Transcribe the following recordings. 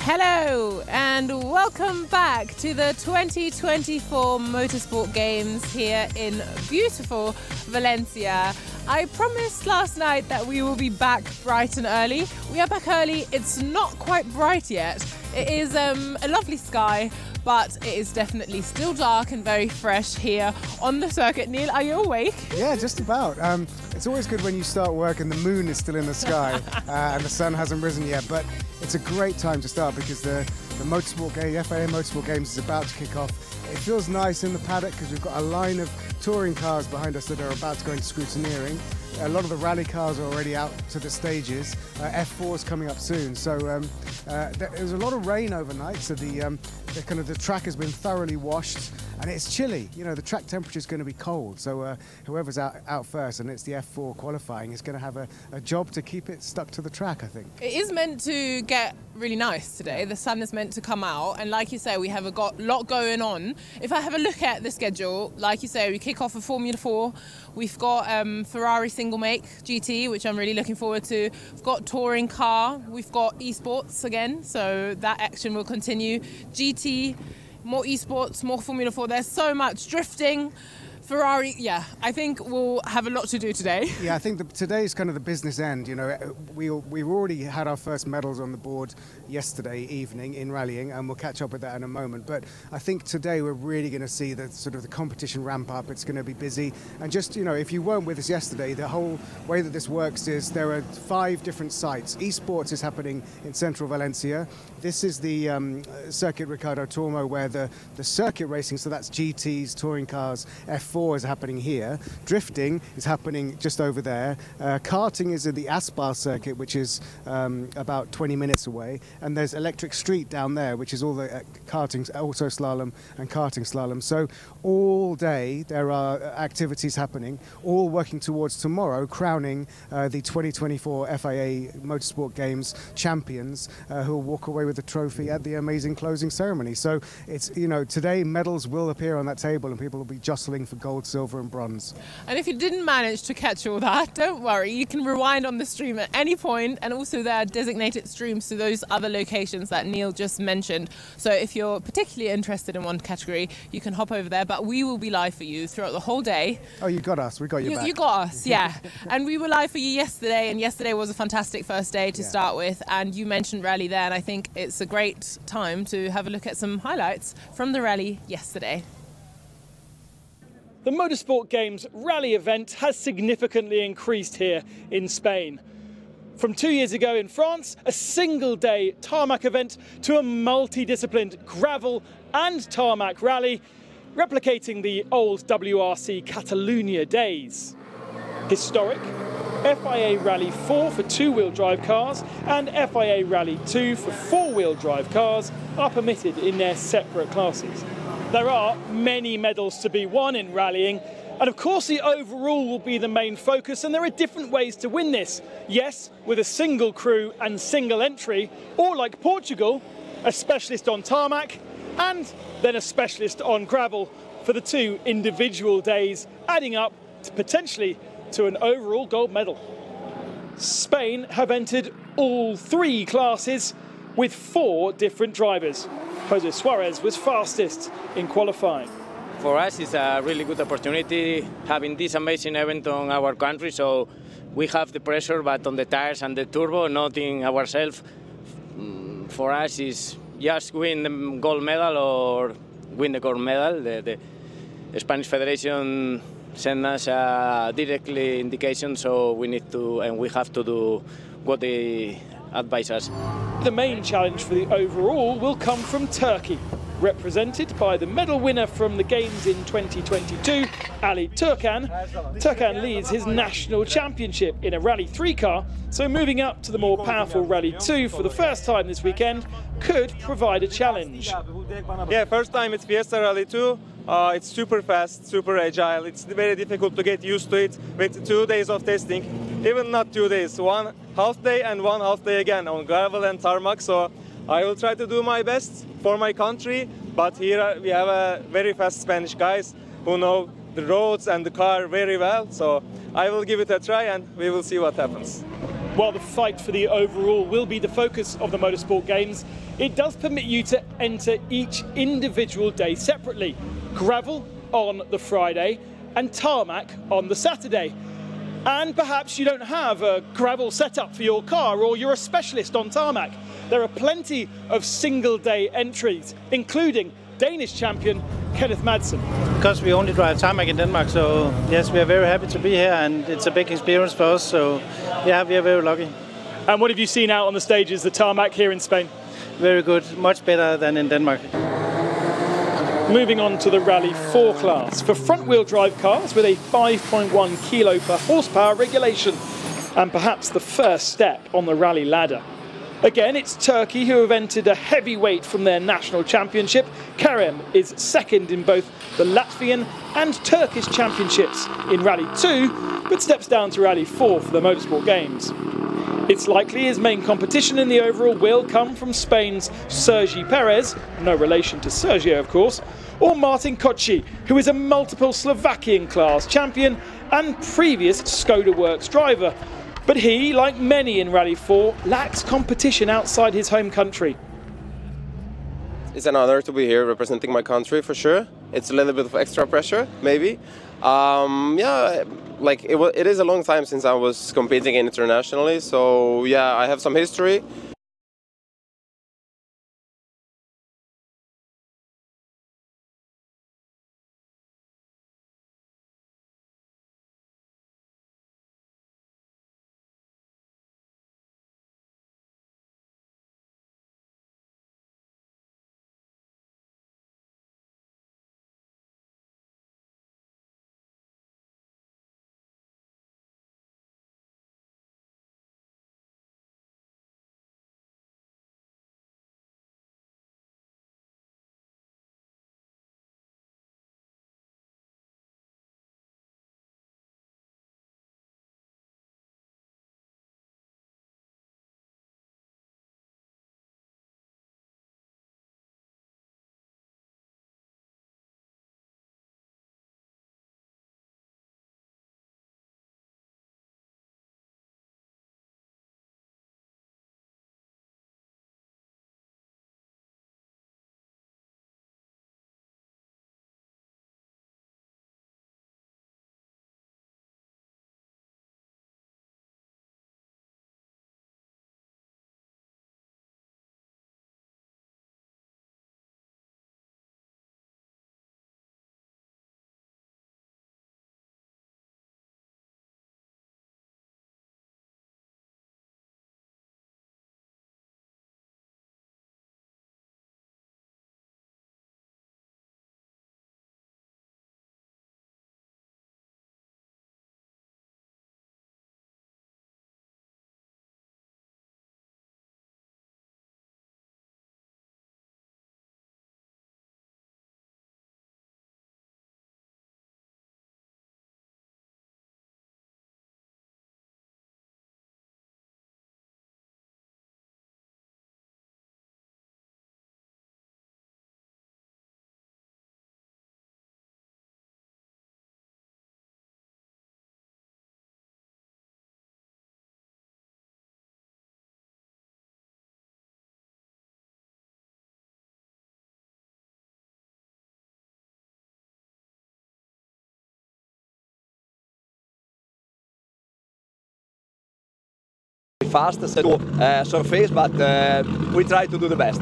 Hello and welcome back to the 2024 Motorsport Games here in beautiful Valencia. I promised last night that we will be back bright and early. We are back early. It's not quite bright yet. It is a lovely sky, but it is definitely still dark and very fresh here on the circuit. Neil, are you awake? Yeah, just about. It's always good when you start work and the moon is still in the sky and the sun hasn't risen yet, but it's a great time to start because the Motorsport Game, the FIA Motorsport Games is about to kick off. It feels nice in the paddock because we've got a line of touring cars behind us that are about to go into scrutineering. A lot of the rally cars are already out to the stages. F4 is coming up soon, so there was a lot of rain overnight, so the track has been thoroughly washed, and it's chilly. You know, the track temperature is going to be cold, so whoever's out first, and it's the F4 qualifying, is going to have a job to keep it stuck to the track, I think. It is meant to get really nice today. The sun is meant to come out, and like you say, we have got a lot going on. If I have a look at the schedule, like you say, we kick off with Formula 4. We've got Ferrari single make GT, which I'm really looking forward to. We've got touring car. We've got esports again, so that action will continue. GT, more esports, more Formula 4. There's so much drifting. Ferrari, yeah, I think we'll have a lot to do today. Yeah, I think today is kind of the business end. You know, we've already had our first medals on the board yesterday evening in rallying, and we'll catch up with that in a moment. But I think today we're really going to see the competition ramp up. It's going to be busy, and just, you know, if you weren't with us yesterday, the whole way that this works is there are 5 different sites. Esports is happening in central Valencia. This is the Circuit Ricardo Tormo, where the circuit racing, so that's GTs, touring cars, F4 is happening here. Drifting is happening just over there. Karting is at the Aspar circuit, which is about 20 minutes away. And there's Electric Street down there, which is all the karting, auto slalom and karting slalom. So all day there are activities happening, all working towards tomorrow crowning the 2024 FIA Motorsport Games champions who will walk away with the trophy at the amazing closing ceremony. So it's, you know, today medals will appear on that table and people will be jostling for gold, silver and bronze. And if you didn't manage to catch all that, don't worry, you can rewind on the stream at any point, and also there are designated streams to those other locations that Neil just mentioned. So if you're particularly interested in one category, you can hop over there, but we will be live for you throughout the whole day. Oh, you got us, we got you back. You got us, yeah. And we were live for you yesterday, and yesterday was a fantastic first day to start with, and you mentioned rally there, and I think it's a great time to have a look at some highlights from the rally yesterday. The Motorsport Games rally event has significantly increased here in Spain. From 2 years ago in France, a single-day tarmac event, to a multidisciplined gravel and tarmac rally, replicating the old WRC Catalunya days. Historic, FIA Rally 4 for 2-wheel drive cars and FIA Rally 2 for 4-wheel drive cars are permitted in their separate classes. There are many medals to be won in rallying, and of course the overall will be the main focus, and there are different ways to win this. Yes, with a single crew and single entry, or like Portugal, a specialist on tarmac and then a specialist on gravel for the 2 individual days, adding up to potentially to an overall gold medal. Spain have entered all 3 classes with 4 different drivers. Jose Suarez was fastest in qualifying. For us, it's a really good opportunity having this amazing event on our country, so we have the pressure, but on the tires and the turbo, not in ourselves. For us, it's just win the gold medal or win the gold medal. The Spanish Federation sent us a directly indication, so we need to, and we have to do what they advise us. The main challenge for the overall will come from Turkey, represented by the medal winner from the Games in 2022, Ali Turkan. Turkan leads his national championship in a Rally 3 car, so moving up to the more powerful Rally 2 for the first time this weekend could provide a challenge. Yeah, first time it's Fiesta Rally 2. It's super fast, super agile. It's very difficult to get used to it with 2 days of testing. Even not 2 days, 1 half day and 1 half day again on gravel and tarmac. So I will try to do my best for my country, but here we have very fast Spanish guys who know the roads and the car very well. So I will give it a try and we will see what happens. While the fight for the overall will be the focus of the Motorsport Games, it does permit you to enter each individual day separately. Gravel on the Friday and tarmac on the Saturday. And perhaps you don't have a gravel setup for your car, or you're a specialist on tarmac. There are plenty of single-day entries, including Danish champion Kenneth Madsen. Because we only drive tarmac in Denmark, so yes, we are very happy to be here, and it's a big experience for us, so yeah, we are very lucky. And what have you seen out on the stages, the tarmac here in Spain? Very good, much better than in Denmark. Moving on to the Rally 4 class for front-wheel drive cars with a 5.1 kilo per horsepower regulation, and perhaps the first step on the rally ladder. Again, it's Turkey who have entered a heavyweight from their national championship. Kerem is second in both the Latvian and Turkish championships in Rally 2, but steps down to Rally 4 for the Motorsport Games. It's likely his main competition in the overall will come from Spain's Sergi Perez, no relation to Sergio of course, or Martin Koci, who is a multiple Slovakian class champion and previous Skoda Works driver. But he, like many in Rally 4, lacks competition outside his home country. It's an honor to be here representing my country for sure. It's a little bit of extra pressure, maybe. Yeah, like it is a long time since I was competing internationally, so yeah, I have some history. Fast surface, but we try to do the best.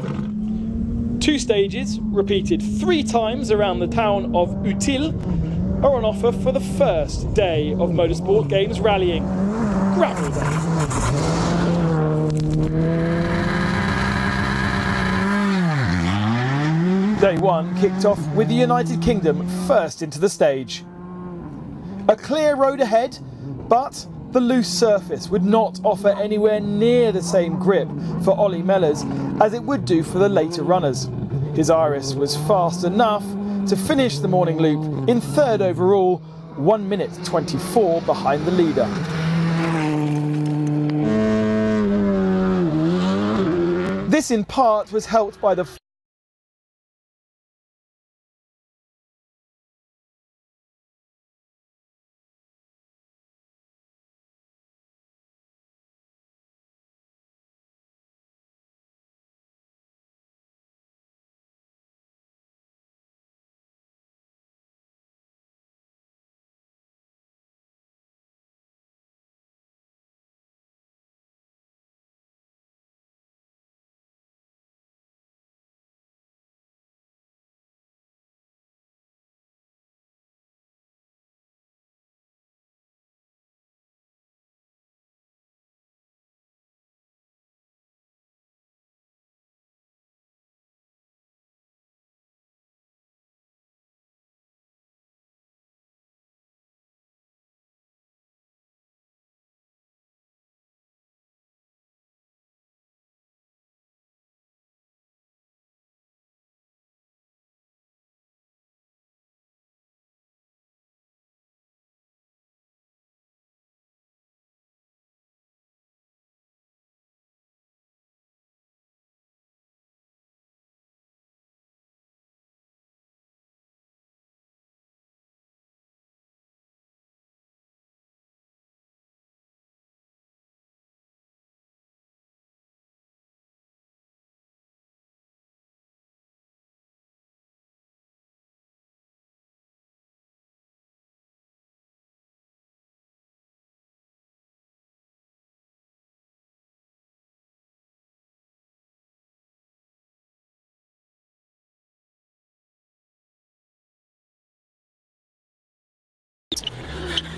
Two stages, repeated 3 times around the town of Util, are on offer for the first day of Motorsport Games rallying. Gravel Day. Day 1 kicked off with the United Kingdom first into the stage. A clear road ahead, but the loose surface would not offer anywhere near the same grip for Ollie Mellers as it would do for the later runners. His Iris was fast enough to finish the morning loop in third overall, 1 minute 24 behind the leader. This in part was helped by the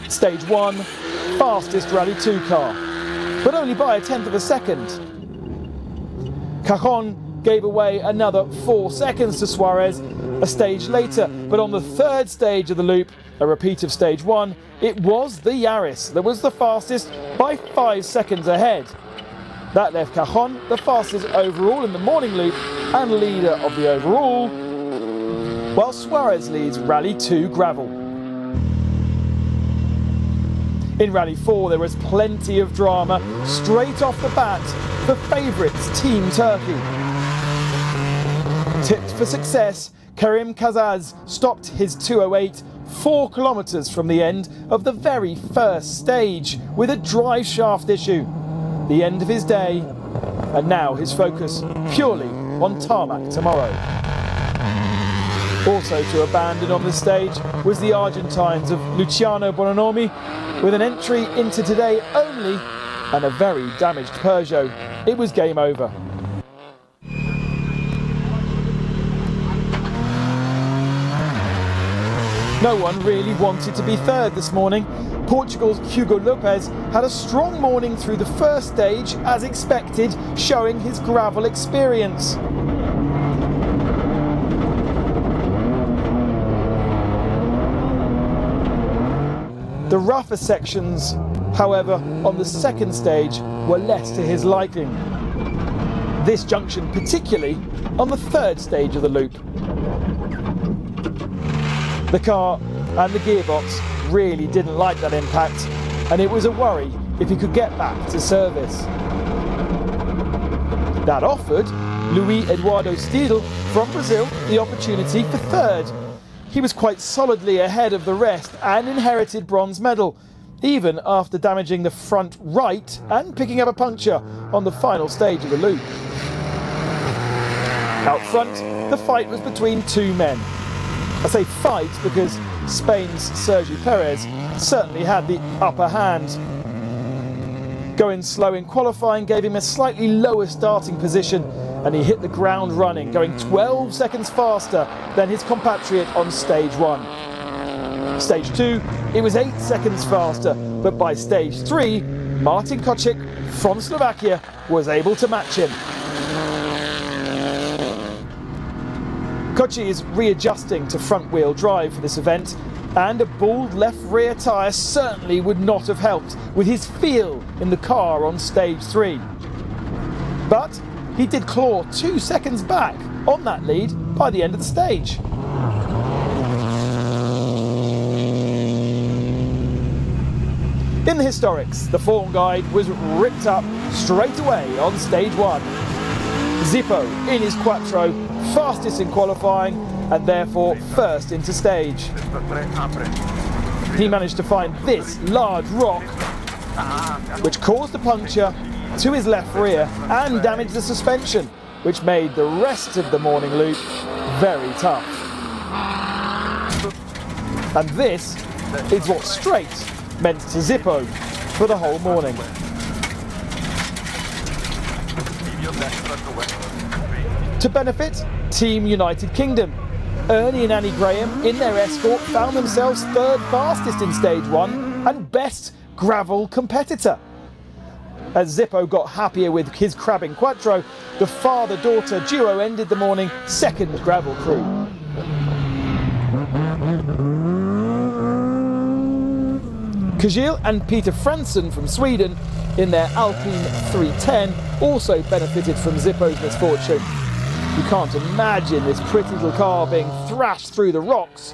Stage 1, fastest Rally 2 car, but only by 1/10 of a second. Cajon gave away another 4 seconds to Suarez a stage later, but on the third stage of the loop, a repeat of stage 1, it was the Yaris that was the fastest by 5 seconds ahead. That left Cajon the fastest overall in the morning loop and leader of the overall, while Suarez leads Rally 2 gravel. In Rally 4 there was plenty of drama straight off the bat for favourites Team Turkey. Tipped for success, Karim Kazaz stopped his 208 4 kilometres from the end of the very first stage with a drive shaft issue. The end of his day, and now his focus purely on tarmac tomorrow. Also to abandon on this stage was the Argentines of Luciano Bononomi with an entry into today only and a very damaged Peugeot. It was game over. No one really wanted to be third this morning. Portugal's Hugo Lopez had a strong morning through the first stage as expected, showing his gravel experience. The rougher sections, however, on the second stage were less to his liking. This junction particularly on the third stage of the loop. The car and the gearbox really didn't like that impact, and it was a worry if he could get back to service. That offered Luis Eduardo Steidl from Brazil the opportunity for third. He was quite solidly ahead of the rest and inherited bronze medal, even after damaging the front right and picking up a puncture on the final stage of the loop. Out front, the fight was between two men. I say fight because Spain's Sergio Perez certainly had the upper hand. Going slow in qualifying gave him a slightly lower starting position, and he hit the ground running, going 12 seconds faster than his compatriot on stage 1. Stage 2, it was 8 seconds faster, but by stage 3, Martin Kocic from Slovakia was able to match him. Kocic is readjusting to front-wheel drive for this event, and a bald left rear tyre certainly would not have helped with his feel in the car on stage 3. But he did claw 2 seconds back on that lead by the end of the stage. In the historics, the form guide was ripped up straight away on stage 1. ＪYWO in his Quattro, fastest in qualifying and therefore first into stage. He managed to find this large rock which caused a puncture to his left rear and damaged the suspension, which made the rest of the morning loop very tough. And this is what straight meant to ＪYWO for the whole morning. To benefit Team United Kingdom, Ernie and Annie Graham in their Escort found themselves third fastest in stage 1 and best gravel competitor. As ＪYWO got happier with his crabbing Quattro, the father-daughter duo ended the morning second gravel crew. Kjell and Peter Fransson from Sweden in their Alpine 310 also benefited from ＪYWO's misfortune. You can't imagine this pretty little car being thrashed through the rocks,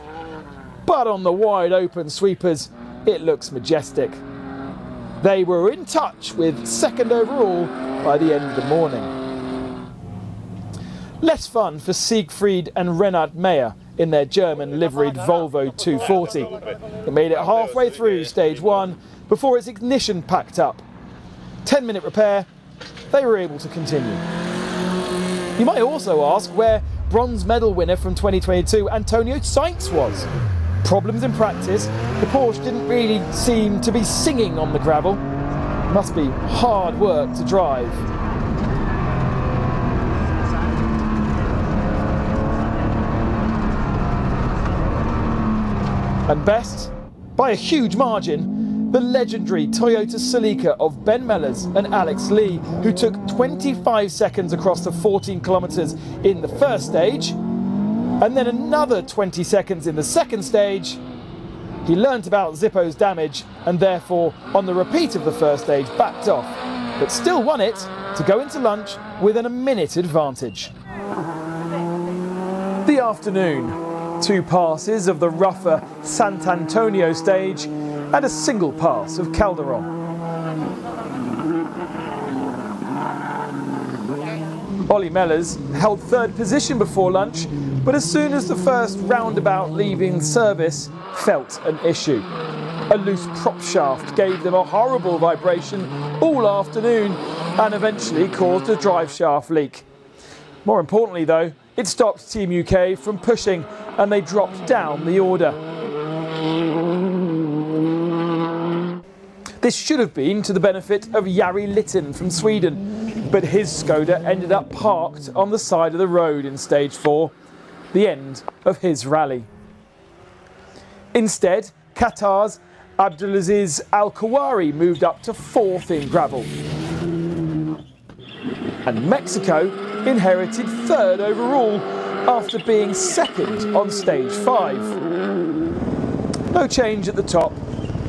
but on the wide open sweepers it looks majestic. They were in touch with second overall by the end of the morning. Less fun for Siegfried and Renat Meyer in their German liveried Volvo 240. It made it halfway through stage 1 before its ignition packed up. 10-minute repair, they were able to continue. You might also ask where bronze medal winner from 2022 Antonio Sainz was. Problems in practice, the Porsche didn't really seem to be singing on the gravel. Must be hard work to drive. And best, by a huge margin, the legendary Toyota Celica of Ben Mellors and Alex Lee, who took 25 seconds across the 14 kilometres in the first stage, and then another 20 seconds in the second stage. He learnt about Zippo's damage and therefore, on the repeat of the first stage, backed off, but still won it to go into lunch within a minute advantage. The afternoon, 2 passes of the rougher Sant'Antonio stage and a single pass of Calderon. Ollie Mellors held 3rd position before lunch, but as soon as the first roundabout leaving service felt an issue. A loose prop shaft gave them a horrible vibration all afternoon and eventually caused a drive shaft leak. More importantly though, it stopped Team UK from pushing and they dropped down the order. This should have been to the benefit of Jari Litten from Sweden, but his Skoda ended up parked on the side of the road in stage 4, the end of his rally. Instead, Qatar's Abdulaziz Al-Kawari moved up to 4th in gravel. And Mexico inherited 3rd overall after being 2nd on stage 5. No change at the top,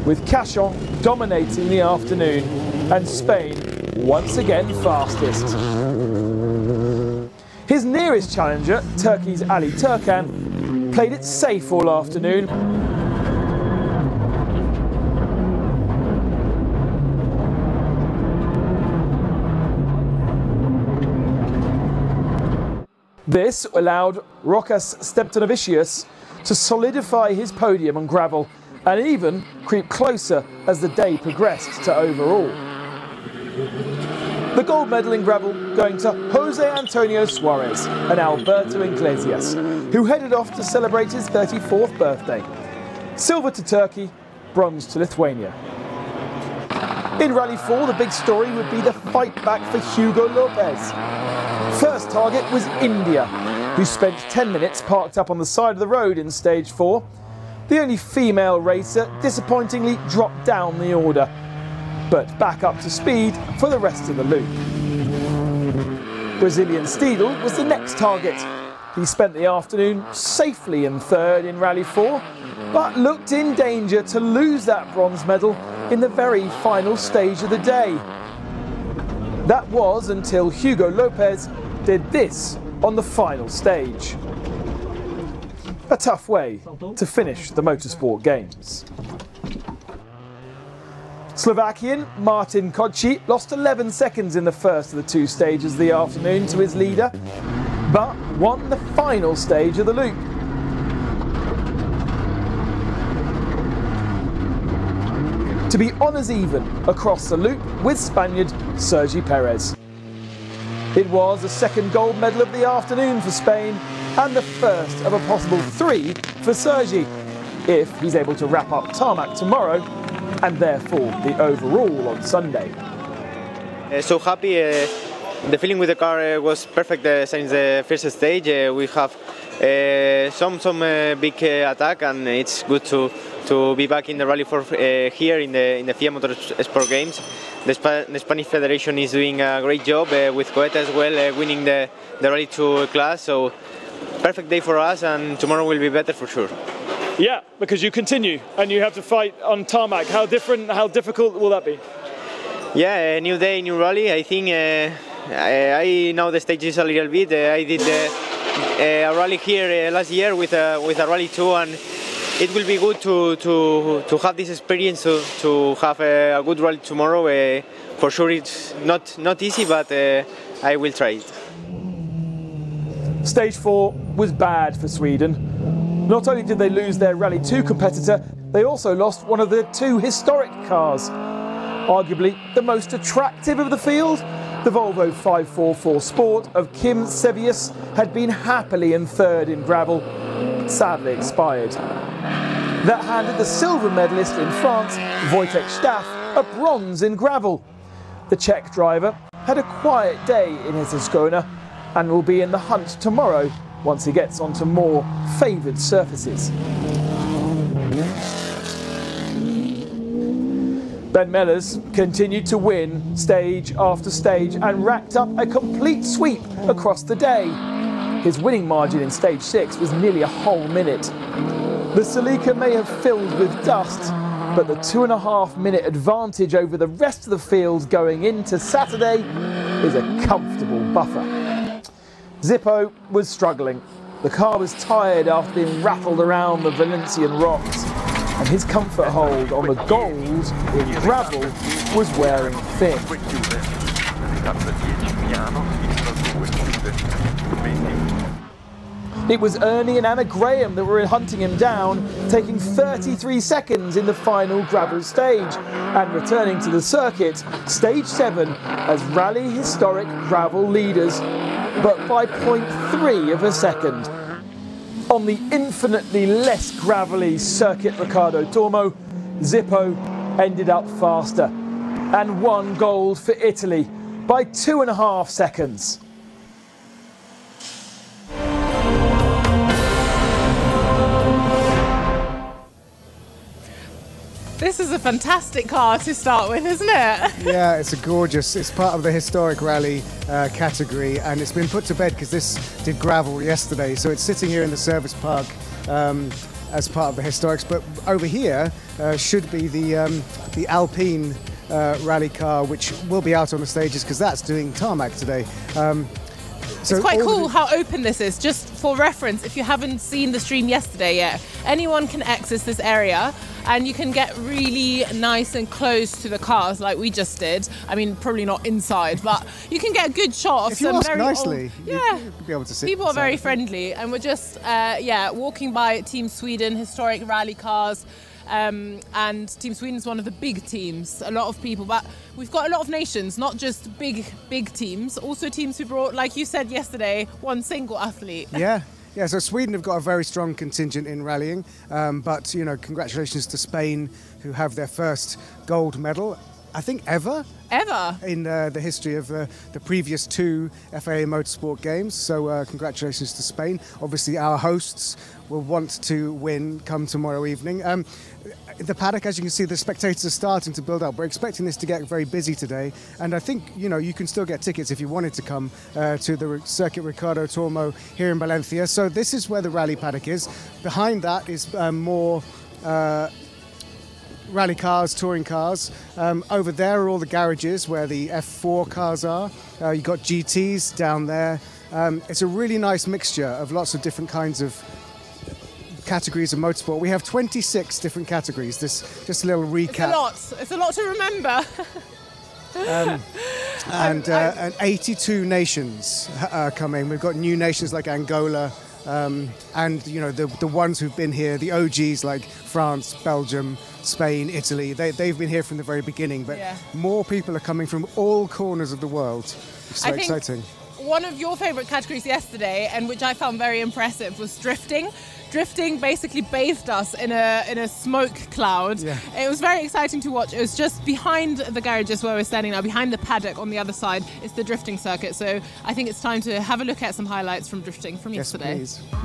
with Cachon dominating the afternoon and Spain once again fastest. His nearest challenger, Turkey's Ali Turkan, played it safe all afternoon. This allowed Rokas Steptonovicius to solidify his podium on gravel and even creep closer as the day progressed to overall. The gold medal in gravel going to Jose Antonio Suarez and Alberto Iglesias, who headed off to celebrate his 34th birthday. Silver to Turkey, bronze to Lithuania. In Rally 4, the big story would be the fight back for Hugo Lopez. First target was India, who spent 10 minutes parked up on the side of the road in stage 4. The only female racer disappointingly dropped down the order, but back up to speed for the rest of the loop. Brazilian Steedle was the next target. He spent the afternoon safely in 3rd in Rally 4, but looked in danger to lose that bronze medal in the very final stage of the day. That was until Hugo Lopez did this on the final stage. A tough way to finish the motorsport games. Slovakian Martin Koci lost 11 seconds in the first of the 2 stages of the afternoon to his leader, but won the final stage of the loop. To be honours even across the loop with Spaniard Sergi Perez. It was the 2nd gold medal of the afternoon for Spain and the first of a possible 3 for Sergi, if he's able to wrap up tarmac tomorrow and therefore the overall on Sunday. So happy, the feeling with the car was perfect since the first stage. We have some big attack and it's good to be back in the Rally 4 here in the FIA Motorsport Games. The Spanish Federation is doing a great job with Coeta as well, winning the Rally 2 class. So perfect day for us, and tomorrow will be better for sure. Yeah, because you continue and you have to fight on tarmac. How difficult will that be? Yeah, a new day, new rally. I think I know the stages a little bit. I did a rally here last year with a Rally 2, and it will be good to have this experience to have a good rally tomorrow. For sure, it's not easy, but I will try it. Stage 4 was bad for Sweden. Not only did they lose their Rally 2 competitor, they also lost one of their 2 historic cars. Arguably the most attractive of the field, the Volvo 544 Sport of Kim Sevius had been happily in 3rd in gravel, but sadly expired. That handed the silver medalist in France, Wojtek Staff, a bronze in gravel. The Czech driver had a quiet day in his Ascona and will be in the hunt tomorrow once he gets onto more favoured surfaces. Ben Mellers continued to win stage after stage and racked up a complete sweep across the day. His winning margin in stage 6 was nearly a whole minute. The Celica may have filled with dust, but the 2.5-minute advantage over the rest of the field going into Saturday is a comfortable buffer. ＪYWO was struggling. The car was tired after being rattled around the Valencian rocks, and his comfort hold on the gold in gravel was wearing thin. It was Ernie and Anna Graham that were hunting him down, taking 33 seconds in the final gravel stage and returning to the circuit, stage 7, as rally historic gravel leaders, but by 0.3 of a second. On the infinitely less gravelly Circuit Ricardo Tormo, ＪYWO ended up faster and won gold for Italy by 2.5 seconds. This is a fantastic car to start with, isn't it? Yeah, it's it's part of the historic rally category, and it's been put to bed because this did gravel yesterday, so it's sitting here in the service park as part of the historics. But over here should be the Alpine rally car, which will be out on the stages because that's doing tarmac today. So it's quite cool how open this is. Just for reference, if you haven't seen the stream yesterday yet, anyone can access this area and you can get really nice and close to the cars like we just did. I mean, probably not inside, but you can get a good shot of if you some ask very nicely, old, yeah, you'll be able to see. People are very friendly, and we're just walking by Team Sweden historic rally cars. And Team Sweden is one of the big teams, a lot of people, but we've got a lot of nations, not just big teams, also teams who brought, like you said yesterday, one single athlete. Yeah, so Sweden have got a very strong contingent in rallying, but you know, congratulations to Spain, who have their first gold medal, I think ever in the history of the previous 2 FIA Motorsport games. So congratulations to Spain. Obviously our hosts will want to win come tomorrow evening. The paddock, as you can see, the spectators are starting to build up. We're expecting this to get very busy today, and I think, you know, you can still get tickets if you wanted to come to the Circuit Ricardo Tormo here in Valencia. So this is where the rally paddock is. Behind that is more rally cars, touring cars. Over there are all the garages where the F4 cars are. You've got GTs down there. It's a really nice mixture of lots of different kinds of categories of motorsport. We have 26 different categories. This just a little recap. It's a lot to remember. And 82 nations are coming. We've got new nations like Angola, and you know, the ones who've been here, the OGs like France, Belgium, Spain, Italy. They've been here from the very beginning, but more people are coming from all corners of the world. It's so exciting. One of your favourite categories yesterday, and which I found very impressive, was drifting. Drifting basically bathed us in a smoke cloud. Yeah. It was very exciting to watch. It was just behind the garages where we're standing now, behind the paddock on the other side. It's the drifting circuit. So I think it's time to have a look at some highlights from drifting from yesterday. Yes, please.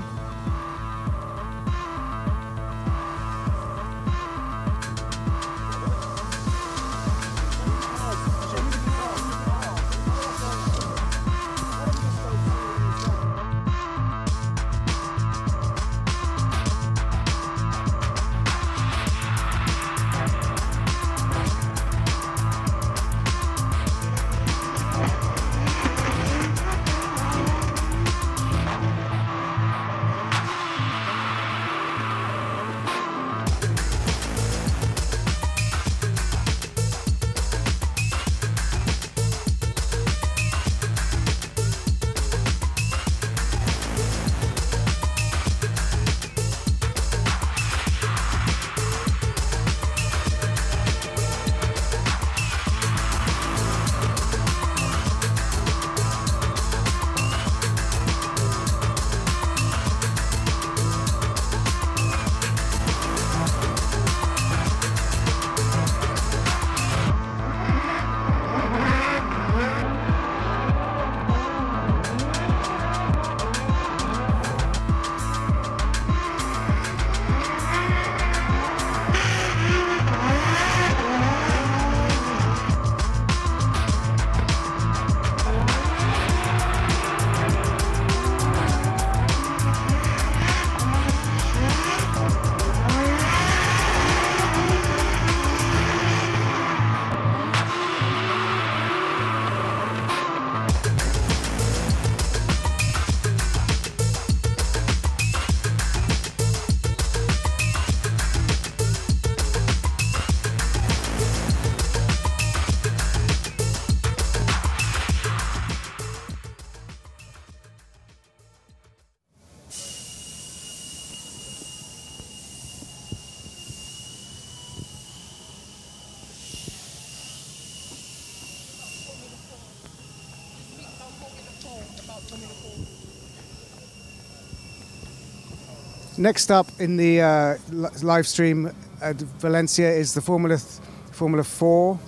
Next up in the live stream at Valencia is the Formula 4.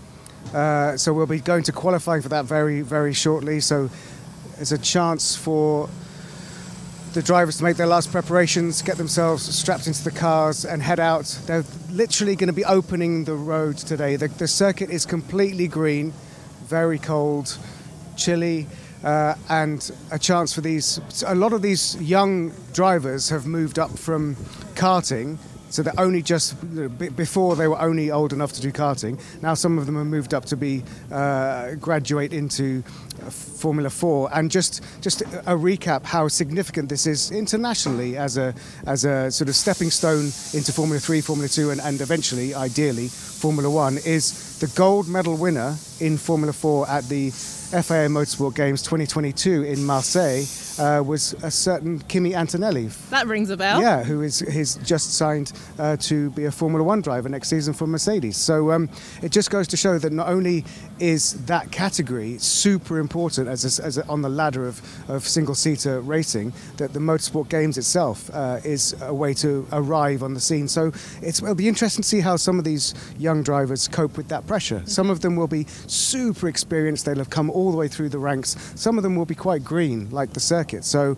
So we'll be going to qualifying for that very, very shortly. So there's a chance for the drivers to make their last preparations, get themselves strapped into the cars and head out. They're literally going to be opening the road today. The circuit is completely green, very cold, chilly, and a chance for a lot of these young drivers have moved up from karting. So they're only just, before they were only old enough to do karting. Now some of them have moved up to be graduate into Formula 4. And just a recap how significant this is internationally as a sort of stepping stone into Formula 3, Formula 2, and eventually, ideally, Formula 1 is the gold medal winner in Formula 4 at the FIA Motorsport Games 2022 in Marseille was a certain Kimi Antonelli. That rings a bell. Yeah, who is just signed to be a Formula 1 driver next season for Mercedes. So it just goes to show that not only is that category super important on the ladder of single-seater racing, that the Motorsport Games itself is a way to arrive on the scene. So it'll be interesting to see how some of these young drivers cope with that pressure. Some of them will be super experienced. They'll have come all the way through the ranks. Some of them will be quite green, like the circuit. So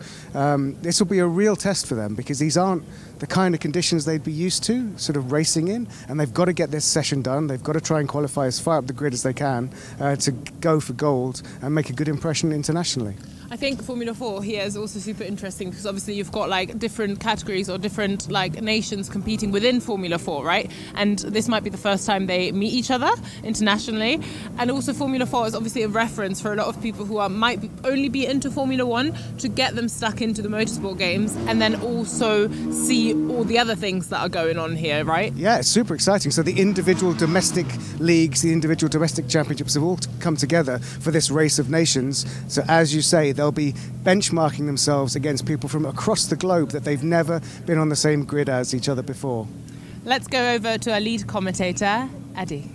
this will be a real test for them, because these aren't the kind of conditions they'd be used to sort of racing in, and they've got to get this session done. They've got to try and qualify as far up the grid as they can to go for gold and make a good impression internationally. I think Formula 4 here is also super interesting because obviously you've got like different categories or different like nations competing within Formula 4, right? And this might be the first time they meet each other internationally. And also Formula 4 is obviously a reference for a lot of people who might only be into Formula 1 to get them stuck into the Motorsport Games and then also see all the other things that are going on here, right? Yeah, it's super exciting. So the individual domestic leagues, the individual domestic championships have all come together for this race of nations. So as you say, they'll be benchmarking themselves against people from across the globe that they've never been on the same grid as each other before. Let's go over to our lead commentator, Addy.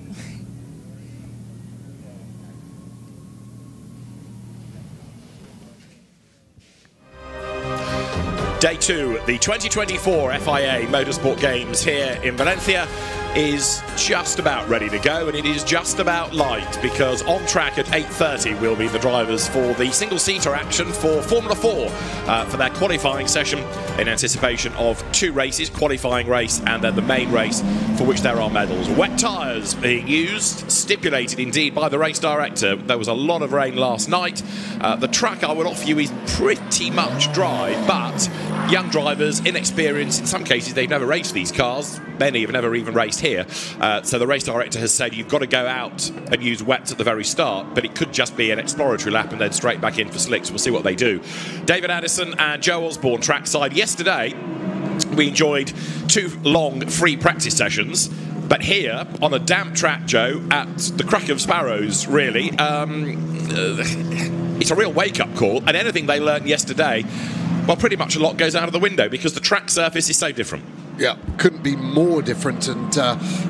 Day 2, the 2024 FIA Motorsport Games here in Valencia is just about ready to go, and it is just about light, because on track at 8:30 will be the drivers for the single-seater action for Formula 4 for their qualifying session in anticipation of 2 races, qualifying race and then the main race for which there are medals. Wet tyres being used, stipulated indeed by the race director. There was a lot of rain last night. The track, I would offer you, is pretty much dry, but young drivers, inexperienced, in some cases they've never raced these cars, many have never even raced here, so the race director has said you've got to go out and use wets at the very start, but it could just be an exploratory lap and then straight back in for slicks. We'll see what they do. David Addison and Joe Osborne trackside. Yesterday we enjoyed 2 long free practice sessions, but here on a damp track, Joe, at the crack of sparrows, really, it's a real wake-up call, and anything they learned yesterday, well, pretty much a lot goes out of the window because the track surface is so different. Yeah, couldn't be more different. And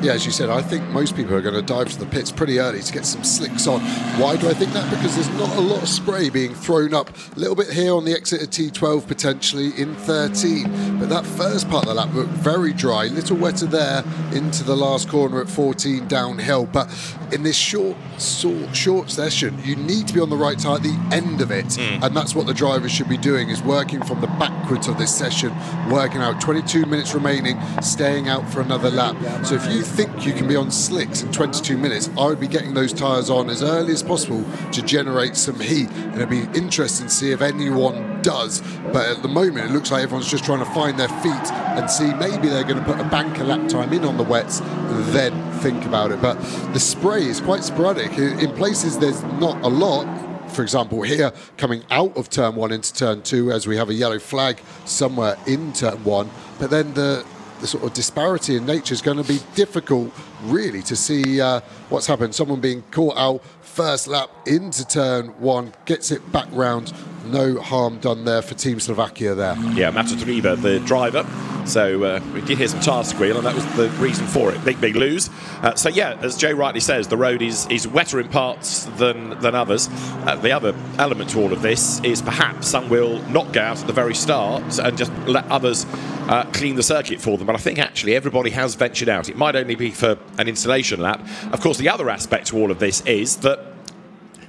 yeah, as you said, I think most people are going to dive to the pits pretty early to get some slicks on. Why do I think that? Because there's not a lot of spray being thrown up. A little bit here on the exit of T12 potentially in 13. But that first part of the lap looked very dry. A little wetter there into the last corner at 14 downhill. But in this short session, you need to be on the right tyre at the end of it. And that's what the drivers should be doing, is working from the backwards of this session, working out 22 minutes remaining, staying out for another lap. So if you think you can be on slicks in 22 minutes, I would be getting those tyres on as early as possible to generate some heat. And it'd be interesting to see if anyone does. But at the moment, it looks like everyone's just trying to find their feet and see maybe they're going to put a banker lap time in on the wets, then think about it. But the spray is quite sporadic. In places there's not a lot. For example, here coming out of turn 1 into turn 2, as we have a yellow flag somewhere in turn 1. But then the sort of disparity in nature is going to be difficult, really, to see what's happened. Someone being caught out first lap into turn 1, gets it back round. No harm done there for Team Slovakia there. Yeah, Matotriva, the driver, So we did hear some tyres squeal, and that was the reason for it. Big lose. So yeah, as Joe rightly says, the road is wetter in parts than others. The other element to all of this is perhaps some will not go out at the very start and just let others clean the circuit for them. But I think actually everybody has ventured out. It might only be for an installation lap. Of course, the other aspect to all of this is that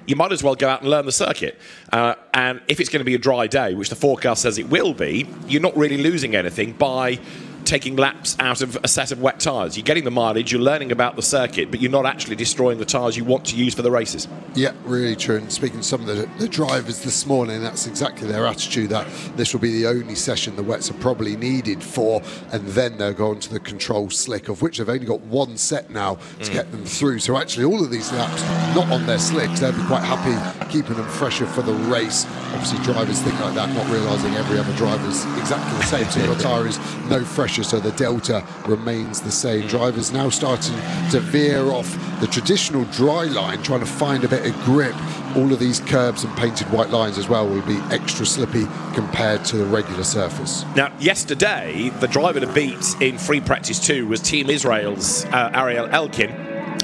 you might as well go out and learn the circuit. And if it's going to be a dry day, which the forecast says it will be, you're not really losing anything by taking laps out of a set of wet tyres. You're getting the mileage, you're learning about the circuit, but you're not actually destroying the tyres you want to use for the races. Yeah, really true. And speaking to some of the drivers this morning, that's exactly their attitude, that this will be the only session the wets are probably needed for, and then they'll go on to the control slick, of which they've only got one set now to get them through. So actually all of these laps not on their slicks, they'll be quite happy keeping them fresher for the race. Obviously drivers think like that, not realising every other driver's exactly the same. So your tyre is no fresher, so the delta remains the same. Drivers now starting to veer off the traditional dry line, trying to find a bit of grip. All of these curbs and painted white lines as well will be extra slippy compared to the regular surface. Now, yesterday, the driver to beat in free practice 2 was Team Israel's Ariel Elkin,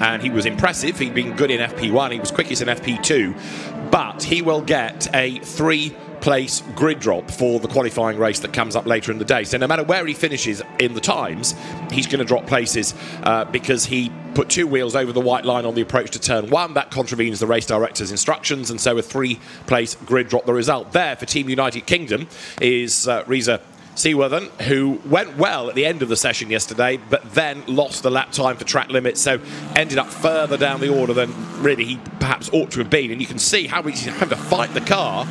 and he was impressive. He'd been good in FP1, he was quickest in FP2, but he will get a 3-place grid drop for the qualifying race that comes up later in the day. So no matter where he finishes in the times, he's going to drop places because he put 2 wheels over the white line on the approach to turn 1. That contravenes the race director's instructions, and so a 3-place grid drop. The result there for Team United Kingdom is ЖYWO, who went well at the end of the session yesterday, but then lost the lap time for track limits, so ended up further down the order than really he perhaps ought to have been. And you can see how he's having to fight the car.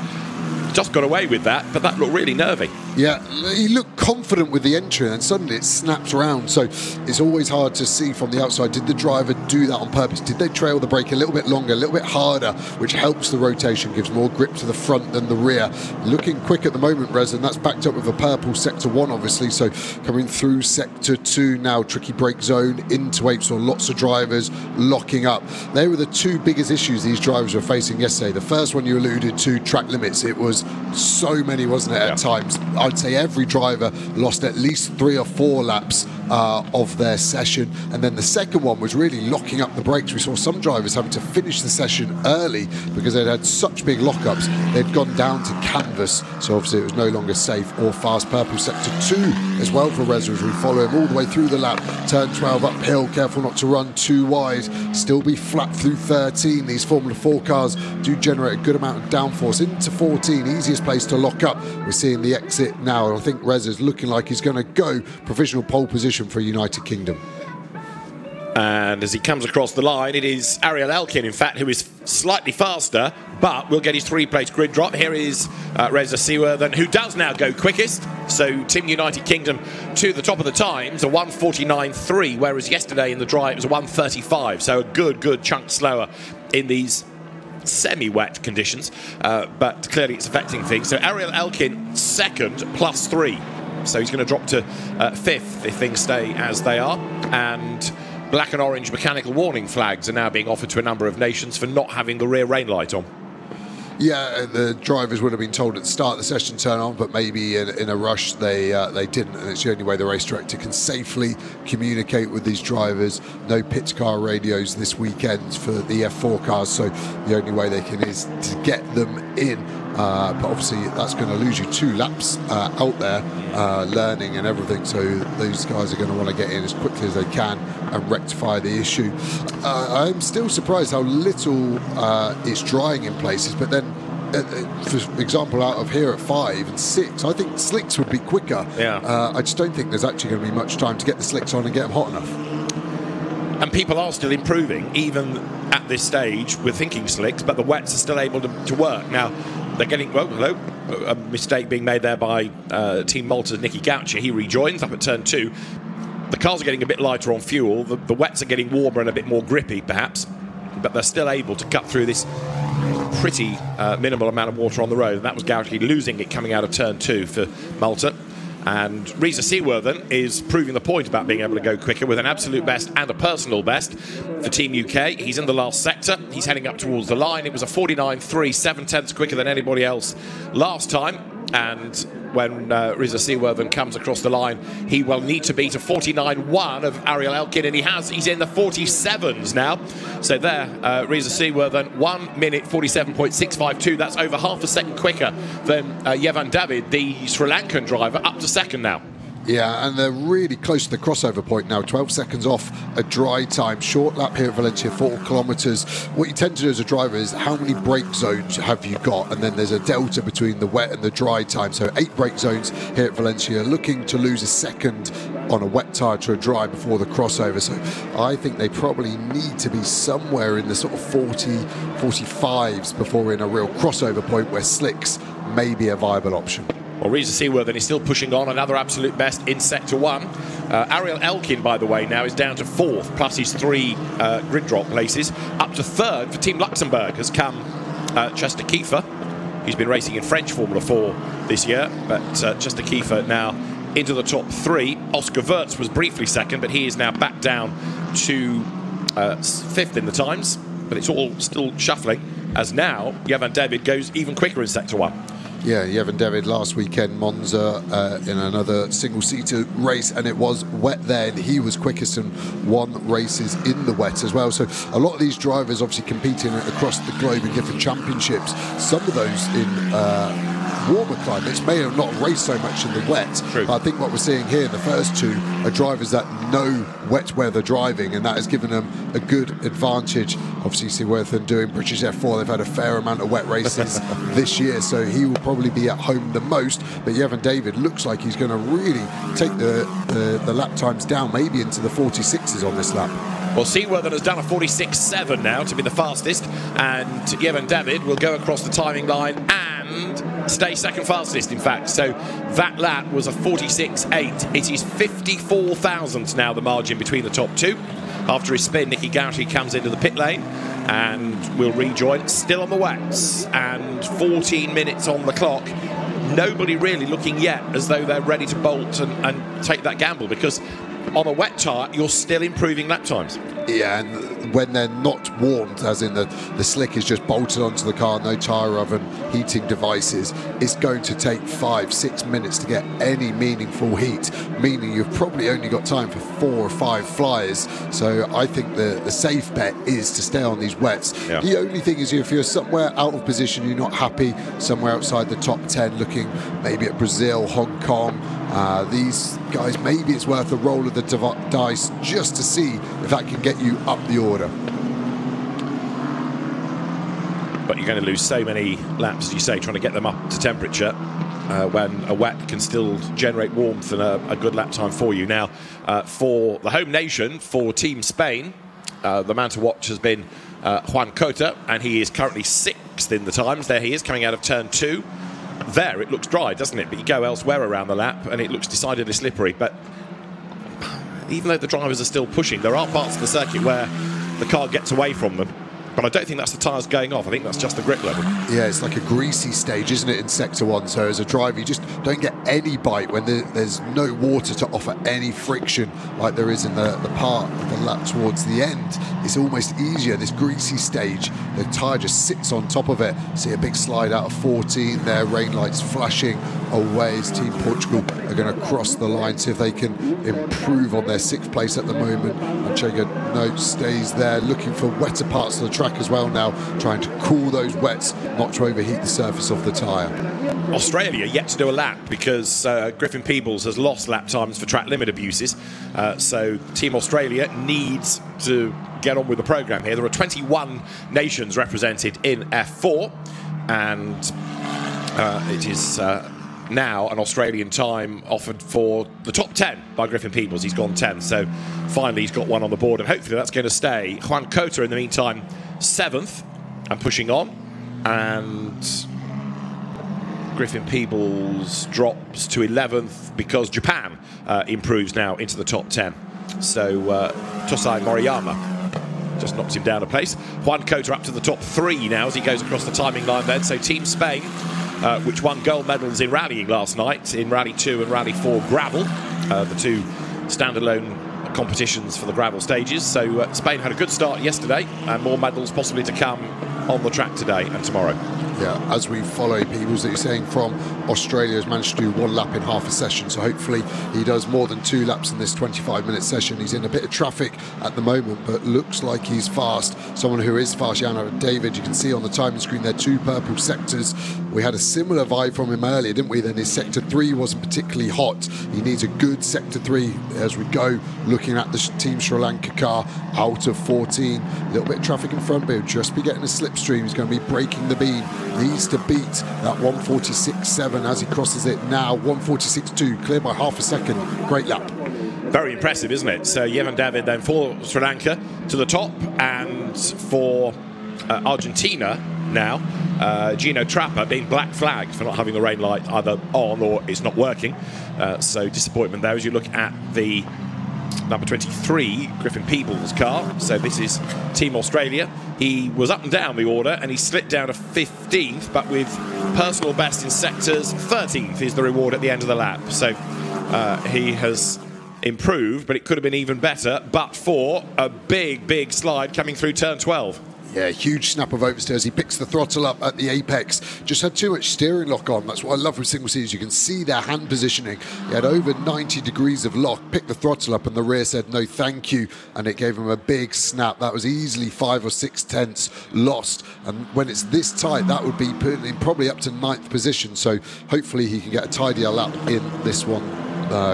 Just got away with that, but that looked really nervy. Yeah, he looked confident with the entry, and suddenly it snaps around. So it's always hard to see from the outside. Did the driver do that on purpose? Did they trail the brake a little bit longer, a little bit harder, which helps the rotation, gives more grip to the front than the rear? Looking quick at the moment, Rez, and that's backed up with a purple sector 1, obviously. So coming through sector 2 now, tricky brake zone into 8, so lots of drivers locking up. They were the 2 biggest issues these drivers were facing yesterday. The first one you alluded to, track limits. It was so many, wasn't it, at times? I'd say every driver lost at least 3 or 4 laps of their session. And then the second one was really locking up the brakes. We saw some drivers having to finish the session early because they'd had such big lockups. They'd gone down to canvas, so obviously it was no longer safe or fast. Purple sector 2 as well for Reza as we follow him all the way through the lap. Turn 12 uphill, careful not to run too wide. Still be flat through 13. These Formula 4 cars do generate a good amount of downforce into 14. Easiest place to lock up. We're seeing the exit now, and I think Reza's looking like he's going to go provisional pole position for United Kingdom. And as he comes across the line, it is Ariel Elkin, in fact, who is slightly faster, but will get his 3-place grid drop. Here is Reza ЖYWO, who does now go quickest. So Team United Kingdom to the top of the times, a 1:49.3, whereas yesterday in the dry it was a 1:35. So a good chunk slower in these semi-wet conditions, but clearly it's affecting things. So Ariel Elkin second +3, so he's going to drop to 5th if things stay as they are. And black and orange mechanical warning flags are now being offered to a number of nations for not having the rear rain light on. Yeah, the drivers would have been told at the start of the session turn on, but maybe in a rush they didn't, and it's the only way the race director can safely communicate with these drivers. No pit car radios this weekend for the F4 cars, so the only way they can is to get them in. But obviously that's going to lose you 2 laps out there learning and everything, so those guys are going to want to get in as quickly as they can and rectify the issue. I'm still surprised how little it's drying in places, but then for example out of here at 5 and 6 I think slicks would be quicker. I just don't think there's actually going to be much time to get the slicks on and get them hot enough. And people are still improving even at this stage with thinking slicks, but the wets are still able to work. Now they're getting, well, hello, a mistake being made there by Team Malta's Nicky Gaucher. He rejoins up at turn 2. The cars are getting a bit lighter on fuel. The wets are getting warmer and a bit more grippy, perhaps, but they're still able to cut through this pretty minimal amount of water on the road. And that was Gaucher losing it coming out of turn 2 for Malta. And Reza ЖYWO then is proving the point about being able to go quicker with an absolute best and a personal best for Team UK. He's in the last sector. He's heading up towards the line. It was a 49.3, 7/10 quicker than anybody else last time. And when ЖYWO comes across the line, he will need to beat a 49.1 of Ariel Elkin, and he's in the 47s now. So there, ЖYWO 1 minute 47.652. That's over half a second quicker than Jevan David, the Sri Lankan driver, up to second now. Yeah, and they're really close to the crossover point now. 12 seconds off a dry time. Short lap here at Valencia, 4 kilometres. What you tend to do as a driver is how many brake zones have you got? And then there's a delta between the wet and the dry time. So 8 brake zones here at Valencia, looking to lose a second on a wet tyre to a dry before the crossover. So I think they probably need to be somewhere in the sort of 40, 45s before we're in a real crossover point where slicks may be a viable option. Well, ЖYWO is still pushing on, another absolute best in Sector 1. Ariel Elkin, by the way, now is down to 4th, plus his 3 grid drop places. Up to 3rd for Team Luxembourg has come Chester Kiefer. He's been racing in French Formula 4 this year, but Chester Kiefer now into the top 3. Oscar Wirtz was briefly 2nd, but he is now back down to 5th in the times. But it's all still shuffling, as now Jevan David goes even quicker in Sector 1. Yeah, Jevan David last weekend, Monza, in another single-seater race, and it was wet there, and he was quickest and won races in the wet as well. So a lot of these drivers obviously competing across the globe in different championships. Some of those in warmer climates may have not raced so much in the wet. True. But I think what we're seeing here in the first 2 are drivers that know wet weather driving, and that has given them a good advantage. Obviously, ЖYWO doing British F4, they've had a fair amount of wet races this year, so he will probably be at home the most. But Jevan David looks like he's going to really take the lap times down, maybe into the 46s on this lap. Well, ЖYWO has done a 46.7 now to be the fastest, and Jevan David will go across the timing line and stay second fastest, in fact. So that lap was a 46.8. It is 54 thousandths now, the margin between the top 2. After his spin, Nicky Gauchi comes into the pit lane and will rejoin, still on the wets, and 14 minutes on the clock. Nobody really looking yet as though they're ready to bolt and take that gamble, because on a wet tyre, you're still improving lap times. Yeah, and when they're not warmed, as in the slick is just bolted onto the car, no tyre oven, heating devices, it's going to take 5-6 minutes to get any meaningful heat, meaning you've probably only got time for 4 or 5 flyers. So I think the safe bet is to stay on these wets. Yeah. The only thing is, if you're somewhere out of position, you're not happy, somewhere outside the top 10, looking maybe at Brazil, Hong Kong, these guys, maybe it's worth a roll of the dice just to see if that can get you up the order. But you're going to lose so many laps, as you say, trying to get them up to temperature when a wet can still generate warmth and a good lap time for you. Now, for the home nation, for Team Spain, the man to watch has been Juan Cota, and he is currently 6th in the times. There he is, coming out of turn 2. There, it looks dry, doesn't it? But you go elsewhere around the lap, and it looks decidedly slippery. But even though the drivers are still pushing, there are parts of the circuit where the car gets away from them. But I don't think that's the tyres going off. I think that's just the grip level. Yeah, it's like a greasy stage, isn't it, in Sector 1? So as a driver, you just don't get any bite when there's no water to offer any friction like there is in the part of the lap towards the end. It's almost easier, this greasy stage. The tyre just sits on top of it. See a big slide out of 14 there, rain lights flashing away as Team Portugal are going to cross the line, see if they can improve on their 6th place at the moment. And Chega Note stays there, looking for wetter parts of the track as well now, trying to cool those wets, not to overheat the surface of the tyre. Australia yet to do a lap because Griffin Peebles has lost lap times for track limit abuses. So Team Australia needs to get on with the programme here. There are 21 nations represented in F4, and it is now an Australian time offered for the top 10 by Griffin Peebles. He's gone 10th, so finally he's got one on the board, and hopefully that's going to stay. Juan Cota, in the meantime, 7th and pushing on, and Griffin Peebles drops to 11th because Japan improves now into the top 10. So Tosai Moriyama just knocks him down a place. Juan Cota up to the top 3 now as he goes across the timing line then. So Team Spain, which won gold medals in rallying last night, in Rally 2 and Rally 4 gravel, the 2 standalone competitions for the gravel stages. So Spain had a good start yesterday, and more medals possibly to come on the track today and tomorrow. Yeah, as we follow Peebles, that you're saying from Australia has managed to do 1 lap in half a session, so hopefully he does more than 2 laps in this 25-minute session. He's in a bit of traffic at the moment, but looks like he's fast. Someone who is fast, David, you can see on the timing screen there 2 purple sectors. We had a similar vibe from him earlier, didn't we? Then his sector 3 wasn't particularly hot. He needs a good sector 3 as we go, looking at the Team Sri Lanka car out of 14. A little bit of traffic in front, but he'll just be getting a slipstream. He's going to be breaking the beam. Needs to beat that 146.7 as he crosses it now. 146.2, clear by half a second. Great lap. Very impressive, isn't it? So jourdan David then for Sri Lanka to the top, and for Argentina now, Gino Trapper being black flagged for not having the rain light either on or it's not working. So disappointment there as you look at the number 23, Griffin Peebles' car. So this is Team Australia. He was up and down the order and he slipped down to 15th, but with personal best in sectors, 13th is the reward at the end of the lap. So he has improved, but it could have been even better, but for a big slide coming through turn 12. Yeah, huge snap of oversteers. He picks the throttle up at the apex. Just had too much steering lock on. That's what I love with single series. You can see their hand positioning. He had over 90 degrees of lock, picked the throttle up, and the rear said no thank you, and it gave him a big snap. That was easily 5 or 6 tenths lost. And when it's this tight, that would be putting him probably up to 9th position. So hopefully he can get a tidier lap in this one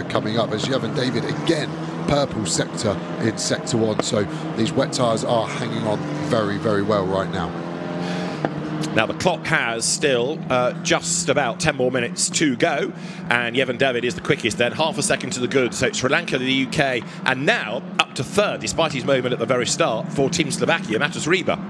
coming up. As jourdan David again, purple sector in sector 1, so these wet tyres are hanging on very well right now. Now the clock has still just about 10 more minutes to go, and jourdan David is the quickest then, half a second to the good. So Sri Lanka to the UK, and now up to 3rd despite his moment at the very start for Team Slovakia, Matas Riba.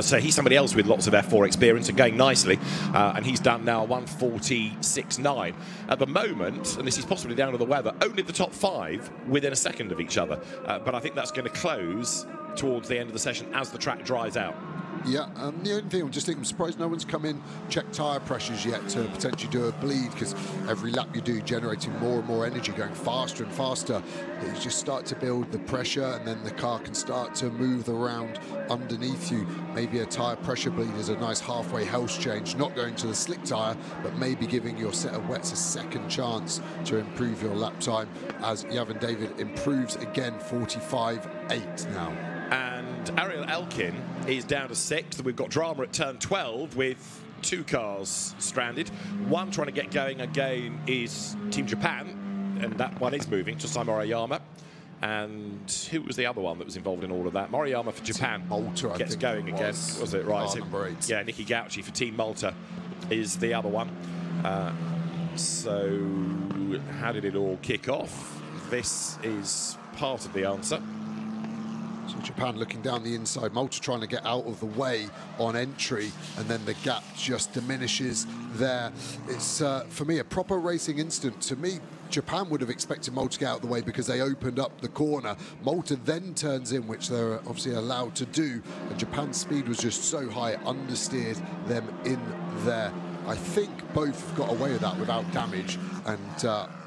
So he's somebody else with lots of F4 experience and going nicely, and he's done now 146.9 at the moment, and this is possibly down to the weather. Only the top 5 within a second of each other, but I think that's going to close towards the end of the session as the track dries out. Yeah, the only thing I'm surprised no one's come in, checked tyre pressures yet to potentially do a bleed, because every lap you do generating more and more energy, going faster and faster. You just start to build the pressure, and then the car can start to move around underneath you. Maybe a tyre pressure bleed is a nice halfway health change, not going to the slick tyre, but maybe giving your set of wets a second chance to improve your lap time, as jourdan David improves again, 45.8 now. And Ariel Elkin is down to 6th. We've got drama at turn 12 with 2 cars stranded. One trying to get going again is Team Japan, and that one is moving to Moriyama. And who was the other one that was involved in all of that? Moriyama for Japan Malta, gets going again. Was it right? So, number 8. yeah, Nicky Gauchi for Team Malta is the other one. So how did it all kick off? This is part of the answer. So Japan looking down the inside, Malta trying to get out of the way on entry, and then the gap just diminishes there. It's, for me, a proper racing instant. To me, Japan would have expected Malta to get out of the way because they opened up the corner. Malta then turns in, which they're obviously allowed to do, and Japan's speed was just so high, it understeered them in there. I think both have got away with that without damage, and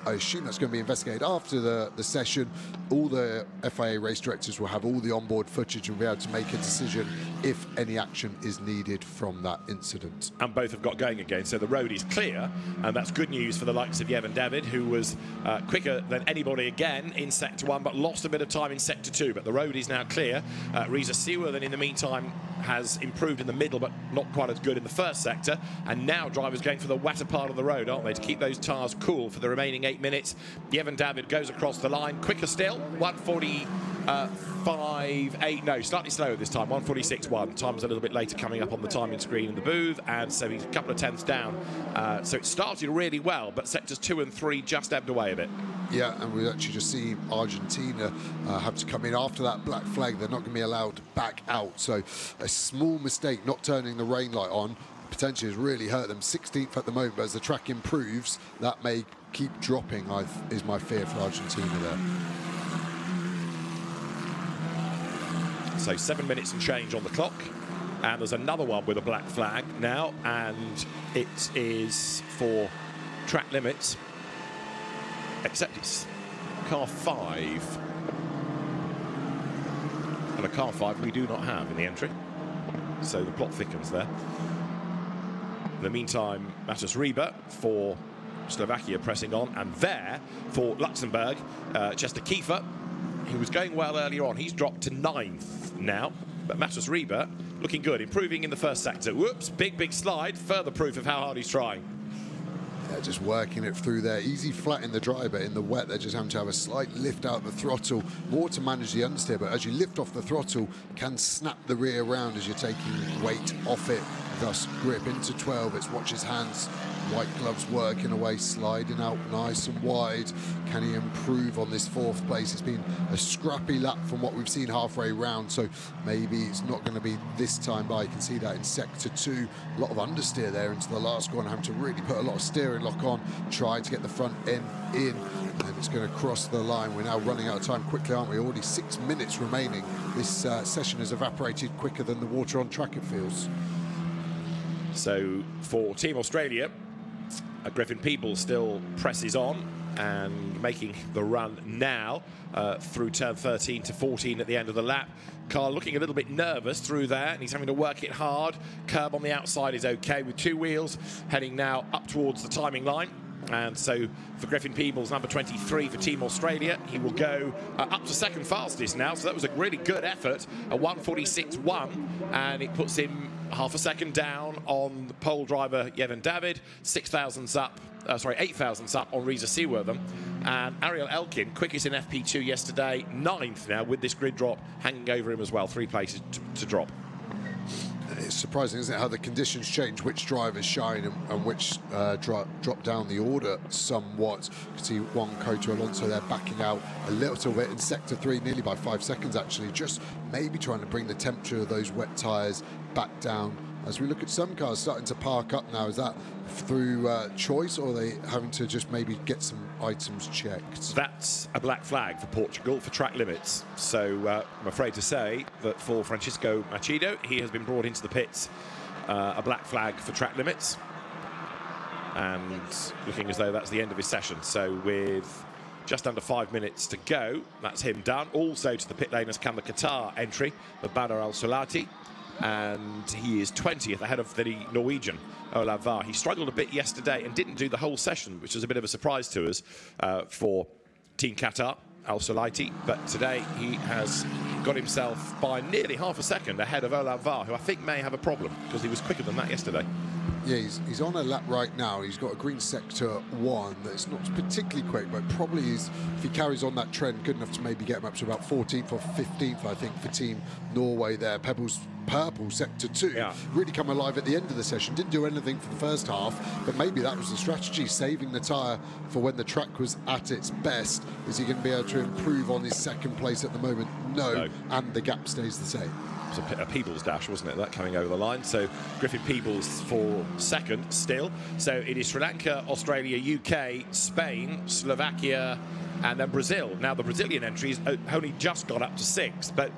I assume that's going to be investigated after the session. All the FIA race directors will have all the onboard footage and be able to make a decision if any action is needed from that incident. And both have got going again, so the road is clear, and that's good news for the likes of jourdan David, who was quicker than anybody again in sector 1, but lost a bit of time in sector 2. But the road is now clear. Reza Siwa then in the meantime has improved in the middle, but not quite as good in the first sector, and now drivers going for the wetter part of the road, aren't they, to keep those tyres cool for the remaining 8 minutes. jourdan David goes across the line, quicker still, 1:45.8, no, slightly slower this time, 1:46.1. Time was a little bit later coming up on the timing screen in the booth, and so he's a couple of tenths down. So it started really well, but sectors 2 and 3 just ebbed away a bit. Yeah, and we've actually just seen Argentina have to come in after that black flag. They're not going to be allowed to back out. So a small mistake not turning the rain light on potentially has really hurt them. 16th at the moment, but as the track improves, that may keep dropping, is my fear for Argentina there. So 7 minutes and change on the clock, and there's another one with a black flag now, and it is for track limits, except it's car 5, and a car 5 we do not have in the entry, so the plot thickens there. In the meantime, Matas Riba for Slovakia pressing on, and there for Luxembourg, Chester Kiefer, who was going well earlier on. He's dropped to 9th now, but Matas Riba looking good, improving in the first sector. Whoops, big slide, further proof of how hard he's trying. Yeah, just working it through there. Easy flat in the dry, but in the wet, they're just having to have a slight lift out the throttle, more to manage the understeer. But as you lift off the throttle, can snap the rear round as you're taking weight off it. Thus, grip into 12. It's watch his hands. White gloves working away, sliding out nice and wide. Can he improve on this 4th place? It's been a scrappy lap from what we've seen halfway round, so maybe it's not going to be this time by. You can see that in sector 2. A lot of understeer there into the last corner, having to really put a lot of steering lock on, try to get the front end in, and it's going to cross the line. We're now running out of time quickly, aren't we? Already 6 minutes remaining. This session has evaporated quicker than the water on track, it feels. So for Team Australia, Griffin Peebles still presses on and making the run now through turn 13 to 14 at the end of the lap. Carl looking a little bit nervous through there, and he's having to work it hard. Curb on the outside is okay with 2 wheels, heading now up towards the timing line. And so for Griffin Peebles, number 23 for Team Australia, he will go up to 2nd fastest now. So that was a really good effort, a 1:46.1, and it puts him half a second down on the pole driver Yevon David, 8 thousandths up on Reza Seawortham. And Ariel Elkin, quickest in FP2 yesterday, 9th now with this grid drop hanging over him as well, 3 places to drop. It's surprising, isn't it, how the conditions change, which drivers shine and which drop down the order somewhat. You can see Juan Coto Alonso there backing out a little bit in sector 3, nearly by 5 seconds actually, just maybe trying to bring the temperature of those wet tyres back down. As we look at some cars starting to park up now, is that through choice, or are they having to just maybe get some items checked? That's a black flag for Portugal for track limits. So I'm afraid to say that for Francisco Machido, he has been brought into the pits, a black flag for track limits, and looking as though that's the end of his session. So with just under 5 minutes to go, that's him done. Also to the pit lane has come the Qatar entry of Badr Al Solati, and he is 20th ahead of the Norwegian Olav Var. He struggled a bit yesterday and didn't do the whole session, which was a bit of a surprise to us for Team Qatar, Al Solati, but today he has got himself by nearly half a second ahead of Olav Var, who I think may have a problem because he was quicker than that yesterday. Yeah, he's on a lap right now. He's got a green sector 1 that's not particularly quick, but probably is, if he carries on that trend, good enough to maybe get him up to about 14th or 15th, I think, for Team Norway there. Pebbles purple sector 2 really come alive at the end of the session. Didn't do anything for the first half, but maybe that was the strategy, saving the tyre for when the track was at its best. Is he going to be able to improve on his 2nd place at the moment? No. And the gap stays the same. It was a Peebles dash, wasn't it, that coming over the line? So Griffin Peebles for 2nd still. So it is Sri Lanka, Australia, UK, Spain, Slovakia, and then Brazil. Now the Brazilian entries only just got up to 6th, but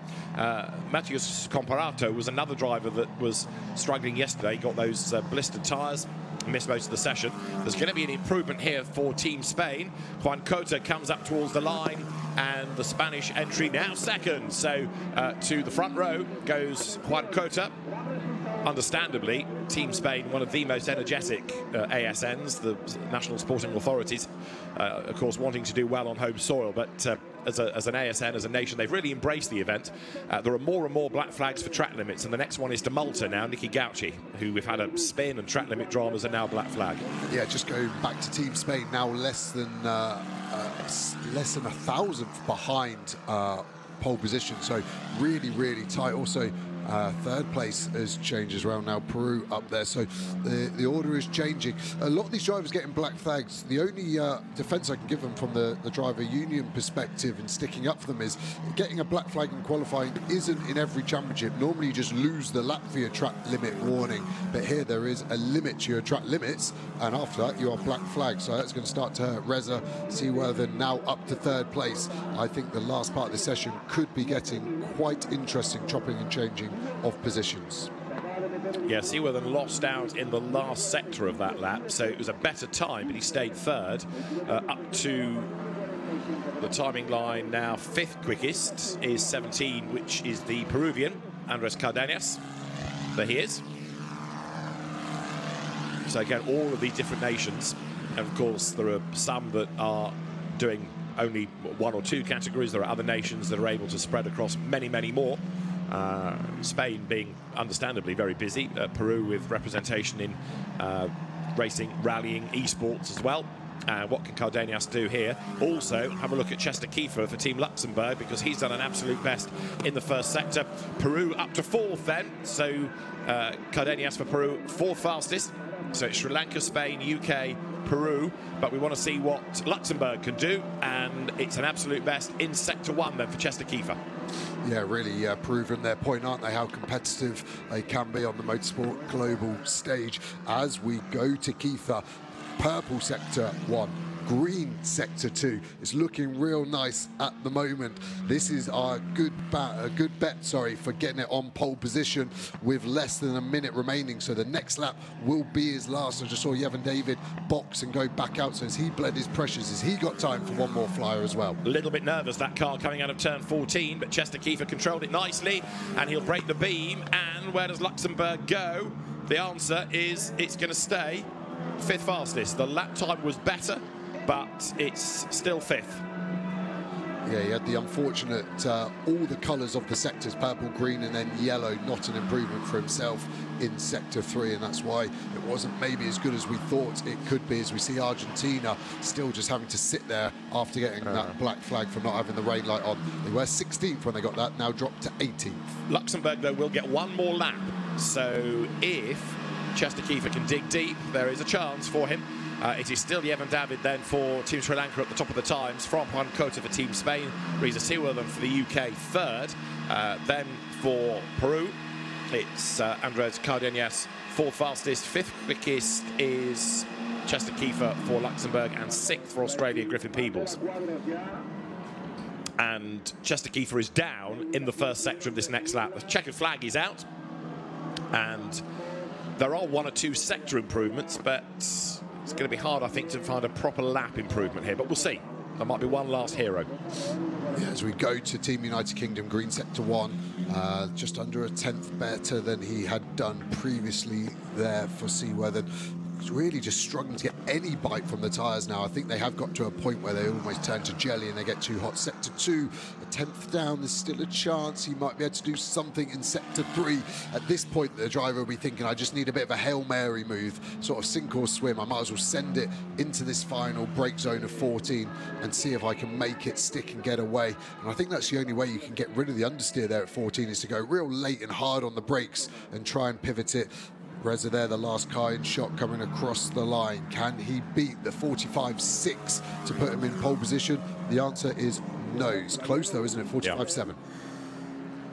Matheus Comparato was another driver that was struggling yesterday. He got those blistered tyres, missed most of the session. There's going to be an improvement here for Team Spain. Juan Cota comes up towards the line, and the Spanish entry now 2nd. So to the front row goes Juan Cota. Understandably, Team Spain, one of the most energetic ASNs, the national sporting authorities, of course, wanting to do well on home soil, but as an ASN, as a nation, they've really embraced the event. There are more and more black flags for track limits, and the next one is to Malta now. Nicky Gauci, who we've had a spin and track limit dramas, are now black flag. Yeah, just going back to Team Spain, now less than a thousandth behind pole position, so really tight. Also, 3rd place has changed as well now. Peru up there, so the order is changing. A lot of these drivers getting black flags. The only defence I can give them from the driver union perspective and sticking up for them is getting a black flag in qualifying isn't in every championship. Normally you just lose the lap for your track limit warning, but here there is a limit to your track limits, and after that you are black flag. So that's going to start to hurt Reza Seawortham now up to 3rd place. I think the last part of the session could be getting quite interesting, chopping and changing of positions. Yeah, Seawortham lost out in the last sector of that lap, so it was a better time, but he stayed 3rd up to the timing line now. 5th quickest is 17, which is the Peruvian Andres Cardenas. There he is. So again, all of these different nations, and of course there are some that are doing only 1 or 2 categories. There are other nations that are able to spread across many, many more. Spain being understandably very busy. Peru with representation in racing, rallying, esports as well. What can Cardenas do here? Also, have a look at Chester Kiefer for Team Luxembourg, because he's done an absolute best in the first sector. Peru up to 4th then, so Cardenas for Peru, 4th fastest. So it's Sri Lanka, Spain, UK, Peru, but we want to see what Luxembourg can do, and it's an absolute best in Sector 1 then for Chester Kiefer. Yeah, really proven their point, aren't they, how competitive they can be on the motorsport global stage. As we go to Kiefer, purple Sector 1, green Sector 2. It's looking real nice at the moment. This is our good bet for getting it on pole position with less than a minute remaining. So the next lap will be his last. I just saw Yevon David box and go back out. So has he bled his pressures? Has he got time for one more flyer as well? A little bit nervous, that car coming out of turn 14, but Chester Kiefer controlled it nicely, and he'll break the beam. And where does Luxembourg go? The answer is it's going to stay 5th fastest. The lap time was better, but it's still 5th. Yeah, he had the unfortunate, all the colours of the sectors, purple, green and then yellow, not an improvement for himself in Sector 3, and that's why it wasn't maybe as good as we thought it could be, as we see Argentina still just having to sit there after getting that black flag for not having the rain light on. They were 16th when they got that, now dropped to 18th. Luxembourg, though, will get one more lap, so if Chester Kiefer can dig deep, there is a chance for him. It is still Yevon David then for Team Sri Lanka at the top of the times, from Juan Cota for Team Spain, Reza Siwa for the UK 3rd. Then for Peru, it's Andres Cardenas, 4th fastest. 5th quickest is Chester Kiefer for Luxembourg, and 6th for Australia, Griffin Peebles. And Chester Kiefer is down in the first sector of this next lap. The checkered flag is out, and there are 1 or 2 sector improvements, but it's going to be hard, I think, to find a proper lap improvement here, but we'll see. There might be one last hero. Yeah, as we go to Team United Kingdom, green Sector 1, just under a 10th better than he had done previously there for Seaworthen. He's really just struggling to get any bite from the tyres now. I think they have got to a point where they almost turn to jelly and they get too hot. Sector 2, a 10th down, there's still a chance he might be able to do something in Sector 3. At this point, the driver will be thinking, I just need a bit of a Hail Mary move, sort of sink or swim. I might as well send it into this final break zone of 14 and see if I can make it stick and get away. And I think that's the only way you can get rid of the understeer there at 14, is to go real late and hard on the brakes and try and pivot it. Reza there, the last car in shot coming across the line. Can he beat the 45.6 to put him in pole position? The answer is no. It's close though, isn't it? 45.7.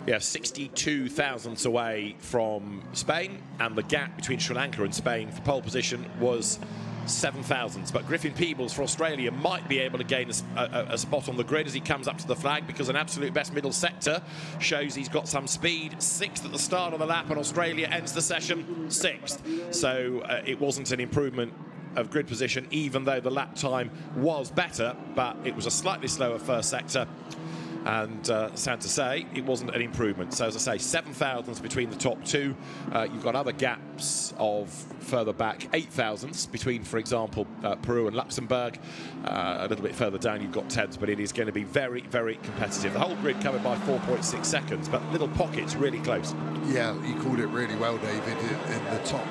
Yeah, 62 thousandths away from Spain, and the gap between Sri Lanka and Spain for pole position was 7 thousandths. But Griffin Peebles for Australia might be able to gain a spot on the grid as he comes up to the flag, because an absolute best middle sector shows he's got some speed. 6th at the start of the lap, and Australia ends the session 6th. So it wasn't an improvement of grid position, even though the lap time was better, but it was a slightly slower first sector. And sad to say, it wasn't an improvement. So as I say, 7 thousandths between the top 2. You've got other gaps of further back, 8 thousandths between, for example, Peru and Luxembourg. A little bit further down, you've got 10ths, but it is going to be very, very competitive. The whole grid covered by 4.6 seconds, but little pockets really close. Yeah, you called it really well, David, in the top.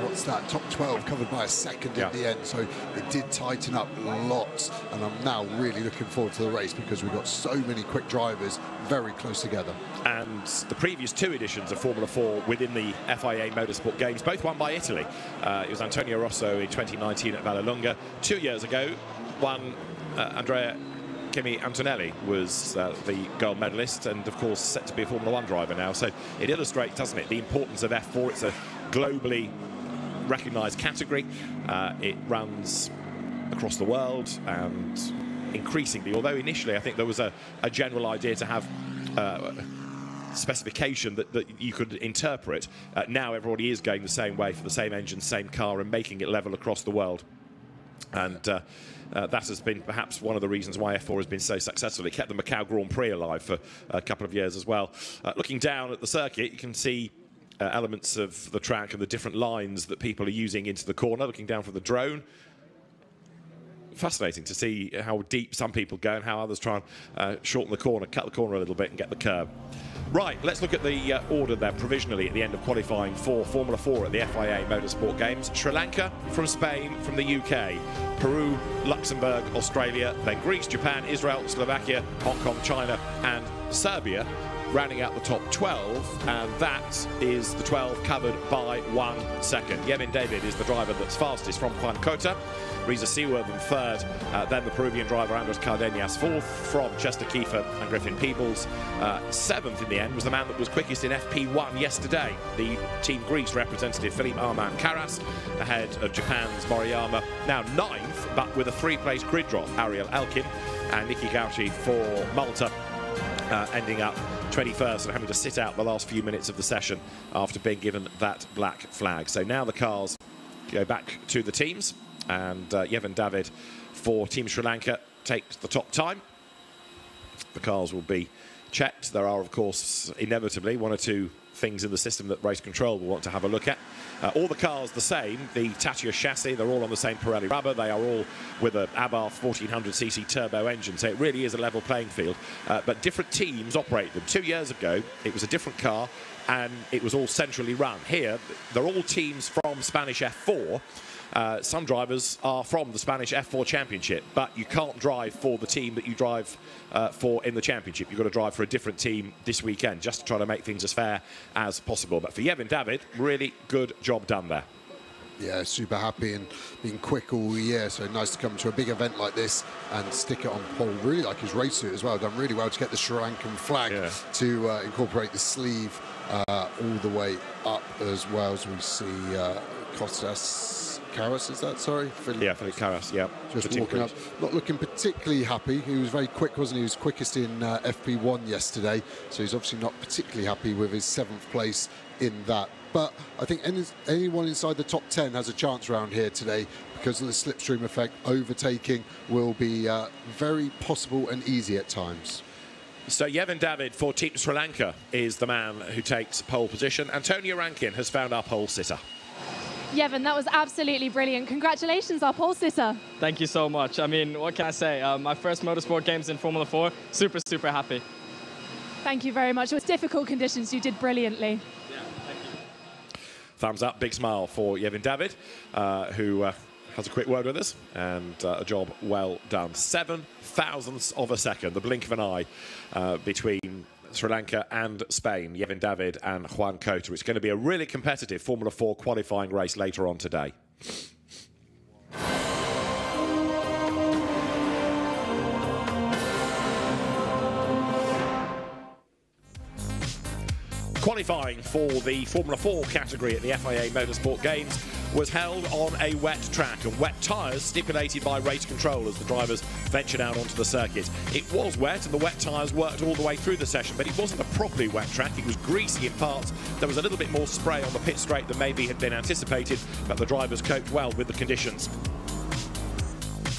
What's that? Top 12 covered by a second at the end, so it did tighten up lots, and I'm now really looking forward to the race because we've got so many quick drivers very close together. And the previous 2 editions of Formula 4 within the FIA Motorsport Games, both won by Italy. It was Antonio Rosso in 2019 at Vallelunga. 2 years ago, Andrea Kimi Antonelli was the gold medalist, and of course set to be a Formula 1 driver now. So it illustrates, doesn't it, the importance of F4. It's a globally recognised category. It runs across the world, and increasingly, although initially I think there was a general idea to have specification that you could interpret, now everybody is going the same way for the same engine, same car, and making it level across the world. And that has been perhaps one of the reasons why F4 has been so successful. It kept the Macau Grand Prix alive for a couple of years as well. Looking down at the circuit, you can see elements of the track and the different lines that people are using into the corner, looking down from the drone. Fascinating to see how deep some people go and how others try and shorten the corner, cut the corner a little bit and get the curb. Right, let's look at the order then provisionally at the end of qualifying for Formula 4 at the FIA Motorsport Games. Sri Lanka from Spain, from the UK, Peru, Luxembourg, Australia, then Greece, Japan, Israel, Slovakia, Hong Kong, China and Serbia, rounding out the top 12, and that is the 12 covered by 1 second. Yevin David is the driver that's fastest from Juan Cota. Reza Seaworthy third, then the Peruvian driver Andres Cardenas fourth from Chester Kiefer and Griffin Peebles. Seventh in the end was the man that was quickest in FP1 yesterday, the Team Greece representative Philippe Armand Carras, ahead of Japan's Moriyama. Now ninth, but with a 3-place grid drop, Ariel Elkin and Niki Gauchi for Malta, ending up 21st and having to sit out the last few minutes of the session after being given that black flag. So now the cars go back to the teams, and Yevin David for Team Sri Lanka takes the top time. The cars will be checked. There are, of course, inevitably 1 or 2 things in the system that race control will want to have a look at. All the cars the same, the Tatius chassis, they're all on the same Pirelli rubber. They are all with a Abarth 1400cc turbo engine, so it really is a level playing field. But different teams operate them. 2 years ago, it was a different car, and it was all centrally run. Here, they're all teams from Spanish F4. Some drivers are from the Spanish F4 Championship, but you can't drive for the team that you drive for in the Championship. You've got to drive for a different team this weekend, just to try to make things as fair as possible. But for Yevin David, really good job done there. Yeah, super happy and being quick all year, so nice to come to a big event like this and stick it on pole. Really like his race suit as well, done really well to get the Sri Lankan flag, to incorporate the sleeve all the way up as well, as we see Kostas Karas, is that, sorry? Yeah, Philippe Karas, yeah. Just walking up, not looking particularly happy. He was very quick, wasn't he? He was quickest in FP1 yesterday, so he's obviously not particularly happy with his 7th place in that. But I think anyone inside the top 10 has a chance around here today because of the slipstream effect. Overtaking will be very possible and easy at times. So Yevin David for Team Sri Lanka is the man who takes pole position. Antonia Rankin has found our pole sitter. Yevin, that was absolutely brilliant. Congratulations, our pole sitter. Thank you so much. I mean, what can I say? My first motorsport games in Formula 4, super, super happy. Thank you very much. It was difficult conditions. You did brilliantly. Yeah, thank you. Thumbs up, big smile for Yevin David, who has a quick word with us, and a job well done. 7 thousandths of a second, the blink of an eye, between Sri Lanka and Spain, Yevin David and Juan Cota. It's going to be a really competitive Formula 4 qualifying race later on today. Qualifying for the Formula 4 category at the FIA Motorsport Games was held on a wet track, and wet tyres stipulated by race control as the drivers ventured out onto the circuit. It was wet and the wet tyres worked all the way through the session, but it wasn't a properly wet track. It was greasy in parts. There was a little bit more spray on the pit straight than maybe had been anticipated, but the drivers coped well with the conditions.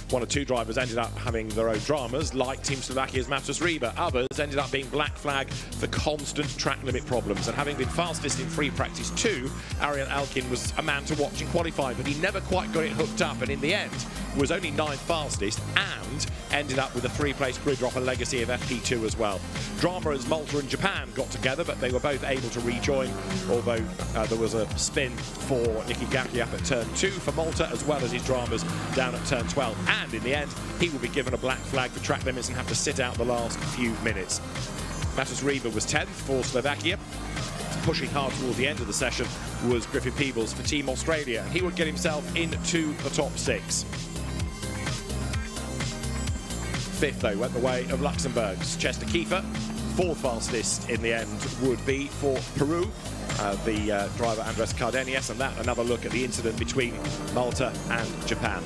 1 or 2 drivers ended up having their own dramas, like Team Slovakia's Matus Riba. Others ended up being black flagged for constant track limit problems. And having been fastest in free practice 2, Ariel Elkin was a man to watch in qualifying, but he never quite got it hooked up, and in the end was only 9th fastest and ended up with a 3-place grid drop, a legacy of FP2 as well. Drama as Malta and Japan got together, but they were both able to rejoin, although there was a spin for Niki Gauchi up at turn 2 for Malta, as well as his dramas down at turn 12. And in the end, he will be given a black flag for track limits and have to sit out the last few minutes. Matus Riba was 10th for Slovakia. Pushing hard towards the end of the session was Griffin Peebles for Team Australia. He would get himself into the top 6. 5th, though, went the way of Luxembourg's Chester Kiefer. 4th fastest in the end would be for Peru, the driver Andres Cardenas, and that another look at the incident between Malta and Japan.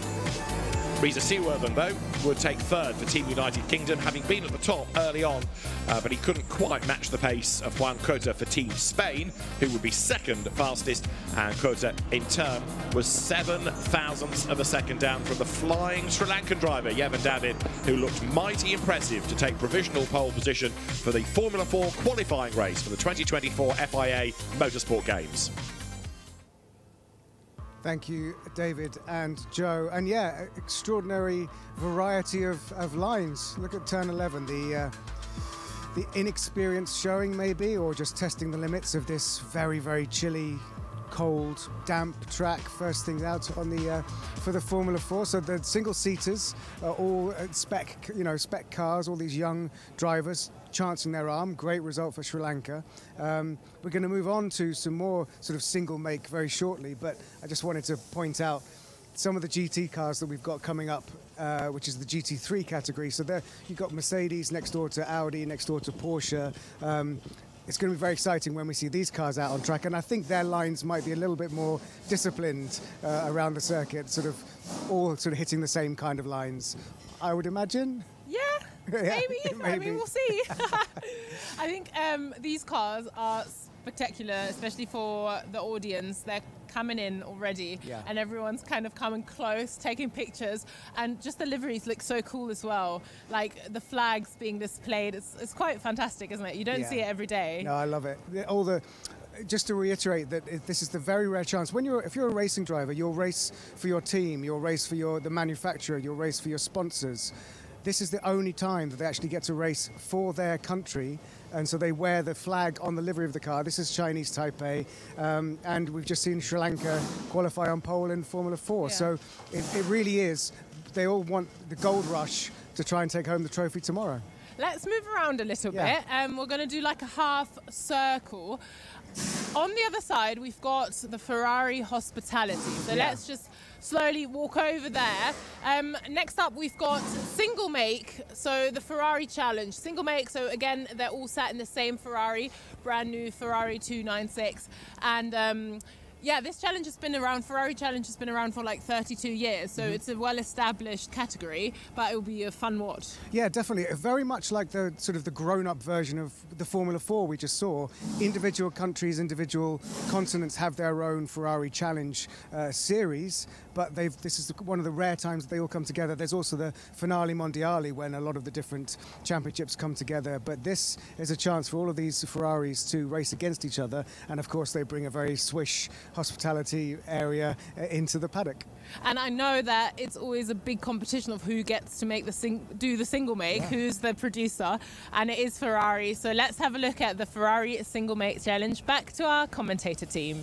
ЖYWO, though, would take third for Team United Kingdom, having been at the top early on, but he couldn't quite match the pace of Juan Cota for Team Spain, who would be second fastest, and Cota, in turn, was 7 thousandths of a second down from the flying Sri Lankan driver, Yevan David, who looked mighty impressive to take provisional pole position for the Formula 4 qualifying race for the 2024 FIA Motorsport Games. Thank you, David and Joe. And yeah, extraordinary variety of lines. Look at turn 11, the inexperience showing maybe, or just testing the limits of this very, very chilly, cold, damp track. First things out on the for the Formula 4. So the single-seaters are all spec cars, all these young drivers chancing their arm. Great result for Sri Lanka. We're going to move on to some more sort of single make very shortly, but I just wanted to point out some of the GT cars that we've got coming up, which is the GT3 category. So there you've got Mercedes next door to Audi, next door to Porsche. It's going to be very exciting when we see these cars out on track, and I think their lines might be a little bit more disciplined around the circuit, sort of all sort of hitting the same kind of lines, I would imagine. Yeah. Maybe. I mean, we'll see. I think these cars are spectacular, especially for the audience. They're coming in already, and everyone's kind of coming close, taking pictures, and just the liveries look so cool as well. Like the flags being displayed, it's quite fantastic, isn't it? You don't see it every day. No, I love it. Just to reiterate that this is the very rare chance. If you're a racing driver, you'll race for your team, you'll race for the manufacturer, you'll race for your sponsors. This is the only time that they actually get to race for their country, and so they wear the flag on the livery of the car. This is Chinese Taipei, and we've just seen Sri Lanka qualify on pole in Formula 4. So it really is, they all want the gold rush to try and take home the trophy tomorrow. Let's move around a little bit. We're going to do like a half circle. On the other side, we've got the Ferrari hospitality. So let's just slowly walk over there. Next up, we've got single make. So the Ferrari challenge. Single make, so again, they're all sat in the same Ferrari, brand new Ferrari 296. And yeah, this challenge has been around, Ferrari challenge has been around for like 32 years, so it's a well-established category, but it will be a fun watch. Yeah, definitely. Very much like the sort of the grown-up version of the Formula 4 we just saw. Individual countries, individual continents have their own Ferrari challenge series, but this is one of the rare times they all come together. There's also the finale mondiale when a lot of the different championships come together, but this is a chance for all of these Ferraris to race against each other, and of course they bring a very swish hospitality area into the paddock. And I know that it's always a big competition of who gets to make do the single make, who's the producer, and it is Ferrari. So let's have a look at the Ferrari single make challenge. Back to our commentator team.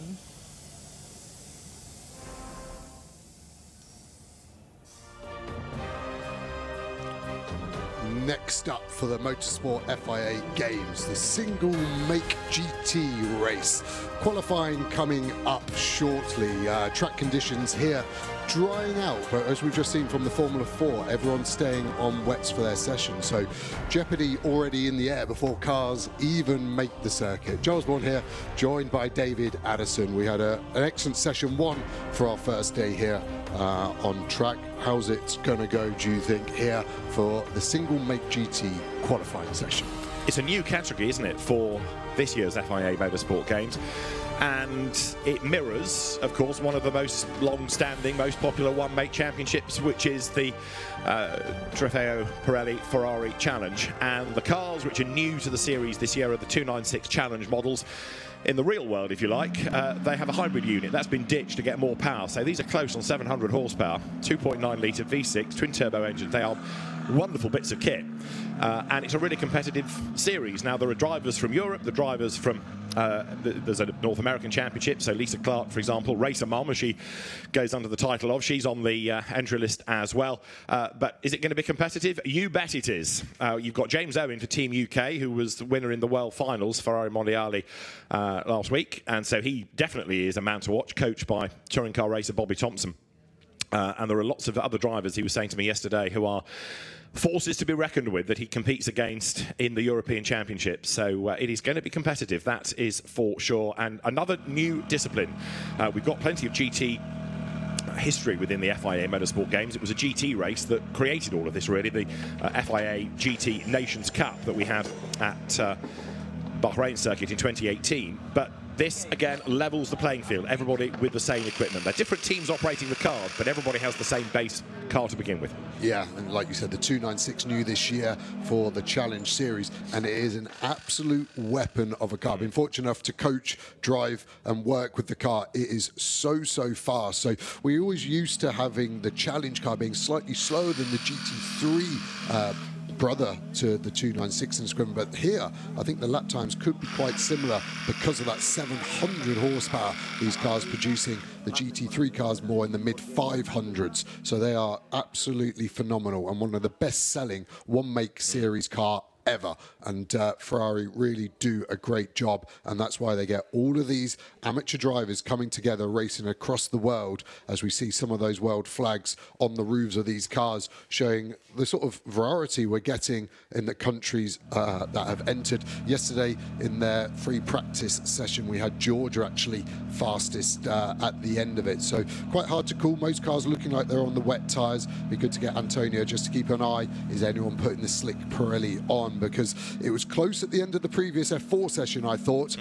Next up for the Motorsport FIA Games, the single make GT race. Qualifying coming up shortly. Track conditions here drying out, but as we've just seen from the Formula 4, everyone's staying on wets for their session. So jeopardy already in the air before cars even make the circuit. Joe Osborne here, joined by David Addison. We had an excellent session one for our first day here on track. How's it going to go, do you think, here for the single make GT qualifying session? It's a new category, isn't it, for this year's FIA Motorsport Games, and it mirrors, of course, one of the most long-standing, most popular one-make championships, which is the Trofeo Pirelli Ferrari Challenge. And the cars which are new to the series this year are the 296 Challenge models. In the real world, if you like, they have a hybrid unit that's been ditched to get more power. So these are close on 700 horsepower, 2.9 litre V6 twin turbo engine. They are wonderful bits of kit, and it's a really competitive series. Now there are drivers from Europe, the drivers from there's a North American championship, so Lisa Clark, for example, Racer Mom, as she goes under the title of, she's on the entry list as well. But is it going to be competitive? You bet it is. You've got James Owen for Team UK, who was the winner in the World Finals, Ferrari Mondiale, last week, and so he definitely is a man to watch, coached by touring car racer Bobby Thompson. And there are lots of other drivers, he was saying to me yesterday, who are forces to be reckoned with that he competes against in the European Championship. So it is going to be competitive, that is for sure. And another new discipline. We've got plenty of GT history within the FIA Motorsport Games. It was a GT race that created all of this, really, the FIA GT Nations Cup that we had at Bahrain circuit in 2018. But this, again, levels the playing field. Everybody with the same equipment. They're different teams operating the cars, but everybody has the same base car to begin with. Yeah, and like you said, the 296 new this year for the Challenge Series, and it is an absolute weapon of a car. I've been fortunate enough to coach, drive, and work with the car. It is so fast. So we're always used to having the Challenge car being slightly slower than the GT3 brother to the 296 in scrim, but here I think the lap times could be quite similar because of that 700 horsepower these cars producing. The GT3 cars more in the mid 500s, so they are absolutely phenomenal and one of the best selling one make series car ever, and Ferrari really do a great job, and that's why they get all of these amateur drivers coming together racing across the world, as we see some of those world flags on the roofs of these cars, showing the sort of variety we're getting in the countries that have entered. Yesterday in their free practice session we had Georgia actually fastest at the end of it, so quite hard to call. Most cars looking like they're on the wet tyres. Be good to get Antonio just to keep an eye. Is anyone putting the slick Pirelli on? Because it was close at the end of the previous F4 session, I thought.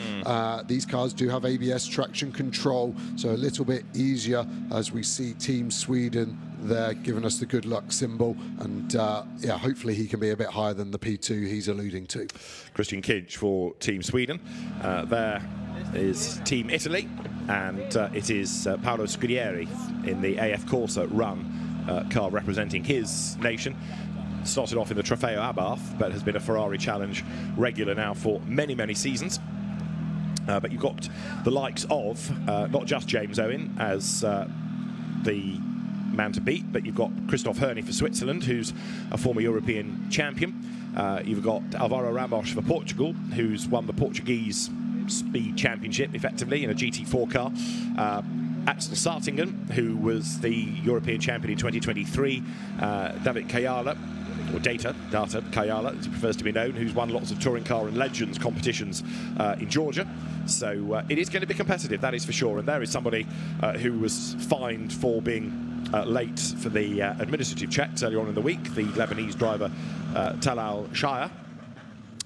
These cars do have ABS traction control, so a little bit easier as we see Team Sweden there giving us the good luck symbol, and yeah, hopefully he can be a bit higher than the P2 he's alluding to. Christian Kinch for Team Sweden. There is Team Italy, and it is Paolo Scudieri in the AF Corsa run car representing his nation. Started off in the Trofeo Abarth, but has been a Ferrari Challenge regular now for many seasons. But you've got the likes of not just James Owen as the man to beat, but you've got Christoph Herney for Switzerland, who's a former European champion. You've got Alvaro Ramos for Portugal, who's won the Portuguese Speed Championship effectively in a GT4 car. Axel Sartingen, who was the European champion in 2023. David Kayala, or Data Kayala, as he prefers to be known, who's won lots of touring car and legends competitions in Georgia. So it is going to be competitive, that is for sure. And there is somebody who was fined for being late for the administrative checks earlier on in the week, the Lebanese driver Talal Shaya.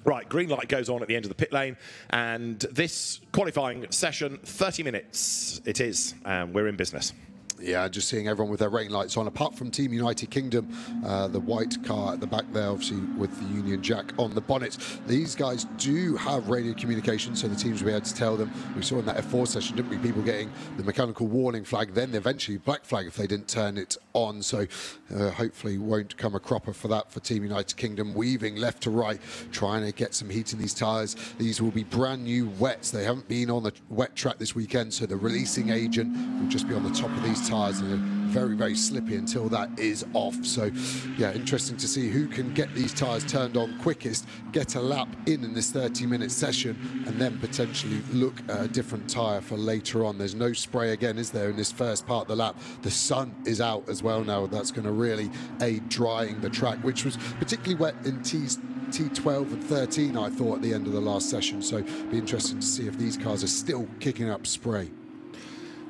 Right, green light goes on at the end of the pit lane, and this qualifying session, 30 minutes it is, and we're in business. Yeah, just seeing everyone with their rain lights on, apart from Team United Kingdom, the white car at the back there, obviously with the Union Jack on the bonnet. These guys do have radio communication, so the teams will be able to tell them. We saw in that F4 session, didn't we, people getting the mechanical warning flag, then eventually black flag if they didn't turn it on. So hopefully won't come a cropper for that for Team United Kingdom. Weaving left to right, trying to get some heat in these tyres. These will be brand new wets. They haven't been on the wet track this weekend, so the releasing agent will just be on the top of these tyres, and they're very slippy until that is off. So yeah, interesting to see who can get these tyres turned on quickest, get a lap in this 30-minute session, and then potentially look at a different tyre for later on. There's no spray again, is there, in this first part of the lap? The sun is out as well now. That's going to really aid drying the track, which was particularly wet in T12 and 13, I thought, at the end of the last session. So it'll be interesting to see if these cars are still kicking up spray.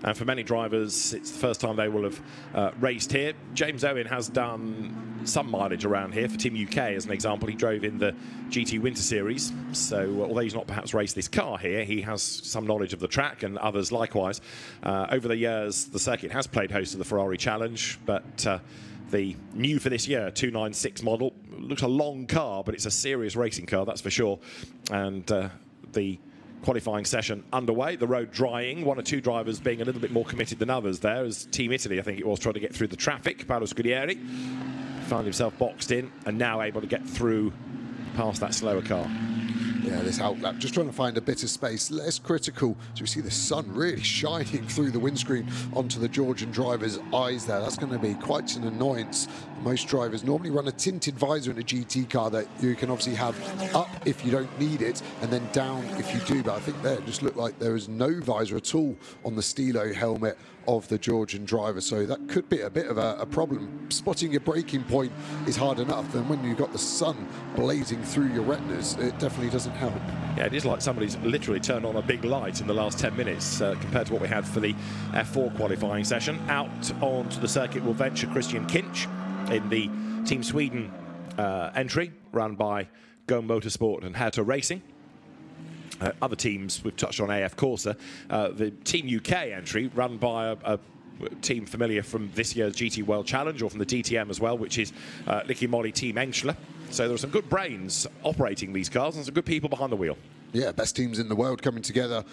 And for many drivers, it's the first time they will have raced here. James Owen has done some mileage around here for Team UK, as an example. He drove in the GT Winter Series, so although he's not perhaps raced this car here, he has some knowledge of the track, and others likewise. Over the years, the circuit has played host to the Ferrari Challenge, but the new for this year 296 model looks a long car, but it's a serious racing car, that's for sure. And the qualifying session underway, the road drying, one or two drivers being a little bit more committed than others there, as Team Italy, I think it was, trying to get through the traffic. Paolo Scudieri found himself boxed in and now able to get through past that slower car. Yeah, this outlap, just trying to find a bit of space, less critical. So we see the sun really shining through the windscreen onto the Georgian driver's eyes there. That's going to be quite an annoyance Most drivers normally run a tinted visor in a GT car that you can obviously have up if you don't need it and then down if you do, but I think there it just looked like there was no visor at all on the Stilo helmet of the Georgian driver, so that could be a bit of a problem. Spotting your braking point is hard enough, and when you've got the sun blazing through your retinas, it definitely doesn't help. Yeah, it is like somebody's literally turned on a big light in the last 10 minutes compared to what we had for the F4 qualifying session. Out onto the circuit will venture Christian Kinch in the Team Sweden entry, run by Go Motorsport and Hertha Racing. Other teams, we've touched on AF Corsa. The Team UK entry, run by a team familiar from this year's GT World Challenge, or from the DTM as well, which is Licky Moly Team Engschler. So there are some good brains operating these cars and some good people behind the wheel. Yeah, best teams in the world coming together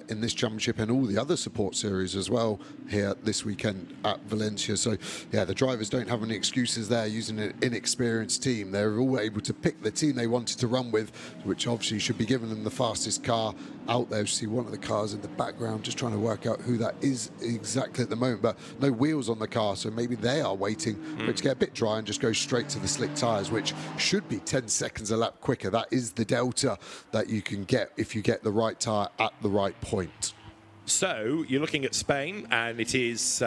in this championship and all the other support series as well here this weekend at Valencia. So, yeah, the drivers don't have any excuses there using an inexperienced team. They're all able to pick the team they wanted to run with, which obviously should be giving them the fastest car out there. You see one of the cars in the background, just trying to work out who that is exactly at the moment, but no wheels on the car, so maybe they are waiting for it to get a bit dry and just go straight to the slick tyres, which should be 10 seconds a lap quicker. That is the delta that you can get if you get the right tyre at the right point. So you're looking at Spain, and it is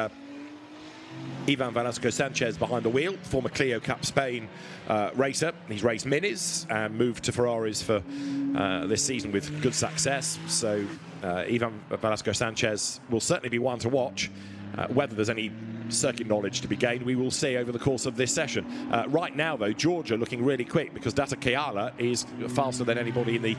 Ivan Velasco Sanchez behind the wheel, former Clio Cup Spain racer. He's raced Minis and moved to Ferraris for this season with good success. So Ivan Velasco Sanchez will certainly be one to watch. Whether there's any circuit knowledge to be gained, we will see over the course of this session. Right now, though, Georgia looking really quick because Data Kayala is faster than anybody in the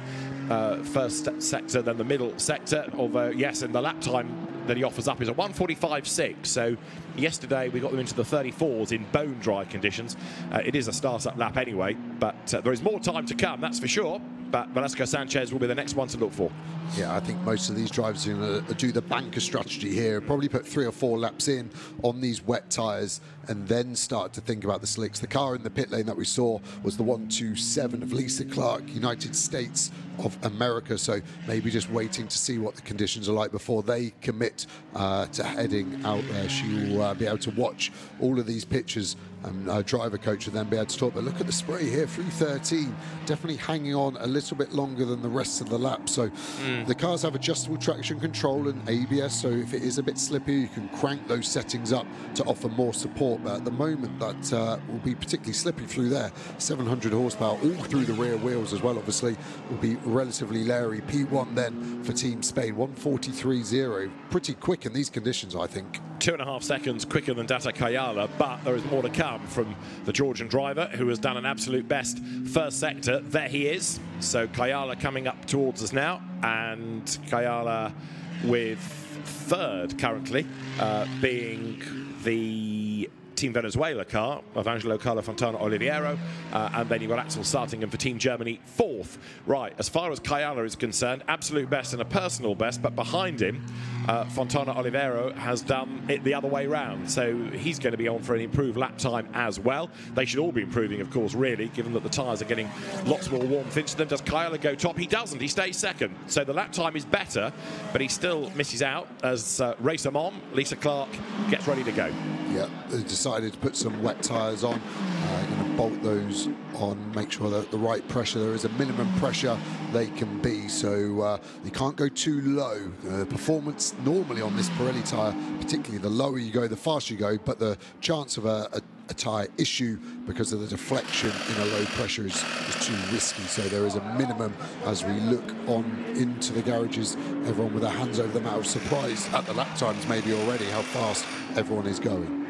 first sector than the middle sector. Although, yes, and the lap time that he offers up is a 1:45.6. So yesterday we got them into the 34s in bone dry conditions. It is a start-up lap anyway, but there is more time to come, that's for sure. But Velasco Sanchez will be the next one to look for. Yeah, I think most of these drivers are going to do the banker strategy here, probably put 3 or 4 laps in on these wet tyres and then start to think about the slicks. The car in the pit lane that we saw was the 127 of Lisa Clark, United States of America, so maybe just waiting to see what the conditions are like before they commit to heading out there. She will be able to watch all of these pictures, and our driver coach will then be able to talk. But look at the spray here, 313, definitely hanging on a little bit longer than the rest of the lap. So the cars have adjustable traction control and ABS, so if it is a bit slippy, you can crank those settings up to offer more support. But at the moment, that will be particularly slippy through there. 700 horsepower all through the rear wheels as well, obviously, will be relatively leery. P1 then for Team Spain, 1:43.0. Pretty quick in these conditions, I think. 2.5 seconds quicker than Data Kayala, but there is more to come from the Georgian driver, who has done an absolute best first sector. There he is. So Kayala coming up towards us now, and Kayala with third currently, being the Team Venezuela car of Angelo Carlo Fontana Oliviero, and then you've got Axel Sartingen for Team Germany, fourth. Right, as far as Kayala is concerned, absolute best and a personal best, but behind him, Fontana Oliveira has done it the other way round, so he's going to be on for an improved lap time as well. They should all be improving, of course, really, given that the tyres are getting lots more warmth into them. Does Kayala go top? He doesn't. He stays second, so the lap time is better, but he still misses out as Racer Mom, Lisa Clark, gets ready to go. Yeah, they decided to put some wet tyres on. Going to bolt those on, make sure that the right pressure, there is a minimum pressure they can be, so you can't go too low. Performance normally on this Pirelli tyre, particularly the lower you go, the faster you go, but the chance of a tyre issue because of the deflection in a low pressure is too risky. So there is a minimum as we look on into the garages. Everyone with their hands over the mouth, surprised at the lap times maybe already how fast everyone is going.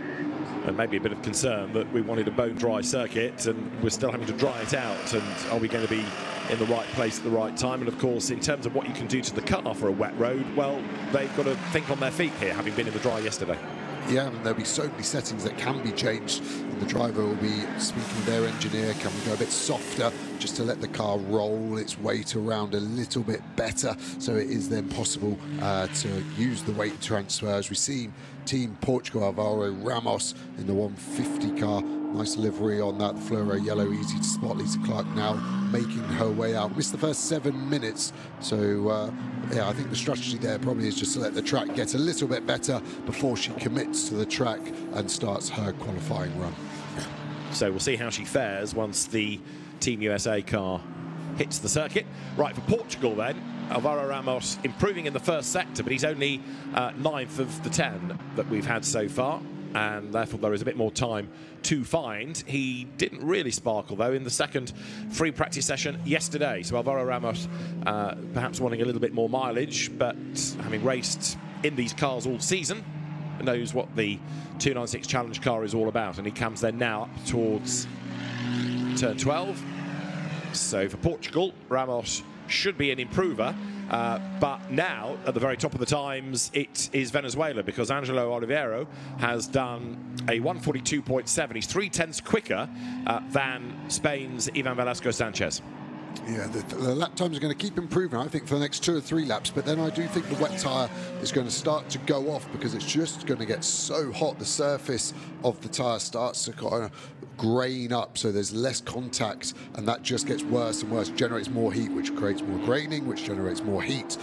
And maybe a bit of concern that we wanted a bone dry circuit and we're still having to dry it out, and are we going to be in the right place at the right time? And of course, in terms of what you can do to the car for a wet road, well, they've got to think on their feet here, having been in the dry yesterday. Yeah, and there'll be so many settings that can be changed, and the driver will be speaking with their engineer, can we go a bit softer just to let the car roll its weight around a little bit better, so it is then possible to use the weight transfer. As we see Team Portugal, Alvaro Ramos in the 150 car, nice livery on that, the fluoro yellow, easy to spot. Lisa Clark now making her way out, missed the first 7 minutes, so yeah, I think the strategy there probably is just to let the track get a little bit better before she commits to the track and starts her qualifying run. So we'll see how she fares once the Team USA car hits the circuit. Right, for Portugal then, Alvaro Ramos improving in the first sector, but he's only 9th of the 10 that we've had so far, and therefore there is a bit more time to find. He didn't really sparkle, though, in the second free practice session yesterday. So Alvaro Ramos perhaps wanting a little bit more mileage, but having raced in these cars all season, knows what the 296 Challenge car is all about, and he comes then now up towards turn 12. So for Portugal, Ramos should be an improver, but now at the very top of the times it is Venezuela, because Angelo Oliveira has done a 142.7. He's 0.3 quicker than Spain's Ivan Velasco Sanchez. Yeah, the lap times are going to keep improving, I think, for the next 2 or 3 laps. But then I do think the wet tyre is going to start to go off, because it's just going to get so hot. The surface of the tyre starts to kind of grain up, so there's less contact, and that just gets worse and worse. Generates more heat, which creates more graining, which generates more heat.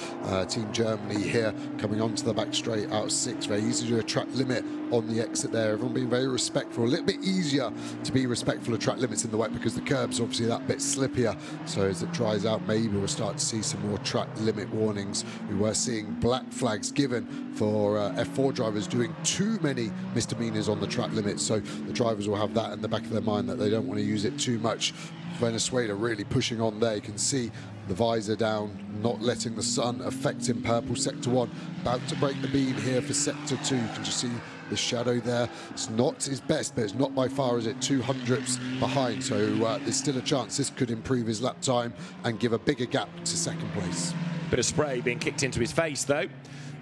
Team Germany here coming onto the back straight out of 6. Very easy to do a track limit on the exit there. Everyone being very respectful. A little bit easier to be respectful of track limits in the wet, because the curb's obviously that bit slippier. So as it dries out, maybe we'll start to see some more track limit warnings. We were seeing black flags given for F4 drivers doing too many misdemeanors on the track limit, so the drivers will have that in the back of their mind, that they don't want to use it too much. Venezuela really pushing on there. You can see the visor down, not letting the sun affect him. Purple sector 1, about to break the beam here for sector 2. You can just see the shadow there. It's not his best, but it's not by far, is it? 200ths behind, so there's still a chance this could improve his lap time and give a bigger gap to second place. Bit of spray being kicked into his face, though.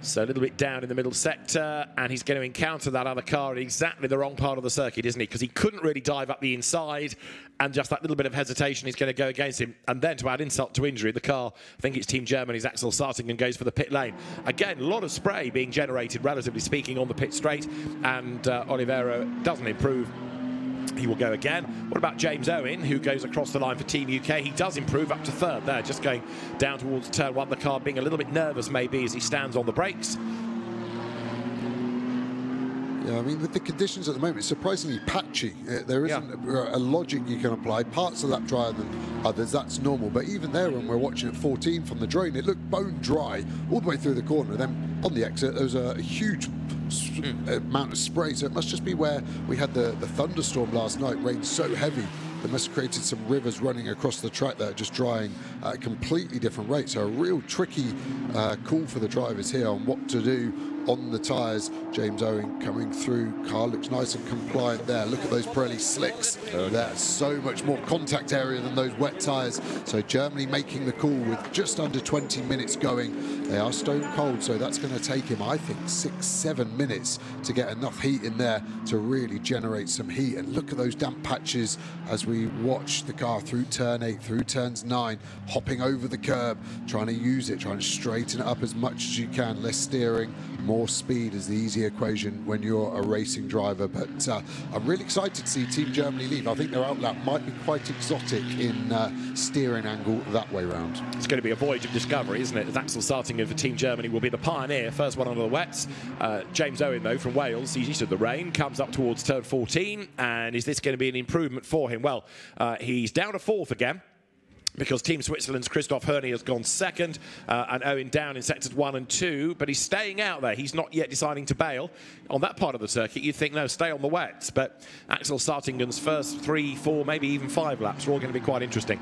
So a little bit down in the middle sector, and he's going to encounter that other car in exactly the wrong part of the circuit, isn't he? Because he couldn't really dive up the inside, and just that little bit of hesitation is going to go against him. And then, to add insult to injury, the car, I think it's Team Germany's Axel Sartingen, goes for the pit lane. Again, a lot of spray being generated, relatively speaking, on the pit straight, and Oliveira doesn't improve. He will go again. What about James Owen, who goes across the line for Team UK? He does improve up to 3rd there, just going down towards turn 1. The car being a little bit nervous, maybe, as he stands on the brakes. Yeah, I mean, with the conditions at the moment, it's surprisingly patchy. There isn't a logic you can apply. Parts are lap drier than others, that's normal. But even there, when we're watching at 14 from the drone, it looked bone dry all the way through the corner. Then on the exit, there was a huge amount of spray. So it must just be where we had the thunderstorm last night, rained so heavy. They must have created some rivers running across the track that are just drying at a completely different rate. So a real tricky call for the drivers here on what to do on the tyres. James Owen coming through. Car looks nice and compliant there. Look at those Pirelli slicks. That's so much more contact area than those wet tyres. So Germany making the call with just under 20 minutes going. They are stone cold, so that's going to take him, I think, 6-7 minutes to get enough heat in there to really generate some heat. And look at those damp patches as we watch the car through turn 8, through turns 9, hopping over the curb, trying to use it, trying to straighten it up as much as you can. Less steering, more speed is the easy equation when you're a racing driver. But I'm really excited to see Team Germany leave. I think their outlap might be quite exotic in steering angle that way round. It's going to be a voyage of discovery, isn't it? As Axel Sartingen for Team Germany will be the pioneer, first one under the wets. James Owen, though, from Wales, he's used to the rain, comes up towards turn 14, and is this going to be an improvement for him? Well, he's down to 4th again, because Team Switzerland's Christoph Hörni has gone 2nd, and Owen down in sectors 1 and 2, but he's staying out there. He's not yet deciding to bail. On that part of the circuit, you'd think, no, stay on the wets, but Axel Sartingen's first 3, 4, maybe even 5 laps are all going to be quite interesting.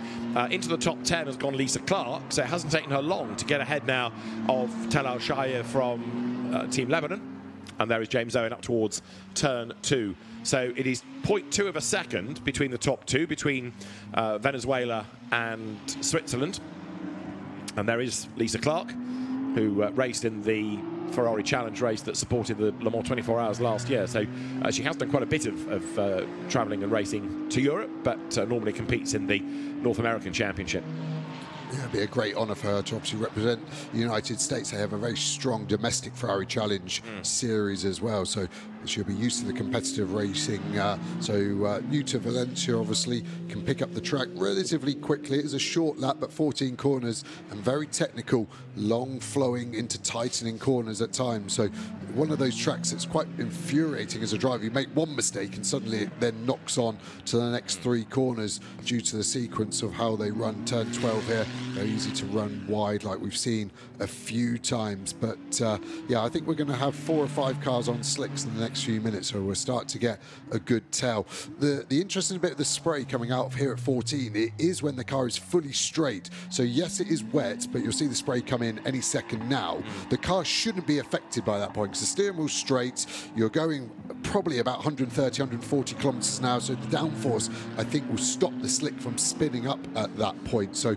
Into the top 10 has gone Lisa Clark, so it hasn't taken her long to get ahead now of Tel Al-Shaya from Team Lebanon. And there is James Owen up towards turn 2. So it is 0.2 of a second between the top 2, between Venezuela and Switzerland. And there is Lisa Clark, who raced in the Ferrari Challenge race that supported the Le Mans 24 Hours last year. So she has done quite a bit of travelling and racing to Europe, but normally competes in the North American Championship. Yeah, it'd be a great honour for her to obviously represent the United States. They have a very strong domestic Ferrari Challenge series as well, so she'll be used to the competitive racing. New to Valencia, obviously, can pick up the track relatively quickly. It is a short lap, but 14 corners and very technical, long flowing into tightening corners at times. So one of those tracks that's quite infuriating as a driver. You make one mistake and suddenly it then knocks on to the next 3 corners due to the sequence of how they run turn 12 here. Very easy to run wide like we've seen a few times. But yeah, I think we're going to have 4 or 5 cars on slicks in the next few minutes, so we'll start to get a good tell. The interesting bit of the spray coming out of here at 14, it is when the car is fully straight. So yes, it is wet, but you'll see the spray come in any second now. The car shouldn't be affected by that point because the steering wheel's straight. You're going probably about 130, 140 kilometers an hour, so the downforce, I think, will stop the slick from spinning up at that point. So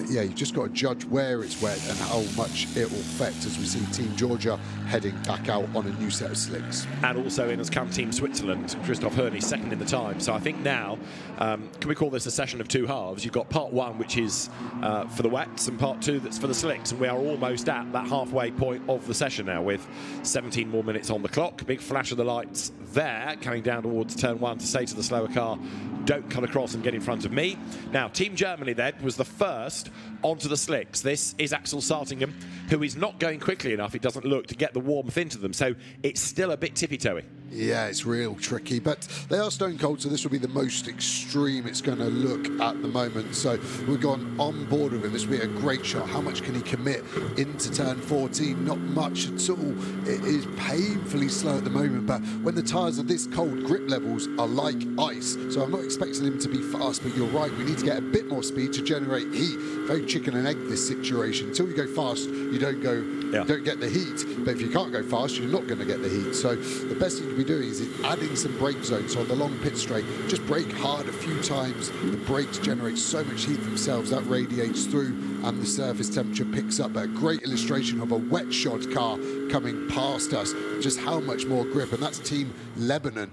yeah, you just got to judge where it's wet and how much it will affect as we see Team Georgia heading back out on a new set of slicks. And also in has come Team Switzerland, Christoph Herney second in the time. So I think now, can we call this a session of 2 halves? You've got part 1, which is for the wets, and part 2 that's for the slicks. And we are almost at that halfway point of the session now with 17 more minutes on the clock. Big flash of the lights there, coming down towards turn 1 to say to the slower car, don't cut across and get in front of me. Now, Team Germany then was the first onto the slicks. This is Axel Sartingham, who is not going quickly enough, it doesn't look, to get the warmth into them. So it's still a bit tippy-toey. Yeah, it's real tricky, but they are stone cold, so this will be the most extreme it's going to look at the moment. So we've gone on board with him. This will be a great shot. How much can he commit into turn 14? Not much at all. It is painfully slow at the moment, but when the tyres are this cold, grip levels are like ice. So I'm not expecting him to be fast, but you're right, we need to get a bit more speed to generate heat. Very chicken and egg, this situation. Until you go fast, you don't get the heat. But if you can't go fast, you're not going to get the heat. So the best thing to be doing is adding some brake zones. So on the long pit straight, just brake hard a few times. The brakes generate so much heat themselves that radiates through and the surface temperature picks up. A great illustration of a wet shod car coming past us, just how much more grip. And that's Team Lebanon.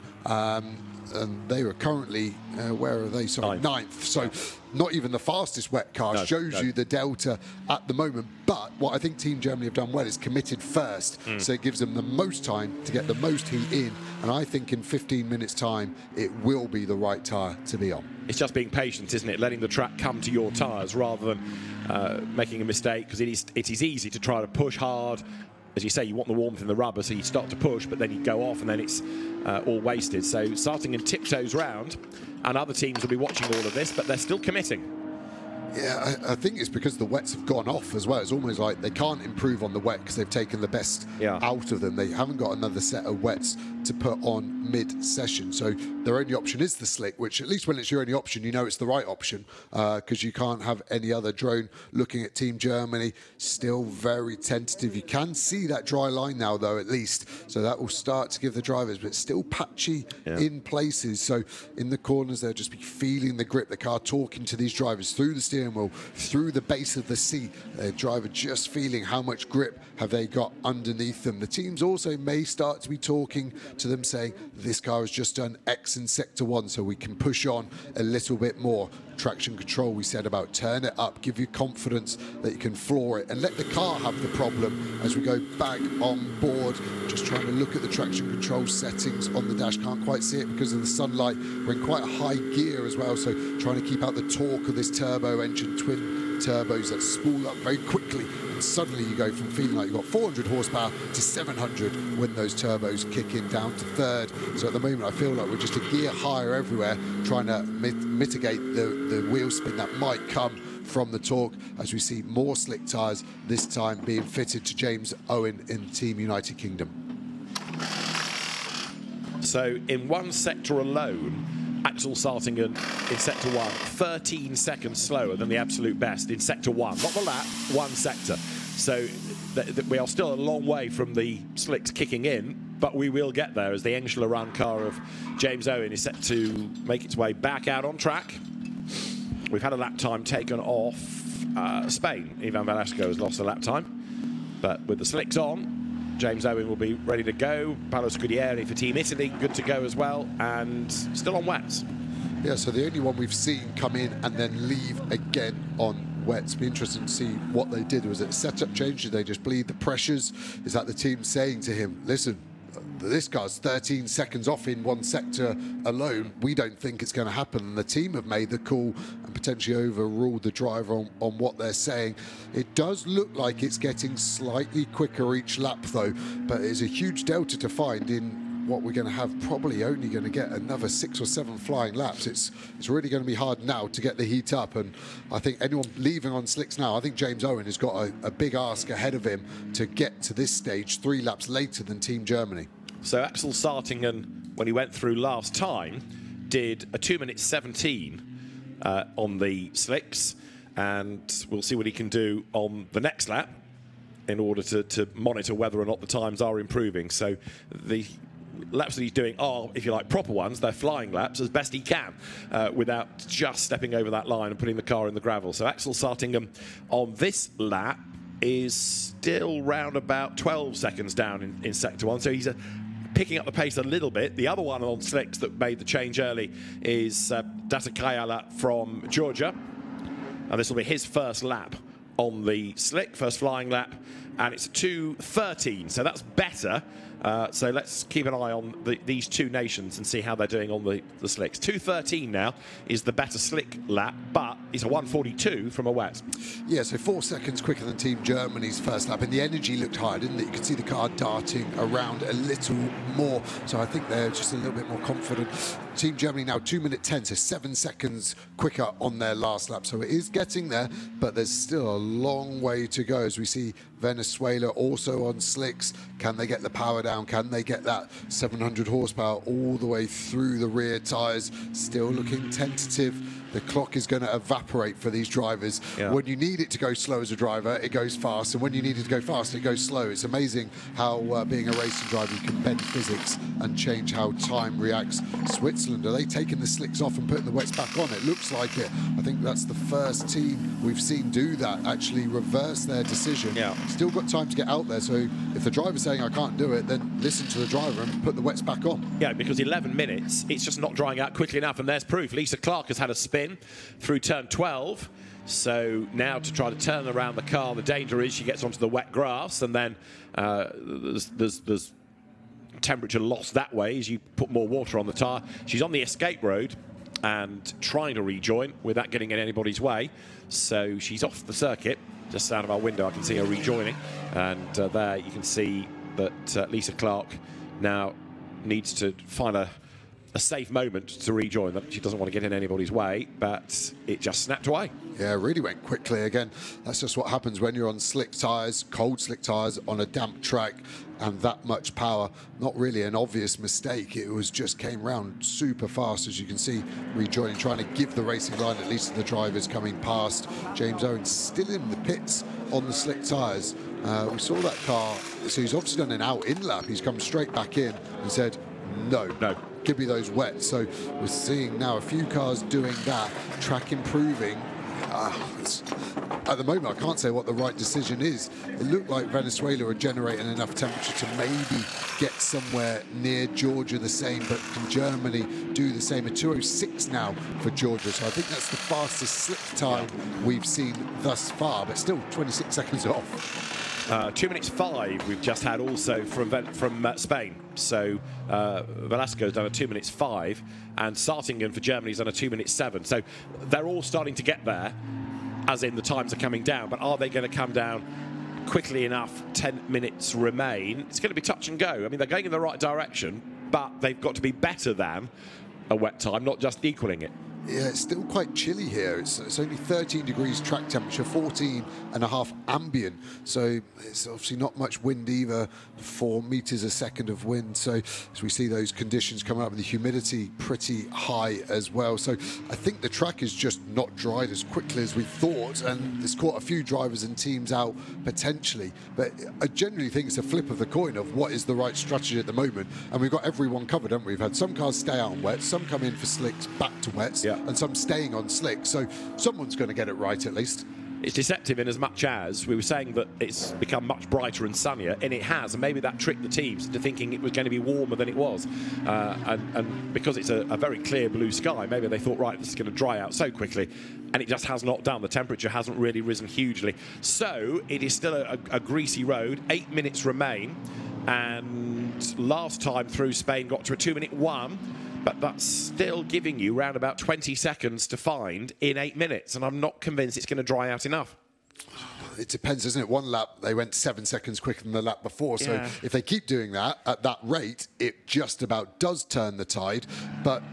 And they were currently, where are they? Sorry, 9th. So not even the fastest wet car. Shows you the delta at the moment. But what I think Team Germany have done well is committed first. So it gives them the most time to get the most heat in. And I think in 15 minutes time, it will be the right tyre to be on. It's just being patient, isn't it? Letting the track come to your tyres rather than making a mistake, because it is easy to try to push hard. As you say, you want the warmth in the rubber, so you start to push, but then you go off, and then it's all wasted. So starting in tiptoes round, and other teams will be watching all of this, but they're still committing. Yeah, I think it's because the wets have gone off as well. It's almost like they can't improve on the wet because they've taken the best out of them. They haven't got another set of wets to put on mid-session. So their only option is the slick, which at least when it's your only option, you know it's the right option because you can't have any other drone. Looking at Team Germany, still very tentative. You can see that dry line now, though, at least. So that will start to give the drivers, but still patchy in places. So in the corners, they'll just be feeling the grip. The car talking to these drivers through the steering wheel, through the base of the seat. The driver just feeling how much grip have they got underneath them. The teams also may start to be talking to them saying, this car has just done X in sector 1, so we can push on a little bit more. Traction control, we said about turn it up, give you confidence that you can floor it, and let the car have the problem as we go back on board. Just trying to look at the traction control settings on the dash. Can't quite see it because of the sunlight. We're in quite a high gear as well, so trying to keep out the torque of this turbo engine, twin turbos that spool up very quickly, and suddenly you go from feeling like you've got 400 horsepower to 700 when those turbos kick in down to 3rd. So at the moment I feel like we're just a gear higher everywhere, trying to mitigate the wheel spin that might come from the torque, as we see more slick tyres this time being fitted to James Owen in Team United Kingdom. So in one sector alone, Axel Sartingham in sector 1, 13 seconds slower than the absolute best in sector 1. Not the lap, one sector. So we are still a long way from the slicks kicking in, but we will get there as the Engschler run car of James Owen is set to make its way back out on track. We've had a lap time taken off Spain. Ivan Velasco has lost a lap time, but with the slicks on, James Owen will be ready to go. Paolo Scudieri for Team Italy, good to go as well, and still on wets. Yeah, so the only one we've seen come in and then leave again on wets. Be interesting to see what they did. Was it a setup change? Did they just bleed the pressures? Is that the team saying to him, listen, this car's 13 seconds off in one sector alone. We don't think it's going to happen. And the team have made the call and potentially overruled the driver on what they're saying. It does look like it's getting slightly quicker each lap, though. But it's a huge delta to find in what we're going to have, probably only going to get another 6 or 7 flying laps. It's really going to be hard now to get the heat up, and I think anyone leaving on slicks now, I think James Owen has got a big ask ahead of him to get to this stage 3 laps later than Team Germany. So Axel Sartingen, when he went through last time, did a 2:17 on the slicks, and we'll see what he can do on the next lap in order to monitor whether or not the times are improving. So the laps that he's doing are, if you like, proper ones. They're flying laps as best he can without just stepping over that line and putting the car in the gravel. So Axel Sartingen on this lap is still round about 12 seconds down in sector 1. So he's picking up the pace a little bit. The other one on slicks that made the change early is Datakayala from Georgia. And this will be his first lap on the slick, first flying lap. And it's 2:13, so that's better. So let's keep an eye on these two nations and see how they're doing on the slicks. 2:13 now is the better slick lap, but it's a 1:42 from a wet. Yeah, so 4 seconds quicker than Team Germany's first lap, and the energy looked higher, didn't it? You could see the car darting around a little more, so I think they're just a little bit more confident. Team Germany now 2:10, so 7 seconds quicker on their last lap. So it is getting there, but there's still a long way to go as we see Venezuela also on slicks. Can they get the power down? Can they get that 700 horsepower all the way through the rear tyres? Still looking tentative. The clock is going to evaporate for these drivers. Yeah. When you need it to go slow as a driver, it goes fast. And when you need it to go fast, it goes slow. It's amazing how being a racing driver, you can bend physics and change how time reacts. Switzerland, are they taking the slicks off and putting the wets back on? It looks like it. I think that's the first team we've seen do that, actually reverse their decision. Yeah. Still got time to get out there. So if the driver's saying, I can't do it, then listen to the driver and put the wets back on. Yeah, because 11 minutes, it's just not drying out quickly enough. And there's proof. Lisa Clark has had a spin through turn 12, so now to try to turn around the car, the danger is she gets onto the wet grass, and then there's temperature loss that way as you put more water on the tyre. She's on the escape road and trying to rejoin without getting in anybody's way, so she's off the circuit. Just out of our window I can see her rejoining, and there you can see that Lisa Clark now needs to find a safe moment to rejoin. She doesn't want to get in anybody's way, but it just snapped away. Yeah, it really went quickly. Again, that's just what happens when you're on slick tyres, cold slick tyres, on a damp track, and that much power. Not really an obvious mistake. It was just came round super fast, as you can see, rejoining, trying to give the racing line at least to the drivers coming past. James Owen still in the pits on the slick tyres. We saw that car, so he's obviously done an out-in lap. He's come straight back in and said, no, give me those wets. So we're seeing now a few cars doing that, track improving. At the moment, I can't say what the right decision is. It looked like Venezuela are generating enough temperature to maybe get somewhere near Georgia the same, but can Germany do the same? A 2:06 now for Georgia, so I think that's the fastest slick time we've seen thus far, but still 26 seconds off. 2:05 we've just had also from Spain. So Velasco's done a 2:05, and Sartingen for Germany's done a 2:07. So they're all starting to get there, as in the times are coming down. But are they going to come down quickly enough? 10 minutes remain. It's going to be touch and go. I mean, they're going in the right direction, but they've got to be better than a wet time, not just equaling it. Yeah, it's still quite chilly here. It's only 13 degrees track temperature, 14.5 ambient. So it's obviously not much wind either, 4 meters a second of wind. So as we see those conditions coming up, and the humidity pretty high as well. So I think the track is just not dried as quickly as we thought, and it's caught a few drivers and teams out potentially. But I generally think it's a flip of the coin of what is the right strategy at the moment. And we've got everyone covered, haven't we? We've had some cars stay out on wets, some come in for slicks, back to wets. Yeah. And some staying on slick, so someone's going to get it right at least. it's deceptive in as much as we were saying that it's become much brighter and sunnier, and it has, and maybe that tricked the teams into thinking it was going to be warmer than it was. And because it's a very clear blue sky, maybe they thought, right, this is going to dry out so quickly, and it just has not done. The temperature hasn't really risen hugely. So it is still a greasy road. 8 minutes remain, and last time through Spain got to a 2-minute 1. But that's still giving you around about 20 seconds to find in 8 minutes, and I'm not convinced it's going to dry out enough. It depends, doesn't it? One lap, they went 7 seconds quicker than the lap before. So if they keep doing that at that rate, it just about does turn the tide. But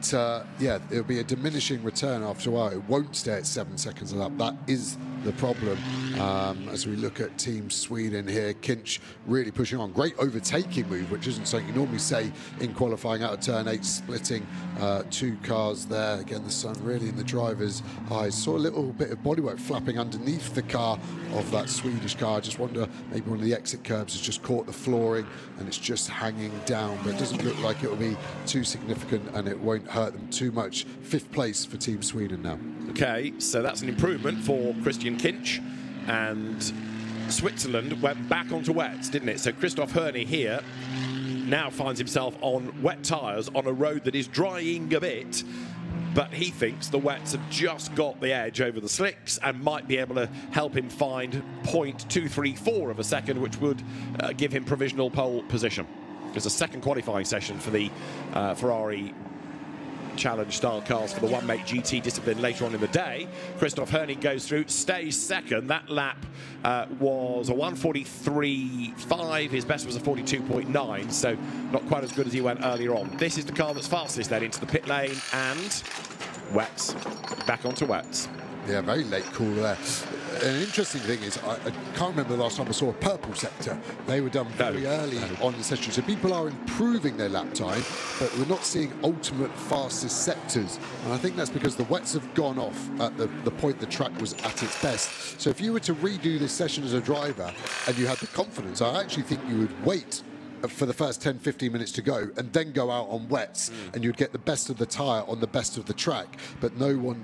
yeah, it'll be a diminishing return after a while. It won't stay at 7 seconds a lap. That is the problem. As we look at Team Sweden here, Kinch really pushing on. Great overtaking move, which isn't something you normally say in qualifying out of turn 8, splitting 2 cars there. Again, the sun really in the driver's eyes. Saw a little bit of bodywork flapping underneath the car of that Swedish car. I just wonder, maybe one of the exit curbs has just caught the flooring and it's just hanging down, but it doesn't look like it will be too significant and it won't hurt them too much. 5th place for Team Sweden now. Okay, so that's an improvement for Christian Kinch, and Switzerland went back onto wets, didn't it? So Christoph Hörny here now finds himself on wet tyres on a road that is drying a bit, but he thinks the wets have just got the edge over the slicks and might be able to help him find 0.234 of a second, which would give him provisional pole position. There's a second qualifying session for the Ferrari Challenge style cars for the one-make GT discipline later on in the day. Christoph Hörny goes through, stays second. That lap was a 1:43.5. His best was a 42.9, so not quite as good as he went earlier on. This is the car that's fastest then into the pit lane, and wets. Back onto wets. Yeah, very late call there. An interesting thing is, I can't remember the last time I saw a purple sector. They were done very early on the session. So people are improving their lap time, but we're not seeing ultimate fastest sectors. And I think that's because the wets have gone off at the point the track was at its best. So if you were to redo this session as a driver and you had the confidence, I actually think you would wait for the first 10-15 minutes to go and then go out on wets, and you'd get the best of the tyre on the best of the track. But no one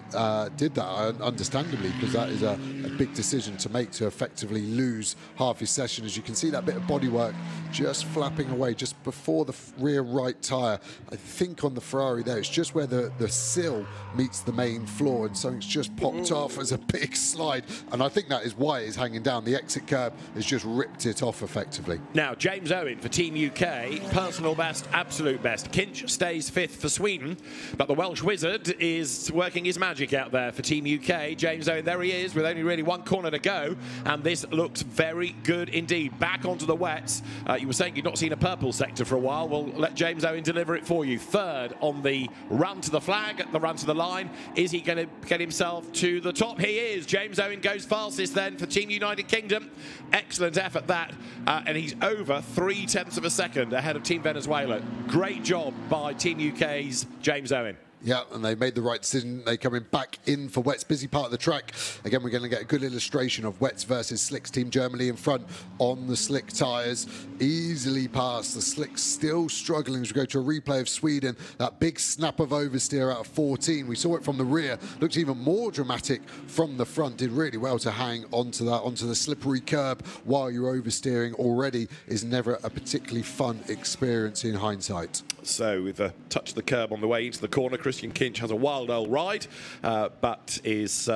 did that, understandably, because that is a big decision to make, to effectively lose half his session. As you can see, that bit of bodywork just flapping away just before the rear right tyre. I think on the Ferrari there, it's just where the sill meets the main floor, and something's just popped off as a big slide. And I think that is why it's hanging down. The exit curb has just ripped it off effectively. Now, James Owen for Team UK, personal best, absolute best. Kinch stays 5th for Sweden, but the Welsh wizard is working his magic out there for Team UK. James Owen, there he is, with only really 1 corner to go, and this looks very good indeed. Back onto the wets. You were saying you'd not seen a purple sector for a while. Well, let James Owen deliver it for you. 3rd on the run to the flag, the run to the line. Is he going to get himself to the top? He is. James Owen goes fastest then for Team United Kingdom. Excellent effort that, and he's over 0.3 of a second ahead of Team Venezuela. Great job by Team UK's James Owen. Yeah, and they made the right decision. They're coming back in for wets, busy part of the track. Again, we're going to get a good illustration of wets versus slicks. Team Germany in front on the slick tyres, easily past. The slicks still struggling as we go to a replay of Sweden. That big snap of oversteer out of 14. We saw it from the rear. Looks even more dramatic from the front. Did really well to hang onto that, onto the slippery curb while you're oversteering. Already is never a particularly fun experience in hindsight. So with a touch of the curb on the way into the corner, Christian Kinch has a wild old ride, but is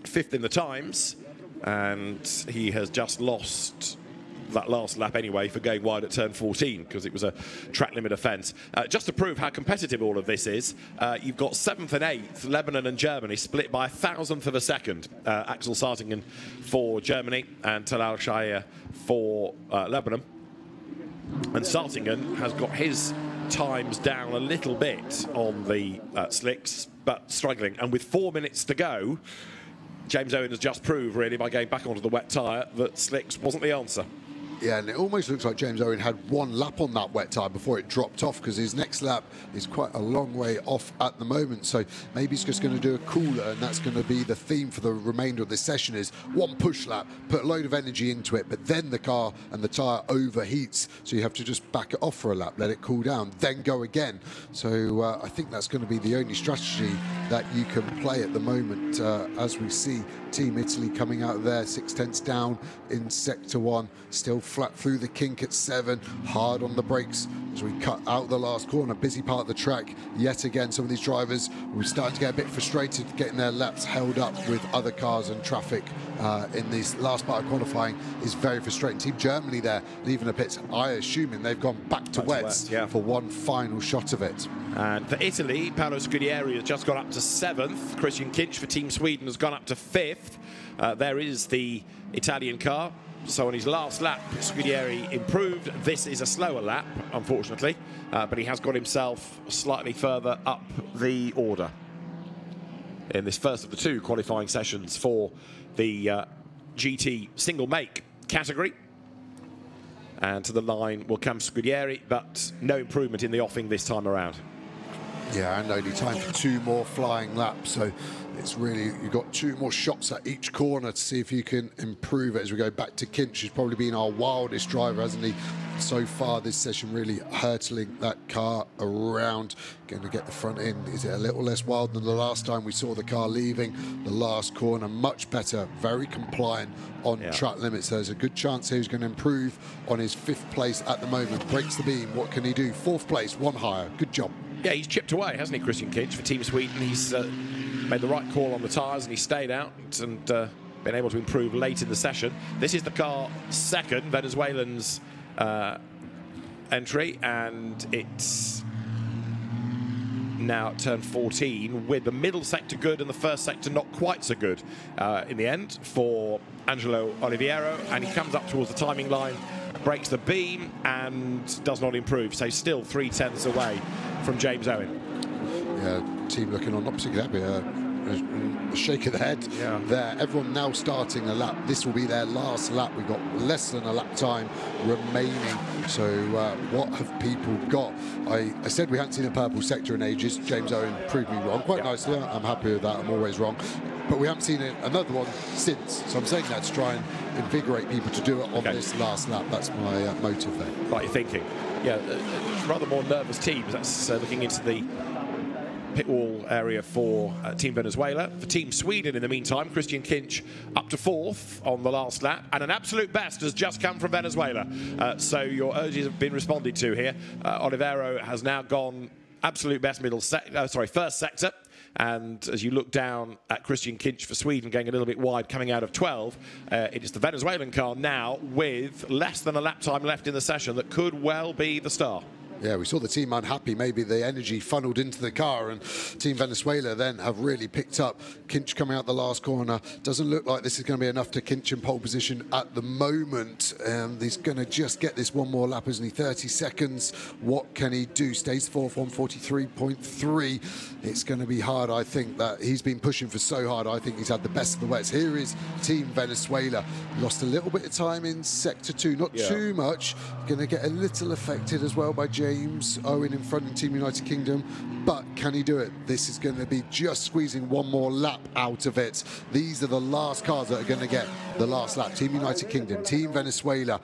5th in the times, and he has just lost that last lap anyway for going wide at turn 14 because it was a track limit offence. Just to prove how competitive all of this is, you've got 7th and 8th, Lebanon and Germany, split by 1,000th of a second. Axel Sartingen for Germany and Talal Shaya for Lebanon. And Sartingen has got his times down a little bit on the slicks, but struggling. And with 4 minutes to go, James Owen has just proved, really, by going back onto the wet tyre, that slicks wasn't the answer. Yeah, and it almost looks like James Owen had one lap on that wet tyre before it dropped off, because his next lap is quite a long way off at the moment. So maybe he's just going to do a cooler, and that's going to be the theme for the remainder of this session, is one push lap, put a load of energy into it, but then the car and the tyre overheats, so you have to just back it off for a lap, let it cool down, then go again. So I think that's going to be the only strategy that you can play at the moment, as we see Team Italy coming out of there, 6/10 down in Sector 1, still flat through the kink at 7, hard on the brakes as we cut out the last corner. Busy part of the track yet again. Some of these drivers were starting to get a bit frustrated getting their laps held up with other cars and traffic in this last part of qualifying is very frustrating. Team Germany there leaving the pits, I assuming they've gone back to wets for one final shot of it. And for Italy, Paolo Scudieri has just gone up to 7th. Christian Kinch for Team Sweden has gone up to 5th. There is the Italian car. So on his last lap, Scudieri improved. This is a slower lap, unfortunately, but he has got himself slightly further up the order in this first of the 2 qualifying sessions for the GT single make category. And to the line will come Scudieri, but no improvement in the offing this time around. Yeah, and only time for 2 more flying laps, so it's really, you've got 2 more shots at each corner to see if you can improve it. As we go back to Kinch, who's probably been our wildest driver, hasn't he, so far this session, really hurtling that car around. Going to get the front end. Is it a little less wild than the last time we saw the car leaving the last corner? Much better, very compliant on track limits. There's a good chance here he's going to improve on his 5th place at the moment. Breaks the beam, what can he do? 4th place, 1 higher, good job. Yeah, he's chipped away, hasn't he, Christian Kinch, for Team Sweden. He's made the right call on the tyres and he stayed out and been able to improve late in the session. This is the car second, Venezuelan's entry, and it's now at turn 14 with the middle sector good and the first sector not quite so good in the end for Angelo Oliviero, and he comes up towards the timing line, breaks the beam and does not improve, so still 3/10 away from James Owen. Yeah, team looking on not particularly happy. A shake of the head there. Everyone now starting a lap. This will be their last lap. We've got less than a lap time remaining. So what have people got? I said we hadn't seen a purple sector in ages. James Owen proved me wrong quite nicely. I'm happy with that. I'm always wrong. But we haven't seen another one since. So I'm saying that to try and invigorate people to do it on this last lap. That's my motive there. Right, you're thinking. Yeah, rather more nervous teams. That's looking into the pit wall area for Team Venezuela. For Team Sweden, in the meantime, Christian Kinch up to 4th on the last lap, and an absolute best has just come from Venezuela. So your urges have been responded to here. Oliveiro has now gone absolute best first sector. And as you look down at Christian Kinch for Sweden going a little bit wide coming out of 12, it is the Venezuelan car now with less than a lap time left in the session that could well be the star. Yeah, we saw the team unhappy. Maybe the energy funneled into the car, and Team Venezuela then have really picked up. Kinch coming out the last corner. Doesn't look like this is going to be enough to Kinch in pole position at the moment. He's going to just get this one more lap, isn't he? 30 seconds. What can he do? Stays 4th, 143.3. It's going to be hard, I think. That he's been pushing for so hard. I think he's had the best of the wets. Here is Team Venezuela. Lost a little bit of time in Sector 2, not too much. Going to get a little affected as well by James Owen in front of Team United Kingdom, but can he do it? This is going to be just squeezing one more lap out of it. These are the last cars that are going to get the last lap. Team United Kingdom, Team Venezuela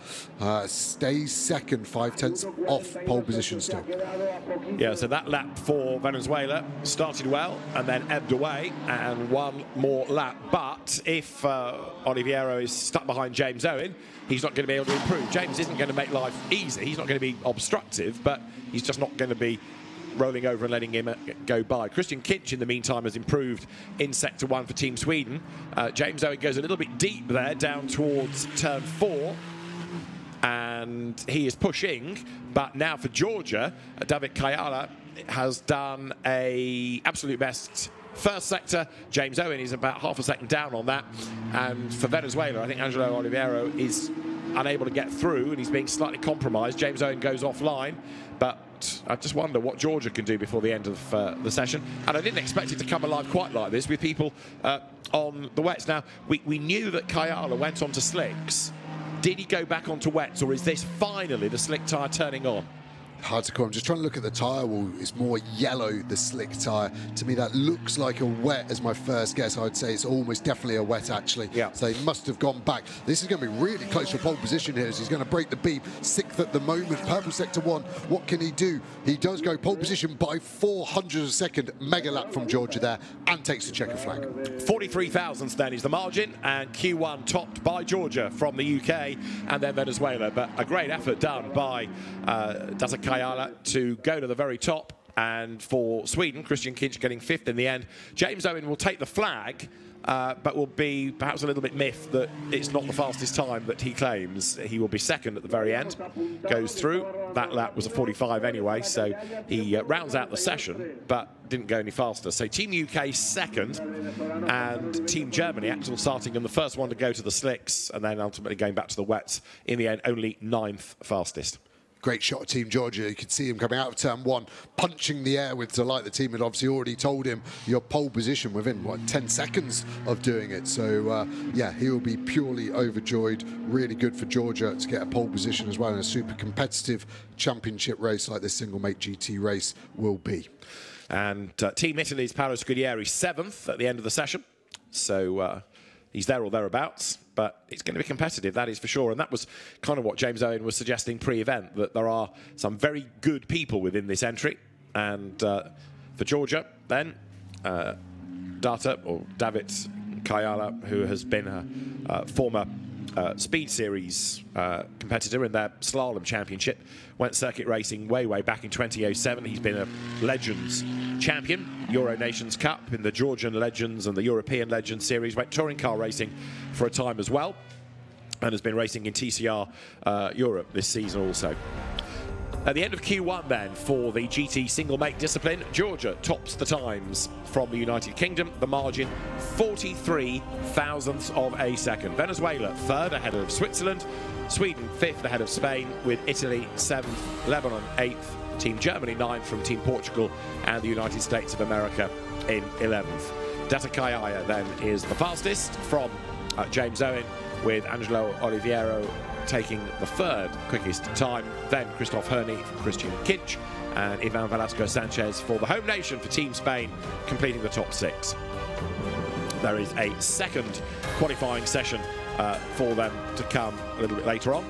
stays second, 5/10 off pole position still. Yeah, so that lap for Venezuela started well and then ebbed away, and one more lap. But if Oliviero is stuck behind James Owen, he's not going to be able to improve. James isn't going to make life easy. He's not going to be obstructive, but he's just not going to be rolling over and letting him go by. Christian Kinch, in the meantime, has improved in Sector 1 for Team Sweden. James Owen goes a little bit deep there, down towards turn 4. And he is pushing, but now for Georgia, David Kayala has done a absolute best first sector. James Owen is about half a second down on that. And for Venezuela, I think Angelo Oliveiro is unable to get through, and he's being slightly compromised. James Owen goes offline, but I just wonder what Georgia can do before the end of the session. And I didn't expect it to come alive quite like this with people on the wets. Now, we knew that Kayala went on to slicks Did he go back onto wets, or is this finally the slick tyre turning on? Hard to call. I'm just trying to look at the tyre wall. It's more yellow, the slick tyre. To me, that looks like a wet as my first guess. I would say it's almost definitely a wet, actually. Yeah. So they must have gone back. This is going to be really close to pole position here as he's going to break the beam. 6th at the moment. Purple sector 1. What can he do? He does go pole position by 400 of a second. Mega lap from Georgia there and takes the checker flag. 43 thousandths then is the margin, and Q1 topped by Georgia from the UK and then Venezuela. But a great effort done by Data to go to the very top, and for Sweden, Christian Kinch getting 5th in the end. James Owen will take the flag, but will be perhaps a little bit miffed that it's not the fastest time that he claims. He will be 2nd at the very end, goes through. That lap was a 45 anyway, so he rounds out the session, but didn't go any faster. So Team UK 2nd, and Team Germany, actually starting in the first one to go to the slicks, and then ultimately going back to the wets. In the end, only 9th fastest. Great shot of Team Georgia. You could see him coming out of turn 1, punching the air with delight. The team had obviously already told him your pole position within, what, 10 seconds of doing it. So, yeah, he will be purely overjoyed. Really good for Georgia to get a pole position as well in a super competitive championship race like this single make GT race will be. And Team Italy's Paolo Scudieri 7th at the end of the session. So he's there or thereabouts, but it's going to be competitive, that is for sure. And that was kind of what James Owen was suggesting pre-event, that there are some very good people within this entry. And for Georgia, then, David Kayala, who has been a former Speed Series competitor in their slalom championship, went circuit racing way back in 2007. He's been a Legends champion, Euro Nations Cup in the Georgian Legends and the European Legends Series, went touring car racing for a time as well, and has been racing in TCR Europe this season also. At the end of Q1 then, for the GT single make discipline, Georgia tops the times from the United Kingdom. The margin, 43 thousandths of a second. Venezuela 3rd ahead of Switzerland. Sweden 5th ahead of Spain, with Italy 7th, Lebanon 8th, Team Germany 9th from Team Portugal, and the United States of America in 11th. Data Kayaya then is the fastest from James Owen, with Angelo Oliveira taking the 3rd quickest time, then Christoph Herney from Christian Kinch, and Ivan Velasco Sanchez for the home nation for Team Spain, completing the top 6. There is a 2nd qualifying session for them to come a little bit later on,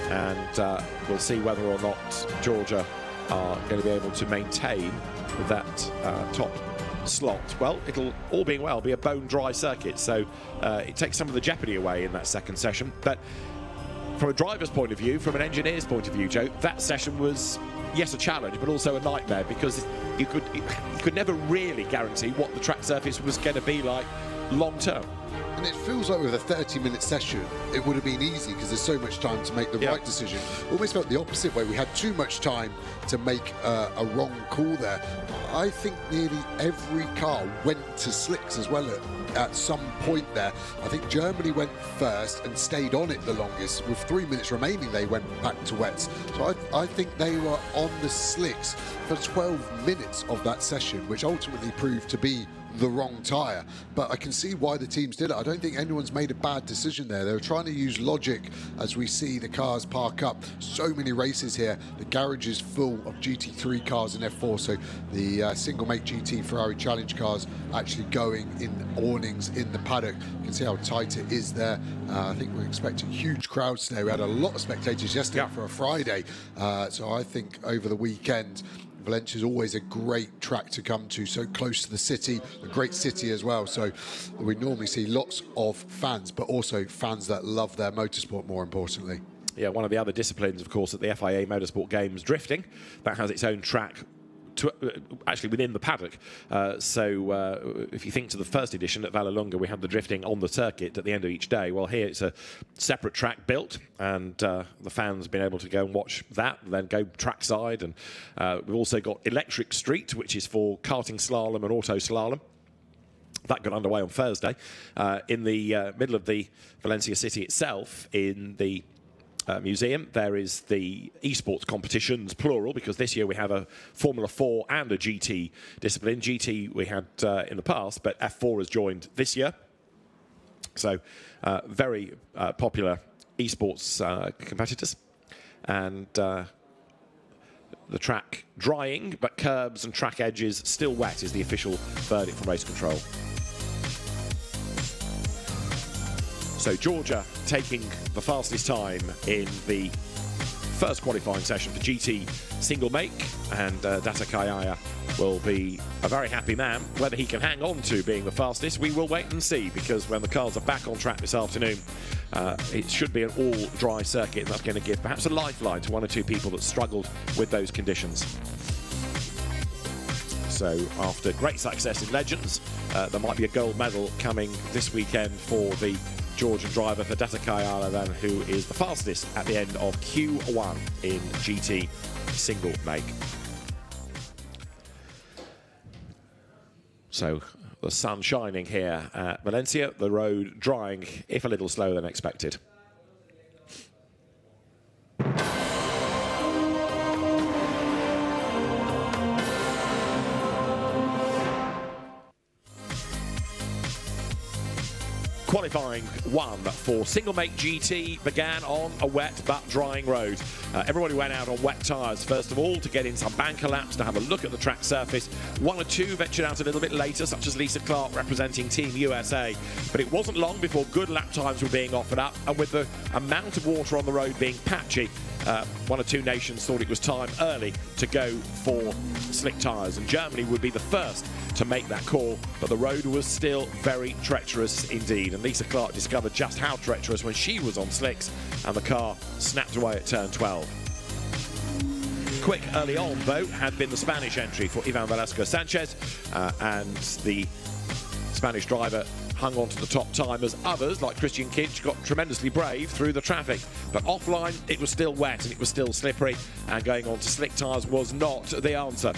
and we'll see whether or not Georgia are going to be able to maintain that top slot. Well, it'll, all being well, be a bone dry circuit, so it takes some of the jeopardy away in that 2nd session. But from a driver's point of view, from an engineer's point of view, Joe, that session was, yes, a challenge, but also a nightmare, because you could never really guarantee what the track surface was going to be like long term. And it feels like with a 30-minute session, it would have been easy because there's so much time to make the right decision. Almost felt the opposite way. We had too much time to make a wrong call there. I think nearly every car went to slicks as well at some point there. I think Germany went first and stayed on it the longest. With 3 minutes remaining, they went back to wets. So I think they were on the slicks for 12 minutes of that session, which ultimately proved to be the wrong tyre. But I can see why the teams did it. I don't think anyone's made a bad decision there. They were trying to use logic as we see the cars park up. So many races here. The garage is full of GT3 cars and F4, so the single make GT Ferrari Challenge cars actually going in awnings in the paddock. You can see how tight it is there. I think we're expecting huge crowds today. We had a lot of spectators yesterday for a Friday, so I think over the weekend Valencia is always a great track to come to, so close to the city, a great city as well. So we normally see lots of fans, but also fans that love their motorsport, more importantly. Yeah, one of the other disciplines, of course, at the FIA Motorsport Games, drifting, that has its own track actually within the paddock. So if you think to the first edition at Vallelunga, we had the drifting on the circuit at the end of each day. Well, here it's a separate track built, and the fans have been able to go and watch that, and then go trackside. And we've also got Electric Street, which is for karting slalom and auto slalom. That got underway on Thursday. In the middle of the Valencia city itself, in the museum, there is the esports competitions, plural, because this year we have a Formula 4 and a GT discipline. GT we had in the past, but F4 has joined this year. So very popular esports competitors. And the track drying, but curbs and track edges still wet is the official verdict from race control. So Georgia taking the fastest time in the first qualifying session for GT single make, and Data Kayaya will be a very happy man. Whether he can hang on to being the fastest, we will wait and see, because when the cars are back on track this afternoon, it should be an all-dry circuit, and that's going to give perhaps a lifeline to one or two people that struggled with those conditions. So after great success in Legends, there might be a gold medal coming this weekend for the Georgian driver, for Data Kayala, then, who is the fastest at the end of Q1 in GT single make. So the sun shining here at Valencia, the road drying, if a little slower than expected. Qualifying one for single make GT began on a wet but drying road. Everybody went out on wet tyres first of all to get in some banker laps, to have a look at the track surface. One or two ventured out a little bit later, such as Lisa Clark representing Team USA. But it wasn't long before good lap times were being offered up, and with the amount of water on the road being patchy, one or two nations thought it was time early to go for slick tyres, and Germany would be the first to make that call, but the road was still very treacherous indeed, and Lisa Clark discovered just how treacherous when she was on slicks, and the car snapped away at turn 12. Quick early on, though, had been the Spanish entry for Ivan Velasco Sanchez, and the Spanish driver hung on to the top time as others, like Christian Kinch, got tremendously brave through the traffic. But offline, it was still wet and it was still slippery, and going on to slick tyres was not the answer.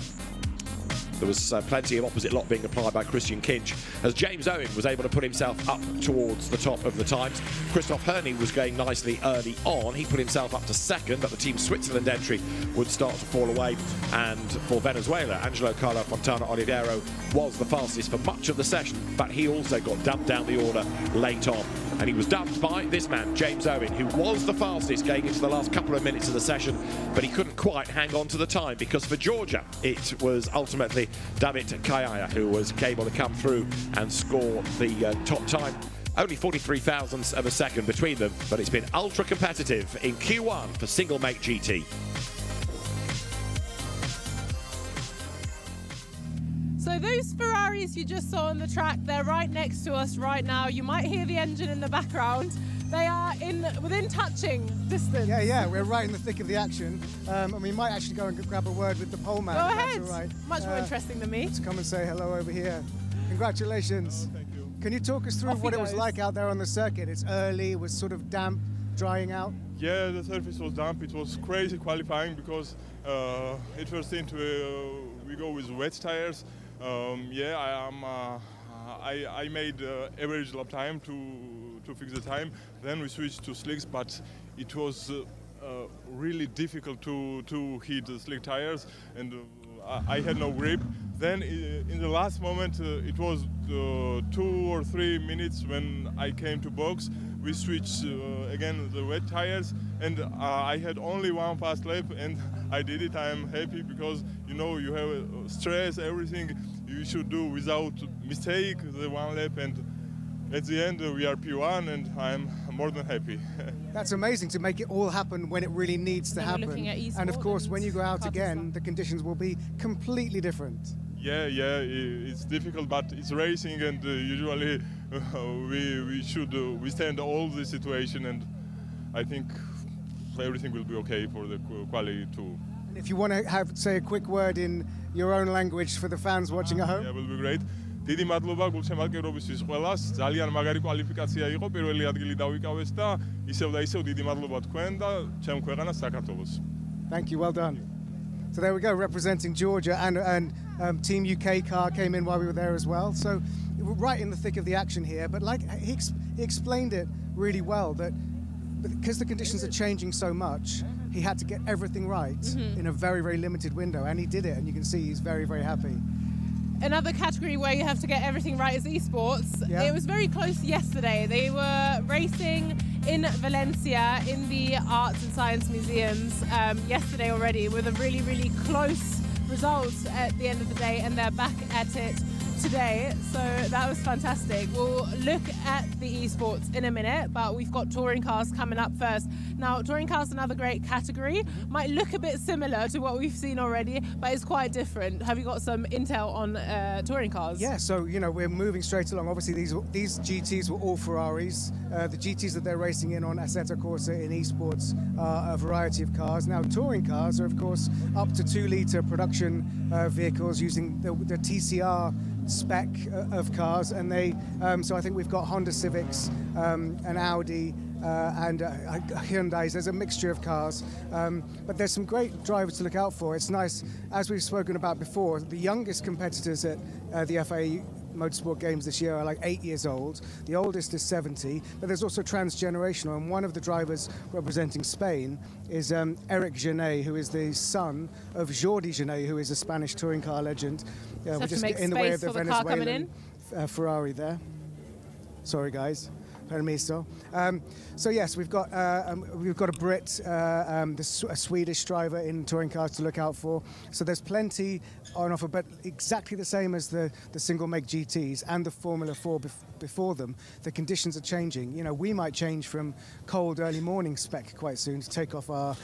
There was plenty of opposite lot being applied by Christian Kinch, as James Owen was able to put himself up towards the top of the times. Christoph Herney was going nicely early on. He put himself up to second, but the Team Switzerland entry would start to fall away. And for Venezuela, Angelo Carlo Fontana Olivero was the fastest for much of the session, but he also got dumped down the order late on. And he was dumped by this man, James Owen, who was the fastest going into the last couple of minutes of the session, but he couldn't quite hang on to the time, because for Georgia, it was ultimately David Kayaya who was able to come through and score the top time. Only 43 thousandths of a second between them, but it's been ultra competitive in Q1 for single make GT. So those Ferraris you just saw on the track, they're right next to us right now. You might hear the engine in the background. They are within touching distance. Yeah, we're right in the thick of the action. And we might actually go and grab a word with the pole man. Go ahead. That's all right. Much more interesting than me. Let's come and say hello over here. Congratulations. Oh, thank you. Can you talk us through what it was like out there on the circuit? It's early, it was sort of damp, drying out. Yeah, the surface was damp. It was crazy qualifying because at first we go with wet tires. I made average lap time to fix the time. Then we switched to slicks, but it was really difficult to hit the slick tires, and I had no grip. Then in the last moment, it was 2 or 3 minutes when I came to box. We switched again the wet tires, and I had only one fast lap, and I did it. I'm happy because, you know, you have stress, everything you should do without mistake, the one lap, and at the end we are P1, and I'm more than happy. That's amazing to make it all happen when it really needs to happen. And of course, when you go out again, the conditions will be completely different. Yeah, it's difficult, but it's racing, and usually we should withstand all the situation, and I think everything will be okay for the quali too. And if you want to say a quick word in your own language for the fans watching at home. Yeah, will be great. დიდი მადლობა გულშემატკივრობისთვის ყველას. ძალიან მაგარი კვალიფიკაცია იყო, პირველი ადგილი დავიკავეს და ისევ და ისევ დიდი მადლობა თქვენ და ჩემ ქვეყანას საქართველოს. Thank you, well done. So there we go, representing Georgia, and Team UK car came in while we were there as well. So we're right in the thick of the action here, but like he explained it really well, that because the conditions are changing so much, he had to get everything right in a very, very limited window, and he did it, and you can see he's very, very happy. Another category where you have to get everything right is esports. Yeah. It was very close yesterday. They were racing in Valencia in the Arts and Science Museums yesterday already with a really, really close result at the end of the day, and they're back at it today, so that was fantastic. We'll look at the esports in a minute, but we've got touring cars coming up first. Now, touring cars, another great category, might look a bit similar to what we've seen already, but it's quite different. Have you got some intel on touring cars? Yeah, so you know, we're moving straight along. Obviously these GTs were all Ferraris. The GTs that they're racing in on Assetto Corsa in esports are a variety of cars. Now, touring cars are of course up to 2-litre production vehicles using the TCR spec of cars, and they so I think we've got Honda Civics, an Audi and Hyundais. There's a mixture of cars, but there's some great drivers to look out for. It's nice, as we've spoken about before, the youngest competitors at the FIA Motorsport Games this year are like 8 years old. The oldest is 70, but there's also transgenerational, and one of the drivers representing Spain is Eric Genet, who is the son of Jordi Genet, who is a Spanish touring car legend. We're just in the way of the Venezuelan Ferrari there. Sorry, guys. Permiso. So yes, we've got a Brit, a Swedish driver in touring cars to look out for. So there's plenty on offer, but exactly the same as the single make GTs and the Formula 4 before them, the conditions are changing. You know, we might change from cold early morning spec quite soon to take off our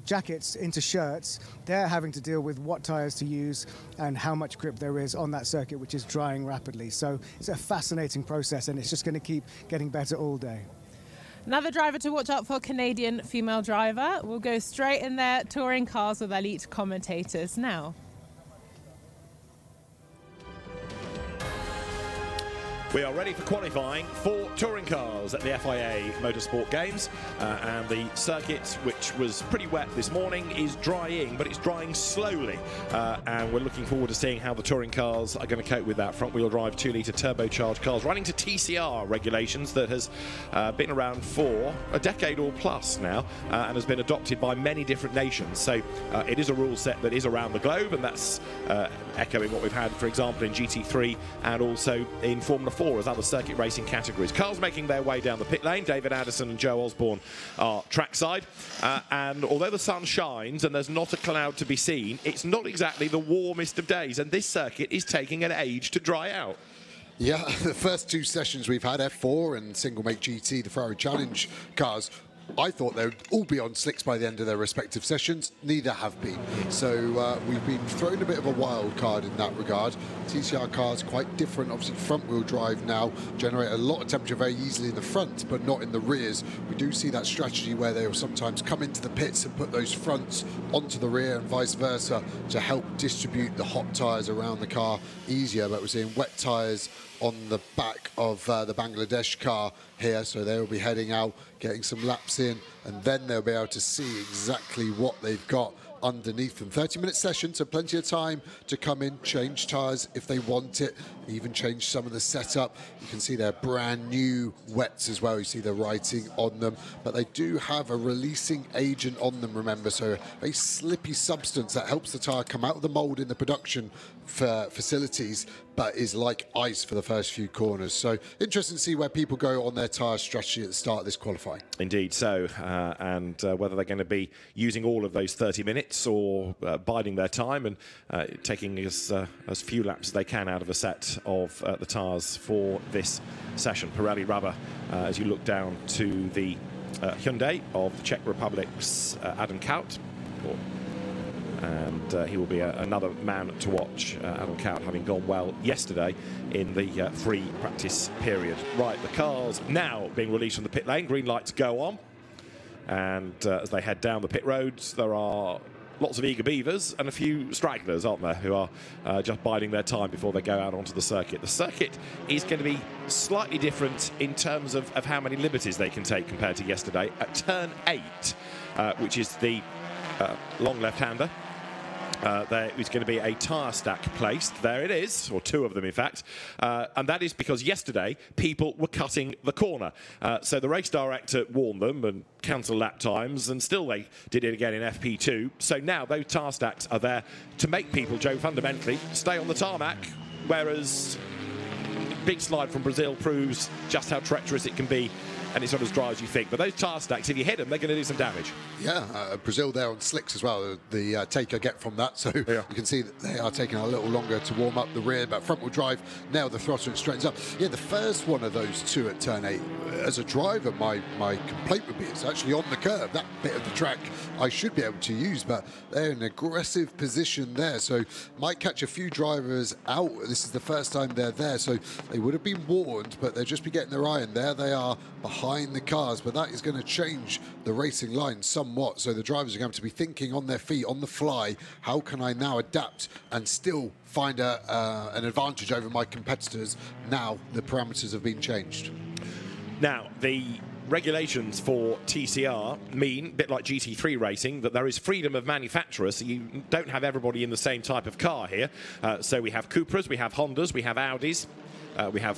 jackets into shirts. They're having to deal with what tyres to use and how much grip there is on that circuit, which is drying rapidly. So it's a fascinating process, and it's just going to keep getting better all day. Another driver to watch out for, Canadian female driver. We'll go straight in their touring cars with elite commentators now. We are ready for qualifying for touring cars at the FIA Motorsport Games, and the circuit, which was pretty wet this morning, is drying, but it's drying slowly, and we're looking forward to seeing how the touring cars are going to cope with that front-wheel drive 2-litre turbocharged cars running to TCR regulations that has been around for a decade or plus now, and has been adopted by many different nations. So it is a rule set that is around the globe, and that's echoing what we've had, for example, in GT3 and also in Formula 4 as other circuit racing categories. Cars making their way down the pit lane. David Addison and Joe Osborne are trackside, and although the sun shines and there's not a cloud to be seen, it's not exactly the warmest of days, and this circuit is taking an age to dry out. Yeah, the first two sessions we've had, F4 and single make GT, the Ferrari Challenge cars, I thought they would all be on slicks by the end of their respective sessions. Neither have been. So we've been thrown a bit of a wild card in that regard. TCR cars quite different. Obviously, front-wheel drive now generate a lot of temperature very easily in the front, but not in the rears. We do see that strategy where they will sometimes come into the pits and put those fronts onto the rear and vice versa to help distribute the hot tyres around the car easier. But we're seeing wet tyres on the back of the Bangladesh car here, so they will be heading out, getting some laps in, and then they'll be able to see exactly what they've got underneath them. 30-minute session, so plenty of time to come in, change tyres if they want it, even change some of the setup. You can see they're brand new wets as well. You see the writing on them, but they do have a releasing agent on them, remember, so a slippy substance that helps the tyre come out of the mould in the production facilities, but is like ice for the first few corners. So interesting to see where people go on their tyre strategy at the start of this qualifying. Indeed so, and whether they're going to be using all of those 30 minutes or biding their time and taking as few laps as they can out of a set of the tyres for this session. Pirelli rubber as you look down to the Hyundai of the Czech Republic's Adam Kaut, and he will be another man to watch, Adam Kaut, having gone well yesterday in the free practice period. Right, the cars now being released from the pit lane, green light to go on, and as they head down the pit roads, there are lots of eager beavers and a few stragglers, aren't there, who are just biding their time before they go out onto the circuit. The circuit is going to be slightly different in terms of how many liberties they can take compared to yesterday. At turn 8, which is the long left-hander, there is going to be a tyre stack placed. There it is, or two of them in fact, and that is because yesterday people were cutting the corner. So the race director warned them and cancelled lap times, and still they did it again in FP2. So now those tyre stacks are there to make people, Joe, fundamentally stay on the tarmac, whereas big slide from Brazil proves just how treacherous it can be and it's not as dry as you think. But those tyre stacks, if you hit them, they're going to do some damage. Yeah, Brazil there on slicks as well, the take I get from that. So you can see that they are taking a little longer to warm up the rear, but front wheel drive, nailed the throttle and straightens up. Yeah, the first one of those two at turn 8, as a driver, my complaint would be it's actually on the curve. That bit of the track I should be able to use, but they're in an aggressive position there. So might catch a few drivers out. This is the first time they're there, so they would have been warned, but they'll just be getting their eye in. There they are behind the cars, but that is going to change the racing line somewhat. So the drivers are going to be thinking on their feet, on the fly, how can I now adapt and still find an advantage over my competitors now the parameters have been changed. Now, the regulations for TCR mean, a bit like GT3 racing, that there is freedom of manufacturer, so you don't have everybody in the same type of car here. So we have Cupras, we have Hondas, we have Audis, we have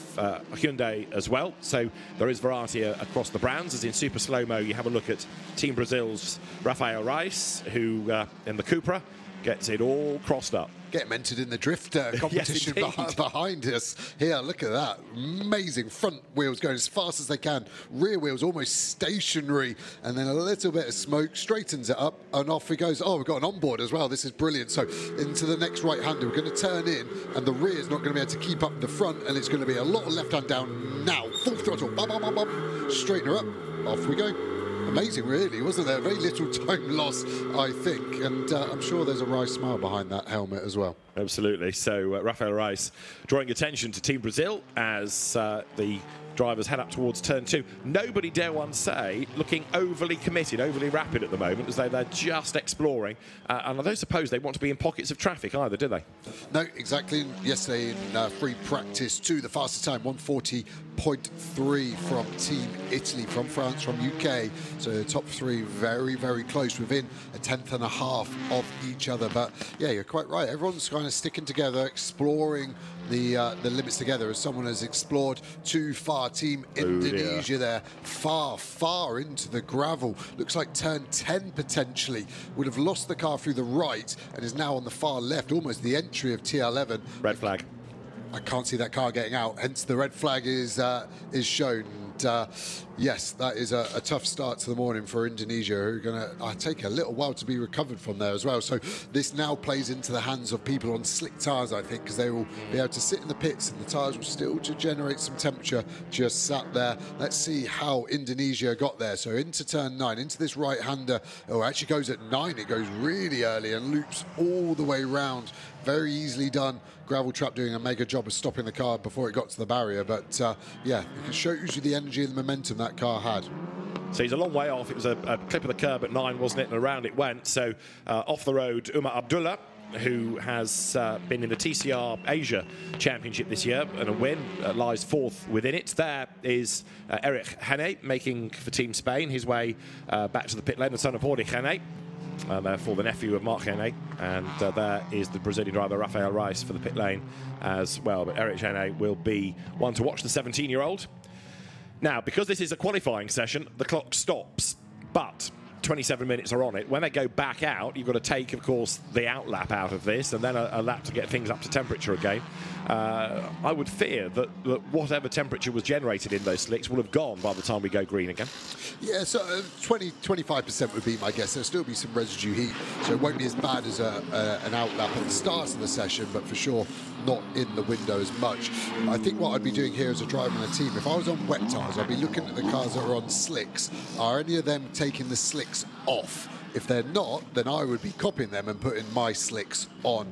Hyundai as well. So there is variety across the brands. As in Super Slow-Mo, you have a look at Team Brazil's Rafael Reis, who in the Cupra gets it all crossed up. Get him entered in the drift competition behind us. Here, look at that. Amazing. Front wheels going as fast as they can. Rear wheels almost stationary. And then a little bit of smoke, straightens it up, and off he goes. Oh, we've got an onboard as well. This is brilliant. So into the next right-hander, we're going to turn in, and the rear is not going to be able to keep up the front, and it's going to be a lot of left-hand down now. Full throttle. Bum, bum, bum, bum. Straighten her up. Off we go. Amazing, really, wasn't there? Very little time loss, I think. And I'm sure there's a Rice smile behind that helmet as well. Absolutely. So Rafael Reis drawing attention to Team Brazil as the drivers head up towards turn 2. Nobody, dare one say, looking overly committed, overly rapid at the moment, as though they're just exploring. And I don't suppose they want to be in pockets of traffic either, do they? No, exactly. Yesterday in free practice 2, the fastest time, 140.3 from Team Italy, from France, from UK. So the top 3 very, very close, within a 1/10.5 of each other. But yeah, you're quite right. Everyone's kind of sticking together, exploring the limits together, as someone has explored too far. Team Indonesia there, far into the gravel. Looks like turn 10 potentially. Would have lost the car through the right and is now on the far left, almost the entry of TL11. Red flag. I can't see that car getting out, hence the red flag is shown. And yes, that is a tough start to the morning for Indonesia, who are going to take a little while to be recovered from there as well. So this now plays into the hands of people on slick tyres, I think, because they will be able to sit in the pits and the tyres will still generate some temperature just sat there. Let's see how Indonesia got there. So into turn 9, into this right-hander. Oh, it actually goes at 9. It goes really early and loops all the way round. Very easily done. Gravel Trap doing a mega job of stopping the car before it got to the barrier. But yeah, it shows you the energy and the momentum that car had. So he's a long way off. It was a clip of the curb at 9, wasn't it? And around it went. So off the road, Umar Abdullah, who has been in the TCR Asia Championship this year, and a win, lies 4th within it. There is Eric Hane making for Team Spain his way back to the pit lane, the son of Jorge Hane. Therefore the nephew of Marc Hane, and there is the Brazilian driver Rafael Reis for the pit lane as well. But Eric Hane will be one to watch, the 17-year-old. Now, because this is a qualifying session, the clock stops, but 27 minutes are on it. When they go back out, you've got to take, of course, the out lap out of this, and then a lap to get things up to temperature again. I would fear that whatever temperature was generated in those slicks will have gone by the time we go green again. Yeah, so 25% would be my guess. There'll still be some residue heat, so it won't be as bad as an out lap at the start of the session, but for sure not in the window as much. I think what I'd be doing here as a driver and a team, if I was on wet tyres, I'd be looking at the cars that are on slicks. Are any of them taking the slicks off? If they're not, then I would be copying them and putting my slicks on.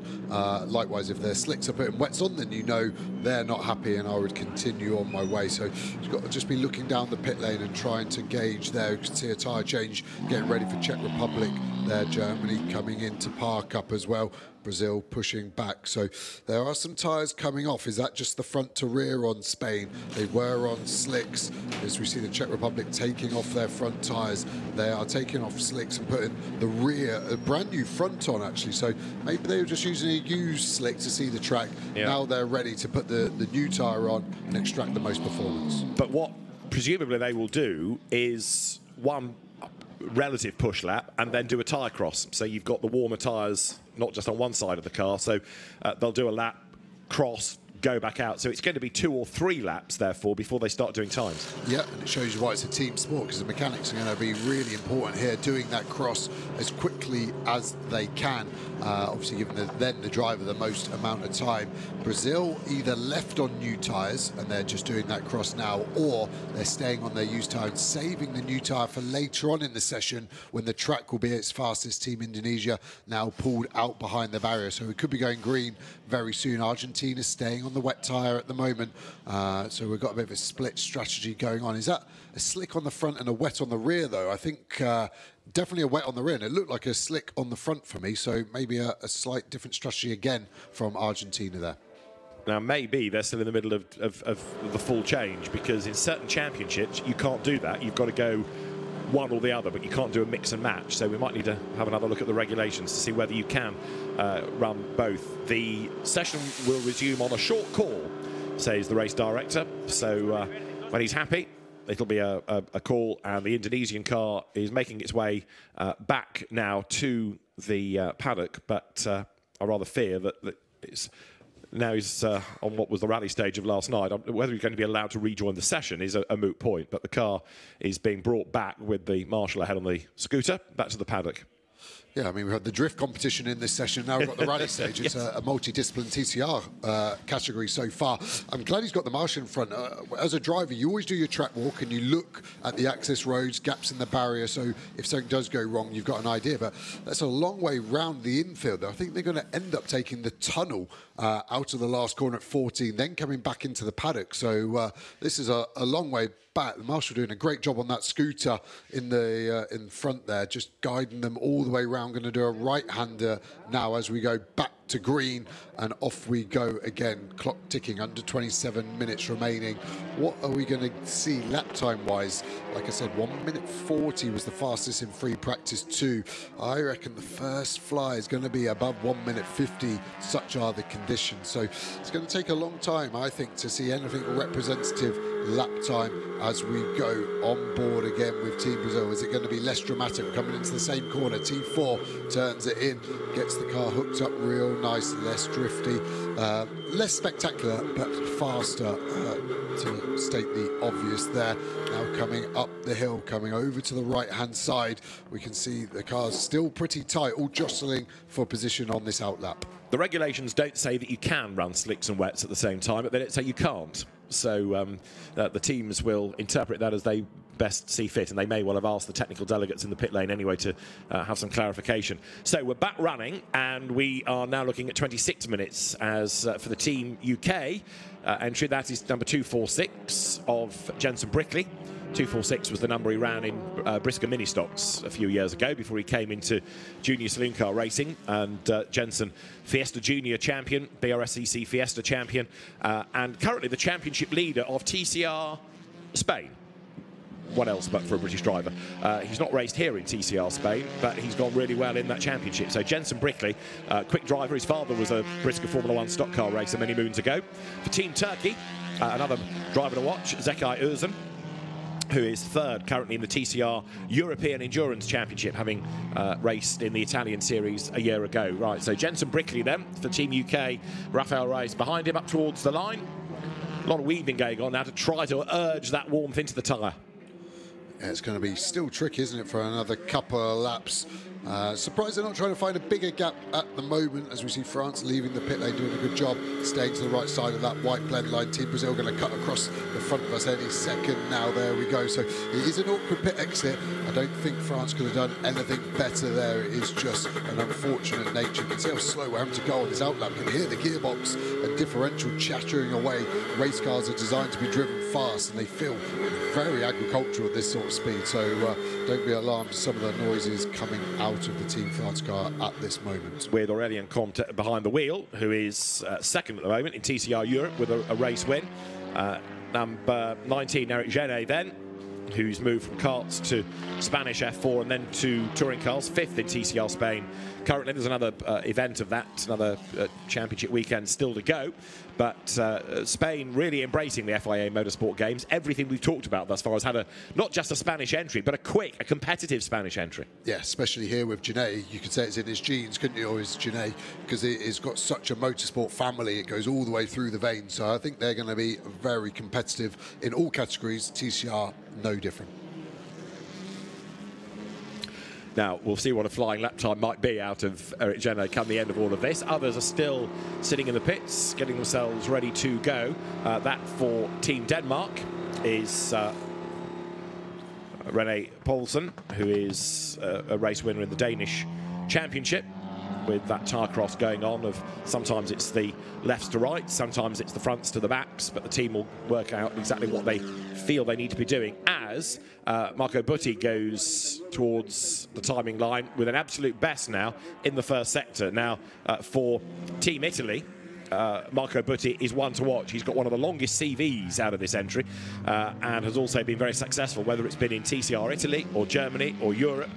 Likewise, if their slicks are putting wets on, then you know they're not happy, and I would continue on my way. So you've got to just be looking down the pit lane and trying to gauge there. You can see a tyre change, getting ready for Czech Republic there. Germany coming in to park up as well. Brazil pushing back. So there are some tyres coming off. Is that just the front to rear on Spain? They were on slicks. As we see the Czech Republic taking off their front tyres, they are taking off slicks and putting the rear, a brand new front on actually. So maybe they were just using a used slick to see the track. Yeah. Now they're ready to put the new tyre on and extract the most performance. But what presumably they will do is one relative push lap and then do a tyre cross. So you've got the warmer tyres not just on one side of the car, so they'll do a lap, cross, go back out. So it's going to be 2 or 3 laps, therefore, before they start doing times. Yeah, and it shows you why it's a team sport, because the mechanics are going to be really important here, doing that cross as quickly as they can. Obviously, giving the driver the most amount of time. Brazil either left on new tyres and they're just doing that cross now, or they're staying on their used tyre and saving the new tyre for later on in the session when the track will be its fastest. Team Indonesia now pulled out behind the barrier, so we could be going green very soon. Argentina staying on the wet tyre at the moment, so we've got a bit of a split strategy going on. Is that a slick on the front and a wet on the rear, though? I think definitely a wet on the rear, and it looked like a slick on the front for me, so maybe a slight different strategy again from Argentina there. Now, maybe they're still in the middle of the full change, because in certain championships you can't do that. You've got to go one or the other, but you can't do a mix and match. So we might need to have another look at the regulations to see whether you can run both. The session will resume on a short call, says the race director. So when he's happy, it'll be a call, and the Indonesian car is making its way back now to the paddock. But I rather fear that it's now he's on what was the rally stage of last night. Whether he's going to be allowed to rejoin the session is a moot point, but the car is being brought back with the marshal ahead on the scooter back to the paddock. Yeah, I mean, we've had the drift competition in this session. Now we've got the rally stage. It's a multi-discipline TCR category so far. I'm glad he's got the marshal in front. As a driver, you always do your track walk and you look at the access roads, gaps in the barrier, so if something does go wrong, you've got an idea. But that's a long way round the infield. I think they're going to end up taking the tunnel out of the last corner at 14, then coming back into the paddock. So this is a long way back. The marshal doing a great job on that scooter in front there, just guiding them all the way around. Going to do a right-hander now as we go back to green, and off we go again. Clock ticking, under 27 minutes remaining. What are we going to see lap time wise? Like I said, 1 minute 40 was the fastest in free practice 2. I reckon the first fly is going to be above 1 minute 50. Such are the conditions. So it's going to take a long time, I think, to see anything representative lap time as we go on board again with Team Brazil. Is it going to be less dramatic? We're coming into the same corner. T4 turns it in, gets the car hooked up real nice, less drifty, less spectacular, but faster, to state the obvious there. Now coming up the hill, coming over to the right-hand side, we can see the car's still pretty tight, all jostling for position on this outlap. The regulations don't say that you can run slicks and wets at the same time, but they don't say you can't. So the teams will interpret that as they best see fit, and they may well have asked the technical delegates in the pit lane anyway to have some clarification. So we're back running, and we are now looking at 26 minutes as for the Team UK entry. That is number 246 of Jensen Brickley. 246 was the number he ran in Brisker mini stocks a few years ago before he came into junior saloon car racing. And Jensen, Fiesta Junior champion, BRSCC Fiesta champion, and currently the championship leader of TCR Spain. What else but for a British driver? He's not raced here in TCR Spain, but he's gone really well in that championship. So Jensen Brickley, quick driver. His father was a Brisker Formula 1 stock car racer many moons ago. For Team Turkey, another driver to watch, Zekai Özcan, who is third currently in the TCR European Endurance Championship, having raced in the Italian series a year ago. Right, so Jensen Brickley then for Team UK. Rafael Reis behind him up towards the line. A lot of weaving going on now to try to urge that warmth into the tyre. Yeah, it's going to be still tricky, isn't it, for another couple of laps. Surprised they're not trying to find a bigger gap at the moment, as we see France leaving the pit lane, doing a good job, staying to the right side of that white blend line. Team Brazil going to cut across the front of us any second now. There we go. So it is an awkward pit exit. I don't think France could have done anything better there. It is just an unfortunate nature. You can see how slow we're having to go on this outlap. You can hear the gearbox and differential chattering away. Race cars are designed to be driven fast, and they feel very agricultural at this sort of speed. So don't be alarmed at some of the noises coming out of the Team France car at this moment. With Aurélien Comte behind the wheel, who is second at the moment in TCR Europe with a race win. Number 19, Eric Genet then, who's moved from karts to Spanish F4 and then to touring cars, 5th in TCR Spain. Currently, there's another event of that, another championship weekend still to go. But Spain really embracing the FIA Motorsport Games. Everything we've talked about thus far has had not just a Spanish entry, but a competitive Spanish entry. Yeah, especially here with Dzień. You could say it's in his genes, couldn't you, or his Dzień, because it's got such a motorsport family. It goes all the way through the veins. So I think they're going to be very competitive in all categories. TCR, no different. Now, we'll see what a flying lap time might be out of Erik Dzień come the end of all of this. Others are still sitting in the pits, getting themselves ready to go. That for Team Denmark is René Poulsen, who is a race winner in the Danish Championship, with that tyre cross going on of sometimes it's the lefts to right, sometimes it's the fronts to the backs, but the team will work out exactly what they feel they need to be doing as Marco Butti goes towards the timing line with an absolute best now in the first sector. Now, for Team Italy, Marco Butti is one to watch. He's got one of the longest CVs out of this entry and has also been very successful, whether it's been in TCR Italy or Germany or Europe.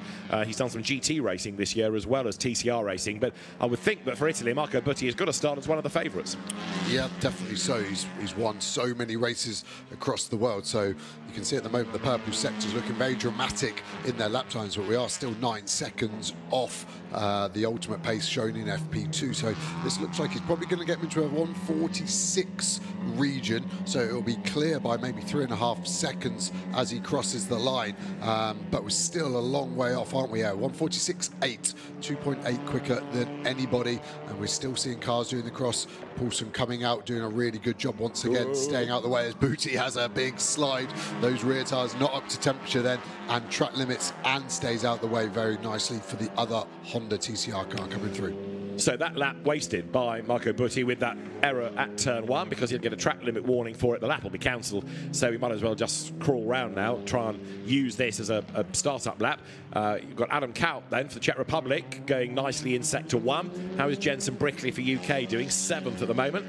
He's done some GT racing this year as well as TCR racing, but I would think that for Italy, Marco Butti has got to start as one of the favourites. Yeah, definitely so. He's won so many races across the world, so you can see at the moment the purple sector's looking very dramatic in their lap times, but we are still 9 seconds off the ultimate pace shown in FP2, so this looks like he's probably going to get into a 146 region, so it'll be clear by maybe 3.5 seconds as he crosses the line, but we're still a long way off, aren't we? 146.8, 2.8 quicker than anybody, and we're still seeing cars doing the cross. Poulsen coming out, doing a really good job once again, staying out the way as Butti has a big slide. Those rear tyres not up to temperature then, and track limits, and stays out the way very nicely for the other Honda TCR car coming through. So that lap wasted by Marco Butti with that error at turn 1, because he'll get a track limit warning for it. The lap will be cancelled, so he might as well just crawl round now, try and use this as a start-up lap. You've got Adam Kaut then for the Czech Republic going nicely in sector 1. How is Jensen Brickley for UK doing? 7th at the moment.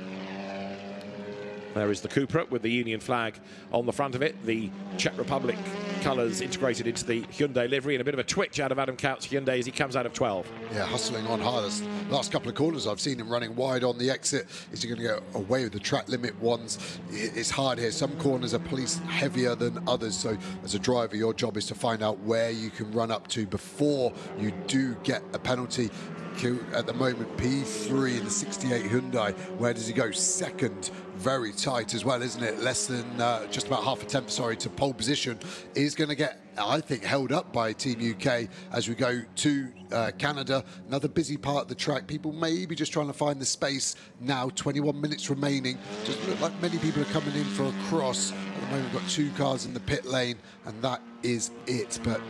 There is the Cupra with the Union flag on the front of it. The Czech Republic colours integrated into the Hyundai livery, and a bit of a twitch out of Adam Kaut's Hyundai as he comes out of 12. Yeah, hustling on hard. The last couple of corners I've seen him running wide on the exit. Is he going to go away with the track limit ones? It's hard here. Some corners are policed heavier than others, so as a driver your job is to find out where you can run up to before you do get a penalty. At the moment, P3 in the 68 Hyundai. Where does he go? 2nd, very tight as well, isn't it? Less than just about half a tenth, sorry, to pole position. Is going to get, I think, held up by Team UK as we go to Canada. Another busy part of the track. People maybe just trying to find the space now. 21 minutes remaining. Doesn't look like many people are coming in for a cross. At the moment, we've got 2 cars in the pit lane, and that is it. But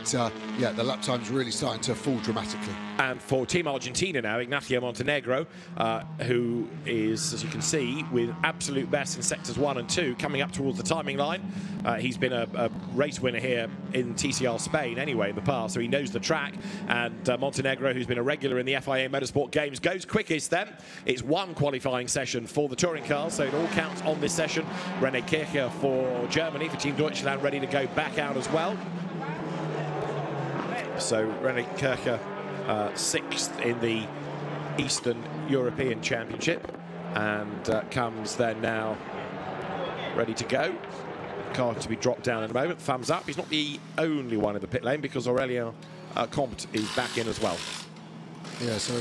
yeah, the lap time's really starting to fall dramatically. And for Team Argentina now, Ignacio Montenegro, who is, as you can see, with absolute best in sectors 1 and 2, coming up towards the timing line. He's been a race winner here in TCR Spain anyway in the past, so he knows the track. And Montenegro, who's been a regular in the FIA Motorsport Games, goes quickest then. It's 1 qualifying session for the touring cars, so it all counts on this session. René Kircher for Germany, for Team Deutschland, ready to go back out as well. So René Kircher 6th in the Eastern European Championship, and comes then now ready to go. Car to be dropped down in a moment. Thumbs up. He's not the only one in the pit lane, because Aurélien Comte is back in as well. Yeah, so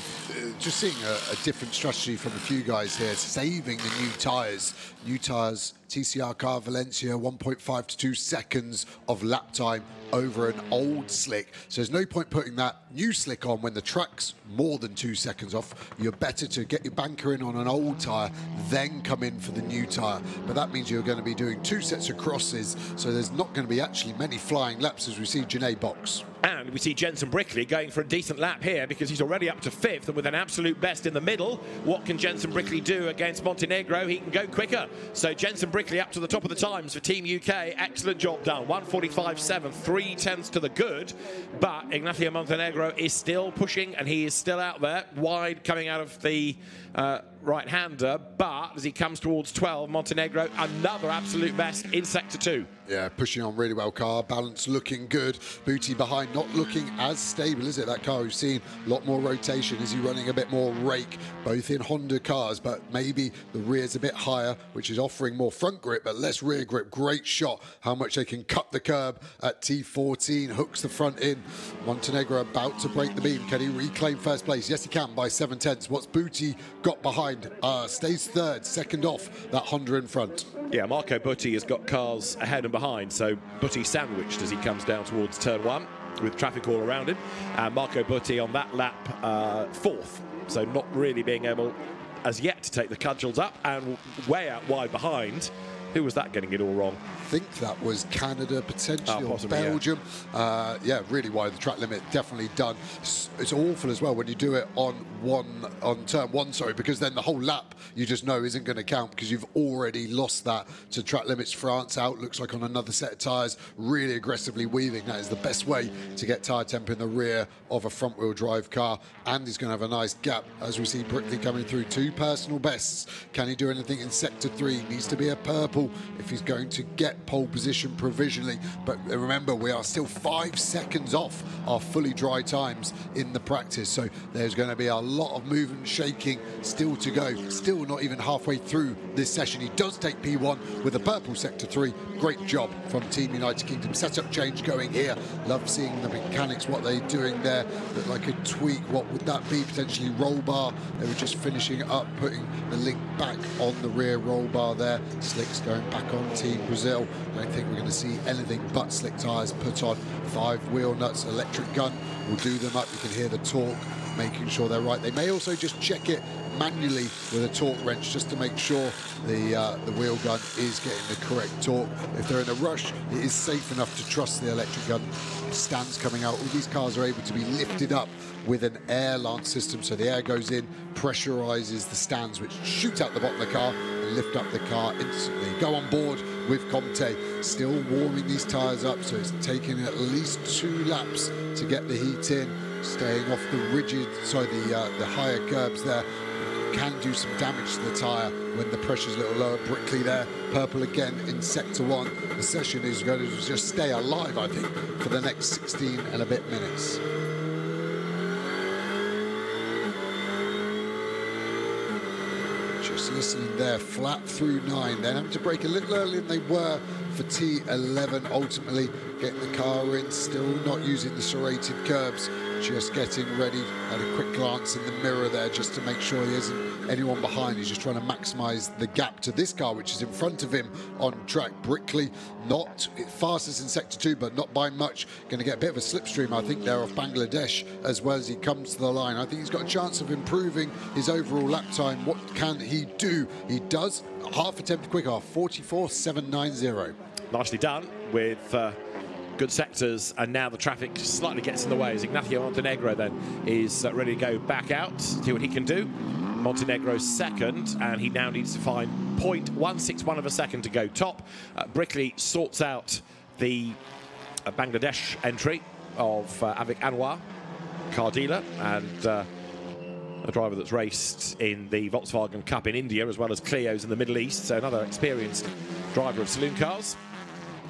just seeing a different strategy from a few guys here, saving the new tyres. New tyres, TCR car Valencia, 1.5 to 2 seconds of lap time over an old slick. So there's no point putting that new slick on when the track's more than 2 seconds off. You're better to get your banker in on an old tyre, then come in for the new tyre. But that means you're going to be doing 2 sets of crosses, so there's not going to be actually many flying laps as we see Dzień box. And we see Jensen Brickley going for a decent lap here, because he's already up to 5th and with an absolute best in the middle. What can Jensen Brickley do against Montenegro? He can go quicker. So Jensen Brickley up to the top of the times for Team UK. Excellent job done. 1:45.7, 3 tenths to the good. But Ignacio Montenegro is still pushing, and he is still out there wide, coming out of the right-hander. But as he comes towards 12, Montenegro, another absolute best in sector 2. Yeah, pushing on really well, car. Balance looking good. Booty behind, not looking as stable, is it? That car we've seen a lot more rotation. Is he running a bit more rake, both in Honda cars, but maybe the rear's a bit higher, which is offering more front grip, but less rear grip. Great shot. How much they can cut the curb at T14. Hooks the front in. Montenegro about to break the beam. Can he reclaim first place? Yes, he can by 7/10. What's Booty got behind? Stays third, second off that Honda in front. Yeah, Marco Butti has got cars ahead and behind, so Butti sandwiched as he comes down towards turn one with traffic all around him. And Marco Butti on that lap, fourth, so not really being able as yet to take the cudgels up, and way out wide behind. Who was that getting it all wrong? I think that was Canada, potentially, or Belgium. Yeah, really wide. The track limit definitely done. It's awful as well when you do it on turn one, sorry, because then the whole lap you just know isn't going to count because you've already lost that to track limits. France out, looks like on another set of tyres, really aggressively weaving. That is the best way to get tyre temp in the rear of a front-wheel drive car, and he's going to have a nice gap as we see Brickley coming through. 2 personal bests. Can he do anything in sector 3? Needs to be a purple if he's going to get pole position provisionally. But remember, we are still 5 seconds off our fully dry times in the practice, so there's going to be a lot of movement, shaking still to go. Still not even halfway through this session. He does take P1 with a purple sector 3. Great job from Team United Kingdom. Setup change going here. Love seeing the mechanics, what they're doing there. Look like a tweak. What would that be? Potentially roll bar. They were just finishing up, putting the link back on the rear roll bar there. Slicks going back on Team Brazil. I don't think we're going to see anything but slick tyres put on. 5 wheel nuts, electric gun will do them up. You can hear the torque, making sure they're right. They may also just check it manually with a torque wrench just to make sure the wheel gun is getting the correct torque. If they're in a rush, it is safe enough to trust the electric gun. Stands coming out. All these cars are able to be lifted up with an air lance system, so the air goes in, pressurizes the stands, which shoot out the bottom of the car and lift up the car instantly. Go on board with Comte, still warming these tyres up, so it's taking at least 2 laps to get the heat in, staying off the the higher curbs there. Can do some damage to the tyre when the pressure's a little lower. Brickley there, purple again in sector 1. The session is going to just stay alive, I think, for the next 16 and a bit minutes. Just listening there, flat through 9. Then having to brake a little earlier than they were for T11. Ultimately getting the car in, still not using the serrated curbs. Just getting ready. Had a quick glance in the mirror there just to make sure he isn't anyone behind. He's just trying to maximise the gap to this car, which is in front of him on track. Brickley, not fastest in sector 2, but not by much. Going to get a bit of a slipstream, I think, there off Bangladesh as well as he comes to the line. I think he's got a chance of improving his overall lap time. What can he do? He does. Half attempt quick off, 44.790. Nicely done with good sectors, and now the traffic slightly gets in the way as Ignacio Montenegro then is ready to go back out, see what he can do. Montenegro's second, and he now needs to find 0.161 of a second to go top. Brickley sorts out the Bangladesh entry of Avik Anwar, car dealer, and a driver that's raced in the Volkswagen Cup in India as well as Clio's in the Middle East, so another experienced driver of saloon cars.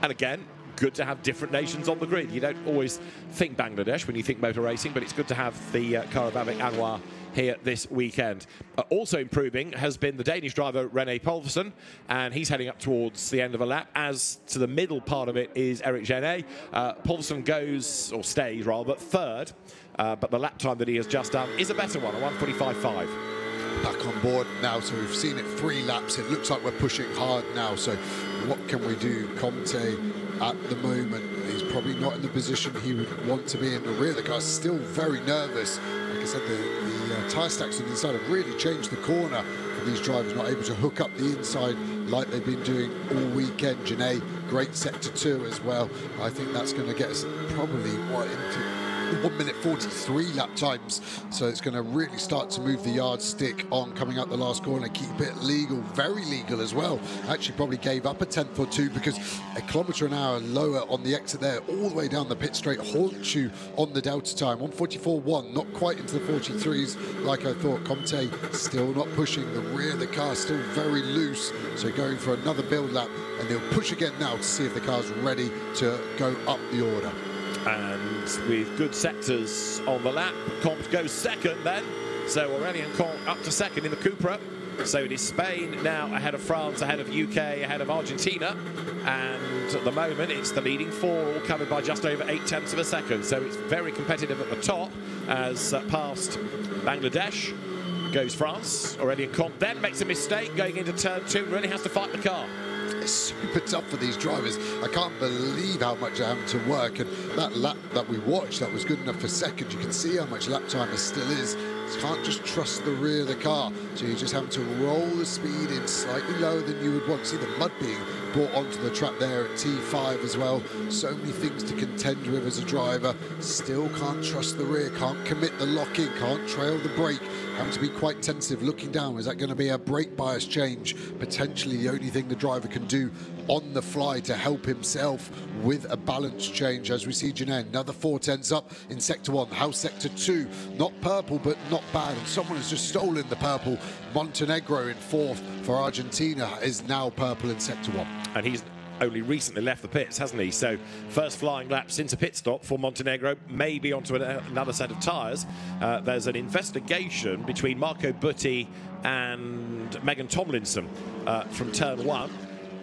And again, good to have different nations on the grid. You don't always think Bangladesh when you think motor racing, but it's good to have the car of Avik Anwar here this weekend. Also improving has been the Danish driver René Polversen, and he's heading up towards the end of a lap. As to the middle part of it is Eric Genet. Polversen goes, or stays rather, third, but the lap time that he has just done is a better one, a 1:45.5. Back on board now, so we've seen it 3 laps. It looks like we're pushing hard now, so what can we do? Comte at the moment, he's probably not in the position he would want to be in the rear. The car's still very nervous. Like I said, the tyre stacks on the inside have really changed the corner for these drivers, not able to hook up the inside like they've been doing all weekend. Genet, great sector 2 as well. I think that's going to get us probably into 1 minute 43 lap times, so it's going to really start to move the yardstick on coming out the last corner, keep it legal, very legal as well. Actually probably gave up a tenth or two, because a kilometre an hour lower on the exit there, all the way down the pit straight, haunts you on the delta time. 1:44.1, not quite into the 43s like I thought. Comte still not pushing, the rear of the car still very loose, so going for another build lap, and they'll push again now to see if the car's ready to go up the order. And with good sectors on the lap, Comte goes second then. So Aurélien Comte up to second in the Cupra. So it is Spain now ahead of France, ahead of UK, ahead of Argentina. And at the moment, it's the leading four, all covered by just over 0.8 of a second. So it's very competitive at the top, as past Bangladesh goes France. Aurélien Comte then makes a mistake going into turn 2, really has to fight the car. It's super tough for these drivers. I can't believe how much they're having to work, and that lap that we watched, that was good enough for second. You can see how much lap time there still is. You can't just trust the rear of the car, so you're just having to roll the speed in slightly lower than you would want. See the mud being brought onto the track there at T5 as well. So many things to contend with as a driver. Still can't trust the rear, can't commit the lock-in, can't trail the brake. Having to be quite tentative, looking down. Is that going to be a brake bias change? Potentially the only thing the driver can do on the fly to help himself with a balance change. As we see Dzień, another 4/10 up in sector 1, house sector 2, not purple but not bad, and someone has just stolen the purple. Montenegro in 4th for Argentina is now purple in sector 1. And he's only recently left the pits, hasn't he? So first flying lap since a pit stop for Montenegro, maybe onto another set of tyres. There's an investigation between Marco Butti and Megan Tomlinson from turn 1.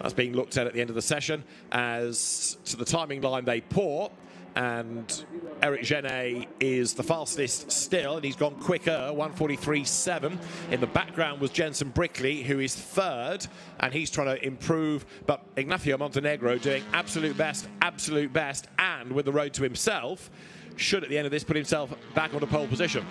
That's being looked at the end of the session. As to the timing line, they pour, and Eric Genet is the fastest still, and he's gone quicker, 1:43.7. In the background was Jensen Brickley, who is third, and he's trying to improve, but Ignacio Montenegro doing absolute best, and with the road to himself, should at the end of this put himself back on the pole position.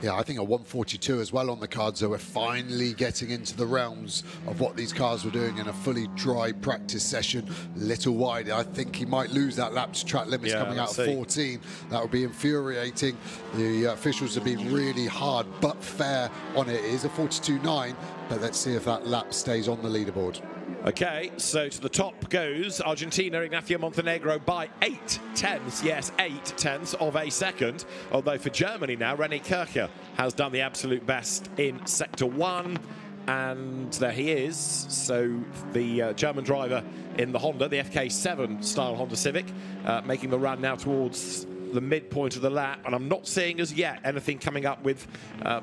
Yeah, I think a 1:42 as well on the cards, so we're finally getting into the realms of what these cars were doing in a fully dry practice session. Little wide. I think he might lose that lap to track limits coming out of 14. That would be infuriating. The officials have been really hard but fair on it. It is a 42.9, but let's see if that lap stays on the leaderboard. Okay, so to the top goes Argentina, Ignacio Montenegro by 0.8, yes, 0.8 of a second. Although for Germany now, René Kircher has done the absolute best in sector 1. And there he is. So the German driver in the Honda, the FK7 style Honda Civic, making the run now towards the midpoint of the lap, and I'm not seeing as yet anything coming up with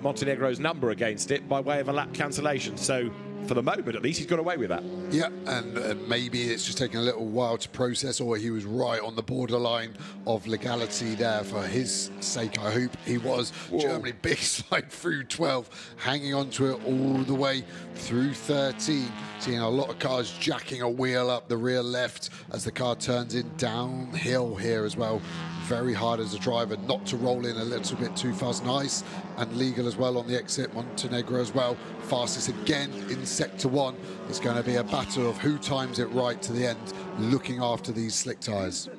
Montenegro's number against it by way of a lap cancellation. So for the moment, at least, he's got away with that. Yeah, and maybe it's just taking a little while to process, or he was right on the borderline of legality there for his sake. I hope he was. Whoa. Germany, big slide through 12, hanging on to it all the way through 13. Seeing a lot of cars jacking a wheel up the rear left as the car turns in downhill here as well. Very hard as a driver not to roll in a little bit too fast. Nice and legal as well on the exit. Montenegro as well, fastest again in sector 1. It's going to be a battle of who times it right to the end, looking after these slick tyres.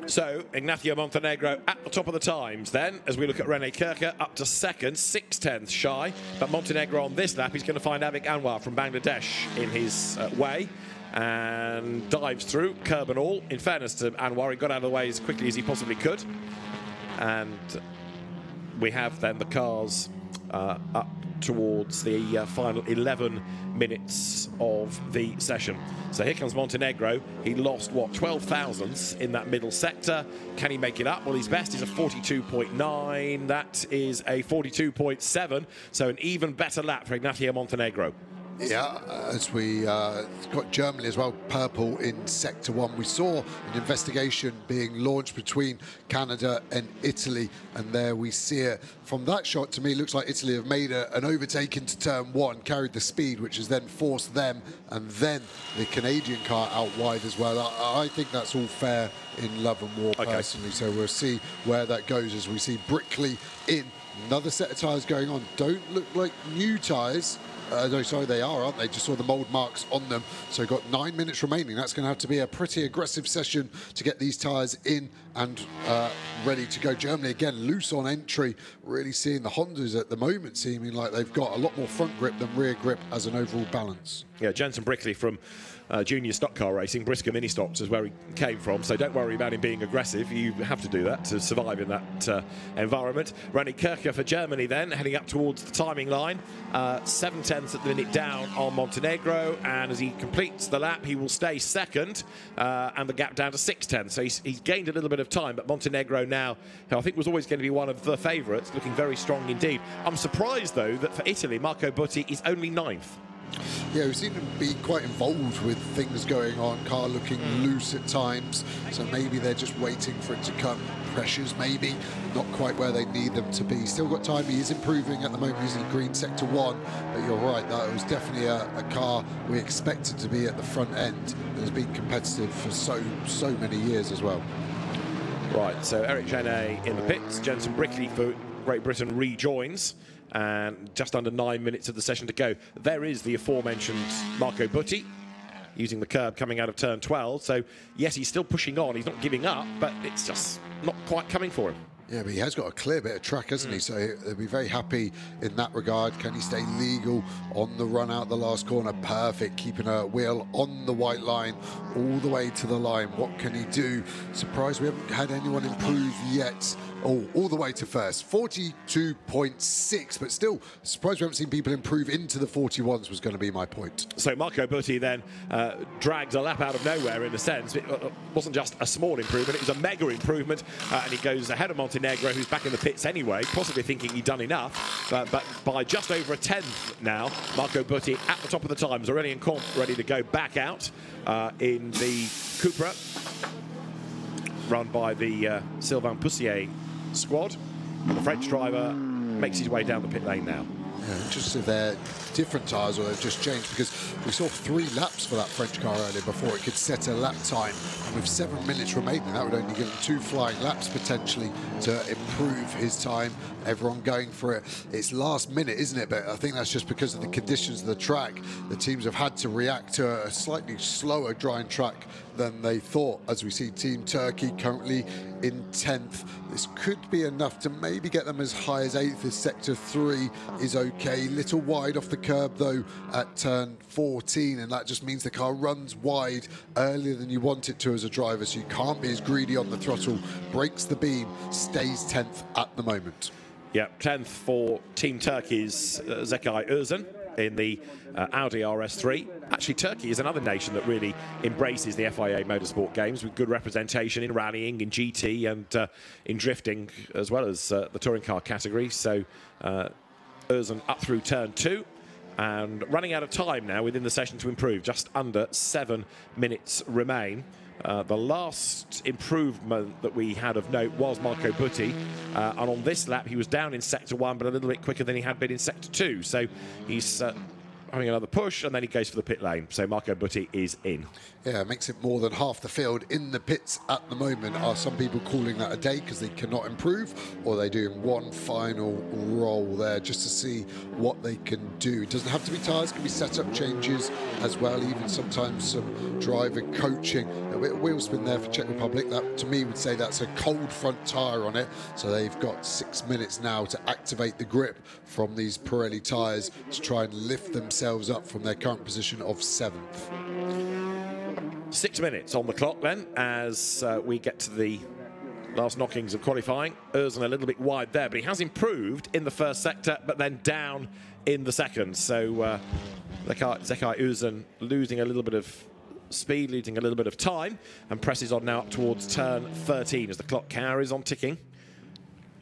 So Ignacio Montenegro at the top of the times then, as we look at René Kircher up to second, 0.6 shy. But Montenegro on this lap, he's going to find Avik Anwar from Bangladesh in his way, and dives through, curb and all. In fairness to Anwar, he got out of the way as quickly as he possibly could. And we have then the cars up towards the final 11 minutes of the session. So here comes Montenegro. He lost, what, 12 thousandths in that middle sector. Can he make it up? Well, his best is a 42.9. That is a 42.7. So an even better lap for Ignacio Montenegro. Yeah, as we got Germany as well, purple in sector 1. We saw an investigation being launched between Canada and Italy, and there we see it. From that shot, to me, it looks like Italy have made an overtake into turn 1, carried the speed, which has then forced them, and then the Canadian car out wide as well. I think that's all fair in love and war, personally. So we'll see where that goes as we see Brickley in. Another set of tyres going on. Don't look like new tyres, No, sorry, they are, aren't they? Just saw the mould marks on them. So we've got 9 minutes remaining. That's going to have to be a pretty aggressive session to get these tyres in and ready to go. Germany, again, loose on entry. Really seeing the Hondas at the moment seeming like they've got a lot more front grip than rear grip as an overall balance. Yeah, Jensen Brickley from junior stock car racing, Brisker mini stocks is where he came from, so don't worry about him being aggressive. You have to do that to survive in that environment. Ronnie Kircher for Germany then, heading up towards the timing line. 7/10 at the minute down on Montenegro, and as he completes the lap, he will stay second, and the gap down to 6/10. So he's gained a little bit of time, but Montenegro now, who I think was always going to be one of the favourites, looking very strong indeed. I'm surprised, though, that for Italy, Marco Butti is only 9th. Yeah, we seem to be quite involved with things going on. Car looking loose at times, so maybe they're just waiting for it to come. Pressures maybe not quite where they need them to be. Still got time. He is improving at the moment. He's in green sector 1, but you're right, that was definitely a car we expected to be at the front end and has been competitive for so many years as well. Right, so Eric Genet in the pits. Jensen Brickley for Great Britain rejoins. And just under 9 minutes of the session to go. There is the aforementioned Marco Butti using the curb coming out of turn 12. So, yes, he's still pushing on. He's not giving up, but it's just not quite coming for him. Yeah, but he has got a clear bit of track, hasn't he? So they'll be very happy in that regard. Can he stay legal on the run out the last corner? Perfect, keeping a wheel on the white line all the way to the line. What can he do? Surprised we haven't had anyone improve yet. Oh, all the way to first, 42.6, but still surprised we haven't seen people improve into the 41s was going to be my point. So Marco Butti then drags a lap out of nowhere in a sense. It wasn't just a small improvement, it was a mega improvement, and he goes ahead of Montenegro, who's back in the pits anyway, possibly thinking he'd done enough, but by just over a 10th now, Marco Butti at the top of the times, Aurelien Comte ready to go back out in the Cupra, run by the Sylvain Poussier squad. The French driver makes his way down the pit lane now. Yeah, just if they're different tyres or they've just changed, because we saw 3 laps for that French car earlier before it could set a lap time, and with 7 minutes remaining that would only give him 2 flying laps potentially to improve his time. Everyone going for it. It's last minute, isn't it? But I think that's just because of the conditions of the track. The teams have had to react to a slightly slower drying track than they thought, as we see Team Turkey currently in 10th. This could be enough to maybe get them as high as 8th, as sector 3 is okay. Little wide off the curb though at turn 14, and that just means the car runs wide earlier than you want it to as a driver, so you can't be as greedy on the throttle. Breaks the beam, stays 10th at the moment. Yeah, 10th for Team Turkey's Zekai Özcan in the Audi RS3. Actually, Turkey is another nation that really embraces the FIA motorsport games with good representation in rallying, in GT and in drifting, as well as the touring car category. So Özcan up through turn 2 and running out of time now within the session to improve. Just under 7 minutes remain. The last improvement that we had of note was Marco Butti, and on this lap he was down in sector 1 but a little bit quicker than he had been in sector 2, so he's having another push and then he goes for the pit lane. So Marco Butti is in. Yeah, makes it more than half the field in the pits at the moment. Are some people calling that a day because they cannot improve, or are they doing one final roll there just to see what they can do? It doesn't have to be tyres, it can be setup changes as well, even sometimes some driver coaching. A bit of wheel spin there for Czech Republic. That to me would say that's a cold front tyre on it, so they've got 6 minutes now to activate the grip from these Pirelli tyres to try and lift themselves up from their current position of 7th. 6 minutes on the clock then as we get to the last knockings of qualifying. Özcan a little bit wide there, but he has improved in the first sector, but then down in the second. So Zekai Özcan losing a little bit of speed, losing a little bit of time, and presses on now up towards turn 13 as the clock carries on ticking.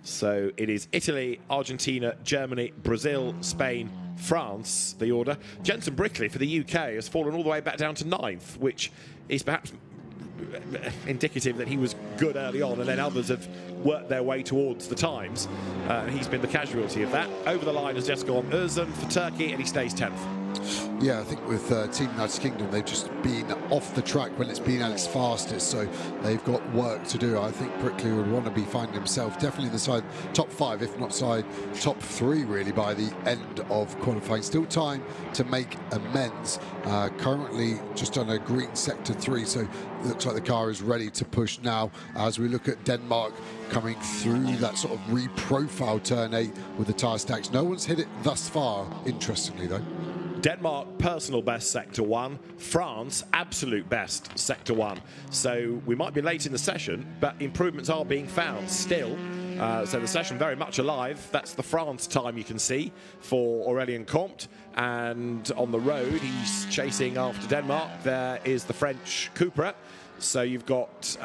So it is Italy, Argentina, Germany, Brazil, Spain, France, the order. Jensen Brickley for the UK has fallen all the way back down to 9th, which is perhaps indicative that he was good early on and then others have worked their way towards the times. He's been the casualty of that. Over the line has just gone Özcan for Turkey and he stays 10th. Yeah, I think with Team United Kingdom, they've just been off the track when it's been at its fastest, so they've got work to do. I think Brickley would want to be finding himself definitely in the side top 5, if not side top 3, really, by the end of qualifying. Still time to make amends. Currently just on a green sector 3, so it looks like the car is ready to push now as we look at Denmark coming through that sort of re-profile turn 8 with the tyre stacks. No one's hit it thus far, interestingly, though. Denmark, personal best sector 1. France, absolute best sector 1. So we might be late in the session, but improvements are being found still. So the session very much alive. That's the France time you can see for Aurélien Comte. And on the road, he's chasing after Denmark. There is the French Cupra. So you've got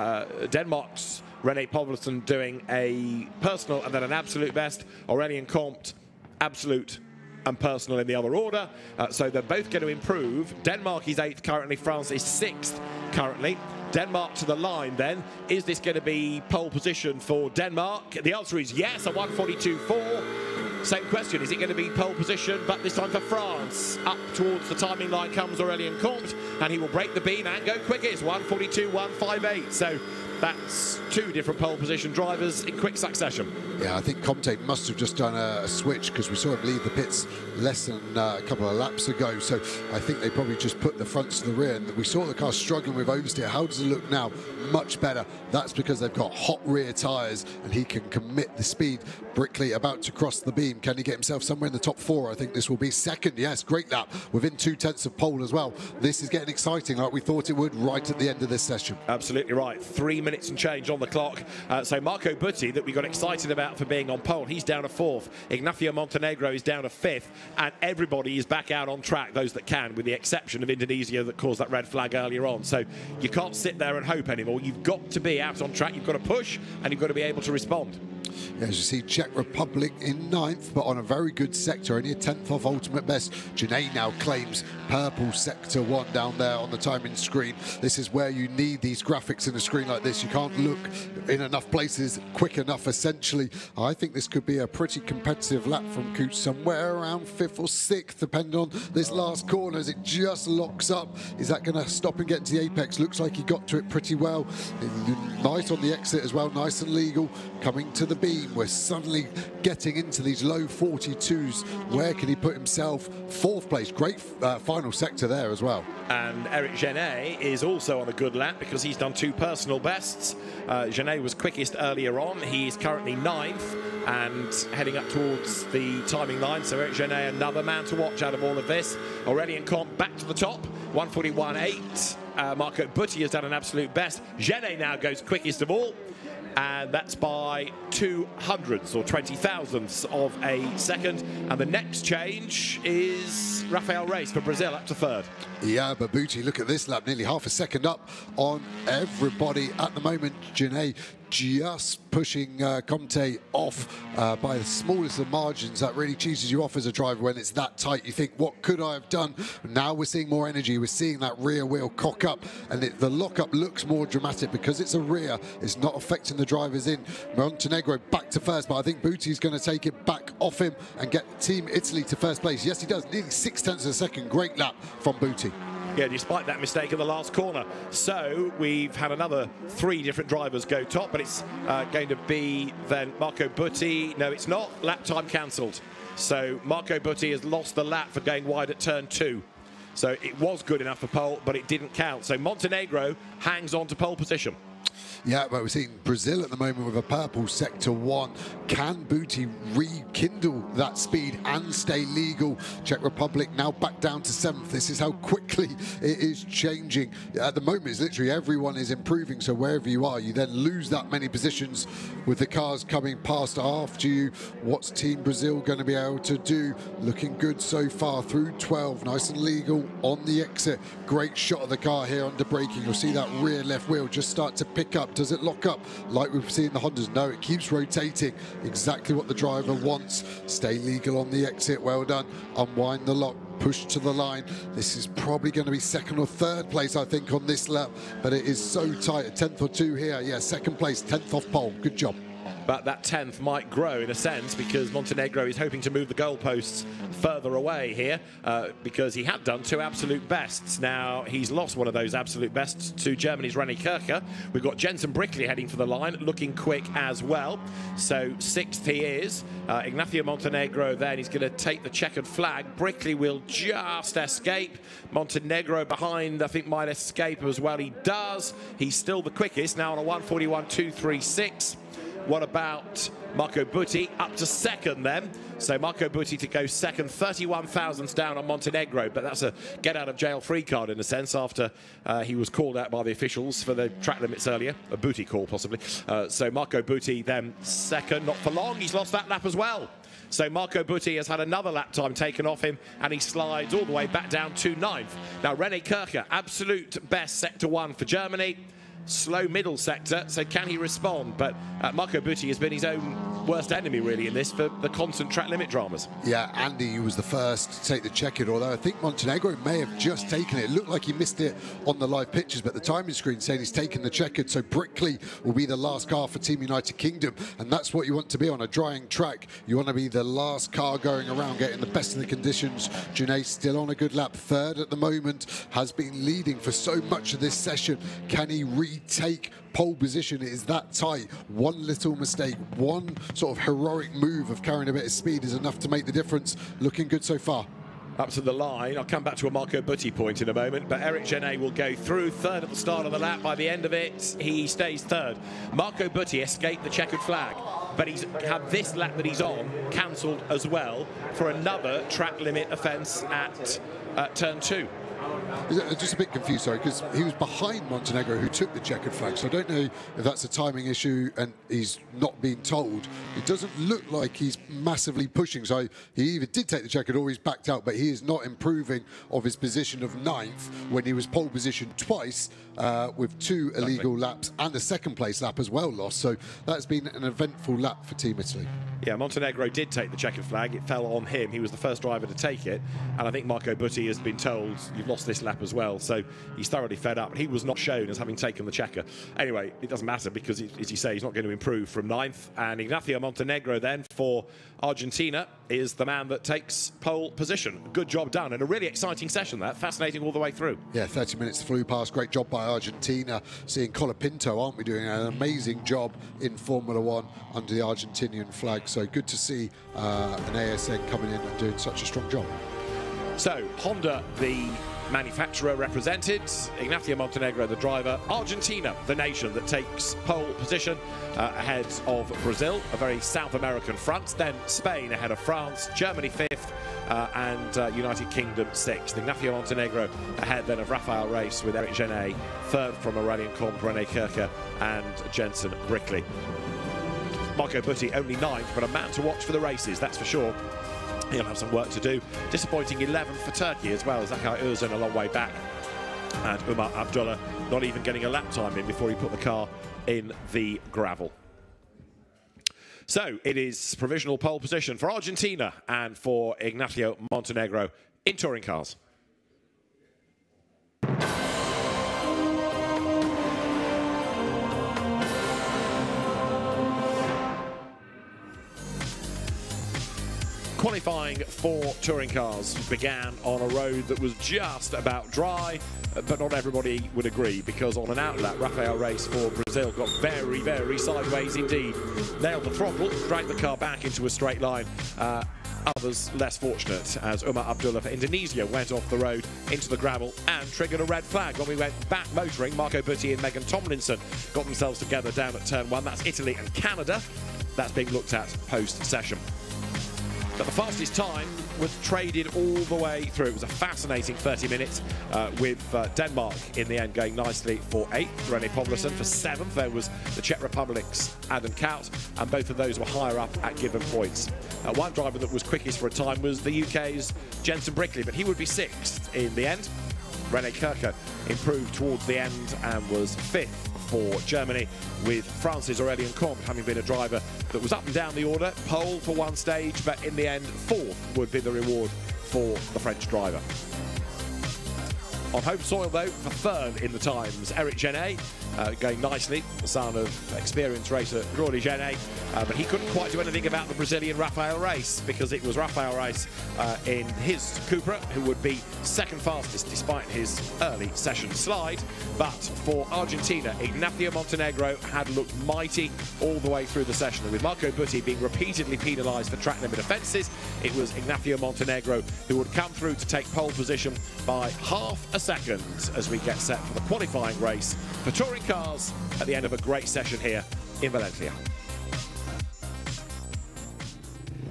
Denmark's René Povlsen doing a personal and then an absolute best. Aurélien Comte, absolute and personal in the other order. So they're both going to improve. Denmark is 8th currently, France is 6th currently. Denmark to the line then. Is this going to be pole position for Denmark? The answer is yes, a 1:42.4. Same question, is it going to be pole position, but this time for France? Up towards the timing line comes Aurélien Comte, and he will break the beam and go quickest, 1:42.158. So that's 2 different pole position drivers in quick succession. Yeah, I think Comte must have just done a switch because we saw him leave the pits less than a couple of laps ago. So I think they probably just put the fronts to the rear. And we saw the car struggling with oversteer. How does it look now? Much better. That's because they've got hot rear tyres and he can commit the speed. Brickley about to cross the beam. Can he get himself somewhere in the top 4? I think this will be second. Yes, great lap within 2/10 of pole as well. This is getting exciting like we thought it would right at the end of this session. Absolutely right. 3 minutes and change on the clock. So Marco Butti, that we got excited about for being on pole, he's down to 4th. Ignacio Montenegro is down to 5th. And everybody is back out on track, those that can, with the exception of Indonesia that caused that red flag earlier on. So you can't sit there and hope anymore. You've got to be out on track. You've got to push and you've got to be able to respond. Yeah, as you see, Czech Republic in 9th, but on a very good sector, only a 10th off ultimate best. Dzień now claims purple sector 1 down there on the timing screen. This is where you need these graphics in a screen like this. You can't look in enough places quick enough, essentially. I think this could be a pretty competitive lap from Cooch, somewhere around 5th or 6th, depending on this last corner as it just locks up. Is that going to stop and get to the apex? Looks like he got to it pretty well. Nice on the exit as well, nice and legal. Coming to the beam, we're suddenly getting into these low 42s. Where can he put himself? 4th place, great final sector there as well. And Eric Genet is also on a good lap because he's done 2 personal bests. Genet was quickest earlier on. He is currently 9th and heading up towards the timing line. So Eric Genet, another man to watch out of all of this. Aurélien Comte back to the top, 1:41.8. Marco Butti has done an absolute best. Genet now goes quickest of all. And that's by 200ths or 20,000ths of a second. And the next change is Rafael Reis for Brazil up to 3rd. Yeah, but Butti, look at this lap, nearly half a second up on everybody at the moment. Genet just pushing Comte off by the smallest of margins. That really cheeses you off as a driver when it's that tight. You think, what could I have done? Now we're seeing more energy. We're seeing that rear wheel cock up, and the lockup looks more dramatic because it's a rear. It's not affecting the drivers in. Montenegro back to 1st, but I think Butti's going to take it back off him and get Team Italy to 1st place. Yes, he does. Nearly 0.6 of a second. Great lap from Butti. Yeah, despite that mistake in the last corner. So we've had another 3 different drivers go top, but it's going to be then Marco Butti. No, it's not. Lap time cancelled. So Marco Butti has lost the lap for going wide at turn 2. So it was good enough for pole, but it didn't count. So Montenegro hangs on to pole position. Yeah, but we're seeing Brazil at the moment with a purple sector 1. Can Butti rekindle that speed and stay legal? Czech Republic now back down to 7th. This is how quickly it is changing. At the moment, it's literally everyone is improving. So wherever you are, you then lose that many positions with the cars coming past after you. What's Team Brazil going to be able to do? Looking good so far through 12. Nice and legal on the exit. Great shot of the car here under braking. You'll see that rear left wheel just start to pick up. Does it lock up like we've seen the Hondas? No, it keeps rotating. Exactly what the driver wants. Stay legal on the exit. Well done. Unwind the lock. Push to the line. This is probably going to be 2nd or 3rd place, I think, on this lap. But it is so tight. A 10th or 2 here. Yeah, 2nd place, 10th off pole. Good job. but that 10th might grow in a sense because Montenegro is hoping to move the goalposts further away here because he had done 2 absolute bests. Now he's lost one of those absolute bests to Germany's René Kircher. We've got Jensen Brickley heading for the line, looking quick as well. So 6th he is. Ignacio Montenegro then, he's going to take the checkered flag. Brickley will just escape. Montenegro behind, I think, might escape as well. He does. He's still the quickest, now on a 1:41.236. What about Marco Butti? Up to 2nd then. So Marco Butti to go 2nd, 31 thousandths down on Montenegro, but that's a get-out-of-jail-free card in a sense after he was called out by the officials for the track limits earlier. A Butti call, possibly. So Marco Butti then 2nd, not for long. He's lost that lap as well. So Marco Butti has had another lap time taken off him, and he slides all the way back down to 9th. Now, René Kircher, absolute best sector 1 for Germany. Slow middle sector, so can he respond? But Marco Butti has been his own worst enemy, really, in this for the constant track limit dramas. Yeah, Andy was the first to take the checkered, although I think Montenegro may have just taken it. It looked like he missed it on the live pictures, but the timing screen saying he's taken the checkered, so Brickley will be the last car for Team United Kingdom, and that's what you want to be on a drying track. You want to be the last car going around, getting the best of the conditions. Junaid still on a good lap, 3rd at the moment, has been leading for so much of this session. Can he retake pole position? It is that tight. One little mistake, one sort of heroic move of carrying a bit of speed is enough to make the difference. Looking good so far. Up to the line. I'll come back to a Marco Butti point in a moment, but Eric Genet will go through 3rd at the start of the lap. By the end of it, he stays 3rd. Marco Butti escaped the checkered flag, but he's had this lap that he's on cancelled as well for another track limit offence at turn 2. Just a bit confused, sorry, because he was behind Montenegro, who took the checkered flag, so I don't know if that's a timing issue and he's not being told. It doesn't look like he's massively pushing, so he either did take the checkered or he's backed out, but he is not improving of his position of 9th when he was pole position twice with 2 illegal laps and a 2nd place lap as well lost, so that's been an eventful lap for Team Italy. Yeah, Montenegro did take the checkered flag. It fell on him. He was the first driver to take it. And I think Marco Butti has been told, you've lost this lap as well. So he's thoroughly fed up. He was not shown as having taken the checker. Anyway, it doesn't matter because, as you say, he's not going to improve from 9th. And Ignacio Montenegro then for Argentina is the man that takes pole position. Good job done. And a really exciting session, that. Fascinating all the way through. Yeah, 30 minutes flew past. Great job by Argentina. Seeing Colapinto, aren't we, doing an amazing job in Formula 1 under the Argentinian flag. So good to see an ASN coming in and doing such a strong job. So, Honda, the manufacturer represented, Ignacio Montenegro, the driver, Argentina, the nation that takes pole position ahead of Brazil, a very South American front, then Spain ahead of France, Germany 5th, and United Kingdom 6th. Ignacio Montenegro ahead then of Raphael Race with Eric Genet, 3rd from Aurélien Combe, René Kircher and Jensen Brickley. Marco Butti only 9th, but a man to watch for the races, that's for sure. He'll have some work to do. Disappointing 11th for Turkey as well. Zakay Özcan a long way back. And Umar Abdullah not even getting a lap time in before he put the car in the gravel. So it is provisional pole position for Argentina and for Ignacio Montenegro in touring cars. Qualifying for touring cars began on a road that was just about dry, but not everybody would agree, because on an outlet, Raphael Race for Brazil got very, very sideways indeed. Nailed the throttle, dragged the car back into a straight line. Others less fortunate, as Umar Abdullah for Indonesia went off the road into the gravel and triggered a red flag. When we went back motoring, Marco Butti and Megan Tomlinson got themselves together down at turn 1. That's Italy and Canada. That's being looked at post-session. But the fastest time was traded all the way through. It was a fascinating 30 minutes with Denmark in the end going nicely for 8th, René Povlesen for 7th. There was the Czech Republic's Adam Kout, and both of those were higher up at given points. One driver that was quickest for a time was the UK's Jensen Brickley, but he would be 6th in the end. René Kircher improved towards the end and was 5th for Germany, with France's Aurélien Combe having been a driver that was up and down the order, pole for one stage, but in the end 4th would be the reward for the French driver. On home soil, though, for third in the times, Eric Genet, going nicely, the son of experienced racer Jordi Genet, but he couldn't quite do anything about the Brazilian Rafael Reis, because it was Rafael Reis in his Cupra who would be second fastest despite his early session slide. But for Argentina, Ignacio Montenegro had looked mighty all the way through the session, and with Marco Butti being repeatedly penalised for track limit offences, it was Ignacio Montenegro who would come through to take pole position by half a second as we get set for the qualifying race for touring cars at the end of a great session here in Valencia.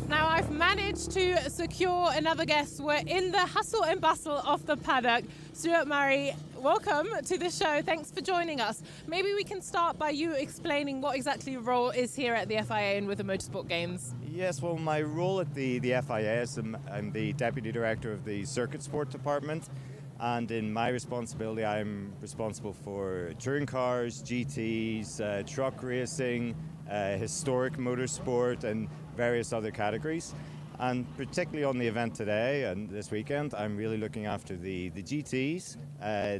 Now I've managed to secure another guest. We're in the hustle and bustle of the paddock. Stuart Murray, welcome to the show. Thanks for joining us. Maybe we can start by you explaining what exactly your role is here at the FIA and with the Motorsport Games. Yes, well, my role at the FIA is I'm the Deputy Director of the Circuit Sport Department, and in my responsibility I'm responsible for touring cars, GTs, truck racing, historic motorsport and various other categories. And particularly on the event today and this weekend, I'm really looking after the GTs,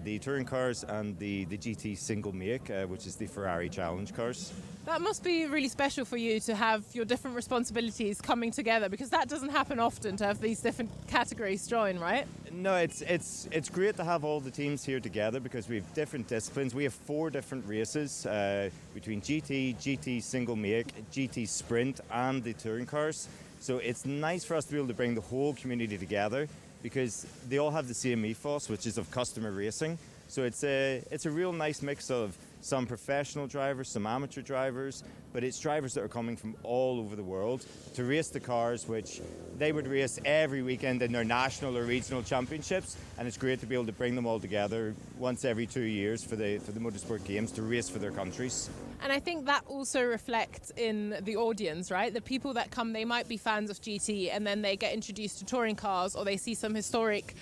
the touring cars and the GT single make, which is the Ferrari Challenge cars. That must be really special for you to have your different responsibilities coming together, because that doesn't happen often, to have these different categories join, right? No, it's great to have all the teams here together because we have different disciplines. We have 4 different races between GT single make, GT sprint and the touring cars. So it's nice for us to be able to bring the whole community together because they all have the same ethos, which is of customer racing. So it's a real nice mix of some professional drivers, some amateur drivers, but it's drivers that are coming from all over the world to race the cars, which they would race every weekend in their national or regional championships, and it's great to be able to bring them all together once every 2 years for the Motorsport Games to race for their countries. And I think that also reflects in the audience, right? The people that come, they might be fans of GT and then they get introduced to touring cars, or they see some historic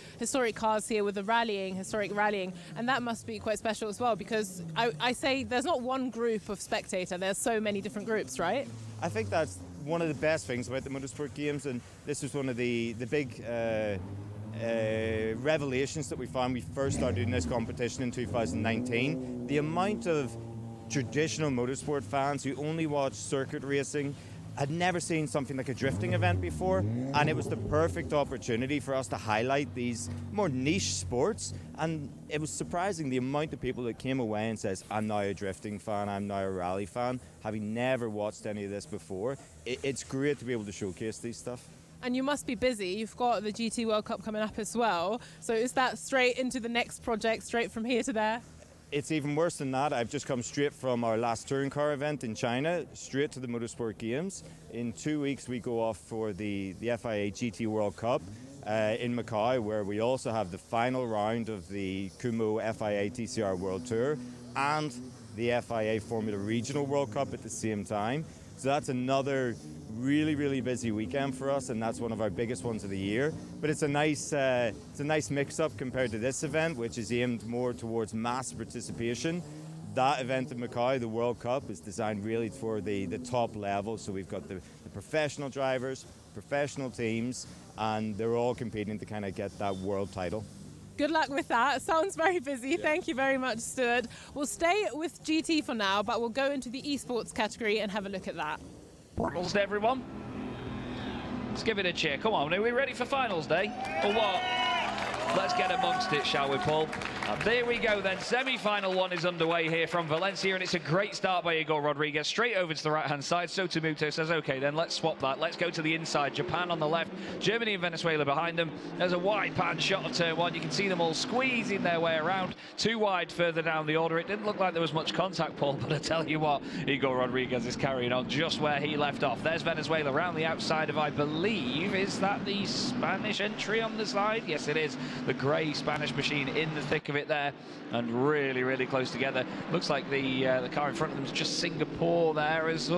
cars here with the historic rallying, and that must be quite special as well, because I say there's not one group of spectator, there's so many different groups, right? I think that's one of the best things about the Motorsport Games, and this was one of the big revelations that we found when we first started doing this competition in 2019. The amount of traditional motorsport fans who only watch circuit racing had never seen something like a drifting event before, and it was the perfect opportunity for us to highlight these more niche sports. And it was surprising the amount of people that came away and says, I'm now a drifting fan, I'm now a rally fan, having never watched any of this before. It's great to be able to showcase these stuff. And you must be busy. You've got the GT World Cup coming up as well. So is that straight into the next project, straight from here to there? It's even worse than that. I've just come straight from our last touring car event in China, straight to the Motorsport Games. In 2 weeks we go off for the FIA GT World Cup in Macau, where we also have the final round of the Kumo FIA TCR World Tour and the FIA Formula Regional World Cup at the same time. So that's another really busy weekend for us, and that's one of our biggest ones of the year. But it's a nice mix-up compared to this event, which is aimed more towards mass participation. That event in Macau, the World Cup, is designed really for the top level. So we've got the professional drivers, professional teams, and they're all competing to kind of get that world title. Good luck with that. Sounds very busy. Yeah. Thank you very much, Stuart. We'll stay with GT for now, but we'll go into the esports category and have a look at that. Finals day, everyone. Let's give it a cheer. Come on, are we ready for finals day? Or what? Let's get amongst it, shall we, Paul? There we go then. Semi-final one is underway here from Valencia, and it's a great start by Igor Rodriguez. Straight over to the right-hand side. Sotomuto says, OK, then let's swap that. Let's go to the inside. Japan on the left, Germany and Venezuela behind them. There's a wide pan shot of turn one. You can see them all squeezing their way around. Too wide further down the order. It didn't look like there was much contact, Paul, but I tell you what, Igor Rodriguez is carrying on just where he left off. There's Venezuela around the outside of, I believe, is that the Spanish entry on the side? Yes, it is. The grey Spanish machine in the thick of it there, and really close together. Looks like the car in front of them is just Singapore there, as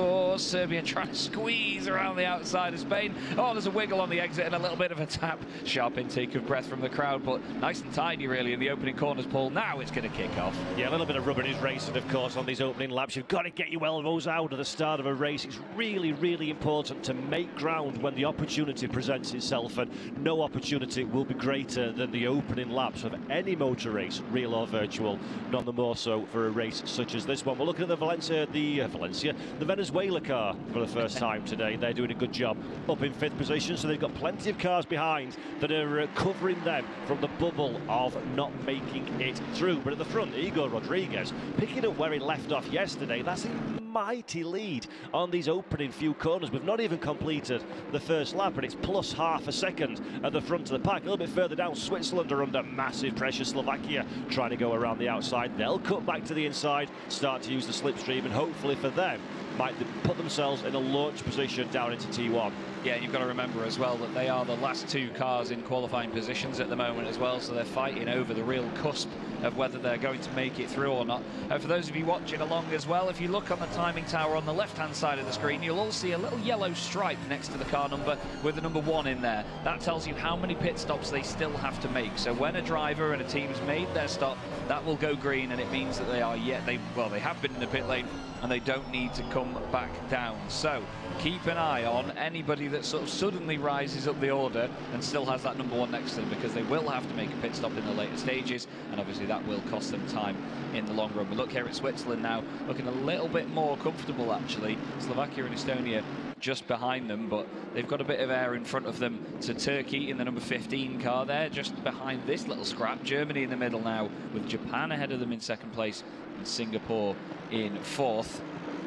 Serbia trying to squeeze around the outside of Spain. Oh, there's a wiggle on the exit and a little bit of a tap. Sharp intake of breath from the crowd, but nice and tidy really in the opening corners, Paul. Now it's going to kick off. Yeah, a little bit of rubber is racing, of course, on these opening laps. You've got to get your elbows out at the start of a race. It's really important to make ground when the opportunity presents itself, and no opportunity will be greater than than the opening laps of any motor race, real or virtual, none the more so for a race such as this one. We're looking at the Venezuela car for the first time today. They're doing a good job up in 5th position, so they've got plenty of cars behind that are covering them from the bubble of not making it through. But at the front, Igor Rodriguez picking up where he left off yesterday. That's a mighty lead on these opening few corners. We've not even completed the first lap, and it's plus half a second at the front of the pack. A little bit further down, Switzerland are under massive pressure. Slovakia trying to go around the outside. They'll cut back to the inside, start to use the slipstream, and hopefully for them might put themselves in a launch position down into T1. Yeah, you've got to remember as well that they are the last 2 cars in qualifying positions at the moment as well, so they're fighting over the real cusp of whether they're going to make it through or not. For those of you watching along as well, if you look on the timing tower on the left-hand side of the screen, you'll all see a little yellow stripe next to the car number with the number 1 in there. That tells you how many pit stops they still have to make. So when a driver and a team's made their stop, that will go green, and it means that they are they have been in the pit lane and they don't need to come back down. So keep an eye on anybody that sort of suddenly rises up the order and still has that number 1 next to them, because they will have to make a pit stop in the later stages, and obviously that will cost them time in the long run. We look here at Switzerland now, looking a little bit more comfortable actually. Slovakia and Estonia just behind them, but they've got a bit of air in front of them to Turkey in the number 15 car there, just behind this little scrap. Germany in the middle now, with Japan ahead of them in 2nd place and Singapore in 4th.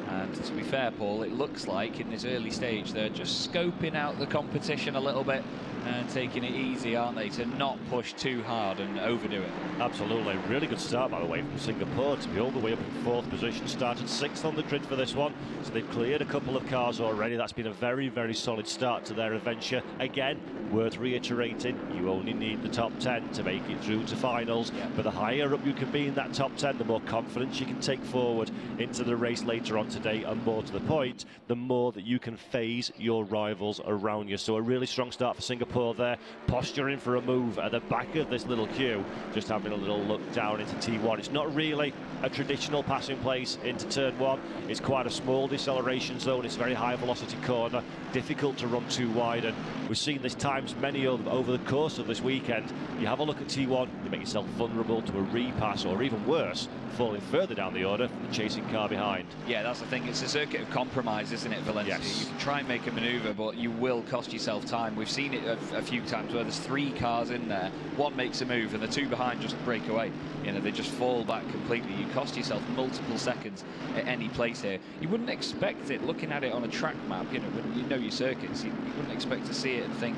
And to be fair, Paul, it looks like in this early stage they're just scoping out the competition a little bit and taking it easy, aren't they, to not push too hard and overdo it. Absolutely. Really good start, by the way, from Singapore to be all the way up in 4th position. Started 6th on the grid for this one, so they've cleared a couple of cars already. That's been a very, very solid start to their adventure. Again, worth reiterating, you only need the top 10 to make it through to finals. Yeah. But the higher up you can be in that top 10, the more confidence you can take forward into the race later on today, and more to the point, the more that you can phase your rivals around you. So a really strong start for Singapore there, posturing for a move at the back of this little queue, just having a little look down into T1. It's not really a traditional passing place into turn 1. It's quite a small deceleration zone. It's a very high velocity corner, difficult to run too wide, and we've seen this times many of them over the course of this weekend. You have a look at T1, you make yourself vulnerable to a repass, or even worse, falling further down the order from the chasing car behind. Yeah, that's the thing. It's a circuit of compromise, isn't it, Valencia? Yes. You can try and make a manoeuvre, but you will cost yourself time. We've seen it a few times where there's 3 cars in there, 1 makes a move, and the 2 behind just break away. You know, they just fall back completely. You cost yourself multiple seconds at any place here. You wouldn't expect it, looking at it on a track map, you know, when you know your circuits, you wouldn't expect to see it and think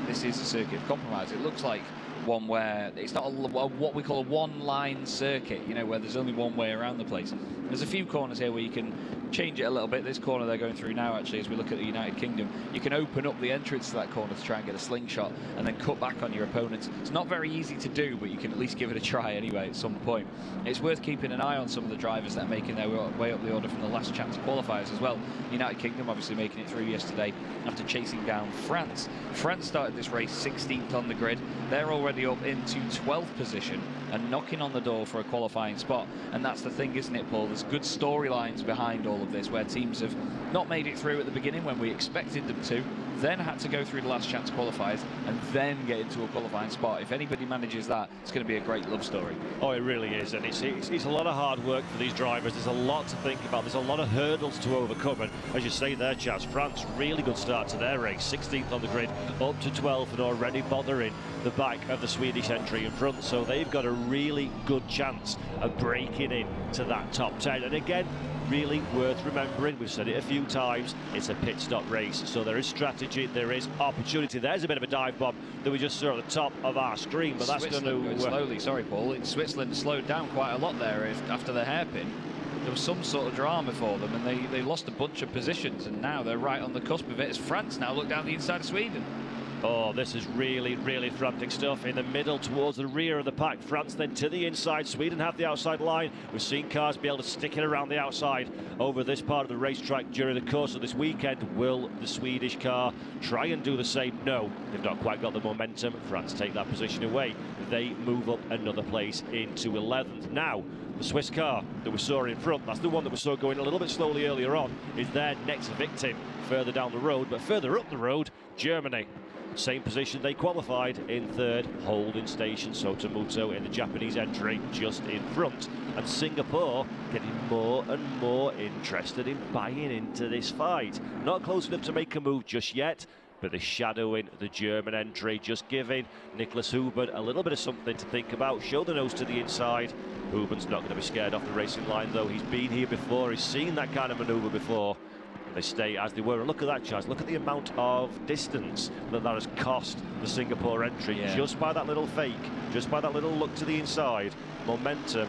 this is a circuit of compromise. It looks like one where it's not what we call a one-line circuit, you know, where there's only one way around the place. There's a few corners here where you can change it a little bit. This corner they're going through now, actually, as we look at the United Kingdom, you can open up the entrance to that corner to try and get a slingshot and then cut back on your opponents. It's not very easy to do, but you can at least give it a try anyway at some point. It's worth keeping an eye on some of the drivers that are making their way up the order from the last chance qualifiers as well. United Kingdom obviously making it through yesterday after chasing down France. France started this race 16th on the grid. They're already up into 12th position and knocking on the door for a qualifying spot. And that's the thing, isn't it, Paul? There's good storylines behind all of this, where teams have not made it through at the beginning when we expected them to, then had to go through the last chance qualifiers and then get into a qualifying spot. If anybody manages that, it's going to be a great love story. Oh, it really is, and it's a lot of hard work for these drivers. There's a lot to think about. There's a lot of hurdles to overcome, and as you say there, Chaz, France, really good start to their race. 16th on the grid, up to 12th, and already bothering the back of the Swedish entry in front, so they've got a really good chance of breaking into that top 10. And again, really worth remembering, we've said it a few times, it's a pit stop race, so there is strategy, there is opportunity. There's a bit of a dive bomb that we just saw at the top of our screen, but that's going to... slowly, sorry Paul, Switzerland slowed down quite a lot there after the hairpin. There was some sort of drama for them, and they lost a bunch of positions, and now they're right on the cusp of it as France now look down the inside of Sweden. Oh, this is really, really frantic stuff in the middle towards the rear of the pack. France then to the inside. Sweden have the outside line. We've seen cars be able to stick it around the outside over this part of the racetrack during the course of this weekend. Will the Swedish car try and do the same? No, they've not quite got the momentum. France take that position away. They move up another place into 11th. Now, the Swiss car that we saw in front, that's the one that we saw going a little bit slowly earlier on, is their next victim further down the road. But further up the road, Germany. Same position they qualified in third, holding station. Sotomoto in the Japanese entry just in front. And Singapore getting more and more interested in buying into this fight. Not close enough to make a move just yet, but they're shadowing the German entry, just giving Nicholas Hubert a little bit of something to think about. Show the nose to the inside. Hubert's not going to be scared off the racing line, though. He's been here before. He's seen that kind of manoeuvre before. They stay as they were. And look at that, Chaz. Look at the amount of distance that has cost the Singapore entry. Yeah. Just by that little fake, just by that little look to the inside. Momentum.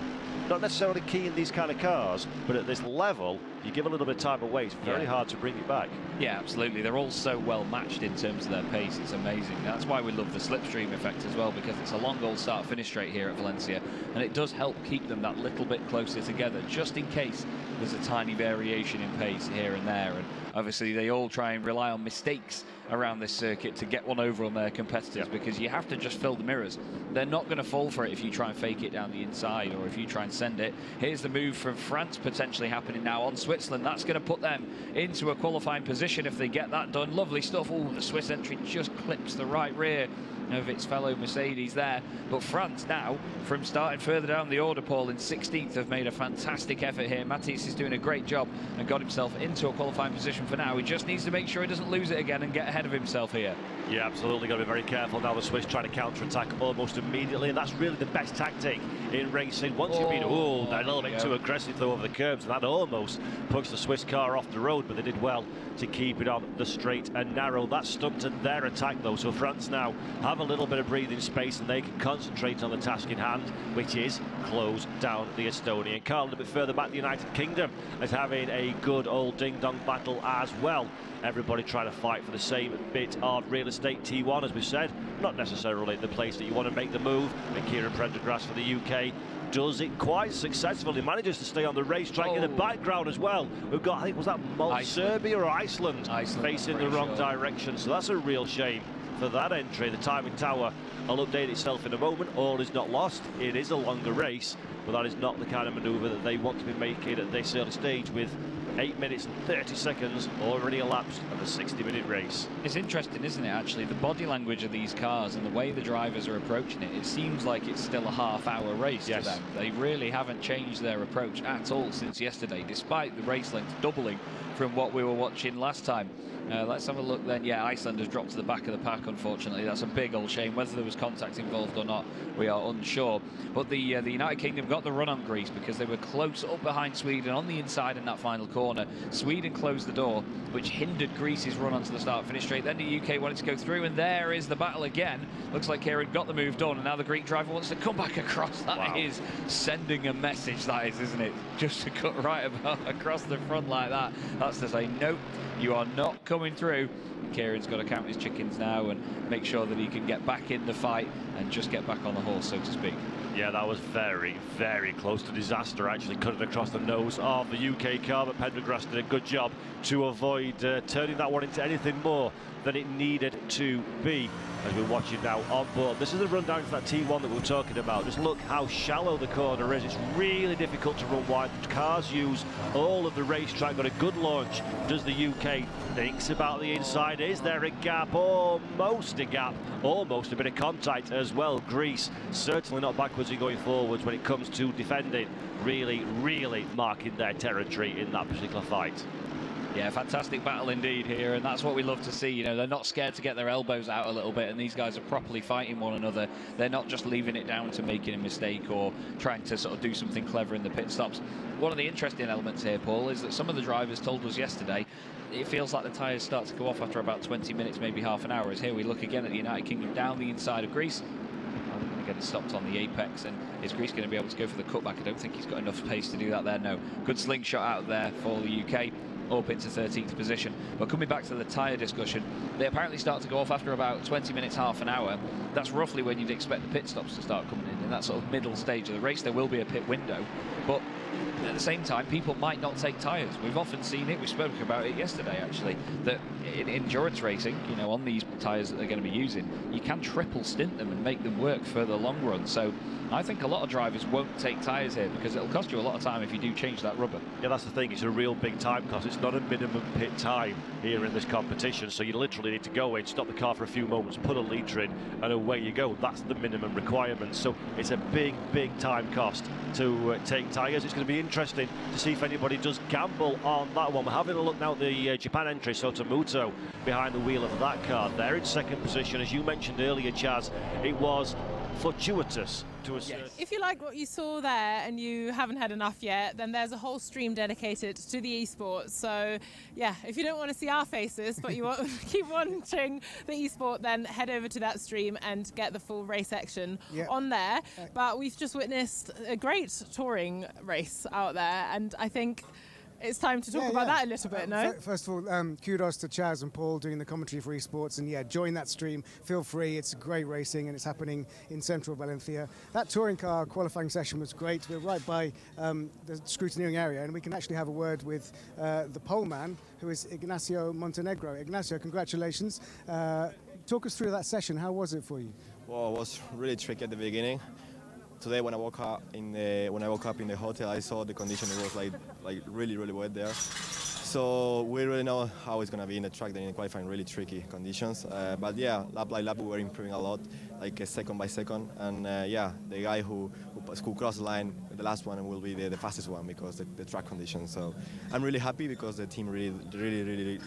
Not necessarily key in these kind of cars, but at this level, you give a little bit of time away, it's very hard to bring it back. Yeah, absolutely. They're all so well matched in terms of their pace. It's amazing. That's why we love the slipstream effect as well, because it's a long old start-finish straight here at Valencia, and it does help keep them that little bit closer together, just in case there's a tiny variation in pace here and there. And obviously, they all try and rely on mistakes around this circuit to get one over on their competitors, because you have to just fill the mirrors. They're not going to fall for it if you try and fake it down the inside or if you try and send it. Here's the move from France potentially happening now on Switzerland. That's going to put them into a qualifying position if they get that done. Lovely stuff. Oh, the Swiss entry just clips the right rear of its fellow Mercedes there. But France now, from starting further down the order, Paul, in 16th, have made a fantastic effort here. Matisse is doing a great job and got himself into a qualifying position for now. He just needs to make sure he doesn't lose it again and get ahead of himself here. Yeah, absolutely. Got to be very careful now. The Swiss trying to counter-attack almost immediately, and that's really the best tactic in racing. Once you've been a little bit too aggressive though over the curbs, and that almost pushed the Swiss car off the road, but they did well to keep it on the straight and narrow. That stunted their attack though, so France now have a little bit of breathing space and they can concentrate on the task in hand, which is close down the Estonian car. A little bit further back, the United Kingdom is having a good old ding-dong battle as well. Everybody trying to fight for the same bit of real estate. T1, as we said, not necessarily the place that you want to make the move. And Kieran Prendergrass for the UK does it quite successfully. Manages to stay on the racetrack. In the background as well, we've got, I think, was that Serbia or Iceland facing the wrong direction. So that's a real shame for that entry. The timing tower will update itself in a moment. All is not lost. It is a longer race, but that is not the kind of manoeuvre that they want to be making at this early stage, with 8 minutes and 30 seconds already elapsed of a 60-minute race. It's interesting, isn't it, actually, the body language of these cars and the way the drivers are approaching it. It seems like it's still a half-hour race to them. They really haven't changed their approach at all since yesterday, despite the race length doubling from what we were watching last time. Let's have a look then. Yeah, Iceland has dropped to the back of the pack, unfortunately. That's a big old shame. Whether there was contact involved or not, we are unsure. But the United Kingdom got the run on Greece because they were close up behind Sweden on the inside in that final corner. Sweden closed the door, which hindered Greece's run onto the start-finish straight. Then the UK wanted to go through, and there is the battle again. Looks like Kieran got the move done, and now the Greek driver wants to come back across. That is sending a message, that is, isn't it? Just to cut right about across the front like that. That's to say, nope, you are not coming through. Kieran's got to count his chickens now and make sure that he can get back in the fight and just get back on the horse, so to speak. Yeah, that was very, very close to disaster, actually. Cut it across the nose of the UK car, but Pendergrass did a good job to avoid turning that one into anything more than it needed to be, as we're watching now on board. This is a rundown for that T1 that we were talking about. Just look how shallow the corner is. It's really difficult to run wide. The cars use all of the racetrack, got a good launch. Does the UK thinks about the inside? Is there a gap? Almost a gap. Almost a bit of contact as well. Greece certainly not backwards and going forwards when it comes to defending. Really, really marking their territory in that particular fight. Yeah, fantastic battle indeed here, and that's what we love to see. You know, they're not scared to get their elbows out a little bit, and these guys are properly fighting one another. They're not just leaving it down to making a mistake or trying to sort of do something clever in the pit stops. One of the interesting elements here, Paul, is that some of the drivers told us yesterday it feels like the tyres start to go off after about 20 minutes, maybe half an hour. As here we look again at the United Kingdom down the inside of Greece. They're going to get it stopped on the apex, and is Greece going to be able to go for the cutback? I don't think he's got enough pace to do that there, no. Good slingshot out there for the UK. Up into 13th position. But coming back to the tyre discussion, they apparently start to go off after about 20 minutes, half an hour. That's roughly when you'd expect the pit stops to start coming in. And that sort of middle stage of the race, there will be a pit window. But at the same time, people might not take tyres. We've often seen it, we spoke about it yesterday actually, that in endurance racing, you know, on these tyres that they're going to be using, you can triple stint them and make them work for the long run. So I think a lot of drivers won't take tyres here because it'll cost you a lot of time if you do change that rubber. Yeah, that's the thing, it's a real big time cost. It's not a minimum pit time here in this competition, so you literally need to go in, stop the car for a few moments, put a litre in, and away you go. That's the minimum requirement. So it's a big time cost to take tyres. It's going to be interesting to see if anybody does gamble on that one. We're having a look now at the Japan entry, Sotomoto behind the wheel of that car. They're in second position. As you mentioned earlier, Chaz, it was fortuitous to a certain... If you like what you saw there and you haven't had enough yet, then there's a whole stream dedicated to the esports. So yeah, if you don't want to see our faces but you want to keep watching the esport, then head over to that stream and get the full race action on there. But we've just witnessed a great touring race out there, and I think it's time to talk about that a little bit, no? First of all, kudos to Chaz and Paul doing the commentary for esports, and yeah, join that stream, feel free. It's great racing and it's happening in central Valencia. That touring car qualifying session was great. We're right by the scrutineering area, and we can actually have a word with the pole man, who is Ignacio Montenegro. Ignacio, congratulations. Talk us through that session. How was it for you? Well, it was really tricky at the beginning. Today, when I woke up in the hotel, I saw the condition. It was like really wet there. So we really know how it's gonna be in the track. Then in qualifying, really tricky conditions. But yeah, lap by lap, we were improving a lot, like second by second. And yeah, the guy who crossed the line, the last one, will be the fastest one because the track conditions. So I'm really happy because the team really did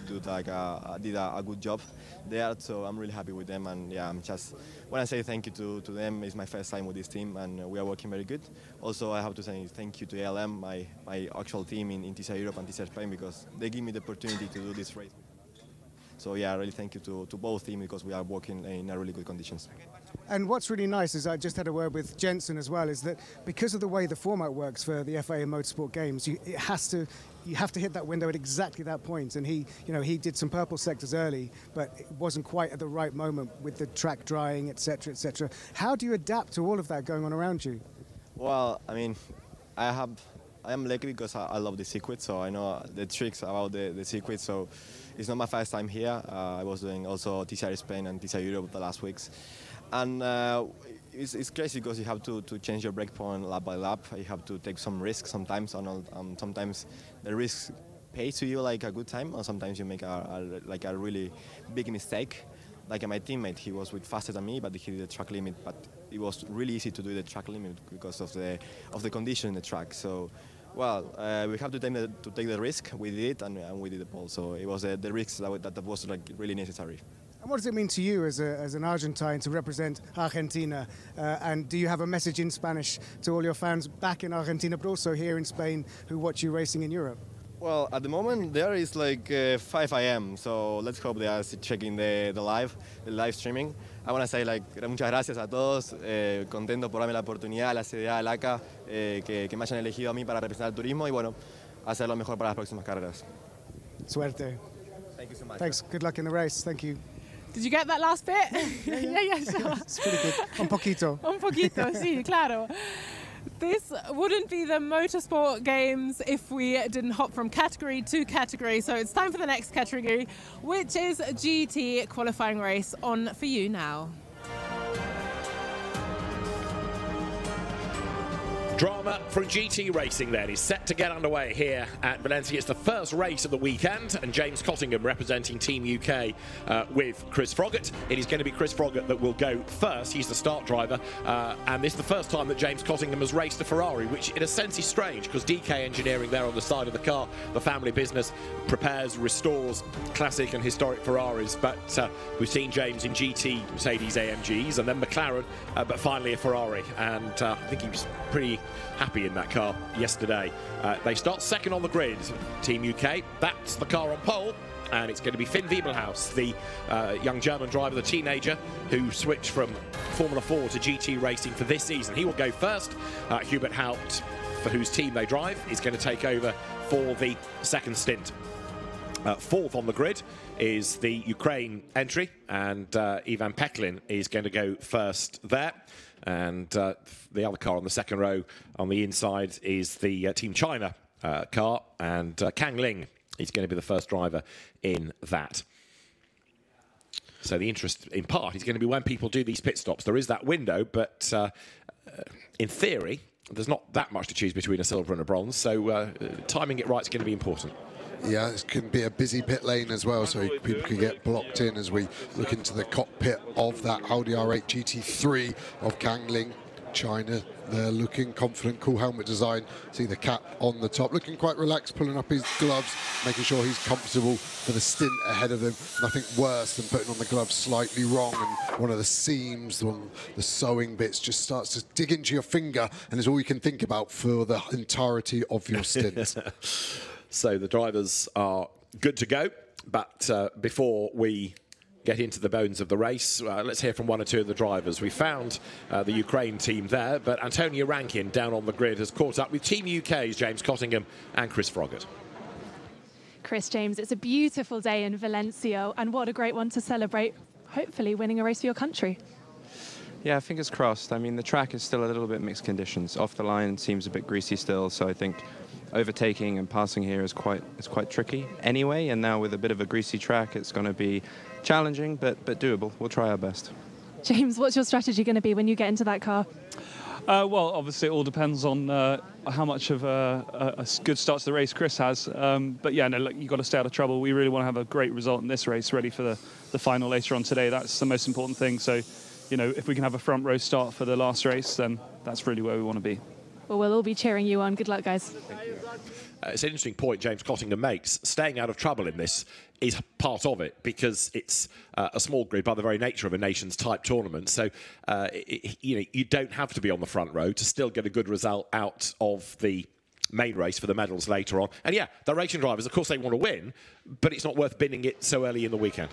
a good job there. So I'm really happy with them. And yeah, I'm just, when I say thank you to them, it's my first time with this team, and we are working very good. Also, I have to say thank you to ALM, my actual team in Dzisiaj Europe and Dzisiaj Spain, because they give me the opportunity to do this race. So yeah, really thank you to both teams because we are working in really good conditions. And what's really nice is, I just had a word with Jensen as well, is that because of the way the format works for the FIA Motorsport Games, you have to hit that window at exactly that point. And he did some purple sectors early, but it wasn't quite at the right moment with the track drying, etc., etc. How do you adapt to all of that going on around you? Well, I mean, I am lucky because I love the circuit, so I know the tricks about the circuit. So it's not my first time here. I was doing also Dzisiaj Spain and Dzisiaj Europe the last weeks. And it's crazy because you have to change your brake point lap by lap. You have to take some risks sometimes, and sometimes the risks pay to you like a good time, or sometimes you make a really big mistake. Like my teammate, he was faster than me, but he did the track limit. But it was really easy to do the track limit because of the condition in the track. So, well, we have to take the risk. We did it, and we did the pole. So it was the risks that was like really necessary. And what does it mean to you as an Argentine to represent Argentina? And do you have a message in Spanish to all your fans back in Argentina, but also here in Spain, who watch you racing in Europe? Well, at the moment there is like 5 a.m. So let's hope they are checking the live streaming. I want to say muchas gracias a todos, contento por darme la oportunidad, a la CDA, al ACA, que me hayan elegido a mí para representar el turismo y bueno, hacer lo mejor para las próximas carreras. Suerte. Thank you so much. Thanks. Good luck in the race. Thank you. Did you get that last bit? Yeah, sure. It's pretty good. Un poquito. Un poquito, sí, claro. This wouldn't be the Motorsport Games if we didn't hop from category to category. So it's time for the next category, which is GT qualifying race, on for you now. Drama from GT racing then is set to get underway here at Valencia. It's the first race of the weekend, and James Cottingham representing Team UK with Chris Froggatt. It is going to be Chris Froggatt that will go first. He's the start driver, and this is the first time that James Cottingham has raced a Ferrari, which in a sense is strange because DK Engineering there on the side of the car, the family business, prepares, restores classic and historic Ferraris. But we've seen James in GT Mercedes AMGs and then McLaren, but finally a Ferrari, and I think he was pretty happy in that car yesterday. They start second on the grid, Team UK. That's the car on pole, and it's going to be Finn Wiebelhaus, the young German driver, the teenager, who switched from Formula 4 to GT racing for this season. He will go first. Hubert Haupt, for whose team they drive, is going to take over for the second stint. Fourth on the grid is the Ukraine entry, and Ivan Peklin is going to go first there. And the other car on the second row on the inside is the Team China car, and Kang Ling is going to be the first driver in that. So the interest, in part, is going to be when people do these pit stops. There is that window, but in theory, there's not that much to choose between a silver and a bronze, so timing it right is going to be important. Yeah, this can be a busy pit lane as well, so people can get blocked in as we look into the cockpit of that Audi R8 GT3 of Kang Ling, China. They're looking confident, cool helmet design. See the cap on the top, looking quite relaxed, pulling up his gloves, making sure he's comfortable for the stint ahead of him. Nothing worse than putting on the gloves slightly wrong, and one of the seams, the sewing bits just starts to dig into your finger, and it's all you can think about for the entirety of your stint. So the drivers are good to go, but before we get into the bones of the race, let's hear from one or two of the drivers. We found the Ukraine team there, but Antonia Rankin down on the grid has caught up with Team UK's James Cottingham and Chris Froggatt. Chris, James, it's a beautiful day in Valencia, and what a great one to celebrate, hopefully winning a race for your country. Yeah, fingers crossed. I mean, the track is still a little bit mixed conditions. Off the line seems a bit greasy still, so I think overtaking and passing here is quite tricky anyway, and now with a bit of a greasy track, it's going to be challenging, but doable. We'll try our best. James, what's your strategy going to be when you get into that car? Well, obviously it all depends on how much of a good start to the race Chris has. But yeah, no, look, you've got to stay out of trouble. We really want to have a great result in this race, ready for the final later on today. That's the most important thing. So, you know, if we can have a front row start for the last race, then that's really where we want to be. Well, we'll all be cheering you on. Good luck, guys. It's an interesting point James Cottingham makes. Staying out of trouble in this is part of it, because it's a small grid by the very nature of a nations type tournament. So you don't have to be on the front row to still get a good result out of the main race for the medals later on. And yeah, the racing drivers, of course, they want to win, but it's not worth binning it so early in the weekend.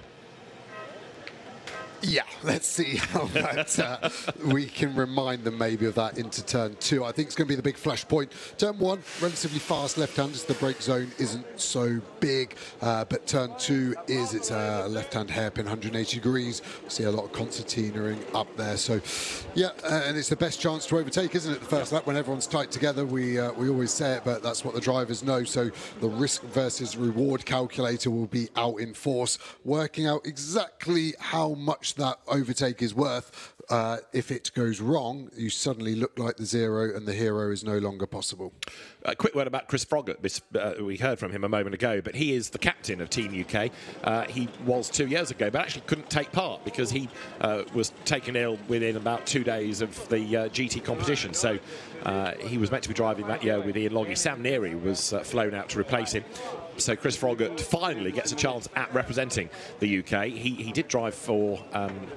Yeah, let's see how that we can remind them maybe of that into turn 2. I think it's going to be the big flashpoint. Turn 1, relatively fast left-hand, as the brake zone isn't so big, but turn 2 is, it's a left-hand hairpin, 180 degrees. See a lot of concertinaing up there. So, yeah, and it's the best chance to overtake, isn't it, the first lap, when everyone's tight together. We always say it, but that's what the drivers know. So the risk versus reward calculator will be out in force, working out exactly how much that overtake is worth. If it goes wrong, you suddenly look like the zero and the hero is no longer possible. A quick word about Chris Froggatt. We heard from him a moment ago, but he is the captain of Team UK. He was 2 years ago, but actually couldn't take part because he was taken ill within about 2 days of the GT competition. So he was meant to be driving that year with Ian Loggy. Sam Neary was flown out to replace him. So Chris Froggatt finally gets a chance at representing the UK. He did drive for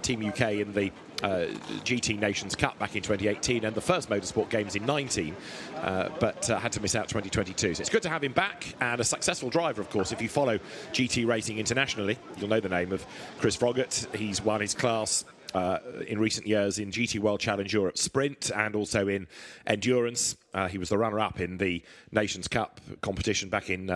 Team UK in the GT Nations Cup back in 2018 and the first Motorsport Games in 19, but had to miss out 2022. So it's good to have him back, and a successful driver, of course. If you follow GT racing internationally, you'll know the name of Chris Froggatt. He's won his class in recent years in GT World Challenge Europe Sprint and also in Endurance. He was the runner-up in the Nations Cup competition back in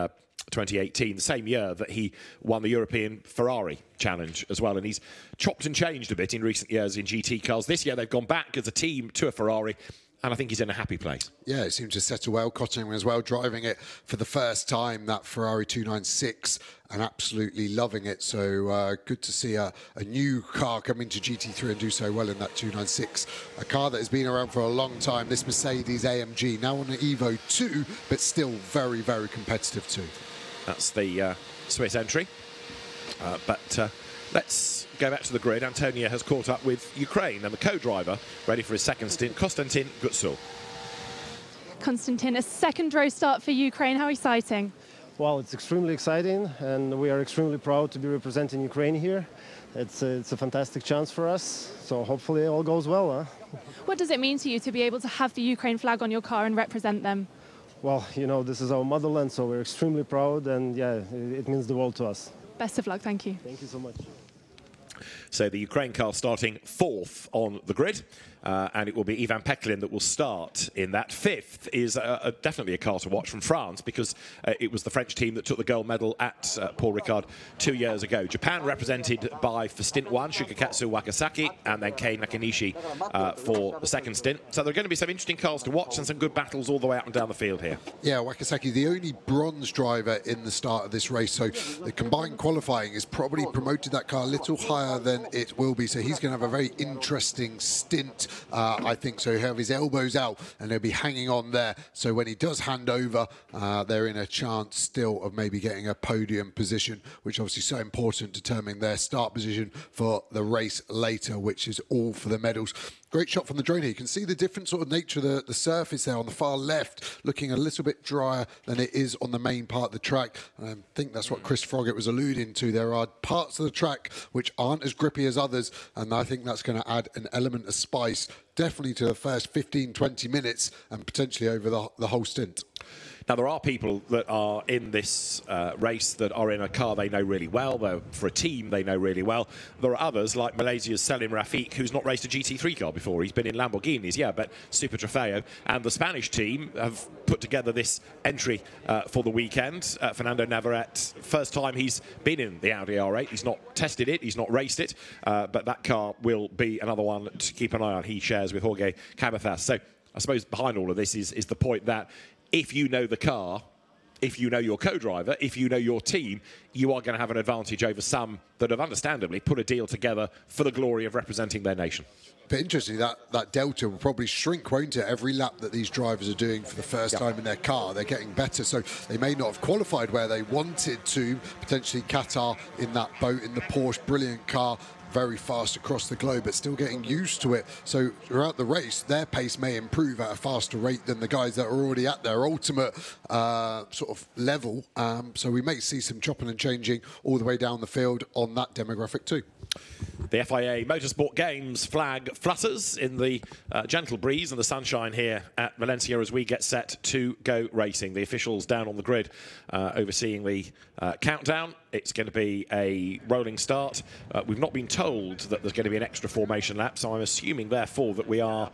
2018, the same year that he won the European Ferrari Challenge as well. And he's chopped and changed a bit in recent years in GT cars. This year they've gone back as a team to a Ferrari, and I think he's in a happy place. Yeah, it seems to settle well. Cottingham as well, driving it for the first time, that Ferrari 296, and absolutely loving it. So good to see a new car come into GT3 and do so well in that 296. A car that has been around for a long time, this Mercedes AMG, now on the Evo 2, but still very, very competitive too. That's the Swiss entry. Let's go back to the grid. Antonia has caught up with Ukraine and the co-driver, ready for his second stint, Konstantin Gutsul. Konstantin, a second row start for Ukraine. How exciting. Well, it's extremely exciting, and we are extremely proud to be representing Ukraine here. It's a fantastic chance for us, so hopefully all goes well. Huh? What does it mean to you to be able to have the Ukraine flag on your car and represent them? Well, you know, this is our motherland, so we're extremely proud, and yeah, it means the world to us. Best of luck, thank you. Thank you so much. So the Ukraine car starting 4th on the grid. and it will be Ivan Peklin that will start in that. Fifth is definitely a car to watch from France, because it was the French team that took the gold medal at Paul Ricard 2 years ago. Japan represented by, for stint 1, Shukakatsu Wakasaki, and then Kei Nakanishi for the second stint. So there are going to be some interesting cars to watch and some good battles all the way up and down the field here. Yeah, Wakasaki, the only bronze driver in the start of this race, so the combined qualifying has probably promoted that car a little higher than it will be, so he's going to have a very interesting stint, I think. So he'll have his elbows out and he'll be hanging on there, so when he does hand over, they're in a chance still of maybe getting a podium position, which obviously is so important, determining their start position for the race later, which is all for the medals. Great shot from the drone here. You can see the different sort of nature of the surface there on the far left, looking a little bit drier than it is on the main part of the track. And I think that's what Chris Froggatt was alluding to. There are parts of the track which aren't as grippy as others, and I think that's going to add an element of spice, definitely to the first 15-20 minutes and potentially over the whole stint. Now, there are people that are in this race that are in a car they know really well. They're for a team they know really well. There are others, like Malaysia's Selim Rafiq, who's not raced a GT3 car before. He's been in Lamborghinis, yeah, but Super Trofeo. And the Spanish team have put together this entry for the weekend. Fernando Navarrete, first time he's been in the Audi R8. He's not tested it, he's not raced it, but that car will be another one to keep an eye on. He shares with Jorge Cabezas. So I suppose behind all of this is the point that if you know the car, if you know your co-driver, if you know your team, you are going to have an advantage over some that have understandably put a deal together for the glory of representing their nation. But interestingly, that delta will probably shrink, won't it? Every lap that these drivers are doing for the first time in their car, they're getting better. So they may not have qualified where they wanted to. Potentially Qatar in that boat, in the Porsche, brilliant car, very fast across the globe, but still getting used to it. So throughout the race, their pace may improve at a faster rate than the guys that are already at their ultimate sort of level. So we may see some chopping and changing all the way down the field on that demographic too. The FIA Motorsport Games flag flutters in the gentle breeze and the sunshine here at Valencia as we get set to go racing. The officials down on the grid overseeing the countdown. It's going to be a rolling start. We've not been told that there's going to be an extra formation lap, so I'm assuming, therefore, that we are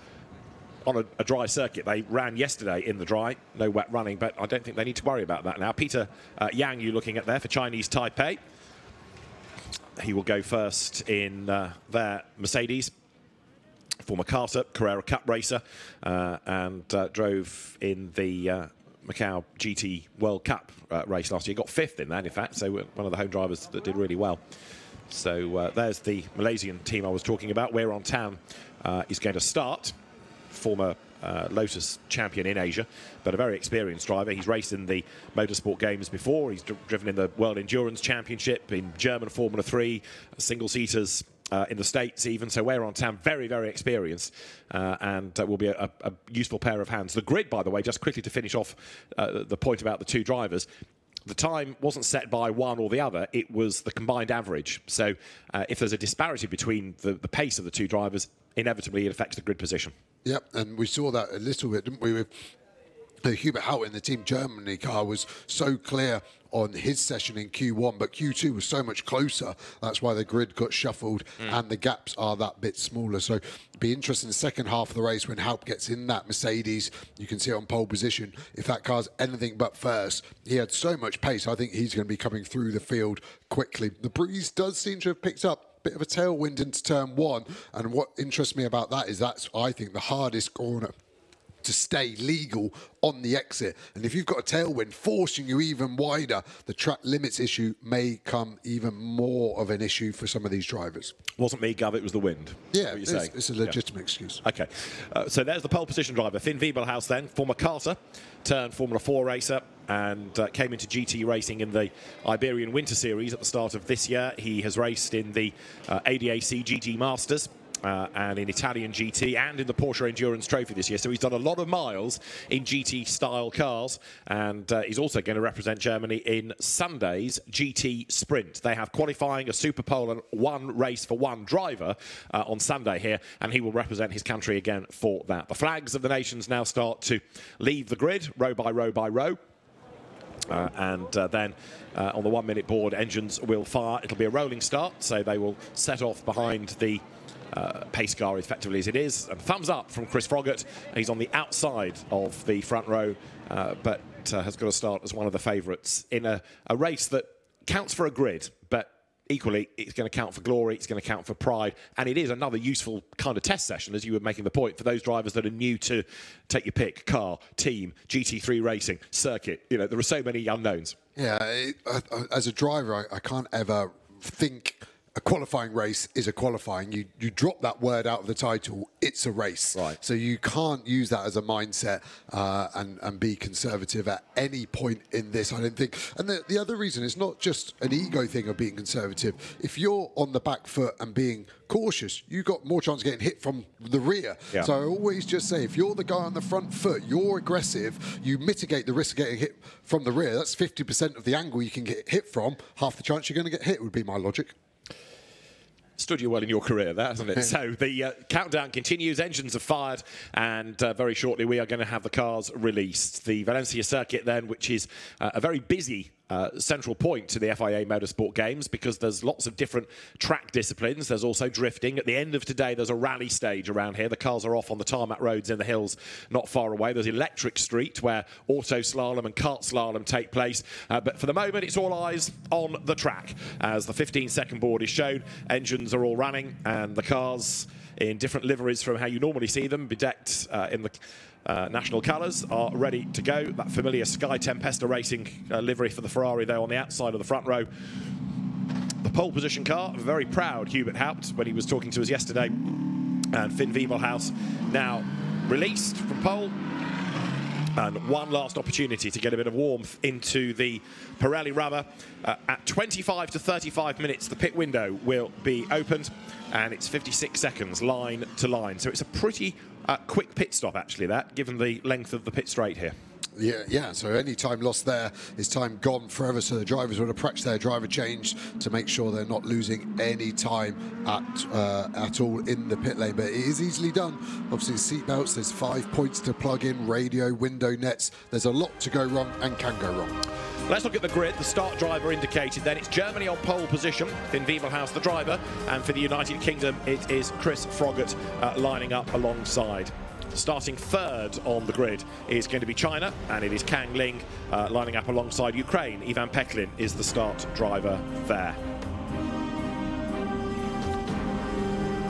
on a dry circuit. They ran yesterday in the dry, no wet running, but I don't think they need to worry about that now. Peter Yang, you're looking at there for Chinese Taipei. He will go first in their Mercedes. Former Carter, Carrera Cup racer, and drove in the Macau GT World Cup race last year. Got fifth in that, in fact, so one of the home drivers that did really well. So there's the Malaysian team I was talking about. We're on town is going to start. Former Lotus champion in Asia, but a very experienced driver. He's raced in the Motorsport Games before. He's driven in the World Endurance Championship, in German Formula 3, single-seaters in the States even. So we're on town, very, very experienced, and will be a useful pair of hands. The grid, by the way, just quickly to finish off the point about the two drivers, the time wasn't set by one or the other, it was the combined average. So if there's a disparity between the pace of the two drivers, inevitably it affects the grid position. Yep, and we saw that a little bit, didn't we, with Hubert Houghton, the Team Germany car was so clear on his session in Q1, but Q2 was so much closer. That's why the grid got shuffled and the gaps are that bit smaller. So it'd be interesting in the second half of the race when Haupt gets in that Mercedes. You can see it on pole position. If that car's anything but first, he had so much pace. I think he's going to be coming through the field quickly. The breeze does seem to have picked up. Bit of a tailwind into turn one, and what interests me about that is that's, I think, the hardest corner to stay legal on the exit. And if you've got a tailwind forcing you even wider, the track limits issue may come even more of an issue for some of these drivers. Wasn't me, Gov, it was the wind. Yeah, it's a legitimate excuse. Okay, so there's the pole position driver, Finn Wiebelhaus then, former Carter, turned Formula 4 racer, and came into GT racing in the Iberian Winter Series at the start of this year. He has raced in the ADAC GT Masters, and in Italian GT and in the Porsche Endurance Trophy this year. So he's done a lot of miles in GT-style cars, and he's also going to represent Germany in Sunday's GT Sprint. They have qualifying, a Super Pole and one race for one driver on Sunday here, and he will represent his country again for that. The flags of the nations now start to leave the grid, row by row by row. Then on the 1 minute board, engines will fire. It'll be a rolling start, so they will set off behind the pace car effectively as it is. And thumbs up from Chris Froggatt. He's on the outside of the front row, but has got to start as one of the favourites in a race that counts for a grid, but equally it's going to count for glory, it's going to count for pride, and it is another useful kind of test session, as you were making the point, for those drivers that are new to, take your pick, car, team, GT3 racing, circuit. You know, there are so many unknowns. Yeah, as a driver, I can't ever think a qualifying race is a qualifying. You drop that word out of the title, it's a race. Right. So you can't use that as a mindset and be conservative at any point in this, I don't think. And the other reason is not just an ego thing of being conservative. If you're on the back foot and being cautious, you've got more chance of getting hit from the rear. Yeah. So I always just say, if you're the guy on the front foot, you're aggressive, you mitigate the risk of getting hit from the rear. That's 50% of the angle you can get hit from. Half the chance you're going to get hit would be my logic. Stood you well in your career, that, hasn't it? So the countdown continues, engines are fired, and very shortly we are going to have the cars released. The Valencia circuit then, which is a very busy central point to the FIA Motorsport Games, because there's lots of different track disciplines. There's also drifting. At the end of today, there's a rally stage around here. The cars are off on the tarmac roads in the hills not far away. There's Electric Street, where auto slalom and kart slalom take place. But for the moment, it's all eyes on the track. As the 15-second board is shown, engines are all running, and the cars in different liveries from how you normally see them, bedecked in the national colours, are ready to go. That familiar Sky Tempesta Racing livery for the Ferrari there on the outside of the front row. The pole position car, very proud Hubert Haupt when he was talking to us yesterday. And Finn Wiebelhaus now released from pole. And one last opportunity to get a bit of warmth into the Pirelli rubber. At 25 to 35 minutes, the pit window will be opened, and it's 56 seconds line to line. So it's a pretty quick pit stop, actually, that, given the length of the pit straight here. Yeah, so any time lost there is time gone forever. So the drivers would have practiced their driver change to make sure they're not losing any time at all in the pit lane. But it is easily done. Obviously, seat belts, there's 5 points to plug in, radio, window nets. There's a lot to go wrong and can go wrong. Let's look at the grid. The start driver indicated then. It's Germany on pole position, Finn Wiebelhaus the driver, and for the United Kingdom it is Chris Froggatt lining up alongside. Starting third on the grid is going to be China, and it is Kang Ling lining up alongside Ukraine. Ivan Peklin is the start driver there.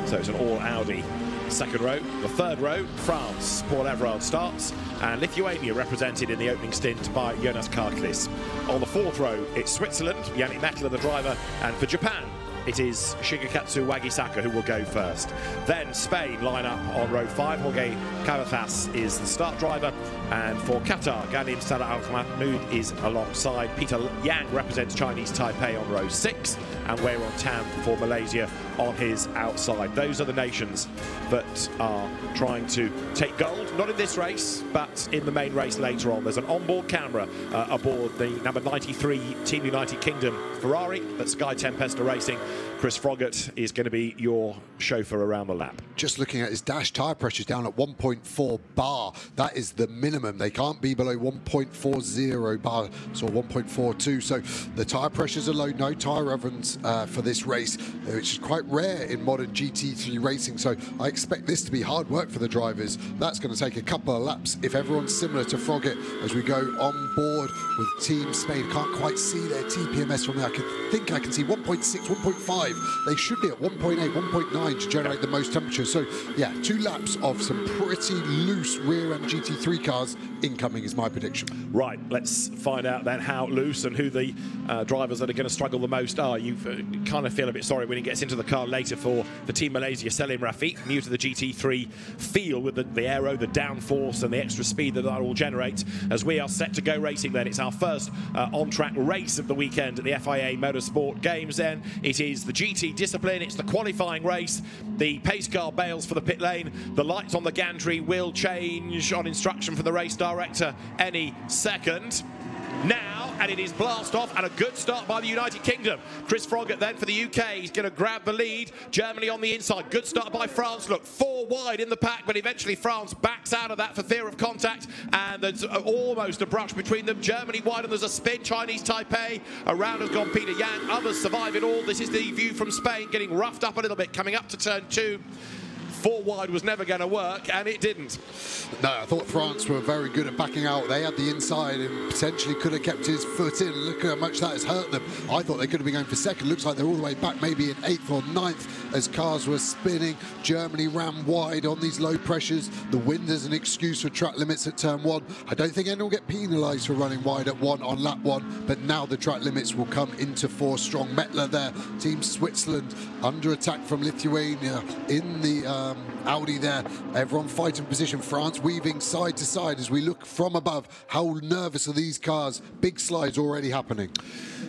So it's an all Audi second row. The third row, France, Paul Everard starts, and Lithuania represented in the opening stint by Jonas Karklis. On the fourth row, it's Switzerland, Yannick Mettler the driver, and for Japan, it is Shigekatsu Wagisaka who will go first. Then Spain line up on row 5. Jorge Cabezas is the start driver. And for Qatar, Ghanim Salah Al Mahmoud is alongside. Peter Yang represents Chinese Taipei on row 6. And Wei Ron Tam for Malaysia on his outside. Those are the nations that are trying to take gold, not in this race, but in the main race later on. There's an onboard camera aboard the number 93 Team United Kingdom Ferrari at Sky Tempesta Racing. Chris Froggatt is going to be your chauffeur around the lap. Just looking at his dash, tyre pressure's down at 1.4 bar. That is the minimum. They can't be below 1.40 bar, so 1.42. So the tyre pressures are low, no tyre ovens for this race, which is quite rare in modern GT3 racing. So I expect this to be hard work for the drivers. That's going to take a couple of laps if everyone's similar to Froggatt as we go on board with Team Spain. Can't quite see their TPMS from there. I think I can see 1.6, 1.5. They should be at 1.8, 1.9 to generate the most temperature. So, yeah, 2 laps of some pretty loose rear-end GT3 cars incoming is my prediction. Right, let's find out then how loose and who the drivers that are going to struggle the most are. You kind of feel a bit sorry when he gets into the car later for the Team Malaysia, Selim Rafiq, new to the GT3 feel with the aero, the downforce and the extra speed that will generate. As we are set to go racing then, it's our first on-track race of the weekend at the FIA Motorsport Games then. It is the GT discipline, it's the qualifying race. The pace car bails for the pit lane. The lights on the gantry will change on instruction from the race director any second. Now and it is blast off, and a good start by the United Kingdom. Chris Froggatt then for the UK, he's going to grab the lead. Germany on the inside, good start by France. Look, 4 wide in the pack, but eventually France backs out of that for fear of contact, and there's almost a brush between them. Germany wide, and there's a spin. Chinese Taipei, around has gone Peter Yang, others survive it all. This is the view from Spain, getting roughed up a little bit, coming up to turn 2. 4 wide was never going to work, and it didn't. No, I thought France were very good at backing out. They had the inside and potentially could have kept his foot in. Look at how much that has hurt them. I thought they could have been going for second. Looks like they're all the way back, maybe in 8th or 9th as cars were spinning. Germany ran wide on these low pressures. The wind is an excuse for track limits at turn 1. I don't think anyone will get penalised for running wide at 1 on lap 1, but now the track limits will come into 4 strong. Mettler there, Team Switzerland under attack from Lithuania in the Audi there. Everyone fighting position. France weaving side to side as we look from above. How nervous are these cars? Big slides already happening.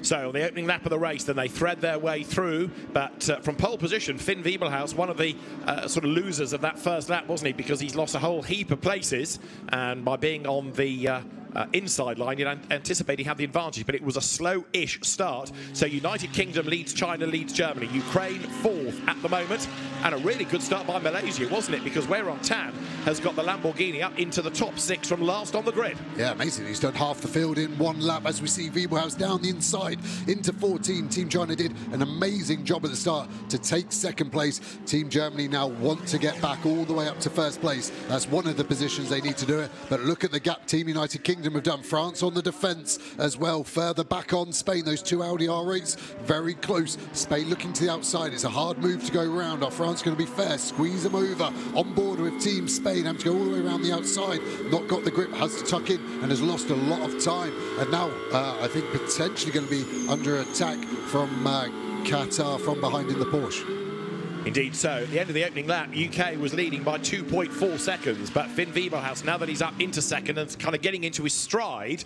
So on the opening lap of the race, then they thread their way through, but from pole position, Finn Wiebelhaus, one of the sort of losers of that first lap, wasn't he? Because he's lost a whole heap of places, and by being on the inside line, you'd anticipate he had the advantage, but it was a slow-ish start. So United Kingdom leads China, leads Germany. Ukraine 4th at the moment, and a really good start by Malaysia, wasn't it? Because Weiron Tan has got the Lamborghini up into the top 6 from last on the grid. Yeah, amazing. He's done half the field in 1 lap, as we see Wiebelhaus down the inside into 14. Team China did an amazing job at the start to take 2nd place. Team Germany now want to get back all the way up to 1st place. That's one of the positions they need to do it. But look at the gap Team United Kingdom have done. France on the defence as well. Further back on Spain, those 2 Audi R8s very close. Spain looking to the outside. It's a hard move to go around. Are France going to be fair? Squeeze them over. On board with Team Spain, having to go all the way around the outside. Not got the grip, has to tuck in, and has lost a lot of time. And now I think potentially going to be under attack from Qatar from behind in the Porsche. Indeed so. At the end of the opening lap, UK was leading by 2.4 seconds, but Finn Wiebelhaus, now that he's up into 2nd and kind of getting into his stride,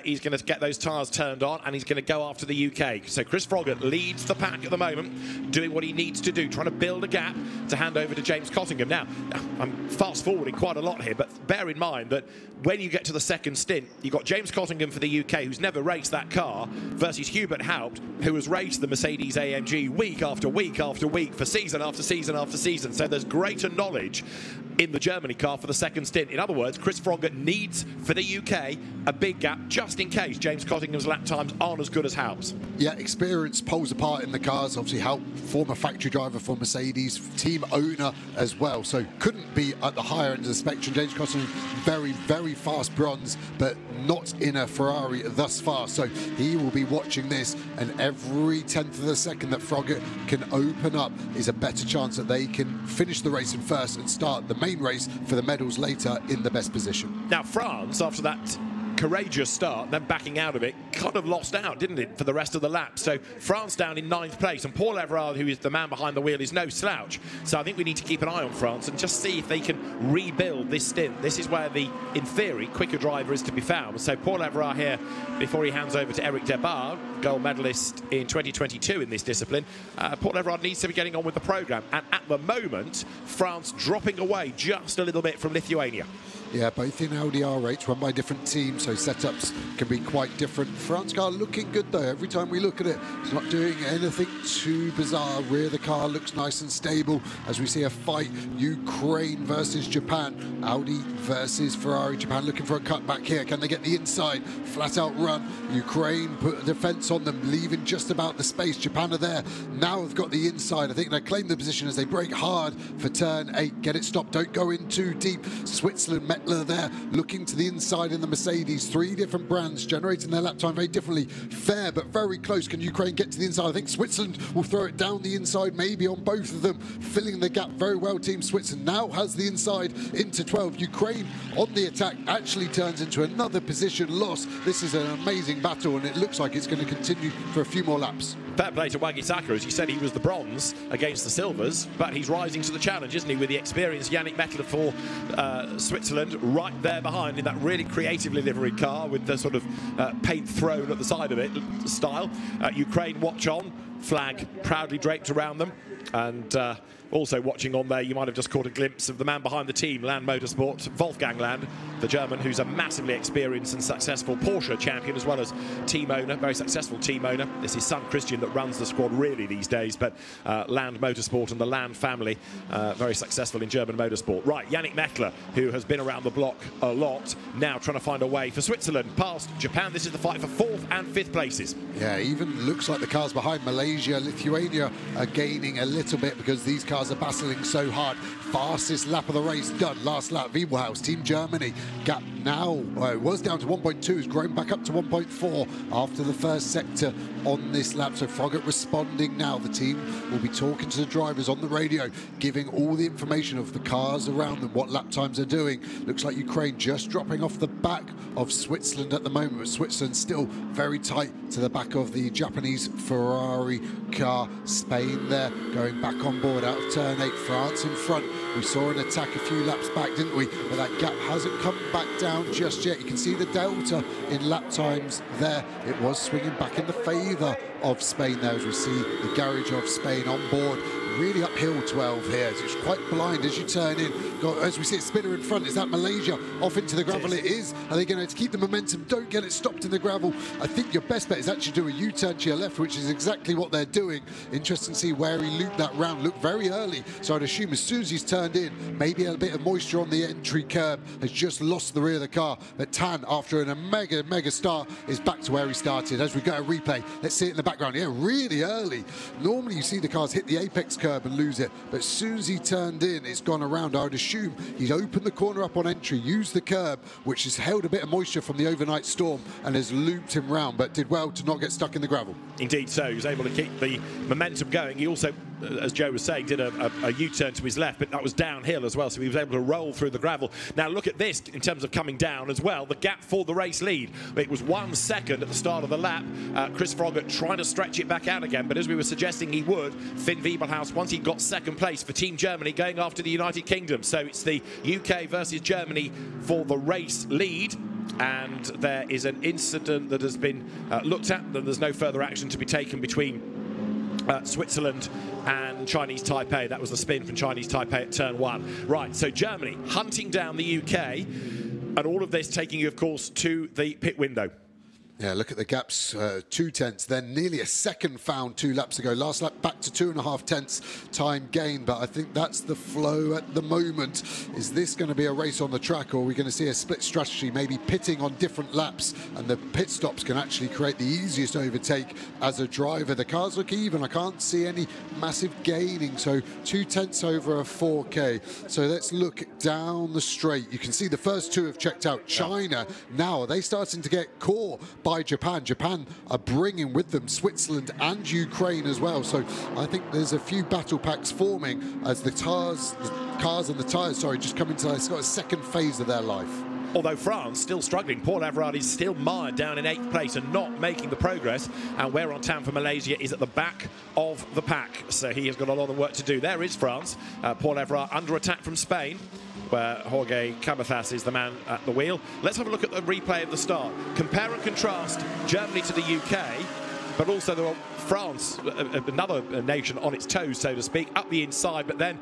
he's going to get those tyres turned on, and he's going to go after the UK. So Chris Froggatt leads the pack at the moment, doing what he needs to do, trying to build a gap to hand over to James Cottingham. Now, I'm fast-forwarding quite a lot here, but bear in mind that when you get to the 2nd stint, you've got James Cottingham for the UK, who's never raced that car, versus Hubert Haupt, who has raced the Mercedes-AMG week after week after week for season after season after season. So there's greater knowledge in the Germany car for the 2nd stint. In other words, Chris Froggatt needs, for the UK, a big gap just in case James Cottingham's lap times aren't as good as Haupt's. Yeah, experience pulls apart in the cars. Obviously, Haupt, former factory driver for Mercedes, team owner as well, so couldn't be at the higher end of the spectrum. James Cottingham, very, very fast bronze, but not in a Ferrari thus far, so he will be watching this, and every 10th of a second that Froggatt can open up is a better chance that they can finish the race in 1st and start the main race for the medals later in the best position. Now France, after that courageous start, then backing out of it, kind of lost out, didn't it, for the rest of the lap? So France down in 9th place, and Paul Everard, who is the man behind the wheel, is no slouch. So I think we need to keep an eye on France and just see if they can rebuild this stint. This is where the, in theory, quicker driver is to be found. So Paul Everard here, before he hands over to Eric Debar, gold medalist in 2022 in this discipline, Paul Everard needs to be getting on with the programme. And at the moment, France dropping away just a little bit from Lithuania. Yeah, both in Audi R8s, run by different teams, so setups can be quite different. France car looking good though. Every time we look at it, it's not doing anything too bizarre. Rear of the car looks nice and stable as we see a fight. Ukraine versus Japan. Audi versus Ferrari. Japan looking for a cutback here. Can they get the inside? Flat out run. Ukraine put a defence on them, leaving just about the space. Japan are there. Now have got the inside. I think they claim the position as they brake hard for turn 8. Get it stopped. Don't go in too deep. Switzerland, Mettler there, looking to the inside in the Mercedes. 3 different brands generating their lap time very differently. Fair, but very close. Can Ukraine get to the inside? I think Switzerland will throw it down the inside, maybe on both of them, filling the gap very well. Team Switzerland now has the inside into 12. Ukraine on the attack actually turns into another position loss. This is an amazing battle, and it looks like it's going to continue for a few more laps. Fair play to Wagisaka, as you said, he was the bronze against the silvers, but he's rising to the challenge, isn't he, with the experienced Yannick Mettler for Switzerland right there behind in that really creatively liveried car with the sort of paint thrown at the side of it style. Ukraine watch on, flag proudly draped around them, and Also watching on there, you might have just caught a glimpse of the man behind the team, Land Motorsport, Wolfgang Land, the German who's a massively experienced and successful Porsche champion, as well as team owner, very successful team owner. It's his son Christian that runs the squad really these days, but Land Motorsport and the Land family, very successful in German motorsport. Right, Yannick Meckler, who has been around the block a lot, now trying to find a way for Switzerland past Japan. This is the fight for 4th and 5th places. Yeah, even looks like the cars behind Malaysia, Lithuania are gaining a little bit because these cars are battling so hard. Fastest lap of the race done. Last lap, Wiebelhaus, Team Germany. Gap now, it was down to 1.2, has grown back up to 1.4 after the first sector on this lap. So Froggatt responding now. The team will be talking to the drivers on the radio, giving all the information of the cars around them, what lap times are doing. Looks like Ukraine just dropping off the back of Switzerland at the moment, but Switzerland still very tight to the back of the Japanese Ferrari car. Spain there going back on board out of turn 8. France in front. We saw an attack a few laps back, didn't we? But that gap hasn't come back down just yet. You can see the delta in lap times there. It was swinging back in the favour of Spain there, as we see the garage of Spain on board. Really uphill 12 here. It's quite blind as you turn in. As we see, Spinner in front. Is that Malaysia off into the gravel? It is. Are they going to keep the momentum? Don't get it stopped in the gravel. I think your best bet is actually do a U-turn to your left, which is exactly what they're doing. Interesting to see where he looped that round. Looked very early, so I'd assume as soon as he's turned in, maybe a bit of moisture on the entry curb, has just lost the rear of the car. But Tan, after a mega start, is back to where he started. As we go a replay, let's see it in the background. Yeah, really early. Normally you see the cars hit the apex curb and lose it, but as soon as he turned in, it's gone around. I would assume he's opened the corner up on entry, used the curb, which has held a bit of moisture from the overnight storm, and has looped him round, but did well to not get stuck in the gravel. Indeed so. He was able to keep the momentum going. He also, as Joe was saying, did a U-turn to his left, but that was downhill as well, so he was able to roll through the gravel. Now look at this in terms of coming down as well. The gap for the race lead, it was 1 second at the start of the lap. Chris Froggatt trying to stretch it back out again, but as we were suggesting he would, Finn Wiebelhaus, once he got second place for Team Germany, going after the United Kingdom. So it's the UK versus Germany for the race lead. And there is an incident that has been looked at, and there's no further action to be taken between Switzerland and Chinese Taipei. That was the spin from Chinese Taipei at turn 1. Right, so Germany hunting down the UK, and all of this taking you, of course, to the pit window. Yeah, look at the gaps, 2 tenths, then nearly a second found 2 laps ago. Last lap back to 2.5 tenths time gain, but I think that's the flow at the moment. Is this going to be a race on the track, or are we going to see a split strategy, maybe pitting on different laps, and the pit stops can actually create the easiest overtake as a driver? The cars look even. I can't see any massive gaining, so 2 tenths over a 4K. So let's look down the straight. You can see the first 2 have checked out. China, now are they starting to get caught by Japan? Japan are bringing with them Switzerland and Ukraine as well. So I think there's a few battle packs forming as the cars and the tyres, just come into, it's got a second phase of their life. Although France still struggling. Paul Everard is still mired down in 8th place and not making the progress. And Where on Town for Malaysia is at the back of the pack. So he has got a lot of work to do. There is France. Paul Everard under attack from Spain, where Jorge Cabezas is the man at the wheel. Let's have a look at the replay of the start. Compare and contrast Germany to the UK, but also France, another nation on its toes, so to speak, up the inside. But then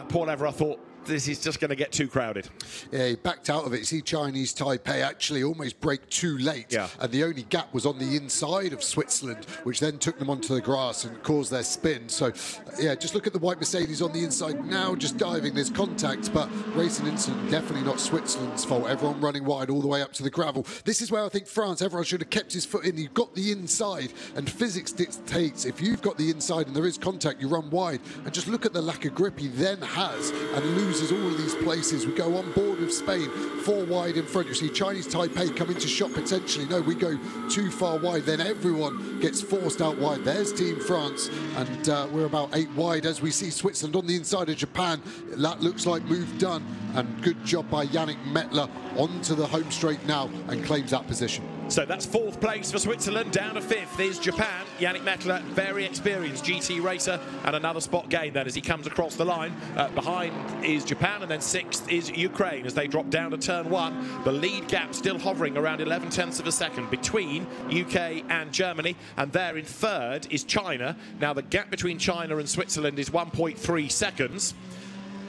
Paul Everard thought, this is just going to get too crowded. Yeah, he backed out of it. You see Chinese Taipei actually almost brake too late. Yeah. And the only gap was on the inside of Switzerland, which then took them onto the grass and caused their spin. So, yeah, just look at the white Mercedes on the inside now, just diving. There's contact, but racing incident, definitely not Switzerland's fault. Everyone running wide all the way up to the gravel. This is where I think France, everyone should have kept his foot in. You've got the inside, and physics dictates if you've got the inside and there is contact, you run wide. And just look at the lack of grip he then has and loses all of these places. We go on board with Spain, 4 wide in front. You see Chinese Taipei come into shot potentially. No, we go too far wide. Then everyone gets forced out wide. There's Team France, and we're about 8 wide as we see Switzerland on the inside of Japan. That looks like move done, and good job by Yannick Mettler onto the home straight now and claims that position. So that's 4th place for Switzerland. Down to 5th is Japan. Yannick Mettler, very experienced GT racer, and another spot gain then as he comes across the line. Behind is Japan, and then 6th is Ukraine as they drop down to turn 1. The lead gap still hovering around 11/10 of a second between UK and Germany, and there in 3rd is China. Now the gap between China and Switzerland is 1.3 seconds.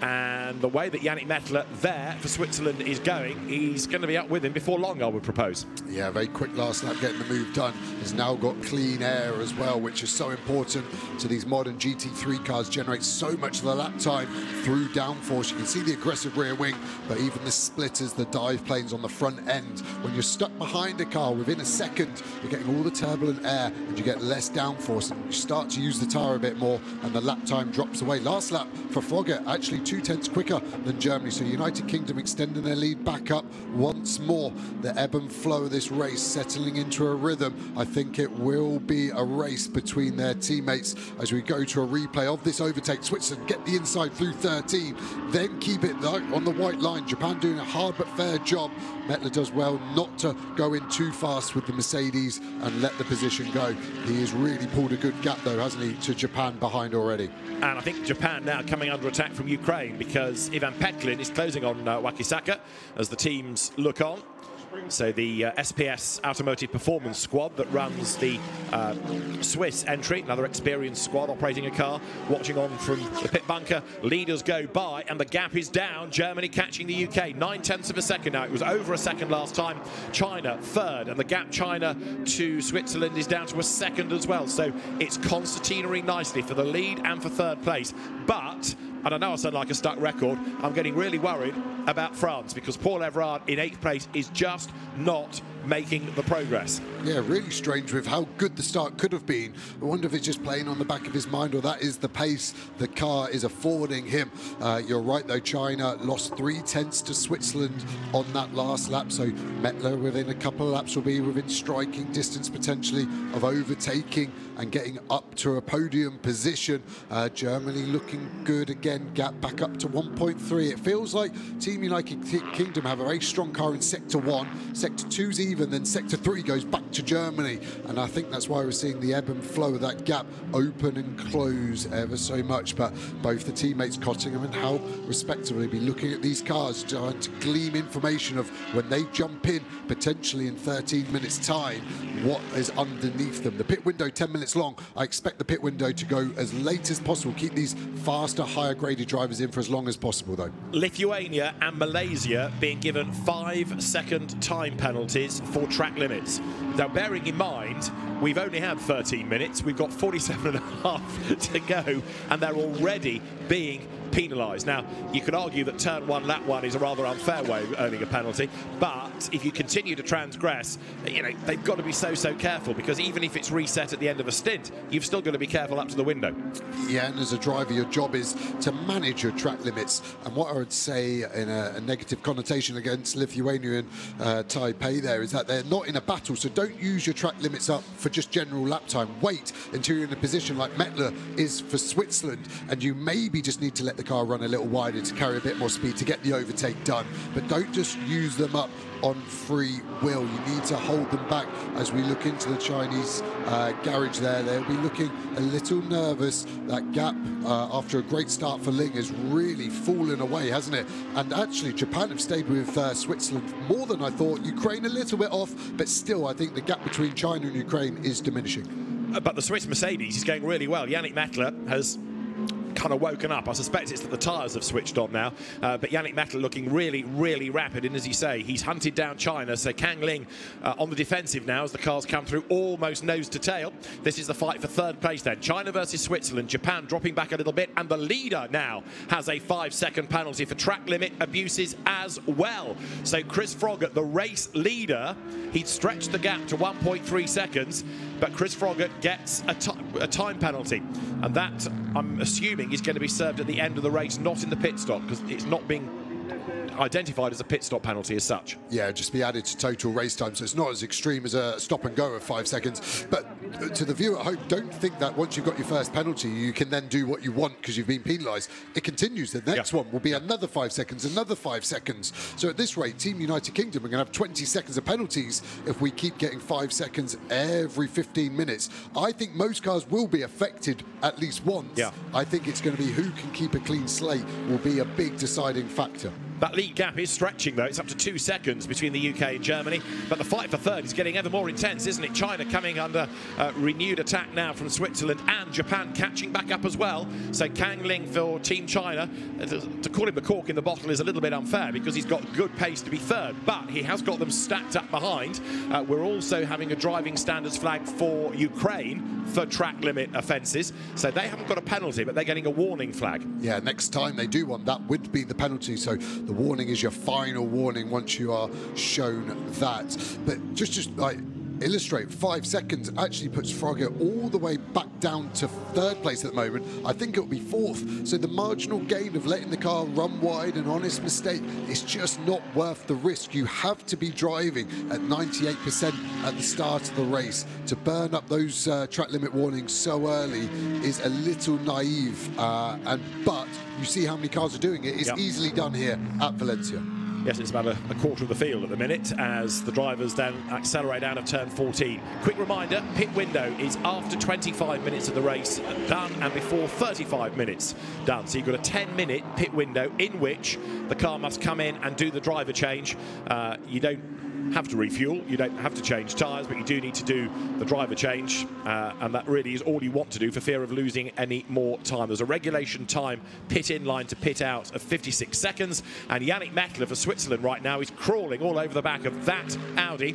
And the way that Yannick Mettler there for Switzerland is going, he's going to be up with him before long, I would propose. Yeah, very quick last lap getting the move done. Has now got clean air as well, which is so important to these modern GT3 cars. Generates so much of the lap time through downforce. You can see the aggressive rear wing, but even the splitters, the dive planes on the front end. When you're stuck behind a car within a second, you're getting all the turbulent air and you get less downforce, and you start to use the tyre a bit more and the lap time drops away. Last lap for Frogger, actually 2/10 quicker than Germany, so United Kingdom extending their lead back up once more. The ebb and flow of this race settling into a rhythm. I think it will be a race between their teammates as we go to a replay of this overtake. Switzerland get the inside through 13, then keep it on the white line. Japan doing a hard but fair job. Mettler does well not to go in too fast with the Mercedes and let the position go. He has really pulled a good gap though, hasn't he, to Japan behind already. And I think Japan now coming under attack from Ukraine because Ivan Petlin is closing on Wakisaka as the teams look on. So the SPS Automotive Performance Squad that runs the Swiss entry, another experienced squad operating a car, watching on from the pit bunker. Leaders go by and the gap is down. Germany catching the UK, 9/10 of a second now. It was over a second last time. China 3rd, and the gap China to Switzerland is down to a second as well. So it's concertinaing nicely for the lead and for 3rd place. But, and I know I sound like a stuck record, I'm getting really worried about France because Paul Everard in 8th place is just not making the progress. Yeah, really strange with how good the start could have been. I wonder if it's just playing on the back of his mind or that is the pace the car is affording him. You're right though, China lost 3/10 to Switzerland on that last lap, so Mettler within a couple of laps will be within striking distance potentially of overtaking and getting up to a podium position. Germany looking good again, gap back up to 1.3. It feels like Team United Kingdom have a very strong car in Sector 1, Sector 2's even, then Sector 3 goes back to Germany, and I think that's why we're seeing the ebb and flow of that gap open and close ever so much. But both the teammates, Cottingham and Howe, respectively, be looking at these cars, trying to glean information of when they jump in, potentially in 13 minutes time, what is underneath them. The pit window 10 minutes long. I expect the pit window to go as late as possible, keep these faster, higher graded drivers in for as long as possible though. Lithuania and Malaysia being given 5-second time penalties for track limits. Now, bearing in mind, we've only had 13 minutes, we've got 47 and a half to go, and they're already being penalised. Now, you could argue that turn 1, lap 1 is a rather unfair way of earning a penalty, but if you continue to transgress, you know, they've got to be so careful, because even if it's reset at the end of a stint, you've still got to be careful up to the window. Yeah, and as a driver, your job is to manage your track limits. And what I would say in a negative connotation against Lithuania and Taipei there is that they're not in a battle, so don't use your track limits up for just general lap time. Wait until you're in a position like Mettler is for Switzerland, and you maybe just need to let the car run a little wider to carry a bit more speed to get the overtake done. But don't just use them up on free will. You need to hold them back. As we look into the Chinese garage there, they'll be looking a little nervous. That gap after a great start for Ling has really fallen away, hasn't it? And actually Japan have stayed with Switzerland more than I thought. Ukraine a little bit off, but still I think the gap between China and Ukraine is diminishing. But the Swiss Mercedes is going really well. Yannick Mettler has kind of woken up. I suspect it's that the tyres have switched on now, but Yannick Mettler looking really rapid, and as you say, he's hunted down China, so Kang Ling on the defensive now as the cars come through almost nose to tail. This is the fight for 3rd place then. China versus Switzerland, Japan dropping back a little bit, and the leader now has a 5-second penalty for track limit abuses as well. So Chris Froggatt, the race leader, he'd stretched the gap to 1.3 seconds, but Chris Froggatt gets a time penalty, and that, I'm assuming, is going to be served at the end of the race, not in the pit stop, because it's not being identified as a pit stop penalty as such. Yeah, just be added to total race time, so it's not as extreme as a stop and go of 5 seconds. But to the viewer at home, don't think that once you've got your first penalty, you can then do what you want because you've been penalised. It continues. The next one will be another 5 seconds, another 5 seconds. So at this rate, Team United Kingdom are going to have 20 seconds of penalties if we keep getting 5 seconds every 15 minutes. I think most cars will be affected at least once. Yeah. I think it's going to be who can keep a clean slate will be a big deciding factor. That lead gap is stretching, though. It's up to 2 seconds between the UK and Germany. But the fight for third is getting ever more intense, isn't it? China coming under renewed attack now from Switzerland, and Japan catching back up as well. So Kang Ling for Team China. To call him the cork in the bottle is a little bit unfair because he's got good pace to be third, but he has got them stacked up behind. We're also having a driving standards flag for Ukraine for track limit offences. So they haven't got a penalty, but they're getting a warning flag. Yeah, next time they do one, that would be the penalty. So the warning is your final warning once you are shown that. But just like illustrate, 5 seconds actually puts Frogger all the way back down to third place at the moment. I think it'll be fourth. So the marginal gain of letting the car run wide, an honest mistake, is just not worth the risk. You have to be driving at 98% at the start of the race. To burn up those track limit warnings so early is a little naive. But you see how many cars are doing it. It's easily done here at Valencia. Yes, it's about a quarter of the field at the minute as the drivers then accelerate out of turn 14. Quick reminder, pit window is after 25 minutes of the race done and before 35 minutes done. So you've got a 10-minute pit window in which the car must come in and do the driver change. You don't have to refuel, you don't have to change tyres, but you do need to do the driver change, and that really is all you want to do for fear of losing any more time. There's a regulation time pit in line to pit out of 56 seconds, and Yannick Mettler for Switzerland right now is crawling all over the back of that Audi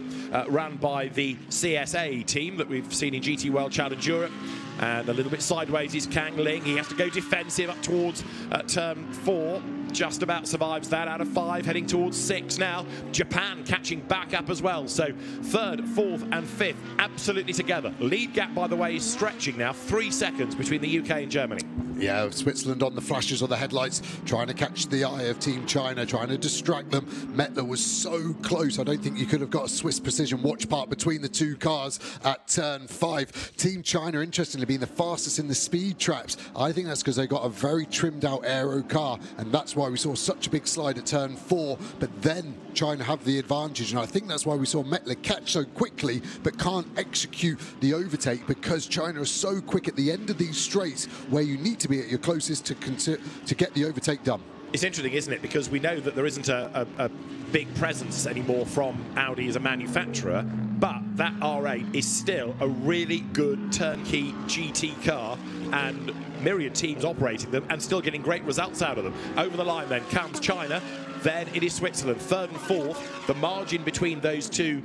run by the CSA team that we've seen in GT World Challenge Europe. And a little bit sideways is Kang Ling. He has to go defensive up towards turn 4. Just about survives that out of 5, heading towards 6 now. Japan catching back up as well. So 3rd, 4th and 5th absolutely together. Lead gap, by the way, is stretching now. 3 seconds between the UK and Germany. Yeah, Switzerland on the flashes or the headlights, trying to catch the eye of Team China, trying to distract them. Mettler was so close. I don't think you could have got a Swiss precision watch part between the two cars at turn 5. Team China, interestingly, being the fastest in the speed traps. I think that's because they got a very trimmed out aero car, and that's why we saw such a big slide at turn 4. But then China have the advantage, and I think that's why we saw Mettler catch so quickly but can't execute the overtake, because China are so quick at the end of these straights where you need to be at your closest to get the overtake done. It's interesting, isn't it? Because we know that there isn't a big presence anymore from Audi as a manufacturer, but that R8 is still a really good turnkey GT car, and myriad teams operating them and still getting great results out of them. Over the line then comes China, then it is Switzerland, 3rd and 4th. The margin between those two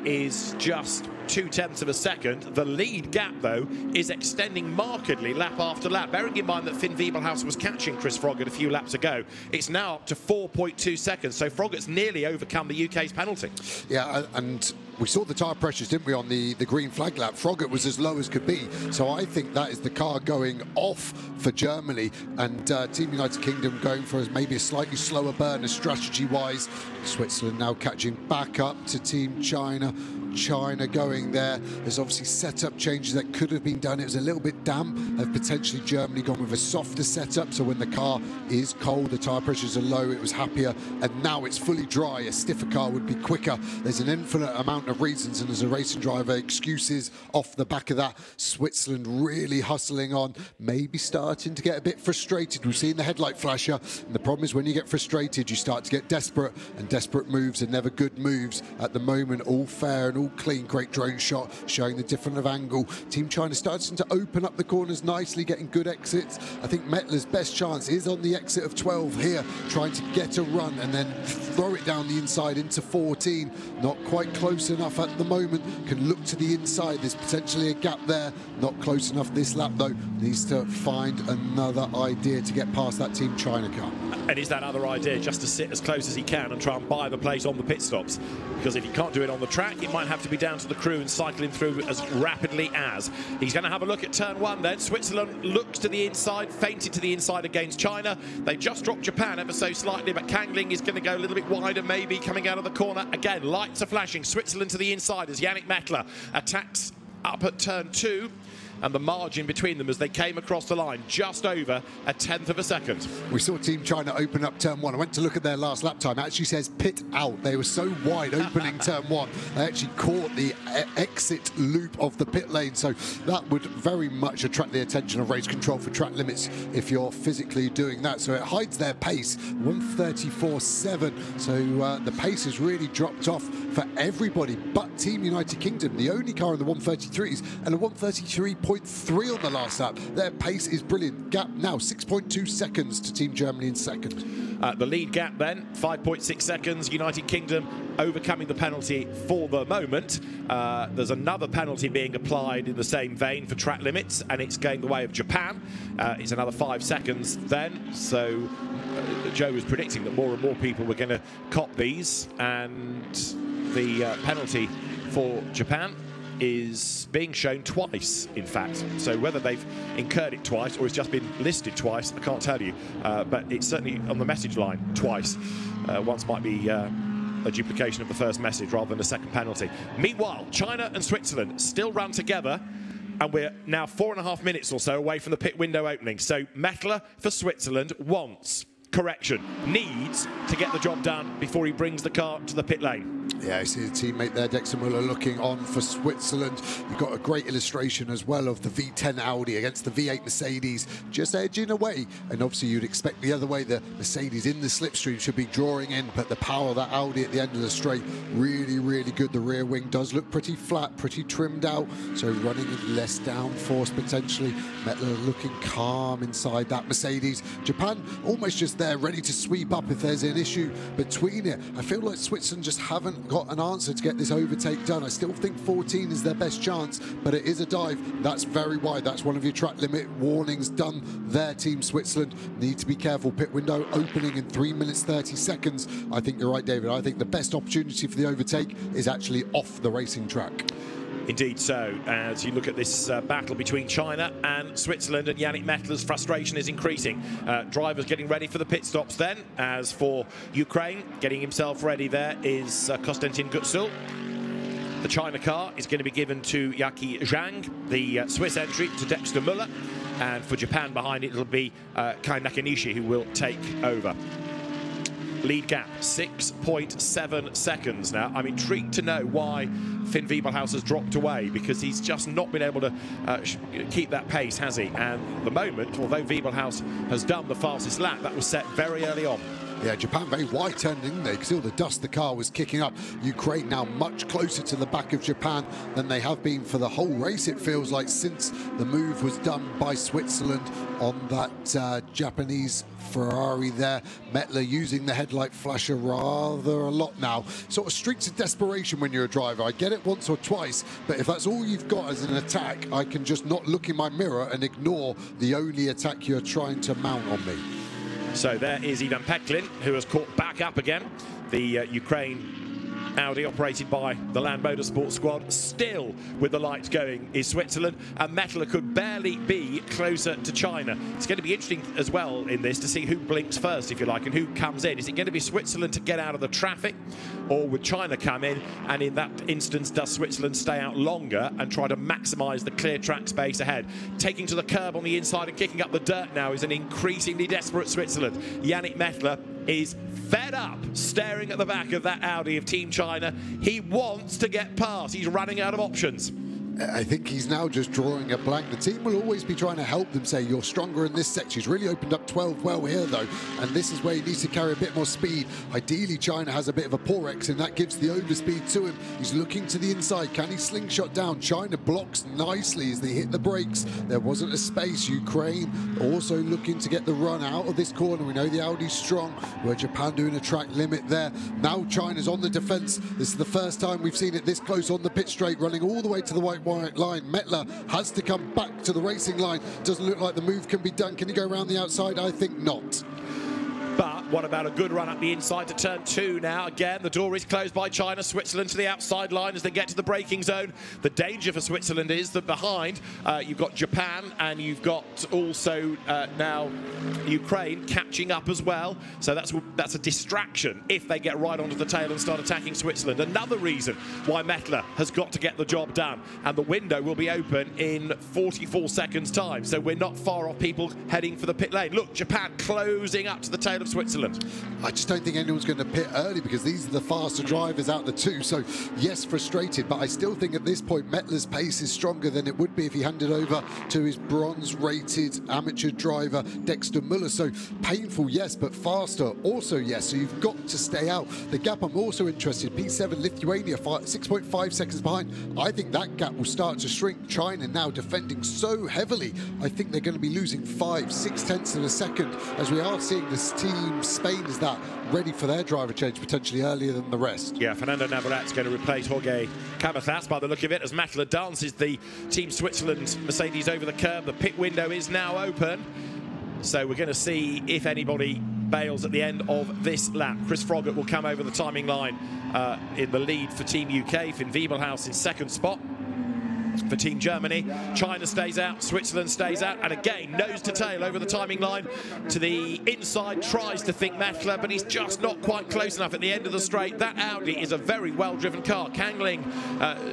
is just 0.2 of a second. The lead gap, though, is extending markedly lap after lap. Bearing in mind that Finn Wiebelhaus was catching Chris Froggatt a few laps ago, it's now up to 4.2 seconds. So Froggatt's nearly overcome the UK's penalty. Yeah, and we saw the tyre pressures, didn't we, on the green flag lap. Froggatt was as low as could be. So I think that is the car going off for Germany, and Team United Kingdom going for maybe a slightly slower burner strategy-wise. Switzerland now catching back up to Team China. China going there. There's obviously setup changes that could have been done. It was a little bit damp. Have potentially Germany gone with a softer setup, so when the car is cold, the tyre pressures are low, it was happier, and now it's fully dry. A stiffer car would be quicker. There's an infinite amount of reasons, and as a racing driver, excuses off the back of that. Switzerland really hustling on, maybe starting to get a bit frustrated. We've seen the headlight flasher, and the problem is when you get frustrated, you start to get desperate, and desperate moves are never good moves. At the moment, all fair and all clean. Great drone shot showing the different of angle. Team China starting to open up the corners nicely, getting good exits. I think Mettler's best chance is on the exit of 12 here, trying to get a run and then throw it down the inside into 14. Not quite close enough at the moment. Can look to the inside. There's potentially a gap there. Not close enough this lap though. Needs to find another idea to get past that Team China car. And is that other idea just to sit as close as he can and try and buy the place on the pit stops? Because if he can't do it on the track, it might have have to be down to the crew and cycling through as rapidly as. He's going to have a look at turn 1 then. Switzerland looks to the inside, feinted to the inside against China. They just dropped Japan ever so slightly, but Kangling is going to go a little bit wider, maybe coming out of the corner. Again, lights are flashing. Switzerland to the inside as Yannick Mettler attacks up at turn 2. And the margin between them as they came across the line, just over a 1/10 of a second. We saw Team China open up turn 1. I went to look at their last lap time. It actually says pit out. They were so wide opening turn 1. They actually caught the exit loop of the pit lane. So that would very much attract the attention of race control for track limits if you're physically doing that. So it hides their pace, 1:34.7. So the pace has really dropped off for everybody but Team United Kingdom. The only car in the 1:33s and a 1:33.3 on the last lap. Their pace is brilliant. Gap now 6.2 seconds to Team Germany in second. The lead gap then, 5.6 seconds. United Kingdom overcoming the penalty for the moment. There's another penalty being applied in the same vein for track limits, and it's going the way of Japan. It's another 5 seconds then. So Joe was predicting that more and more people were going to cop these, and the penalty for Japan is being shown twice, in fact. So whether they've incurred it twice or it's just been listed twice, I can't tell you. But it's certainly on the message line twice. Once might be a duplication of the first message rather than a second penalty. Meanwhile, China and Switzerland still run together, and we're now 4.5 minutes or so away from the pit window opening. So Mettler for Switzerland needs to get the job done before he brings the car to the pit lane. Yeah, you see the teammate there, Dexter Muller, looking on for Switzerland. You've got a great illustration as well of the V10 Audi against the V8 Mercedes, just edging away. And obviously you'd expect the other way, the Mercedes in the slipstream should be drawing in, but the power of that Audi at the end of the straight, really, really good. The rear wing does look pretty flat, pretty trimmed out, so running in less downforce potentially. Mettler looking calm inside that Mercedes. Japan almost just there, ready to sweep up if there's an issue between it. I feel like Switzerland just haven't got an answer to get this overtake done. I still think 14 is their best chance, but it is a dive. That's very wide. That's one of your track limit warnings done there, Team Switzerland. Need to be careful. Pit window opening in 3 minutes 30 seconds. I think you're right, David. I think the best opportunity for the overtake is actually off the racing track. Indeed so, as you look at this battle between China and Switzerland, and Yannick Mettler's frustration is increasing. Drivers getting ready for the pit stops then. As for Ukraine, getting himself ready there is Konstantin Gutsul. The China car is going to be given to Yaki Zhang, the Swiss entry to Dexter Muller, and for Japan behind it, it'll be Kai Nakanishi who will take over. Lead gap 6.7 seconds now. I'm intrigued to know why Finn Wiebelhaus has dropped away, because he's just not been able to keep that pace, has he? And at the moment, although Wiebelhaus has done the fastest lap, that was set very early on. Yeah, Japan very wide turn, didn't they? Because all the dust the car was kicking up. Ukraine now much closer to the back of Japan than they have been for the whole race, it feels like, since the move was done by Switzerland on that Japanese Ferrari there. Mettler using the headlight flasher rather a lot now. Sort of streaks of desperation when you're a driver. I get it once or twice, but if that's all you've got as an attack, I can just not look in my mirror and ignore the only attack you're trying to mount on me. So there is Ivan Peklin, who has caught back up again. The Ukraine Audi, operated by the Land Motorsport squad. Still with the lights going is Switzerland, and Mettler could barely be closer to China. It's going to be interesting as well in this to see who blinks first, if you like, and who comes in. Is it going to be Switzerland to get out of the traffic, or would China come in, and in that instance does Switzerland stay out longer and try to maximise the clear track space ahead? Taking to the curb on the inside and kicking up the dirt now is an increasingly desperate Switzerland. Yannick Mettler is fed up staring at the back of that Audi of Team China. He wants to get past. He's running out of options. I think he's now just drawing a blank. The team will always be trying to help them, say, you're stronger in this section. He's really opened up 12 well here, though, and this is where he needs to carry a bit more speed. Ideally, China has a bit of a Porex, and that gives the overspeed to him. He's looking to the inside. Can he slingshot down? China blocks nicely as they hit the brakes. There wasn't a space. Ukraine also looking to get the run out of this corner. We know the Audi's strong, where Japan doing a track limit there. Now China's on the defense. This is the first time we've seen it this close on the pit straight, running all the way to the white line. Mettler has to come back to the racing line. Doesn't look like the move can be done. Can he go around the outside? I think not. But what about a good run up the inside to turn 2 now? Again, the door is closed by China. Switzerland to the outside line as they get to the braking zone. The danger for Switzerland is that behind you've got Japan and you've got also now Ukraine catching up as well. So that's a distraction if they get right onto the tail and start attacking Switzerland. Another reason why Mettler has got to get the job done. And the window will be open in 44 seconds time. So we're not far off people heading for the pit lane. Look, Japan closing up to the tail of Switzerland. I just don't think anyone's going to pit early because these are the faster drivers out of the two. So yes, frustrated, but I still think at this point Mettler's pace is stronger than it would be if he handed over to his bronze-rated amateur driver Dexter Muller. So painful, yes, but faster also yes. So you've got to stay out. The gap I'm also interested, P7 Lithuania 6.5 seconds behind. I think that gap will start to shrink. China now defending so heavily. I think they're going to be losing 5-6 tenths of a second as we are seeing this team Spain is that ready for their driver change potentially earlier than the rest. Yeah, Fernando Navarrete's going to replace Jorge Cabezas by the look of it as Mettler dances the Team Switzerland Mercedes over the curb. The pit window is now open. So we're going to see if anybody bails at the end of this lap. Chris Froggatt will come over the timing line in the lead for Team UK. Finn Wiebelhaus in second spot for Team Germany. China stays out, Switzerland stays out, and again, nose to tail over the timing line to the inside, tries to think Mettler, but he's just not quite close enough at the end of the straight. That Audi is a very well-driven car. Kangling,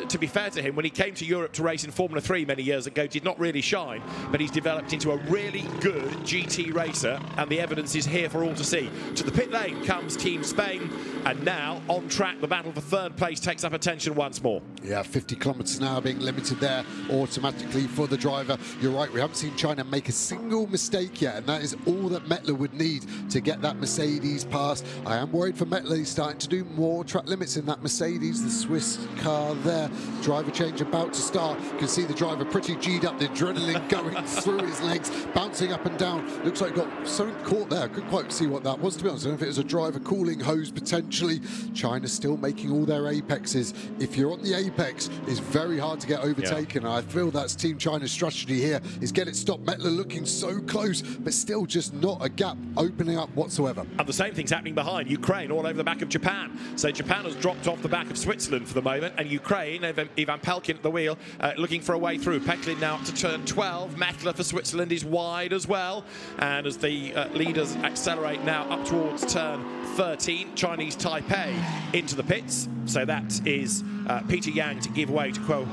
to be fair to him, when he came to Europe to race in Formula 3 many years ago, did not really shine, but he's developed into a really good GT racer, and the evidence is here for all to see. To the pit lane comes Team Spain, and now, on track, the battle for third place takes up attention once more. Yeah, 50 kilometres an hour being limited there automatically for the driver. You're right, we haven't seen China make a single mistake yet, and that is all that Mettler would need to get that Mercedes past. I am worried for Mettler. He's starting to do more track limits in that Mercedes, the Swiss car there. Driver change about to start. You can see the driver pretty G'd up, the adrenaline going through his legs, bouncing up and down. Looks like he got something caught there. I couldn't quite see what that was, to be honest. I don't know if it was a driver cooling hose potentially. China still making all their apexes. If you're on the apex, it's very hard to get overtaken. I feel that's Team China's strategy here, is get it stopped. Mettler looking so close, but still just not a gap opening up whatsoever. And the same thing's happening behind Ukraine, all over the back of Japan. So Japan has dropped off the back of Switzerland for the moment, and Ukraine, Ivan Pelkin at the wheel, looking for a way through. Peklin now up to turn 12. Mettler for Switzerland is wide as well. And as the leaders accelerate now up towards turn 13, Chinese Taipei into the pits. So that is Peter Yang to give way to Kuo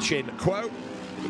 Chin Kuo,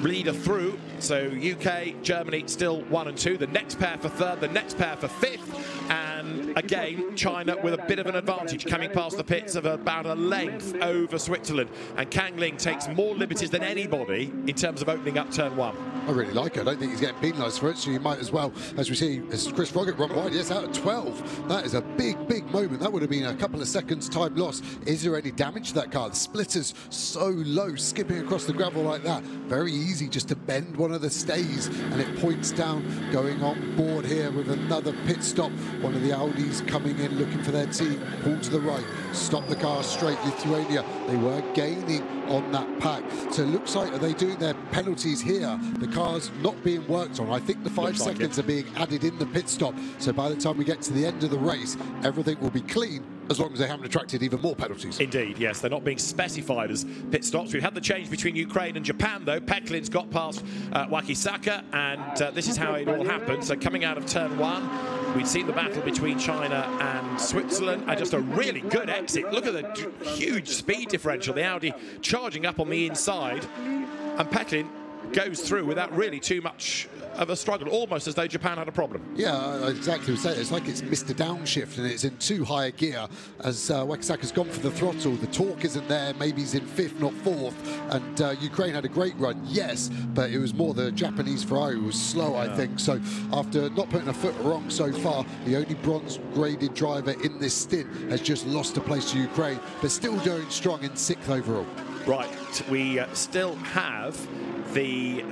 leader through. So UK, Germany still 1 and 2. The next pair for third, the next pair for fifth. And again, China with a bit of an advantage, coming past the pits of about a length over Switzerland. And Kangling takes more liberties than anybody in terms of opening up turn 1. I really like it. I don't think he's getting penalised for it, so you might as well, as we see, as Chris Froggatt run wide, yes, out of 12. That is a big, big moment. That would have been a couple of seconds time loss. Is there any damage to that car? The splitter's so low, skipping across the gravel like that. Very easy just to bend one of the stays, and it points down, going on board here with another pit stop. One of the Audis coming in, looking for their team. Pull to the right, stop the car straight. Lithuania, they were gaining on that pack. So it looks like, are they doing their penalties here? The car's not being worked on. I think the 5 seconds are being added in the pit stop. So by the time we get to the end of the race, everything will be clean, as long as they haven't attracted even more penalties. Indeed, yes. They're not being specified as pit stops. We've had the change between Ukraine and Japan, though. Peklin's got past Wakisaka, and this is how it all happened. So coming out of turn 1, we'd seen the battle between China and Switzerland, and just a really good exit. Look at the huge speed differential. The Audi charging up on the inside, and Peklin goes through without really too much of a struggle, almost as though Japan had a problem. Yeah, exactly. It's like it's missed a downshift and it's in too high a gear as Wakisaka's gone for the throttle. The torque isn't there. Maybe he's in 5th, not 4th. And Ukraine had a great run, yes, but it was more the Japanese Ferrari who was slow, I think. So after not putting a foot wrong so far, the only bronze-graded driver in this stint has just lost a place to Ukraine, but still going strong in 6th overall. Right, we still have the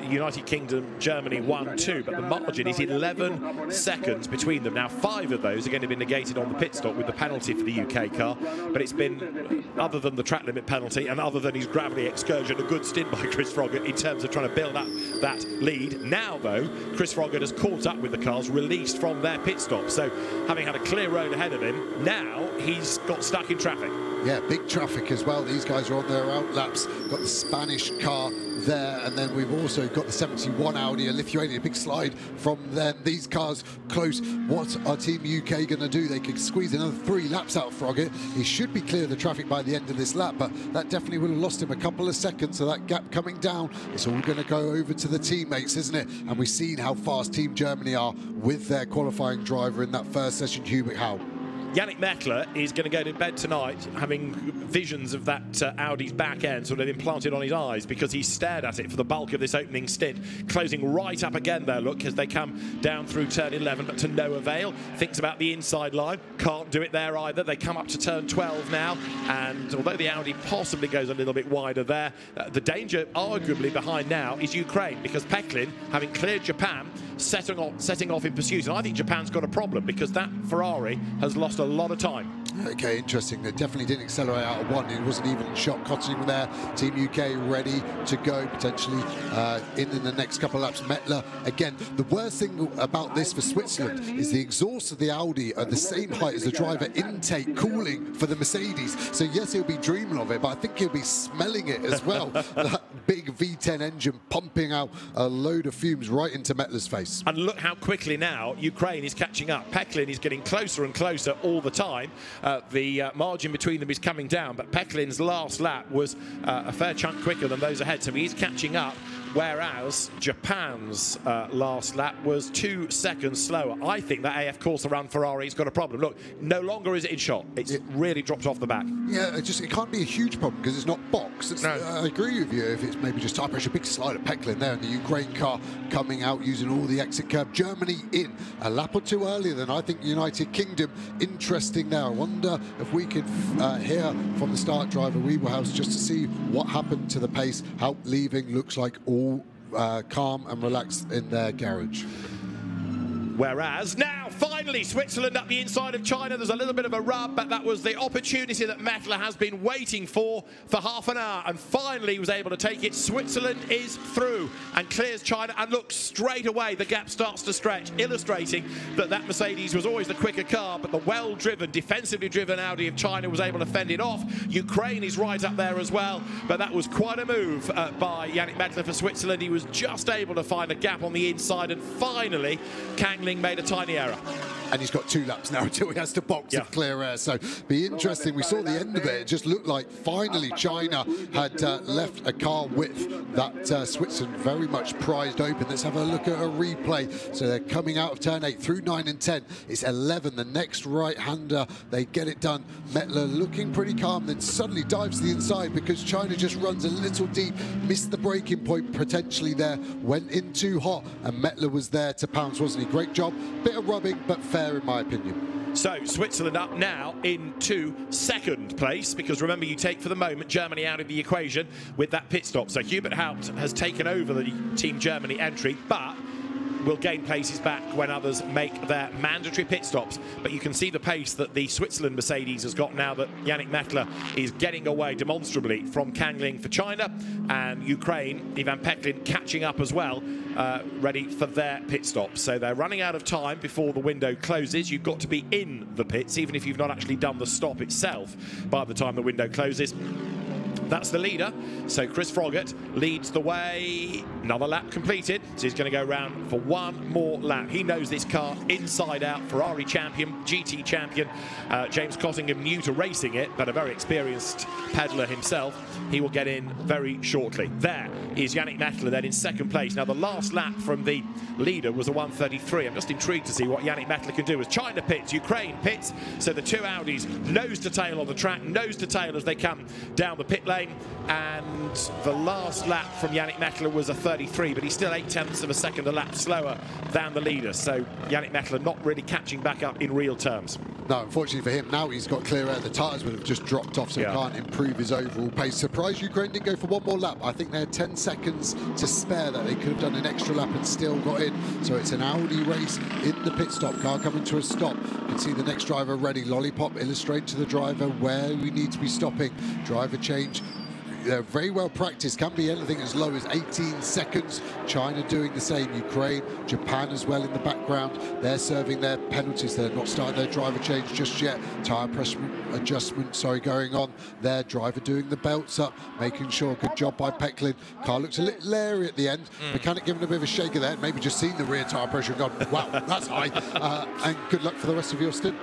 United Kingdom, Germany 1-2, but the margin is 11 seconds between them. Now, 5 of those are going to be negated on the pit stop with the penalty for the UK car, but it's been, other than the track limit penalty and other than his gravity excursion, a good stint by Chris Froggatt in terms of trying to build up that lead. Now, though, Chris Froggatt has caught up with the cars released from their pit stop, so having had a clear road ahead of him, now he's got stuck in traffic. Yeah, big traffic as well. These guys are on their out laps. Got the Spanish car there, and then we've also got the 71 Audi, a Lithuania, big slide from them. These cars close. What are Team UK going to do? They could squeeze another 3 laps out of Froggatt. He should be clear of the traffic by the end of this lap, but that definitely would have lost him a couple of seconds. So that gap coming down, it's all going to go over to the teammates, isn't it? And we've seen how fast Team Germany are with their qualifying driver in that first session, Hubert Howe. Yannick Mettler is going to go to bed tonight having visions of that Audi's back end sort of implanted on his eyes, because he stared at it for the bulk of this opening stint. Closing right up again there, look, as they come down through turn 11, but to no avail. Thinks about the inside line, can't do it there either. They come up to turn 12 now, and although the Audi possibly goes a little bit wider there, the danger arguably behind now is Ukraine, because Peklin, having cleared Japan, setting off in pursuit. And I think Japan's got a problem, because that Ferrari has lost a lot of time. Okay, interesting. They definitely didn't accelerate out of 1. It wasn't even in shot. Cotting there. Team UK ready to go, potentially in the next couple of laps. Mettler, again, the worst thing about this for Switzerland is the exhaust of the Audi are the same height as the driver intake cooling for the Mercedes. So yes, he'll be dreaming of it, but I think he'll be smelling it as well. That big V10 engine pumping out a load of fumes right into Mettler's face. And look how quickly now Ukraine is catching up. Peklin is getting closer and closer all the time. The margin between them is coming down, but Peklin's last lap was a fair chunk quicker than those ahead, so he's catching up, whereas Japan's last lap was 2 seconds slower. I think that AF Corsa run Ferrari's got a problem. Look, no longer is it in shot. It's really dropped off the back. Yeah, it can't be a huge problem because it's not boxed. No. I agree with you if it's maybe just tire pressure. Big slide of Peklin there, and the Ukraine car coming out using all the exit curb. Germany in a lap or 2 earlier than I think United Kingdom. Interesting there. I wonder if we could hear from the start driver, Weberhouse, just to see what happened to the pace, how leaving looks like all calm and relaxed in their garage. Whereas now, finally, Switzerland up the inside of China. There's a little bit of a rub, but that was the opportunity that Mettler has been waiting for half an hour, and finally was able to take it. Switzerland is through and clears China, and look, straight away the gap starts to stretch, illustrating that Mercedes was always the quicker car, but the well-driven, defensively driven Audi of China was able to fend it off. Ukraine is right up there as well, but that was quite a move by Yannick Mettler for Switzerland. He was just able to find a gap on the inside, and finally Kangling made a tiny error. And he's got 2 laps now until he has to box and clear air. So be interesting. We saw the end of it. It just looked like finally China had left a car width that Switzerland very much prized open. Let's have a look at a replay. So they're coming out of turn 8 through 9 and 10. It's 11. The next right-hander, they get it done. Mettler looking pretty calm, then suddenly dives to the inside because China just runs a little deep. Missed the braking point potentially there. Went in too hot, and Mettler was there to pounce, wasn't he? Great job. Bit of rubbing, but fair in my opinion. So Switzerland up now into 2nd place, because remember, you take for the moment Germany out of the equation with that pit stop. So Hubert Haupt has taken over the Team Germany entry, but will gain places back when others make their mandatory pit stops. But you can see the pace that the Switzerland Mercedes has got now that Yannick Mettler is getting away demonstrably from Kangling for China, and Ukraine, Ivan Peklin catching up as well, ready for their pit stop. So they're running out of time before the window closes. You've got to be in the pits, even if you've not actually done the stop itself by the time the window closes. That's the leader. So Chris Froggatt leads the way. Another lap completed. So he's going to go round for 1 more lap. He knows this car inside out. Ferrari champion, GT champion. James Cottingham new to racing it, but a very experienced peddler himself. He will get in very shortly. There is Yannick Mettler then in 2nd place. Now the last lap from the leader was a 1:33. I'm just intrigued to see what Yannick Mettler can do as China pits, Ukraine pits. So the 2 Audis nose to tail on the track, nose to tail as they come down the pit lane. And the last lap from Yannick Mettler was a 33, but he's still 0.8 of a second a lap slower than the leader. So Yannick Mettler not really catching back up in real terms. No, unfortunately for him, now he's got clear air. The tyres would have just dropped off, so he can't improve his overall pace. Surprised Ukraine didn't go for one more lap. I think they had 10 seconds to spare that they could have done an extra lap and still got in. So it's an Audi race in the pit stop. Car coming to a stop. You can see the next driver ready. Lollipop illustrating to the driver where we need to be stopping. Driver change. They're very well practiced, can be anything as low as 18 seconds. China doing the same, Ukraine, Japan as well in the background. They're serving their penalties. They're not starting their driver change just yet. Tyre pressure adjustment, going on. Their driver doing the belts up, making sure. Good job by Pecklin. Car looks a little leery at the end. Mechanic giving a bit of a shake of the head, maybe just seen the rear tyre pressure and gone, wow, that's high. And good luck for the rest of your stint.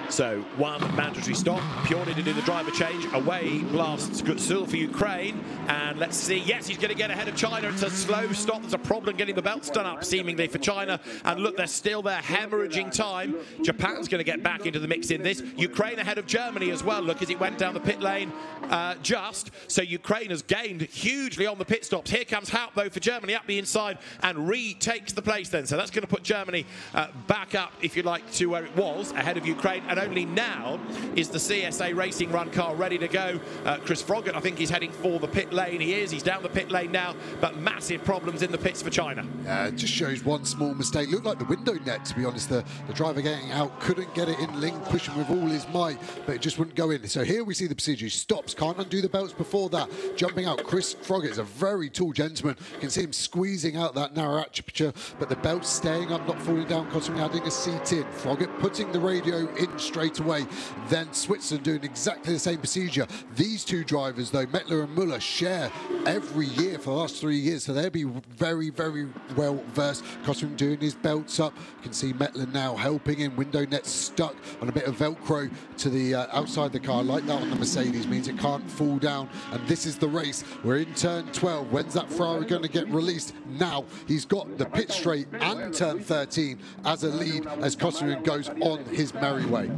So one mandatory stop, purely to do the driver change. Away blasts still for Ukraine, and let's see. Yes, he's going to get ahead of China. It's a slow stop. There's a problem getting the belts done up, seemingly, for China. And look, they're still there, hemorrhaging time. Japan's going to get back into the mix in this. Ukraine ahead of Germany as well. Look, as it went down the pit lane just. So Ukraine has gained hugely on the pit stops. Here comes Haupt, though, for Germany up the inside and retakes the place then. So that's going to put Germany back up, if you like, to where it was, ahead of Ukraine. And only now is the CSA Racing Run car ready to go. Chris Froggatt, I think he's heading for the pit lane. He is. He's down the pit lane now, but massive problems in the pits for China. It just shows one small mistake. Looked like the window net, to be honest. The driver getting out, couldn't get it in link, pushing with all his might, but it just wouldn't go in. So here we see the procedure. He stops, can't undo the belts before that. Jumping out. Chris Froggatt is a very tall gentleman. You can see him squeezing out that narrow aperture, but the belts staying up, not falling down, constantly adding a seat in. Froggatt putting the radio in straight away. Then Switzerland doing exactly the same procedure. These two drivers, though, Mettler and Müller, share every year for the last 3 years, so they'll be very, very well versed. Cosman doing his belts up. You can see Mettler now helping him. Window net stuck on a bit of Velcro to the outside the car, like that on the Mercedes, means it can't fall down. And this is the race. We're in turn 12. When's that Ferrari going to get released? Now he's got the pit straight and turn 13 as a lead as Cosman goes on his merry way.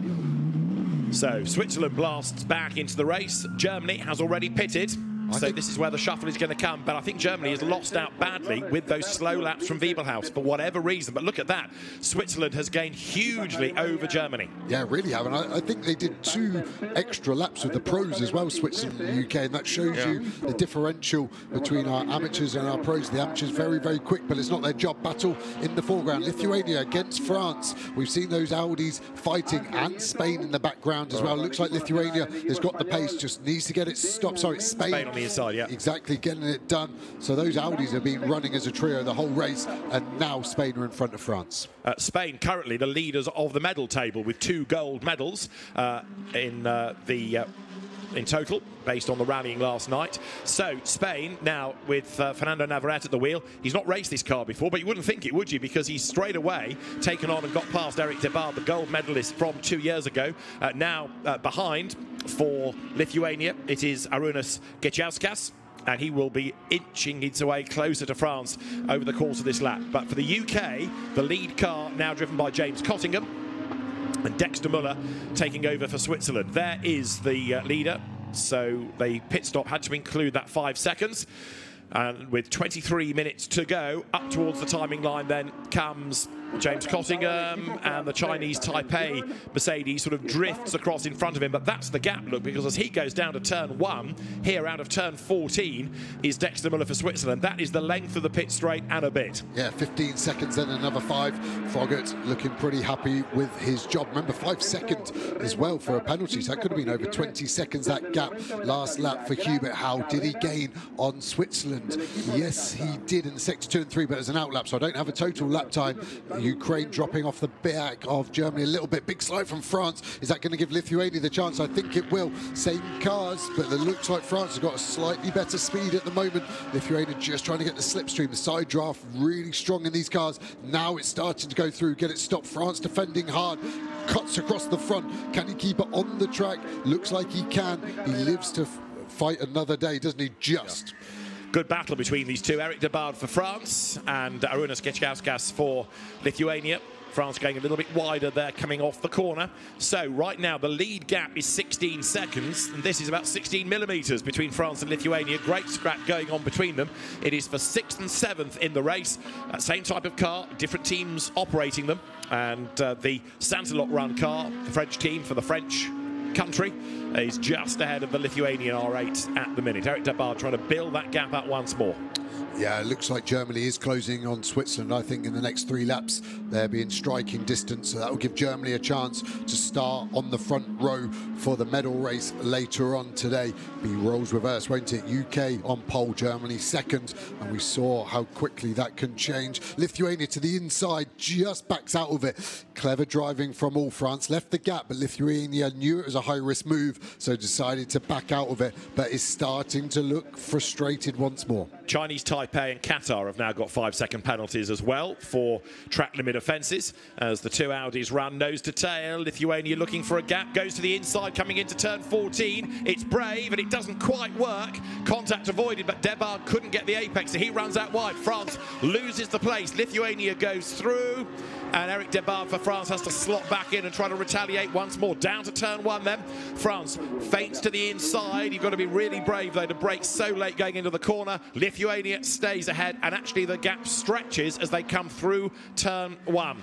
So Switzerland blasts back into the race. Germany has already pitted. So this is where the shuffle is going to come. But I think Germany has lost out badly with those slow laps from Wiebelhaus for whatever reason. But look at that. Switzerland has gained hugely over Germany. Yeah, really have. And I think they did 2 extra laps with the pros as well, Switzerland and the UK. And that shows you the differential between our amateurs and our pros. The amateurs very, very quick, but it's not their job. Battle in the foreground. Lithuania against France. We've seen those Audis fighting, and Spain in the background as well. Looks like Lithuania has got the pace, just needs to get it stopped. Sorry, it's Spain on the inside, yeah. Exactly, getting it done. So those Audis have been running as a trio the whole race, and now Spain are in front of France. Spain currently the leaders of the medal table with 2 gold medals in total, based on the rallying last night. So Spain now with Fernando Navarrete at the wheel. He's not raced this car before, but you wouldn't think it, would you? Because he's straight away taken on and got past Eric Debard, the gold medalist from 2 years ago. Now behind for Lithuania, it is Arūnas Gečauskas, and he will be inching its way closer to France over the course of this lap. But for the UK, the lead car now driven by James Cottingham, and Dexter Müller taking over for Switzerland. There is the leader. So the pit stop had to include that 5 seconds. And with 23 minutes to go, up towards the timing line then comes James Cottingham, and the Chinese Taipei Mercedes sort of drifts across in front of him. But that's the gap, look, because as he goes down to turn 1, here out of turn 14 is Dexter Müller for Switzerland. That is the length of the pit straight and a bit. Yeah, 15 seconds, then another 5. Froggatt looking pretty happy with his job. Remember, 5 seconds as well for a penalty, so that could have been over 20 seconds, that gap last lap for Hubert. How did he gain on Switzerland? Yes, he did in sector 2 and 3, but as an outlap, so I don't have a total lap time. Ukraine dropping off the back of Germany a little bit. Big slide from France. Is that going to give Lithuania the chance? I think it will. Same cars, but it looks like France has got a slightly better speed at the moment. Lithuania just trying to get the slipstream. The side draft really strong in these cars. Now it's starting to go through. Get it stopped. France defending hard. Cuts across the front. Can he keep it on the track? Looks like he can. He lives to fight another day, doesn't he? Just. Good battle between these two. Eric Debard for France and Arūnas Gečauskas for Lithuania. France going a little bit wider there coming off the corner. So right now the lead gap is 16 seconds, and this is about 16 millimetres between France and Lithuania. Great scrap going on between them. It is for 6th and 7th in the race. Same type of car, different teams operating them, and the Sansalot run car, the French team for the French country, is just ahead of the Lithuanian R8 at the minute. Eric Debard trying to build that gap up once more. Yeah, it looks like Germany is closing on Switzerland. I think in the next 3 laps they'll be in striking distance, so that will give Germany a chance to start on the front row for the medal race later on today. Be roles reverse, won't it? UK on pole, Germany second, and we saw how quickly that can change. Lithuania to the inside, just backs out of it. Clever driving from all France, left the gap, but Lithuania knew it was a high-risk move, so decided to back out of it, but is starting to look frustrated once more. Chinese Taipei and Qatar have now got 5-second penalties as well for track limit offences as the two Audis run nose to tail. Lithuania looking for a gap, goes to the inside coming into turn 14. It's brave and it doesn't quite work. Contact avoided, but Debard couldn't get the apex, so he runs out wide. France loses the place. Lithuania goes through, and Eric Debard for France has to slot back in and try to retaliate once more. Down to turn 1 then. France feints to the inside. You've got to be really brave though to brake so late going into the corner. Lithuania stays ahead, and actually the gap stretches as they come through turn 1.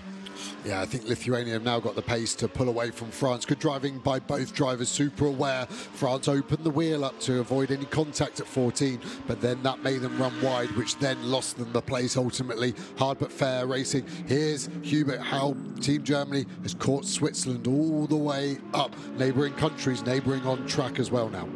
Yeah, I think Lithuania have now got the pace to pull away from France. Good driving by both drivers, super aware. France opened the wheel up to avoid any contact at 14, but then that made them run wide, which then lost them the place ultimately. Hard but fair racing. Here's Hubert how Team Germany has caught Switzerland all the way up. Neighbouring countries, neighbouring on track as well now.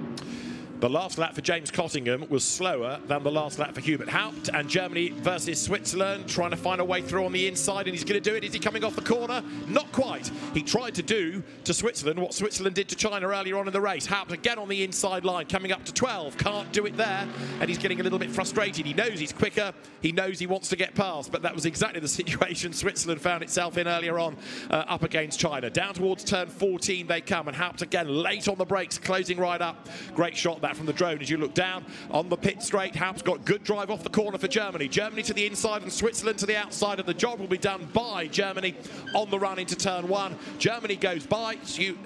The last lap for James Cottingham was slower than the last lap for Hubert Haupt, and Germany versus Switzerland trying to find a way through on the inside, and he's going to do it. Is he coming off the corner? Not quite. He tried to do to Switzerland what Switzerland did to China earlier on in the race. Haupt again on the inside line, coming up to 12. Can't do it there, and he's getting a little bit frustrated. He knows he's quicker. He knows he wants to get past, but that was exactly the situation Switzerland found itself in earlier on up against China. Down towards turn 14 they come, and Haupt again late on the brakes, closing right up. Great shot that from the drone as you look down on the pit straight. Haupt's got good drive off the corner for Germany. Germany to the inside and Switzerland to the outside, and the job will be done by Germany on the run into turn 1. Germany goes by,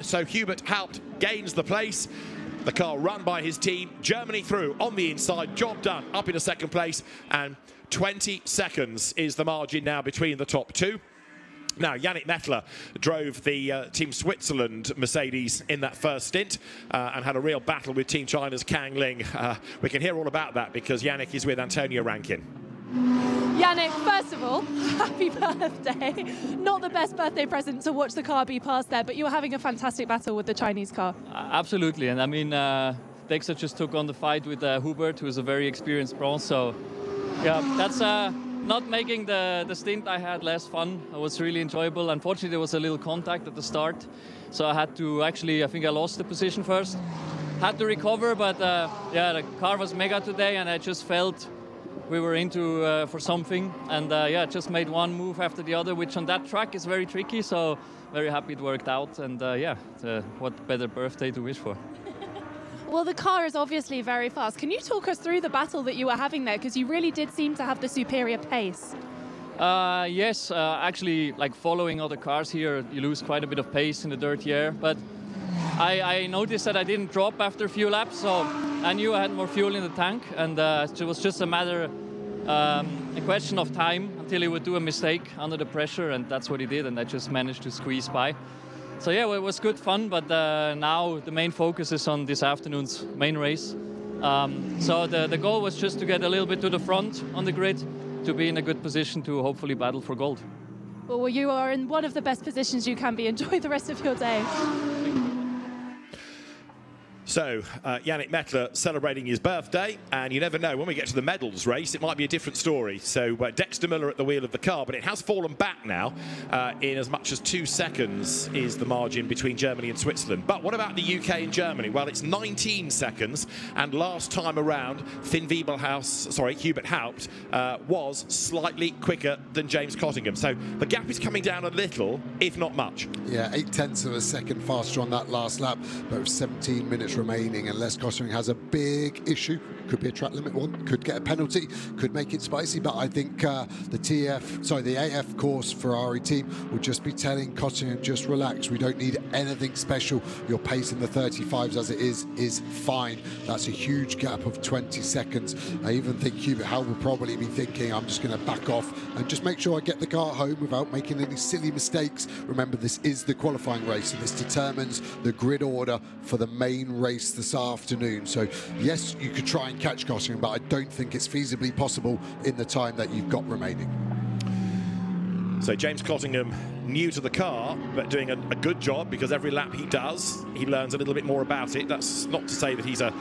so Hubert Haupt gains the place. The car run by his team. Germany through on the inside, job done, up into second place, and 20 seconds is the margin now between the top two. Now, Yannick Mettler drove the Team Switzerland Mercedes in that first stint and had a real battle with Team China's Kang Ling. We can hear all about that because Yannick is with Antonio Rankin. Yannick, first of all, happy birthday. Not the best birthday present to watch the car be passed there, but you were having a fantastic battle with the Chinese car. Absolutely, and I mean, Dexter just took on the fight with Hubert, who is a very experienced bronze, so yeah, that's not making the stint I had less fun. It was really enjoyable. Unfortunately, there was a little contact at the start, so I had to actually, I think I lost the position first. Had to recover, but yeah, the car was mega today, and I just felt we were into for something, and yeah, just made one move after the other, which on that track is very tricky, so very happy it worked out, and yeah, what better birthday to wish for. Well, the car is obviously very fast. Can you talk us through the battle that you were having there? Because you really did seem to have the superior pace. Yes, actually, like following other cars here, you lose quite a bit of pace in the dirty air. But I noticed that I didn't drop after a few laps, so I knew I had more fuel in the tank, and it was just a matter, a question of time until he would do a mistake under the pressure, and that's what he did, and I just managed to squeeze by. So yeah, well, it was good fun, but now the main focus is on this afternoon's main race. So the goal was just to get a little bit to the front on the grid, to be in a good position to hopefully battle for gold. Well, you are in one of the best positions you can be. Enjoy the rest of your day. So, Yannick Mettler celebrating his birthday, and you never know, when we get to the medals race, it might be a different story. So, Dexter Miller at the wheel of the car, but it has fallen back now. In as much as 2 seconds is the margin between Germany and Switzerland. But what about the UK and Germany? Well, it's 19 seconds, and last time around, Hubert Haupt was slightly quicker than James Cottingham. So, the gap is coming down a little, if not much. Yeah, 0.8 of a second faster on that last lap, but with 17 minutes remaining, unless Cottingham has a big issue. could be a track limit one, could get a penalty, could make it spicy, but I think the AF course Ferrari team will just be telling Cottingham, just relax, we don't need anything special, your pace in the 35s as it is fine. That's a huge gap of 20 seconds. I even think Hubert Howe will probably be thinking, I'm just going to back off and just make sure I get the car home without making any silly mistakes. Remember, this is the qualifying race, and this determines the grid order for the main race this afternoon. So yes, you could try and catch Cottingham, but I don't think it's feasibly possible in the time that you've got remaining. So James Cottingham, new to the car, but doing a good job, because every lap he does, he learns a little bit more about it. That's not to say that he's an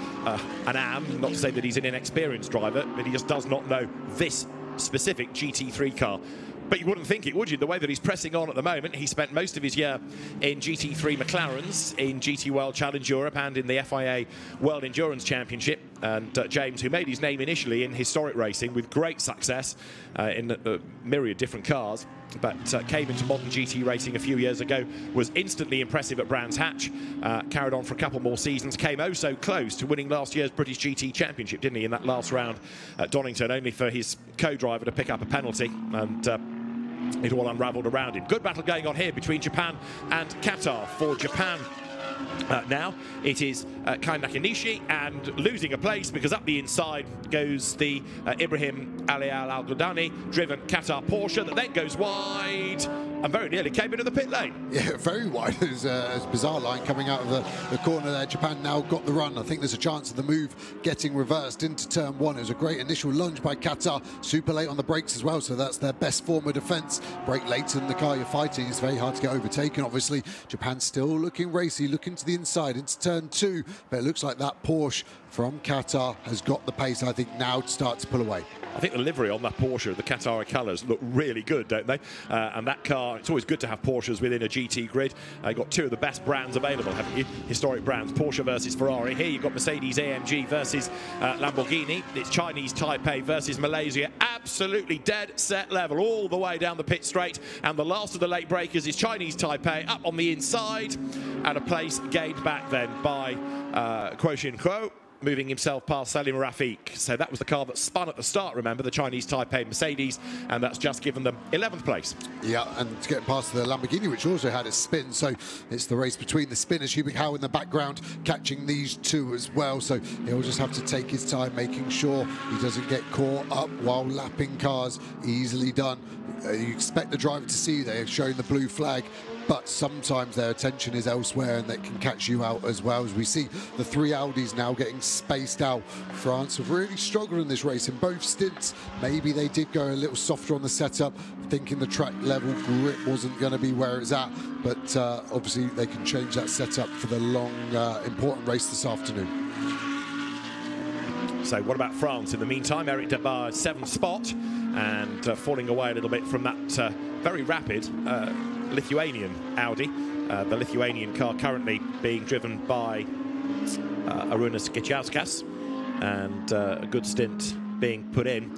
am, not to say that he's an inexperienced driver, but he just does not know this specific GT3 car. But you wouldn't think it, would you? The way that he's pressing on at the moment. He spent most of his year in GT3 McLarens, in GT World Challenge Europe and in the FIA World Endurance Championship. And James, who made his name initially in historic racing with great success in a myriad different cars, but came into modern GT racing a few years ago, was instantly impressive at Brands Hatch, carried on for a couple more seasons, came oh so close to winning last year's British GT Championship, didn't he, in that last round at Donington, only for his co-driver to pick up a penalty, and it all unravelled around him. Good battle going on here between Japan and Qatar. For Japan now, it is Kai Nakanishi, and losing a place because up the inside goes the Ibrahim Ali Al Ghodani driven Qatar Porsche that then goes wide and very nearly came into the pit lane. Yeah, very wide. There's a bizarre line coming out of the corner there. Japan now got the run. I think there's a chance of the move getting reversed into turn one. It was a great initial lunge by Qatar. Super late on the brakes as well, so that's their best form of defence. Brake late in the car you're fighting. It's very hard to get overtaken, obviously. Japan still looking racy, looking to the inside into turn two, but it looks like that Porsche from Qatar has got the pace, I think, now to start to pull away. I think the livery on that Porsche, the Qatari colours, look really good, don't they? And that car, it's always good to have Porsches within a GT grid. You've got two of the best brands available, haven't you? Historic brands, Porsche versus Ferrari. Here you've got Mercedes-AMG versus Lamborghini. It's Chinese Taipei versus Malaysia. Absolutely dead set level all the way down the pit straight. And the last of the late breakers is Chinese Taipei up on the inside. And a place gained back then by Kuo Xin Kuo, moving himself past Salim Rafiq. So that was the car that spun at the start, remember, the Chinese Taipei Mercedes, and that's just given them 11th place. Yeah, and to get past the Lamborghini, which also had a spin, so it's the race between the spinners. Hubert Howe in the background catching these two as well, so he'll just have to take his time, making sure he doesn't get caught up while lapping cars. Easily done. You expect the driver to see they're showing the blue flag, but sometimes their attention is elsewhere and that can catch you out as well. As we see the three Audis now getting spaced out. France have really struggled in this race in both stints. Maybe they did go a little softer on the setup, thinking the track level grip wasn't going to be where it's at, but obviously they can change that setup for the long, important race this afternoon. So what about France? In the meantime, Eric Debar, 7th spot, and falling away a little bit from that very rapid Lithuanian Audi. The Lithuanian car currently being driven by Arūnas Gečauskas, and a good stint being put in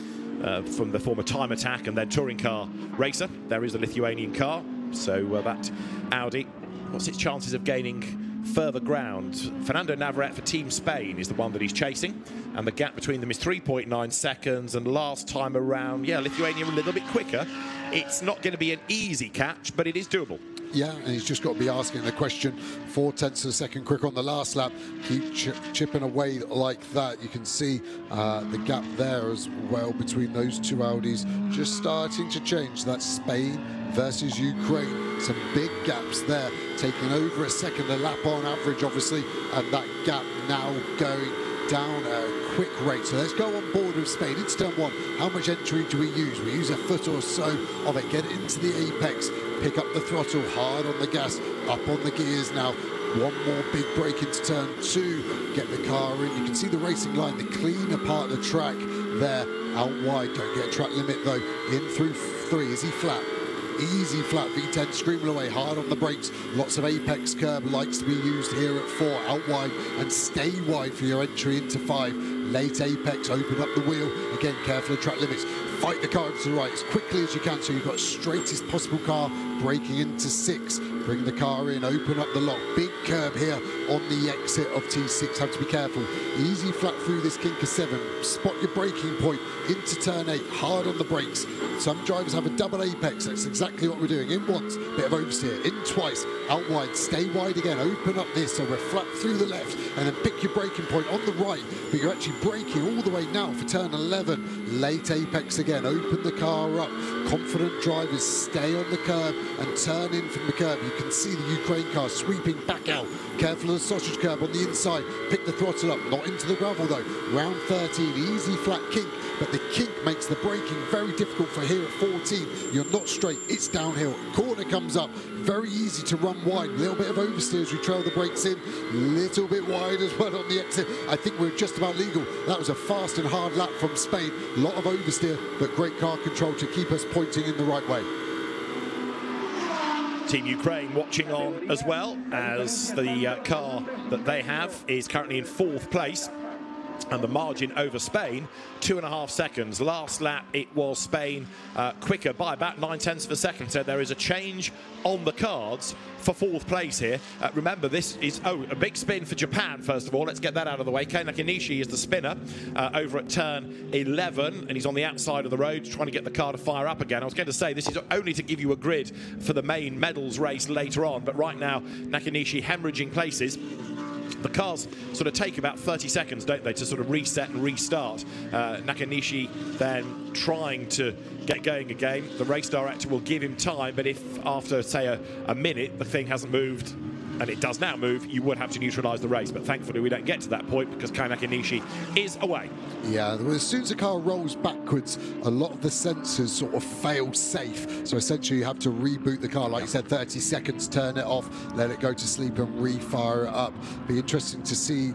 from the former Time Attack and then touring car racer. There is a Lithuanian car, so that Audi, what's its chances of gaining further ground? Fernando Navarrete for Team Spain is the one that he's chasing, and the gap between them is 3.9 seconds, and last time around, yeah, Lithuania a little bit quicker. It's not going to be an easy catch, but it is doable. Yeah, and he's just got to be asking the question. 0.4 of a second quicker on the last lap. Keep chipping away like that. You can see the gap there as well between those two Audis just starting to change. That's Spain versus Ukraine. Some big gaps there, taking over a second a lap on average, obviously, and that gap now going down at a quick rate. So let's go on board with Spain. It's turn one. How much entry do we use? We use a foot or so of it. Get it into the apex. Pick up the throttle, hard on the gas, up on the gears now. One more big break into turn two. Get the car in. You can see the racing line, the cleaner part of the track there. Out wide. Don't get a track limit though. In through three. Is he flat? Easy flat V10, screaming away hard on the brakes. Lots of apex curb likes to be used here at 4, out wide, and stay wide for your entry into 5. Late apex, open up the wheel. Again, careful of track limits. fight the car to the right as quickly as you can, so you've got the straightest possible car, braking into 6, bring the car in, open up the lock, big curb here on the exit of T6, have to be careful, easy flat through this kink of 7, spot your braking point into turn 8, hard on the brakes. Some drivers have a double apex, that's exactly what we're doing, in once, bit of oversteer, in twice, out wide, stay wide again, open up this, so we're flat through the left, and then pick your braking point on the right, but you're actually braking all the way now for turn 11, late apex again, open the car up, confident drivers stay on the curb and turn in from the curb. You can see the Ukraine car sweeping back out, careful of the sausage curb on the inside, pick the throttle up, not into the gravel though, round 13, easy flat kink, but the kink makes the braking very difficult for here at 14, you're not straight, it's downhill, corner comes up, very easy to run wide, little bit of oversteer as we trail the brakes in, little bit wide as well on the exit. I think we're just about legal. That was a fast and hard lap from Spain, a lot of oversteer, but great car control to keep us pointing in the right way. Team Ukraine watching on as well, as the car that they have is currently in 4th place. And the margin over Spain, 2.5 seconds. Last lap, it was Spain quicker by about 9/10 of a second. So there is a change on the cards for 4th place here. Remember, this is, a big spin for Japan, first of all. Let's get that out of the way. Kei Nakanishi is the spinner over at turn 11, and he's on the outside of the road trying to get the car to fire up again. I was going to say, this is only to give you a grid for the main medals race later on, but right now, Nakanishi hemorrhaging places. The cars sort of take about 30 seconds, don't they, to sort of reset and restart. Nakanishi then trying to get going again. The race director will give him time, but if after, say, a minute, the thing hasn't moved, and it does now move, you would have to neutralise the race. But thankfully, we don't get to that point because Kei Nakanishi is away. Yeah, well, as soon as the car rolls backwards, a lot of the sensors sort of fail safe. So essentially, you have to reboot the car. Like you said, 30 seconds, turn it off, let it go to sleep and refire it up. Be interesting to see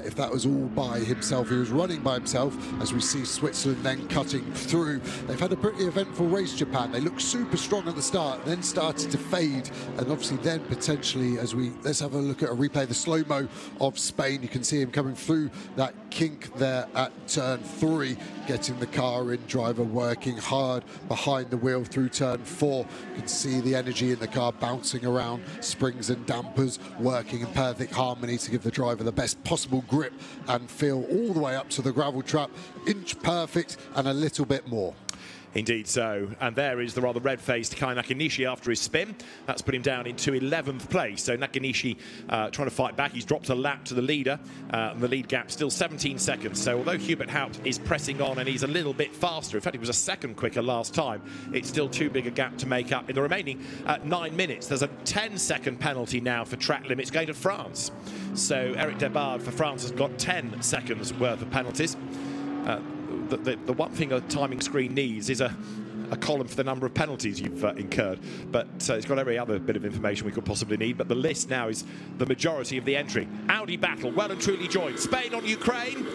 if that was all by himself. He was running by himself, as we see Switzerland then cutting through. They've had a pretty eventful race, Japan. They looked super strong at the start, then started to fade, and obviously then potentially, as let's have a look at a replay, the slow-mo of Spain. You can see him coming through that kink there at turn 3, getting the car in, driver working hard behind the wheel through turn 4. You can see the energy in the car bouncing around, springs and dampers working in perfect harmony to give the driver the best possible grip and feel all the way up to the gravel trap, inch perfect and a little bit more. Indeed so, and there is the rather red-faced Kei Nakanishi after his spin. That's put him down into 11th place. So Nakanishi trying to fight back. He's dropped a lap to the leader, and the lead gap still 17 seconds. So although Hubert Haupt is pressing on and he's a little bit faster, in fact he was a second quicker last time, it's still too big a gap to make up. In the remaining 9 minutes, there's a 10-second penalty now for track limits going to France. So Eric Debard for France has got 10 seconds worth of penalties. The one thing a timing screen needs is a column for the number of penalties you've incurred, but it's got every other bit of information we could possibly need. But the list now is the majority of the entry. Audi battle well and truly joined. Spain on Ukraine.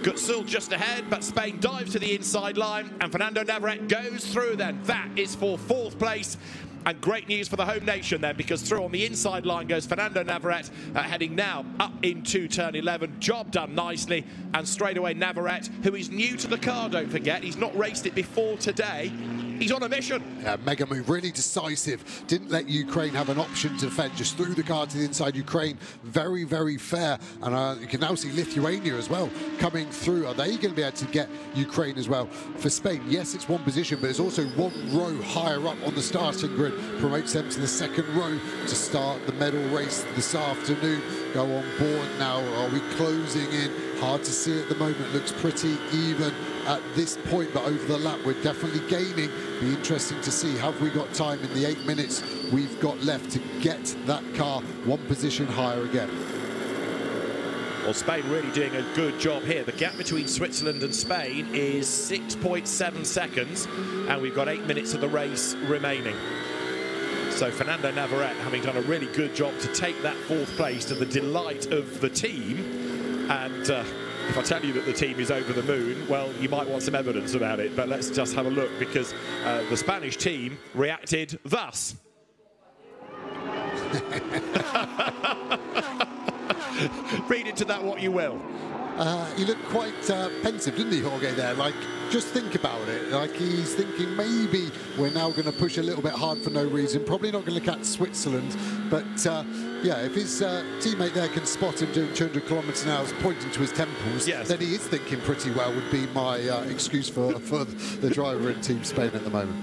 Gutsul just ahead, but Spain dives to the inside line, and Fernando Navarrete goes through then. That is for 4th place. And great news for the home nation then, because through on the inside line goes Fernando Navarrete, heading now up into turn 11. Job done nicely, and straight away Navarrete, who is new to the car, don't forget. He's not raced it before today. He's on a mission. Yeah, mega move, really decisive. Didn't let Ukraine have an option to defend, just threw the car to the inside. Ukraine, very, very fair. And you can now see Lithuania as well coming through. Are they going to be able to get Ukraine as well? For Spain, yes, it's one position, but it's also one row higher up on the starting grid. Promotes them to the 2nd row to start the medal race this afternoon. Go on board now. Are we closing in? Hard to see at the moment. Looks pretty even at this point, but over the lap we're definitely gaining. Be interesting to see, have we got time in the 8 minutes we've got left to get that car one position higher again? Well, Spain really doing a good job here. The gap between Switzerland and Spain is 6.7 seconds, and we've got 8 minutes of the race remaining. So Fernando Navarrete having done a really good job to take that 4th place, to the delight of the team. And if I tell you that the team is over the moon, well, you might want some evidence about it. But let's just have a look, because the Spanish team reacted thus. Read into that what you will. he looked quite pensive, didn't he, Jorge, there? Like, just think about it. Like, he's thinking maybe we're now going to push a little bit hard for no reason. Probably not going to catch Switzerland. But, yeah, if his teammate there can spot him doing 200 kilometres an hour pointing to his temples, then he is thinking pretty well, would be my excuse for the driver in Team Spain at the moment.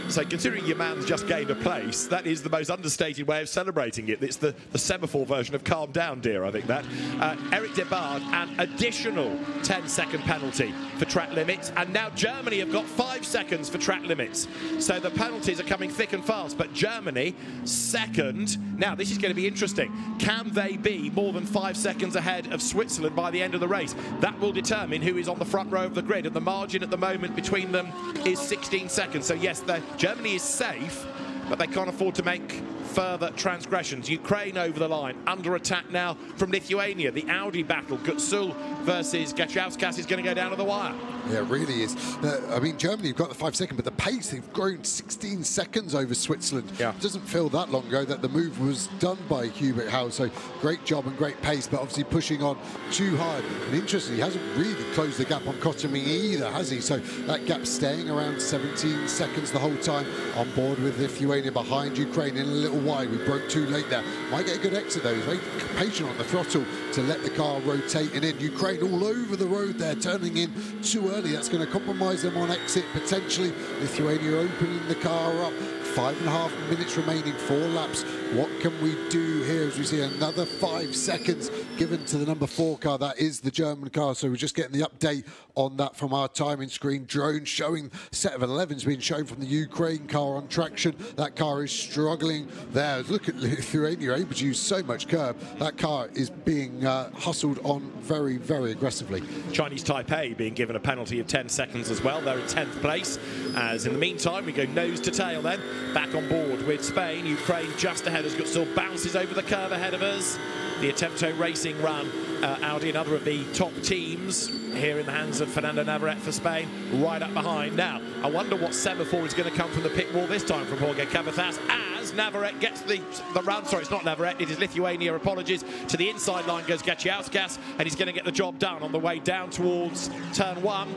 So considering your man's just gained a place, that is the most understated way of celebrating it. It's the semaphore version of calm down, dear, I think that. Eric Debard, an additional 10-second penalty for track limits. And now Germany have got 5 seconds for track limits. So the penalties are coming thick and fast. But Germany, second. Now, this is going to be interesting. Can they be more than 5 seconds ahead of Switzerland by the end of the race? That will determine who is on the front row of the grid. And the margin at the moment between them is 16 seconds. So, yes, Germany is safe, but they can't afford to make further transgressions. Ukraine over the line, under attack now from Lithuania. The Audi battle, Gutsul versus Gachauskas, is going to go down to the wire. Yeah, it really is. I mean, Germany have got the 5 second, but the pace, they've grown 16 seconds over Switzerland. Yeah. It doesn't feel that long ago that the move was done by Hubert Howe, so great job and great pace, but obviously pushing on too hard. And interestingly, he hasn't really closed the gap on Kotoming either, has he? So that gap staying around 17 seconds the whole time. On board with Lithuania behind Ukraine in a little wide. We broke too late there. Might get a good exit though. He's very patient on the throttle to let the car rotating in. Ukraine all over the road there, turning in too early. That's going to compromise them on exit potentially. Lithuania opening the car up. 5.5 minutes remaining, 4 laps. What can we do here as we see another 5 seconds given to the number 4 car? That is the German car. So we're just getting the update on that from our timing screen. Drone showing set of 11s being shown from the Ukraine car on traction. That car is struggling there. Look at Lithuania able to use so much curb. That car is being hustled on very, very aggressively. Chinese Taipei being given a penalty of 10 seconds as well. They're in 10th place. As in the meantime, we go nose to tail then. Back on board with Spain. Ukraine just ahead as Gutsul bounces over the curve ahead of us. The Attempto Racing run, Audi, another of the top teams here in the hands of Fernando Navarrete for Spain, right up behind. Now, I wonder what semaphore is going to come from the pit wall this time from Jorge Cabezas as Navarrete gets the run. Sorry, it's not Navarrete, it is Lithuania, apologies. To the inside line goes Gachauskas, and he's going to get the job done on the way down towards turn 1.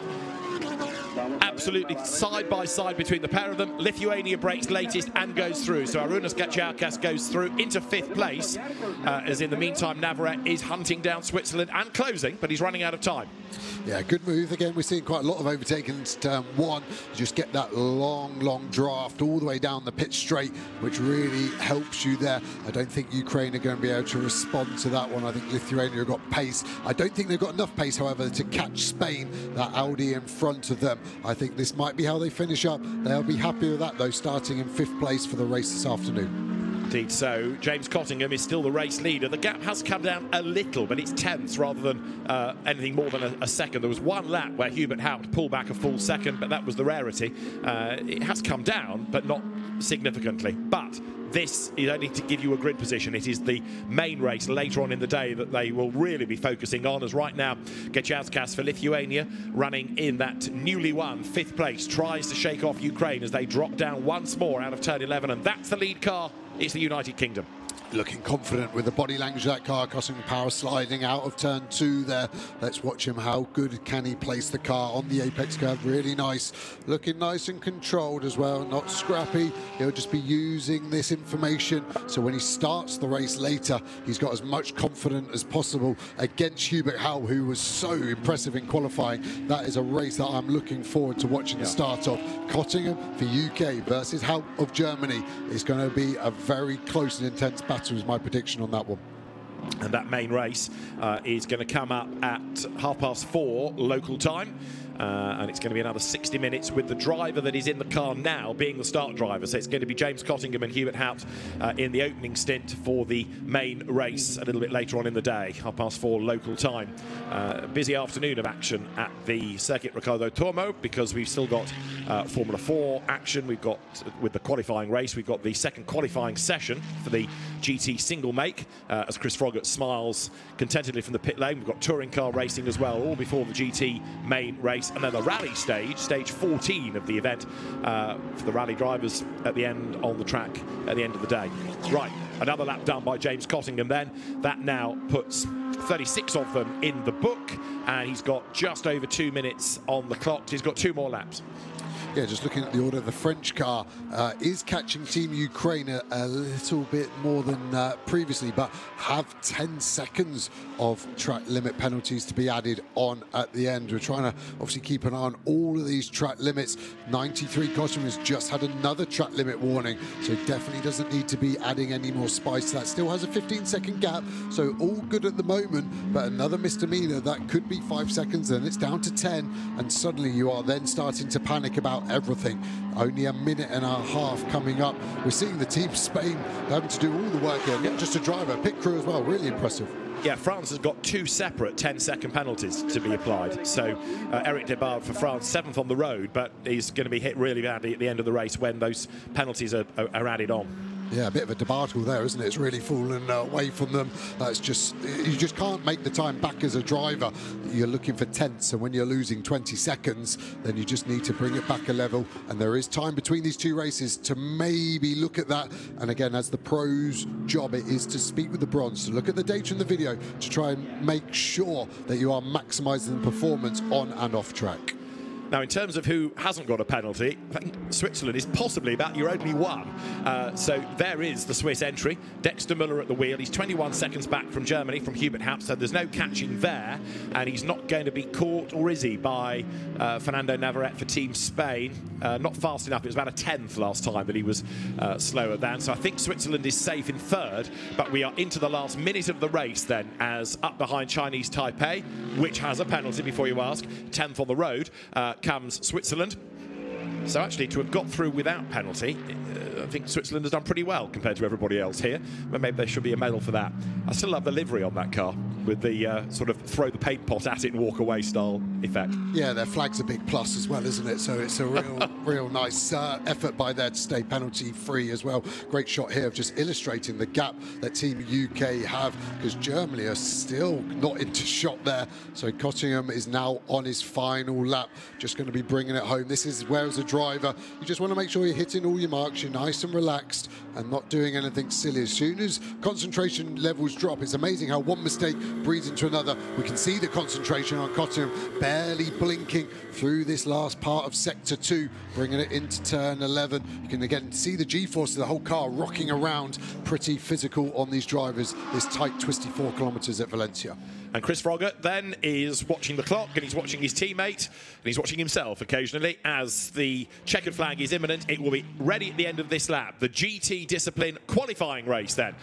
Absolutely side by side between the pair of them. Lithuania breaks latest and goes through. So Arūnas Gachauskas goes through into 5th place. As in the meantime, Navarrete is hunting down Switzerland and closing, but he's running out of time. Yeah, good move. Again, we're seeing quite a lot of overtaking in turn 1. You just get that long draft all the way down the pit straight, which really helps you there. I don't think Ukraine are going to be able to respond to that one. I think Lithuania have got pace. I don't think they've got enough pace, however, to catch Spain, that Audi in front of them. I think this might be how they finish up. They'll be happy with that, though, starting in 5th place for the race this afternoon. Indeed so. James Cottingham is still the race leader. The gap has come down a little, but it's 10ths rather than anything more than a second. There was one lap where Hubert Haupt pulled back a full second, but that was the rarity. It has come down, but not significantly. But this is only to give you a grid position. It is the main race later on in the day that they will really be focusing on, as right now Gachauskas for Lithuania running in that newly won 5th place, tries to shake off Ukraine as they drop down once more out of turn 11, and that's the lead car. It's the United Kingdom. Looking confident with the body language of that car, crossing power sliding out of turn 2 there. Let's watch him. How good can he place the car on the apex curve? Really nice. Looking nice and controlled as well, not scrappy. He'll just be using this information, so when he starts the race later, he's got as much confidence as possible against Hubert Howe, who was so impressive in qualifying. That is a race that I'm looking forward to watching the start of. Cottingham for UK versus Howe of Germany is going to be a very close and intense battle, is my prediction on that one. And that main race is going to come up at 4:30 local time. And it's going to be another 60 minutes with the driver that is in the car now being the start driver. So it's going to be James Cottingham and Hubert Haupt in the opening stint for the main race a little bit later on in the day, 4:30 local time. Busy afternoon of action at the Circuit Ricardo Tormo, because we've still got Formula 4 action. We've got, with the qualifying race, we've got the second qualifying session for the GT single make, as Chris Froggatt smiles contentedly from the pit lane. We've got touring car racing as well, all before the GT main race. And then the rally stage, stage 14 of the event, for the rally drivers at the end on the track at the end of the day. Right, another lap done by James Cottingham then. That now puts 36 of them in the book, and he's got just over 2 minutes on the clock. He's got 2 more laps. Yeah, just looking at the order, the French car is catching Team Ukraine a little bit more than previously, but have 10 seconds of track limit penalties to be added on at the end. We're trying to obviously keep an eye on all of these track limits. 93 Costume has just had another track limit warning, so definitely doesn't need to be adding any more spice to that. Still has a 15-second gap, so all good at the moment, but another misdemeanor, that could be 5 seconds, and it's down to 10, and suddenly you are then starting to panic about everything. Only a minute and a half coming up. We're seeing the Team Spain having to do all the work here, not just a driver, pit crew as well. Really impressive. Yeah, France has got 2 separate 10-second penalties to be applied. So Eric Debard for France, 7th on the road, but he's going to be hit really badly at the end of the race when those penalties are added on. Yeah, a bit of a debacle there, isn't it? It's really fallen away from them. It's just, you just can't make the time back as a driver. You're looking for tenths, and when you're losing 20 seconds, then you just need to bring it back a level. And there is time between these 2 races to maybe look at that. And again, as the pros' job, it is to speak with the bronze, to look at the data in the video, to try and make sure that you are maximising the performance on and off track. Now, in terms of who hasn't got a penalty, I think Switzerland is possibly about your only one. So there is the Swiss entry. Dexter Müller at the wheel. He's 21 seconds back from Germany, from Hubert Haupt, so there's no catching there. And he's not going to be caught, or is he, by Fernando Navarrete for Team Spain. Not fast enough. It was about a 10th last time that he was slower than. So I think Switzerland is safe in 3rd, but we are into the last minute of the race then, as up behind Chinese Taipei, which has a penalty before you ask, 10th on the road, comes Switzerland. So actually, to have got through without penalty, I think Switzerland has done pretty well compared to everybody else here. But maybe there should be a medal for that. I still love the livery on that car, with the sort of throw the paint pot at it and walk away style effect. Yeah, their flag's a big plus as well, isn't it? So it's a real nice effort by there to stay penalty free as well. Great shot here of just illustrating the gap that Team UK have, because Germany are still not into shot there. So Cottingham is now on his final lap, just going to be bringing it home. This is where, as a driver, you just want to make sure you're hitting all your marks, you're nice and relaxed and not doing anything silly. As soon as concentration levels drop, it's amazing how one mistake breeds into another. We can see the concentration on Cottingham barely blinking through this last part of Sector 2, bringing it into turn 11. You can again see the G-force of the whole car rocking around. Pretty physical on these drivers, this tight, twisty 4 kilometres at Valencia. And Chris Froggatt then is watching the clock, and he's watching his teammate, and he's watching himself occasionally. As the checkered flag is imminent, it will be ready at the end of this lap. The GT discipline qualifying race then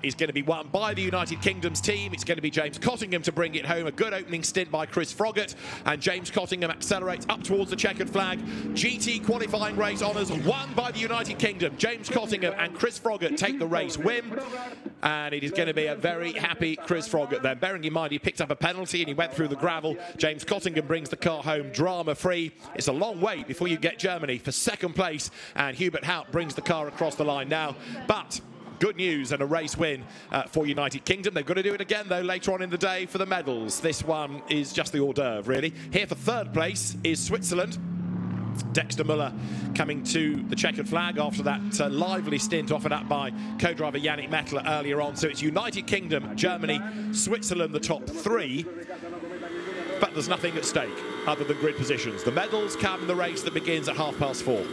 is going to be won by the United Kingdom's team. It's going to be James Cottingham to bring it home. A good opening stint by Chris Froggatt, and James Cottingham accelerates up towards the checkered flag. GT qualifying race honours won by the United Kingdom. James Cottingham and Chris Froggatt take the race win, and it is going to be a very happy Chris Froggatt then. Bearing in mind, he picked up a penalty and he went through the gravel. James Cottingham brings the car home drama-free. It's a long wait before you get Germany for 2nd place, and Hubert Haupt brings the car across the line now. But good news and a race win for United Kingdom. They've got to do it again, though, later on in the day for the medals. This one is just the hors d'oeuvre, really. Here for 3rd place is Switzerland. Dexter Müller coming to the checkered flag after that lively stint offered up by co-driver Yannick Mettler earlier on. So it's United Kingdom, Germany, Switzerland, the top 3. But there's nothing at stake other than grid positions. The medals come in the race that begins at 4:30.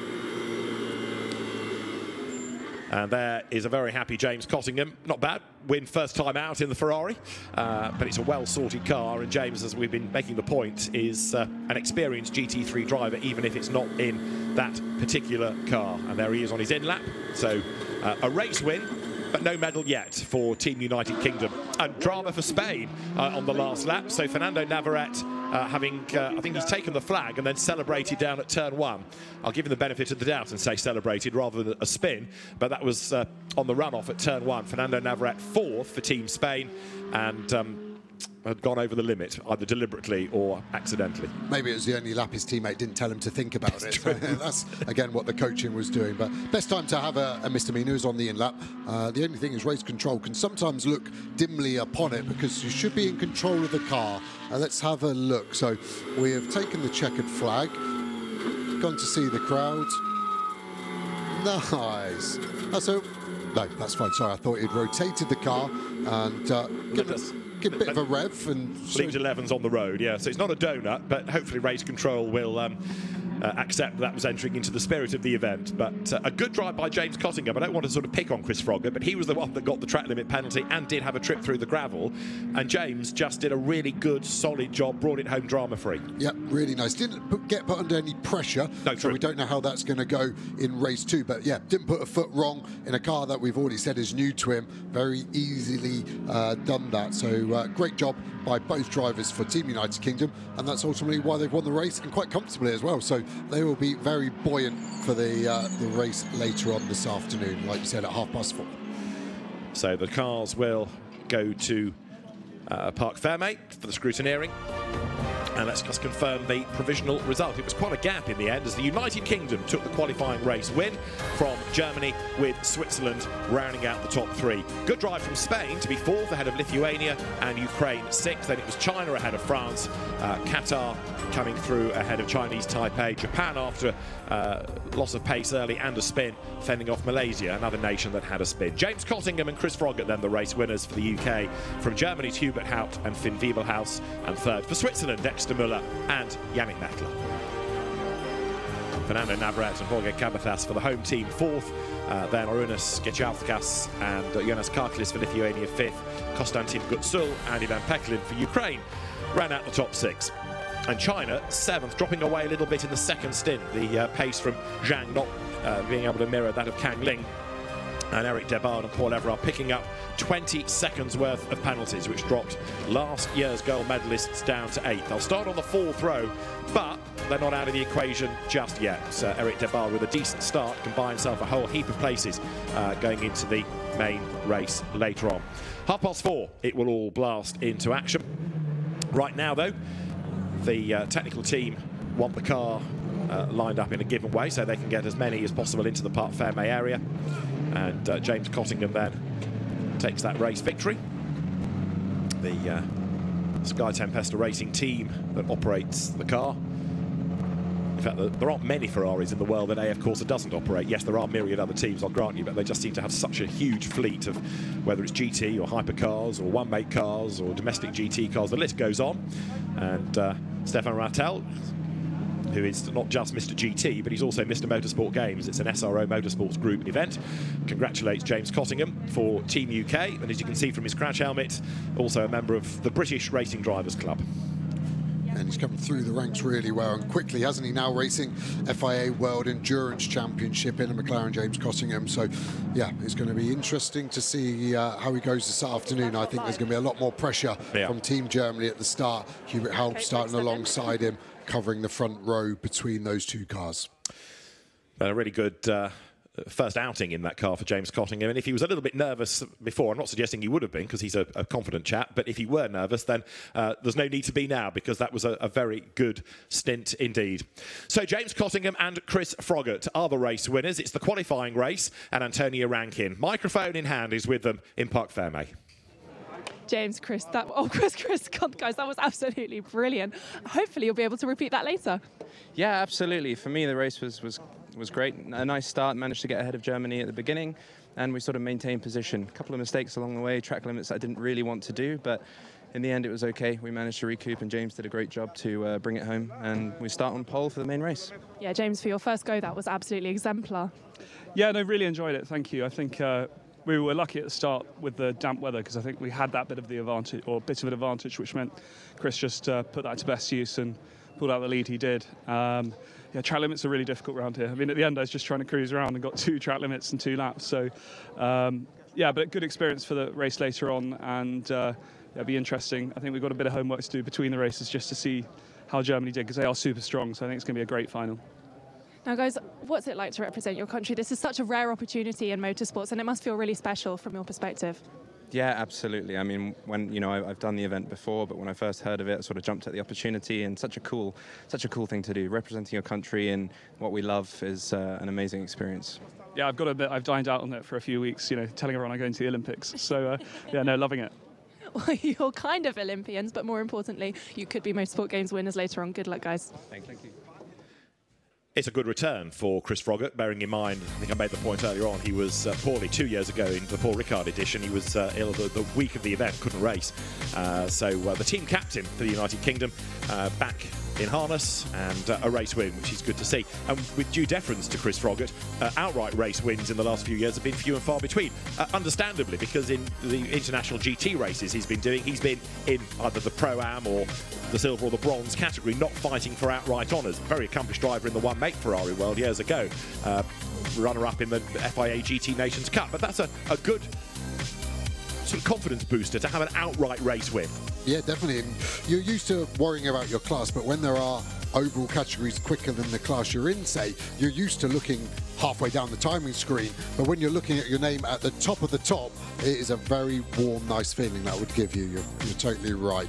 And there is a very happy James Cottingham. Not bad. Win first time out in the Ferrari. But it's a well-sorted car. And James, as we've been making the point, is an experienced GT3 driver, even if it's not in that particular car. And there he is on his in-lap. So a race win, but no medal yet for Team United Kingdom. And drama for Spain on the last lap. So Fernando Navarrete having, I think he's taken the flag and then celebrated down at turn 1. I'll give him the benefit of the doubt and say celebrated rather than a spin, but that was on the runoff at turn 1. Fernando Navarrete 4th for Team Spain, and had gone over the limit, either deliberately or accidentally. Maybe it was the only lap his teammate didn't tell him to think about it. That's, again, what the coaching was doing. But best time to have a misdemeanor is on the in-lap. The only thing is race control can sometimes look dimly upon it, because you should be in control of the car. Let's have a look. So we have taken the checkered flag, gone to see the crowd. Nice. No, that's fine. Sorry, I thought he'd rotated the car and give a bit of a rev. And leaves 11s on the road, yeah. So it's not a donut, but hopefully race control will accept that was entering into the spirit of the event. But a good drive by James Cottingham. I don't want to sort of pick on Chris Froggatt, but he was the one that got the track limit penalty and did have a trip through the gravel. And James just did a really good, solid job, brought it home drama-free. Yeah, really nice. Didn't get put under any pressure, so we don't know how that's going to go in race 2. But yeah, didn't put a foot wrong in a car that we've already said is new to him. Very easily done that. So great job by both drivers for Team United Kingdom, and that's ultimately why they've won the race, and quite comfortably as well. So they will be very buoyant for the race later on this afternoon, like you said, at 4:30. So the cars will go to Parc Fermé for the scrutineering. And let's just confirm the provisional result. It was quite a gap in the end as the United Kingdom took the qualifying race win from Germany, with Switzerland rounding out the top 3. Good drive from Spain to be 4th ahead of Lithuania and Ukraine 6th. Then it was China ahead of France, Qatar coming through ahead of Chinese Taipei, Japan after loss of pace early and a spin, fending off Malaysia, another nation that had a spin. James Cottingham and Chris Froggatt then the race winners for the UK. From Germany, Hubert Haut and Finn Wiebelhaus, and 3rd for Switzerland, Dexter Müller and Yannick Mettler. Fernando Navarrete and Jorge Cabezas for the home team 4th. Then Arūnas Gečauskas and Jonas Karklis for Lithuania 5th. Konstantin Gutsul and Ivan Peklin for Ukraine ran out the top 6. And China 7th, dropping away a little bit in the second stint. The pace from Zhang not being able to mirror that of Kang Ling. And Eric Debard and Paul Everard picking up 20 seconds worth of penalties, which dropped last year's gold medalists down to 8th. They'll start on the 4th row, but they're not out of the equation just yet. So Eric Debard, with a decent start, can buy himself a whole heap of places going into the main race later on. 4:30, it will all blast into action. Right now, though, the technical team want the car lined up in a given way so they can get as many as possible into the Parc Fermé area. And James Cottingham then takes that race victory. The Sky Tempesta Racing team that operates the car. In fact, there aren't many Ferraris in the world that AF Corsa doesn't operate. Yes, there are myriad other teams, I'll grant you, but they just seem to have such a huge fleet of whether it's GT or hypercars or one-make cars or domestic GT cars. The list goes on. And Stefan Rattel, who is not just Mr. GT, but he's also Mr. Motorsport Games. It's an SRO Motorsports Group event. Congratulates James Cottingham for Team UK, and as you can see from his crash helmet, also a member of the British Racing Drivers Club. And he's come through the ranks really well and quickly, hasn't he? Now racing FIA World Endurance Championship in a McLaren, James Cottingham. So, yeah, it's going to be interesting to see how he goes this afternoon. I think there's going to be a lot more pressure from Team Germany at the start. Hubert Haut starting alongside him, covering the front row between those two cars. A really good first outing in that car for James Cottingham, and if he was a little bit nervous before, I'm not suggesting he would have been because he's a confident chap, but if he were nervous, then there's no need to be now, because that was a very good stint indeed. So James Cottingham and Chris Froggatt are the race winners. It's the qualifying race, and Antonia Rankin, microphone in hand, is with them in Parc Fermé. James, Chris, God, guys, that was absolutely brilliant. Hopefully you'll be able to repeat that later. Yeah, absolutely. For me, the race was great. A nice start, managed to get ahead of Germany at the beginning, and we sort of maintained position. A couple of mistakes along the way, track limits I didn't really want to do, but in the end it was okay. We managed to recoup, and James did a great job to bring it home, and we start on pole for the main race. Yeah, James, for your first go, that was absolutely exemplar. Yeah, no, really enjoyed it. Thank you. I think we were lucky at the start with the damp weather, because I think we had that bit of an advantage, which meant Chris just put that to best use and pulled out the lead he did. Yeah, track limits are really difficult around here. I mean, at the end, I was just trying to cruise around and got 2 track limits and 2 laps. So, yeah, but good experience for the race later on, and yeah, it'll be interesting. I think we've got a bit of homework to do between the races just to see how Germany did, because they are super strong. So I think it's going to be a great final. Now, guys, what's it like to represent your country? This is such a rare opportunity in motorsports, and it must feel really special from your perspective. Yeah, absolutely. I mean, when I've done the event before, but when I first heard of it, I sort of jumped at the opportunity, and such a cool thing to do. Representing your country and what we love is an amazing experience. Yeah, I've got to admit, I've dined out on it for a few weeks, telling everyone I'm going to the Olympics. So, yeah, no, loving it. Well, you're kind of Olympians, but more importantly, you could be Motorsport Games winners later on. Good luck, guys. Thank you. It's a good return for Chris Froggatt, bearing in mind, I think I made the point earlier on, he was poorly 2 years ago in the Paul Ricard edition. He was ill the week of the event, couldn't race. So the team captain for the United Kingdom back in harness and a race win, which is good to see. And with due deference to Chris Froggatt, outright race wins in the last few years have been few and far between. Understandably, because in the international GT races he's been in either the Pro-Am or the silver or the bronze category, not fighting for outright honours. Very accomplished driver in the one-make Ferrari world years ago. Runner-up in the FIA GT Nations Cup. But that's a good sort of confidence booster to have an outright race win. Yeah, definitely. And you're used to worrying about your class, but when there are overall categories quicker than the class you're in, say, you're used to looking halfway down the timing screen, but when you're looking at your name at the top of the top, it is a very warm, nice feeling that would give you. You're totally right.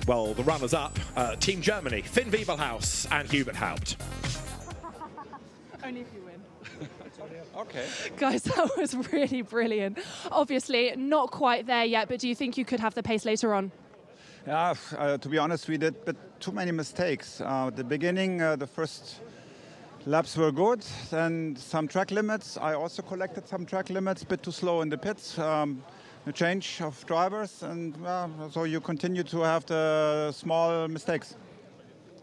Well, the runners-up, Team Germany, Finn Wiebelhaus and Hubert Haupt. Only if you win. Okay. Guys, that was really brilliant. Obviously, not quite there yet, but do you think you could have the pace later on? Yeah, to be honest, we did too many mistakes. At the beginning, the first laps were good, then some track limits. I also collected some track limits, a bit too slow in the pits. The change of drivers, and so you continue to have the small mistakes.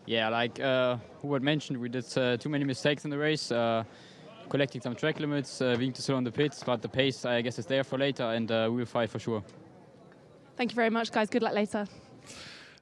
Yeah, like Hubert mentioned, we did too many mistakes in the race, collecting some track limits, being too slow on the pits, but the pace, I guess, is there for later, and we'll fight for sure. Thank you very much, guys. Good luck later.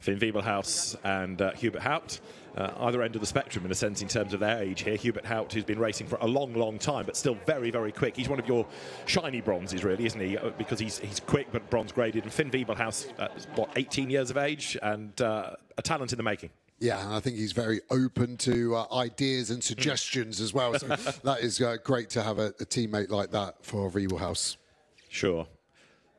Finn Wiebelhaus and Hubert Haupt, either end of the spectrum in a sense in terms of their age here. Hubert Haupt, who's been racing for a long, long time, but still very, very quick. He's one of your shiny bronzes, really, isn't he? Because he's quick but bronze graded. And Finn Wiebelhaus is, what, 18 years of age and a talent in the making. Yeah, and I think he's very open to ideas and suggestions as well. So that is great to have a teammate like that for Wiebelhaus. Sure.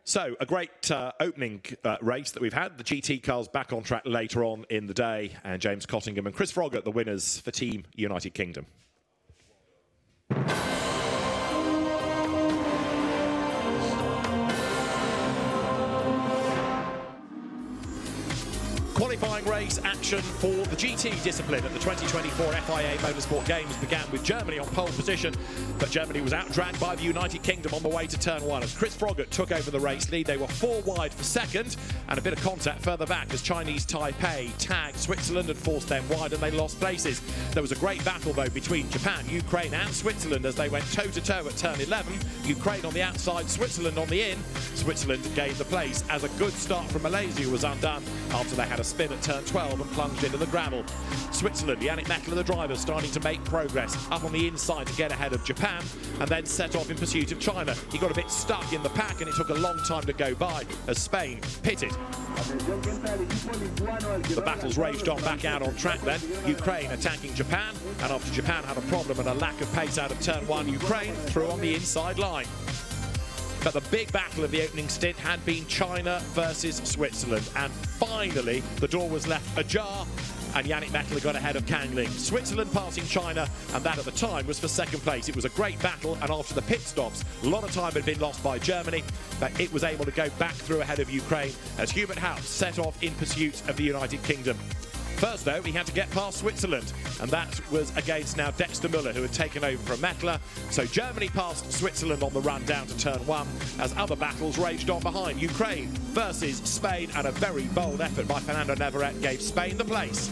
So, a great opening race that we've had. The GT cars back on track later on in the day, and James Cottingham and Chris Froggatt, the winners for Team United Kingdom. Qualifying race action for the GT discipline at the 2024 FIA Motorsport Games began with Germany on pole position, but Germany was outdragged by the United Kingdom on the way to turn one as Chris Froggatt took over the race lead. They were 4 wide for second, and a bit of contact further back as Chinese Taipei tagged Switzerland and forced them wide, and they lost places. There was a great battle though between Japan, Ukraine and Switzerland as they went toe-to-toe at turn 11. Ukraine on the outside, Switzerland on the in. Switzerland gained the place as a good start from Malaysia was undone after they had a spin at turn 12 and plunged into the gravel. Switzerland, Yannick Meckler, the driver, starting to make progress up on the inside to get ahead of Japan and then set off in pursuit of China. He got a bit stuck in the pack and it took a long time to go by as Spain pitted. The battles raged on back out on track then. Ukraine attacking Japan, and after Japan had a problem and a lack of pace out of turn 1, Ukraine threw on the inside line. But the big battle of the opening stint had been China versus Switzerland, and finally the door was left ajar and Yannick Meckler got ahead of Kang Ling. Switzerland passing China, and that at the time was for second place. It was a great battle, and after the pit stops, a lot of time had been lost by Germany, but it was able to go back through ahead of Ukraine as Hubert Haupt set off in pursuit of the United Kingdom. First, though, he had to get past Switzerland, and that was against now Dexter Müller, who had taken over from Meckler. So Germany passed Switzerland on the run down to turn 1, as other battles raged on behind. Ukraine versus Spain, and a very bold effort by Fernando Navarrete gave Spain the place.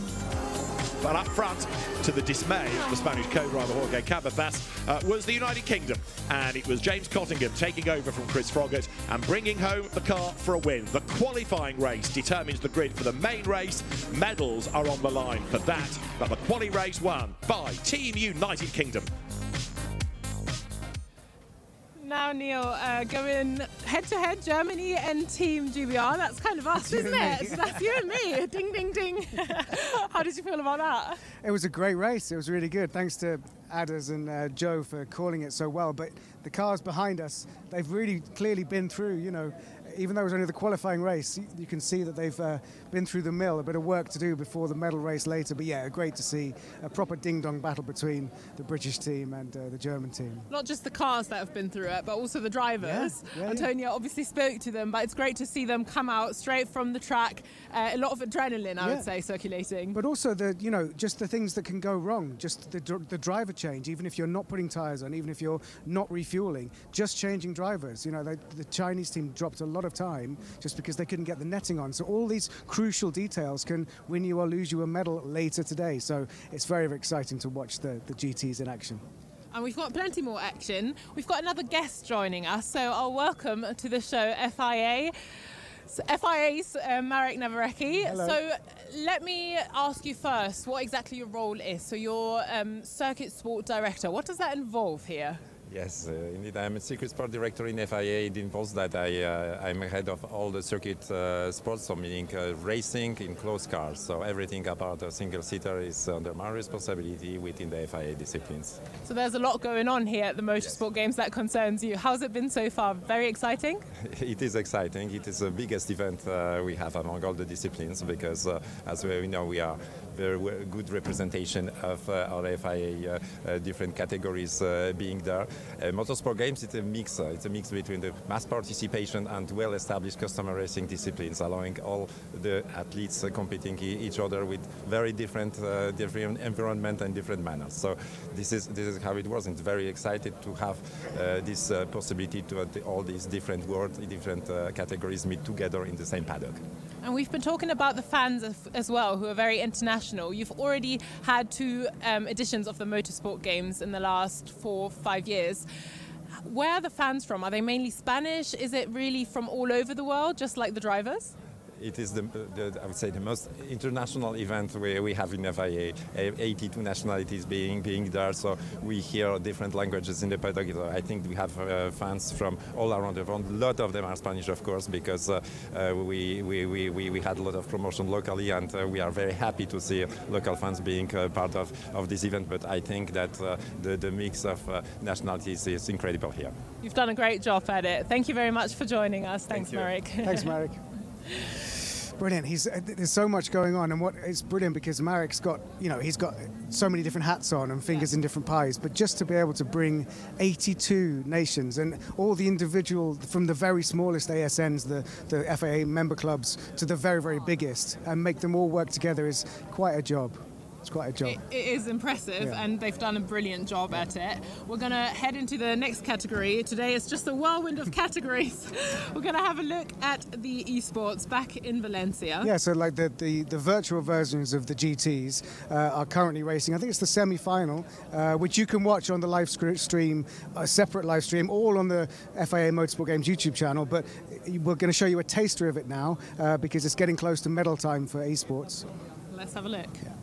But up front, to the dismay of the Spanish co-driver Jorge Cabezas, was the United Kingdom. And it was James Cottingham taking over from Chris Froggatt and bringing home the car for a win. The qualifying race determines the grid for the main race. Medals are on the line for that. But the quali race won by Team United Kingdom. Now, Neil, going head-to-head, Germany and Team GBR. That's kind of us, isn't it? So that's you and me. Ding, ding, ding. How did you feel about that? It was a great race. It was really good. Thanks to Adders and Joe for calling it so well. But the cars behind us, they've really clearly been through, you know, even though it was only the qualifying race, you can see that they've been through the mill, a bit of work to do before the medal race later. But yeah, great to see a proper ding-dong battle between the British team and the German team. Not just the cars that have been through it, but also the drivers. Antonio obviously spoke to them, but it's great to see them come out straight from the track. A lot of adrenaline, I would say, circulating. But also just the things that can go wrong, just the driver change, even if you're not putting tyres on, even if you're not refueling, just changing drivers. The Chinese team dropped a lot of time just because they couldn't get the netting on. So all these crucial details can win you or lose you a medal later today. So it's very, very exciting to watch the GTs in action. And we've got plenty more action. We've got another guest joining us, so I'll welcome to the show FIA. FIA's Marek Nawarecki. Hello. So let me ask you first what exactly your role is. So you're circuit sport director. What does that involve here? Yes, indeed, I'm a circuit sport director in FIA. It involves that I'm head of all the circuit sports, so meaning racing in closed cars. So everything about a single-seater is under my responsibility within the FIA disciplines. So there's a lot going on here at the Motorsport Games that concerns you. How's it been so far? Very exciting? It is exciting. It is the biggest event we have among all the disciplines because, as we know, we are very good representation of our FIA different categories being there. Motorsport Games, it's a mix between the mass participation and well-established customer racing disciplines, allowing all the athletes competing each other with very different environment and different manners. So this is how it was. It's very excited to have this possibility to all these different worlds, different categories meet together in the same paddock. And we've been talking about the fans as well, who are very international. You've already had 2 editions of the Motorsport Games in the last 4 or 5 years. Where are the fans from? Are they mainly Spanish? Is it really from all over the world, just like the drivers? It is I would say the most international event we have in FIA. 82 nationalities being there, so we hear different languages in the paddock. I think we have fans from all around the world. A lot of them are Spanish, of course, because we had a lot of promotion locally, and we are very happy to see local fans being part of this event. But I think that the mix of nationalities is incredible here. You've done a great job at it. Thank you very much for joining us. Thanks, Marek. Thanks, Marek. Brilliant. There's so much going on, and it's brilliant because Marek's got, he's got so many different hats on and fingers in different pies. But just to be able to bring 82 nations and all the individual, from the very smallest ASNs, the FIA member clubs, to the very, very biggest, and make them all work together is quite a job. It's quite a job. It is impressive, and they've done a brilliant job at it. We're going to head into the next category. Today is just a whirlwind of categories. We're going to have a look at the esports back in Valencia. Yeah, so like the virtual versions of the GTs are currently racing. I think it's the semi-final, which you can watch on the live stream, a separate live stream, all on the FIA Motorsport Games YouTube channel. But we're going to show you a taster of it now because it's getting close to medal time for esports. Let's have a look. Yeah.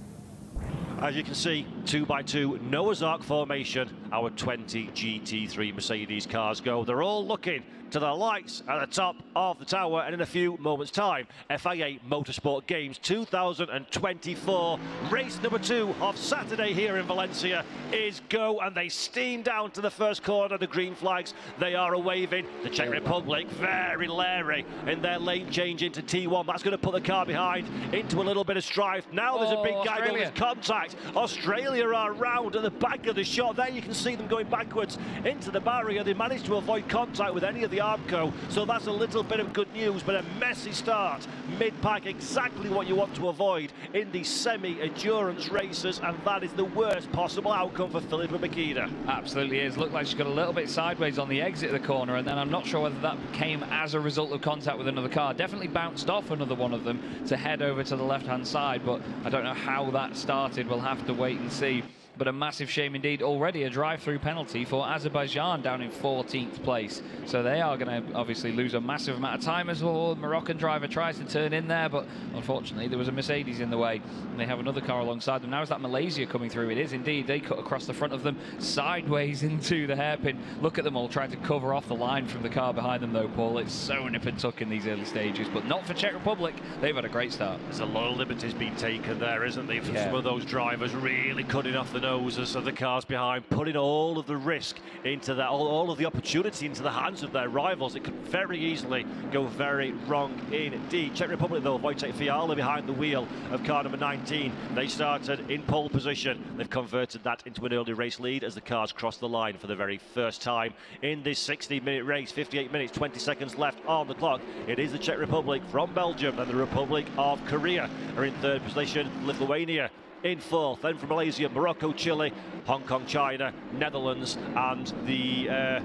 As you can see, 2x2 Noah's Ark formation, our 20 GT3 Mercedes cars go. They're all looking to the lights at the top of the tower, and in a few moments' time, FIA Motorsport Games 2024. Race number 2 of Saturday here in Valencia is go, and they steam down to the first corner. The green flags, they are waving. The Czech Republic, very leery in their lane change into T1. That's going to put the car behind into a little bit of strife. Now there's a big guy going with contact. Australia are round at the back of the shot. There you can see them going backwards into the barrier. They managed to avoid contact with any of the Armco, so that's a little bit of good news, but a messy start mid-pack, exactly what you want to avoid in these semi-endurance races, and that is the worst possible outcome for Philippa Makeda. Absolutely is. Looked like she got a little bit sideways on the exit of the corner, and then I'm not sure whether that came as a result of contact with another car. Definitely bounced off another one of them to head over to the left-hand side, but I don't know how that started. We'll have to wait and see. But a massive shame indeed. Already a drive-through penalty for Azerbaijan down in 14th place. So they are going to obviously lose a massive amount of time as well. The Moroccan driver tries to turn in there, but unfortunately there was a Mercedes in the way. And they have another car alongside them. Now is that Malaysia coming through? It is indeed. They cut across the front of them, sideways into the hairpin. Look at them all trying to cover off the line from the car behind them though, Paul. It's so nip and tuck in these early stages, but not for Czech Republic. They've had a great start. There's a lot of liberties being taken there, isn't there? From some of those drivers really cutting off the noses of the cars behind, putting all of the risk into that, all of the opportunity into the hands of their rivals. It could very easily go very wrong indeed. Czech Republic, though, Wojtek Fiala behind the wheel of car number 19. They started in pole position. They've converted that into an early race lead as the cars cross the line for the very first time in this 60-minute race. 58 minutes, 20 seconds left on the clock. It is the Czech Republic from Belgium and the Republic of Korea are in third position. Lithuania in fourth, then from Malaysia, Morocco, Chile, Hong Kong, China, Netherlands, and the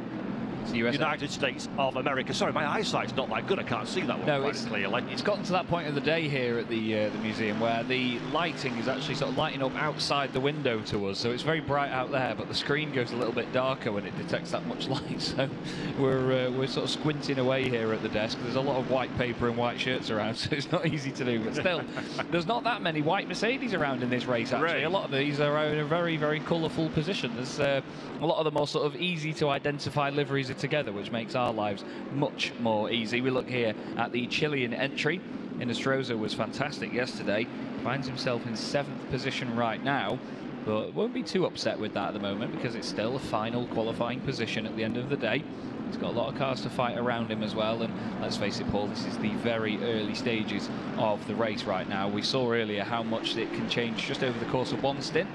United States of America. Sorry, my eyesight's not that good. I can't see that one quite clearly. It's gotten to that point of the day here at the museum where the lighting is actually sort of lighting up outside the window to us. So it's very bright out there, but the screen goes a little bit darker when it detects that much light. So we're sort of squinting away here at the desk. There's a lot of white paper and white shirts around, so it's not easy to do. But still, there's not that many white Mercedes around in this race, actually. Right. A lot of these are in a very, very colourful position. There's a lot of the more sort of easy to identify liveries together, which makes our lives much more easy. We look here at the Chilean entry. Inestrosa was fantastic yesterday, finds himself in 7th position right now, but won't be too upset with that at the moment because it's still a final qualifying position at the end of the day. He's got a lot of cars to fight around him as well, and let's face it, Paul, this is the very early stages of the race right now. We saw earlier how much it can change just over the course of one stint,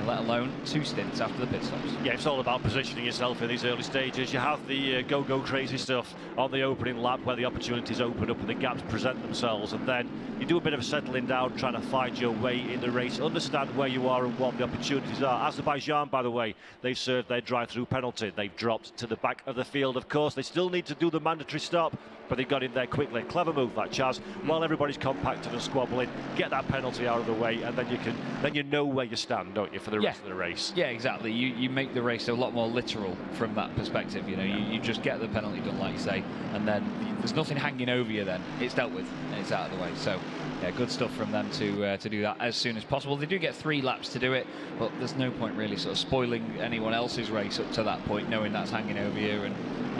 let alone 2 stints after the pit stops. Yeah, it's all about positioning yourself in these early stages. You have the go crazy stuff on the opening lap where the opportunities open up and the gaps present themselves, and then you do a bit of settling down, trying to find your way in the race, understand where you are and what the opportunities are. Azerbaijan, by the way, they've served their drive-through penalty. They've dropped to the back of the field. Of course, they still need to do the mandatory stop, but they got in there quickly. Clever move, that, Chaz. While everybody's compacted and squabbling, get that penalty out of the way, and then you know where you stand, don't you, for the rest of the race? Yeah, exactly. You make the race a lot more literal from that perspective. You know, you just get the penalty done, like you say, and then there's nothing hanging over you. Then it's dealt with and it's out of the way. So, yeah, good stuff from them to do that as soon as possible. They do get 3 laps to do it, but there's no point really sort of spoiling anyone else's race up to that point, knowing that's hanging over you and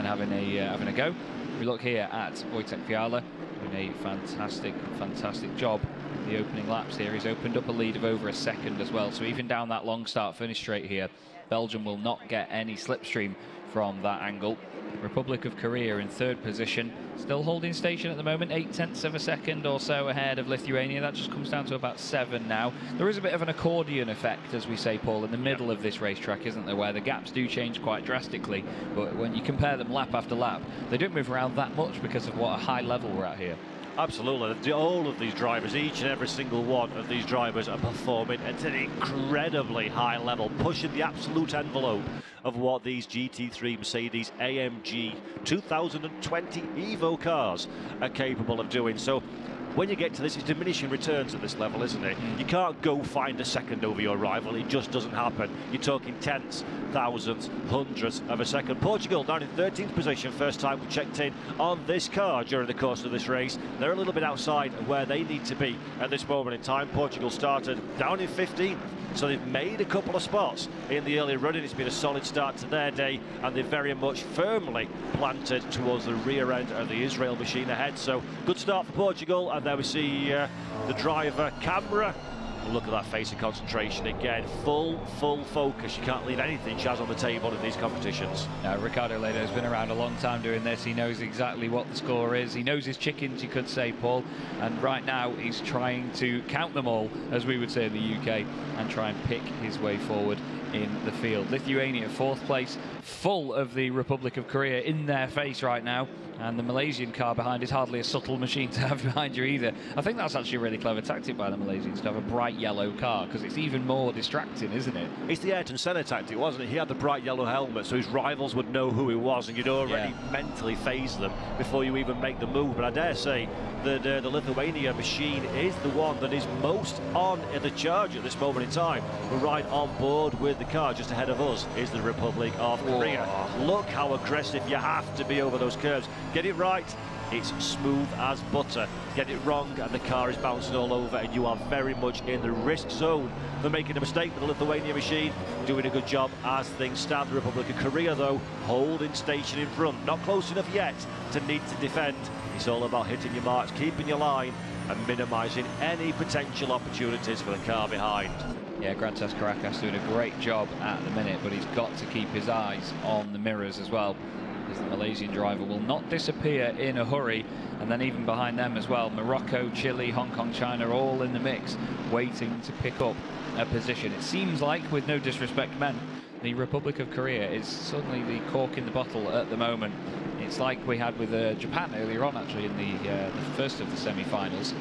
having a go. We look here at Wojtek Fiala doing a fantastic job in the opening laps here. He's opened up a lead of over a second as well, so even down that long start finish straight here, Belgium will not get any slipstream from that angle. Republic of Korea in 3rd position, still holding station at the moment, 0.8 of a second or so ahead of Lithuania. That just comes down to about 7 now. There is a bit of an accordion effect, as we say, Paul, in the middle of this racetrack, isn't there, where the gaps do change quite drastically, but when you compare them lap after lap, they don't move around that much because of what a high level we're at here. Absolutely. All of these drivers, each and every single one of these drivers are performing at an incredibly high level, pushing the absolute envelope of what these GT3 Mercedes AMG 2020 Evo cars are capable of doing. So when you get to this, it's diminishing returns at this level, isn't it? You can't go find a second over your rival. It just doesn't happen. You're talking tenths, thousandths, hundredths of a second. Portugal down in 13th position, first time we checked in on this car during the course of this race. They're a little bit outside of where they need to be at this moment in time. Portugal started down in 15th. So they've made a couple of spots in the early running. It's been a solid start to their day, and they're very much firmly planted towards the rear end of the Israel machine ahead. So good start for Portugal, and there we see the driver camera. Look at that face of concentration again. Full focus. You can't leave anything, Chaz, on the table in these competitions. Ricardo Lado's been around a long time doing this. He knows exactly what the score is. He knows his chickens, you could say, Paul. And right now he's trying to count them all, as we would say in the UK, and try and pick his way forward in the field. Lithuania, 4th place, full of the Republic of Korea in their face right now. And the Malaysian car behind is hardly a subtle machine to have behind you either. I think that's actually a really clever tactic by the Malaysians to have a bright yellow car, because it's even more distracting, isn't it? It's the Ayrton Senna tactic, wasn't it? He had the bright yellow helmet, so his rivals would know who he was, and you'd already mentally phase them before you even make the move. But I dare say that the Lithuania machine is the one that is most on in the charge at this moment in time. We're right on board with the car. Just ahead of us is the Republic of Korea. Look how aggressive you have to be over those curves. Get it right, it's smooth as butter. Get it wrong and the car is bouncing all over, and you are very much in the risk zone for making a mistake with the Lithuania machine. Doing a good job as things stand. The Republic of Korea, though, holding station in front. Not close enough yet to need to defend. It's all about hitting your marks, keeping your line, and minimising any potential opportunities for the car behind. Yeah, Grantas Caracas doing a great job at the minute, but he's got to keep his eyes on the mirrors as well, because the Malaysian driver will not disappear in a hurry. And then even behind them as well, Morocco, Chile, Hong Kong, China, all in the mix, waiting to pick up a position. It seems like, with no disrespect men, the Republic of Korea is suddenly the cork in the bottle at the moment. It's like we had with Japan earlier on, actually, in the first of the semi-finals.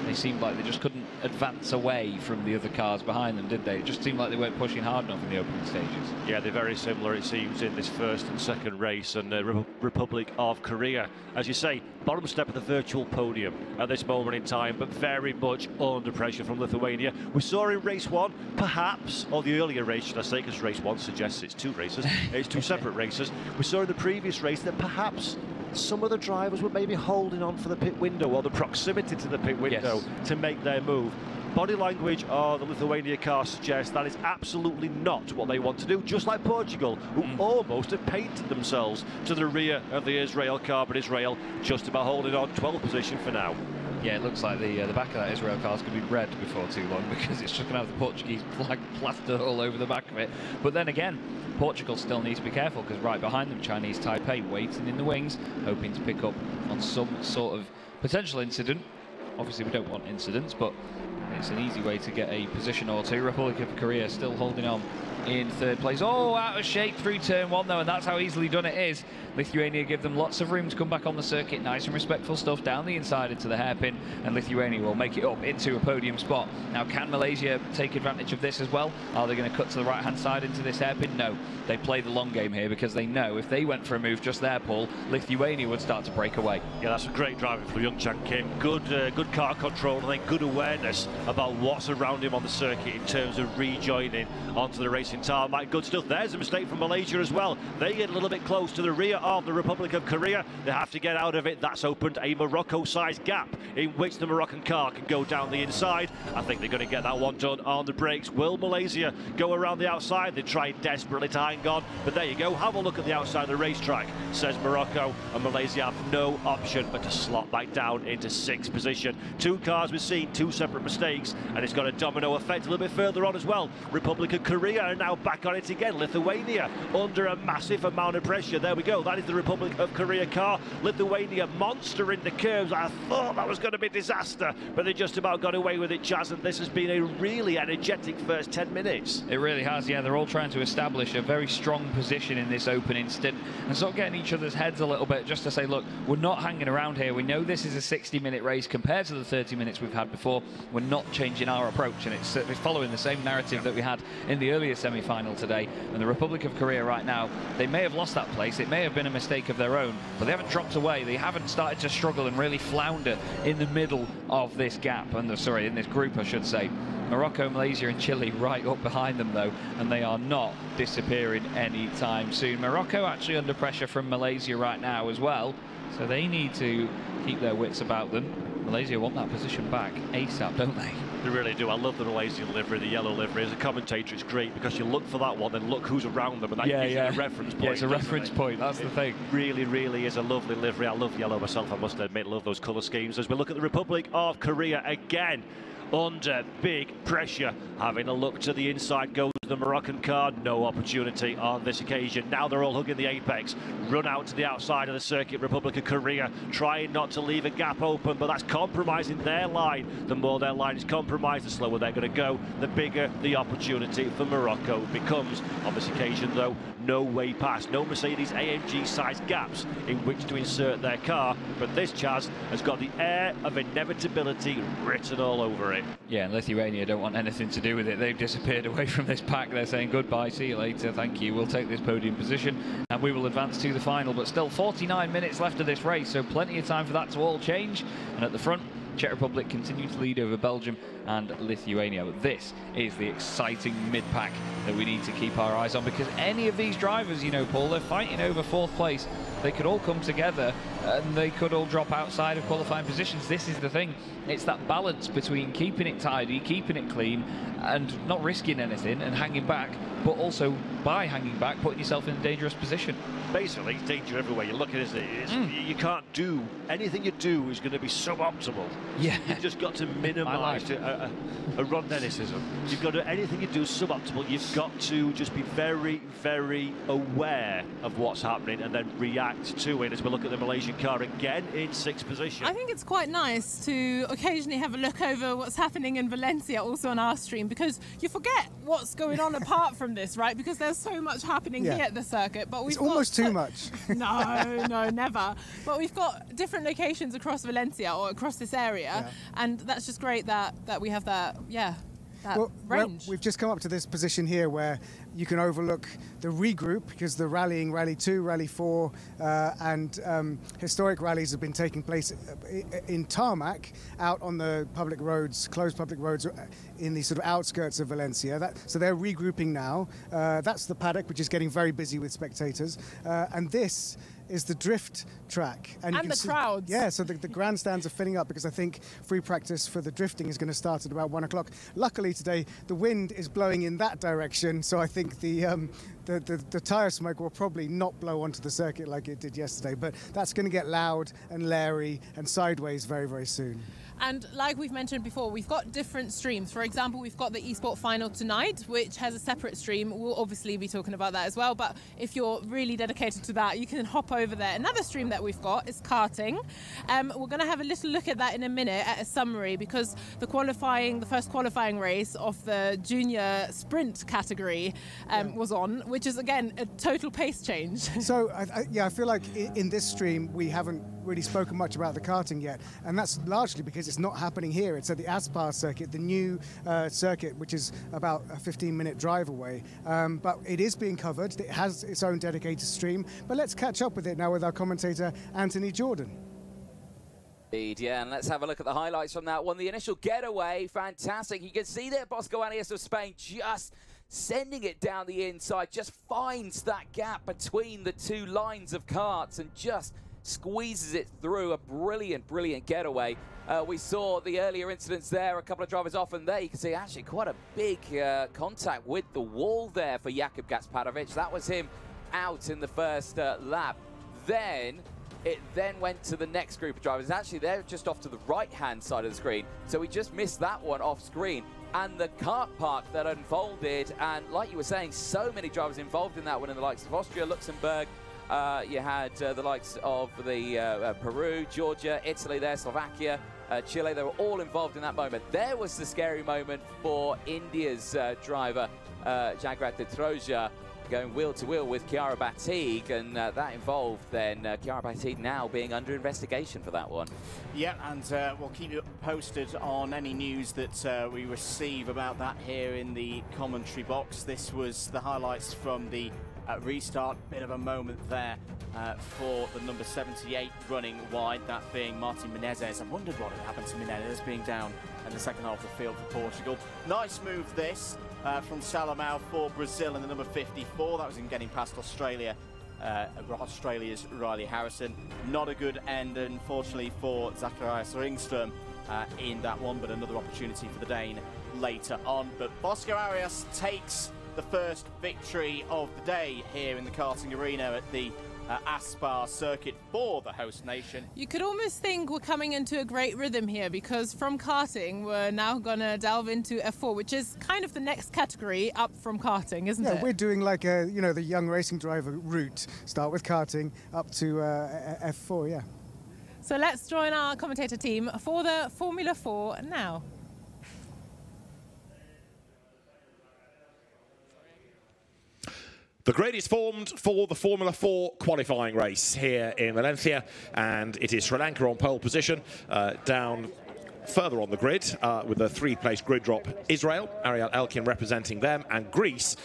They seemed like they just couldn't advance away from the other cars behind them, did they? It just seemed like they weren't pushing hard enough in the opening stages. Yeah, they're very similar, it seems, in this first and second race. And Republic of Korea, as you say, bottom step of the virtual podium at this moment in time, but very much under pressure from Lithuania. We saw in race one, perhaps, or the earlier race, should I say, because race one suggests it's two races, it's two separate races. We saw in the previous race that perhaps some of the drivers were maybe holding on for the pit window or the proximity to the pit window to make their move. Body language of the Lithuania car suggests that is absolutely not what they want to do, just like Portugal, who almost have painted themselves to the rear of the Israel car, but Israel just about holding on 12th position for now. Yeah, it looks like the back of that Israel car is going to be red before too long, because it's just going to have the Portuguese flag plastered all over the back of it. But then again, Portugal still needs to be careful, because right behind them, Chinese Taipei waiting in the wings, hoping to pick up on some sort of potential incident. Obviously, we don't want incidents, but it's an easy way to get a position or two. Republic of Korea still holding on in third place. Oh, out of shape through turn one, though, and that's how easily done it is. Lithuania give them lots of room to come back on the circuit. Nice and respectful stuff down the inside into the hairpin, and Lithuania will make it up into a podium spot. Now, can Malaysia take advantage of this as well? Are they going to cut to the right-hand side into this hairpin? No. They play the long game here, because they know if they went for a move just there, Paul, Lithuania would start to break away. Yeah, that's a great driving from Young Chan Kim. Good car control, and then good awareness about what's around him on the circuit in terms of rejoining onto the racing tarmac. Good stuff. There's a mistake from Malaysia as well. They get a little bit close to the rear of the Republic of Korea. They have to get out of it. That's opened a Morocco-sized gap in which the Moroccan car can go down the inside. I think they're going to get that one done on the brakes. Will Malaysia go around the outside? They tried desperately to hang on, but there you go. Have a look at the outside of the racetrack, says Morocco, and Malaysia have no option but to slot back down into 6th position. Two cars we've seen, two separate mistakes, and it's got a domino effect a little bit further on as well. Republic of Korea are now back on it again. Lithuania under a massive amount of pressure. There we go. That is the Republic of Korea car. Lithuania monster in the curves. I thought that was going to be disaster, but they just about got away with it, Chaz, and this has been a really energetic first 10 minutes. It really has, yeah. They're all trying to establish a very strong position in this opening stint and sort of getting each other's heads a little bit, just to say, look, we're not hanging around here. We know this is a 60-minute race compared to the 30 minutes we've had before. We're not changing our approach, and it's following the same narrative that we had in the earlier semi-final today. And the Republic of Korea right now, they may have lost that place. It may have been a mistake of their own, but they haven't dropped away. They haven't started to struggle and really flounder in the middle of this gap, and sorry, in this group, I should say. Morocco, Malaysia and Chile right up behind them, though, and they are not disappearing anytime soon. Morocco actually under pressure from Malaysia right now as well, so they need to keep their wits about them. Malaysia want that position back ASAP, don't they? They really do. I love the Malaysian livery, the yellow livery. As a commentator, it's great because you look for that one, then look who's around them, and that gives you a reference point. Yeah, it's a reference point, that's the thing. Really, really is a lovely livery. I love yellow myself, I must admit. I love those colour schemes. As we look at the Republic of Korea again, under big pressure. Having a look to the inside goes the Moroccan car. No opportunity on this occasion. Now they're all hugging the apex. Run out to the outside of the circuit. Republic of Korea trying not to leave a gap open, but that's compromising their line. The more their line is compromised, the slower they're going to go, the bigger the opportunity for Morocco becomes. On this occasion, though, no way past. No Mercedes AMG-sized gaps in which to insert their car, but this, Chaz, has got the air of inevitability written all over it. Yeah, and Lithuania don't want anything to do with it. They've disappeared away from this pack. They're saying goodbye, see you later, thank you. We'll take this podium position and we will advance to the final. But still 49 minutes left of this race, so plenty of time for that to all change. And at the front, Czech Republic continue to lead over Belgium and Lithuania. But this is the exciting mid-pack that we need to keep our eyes on, because any of these drivers, you know, Paul, they're fighting over 4th place. They could all come together and they could all drop outside of qualifying positions. This is the thing. It's that balance between keeping it tidy, keeping it clean, and not risking anything and hanging back, but also by hanging back, putting yourself in a dangerous position. Basically, it's danger everywhere you look at it, isn't it? You can't do anything you do is going to be suboptimal. Yeah, you've just got to minimise a rondenicism. You've got to, anything you do suboptimal. You've got to just be very, very aware of what's happening and then react to it. As we look at the Malaysian car again in 6th position. I think it's quite nice to occasionally have a look over what's happening in Valencia, also on our stream, because you forget what's going on apart from this, right? Because there's so much happening here at the circuit. But we've It's almost too much. No, never. But we've got different locations across Valencia or across this area, and that's just great that we have that, range. We've just come up to this position here where you can overlook the regroup, because the rallying, Rally 2, Rally 4 and historic rallies have been taking place in tarmac out on the public roads, closed public roads in the sort of outskirts of Valencia. So they're regrouping now. That's the paddock, which is getting very busy with spectators. And this is the drift track. And you can the crowds. Yeah, so the grandstands are filling up, because I think free practice for the drifting is going to start at about 1 o'clock. Luckily today, the wind is blowing in that direction, so I think the tyre smoke will probably not blow onto the circuit like it did yesterday, but that's going to get loud and leery and sideways very, very soon. And like we've mentioned before, we've got different streams. For example, we've got the eSport final tonight, which has a separate stream. We'll obviously be talking about that as well, but if you're really dedicated to that, you can hop over there. Another stream that we've got is karting. We're going to have a little look at that in a minute at a summary, because the first qualifying race of the junior sprint category was on, which is again a total pace change. So I feel like in this stream we haven't really spoken much about the karting yet, and that's largely because it's not happening here. It's at the Aspar circuit, the new circuit, which is about a 15-minute drive away. But it is being covered. It has its own dedicated stream. But let's catch up with it now with our commentator, Anthony Jordan. Indeed, yeah, and let's have a look at the highlights from that one. The initial getaway, fantastic. You can see there Bosco Arias of Spain just sending it down the inside, just finds that gap between the two lines of karts and just squeezes it through. A brilliant, brilliant getaway. We saw the earlier incidents there, a couple of drivers off, and there you can see actually quite a big contact with the wall there for Jakub Gasparovic. That was him out in the first lap. It then went to the next group of drivers. Actually, they're just off to the right-hand side of the screen, so we just missed that one off screen. And the kart park that unfolded, and like you were saying, so many drivers involved in that one in the likes of Austria, Luxembourg. You had the likes of the Peru, Georgia, Italy there, Slovakia, Chile. They were all involved in that moment. There was the scary moment for India's driver, Jagrat Troja, going wheel to wheel with Chiara Batig, and that involved then Chiara Batig now being under investigation for that one. Yeah, and we'll keep you posted on any news that we receive about that here in the commentary box. This was the highlights from the restart. Bit of a moment there for the number 78 running wide, that being Martin Menezes. I wondered what had happened to Menezes being down in the second half of the field for Portugal. Nice move this from Salomão for Brazil in the number 54. That was in getting past Australia's Riley Harrison. Not a good end, unfortunately, for Zacharias Ringström in that one, but another opportunity for the Dane later on. But Bosco Arias takes the first victory of the day here in the karting arena at the Aspar circuit for the host nation. You could almost think we're coming into a great rhythm here, because from karting we're now going to delve into F4, which is kind of the next category up from karting, isn't it? Yeah, we're doing like the young racing driver route. Start with karting up to F4, yeah. So let's join our commentator team for the Formula 4 now. The grid is formed for the Formula 4 qualifying race here in Valencia, and it is Sri Lanka on pole position. Down further on the grid with a three-place grid drop, Israel, Ariel Elkin representing them, and Greece,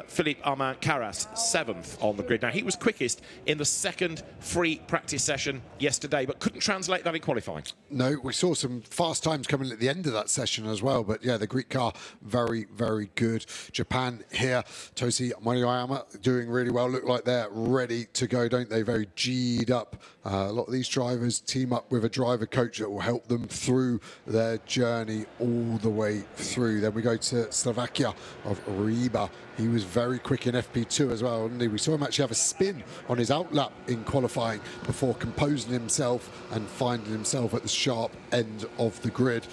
Philippe Armand Carras, 7th on the grid. Now, he was quickest in the second free practice session yesterday, but couldn't translate that in qualifying. No, we saw some fast times coming at the end of that session as well. But yeah, the Greek car, very, very good. Japan here, Toshi Maruyama doing really well. Look like they're ready to go, don't they? Very G'd up. A lot of these drivers team up with a driver coach that will help them through their journey all the way through. Then we go to Slovakia of Ryba. He was very quick in FP2 as well, and we saw him actually have a spin on his outlap in qualifying before composing himself and finding himself at the sharp end of the grid,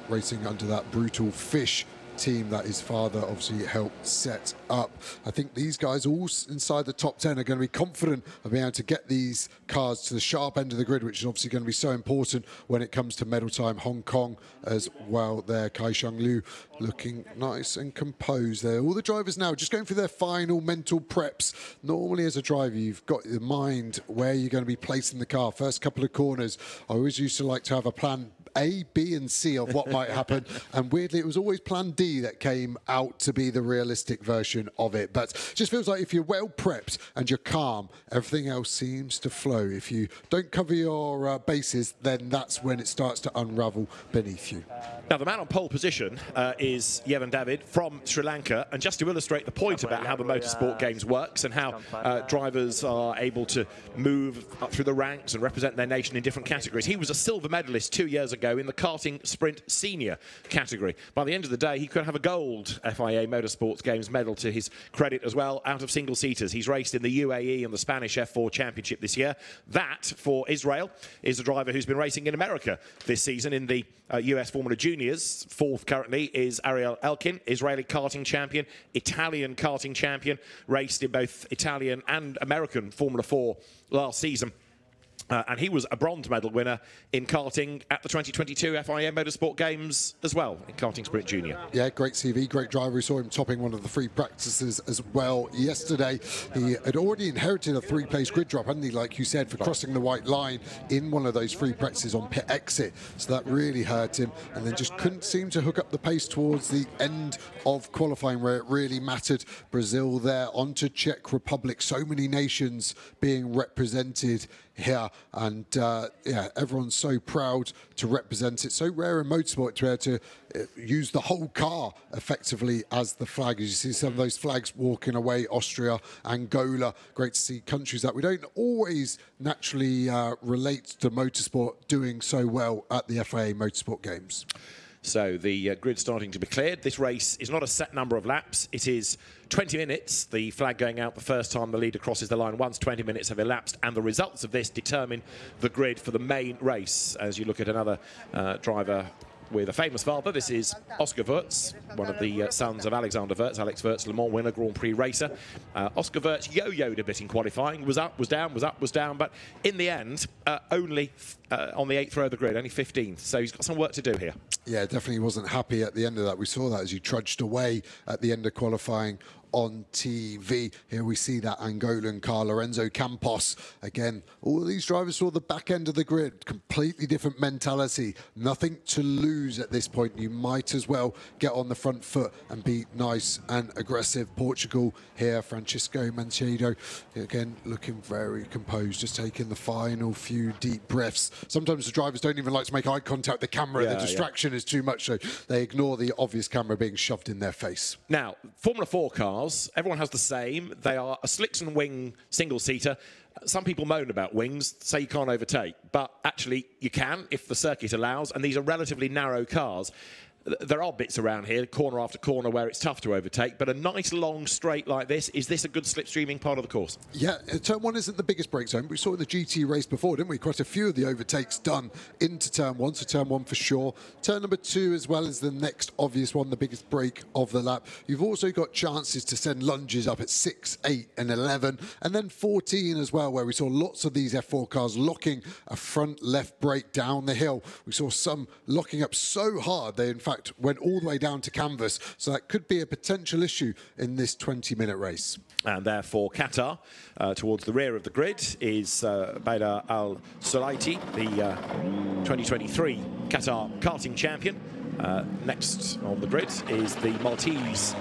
racing under that brutal fish team that his father obviously helped set up. I think these guys all inside the top 10 are going to be confident of being able to get these cars to the sharp end of the grid, which is obviously going to be so important when it comes to medal time. Hong Kong as well there. Kai Shang Liu looking nice and composed there. All the drivers now just going through their final mental preps. Normally as a driver, you've got your mind where you're going to be placing the car. First couple of corners, I always used to like to have a plan A, B and C of what might happen, and weirdly it was always plan D that came out to be the realistic version of it. But it just feels like if you're well prepped and you're calm, everything else seems to flow. If you don't cover your bases, then that's when it starts to unravel beneath you. Now, the man on pole position is Yevan David from Sri Lanka, and just to illustrate the point about how the motorsport games works and how drivers are able to move up through the ranks and represent their nation in different categories. He was a silver medalist 2 years ago in the karting sprint senior category. By the end of the day, he could have a gold FIA Motorsports Games medal to his credit as well, out of single-seaters. He's raced in the UAE and the Spanish F4 Championship this year. That, for Israel, is a driver who's been racing in America this season in the US Formula Juniors. Fourth currently is Ariel Elkin, Israeli karting champion, Italian karting champion, raced in both Italian and American Formula 4 last season. And he was a bronze medal winner in karting at the 2022 FIA Motorsport Games as well, in karting sprint junior. Yeah, great CV, great driver. We saw him topping one of the free practices as well yesterday. He had already inherited a three-place grid drop, hadn't he, like you said, for crossing the white line in one of those free practices on pit exit. So that really hurt him, and then just couldn't seem to hook up the pace towards the end of qualifying where it really mattered. Brazil there, onto Czech Republic. So many nations being represented here, and yeah, everyone's so proud to represent it. So rare in motorsport to be able to use the whole car effectively as the flag. As you see some of those flags walking away, Austria, Angola. Great to see countries that we don't always naturally relate to motorsport doing so well at the FIA Motorsport Games. So the grid starting to be cleared. This race is not a set number of laps. It is 20 minutes, the flag going out the first time the leader crosses the line. Once 20 minutes have elapsed, and the results of this determine the grid for the main race. As you look at another driver with a famous father, this is Oscar Wurz, one of the sons of Alexander Wurz, Alex Wurz, Le Mans winner, Grand Prix racer. Oscar Wurz yo-yoed a bit in qualifying, was up, was down, was up, was down, but in the end, only on the 8th row of the grid, only 15th, so he's got some work to do here. Yeah, definitely wasn't happy at the end of that. We saw that as he trudged away at the end of qualifying on TV. Here we see that Angolan car, Lorenzo Campos. Again, all of these drivers saw the back end of the grid. Completely different mentality. Nothing to lose at this point. You might as well get on the front foot and be nice and aggressive. Portugal here, Francisco Mancedo. Again, looking very composed, just taking the final few deep breaths. Sometimes the drivers don't even like to make eye contact with the camera. The distraction is too much, so they ignore the obvious camera being shoved in their face. Now, Formula 4 cars, everyone has the same. They are a slicks and wing single-seater. Some people moan about wings, say you can't overtake, but actually you can if the circuit allows, and these are relatively narrow cars. There are bits around here, corner after corner, where it's tough to overtake, but a nice long straight like this, is this a good slipstreaming part of the course? Yeah, turn one isn't the biggest break zone. We saw in the GT race before, didn't we? Quite a few of the overtakes done into turn one, so turn one for sure. Turn number 2 as well as the next obvious one, the biggest break of the lap. You've also got chances to send lunges up at 6, 8 and 11, and then 14 as well, where we saw lots of these F4 cars locking a front left brake down the hill. We saw some locking up so hard they in fact went all the way down to canvas, so that could be a potential issue in this 20-minute race. And therefore Qatar, towards the rear of the grid, is Bader Al-Sulaiti, the 2023 Qatar karting champion. Next on the grid is the Maltese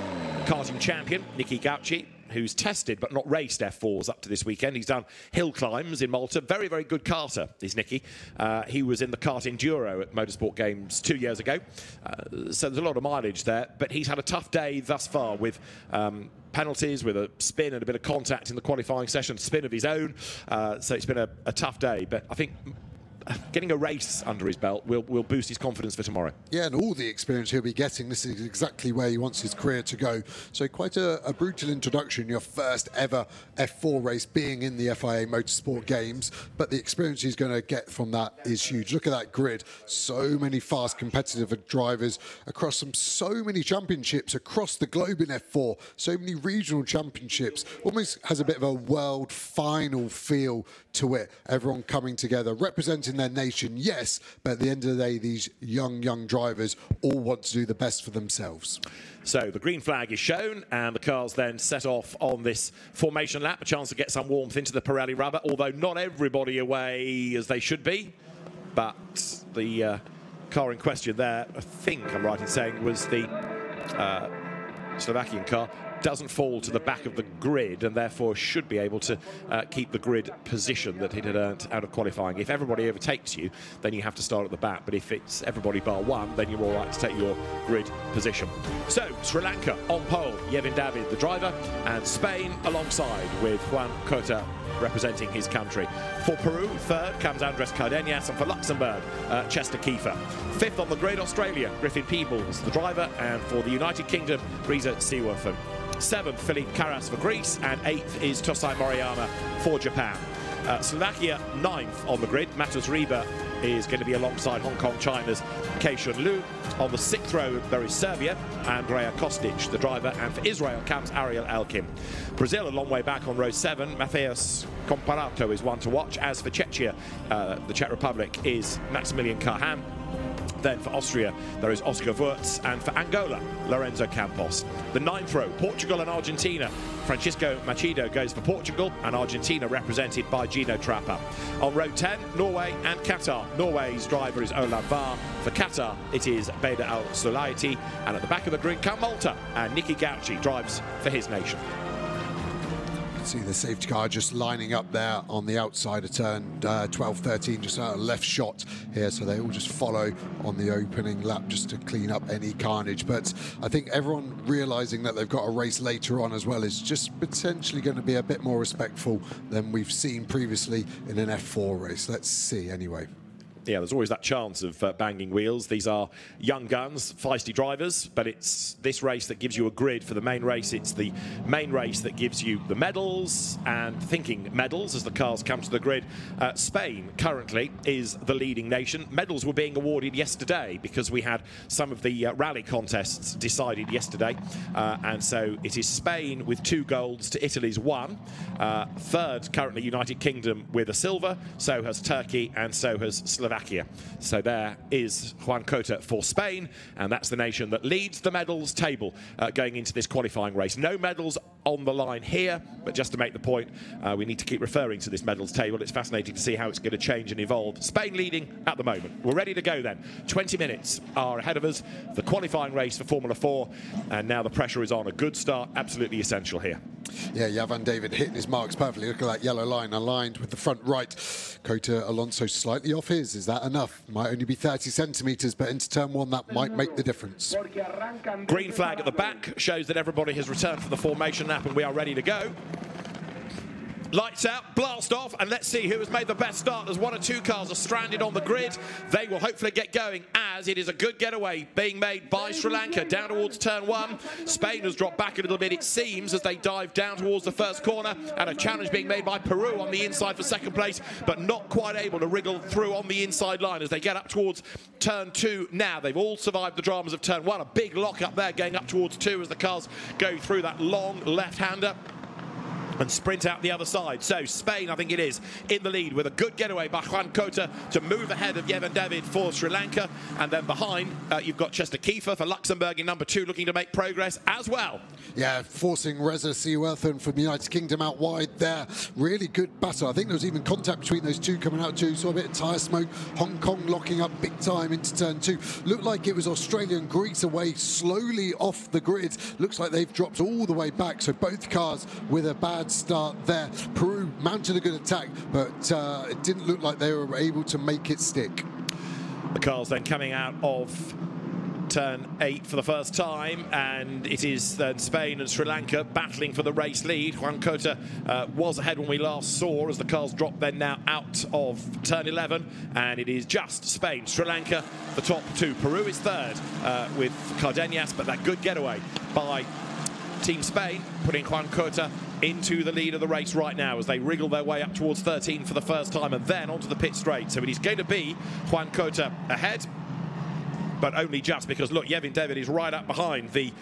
karting champion, Niki Gauchi. who's tested but not raced F4s up to this weekend. He's done hill climbs in Malta. Very, very good karter is Nicky. He was in the kart enduro at Motorsport Games 2 years ago. So there's a lot of mileage there, but he's had a tough day thus far with penalties, with a spin and a bit of contact in the qualifying session, spin of his own. So it's been a tough day, but I think getting a race under his belt will boost his confidence for tomorrow. Yeah, and all the experience he'll be getting, this is exactly where he wants his career to go. So quite a brutal introduction, your first ever F4 race being in the FIA Motorsport Games, but the experience he's going to get from that is huge. Look at that grid. So many fast competitive drivers across so many championships across the globe in F4, so many regional championships. Almost has a bit of a world final feel to it. Everyone coming together, representing their nation, yes, but at the end of the day, these young drivers all want to do the best for themselves. So the green flag is shown, and the cars then set off on this formation lap, a chance to get some warmth into the Pirelli rubber, although not everybody away as they should be. But the car in question there, I think I'm right in saying, was the Slovakian car. Doesn't fall to the back of the grid and therefore should be able to keep the grid position that it had earned out of qualifying. If everybody overtakes you, then you have to start at the back, but if it's everybody bar one, then you're all right to take your grid position. So Sri Lanka on pole, Yevin David the driver, and Spain alongside with Juan Cota representing his country. For Peru, third comes Andres Cardenas, and for Luxembourg, Chester Kiefer. Fifth on the grid, Australia, Griffin Peebles the driver, and for the United Kingdom, Riza Seaworthen. Seventh, Philippe Carras for Greece, and eighth is Tosai Moriyama for Japan. Slovakia, ninth on the grid. Matus Riba is going to be alongside Hong Kong, China's Kei-Shun Liu. On the sixth row, there is Serbia, Andrea Kostic, the driver, and for Israel comes Ariel Elkim. Brazil, a long way back on row 7. Matheus Comparato is one to watch. As for Czechia, the Czech Republic, is Maximilian Karhan. Then for Austria, there is Oscar Wurz, and for Angola, Lorenzo Campos. The ninth row, Portugal and Argentina. Francisco Machido goes for Portugal, and Argentina represented by Gino Trappa. On row 10, Norway and Qatar. Norway's driver is Olav Var. For Qatar, it is Beda Al Sulaiti, and at the back of the grid come Malta, and Nicky Gauci drives for his nation. See the safety car just lining up there on the outside of turn 12-13, just a left shot here, so they all just follow on the opening lap just to clean up any carnage. But I think everyone realizing that they've got a race later on as well is just potentially going to be a bit more respectful than we've seen previously in an F4 race. Let's see anyway. Yeah, there's always that chance of banging wheels. These are young guns, feisty drivers, but it's this race that gives you a grid for the main race. It's the main race that gives you the medals, and thinking medals as the cars come to the grid. Spain currently is the leading nation. Medals were being awarded yesterday because we had some of the rally contests decided yesterday, and so it is Spain with 2 golds to Italy's 1. Third, currently United Kingdom with a silver, so has Turkey, and so has Slovakia. So there is Juan Cota for Spain, and that's the nation that leads the medals table going into this qualifying race. No medals on the line here, but just to make the point, we need to keep referring to this medals table. It's fascinating to see how it's going to change and evolve. Spain leading at the moment. We're ready to go then. 20 minutes are ahead of us. The qualifying race for Formula 4, and now the pressure is on. A good start, absolutely essential here. Yeah, Javan David hitting his marks perfectly. Look at that yellow line aligned with the front right. Cota Alonso slightly off his. Is that enough? Might only be 30 centimetres, but into turn 1 that might make the difference. Green flag at the back shows that everybody has returned for the formation lap, and we are ready to go. Lights out, blast off, and let's see who has made the best start as 1 or 2 cars are stranded on the grid. They will hopefully get going, as it is a good getaway being made by Sri Lanka down towards turn 1. Spain has dropped back a little bit, it seems, as they dive down towards the first corner, and a challenge being made by Peru on the inside for second place, but not quite able to wriggle through on the inside line as they get up towards turn 2 now. They've all survived the dramas of turn 1. A big lock up there going up towards 2 as the cars go through that long left-hander. and sprint out the other side. So Spain, I think it is, in the lead with a good getaway by Juan Cota to move ahead of Yevan David for Sri Lanka. And then behind, you've got Chester Kiefer for Luxembourg in number 2, looking to make progress as well. Yeah, forcing Reza Siwerthan from the United Kingdom out wide there. Really good battle. I think there was even contact between those two coming out too. Saw a bit of tyre smoke. Hong Kong locking up big time into turn 2. Looked like it was Australia and Greece away slowly off the grid. Looks like they've dropped all the way back. So both cars with a bad start there. Peru mounted a good attack, but it didn't look like they were able to make it stick. The cars then coming out of turn 8 for the first time, and it is then Spain and Sri Lanka battling for the race lead. Juan Cota was ahead when we last saw, as the cars drop then now out of turn 11, and it is just Spain, Sri Lanka, the top 2. Peru is third with Cardenas, but that good getaway by Team Spain, putting Juan Cota into the lead of the race right now as they wriggle their way up towards 13 for the first time and then onto the pit straight. So it is going to be Juan Cota ahead, but only just because, look, Yevan David is right up behind the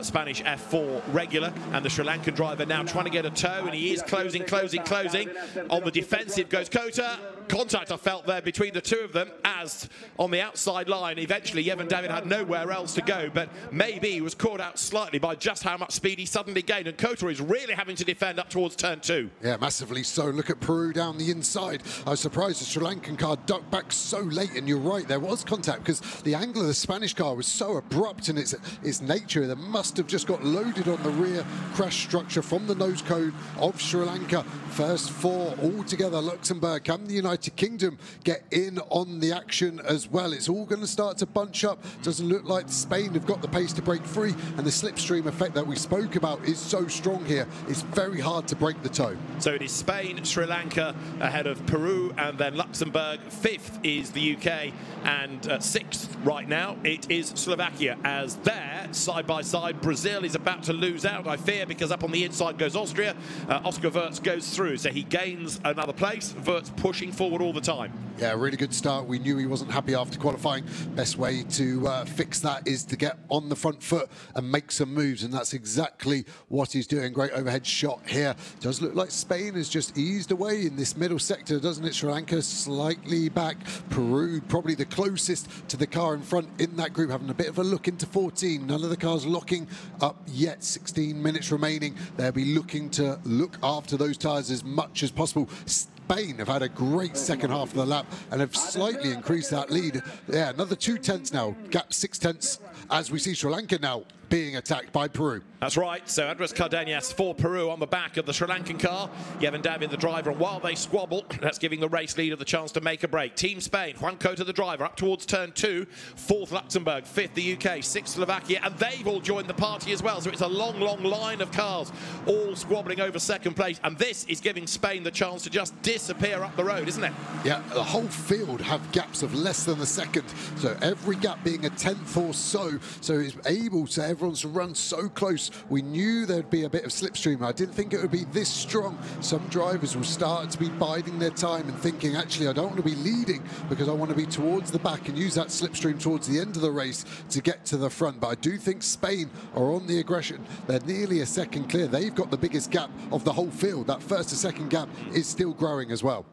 Spanish F4 regular, and the Sri Lankan driver now trying to get a toe, and he is closing. On the defensive goes Cota. Contact I felt there between the two of them, as on the outside line, eventually Yevan David had nowhere else to go, but maybe he was caught out slightly by just how much speed he suddenly gained, and Cota is really having to defend up towards turn 2. Yeah, massively so. Look at Peru down the inside. I was surprised the Sri Lankan car ducked back so late, and you're right, there was contact because the angle of the Spanish car was so abrupt in its nature. They must have just got loaded on the rear crash structure from the nose cone of Sri Lanka. First 4 all together. Luxembourg, can the United Kingdom get in on the action as well? It's all going to start to bunch up. Doesn't look like Spain have got the pace to break free, and the slipstream effect that we spoke about is so strong here. It's very hard to break the toe. So it is Spain, Sri Lanka ahead of Peru, and then Luxembourg. 5th is the UK, and 6th right now it is Slovakia. As there, side by side, Brazil is about to lose out, I fear, because up on the inside goes Austria. Oscar Wirtz goes through, so he gains another place. Wirtz pushing forward all the time. Yeah, really good start. We knew he wasn't happy after qualifying. Best way to fix that is to get on the front foot and make some moves, and that's exactly what he's doing. Great overhead shot here. Does look like Spain has just eased away in this middle sector, doesn't it? Sri Lanka slightly back. Peru probably the closest to the car in front in that group, having a bit of a look into 14. None of the cars locking up yet. 16 minutes remaining. They'll be looking to look after those tyres as much as possible. Spain have had a great second half of the lap and have slightly increased that lead. Yeah, another 2 tenths now, gap 6 tenths, as we see Sri Lanka now being attacked by Peru. That's right, so Andres Cardenas for Peru on the back of the Sri Lankan car. Yevan David the driver, and while they squabble, that's giving the race leader the chance to make a break. Team Spain, Juan Cota the driver, up towards turn 2. 4th Luxembourg, 5th the UK, 6th Slovakia, and they've all joined the party as well. So it's a long, long line of cars all squabbling over second place, and this is giving Spain the chance to just disappear up the road, isn't it? Yeah, the whole field have gaps of less than a second, so every gap being a tenth or so it's able to everyone's run so close. We knew there'd be a bit of slipstream. I didn't think it would be this strong. Some drivers will start to be biding their time and thinking, actually, I don't want to be leading because I want to be towards the back and use that slipstream towards the end of the race to get to the front. But I do think Spain are on the aggression. They're nearly a second clear. They've got the biggest gap of the whole field. That first to second gap is still growing as well.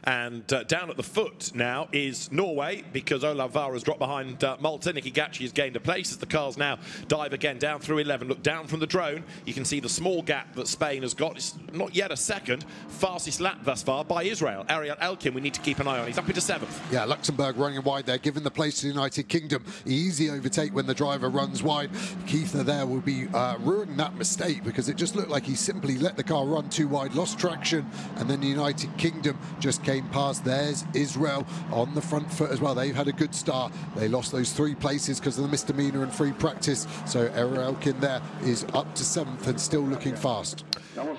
And down at the foot now is Norway, because Olav Vara has dropped behind Malta. Nicky Gacci has gained a place as the cars now dive again down through 11. Look down from the drone, you can see the small gap that Spain has got. It's not yet a second. Fastest lap thus far by Israel. Ariel Elkin, we need to keep an eye on. He's up into 7th. Yeah, Luxembourg running wide there, giving the place to the United Kingdom. Easy overtake when the driver runs wide. Keitha there will be ruining that mistake because it just looked like he simply let the car run too wide, lost traction, and then the United Kingdom just came past. There's Israel on the front foot as well. They've had a good start. They lost those 3 places because of the misdemeanor and free practice. So Ariel Elkin there is up to 7th and still looking fast.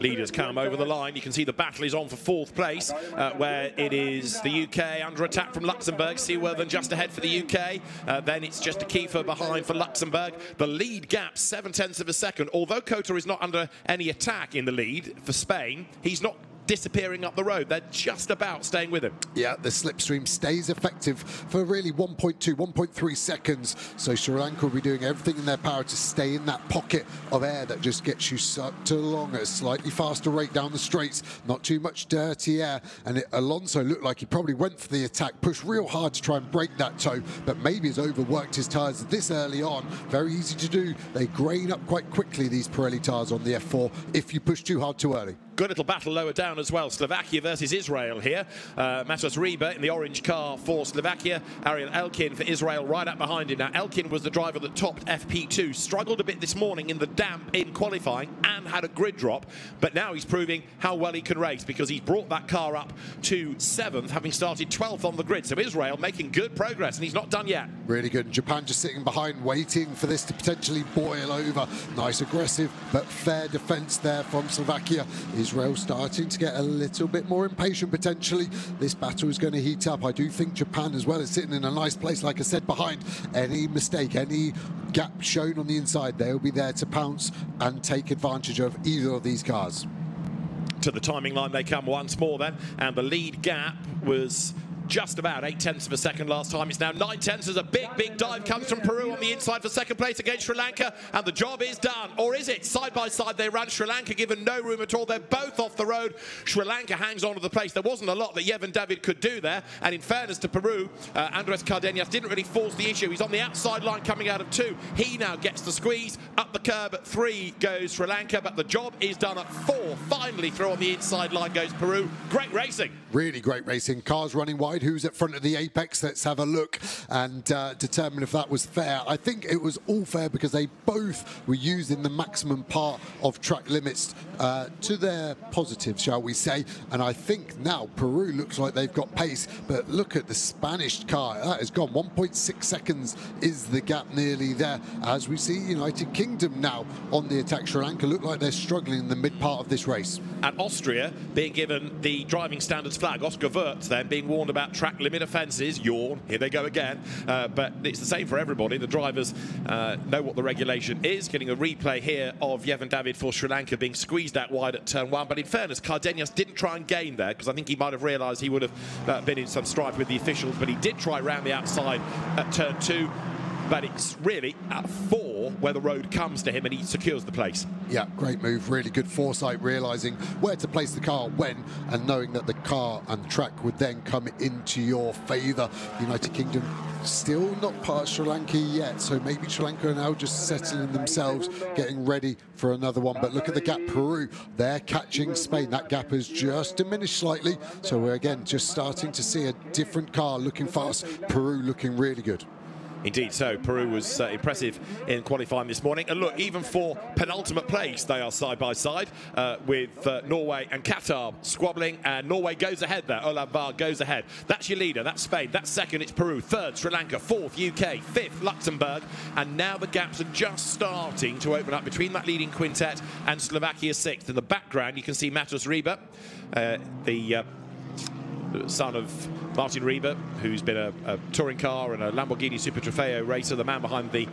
Leaders come over the line. You can see the battle is on for 4th place, where it is the UK under attack from Luxembourg. Seaworthen just ahead for the UK. Then it's just a Kiefer behind for Luxembourg. The lead gap 7 tenths of a second. Although Cota is not under any attack in the lead for Spain, he's not disappearing up the road. They're just about staying with him. Yeah, the slipstream stays effective for really 1.2, 1.3 seconds. So Sri Lanka will be doing everything in their power to stay in that pocket of air that just gets you sucked along at a slightly faster rate down the straights. Not too much dirty air. And Alonso looked like he probably went for the attack, pushed real hard to try and break that toe, but maybe has overworked his tyres this early on. Very easy to do. They grain up quite quickly, these Pirelli tyres on the F4, if you push too hard too early. Good little battle lower down as well. Slovakia versus Israel here. Matos Riba in the orange car for Slovakia. Ariel Elkin for Israel right up behind him. Now, Elkin was the driver that topped FP2. Struggled a bit this morning in the damp in qualifying and had a grid drop. But now he's proving how well he can race because he's brought that car up to 7th, having started 12th on the grid. So Israel making good progress, and he's not done yet. Really good. And Japan just sitting behind, waiting for this to potentially boil over. Nice, aggressive, but fair defence there from Slovakia. Israel starting to get a little bit more impatient potentially. This battle is going to heat up. I do think Japan as well is sitting in a nice place, like I said, behind. Any mistake, any gap shown on the inside, they'll be there to pounce and take advantage of either of these cars. To the timing line they come once more then, and the lead gap was just about 0.8 of a second last time. It's now 0.9 as a big dive comes from Peru on the inside for second place against Sri Lanka, and the job is done. Or is it? Side by side they ran. Sri Lanka given no room at all. They're both off the road. Sri Lanka hangs on to the place. There wasn't a lot that Yevan David could do there, and in fairness to Peru, Andres Cardenas didn't really force the issue. He's on the outside line coming out of 2. He now gets the squeeze. Up the curb at 3 goes Sri Lanka, but the job is done at 4. Finally through on the inside line goes Peru. Great racing. Really great racing. Cars running wide. Who's at front of the apex? Let's have a look and determine if that was fair. I think it was all fair because they both were using the maximum part of track limits to their positive, shall we say. And I think now Peru looks like they've got pace, but look at the Spanish car. That has gone. 1.6 seconds is the gap nearly there. As we see United Kingdom now on the attack. Sri Lanka look like they're struggling in the mid part of this race. And Austria being given the driving standards flag. Oscar Wirtz then being warned about track limit offences. Yawn, here they go again. But it's the same for everybody. The drivers know what the regulation is. Getting a replay here of Yevan David for Sri Lanka being squeezed out wide at turn 1. But in fairness, Cardenas didn't try and gain there because I think he might have realised he would have been in some strife with the officials. But he did try round the outside at turn 2. But it's really at 4 where the road comes to him and he secures the place. Yeah, great move. Really good foresight, realising where to place the car when, and knowing that the car and the track would then come into your favour. United Kingdom still not part of Sri Lanka yet, so maybe Sri Lanka are now just settling themselves, getting ready for another one. But look at the gap. Peru, they're catching Spain. That gap has just diminished slightly, so we're again just starting to see a different car looking fast. Peru looking really good. Indeed so. Peru was impressive in qualifying this morning. And look, even for penultimate place, they are side by side with Norway and Qatar squabbling. And Norway goes ahead there. Olav Var goes ahead. That's your leader. That's Spain. That's second. It's Peru. Third, Sri Lanka. Fourth, UK. Fifth, Luxembourg. And now the gaps are just starting to open up between that leading quintet and Slovakia sixth. In the background, you can see Matos Riba, the son of Martin Riba, who's been a touring car and a Lamborghini Super Trofeo racer, the man behind the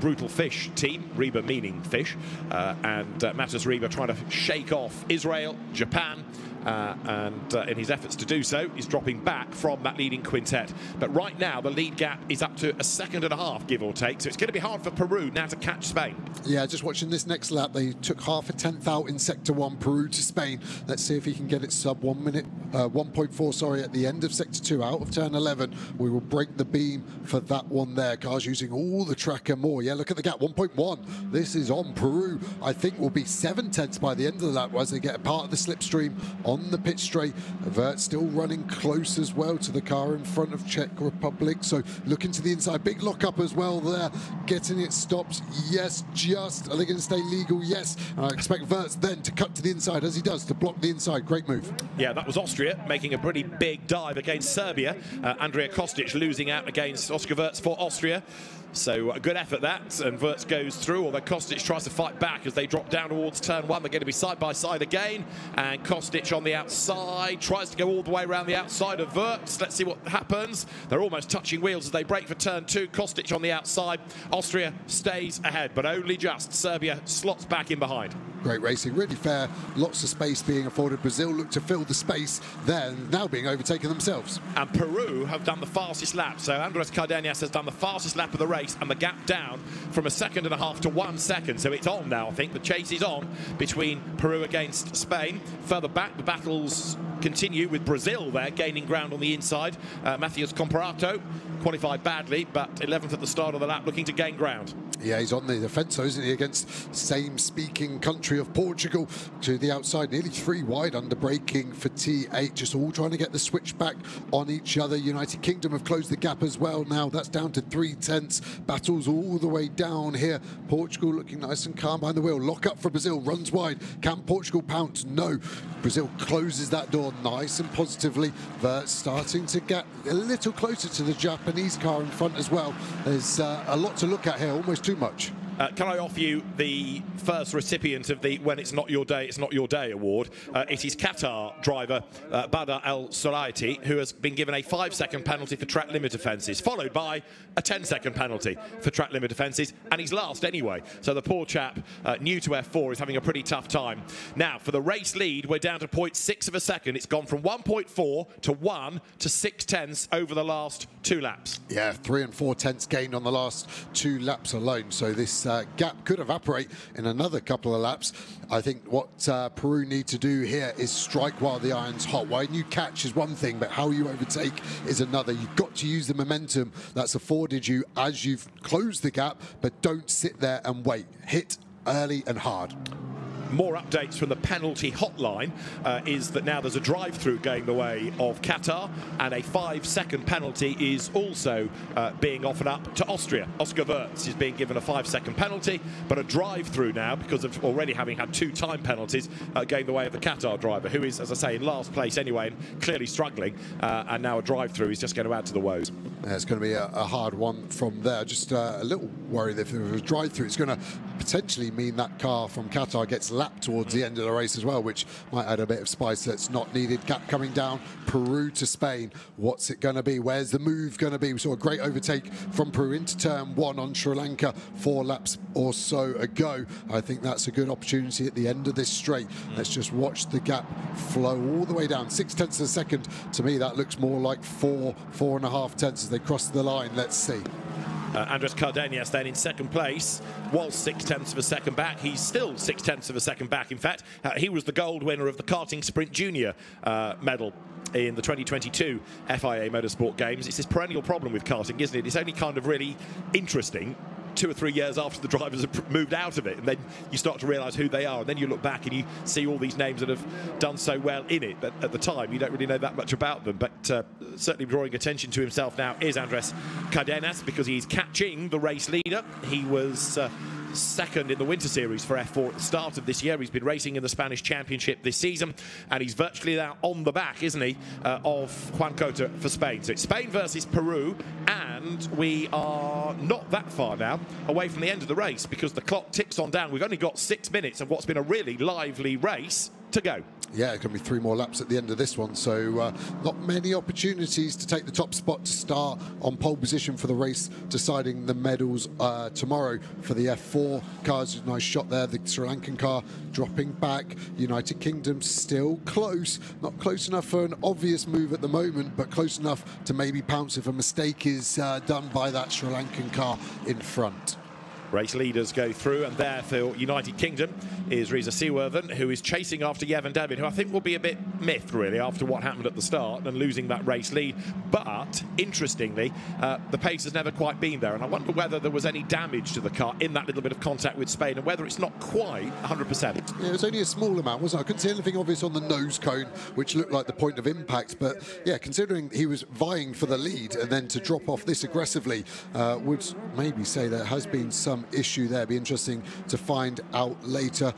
Brutal Fish team, Riba meaning fish, and Matos Riba trying to shake off Israel, Japan, and in his efforts to do so, he's dropping back from that leading quintet. But right now, the lead gap is up to 1.5 seconds, give or take, so it's going to be hard for Peru now to catch Spain. Yeah, just watching this next lap, they took 0.5 out in Sector 1, Peru to Spain. Let's see if he can get it sub 1 minute, 1.4, sorry, at the end of Sector 2, out of turn 11. We will break the beam for that one there. Cars using all the track and more. Yeah, look at the gap, 1.1. This is on. Peru, I think, will be 0.7 by the end of the lap as they get a part of the slipstream on the pit straight. Vert still running close as well to the car in front of Czech Republic. So looking to the inside, big lockup as well there, getting it stopped. Yes, just. Are they going to stay legal? Yes. And I expect Verts then to cut to the inside as he does to block the inside. Great move. Yeah, that was Austria making a pretty big dive against Serbia. Andrea Kostic losing out against Oscar Verts for Austria. So a good effort that, and Verts goes through, although Kostic tries to fight back as they drop down towards turn 1. They're going to be side by side again, and Kostic on the outside tries to go all the way around the outside of Verts. Let's see what happens. They're almost touching wheels as they break for turn 2. Kostic on the outside. Austria stays ahead, but only just. Serbia slots back in behind. Great racing, really fair, lots of space being afforded. Brazil look to fill the space there, now being overtaken themselves. And Peru have done the fastest lap. So Andres Cardenas has done the fastest lap of the race, and the gap down from 1.5 seconds to 1 second. So it's on now, I think. The chase is on between Peru against Spain. Further back, the battles continue with Brazil there, gaining ground on the inside. Matheus Comparato qualified badly, but 11th at the start of the lap, looking to gain ground. Yeah, he's on the defence, isn't he, against same-speaking country of Portugal to the outside, nearly 3 wide under braking for T8, just all trying to get the switch back on each other. United Kingdom have closed the gap as well now. That's down to 3/10. Battles all the way down here. Portugal looking nice and calm behind the wheel. Lock up for Brazil, runs wide. Can Portugal pounce? No. Brazil closes that door nice and positively. But starting to get a little closer to the Japanese car in front as well. There's a lot to look at here, almost too much. Can I offer you the first recipient of the When It's Not Your Day, It's Not Your Day award? It is Qatar driver Badr El Solaiti, who has been given a 5-second penalty for track limit offences, followed by a 10-second penalty for track limit offences, and he's last anyway. So the poor chap, new to F4, is having a pretty tough time. Now, for the race lead, we're down to 0.6 of a second. It's gone from 1.4 to 1 to 6/10 over the last 2 laps. Yeah, 3 and 4/10 gained on the last 2 laps alone. So this gap could evaporate in another couple of laps. I think what Peru need to do here is strike while the iron's hot. Why you catch is one thing, but how you overtake is another. You've got to use the momentum that's afforded you as you've closed the gap, but don't sit there and wait. Hit early and hard. More updates from the penalty hotline is that now there's a drive-through going the way of Qatar, and a 5-second penalty is also being offered up to Austria. Oscar Wirtz is being given a 5-second penalty, but a drive-through now, because of already having had 2 time penalties, going the way of the Qatar driver, who is, as I say, in last place anyway, and clearly struggling, and now a drive-through is just going to add to the woes. Yeah, it's going to be a hard one from there. Just a little worried if there was a drive-through, it's going to potentially mean that car from Qatar gets lapped towards the end of the race as well, which might add a bit of spice that's not needed. Gap coming down, Peru to Spain. What's it going to be? Where's the move going to be? We saw a great overtake from Peru into turn 1 on Sri Lanka 4 laps or so ago. I think that's a good opportunity at the end of this straight. Let's just watch the gap flow all the way down. 6/10 of a second. To me, that looks more like 4.5 tenths as they cross the line. Let's see. Andres Cardenas then in second place, was 6/10 of a second back. He's still 6/10 of a second back, in fact. He was the gold winner of the karting sprint junior medal in the 2022 FIA Motorsport Games. It's this perennial problem with karting, isn't it? It's only kind of really interesting 2 or 3 years after the drivers have moved out of it, and then you start to realise who they are, and then you look back and you see all these names that have done so well in it. But at the time, you don't really know that much about them. But certainly drawing attention to himself now is Andres Cardenas, because he's catching the race leader. He was second in the Winter Series for F4 at the start of this year. He's been racing in the Spanish Championship this season, and he's virtually now on the back, isn't he, of Juan Cota for Spain. So it's Spain versus Peru, and we are not that far now away from the end of the race, because the clock ticks on down. We've only got 6 minutes of what's been a really lively race to go. Yeah, it's going to be 3 more laps at the end of this one, so not many opportunities to take the top spot to start on pole position for the race, deciding the medals tomorrow for the F4 cars. Nice shot there, the Sri Lankan car dropping back. United Kingdom still close, not close enough for an obvious move at the moment, but close enough to maybe pounce if a mistake is done by that Sri Lankan car in front. Race leaders go through, and there for United Kingdom is Reza Seaworthen, who is chasing after Yevon David, who I think will be a bit miffed, really, after what happened at the start and losing that race lead. But, interestingly, the pace has never quite been there, and I wonder whether there was any damage to the car in that little bit of contact with Spain, and whether it's not quite 100%. Yeah, it was only a small amount, wasn't it? I couldn't see anything obvious on the nose cone, which looked like the point of impact, but, yeah, considering he was vying for the lead, and then to drop off this aggressively, would maybe say there has been some issue there. Be interesting to find out later.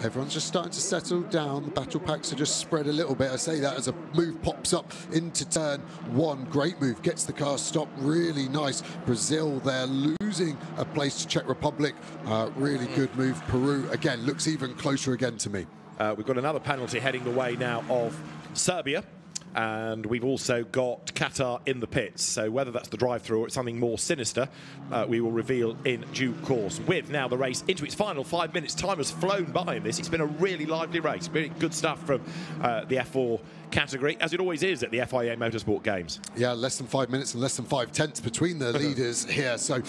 Everyone's just starting to settle down. The battle packs are just spread a little bit. I say that as a move pops up into turn 1. Great move, gets the car stopped. Really nice. Brazil there losing a place to Czech Republic. Really good move. Peru again looks even closer again to me. We've got another penalty heading the way now of Serbia. and we've also got Qatar in the pits. So whether that's the drive-through or it's something more sinister, we will reveal in due course. With now the race into its final 5 minutes, time has flown by in this. It's been a really lively race. Really good stuff from the F4 category, as it always is at the FIA Motorsport Games. Yeah, less than 5 minutes and less than 5/10 between the leaders here. So,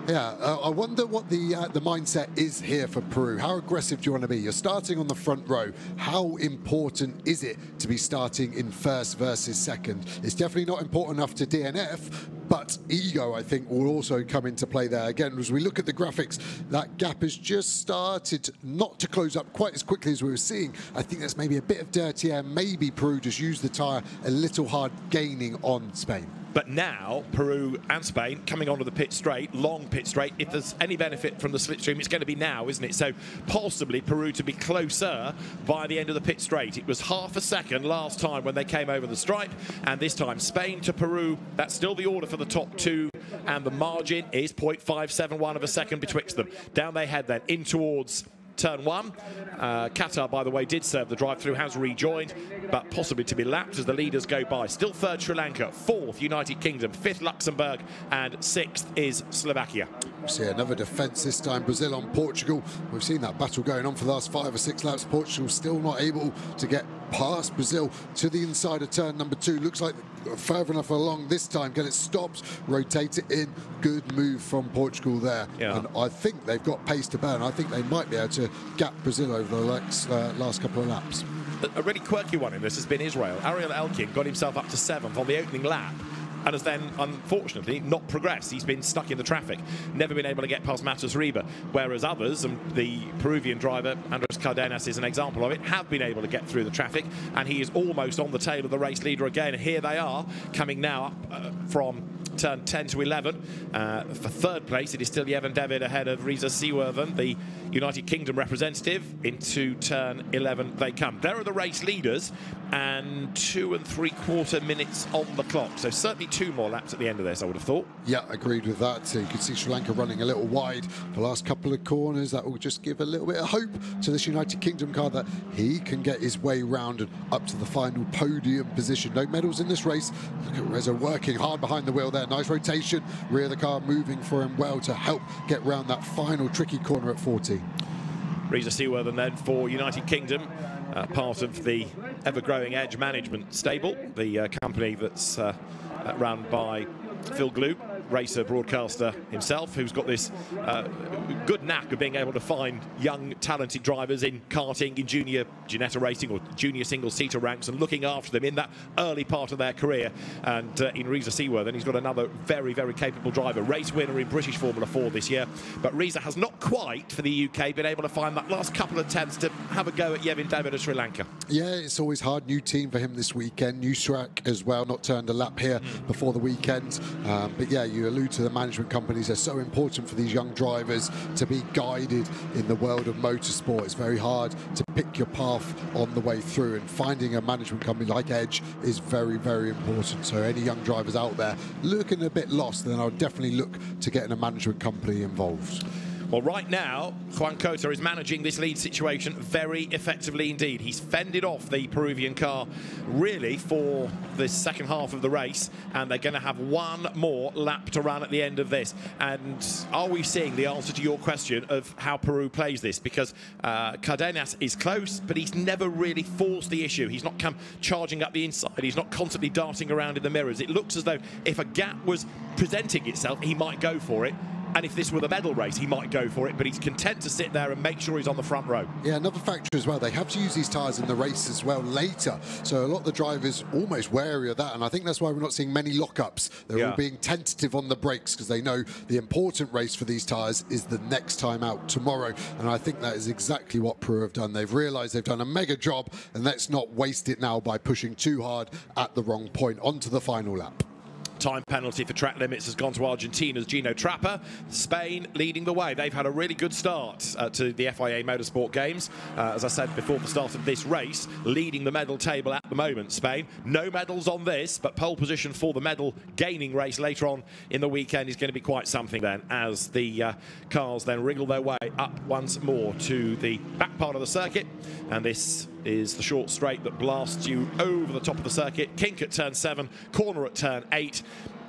yeah, I wonder what the mindset is here for Peru. How aggressive do you want to be? You're starting on the front row. How important is it to be starting in first versus second? It's definitely not important enough to DNF, but ego, I think, will also come into play there. Again, as we look at the graphics, that gap has just started not to close up quite as quickly as we were seeing. I think that's maybe a bit of dirty air. Maybe Peru just used the tyre a little hard, gaining on Spain. But now, Peru and Spain coming onto the pit straight, long pit straight. If there's any benefit from the slipstream, it's going to be now, isn't it? So possibly Peru to be closer by the end of the pit straight. It was half a second last time when they came over the stripe, and this time Spain to Peru. That's still the order for the top two, and the margin is 0.571 of a second betwixt them. Down they head then, in towards turn one. Qatar, by the way, did serve the drive-through, has rejoined, but possibly to be lapped as the leaders go by. Still third Sri Lanka, fourth United Kingdom, fifth Luxembourg, and sixth is Slovakia. We see another defence this time, Brazil on Portugal. We've seen that battle going on for the last 5 or 6 laps. Portugal still not able to get past Brazil to the inside of turn number 2. Looks like further enough along this time. Get it stopped, rotate it in. Good move from Portugal there. Yeah. And I think they've got pace to burn. I think they might be able to gap Brazil over the last couple of laps. A really quirky one in this has been Israel. Ariel Elkin got himself up to 7th on the opening lap, and has then, unfortunately, not progressed. He's been stuck in the traffic, never been able to get past Matus Reba, whereas others, and the Peruvian driver, Andres Cardenas is an example of it, have been able to get through the traffic, and he is almost on the tail of the race leader again. Here they are, coming now up from turn 10 to 11. For third place, it is still Yevon David ahead of Reza Seaworthen, the United Kingdom representative. Into turn 11 they come. There are the race leaders, and 2 3/4 minutes on the clock. So certainly 2 more laps at the end of this, I would have thought. Yeah, agreed with that. So you can see Sri Lanka running a little wide the last couple of corners. That will just give a little bit of hope to this United Kingdom car that he can get his way round and up to the final podium position. No medals in this race. Look at Reza working hard behind the wheel there. Nice rotation. Rear of the car moving for him well to help get round that final tricky corner at 14. Reza Seaworthen then for United Kingdom, part of the ever-growing Edge Management stable, the company that's run by Phil Glue, racer, broadcaster himself, who's got this good knack of being able to find young, talented drivers in karting, in junior Ginetta racing or junior single-seater ranks, and looking after them in that early part of their career. And in Reza Seaworthen, he's got another very, very capable driver, race winner in British Formula 4 this year. But Reza has not quite, for the UK, been able to find that last couple of attempts to have a go at Yevon David of Sri Lanka. Yeah, it's always hard. New team for him this weekend. New track as well, not turned a lap here before the weekend. But yeah, you allude to the management companies. They're so important for these young drivers to be guided in the world of motorsport. It's very hard to pick your path on the way through, and finding a management company like Edge is very, very important. So any young drivers out there looking a bit lost, then I'll definitely look to getting a management company involved. Well, right now, Juan Cota is managing this lead situation very effectively indeed. He's fended off the Peruvian car, really, for the second half of the race, and they're going to have one more lap to run at the end of this. And are we seeing the answer to your question of how Peru plays this? Because Cardenas is close, but he's never really forced the issue. He's not come charging up the inside. He's not constantly darting around in the mirrors. It looks as though if a gap was presenting itself, he might go for it. And if this were the medal race, he might go for it, but he's content to sit there and make sure he's on the front row. Yeah, another factor as well, they have to use these tyres in the race as well later. So a lot of the drivers almost wary of that, and I think that's why we're not seeing many lockups. They're all being tentative on the brakes because they know the important race for these tyres is the next time out tomorrow. And I think that is exactly what Peru have done. They've realised they've done a mega job, and let's not waste it now by pushing too hard at the wrong point onto the final lap. Time penalty for track limits has gone to Argentina's Gino Trapper. Spain leading the way. They've had a really good start to the FIA Motorsport Games. As I said before the start of this race, leading the medal table at the moment, Spain. No medals on this, but pole position for the medal gaining race later on in the weekend is going to be quite something then, as the cars then wriggle their way up once more to the back part of the circuit. And this is the short straight that blasts you over the top of the circuit. Kink at turn 7, corner at turn 8.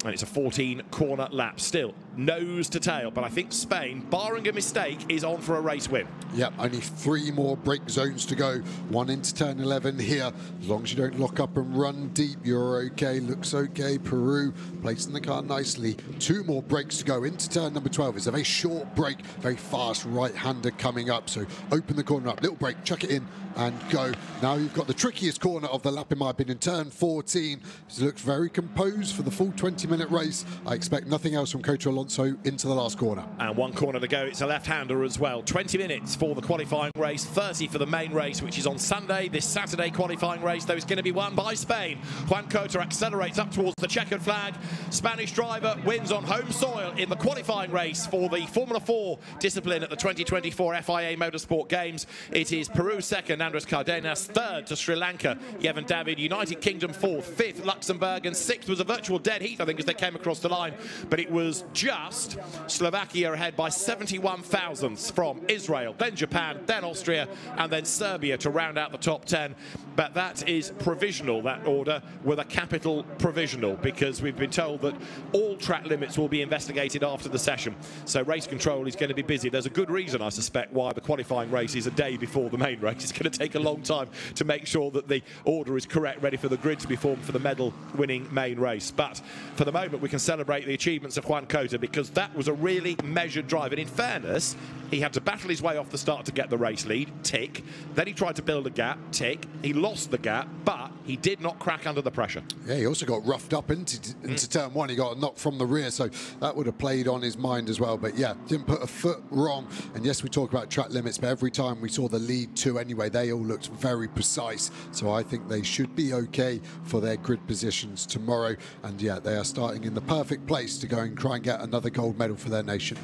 And it's a 14-corner lap. Still nose to tail, but I think Spain, barring a mistake, is on for a race win. Yep, only 3 more brake zones to go. 1 into turn 11 here. As long as you don't lock up and run deep, you're okay. Looks okay. Peru placing the car nicely. 2 more brakes to go into turn number 12. It's a very short brake, very fast right-hander coming up. So open the corner up, little brake, chuck it in and go. Now you've got the trickiest corner of the lap, in my opinion, turn 14. It looks very composed for the full 20-minute race. I expect nothing else from Coach Alonso into the last corner. And 1 corner to go. It's a left-hander as well. 20 minutes for the qualifying race, 30 for the main race, which is on Sunday. This Saturday qualifying race, though, is going to be won by Spain. Juan Cota accelerates up towards the checkered flag. Spanish driver wins on home soil in the qualifying race for the Formula 4 discipline at the 2024 FIA Motorsport Games. It is Peru second, Andres Cardenas, third to Sri Lanka, Yevon David, United Kingdom fourth, fifth Luxembourg, and sixth was a virtual dead heat, I think, as they came across the line. But it was just Slovakia ahead by 71 thousandths from Israel, then Japan, then Austria, and then Serbia to round out the top 10. But that is provisional, that order, with a capital provisional, because we've been told that all track limits will be investigated after the session. So race control is going to be busy. There's a good reason, I suspect, why the qualifying race is a day before the main race. It's going to take a long time to make sure that the order is correct, ready for the grid to be formed for the medal-winning main race. But for the moment, we can celebrate the achievements of Juan Cota, because that was a really measured drive. And in fairness, he had to battle his way off the start to get the race lead, tick. Then he tried to build a gap, tick. He lost the gap, but he did not crack under the pressure. Yeah, he also got roughed up into turn 1. He got a knock from the rear, so that would have played on his mind as well. But yeah, didn't put a foot wrong. And yes, we talk about track limits, but every time we saw the lead 2 anyway, they all looked very precise. So I think they should be okay for their grid positions tomorrow. And yeah, they are starting in the perfect place to go and try and get another gold medal for their nation.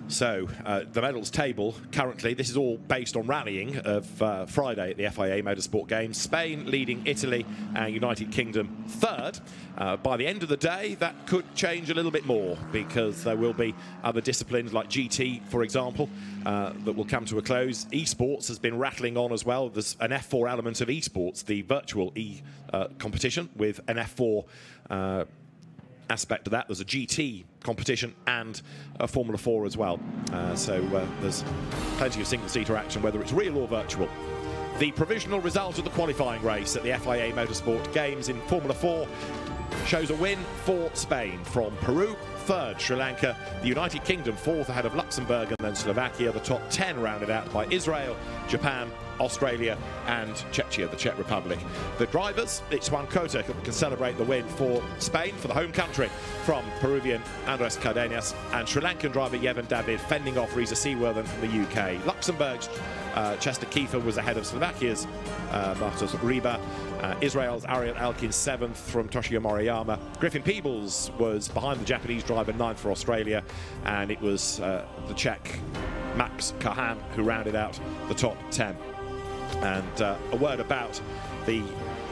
So the medals table currently, this is all based on rallying of Friday at the FIA Motorsport Games. Spain leading Italy and United Kingdom third. By the end of the day, that could change a little bit more, because there will be other disciplines like GT, for example, that will come to a close. Esports has been rattling on as well. There's an F4 element of esports, the virtual competition with an F4 aspect of that. There's a GT competition and a Formula 4 as well. So there's plenty of single-seater action, whether it's real or virtual. The provisional result of the qualifying race at the FIA Motorsport Games in Formula 4 shows a win for Spain from Peru, third Sri Lanka, the United Kingdom fourth ahead of Luxembourg, and then Slovakia. The top 10 rounded out by Israel, Japan, Australia and Czechia, the Czech Republic. The drivers, it's Juan Cota that can celebrate the win for Spain, for the home country, from Peruvian Andres Cardenas, and Sri Lankan driver Yevon David fending off Reza Seaworthen from the UK. Luxembourg's Chester Kiefer was ahead of Slovakia's Bartosz Ryba. Israel's Ariel Elkin 7th from Toshio Moriyama. Griffin Peebles was behind the Japanese driver 9th for Australia, and it was the Czech Max Kahan who rounded out the top 10. And a word about the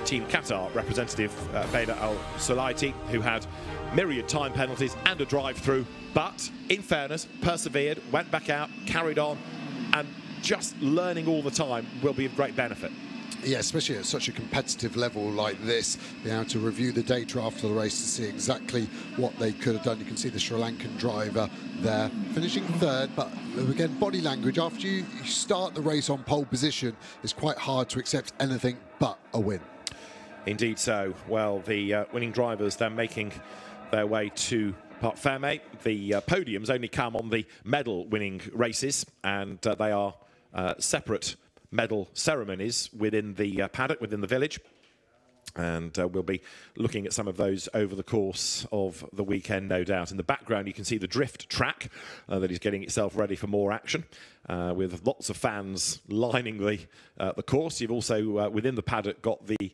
Team Qatar representative, Beda Al-Sulaiti, who had myriad time penalties and a drive-through, but in fairness, persevered, went back out, carried on, and just learning all the time will be of great benefit. Yeah, especially at such a competitive level like this, being able to review the data after the race to see exactly what they could have done. You can see the Sri Lankan driver there finishing third, but again, body language, after you start the race on pole position, it's quite hard to accept anything but a win. Indeed so. Well, the winning drivers, they're making their way to Parc Fermé. The podiums only come on the medal-winning races, and they are separate medal ceremonies within the paddock, within the village. And we'll be looking at some of those over the course of the weekend, no doubt. In the background, you can see the drift track that is getting itself ready for more action, with lots of fans lining the course. You've also, within the paddock, got the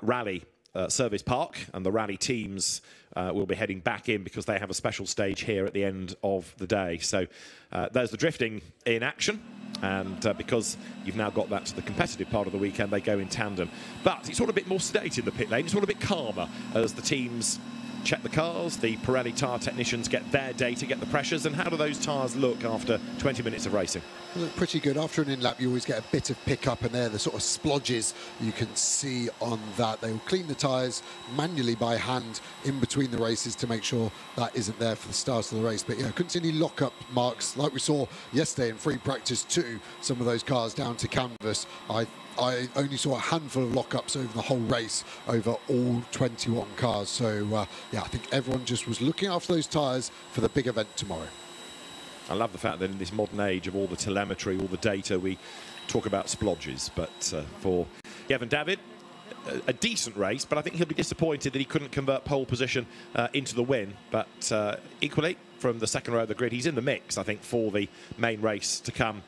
rally service park, and the rally teams will be heading back in because they have a special stage here at the end of the day. So there's the drifting in action. And because you've now got that to the competitive part of the weekend, they go in tandem. But it's all a bit more sedate in the pit lane. It's all a bit calmer as the teams check the cars, the Pirelli tyre technicians get their data, get the pressures, and how do those tyres look after 20 minutes of racing? They look pretty good. After an in-lap, you always get a bit of pickup, and they're the sort of splodges you can see on that. They will clean the tyres manually by hand in between the races to make sure that isn't there for the start of the race. But yeah, couldn't see any lock-up marks like we saw yesterday in free practice too. Some of those cars down to canvas. I only saw a handful of lockups over the whole race, over all 21 cars. So, yeah, I think everyone just was looking after those tyres for the big event tomorrow. I love the fact that in this modern age of all the telemetry, all the data, we talk about splodges. But for Kevin David, a decent race, but I think he'll be disappointed that he couldn't convert pole position into the win. But equally, from the second row of the grid, he's in the mix, I think, for the main race to come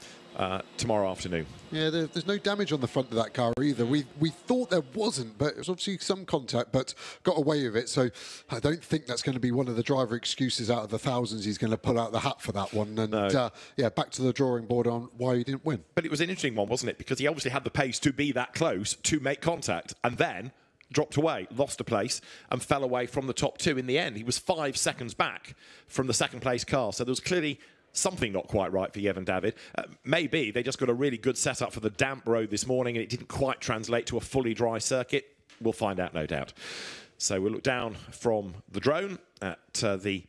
tomorrow afternoon. Yeah, there's no damage on the front of that car either. We thought there wasn't, but it was obviously some contact, but got away with it. So I don't think that's going to be one of the driver excuses out of the thousands. He's going to pull out the hat for that one. And No. yeah, back to the drawing board on why he didn't win. But it was an interesting one, wasn't it? Because he obviously had the pace to be that close to make contact, and then dropped away, lost a place, and fell away from the top two in the end. He was 5 seconds back from the second place car. So there was clearly something not quite right for Kevin David. Maybe they just got a really good setup for the damp road this morning and it didn't quite translate to a fully dry circuit. We'll find out, no doubt. So we'll look down from the drone at the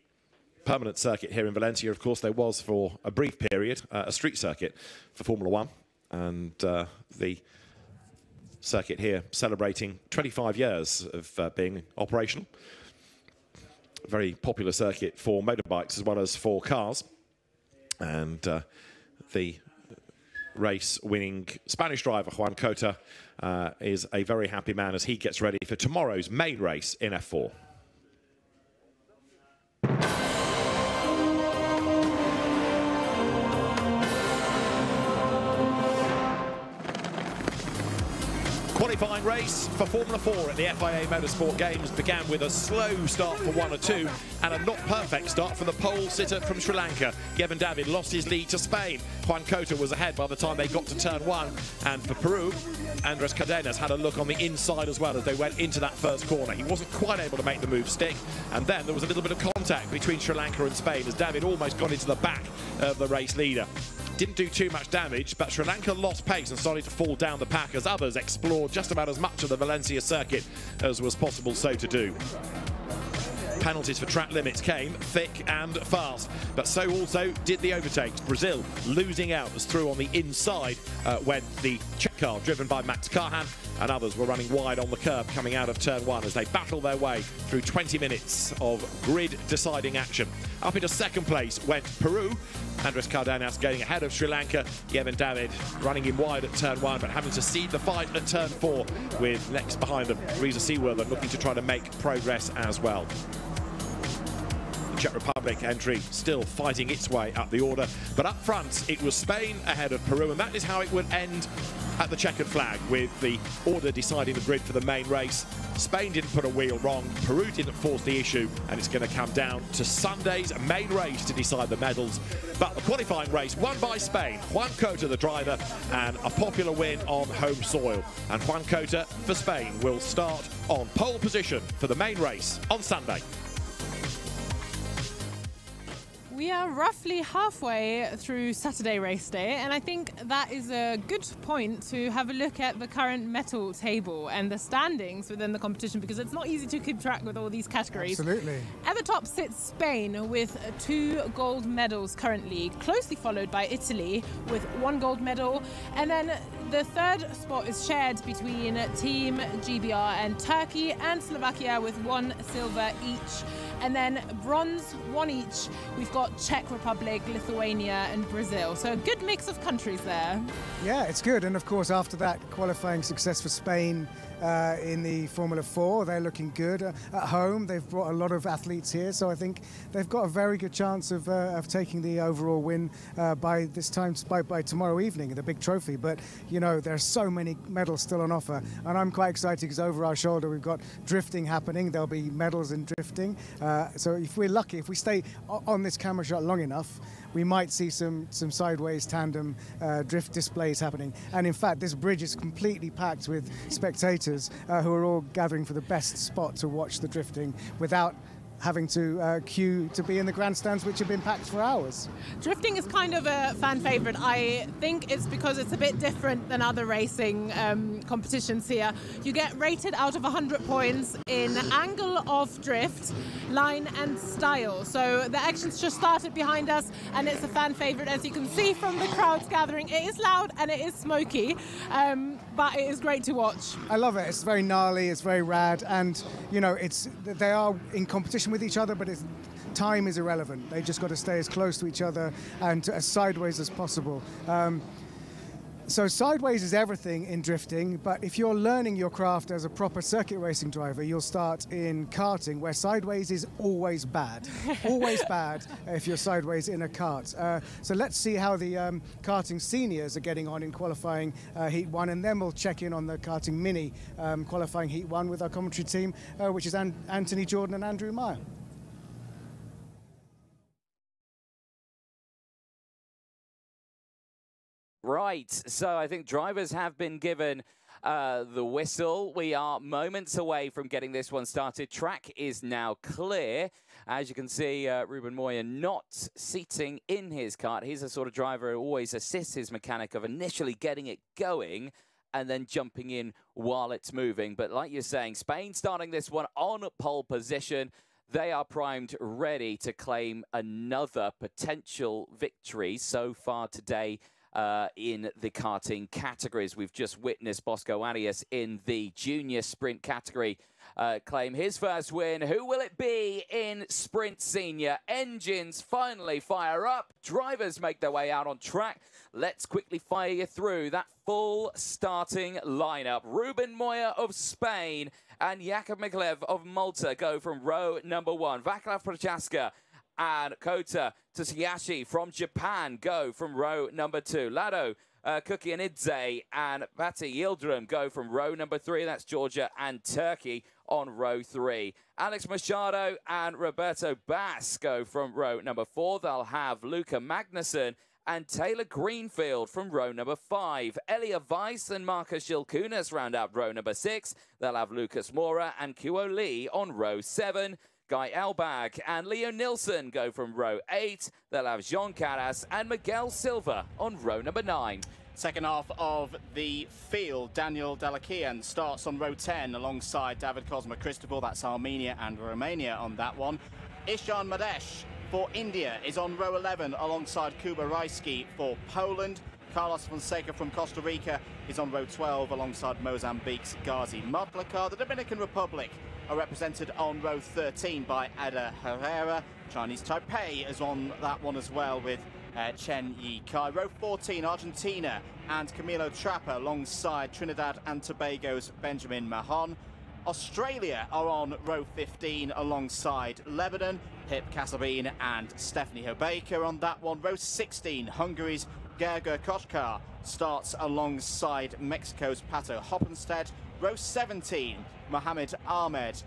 permanent circuit here in Valencia. Of course, there was for a brief period a street circuit for Formula One, and the circuit here celebrating 25 years of being operational. A very popular circuit for motorbikes as well as for cars. And the race-winning Spanish driver, Juan Cota, is a very happy man as he gets ready for tomorrow's main race in F4. Qualifying race for Formula 4 at the FIA Motorsport Games began with a slow start for 1 or 2 and a not perfect start for the pole sitter from Sri Lanka. Kevin David lost his lead to Spain. Juan Cota was ahead by the time they got to turn 1. And for Peru, Andres Cardenas had a look on the inside as well as they went into that first corner. He wasn't quite able to make the move stick. And then there was a little bit of contact between Sri Lanka and Spain as David almost got into the back of the race leader. Didn't do too much damage, but Sri Lanka lost pace and started to fall down the pack as others explored just about as much of the Valencia circuit as was possible so to do. Penalties for track limits came thick and fast, but so also did the overtakes. Brazil losing out as through on the inside went the Czech car driven by Max Carhan, and others were running wide on the curb coming out of turn 1 as they battled their way through 20 minutes of grid-deciding action. Up into second place went Peru, Andres Cardenas getting ahead of Sri Lanka, Kevin David running in wide at turn 1 but having to cede the fight at turn 4 with next behind them Reza Seaworthy looking to try to make progress as well. The Czech Republic entry still fighting its way up the order, but up front it was Spain ahead of Peru, and that is how it would end at the checkered flag, with the order deciding the grid for the main race. Spain didn't put a wheel wrong, Peru didn't force the issue, and it's going to come down to Sunday's main race to decide the medals. But the qualifying race won by Spain, Juan Cota the driver, and a popular win on home soil. And Juan Cota for Spain will start on pole position for the main race on Sunday. We are roughly halfway through Saturday race day, and I think that is a good point to have a look at the current medal table and the standings within the competition, because it's not easy to keep track with all these categories. Absolutely. At the top sits Spain with 2 gold medals currently, closely followed by Italy with 1 gold medal, and then the third spot is shared between Team GBR and Turkey and Slovakia with 1 silver each. And then bronze, 1 each. We've got Czech Republic, Lithuania and Brazil. So a good mix of countries there. Yeah, it's good. And of course, after that qualifying success for Spain in the Formula 4, they're looking good. At home, they've brought a lot of athletes here. So I think they've got a very good chance of taking the overall win by this time, by tomorrow evening, the big trophy. But, you know, there are so many medals still on offer. And I'm quite excited because over our shoulder, we've got drifting happening. There'll be medals in drifting. So if we're lucky, if we stay on this camera shot long enough, we might see some sideways tandem drift displays happening. And in fact, this bridge is completely packed with spectators who are all gathering for the best spot to watch the drifting without having to queue to be in the grandstands, which have been packed for hours. Drifting is kind of a fan favourite. I think it's because it's a bit different than other racing competitions here. You get rated out of 100 points in angle of drift, line and style. So the action's just started behind us and it's a fan favourite, as you can see from the crowds gathering. It is loud and it is smoky, but it is great to watch. I love it. It's very gnarly, it's very rad, and you know, they are in competition with each other, but time is irrelevant. They just got to stay as close to each other and as sideways as possible. So sideways is everything in drifting, but if you're learning your craft as a proper circuit racing driver, you'll start in karting, where sideways is always bad. Always bad if you're sideways in a kart. So let's see how the karting seniors are getting on in qualifying Heat 1, and then we'll check in on the karting mini qualifying Heat 1 with our commentary team, which is Anthony Jordan and Andrew Meyer. Right, so I think drivers have been given the whistle. We are moments away from getting this one started. Track is now clear. As you can see, Ruben Moya not seating in his kart. He's the sort of driver who always assists his mechanic of initially getting it going and then jumping in while it's moving. But like you're saying, Spain starting this one on pole position. They are primed, ready to claim another potential victory so far today. In the karting categories. We've just witnessed Bosco Arias in the junior sprint category claim his first win. Who will it be in sprint senior? Engines finally fire up. Drivers make their way out on track. Let's quickly fire you through that full starting lineup. Ruben Moya of Spain and Jakub Miklev of Malta go from row number 1. Vaclav Prochaska and Kota Tsuyashi from Japan go from row number 2. Lado Kukianidze and Fatih Yildirim go from row number 3. That's Georgia and Turkey on row 3. Alex Machado and Roberto Bass go from row number 4. They'll have Luca Magnussen and Taylor Greenfield from row number 5. Elia Weiss and Marcus Gilkunas round out row number 6. They'll have Lucas Mora and Kuo Lee on row 7. Guy Elbag and Leo Nilsson go from row 8. They'll have Jean Caras and Miguel Silva on row number 9. Second half of the field, Daniel Dalakian starts on row 10 alongside David Cosma Cristobal. That's Armenia and Romania on that one. Ishan Madesh for India is on row 11 alongside Kuba Rajski for Poland. Carlos Fonseca from Costa Rica is on row 12 alongside Mozambique's Ghazi Madlakar. The Dominican Republic are represented on row 13 by Ada Herrera. Chinese Taipei is on that one as well with Chen Yi Kai. Row 14, Argentina and Camilo Trapper alongside Trinidad and Tobago's Benjamin Mahon. Australia are on row 15 alongside Lebanon. Pip Kasabine and Stephanie Hobaker on that one. Row 16, Hungary's Gerger Kochkar starts alongside Mexico's Pato Hoppenstedt. Row 17, Mohamed Ahmed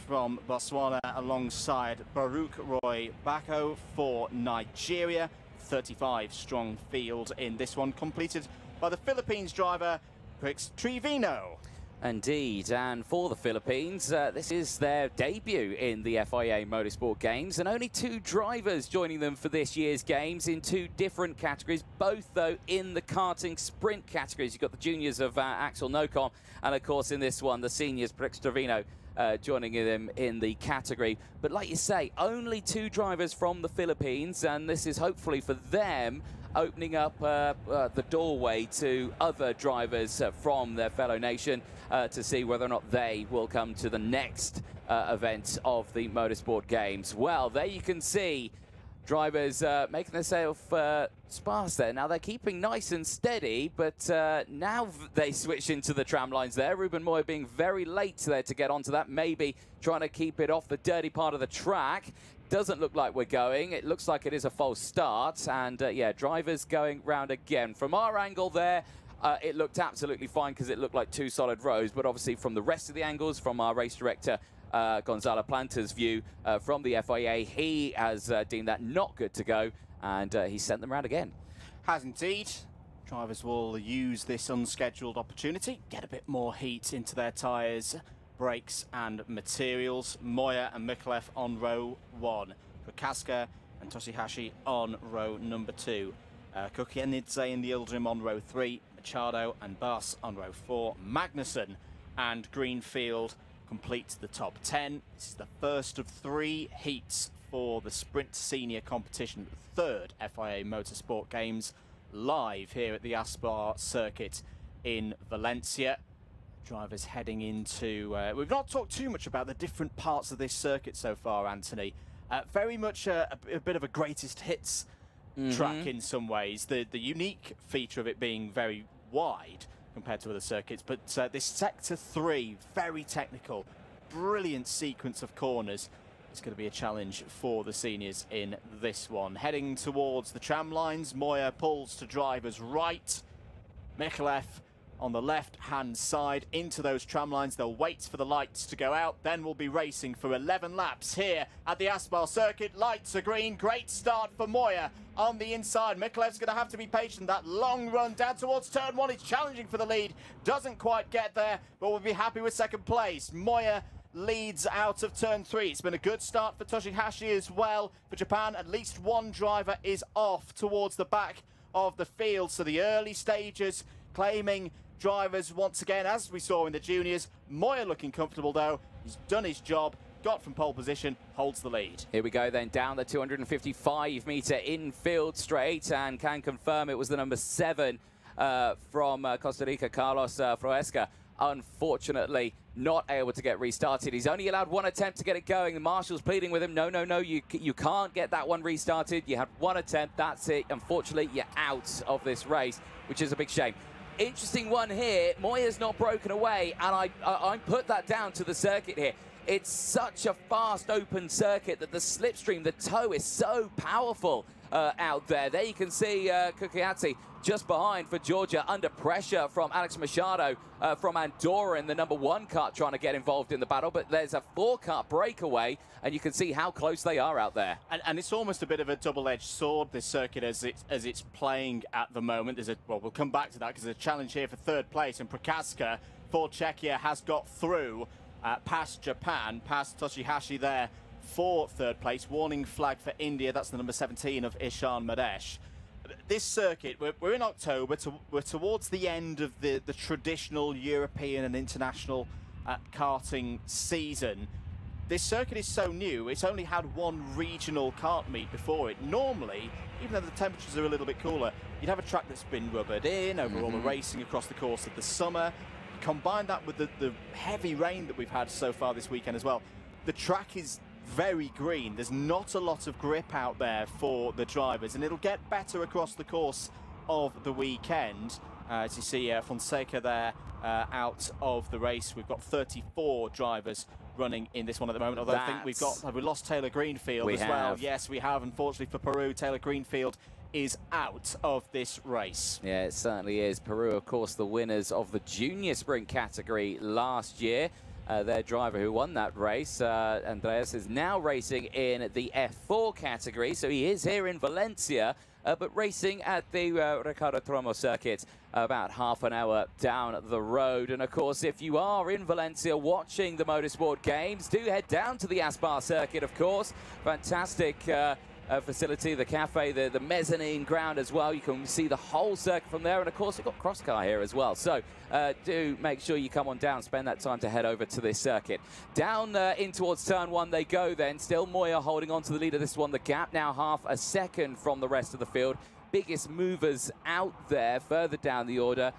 from Botswana alongside Baruch Roy Bako for Nigeria. 35 strong field in this one, completed by the Philippines driver Prix Trevino. Indeed, and for the Philippines, this is their debut in the FIA Motorsport Games, and only 2 drivers joining them for this year's Games in 2 different categories, both, though, in the karting sprint categories. You've got the juniors of Axel Nocon, and, of course, in this one, the seniors, Prix Trevino, joining them in the category. But like you say, only 2 drivers from the Philippines, and this is hopefully for them opening up the doorway to other drivers from their fellow nation to see whether or not they will come to the next event of the Motorsport Games. Well, there you can see drivers making themselves sparse there. Now they're keeping nice and steady, but now they switch into the tram lines there. Ruben Moya being very late there to get onto that, maybe trying to keep it off the dirty part of the track. Doesn't look like we're going. It looks like it is a false start, and yeah, drivers going round again. From our angle there, it looked absolutely fine because it looked like 2 solid rows, but obviously from the rest of the angles, from our race director Gonzalo Planta's view from the FIA, he has deemed that not good to go, and he sent them round again. Has indeed. Drivers will use this unscheduled opportunity, get a bit more heat into their tyres brakes and materials. Moya and Mikalev on row 1. Prokaska and Toshihashi on row number 2. Kukienidze and Yildirim on row 3. Machado and Bass on row 4. Magnussen and Greenfield complete the top 10. This is the first of 3 heats for the Sprint Senior competition, the 3rd FIA Motorsport Games, live here at the Aspar circuit in Valencia. Drivers heading into... we've not talked too much about the different parts of this circuit so far, Anthony. Very much a bit of a greatest hits track in some ways. The unique feature of it being very wide compared to other circuits, but this sector 3, very technical, brilliant sequence of corners. It's going to be a challenge for the seniors in this one. Heading towards the tram lines, Moya pulls to drivers right. Mikalev on the left-hand side into those tram lines. They'll wait for the lights to go out, then we'll be racing for 11 laps here at the Aspar circuit. Lights are green. Great start for Moya on the inside. Mikalev's going to have to be patient. That long run down towards turn 1 is challenging for the lead. Doesn't quite get there, but we'll be happy with second place. Moya leads out of turn 3. It's been a good start for Toshihashi as well. For Japan, at least one driver is off towards the back of the field. So the early stages claiming drivers once again, as we saw in the juniors. Moya looking comfortable though. He's done his job, got from pole position, holds the lead. Here we go then, down the 255-metre infield straight, and can confirm it was the number 7 from Costa Rica, Carlos Froesca. Unfortunately, not able to get restarted. He's only allowed one attempt to get it going. The marshal's pleading with him, no, you can't get that one restarted. You had one attempt, that's it. Unfortunately, you're out of this race, which is a big shame. Interesting one here. Moya's not broken away, and I put that down to the circuit here. It's such a fast open circuit that the slipstream, the toe is so powerful out there. There you can see Kukiatsi just behind for Georgia, under pressure from Alex Machado from Andorra in the number 1 car, trying to get involved in the battle, but there's a 4-car breakaway, and you can see how close they are out there. And it's almost a bit of a double-edged sword, this circuit, as it's playing at the moment. Well, we'll come back to that because there's a challenge here for 3rd place, and Prokaska for Czechia has got through past Japan, past Toshihashi there for 3rd place. Warning flag for India, that's the number 17 of Ishan Madesh. This circuit, we're in October, we're towards the end of the traditional European and international karting season. This circuit is so new, it's only had one regional kart meet before it. Normally, even though the temperatures are a little bit cooler, you'd have a track that's been rubbered in over all the racing across the course of the summer. Combine that with the heavy rain that we've had so far this weekend as well. The track is very green. There's not a lot of grip out there for the drivers, and it'll get better across the course of the weekend. As you see Fonseca there out of the race. We've got 34 drivers running in this one at the moment, although I think we lost Taylor Greenfield as well. Yes, we have. Unfortunately for Peru, Taylor Greenfield is out of this race. Yeah, it certainly is. Peru, of course, the winners of the junior sprint category last year. Their driver who won that race, Andreas, is now racing in the F4 category, so he is here in Valencia, but racing at the Ricardo Tromo circuit about half an hour down the road. And of course, if you are in Valencia watching the Motorsport Games, do head down to the Aspar circuit, of course. Fantastic facility, the cafe, the mezzanine ground as well. You can see the whole circuit from there, and of course we've got crosscar here as well. So do make sure you come on down, spend that time to head over to this circuit. Down in towards turn 1 they go then. Still Moya holding on to the lead of this one. The gap now half a second from the rest of the field. Biggest movers out there further down the order.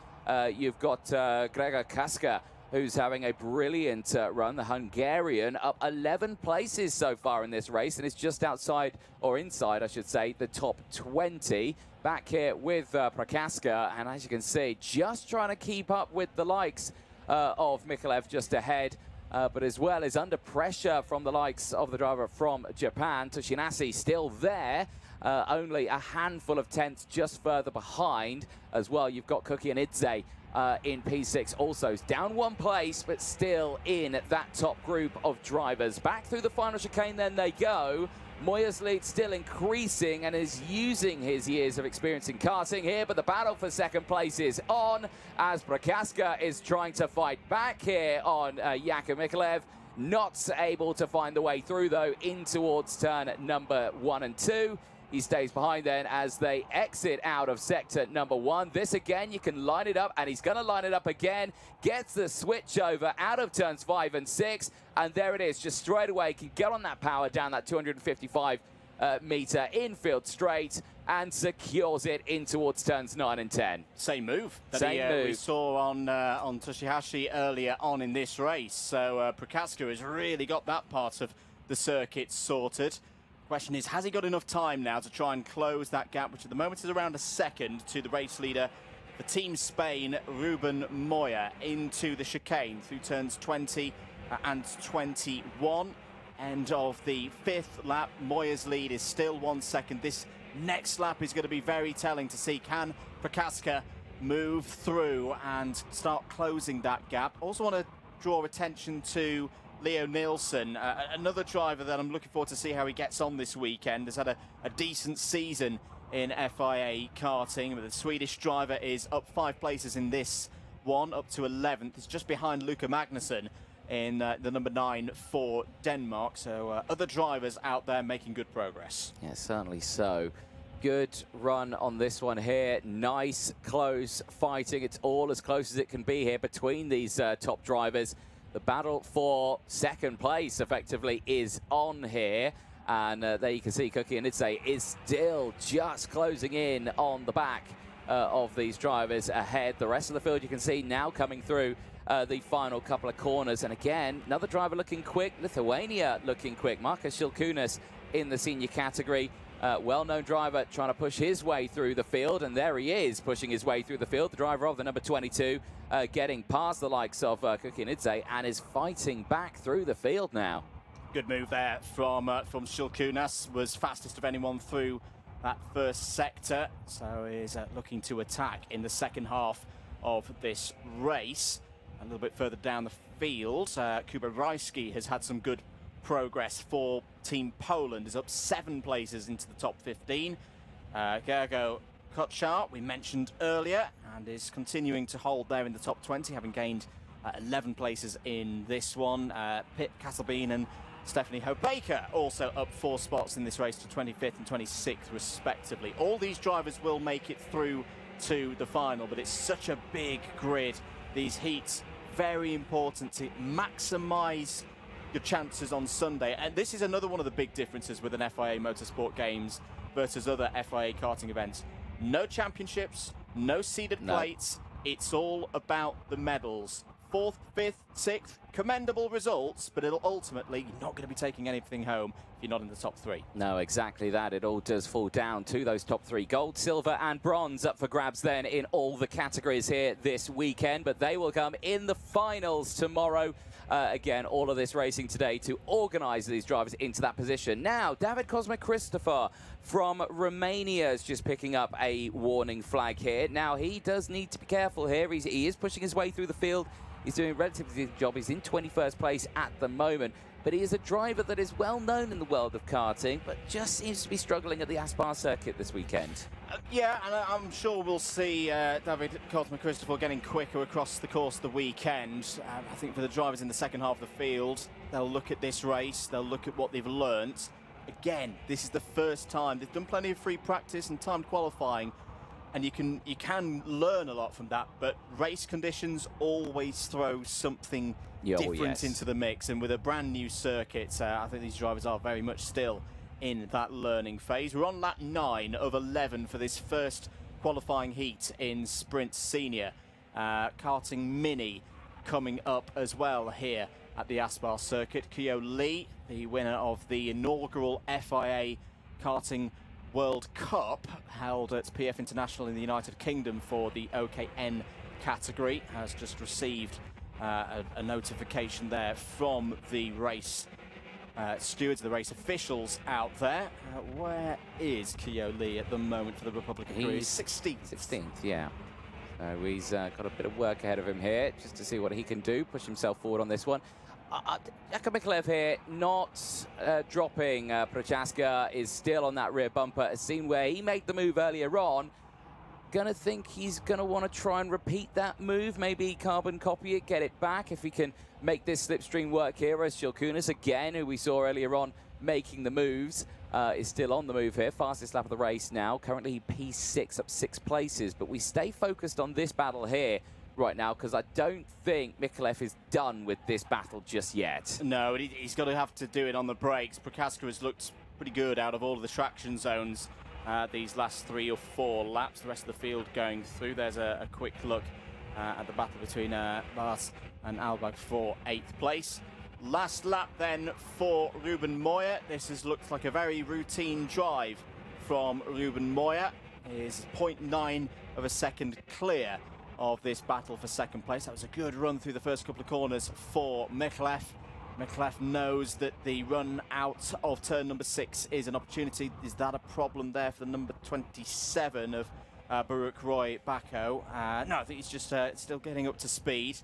You've got Gregor Kaska, who's having a brilliant run. The Hungarian up 11 places so far in this race, and it's just outside, or inside, I should say, the top 20. Back here with Prokaska, and as you can see, just trying to keep up with the likes of Mikalev just ahead, but as well as under pressure from the likes of the driver from Japan. Toshinasi still there, only a handful of tenths just further behind as well. You've got Cookie and Idze in P6 also, down 1 place, but still in that top group of drivers. Back through the final chicane then they go. Moya's lead still increasing and is using his years of experience in karting here, but the battle for second place is on as Prochaska is trying to fight back here on Jakub Mikalev. Not able to find the way through, though, in towards turn number 1 and 2. He stays behind then as they exit out of sector number 1. This again, you can line it up, and he's going to line it up again. Gets the switch over out of turns 5 and 6, and there it is. Just straight away, can get on that power down that 255 meter infield straight and secures it in towards turns 9 and 10. Same move that we saw on Toshihashi earlier on in this race. So Prochaska has really got that part of the circuit sorted. Question is, has he got enough time now to try and close that gap, which at the moment is around a second, to the race leader for Team Spain, Ruben Moya, into the chicane through turns 20 and 21. End of the 5th lap. Moya's lead is still 1 second. This next lap is going to be very telling to see, can Prochaska move through and start closing that gap. Also want to draw attention to Leo Nielsen, another driver that I'm looking forward to see how he gets on this weekend. Has had a decent season in FIA karting, but the Swedish driver is up 5 places in this one, up to 11th. He's just behind Luca Magnusson in the number 9 for Denmark. So other drivers out there making good progress. Yeah, certainly so. Good run on this one here. Nice, close fighting. It's all as close as it can be here between these top drivers. The battle for second place effectively is on here. And there you can see Cookie and Idze is still just closing in on the back of these drivers ahead. The rest of the field you can see now coming through the final couple of corners. And again, another driver looking quick, Lithuania looking quick. Markus Šilkūnas in the senior category. Well-known driver trying to push his way through the field, and there he is pushing his way through the field. The driver of the number 22 getting past the likes of Cookie and Idze and is fighting back through the field now. Good move there from Šilkūnas. Was fastest of anyone through that first sector, so is looking to attack in the second half of this race. A little bit further down the field, Kuba Rajski has had some good progress for Team Poland, is up 7 places into the top 15. Gergo Kochar, we mentioned earlier, and is continuing to hold there in the top 20, having gained 11 places in this one. Pip Kasselbein and Stephanie Hobaker also up 4 spots in this race to 25th and 26th respectively. All these drivers will make it through to the final, but it's such a big grid. These heats, very important to maximise your chances on Sunday. And this is another one of the big differences with an FIA Motorsport Games versus other FIA karting events. No championships, no seeded plates. It's all about the medals. 4th, 5th, 6th, commendable results, but it'll ultimately, you're not going to be taking anything home if you're not in the top 3. No, exactly that. It all does fall down to those top 3. Gold, silver and bronze up for grabs then in all the categories here this weekend, but they will come in the finals tomorrow. Again, all of this racing today to organise these drivers into that position. Now, David Cosme Christopher from Romania is just picking up a warning flag here. Now, he does need to be careful here. He is pushing his way through the field. He's doing a relatively good job. He's in 21st place at the moment. But he is a driver that is well known in the world of karting, but just seems to be struggling at the Aspar circuit this weekend. Yeah, and I'm sure we'll see David Cosme Christopher getting quicker across the course of the weekend. I think for the drivers in the second half of the field, they'll look at this race, they'll look at what they've learnt. Again, this is the first time. They've done plenty of free practice and timed qualifying, and you can learn a lot from that, but race conditions always throw something different into the mix, and with a brand new circuit, I think these drivers are very much still in that learning phase. We're on lap 9 of 11 for this first qualifying heat in Sprint Senior. Karting Mini coming up as well here at the Aspar circuit. Kyo Lee, the winner of the inaugural FIA Karting World Cup held at PF International in the United Kingdom for the OKN category, has just received a notification there from the race stewards, the race officials out there. Where is Kyo Lee at the moment for the Republic of Korea? He's 16th. 16th, yeah. So he's got a bit of work ahead of him here just to see what he can do, push himself forward on this one. Jakub Mikulev here, not dropping. Prochaska is still on that rear bumper. A scene where he made the move earlier on. Gonna think he's gonna want to try and repeat that move, maybe carbon copy it, get it back if he can make this slipstream work here. As Shilkunas again, who we saw earlier on making the moves, is still on the move here. Fastest lap of the race now. Currently P6, up 6 places, but we stay focused on this battle here right now because I don't think Mikulev is done with this battle just yet. No, he's got to have to do it on the brakes. Prochaska has looked pretty good out of all of the traction zones these last 3 or 4 laps. The rest of the field going through. There's a quick look at the battle between Lars and Albach for 8th place. Last lap then for Ruben Moya. This has looked like a very routine drive from Ruben Moya. He is 0.9 of a second clear of this battle for 2nd place. That was a good run through the first couple of corners for Mikulev. Mikulev knows that the run out of turn number 6 is an opportunity. Is that a problem there for the number 27 of Baruch Roy Bako? No, I think he's just still getting up to speed.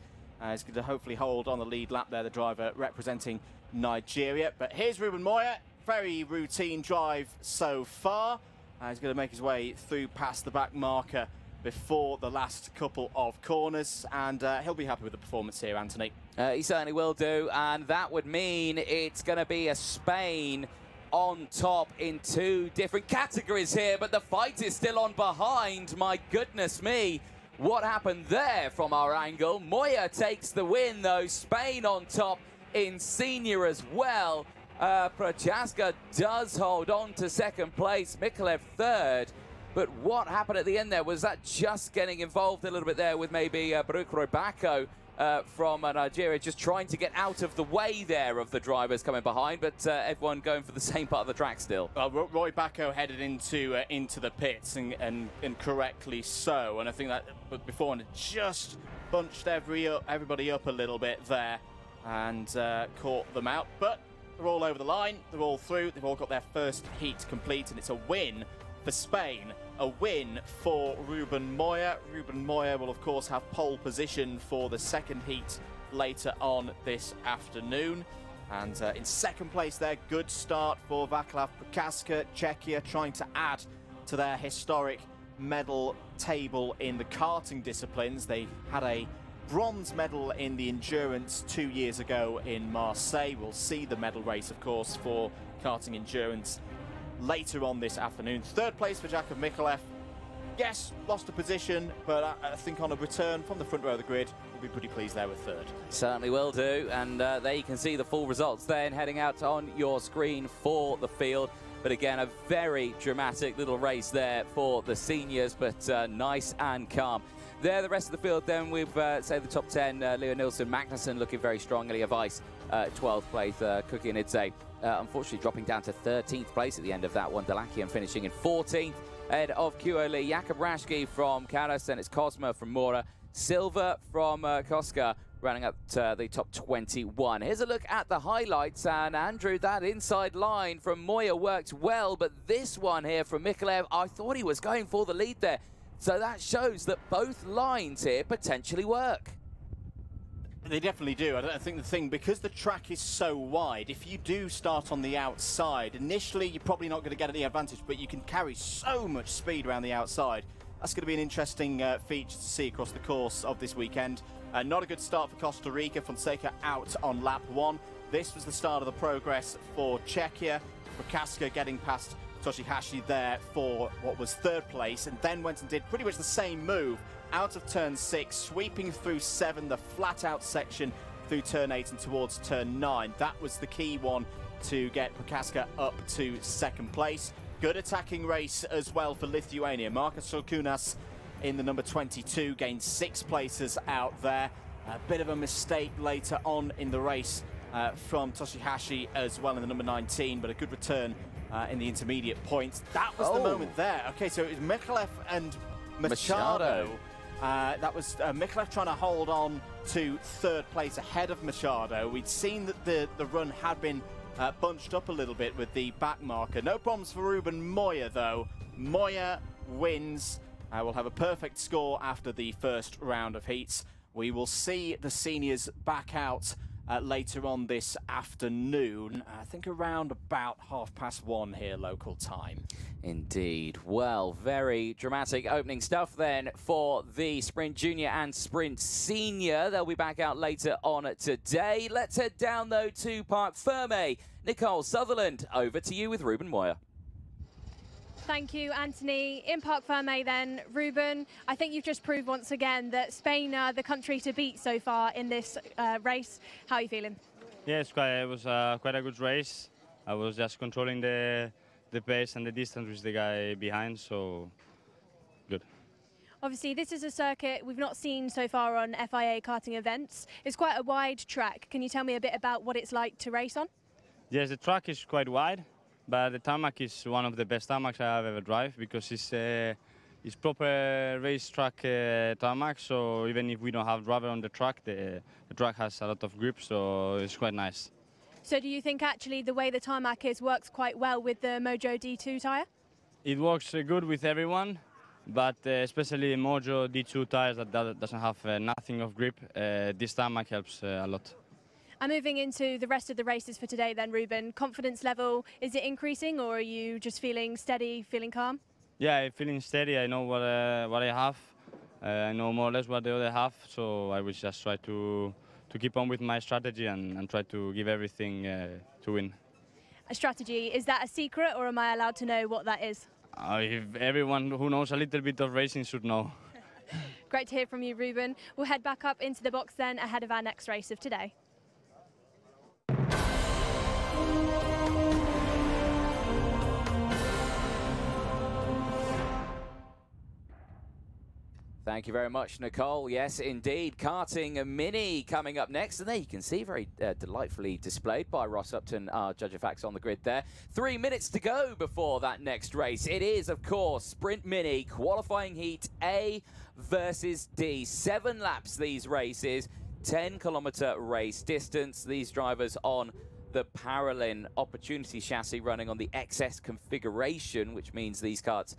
He's going to hopefully hold on the lead lap there, the driver representing Nigeria. But here's Ruben Moya, very routine drive so far. He's going to make his way through past the back marker before the last couple of corners, and he'll be happy with the performance here, Anthony. He certainly will do, and that would mean it's going to be a Spain on top in 2 different categories here, but the fight is still on behind. My goodness me, what happened there from our angle? Moya takes the win, though. Spain on top in senior as well. Prochaska does hold on to 2nd place, Mikulev 3rd. But what happened at the end there? Was that just getting involved a little bit there with maybe Baruch Roy Bako from Nigeria, just trying to get out of the way there of the drivers coming behind, but everyone going for the same part of the track still. Well, Roy Bako headed into the pits, and correctly so. And I think that before just bunched everybody up a little bit there and caught them out. But they're all over the line. They're all through. They've all got their first heat complete, and it's a win for Spain, a win for Ruben Moya. Ruben Moya will, of course, have pole position for the 2nd heat later on this afternoon. And in 2nd place there, good start for Václav Prochaska. Czechia trying to add to their historic medal table in the karting disciplines. They had a bronze medal in the endurance 2 years ago in Marseille. We'll see the medal race, of course, for karting endurance later on this afternoon. 3rd place for Jakub Mikulev. Yes, lost a position, but I think on a return from the front row of the grid, we'll be pretty pleased there with 3rd. Certainly will do, and there you can see the full results then heading out on your screen for the field. But again, a very dramatic little race there for the seniors, but nice and calm. There, the rest of the field then, we've say the top 10, Leo Nilsson, Magnussen looking very strong, Elia Weiss, 12th place, Cookie and Idze, unfortunately dropping down to 13th place at the end of that one. Delakian finishing in 14th, ahead of QO Lee. Jakub Rashki from Karas, and it's Cosma from Mora. Silva from Koska, running up to the top 21. Here's a look at the highlights, and Andrew, that inside line from Moya worked well, but this one here from Mikulev, I thought he was going for the lead there. So that shows that both lines here potentially work. They definitely do. I think the thing, because the track is so wide, if you do start on the outside, initially you're probably not going to get any advantage, but you can carry so much speed around the outside. That's going to be an interesting feature to see across the course of this weekend. Not a good start for Costa Rica. Fonseca out on lap 1. This was the start of the progress for Czechia. Prochaska getting past Toshihashi there for what was 3rd place, and then went and did pretty much the same move out of turn 6, sweeping through 7, the flat out section through turn 8 and towards turn 9. That was the key one to get Prochaska up to 2nd place. Good attacking race as well for Lithuania. Markus Šilkunas in the number 22 gained 6 places out there. A bit of a mistake later on in the race from Toshihashi as well in the number 19, but a good return in the intermediate points. That was the moment there. Okay, so it was Mikulev and Machado. That was Mikulev trying to hold on to 3rd place ahead of Machado. We'd seen that the run had been bunched up a little bit with the back marker. No problems for Ruben Moya, though. Moya wins. We'll have a perfect score after the first round of heats. We will see the seniors back out later on this afternoon. I think around about 1:30 here local time. Indeed. Well, very dramatic opening stuff then for the Sprint Junior and Sprint Senior. They'll be back out later on today. Let's head down, though, to Parc Fermé. Nicole Sutherland, over to you with Ruben Moyer. Thank you, Anthony. In Parc Fermé then, Ruben, I think you've just proved once again that Spain are the country to beat so far in this race. How are you feeling? Yeah, it was quite a good race. I was just controlling the pace and the distance with the guy behind, so good. Obviously, this is a circuit we've not seen so far on FIA karting events. It's quite a wide track. Can you tell me a bit about what it's like to race on? Yes, the track is quite wide, but the tarmac is one of the best tarmacs I have ever driven because it's proper racetrack tarmac. So even if we don't have driver on the track track has a lot of grip, so it's quite nice. So do you think actually the way the tarmac is works quite well with the Mojo D2 tyre? It works good with everyone, but especially Mojo D2 tyres that doesn't have nothing of grip. This tarmac helps a lot. And moving into the rest of the races for today then, Ruben, confidence level, is it increasing or are you just feeling steady, feeling calm? Yeah, I'm feeling steady. I know what I have. I know more or less what the other have, so I will just try to keep on with my strategy and try to give everything to win. A strategy, is that a secret or am I allowed to know what that is? If everyone who knows a little bit of racing should know. Great to hear from you, Ruben. We'll head back up into the box then ahead of our next race of today. Thank you very much, Nicole. Yes, indeed. Karting Mini coming up next. And there you can see, very delightfully displayed by Ross Upton, our judge of facts on the grid there. 3 minutes to go before that next race. It is, of course, Sprint Mini qualifying heat A versus D. 7 laps, these races. 10-kilometre race distance. These drivers on the Paralin Opportunity chassis running on the XS configuration, which means these karts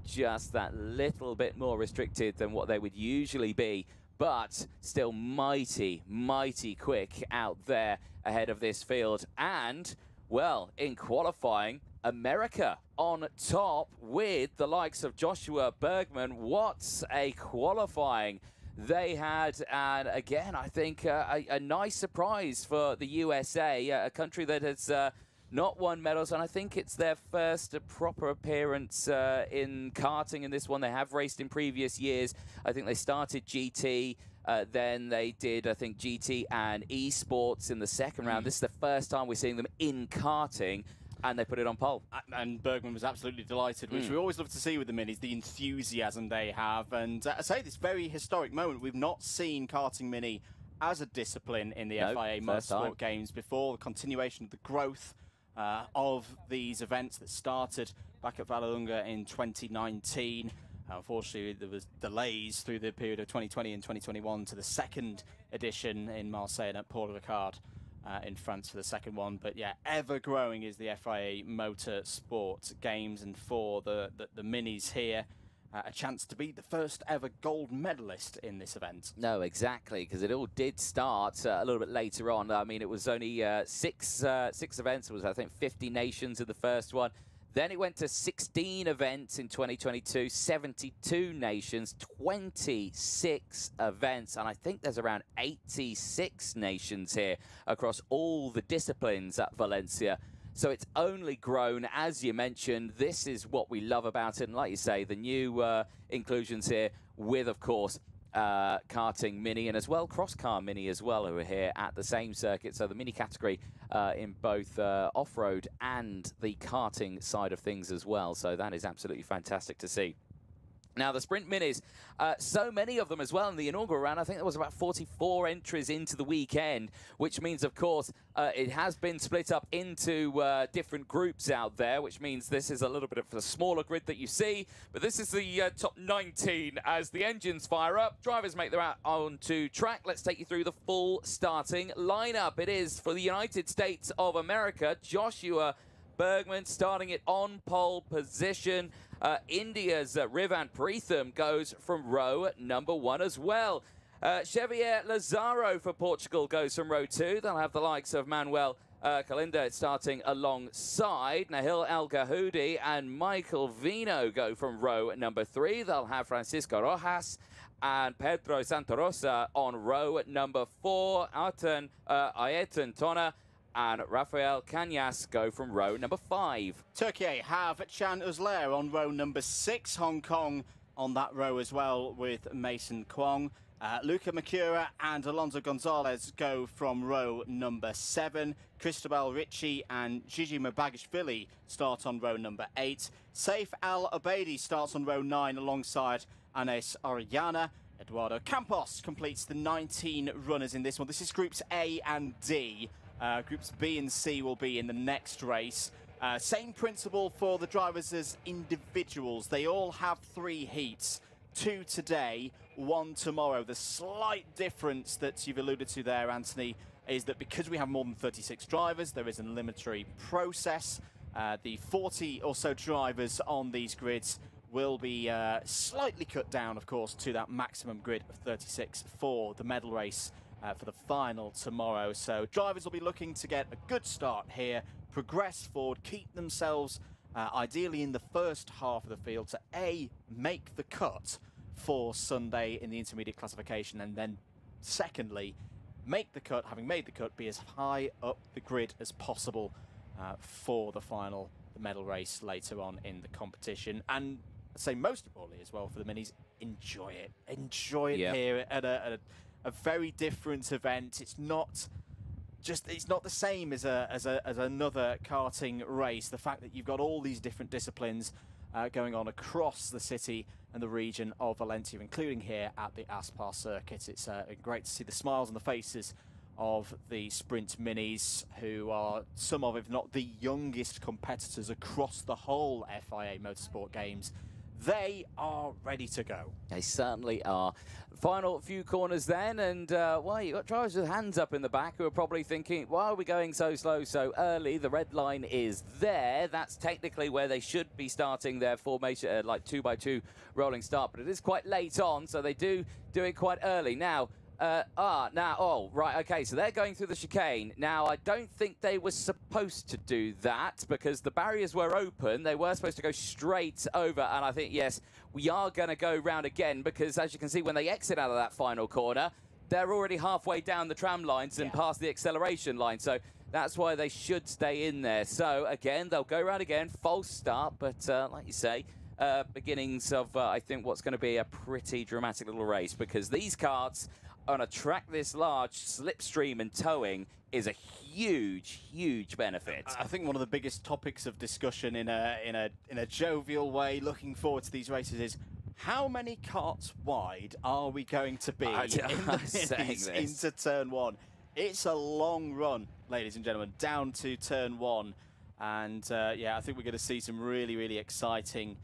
just that little bit more restricted than what they would usually be, but still mighty, mighty quick out there ahead of this field. And, well, in qualifying, America on top with the likes of Joshua Bergman. What a qualifying they had, and again, I think a nice surprise for the USA, a country that has not won medals, and I think it's their first proper appearance in karting in this one. They have raced in previous years. I think they started GT, then they did, I think, GT and Esports in the second round. This is the first time we're seeing them in karting, and they put it on pole. And Bergman was absolutely delighted, which we always love to see with the minis, the enthusiasm they have. And I say this very historic moment, we've not seen karting mini as a discipline in the FIA Motorsport Games before. The continuation of the growth of these events that started back at Vallelunga in 2019. Unfortunately, there was delays through the period of 2020 and 2021 to the second edition in Marseille and at Paul Ricard in France for the second one. But yeah, ever growing is the FIA Motorsport Games, and for the minis here, a chance to be the first ever gold medalist in this event. No, exactly, because it all did start a little bit later on. I mean, it was only six events. It was, I think, 50 nations in the first one. Then it went to 16 events in 2022, 72 nations, 26 events, and I think there's around 86 nations here across all the disciplines at Valencia. So it's only grown, as you mentioned. This is what we love about it. And like you say, the new inclusions here with, of course, karting mini and as well cross-car mini as well, who are here at the same circuit. So the mini category in both off-road and the karting side of things as well. So that is absolutely fantastic to see. Now, the Sprint Minis, so many of them as well in the inaugural round. I think there was about 44 entries into the weekend, which means, of course, it has been split up into different groups out there, which means this is a little bit of a smaller grid that you see. But this is the top 19 as the engines fire up. Drivers make their way out onto track. Let's take you through the full starting lineup. It is for the United States of America, Joshua Bergman starting it on pole position. India's Rivan Preetham goes from row number 1 as well. Xavier Lazaro for Portugal goes from row 2. They'll have the likes of Manuel Kalinda starting alongside. Nahil El Gahoudi and Michael Vino go from row number 3. They'll have Francisco Rojas and Pedro Santorosa on row number 4. Ayeton Tona and Rafael Cañas go from row number 5. Turkey have Chan Uzler on row number 6. Hong Kong on that row as well with Mason Kwong. Luca Makura and Alonso Gonzalez go from row number 7. Cristobal Ricci and Gigi Mabagishvili start on row number 8. Saif Al Abedi starts on row 9 alongside Anes Orellana. Eduardo Campos completes the 19 runners in this one. This is groups A and D. Groups B and C will be in the next race. Same principle for the drivers as individuals. They all have 3 heats. 2 today, 1 tomorrow. The slight difference that you've alluded to there, Anthony, is that because we have more than 36 drivers, there is an eliminatory process. The 40 or so drivers on these grids will be slightly cut down, of course, to that maximum grid of 36 for the medal race for the final tomorrow. So drivers will be looking to get a good start here, progress forward, keep themselves ideally in the first half of the field to A, make the cut for Sunday in the intermediate classification, and then secondly, make the cut, having made the cut, be as high up the grid as possible for the final, the medal race later on in the competition. And I'd say most importantly as well for the minis, enjoy it. Enjoy it here at a very different event. It's not the same as another karting race. The fact that you've got all these different disciplines going on across the city and the region of Valencia, including here at the Aspar circuit. It's great to see the smiles on the faces of the sprint minis, who are some of, if not the youngest competitors across the whole FIA Motorsport Games. They are ready to go. They certainly are. Final few corners then, and well, you've got drivers with hands up in the back who are probably thinking, why are we going so slow so early? The red line is there. That's technically where they should be starting their formation, like 2x2 rolling start, but it is quite late on, so they do it quite early. Now, right, okay, so they're going through the chicane. Now, I don't think they were supposed to do that because the barriers were open. They were supposed to go straight over, and I think, yes, we are going to go round again because, as you can see, when they exit out of that final corner, they're already halfway down the tram lines and past the acceleration line, so that's why they should stay in there. So, again, they'll go round again, false start, but like you say, beginnings of, I think, what's going to be a pretty dramatic little race because these karts on a track this large, slipstream and towing is a huge, huge benefit. I think one of the biggest topics of discussion in a jovial way, looking forward to these races, is how many karts wide are we going to be into turn 1? It's a long run, ladies and gentlemen, down to turn 1, and yeah, I think we're going to see some really, really exciting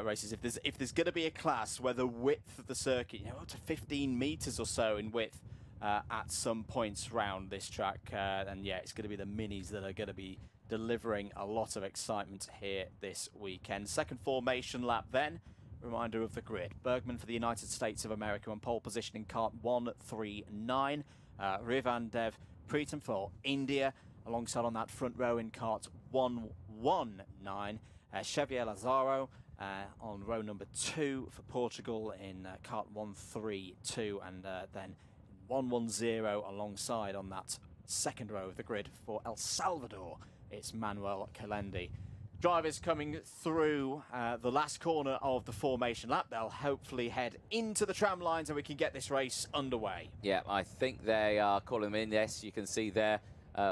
races. If there's going to be a class where the width of the circuit, up to 15 meters or so in width at some points round this track, and yeah, it's going to be the minis that are going to be delivering a lot of excitement here this weekend. Second formation lap then. Reminder of the grid. Bergman for the United States of America on pole position in kart 139. Rivan Dev Pritam for India alongside on that front row in kart 119. Xavier Lazaro on row number 2 for Portugal in kart 132, and then 110 alongside on that second row of the grid for El Salvador. It's Manuel Kalendi. Drivers coming through the last corner of the formation lap. They'll hopefully head into the tram lines and we can get this race underway. Yeah, I think they are calling them in. Yes, you can see there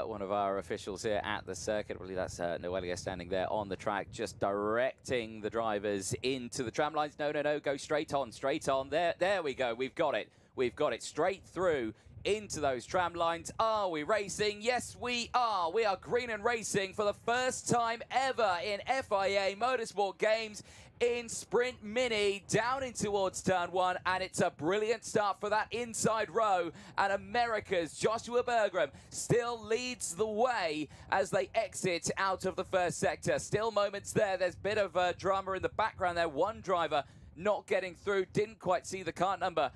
one of our officials here at the circuit. I believe that's Noelia standing there on the track, just directing the drivers into the tram lines. No, go straight on, straight on. There we go. We've got it. We've got it straight through into those tram lines. Are we racing? Yes, we are. We are green and racing for the first time ever in FIA Motorsport Games in Sprint Mini down in towards turn 1, and it's a brilliant start for that inside row, and America's Joshua Bergman still leads the way as they exit out of the first sector. Still moments there. There's a bit of drama in the background there. One driver not getting through, didn't quite see the cart number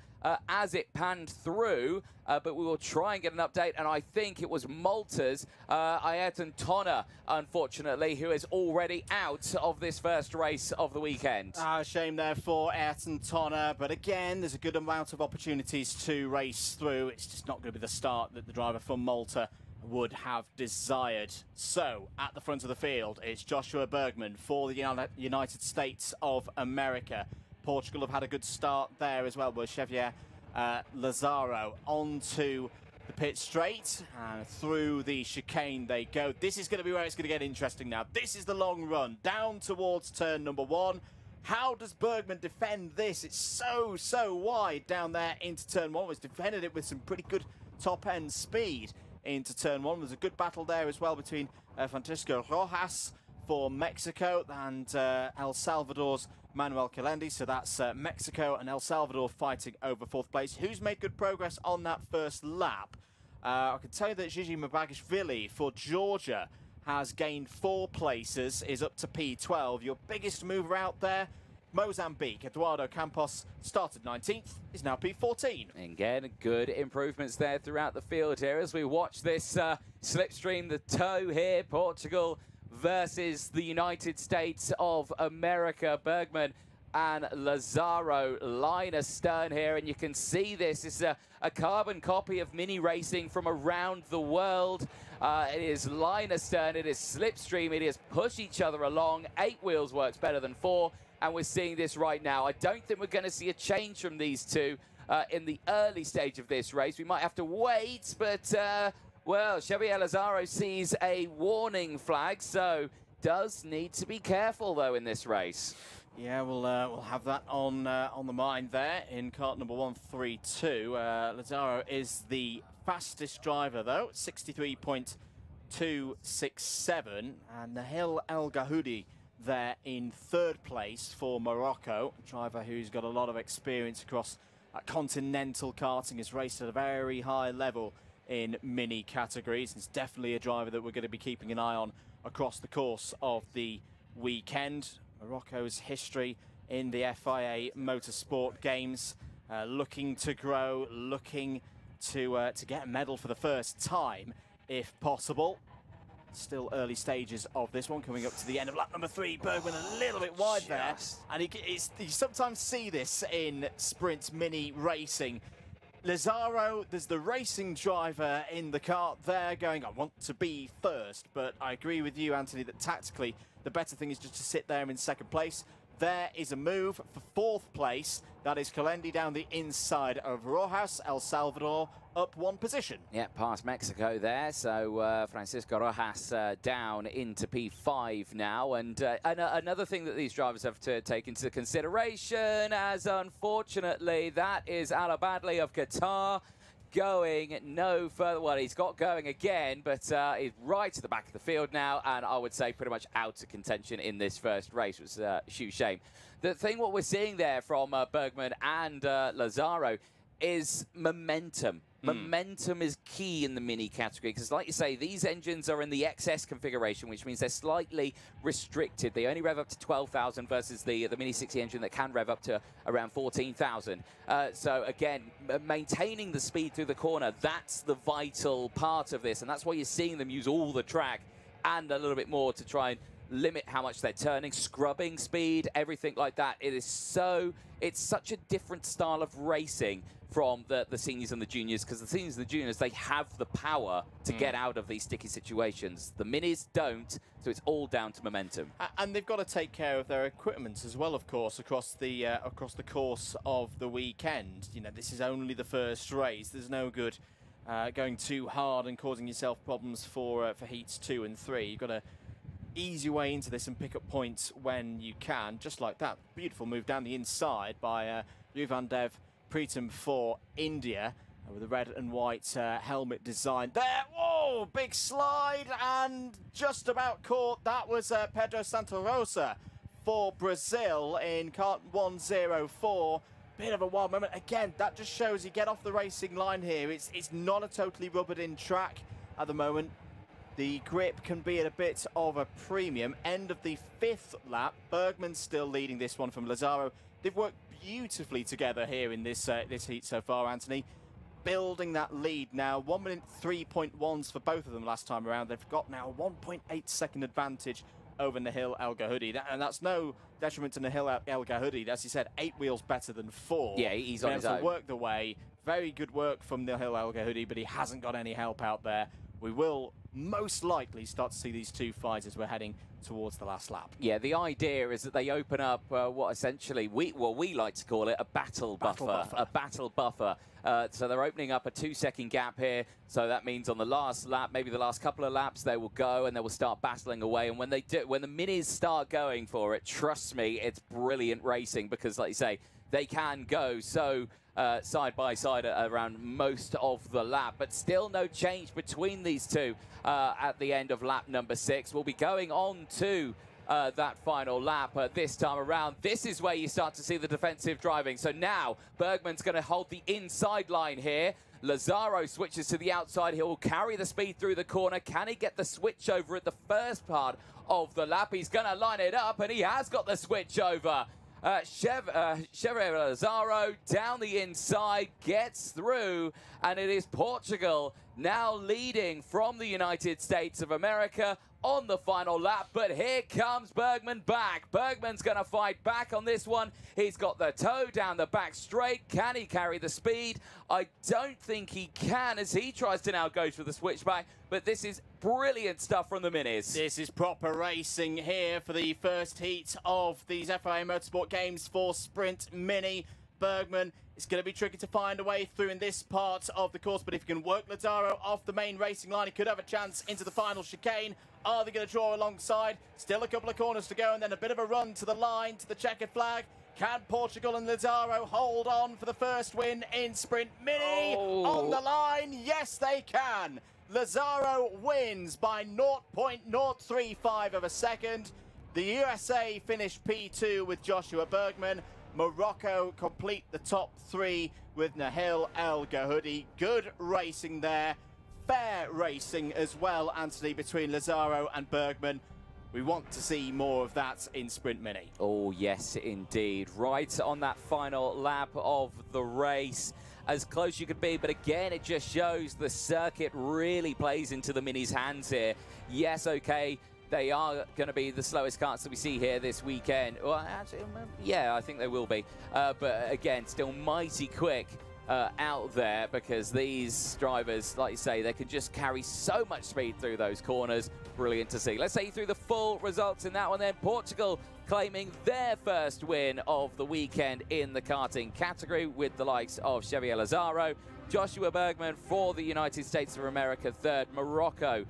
as it panned through, but we will try and get an update, and I think it was Malta's Ayrton Tonner, unfortunately, who is already out of this first race of the weekend. Shame there for Ayrton Tonner, but again, there's a good amount of opportunities to race through. It's just not going to be the start that the driver from Malta would have desired. So, at the front of the field, it's Joshua Bergman for the United States of America. Portugal have had a good start there as well, with Xavier Lazaro onto the pit straight, and through the chicane they go. This is going to be where it's going to get interesting now. This is the long run, down towards turn number 1. How does Bergman defend this? It's so wide down there into turn 1. He's defended it with some pretty good top-end speed into turn 1. There's a good battle there as well between Francisco Rojas for Mexico and El Salvador's Manuel Calendi. So that's Mexico and El Salvador fighting over 4th place. Who's made good progress on that first lap? I can tell you that Gigi Mabagishvili for Georgia has gained 4 places, is up to P12. Your biggest mover out there, Mozambique. Eduardo Campos started 19th, is now P14. Again, good improvements there throughout the field here as we watch this slipstream, the tow here, Portugal versus the United States of America. Bergman and Lazaro line astern here, and you can see this is a carbon copy of mini racing from around the world. It is line astern, it is slipstream, it is push each other along. 8 wheels works better than 4. And we're seeing this right now. I don't think we're going to see a change from these two in the early stage of this race. We might have to wait, but, well, Xavier Lazaro sees a warning flag, so does need to be careful, though, in this race. Yeah, we'll have that on the mind there in kart number 132. Lazaro is the fastest driver, though, 63.267, and Nahil El Gahoudi there in 3rd place for Morocco, a driver who's got a lot of experience across continental karting, has raced at a very high level in mini categories. It's definitely a driver that we're going to be keeping an eye on across the course of the weekend. Morocco's history in the FIA Motorsport Games, looking to grow, looking to get a medal for the first time, if possible. Still early stages of this one, coming up to the end of lap number 3. Bergman a little bit wide there, and you sometimes see this in sprint mini racing. Lazaro, there's the racing driver in the kart there going, I want to be first, but I agree with you, Anthony, that tactically the better thing is just to sit there in 2nd place. There is a move for 4th place. That is Calendi down the inside of Rojas. El Salvador up 1 position. Yeah, past Mexico there. So Francisco Rojas down into P5 now. And another thing that these drivers have to take into consideration, as unfortunately that is Alabadli of Qatar going no further. Well, he's got going again, but he's right at the back of the field now, and I would say pretty much out of contention in this first race, which is a huge shame. The thing what we're seeing there from Bergman and Lazaro is momentum. Momentum is key in the mini category because, like you say, these engines are in the XS configuration, which means they're slightly restricted. They only rev up to 12,000 versus the Mini 60 engine that can rev up to around 14,000. So, again, maintaining the speed through the corner, that's the vital part of this, and that's why you're seeing them use all the track and a little bit more to try and limit how much they're turning, scrubbing speed, everything like that. It's such a different style of racing from the seniors and the juniors, because the seniors and the juniors, they have the power to get out of these sticky situations. The minis don't, so it's all down to momentum. And they've got to take care of their equipment as well, of course, across the course of the weekend. You know, this is only the first race. There's no good going too hard and causing yourself problems for heats 2 and 3. You've got to ease your way into this and pick up points when you can, just like that. Beautiful move down the inside by Yuvandev Pritam for India, with the red and white helmet design there. Whoa, big slide and just about caught. That was Pedro Santa Rosa for Brazil in kart 104. Bit of a wild moment. Again, that just shows you get off the racing line here. It's not a totally rubbered in track at the moment. The grip can be at a bit of a premium. End of the 5th lap. Bergman still leading this one from Lazaro they've worked beautifully together here in this this heat so far, Anthony. Building that lead now. 1 minute 3.1s for both of them last time around. They've got now a 1.8 second advantage over Nahil El Gahoudi. And that's no detriment to Nahil El Gahoudi. As you said, 8 wheels better than 4. Yeah, he's on his own. Work the way. Very good work from Nahil El Gahoudi, but he hasn't got any help out there. We will most likely start to see these two fights as we're heading towards the last lap. Yeah, the idea is that they open up what essentially we like to call it a battle buffer. A battle buffer. So they're opening up a 2-second gap here. So that means on the last lap, maybe the last couple of laps, they will go and they will start battling away. And when they do, when the minis start going for it, trust me, it's brilliant racing because, like you say, they can go so side by side around most of the lap, but still no change between these two at the end of lap number 6. We'll be going on to that final lap this time around. This is where you start to see the defensive driving. So now Bergman's going to hold the inside line here. Lazaro switches to the outside. He'll carry the speed through the corner. Can he get the switch over at the first part of the lap? He's going to line it up, and he has got the switch over. Chevrolet Lazaro down the inside, gets through, and it is Portugal now leading from the United States of America on the final lap. But here comes Bergman back. Bergman's going to fight back on this one. He's got the toe down the back straight. Can he carry the speed? I don't think he can as he tries to now go for the switchback. But this is brilliant stuff from the minis. This is proper racing here for the first heat of these FIA Motorsport Games for Sprint Mini. Bergman, it's going to be tricky to find a way through in this part of the course, but if he can work Lazaro off the main racing line, he could have a chance into the final chicane. Are they going to draw alongside? Still a couple of corners to go, and then a bit of a run to the line, to the checkered flag. Can Portugal and Lazaro hold on for the first win in Sprint Mini? On the line, yes they can. Lazaro wins by 0.035 of a second. The USA finished P2 with Joshua Bergman. Morocco complete the top 3 with Nahil El Gahoudi. Good racing there. Fair racing as well, Anthony, between Lazaro and Bergman. We want to see more of that in Sprint Mini. Oh, yes, indeed. Right on that final lap of the race. As close you could be, but again, it just shows the circuit really plays into the Mini's hands here. Yes, okay. They are going to be the slowest karts that we see here this weekend. Well, actually, yeah, I think they will be. But again, still mighty quick out there because these drivers, like you say, they can just carry so much speed through those corners. Brilliant to see. Let's take you through the full results in that one then. Portugal claiming their first win of the weekend in the karting category with the likes of Chevrolet Lazaro. Joshua Bergman for the United States of America, 3rd. Morocco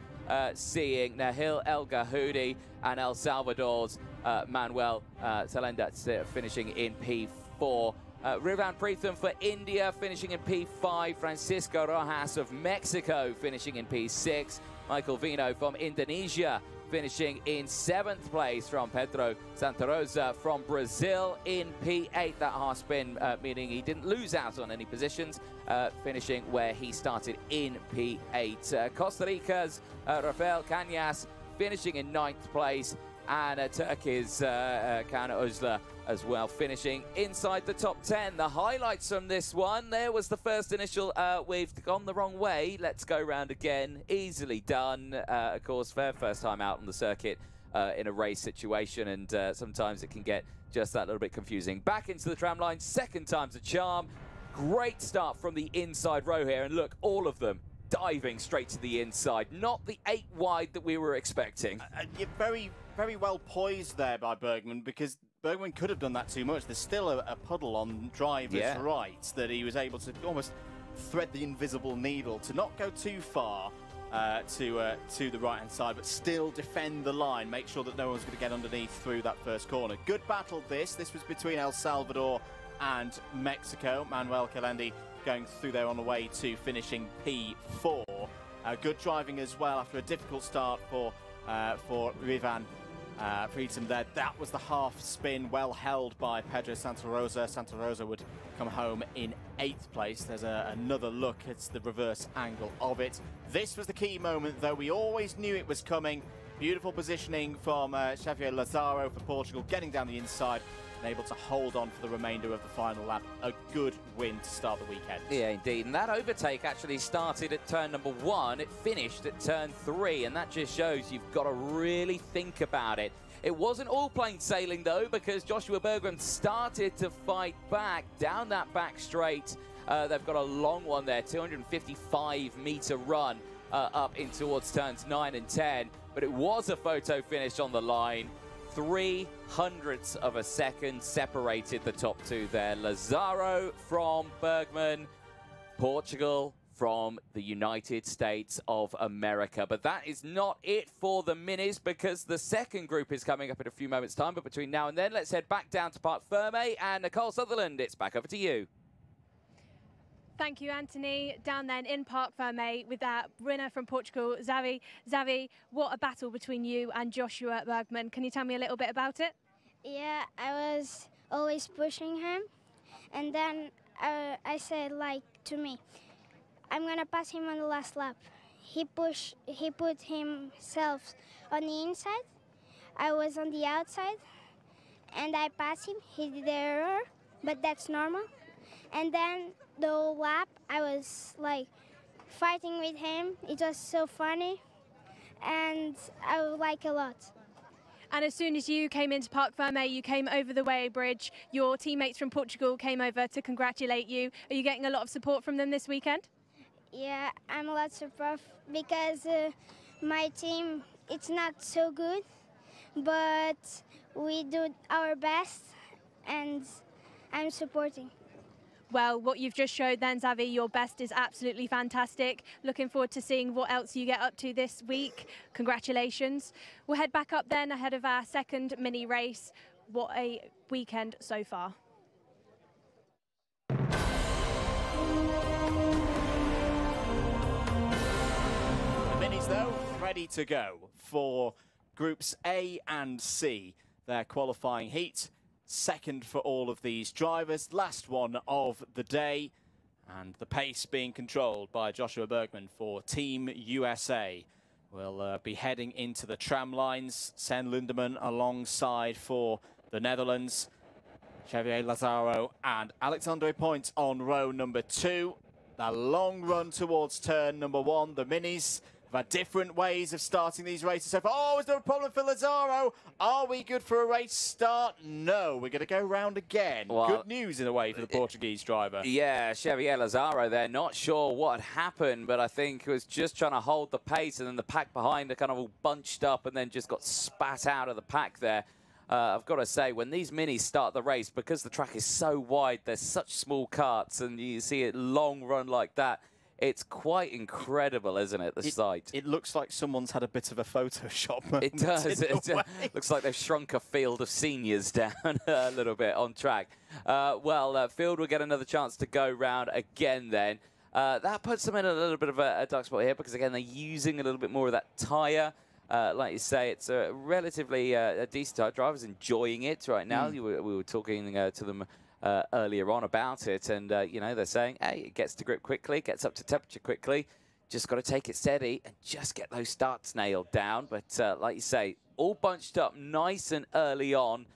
seeing Nahil El Gahoudi and El Salvador's Manuel Salenda finishing in P4. Rivan Pritham for India finishing in P5. Francisco Rojas of Mexico finishing in P6. Michael Vino from Indonesia finishing in 7th place from Pedro Santa Rosa from Brazil in P8. That half spin meaning he didn't lose out on any positions, finishing where he started in P8. Costa Rica's Rafael Cañas finishing in 9th place, and Turkey's Kan Özler as well, finishing inside the top 10. The highlights from this one, there was the first initial, we've gone the wrong way, let's go round again, easily done. Of course, first time out on the circuit in a race situation, and sometimes it can get just that little bit confusing. Back into the tram line, second time's a charm. Great start from the inside row here, and look, all of them diving straight to the inside, not the 8 wide that we were expecting. You're very, very well poised there by Bergman, because Bergman could have done that too much. There's still a puddle on driver's right that he was able to almost thread the invisible needle to not go too far to the right-hand side, but still defend the line, make sure that no one's going to get underneath through that first corner. Good battle this. This was between El Salvador and Mexico. Manuel Calendi going through there on the way to finishing P4. Good driving as well after a difficult start for Rivan Pritham there. That was the half spin, well held by Pedro Santa Rosa. Santa Rosa would come home in 8th place. There's another look at the reverse angle of it. This was the key moment, though. We always knew it was coming. Beautiful positioning from Xavier Lazaro for Portugal, getting down the inside. and able to hold on for the remainder of the final lap. A good win to start the weekend. Yeah, indeed. And that overtake actually started at turn number 1. It finished at turn 3, and that just shows you've got to really think about it. It wasn't all plain sailing, though, because Joshua Bergman started to fight back down that back straight. They've got a long one there, 255-meter run up in towards turns 9 and 10. But it was a photo finish on the line. 0.03 of a second separated the top two there. Lazaro from Bergman, Portugal from the United States of America. But that is not it for the minis, because the second group is coming up in a few moments' time. But between now and then, let's head back down to Parc Fermé. And Nicole Sutherland, it's back over to you. Thank you, Anthony. Down then in Parc Fermé with that winner from Portugal, Xavi. Xavi, what a battle between you and Joshua Bergman. Can you tell me a little bit about it? Yeah, I was always pushing him. And then I said, like, to me, I'm going to pass him on the last lap. He put himself on the inside. I was on the outside. And I passed him. He did the error, but that's normal. And then the whole lap, I was like fighting with him. It was so funny, and I like a lot. And as soon as you came into Parc Fermé, you came over the weighbridge. Your teammates from Portugal came over to congratulate you. Are you getting a lot of support from them this weekend? Yeah, I'm a lot of support because my team, it's not so good, but we do our best, and I'm supporting. Well, what you've just showed then, Xavi, your best is absolutely fantastic. Looking forward to seeing what else you get up to this week. Congratulations. We'll head back up then ahead of our second mini race. What a weekend so far. The minis, though, ready to go for Groups A and C, their qualifying heat. Second for all of these drivers, last one of the day, and the pace being controlled by Joshua Bergman for Team USA. We'll be heading into the tram lines. Sen Lunderman alongside for the Netherlands. Xavier Lazaro and Alexandre Point on row number 2. The long run towards turn number 1. The minis have had different ways of starting these races so far. Oh, is there a problem for Lazaro? Are we good for a race start? No, we're going to go round again. Well, good news in a way for the Portuguese driver. Yeah, Xavier Lazaro there. Not sure what happened, but I think he was just trying to hold the pace, and then the pack behind are kind of all bunched up and then just got spat out of the pack there. I've got to say, when these minis start the race, because the track is so wide, there's such small karts, and you see it long run like that, it's quite incredible, isn't it, the sight? It looks like someone's had a bit of a Photoshop moment. It does. It looks like they've shrunk a field of seniors down a little bit on track. Field will get another chance to go round again then. That puts them in a little bit of a dark spot here because, again, they're using a little bit more of that tyre. Like you say, it's a relatively a decent tyre. Driver's enjoying it right now. We were talking to them earlier on about it, and you know, they're saying, hey, it gets to grip quickly, gets up to temperature quickly, just got to take it steady and just get those starts nailed down. But like you say, all bunched up nice and early on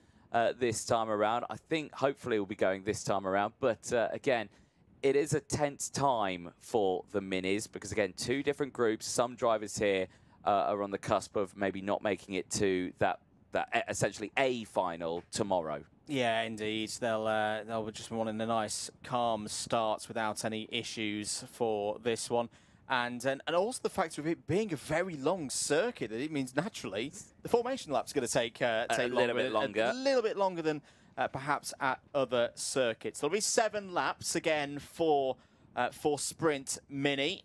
this time around. I think hopefully we'll be going this time around, but again, it is a tense time for the minis because, again, two different groups. Some drivers here are on the cusp of maybe not making it to that essentially A final tomorrow. Yeah, indeed. They'll just be wanting a nice, calm start without any issues for this one. And also the fact of it being a very long circuit, that it means naturally the formation lap's going to take a little bit longer than perhaps at other circuits. There'll be 7 laps again for Sprint Mini.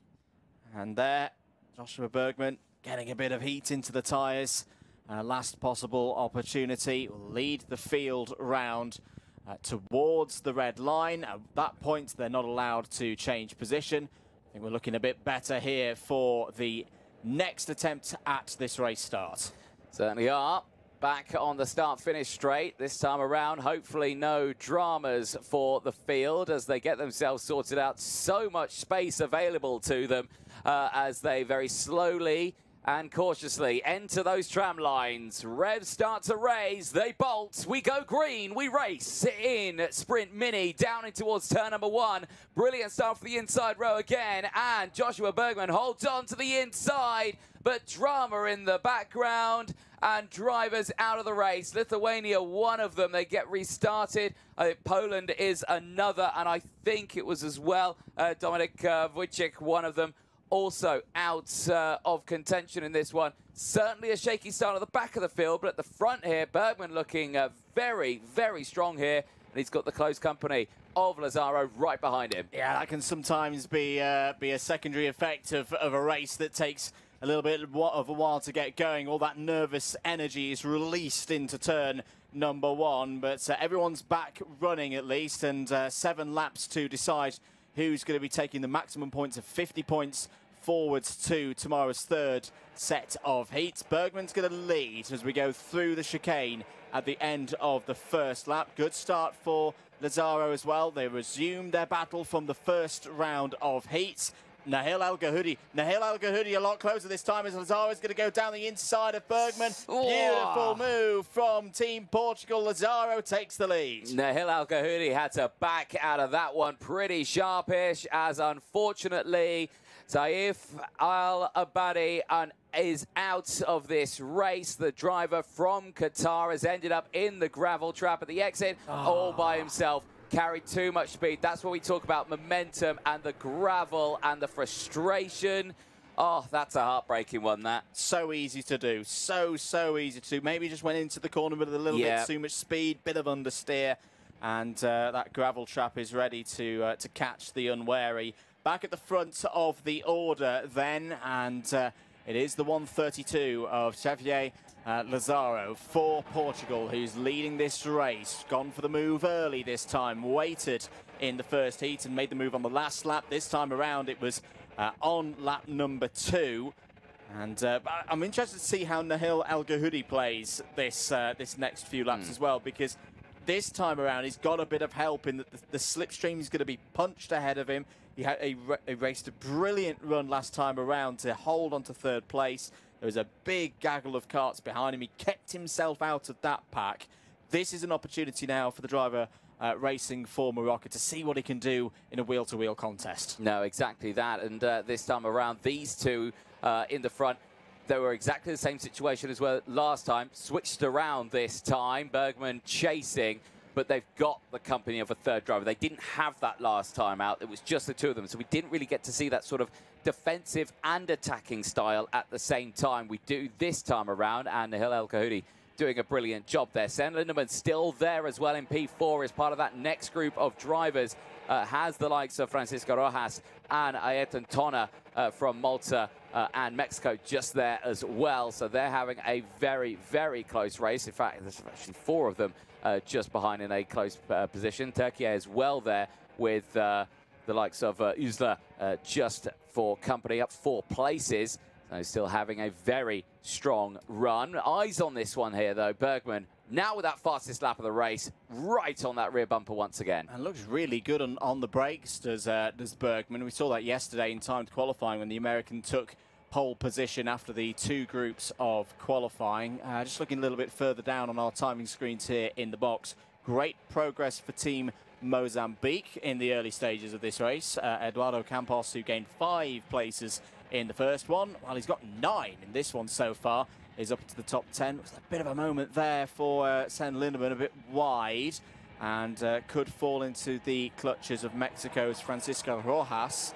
And there, Joshua Bergman getting a bit of heat into the tyres. Last possible opportunity will lead the field round towards the red line. At that point, they're not allowed to change position. I think we're looking a bit better here for the next attempt at this race start. Certainly are. Back on the start-finish straight this time around. Hopefully no dramas for the field as they get themselves sorted out. So much space available to them as they very slowly and cautiously enter those tram lines. Revs start to raise, they bolt, we go green, we race in Sprint Mini down in towards turn number 1. Brilliant start for the inside row again, and Joshua Bergman holds on to the inside, but drama in the background and drivers out of the race. Lithuania, one of them, they get restarted. I think Poland is another, and I think it was as well Dominik Wojcik, one of them, also out of contention in this one. Certainly a shaky start at the back of the field, but at the front here, Bergman looking very, very strong here. And he's got the close company of Lazzaro right behind him. Yeah, that can sometimes be a secondary effect of a race that takes a little bit of a while to get going. All that nervous energy is released into turn number 1, but everyone's back running at least, and 7 laps to decide who's going to be taking the maximum points of 50 points forwards to tomorrow's 3rd set of heats. Bergman's going to lead as we go through the chicane at the end of the 1st lap. Good start for Lazzaro as well. They resumed their battle from the 1st round of heats. Nahil Al-Ghahoudi a lot closer this time as Lazzaro is going to go down the inside of Bergman. Oh. Beautiful move from Team Portugal. Lazzaro takes the lead. Nahil Al-Ghahoudi had to back out of that one pretty sharpish, as unfortunately Taif Al-Abadi is out of this race. The driver from Qatar has ended up in the gravel trap at the exit all by himself. Carried too much speed. That's what we talk about, momentum and the gravel and the frustration. Oh, that's a heartbreaking one, that. So easy to do. So easy to do. Maybe just went into the corner with a little bit too much speed, bit of understeer, and that gravel trap is ready to catch the unwary. Back at the front of the order then, and it is the 132 of Xavier Lazzaro for Portugal, who's leading this race. Gone for the move early this time, waited in the 1st heat and made the move on the last lap. This time around it was on lap number 2. And I'm interested to see how Nahil Al-Ghahoudi plays this next few laps as well, because this time around he's got a bit of help in that the slipstream is going to be punched ahead of him. He raced a brilliant run last time around to hold on to 3rd place. There was a big gaggle of karts behind him. He kept himself out of that pack. This is an opportunity now for the driver racing for Morocco to see what he can do in a wheel-to-wheel contest. No, exactly that. And this time around, these two in the front, they were exactly the same situation as well last time. Switched around this time. Bergman chasing, but they've got the company of a 3rd driver. They didn't have that last time out. It was just the 2 of them. So we didn't really get to see that sort of defensive and attacking style at the same time. We do this time around, and Nahil Al-Ghahoudi doing a brilliant job there. Sen Lindemann still there as well in P4 as part of that next group of drivers. Has the likes of Francisco Rojas and Ayrton Tona from Malta and Mexico just there as well. So they're having a very, very close race. In fact, there's actually 4 of them just behind in a close position. Turkey as well there with the likes of Usla just for company, up 4 places. So still having a very strong run. Eyes on this one here, though. Bergman now with that fastest lap of the race, right on that rear bumper once again. And looks really good on the brakes, does Bergman. We saw that yesterday in timed qualifying when the American took pole position after the 2 groups of qualifying. Just looking a little bit further down on our timing screens here in the box. Great progress for Team Mozambique in the early stages of this race. Eduardo Campos, who gained 5 places in the first one, while he's got 9 in this one so far, is up to the top 10. It was a bit of a moment there for Sen Lindemann, a bit wide, and could fall into the clutches of Mexico's Francisco Rojas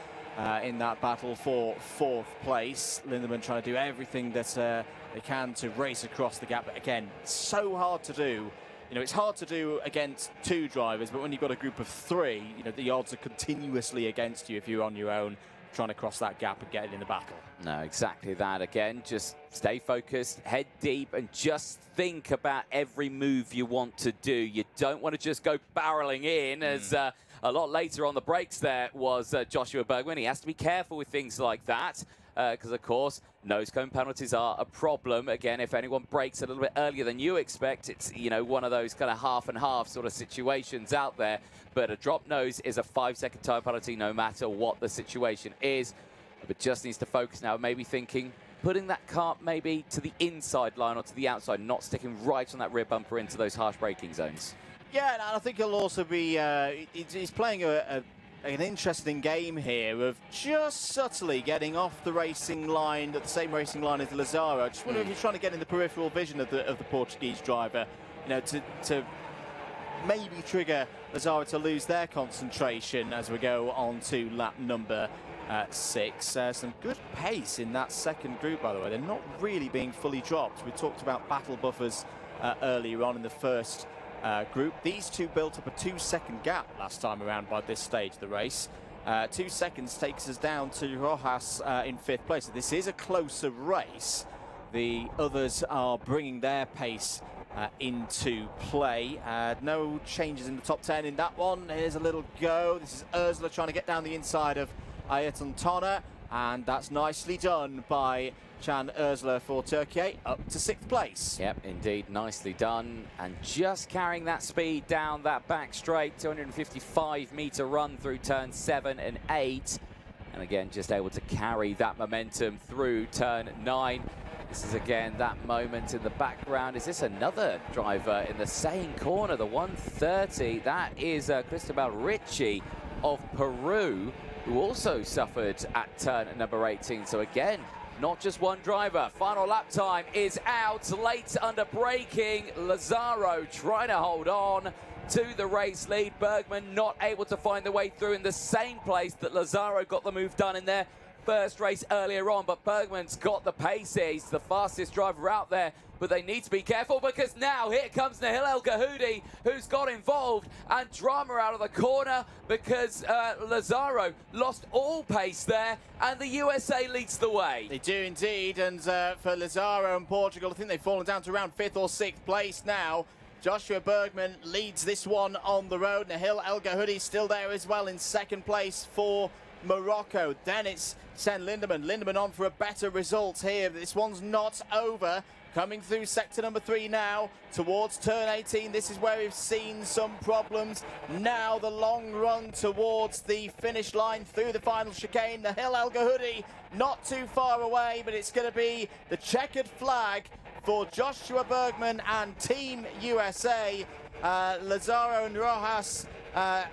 in that battle for 4th place. Lindemann trying to do everything that they can to race across the gap, but again, so hard to do. You know, it's hard to do against 2 drivers, but when you've got a group of 3, you know, the odds are continuously against you if you're on your own trying to cross that gap and get it in the battle. No, exactly that. Again, just stay focused, head deep, and just think about every move you want to do. You don't want to just go barreling in, as a lot later on the brakes there was Joshua Bergman. He has to be careful with things like that, because, of course, nose cone penalties are a problem. Again, if anyone brakes a little bit earlier than you expect, it's, you know, one of those kind of half and half sort of situations out there. But a drop nose is a 5-second time penalty no matter what the situation is. But just needs to focus now, maybe thinking putting that car maybe to the inside line or to the outside, not sticking right on that rear bumper into those harsh braking zones. Yeah, and I think he'll also be, he's playing an interesting game here of just subtly getting off the racing line, at the same racing line as Lazaro. I just wonder if he's trying to get in the peripheral vision of the Portuguese driver, you know, to maybe trigger Lazaro to lose their concentration as we go on to lap number 6. Some good pace in that second group, by the way. They're not really being fully dropped. We talked about battle buffers earlier on in the first group. These two built up a 2-second gap last time around by this stage of the race. 2 seconds takes us down to Rojas in 5th place. This is a closer race. The others are bringing their pace into play. No changes in the top 10 in that one. Here's a little go. This is Ursula trying to get down the inside of Ayrton Tonna, and that's nicely done by Can Ursula for Turkey, up to 6th place. Yep, indeed, nicely done. And just carrying that speed down that back straight, 255-meter run through turn 7 and 8. And again, just able to carry that momentum through turn 9. This is again that moment in the background. Is this another driver in the same corner, the 130? That is Cristobal Ricci of Peru, who also suffered at turn number 18. So again, not just one driver. Final lap time is out, late under braking. Lazaro trying to hold on to the race lead. Bergman not able to find the way through in the same place that Lazaro got the move done in their first race earlier on, but Bergman's got the pace here. He's the fastest driver out there, but they need to be careful because now here comes Nahil El Gahoudi, who's got involved, and drama out of the corner because Lazaro lost all pace there, and the USA leads the way. They do indeed, and for Lazaro and Portugal, I think they've fallen down to around 5th or 6th place now. Joshua Bergman leads this one on the road. Nahil El Gahoudi still there as well in 2nd place for Morocco. Then it's Sen Lindemann. Lindemann on for a better result here. This one's not over. Coming through sector number 3 now towards turn 18. This is where we've seen some problems. Now the long run towards the finish line through the final chicane. Nahil El Gahoudi not too far away, but it's going to be the checkered flag for Joshua Bergman and Team USA. Lazaro and Rojas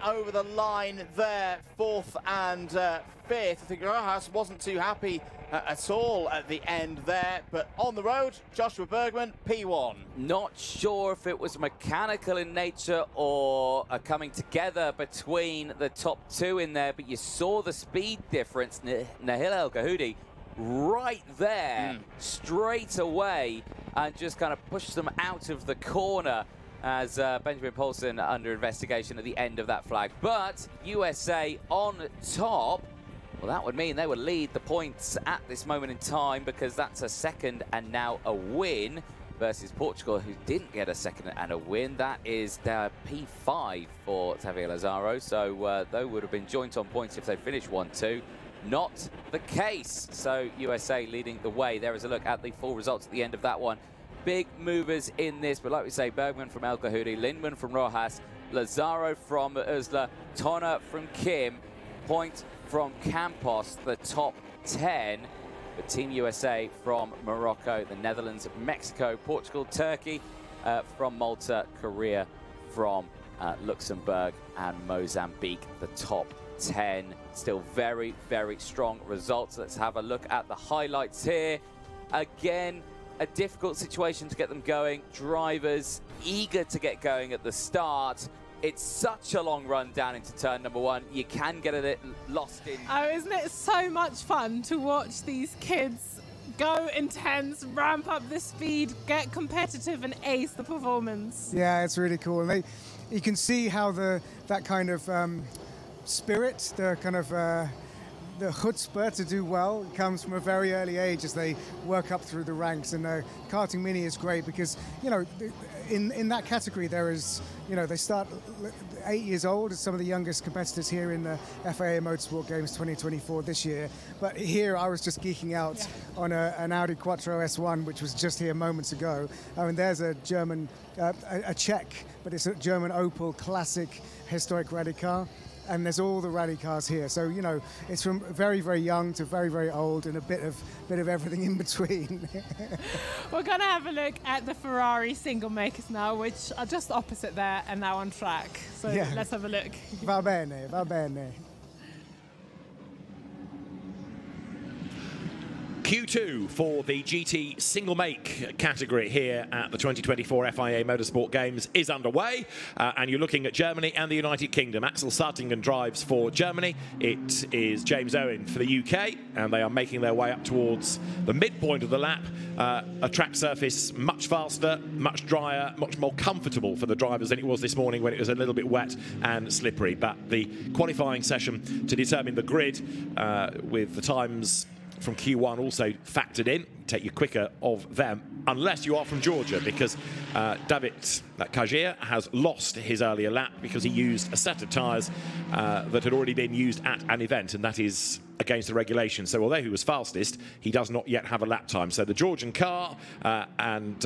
over the line there, 4th and 5th. I think Rojas wasn't too happy at all at the end there, but on the road, Joshua Bergman, P1. Not sure if it was mechanical in nature or a coming together between the top 2 in there, but you saw the speed difference. Nahil El Gahoudi right there, straight away, and just kind of pushed them out of the corner as Benjamin Paulson under investigation at the end of that flag. But USA on top, well, that would mean they would lead the points at this moment in time because that's a 2nd and now a win versus Portugal, who didn't get a 2nd and a win. That is their P5 for Xavier Lazaro. So they would have been joint on points if they finished 1-2. Not the case. So USA leading the way. There is a look at the full results at the end of that one. Big movers in this, but like we say, Bergman from El Gahoudi, Lindman from Rojas, Lazaro from Ursula, Tonna from Kim, Point from Campos, the top 10. But Team USA from Morocco, the Netherlands, Mexico, Portugal, Turkey from Malta, Korea from Luxembourg, and Mozambique, the top 10. Still very, very strong results. Let's have a look at the highlights here. Again, a difficult situation to get them going. Drivers eager to get going at the start. It's such a long run down into turn number 1. You can get a bit lost in. Oh, isn't it so much fun to watch these kids go intense, ramp up the speed, get competitive, and ace the performance? Yeah, it's really cool. And you can see how that kind of spirit, the kind of the chutzpah to do well comes from a very early age as they work up through the ranks. And karting mini is great because, you know, in that category there is, you know, they start 8 years old as some of the youngest competitors here in the FIA Motorsport Games 2024 this year. But here I was just geeking out on an Audi Quattro S1, which was just here moments ago. I mean, there's a German, a Czech, but it's a German Opel classic historic rally car. and there's all the rally cars here. So, you know, it's from very, very young to very, very old, and a bit of everything in between. We're going to have a look at the Ferrari single makers now, which are just opposite there and now on track. So yeah. Let's have a look. Va bene, va bene. Q2 for the GT single make category here at the 2024 FIA Motorsport Games is underway, and you're looking at Germany and the United Kingdom. Axel Sartingen drives for Germany. It is James Owen for the UK, and they are making their way up towards the midpoint of the lap. A track surface much faster, much drier, much more comfortable for the drivers than it was this morning when it was a little bit wet and slippery. But the qualifying session to determine the grid with the times from Q1 also factored in, take you quicker of them, unless you are from Georgia, because David Kajir has lost his earlier lap because he used a set of tyres that had already been used at an event, and that is against the regulation. So although he was fastest, he does not yet have a lap time. So the Georgian car, and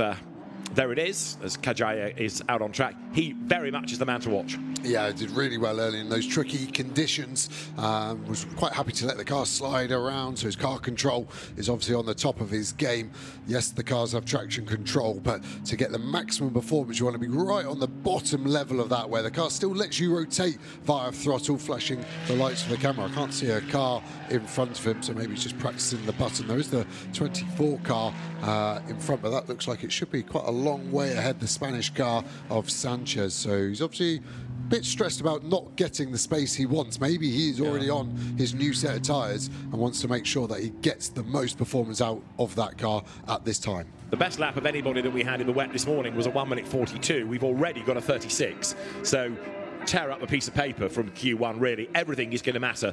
there it is, as Kajaya is out on track. He very much is the man to watch. Yeah, did really well early in those tricky conditions. Was quite happy to let the car slide around, so his car control is obviously on the top of his game. Yes, the cars have traction control, but to get the maximum performance, you want to be right on the bottom level of that, where the car still lets you rotate via throttle, flashing the lights for the camera. I can't see a car in front of him, so maybe he's just practicing the button. There is the 24 car in front, but that looks like it should be quite a long way ahead, the Spanish car of Sanchez. So he's obviously a bit stressed about not getting the space he wants. Maybe he's already on his new set of tyres and wants to make sure that he gets the most performance out of that car at this time. The best lap of anybody that we had in the wet this morning was a 1:42. We've already got a 36. So tear up a piece of paper from Q1, really. Everything is going to matter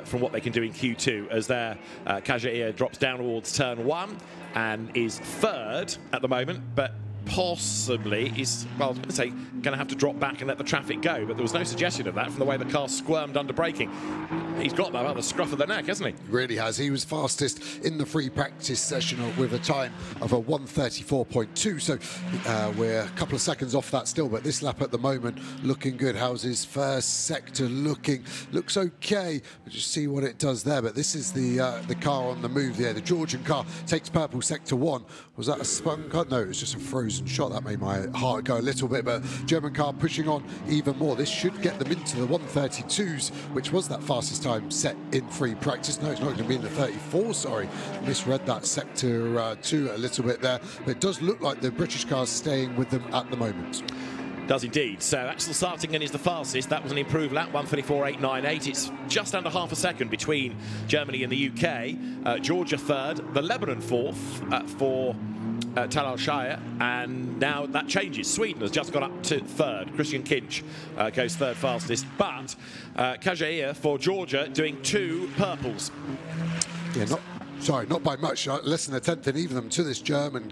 from what they can do in Q2, as their Kajir drops down towards turn 1 and is third at the moment, but possibly is, well, I was going to say, going to have to drop back and let the traffic go, but there was no suggestion of that from the way the car squirmed under braking. He's got that at the scruff of the neck, hasn't he? Really has. He was fastest in the free practice session with a time of a 1:34.2, so we're a couple of seconds off that still, but this lap at the moment looking good. How's his first sector looking? Looks okay. We'll just see what it does there, but this is the car on the move there. The Georgian car takes purple sector 1. Was that a spun cut? No, it was just a frozen shot. That made my heart go a little bit, but German car pushing on even more. This should get them into the 1:32s, which was that fastest time set in free practice. No, it's not going to be in the 34, sorry. Misread that sector 2 a little bit there, but it does look like the British car's staying with them at the moment. Does indeed. So Axel Sartingen is the fastest. That was an improved lap, 1:34.898. It's just under half a second between Germany and the UK. Georgia third, the Lebanon fourth for Tal Al-Shire, and now that changes. Sweden has just got up to third. Christian Kinch goes third fastest, but Kajir for Georgia doing 2 purples. Yeah, not by much, less than a tenth in either of them to this German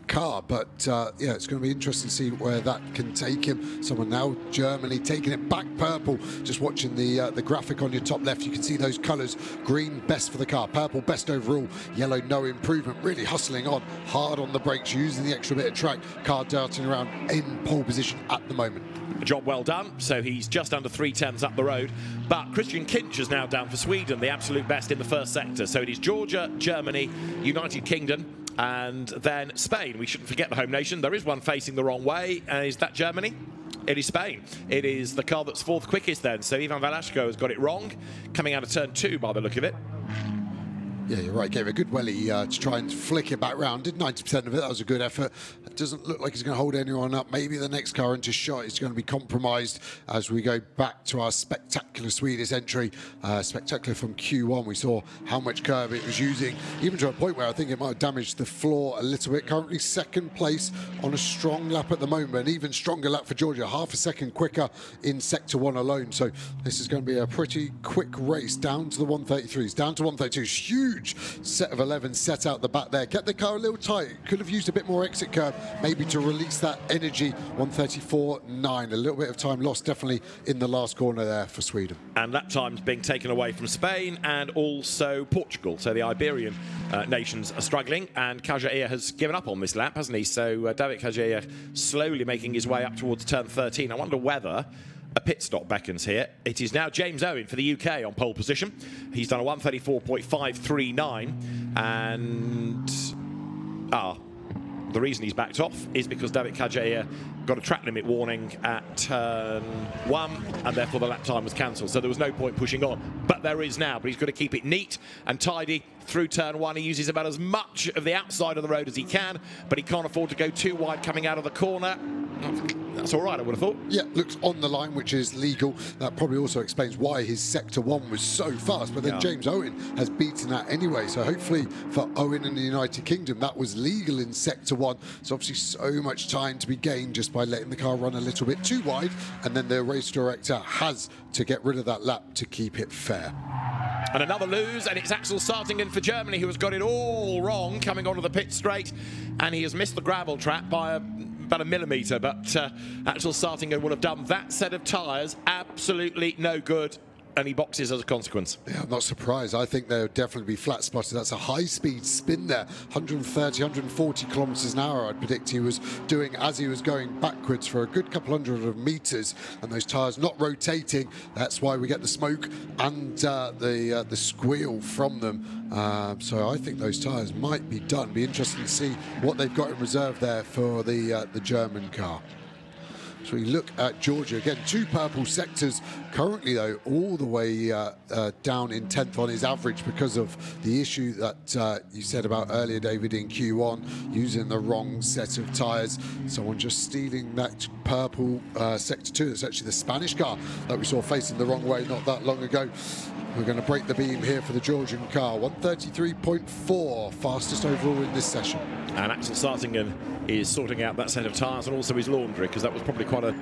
car, but yeah, it's going to be interesting to see where that can take him. Someone now, Germany, taking it back purple. Just watching the graphic on your top left, you can see those colours. Green, best for the car. Purple, best overall. Yellow, no improvement. Really hustling on, hard on the brakes, using the extra bit of track. Car darting around in pole position at the moment. A job well done. So he's just under 3/10 up the road. But Christian Kinch is now down for Sweden, the absolute best in the first sector. So it is Georgia, Germany, United Kingdom, and then Spain. We shouldn't forget the home nation. There is one facing the wrong way. Is that Germany? It is Spain. It is the car that's 4th quickest then. So Ivan Velasco has got it wrong, coming out of turn 2 by the look of it. Yeah, you're right. Gave a good welly to try and flick it back round. Did 90% of it. That was a good effort. It doesn't look like he's going to hold anyone up. Maybe the next car into shot is going to be compromised as we go back to our spectacular Swedish entry. Spectacular from Q1. We saw how much curb it was using, even to a point where I think it might have damaged the floor a little bit. Currently 2nd place on a strong lap at the moment. An even stronger lap for Georgia. Half a second quicker in sector 1 alone. So this is going to be a pretty quick race down to the 133s. Down to 132s. Huge set of 11 set out the back there. Kept the car a little tight. Could have used a bit more exit curb, maybe to release that energy. 1:34.9. A little bit of time lost, definitely, in the last corner there for Sweden. And that time's being taken away from Spain and also Portugal. So the Iberian nations are struggling, and Kajir has given up on this lap, hasn't he? So David Kajir slowly making his way up towards turn 13. I wonder whether a pit stop beckons here. It is now James Owen for the UK on pole position. He's done a 1:34.539, and the reason he's backed off is because David Kajaya got a track limit warning at turn 1, and therefore the lap time was cancelled. So there was no point pushing on. But there is now. But he's got to keep it neat and tidy through turn 1. He uses about as much of the outside of the road as he can, but he can't afford to go too wide coming out of the corner. That's all right, I would have thought. Yeah, looks on the line, which is legal. That probably also explains why his sector 1 was so fast. But then James Owen has beaten that anyway. So hopefully for Owen in the United Kingdom, that was legal in sector 1. So obviously so much time to be gained just by letting the car run a little bit too wide. And then the race director has to get rid of that lap to keep it fair. And another lose, and it's Axel Sartingen for Germany, who has got it all wrong coming onto the pit straight, and he has missed the gravel trap by about a millimetre, but Axel Sartingen would have done that set of tyres absolutely no good, and he boxes as a consequence. Yeah, I'm not surprised. I think they'll definitely be flat spotted. That's a high-speed spin there, 130, 140 kilometres an hour. I'd predict he was doing as he was going backwards for a good couple hundred of metres, and those tyres not rotating. That's why we get the smoke and the squeal from them. So I think those tyres might be done. Be interesting to see what they've got in reserve there for the German car. So we look at Georgia again, 2 purple sectors currently, though, all the way down in 10th on his average because of the issue that you said about earlier, David, in Q1, using the wrong set of tyres. Someone just stealing that purple sector 2. It's actually the Spanish car that we saw facing the wrong way not that long ago. We're going to break the beam here for the Georgian car. 133.4, fastest overall in this session. And Axel Sartingen is sorting out that set of tyres and also his laundry, because that was probably quite a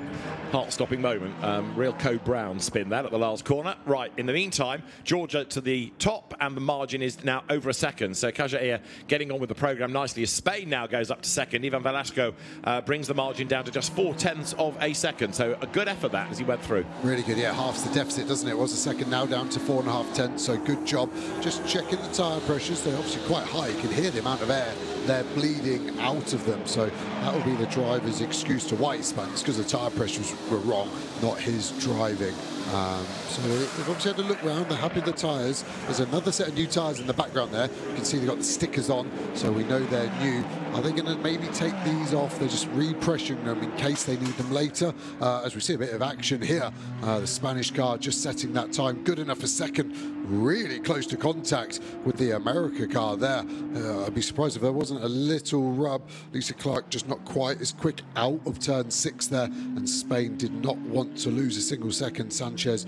heart-stopping moment. Real Code Brown spin that at the last corner. Right, in the meantime, Georgia to the top, and the margin is now over a second. So Kajaya getting on with the programme nicely as Spain now goes up to second. Ivan Velasco brings the margin down to just 0.4 of a second. So a good effort that as he went through. Really good, yeah, halves the deficit, doesn't it? It was a second, now down to 4.5, so good job. Just checking the tyre pressures, they're obviously quite high. You can hear the amount of air they're bleeding out of them, so that will be the driver's excuse to why he spun. It's because the tyre pressures were wrong, not his driving. So they've obviously had a look round. They're happy with the tyres. There's another set of new tyres in the background there. You can see they've got the stickers on, so we know they're new. Are they going to maybe take these off? They're just repressuring them in case they need them later. As we see a bit of action here, the Spanish car just setting that time good enough for second, really close to contact with the America car there. I'd be surprised if there wasn't a little rub. Lisa Clark just not quite as quick out of turn 6 there, and Spain did not want to lose a single second. Sanchez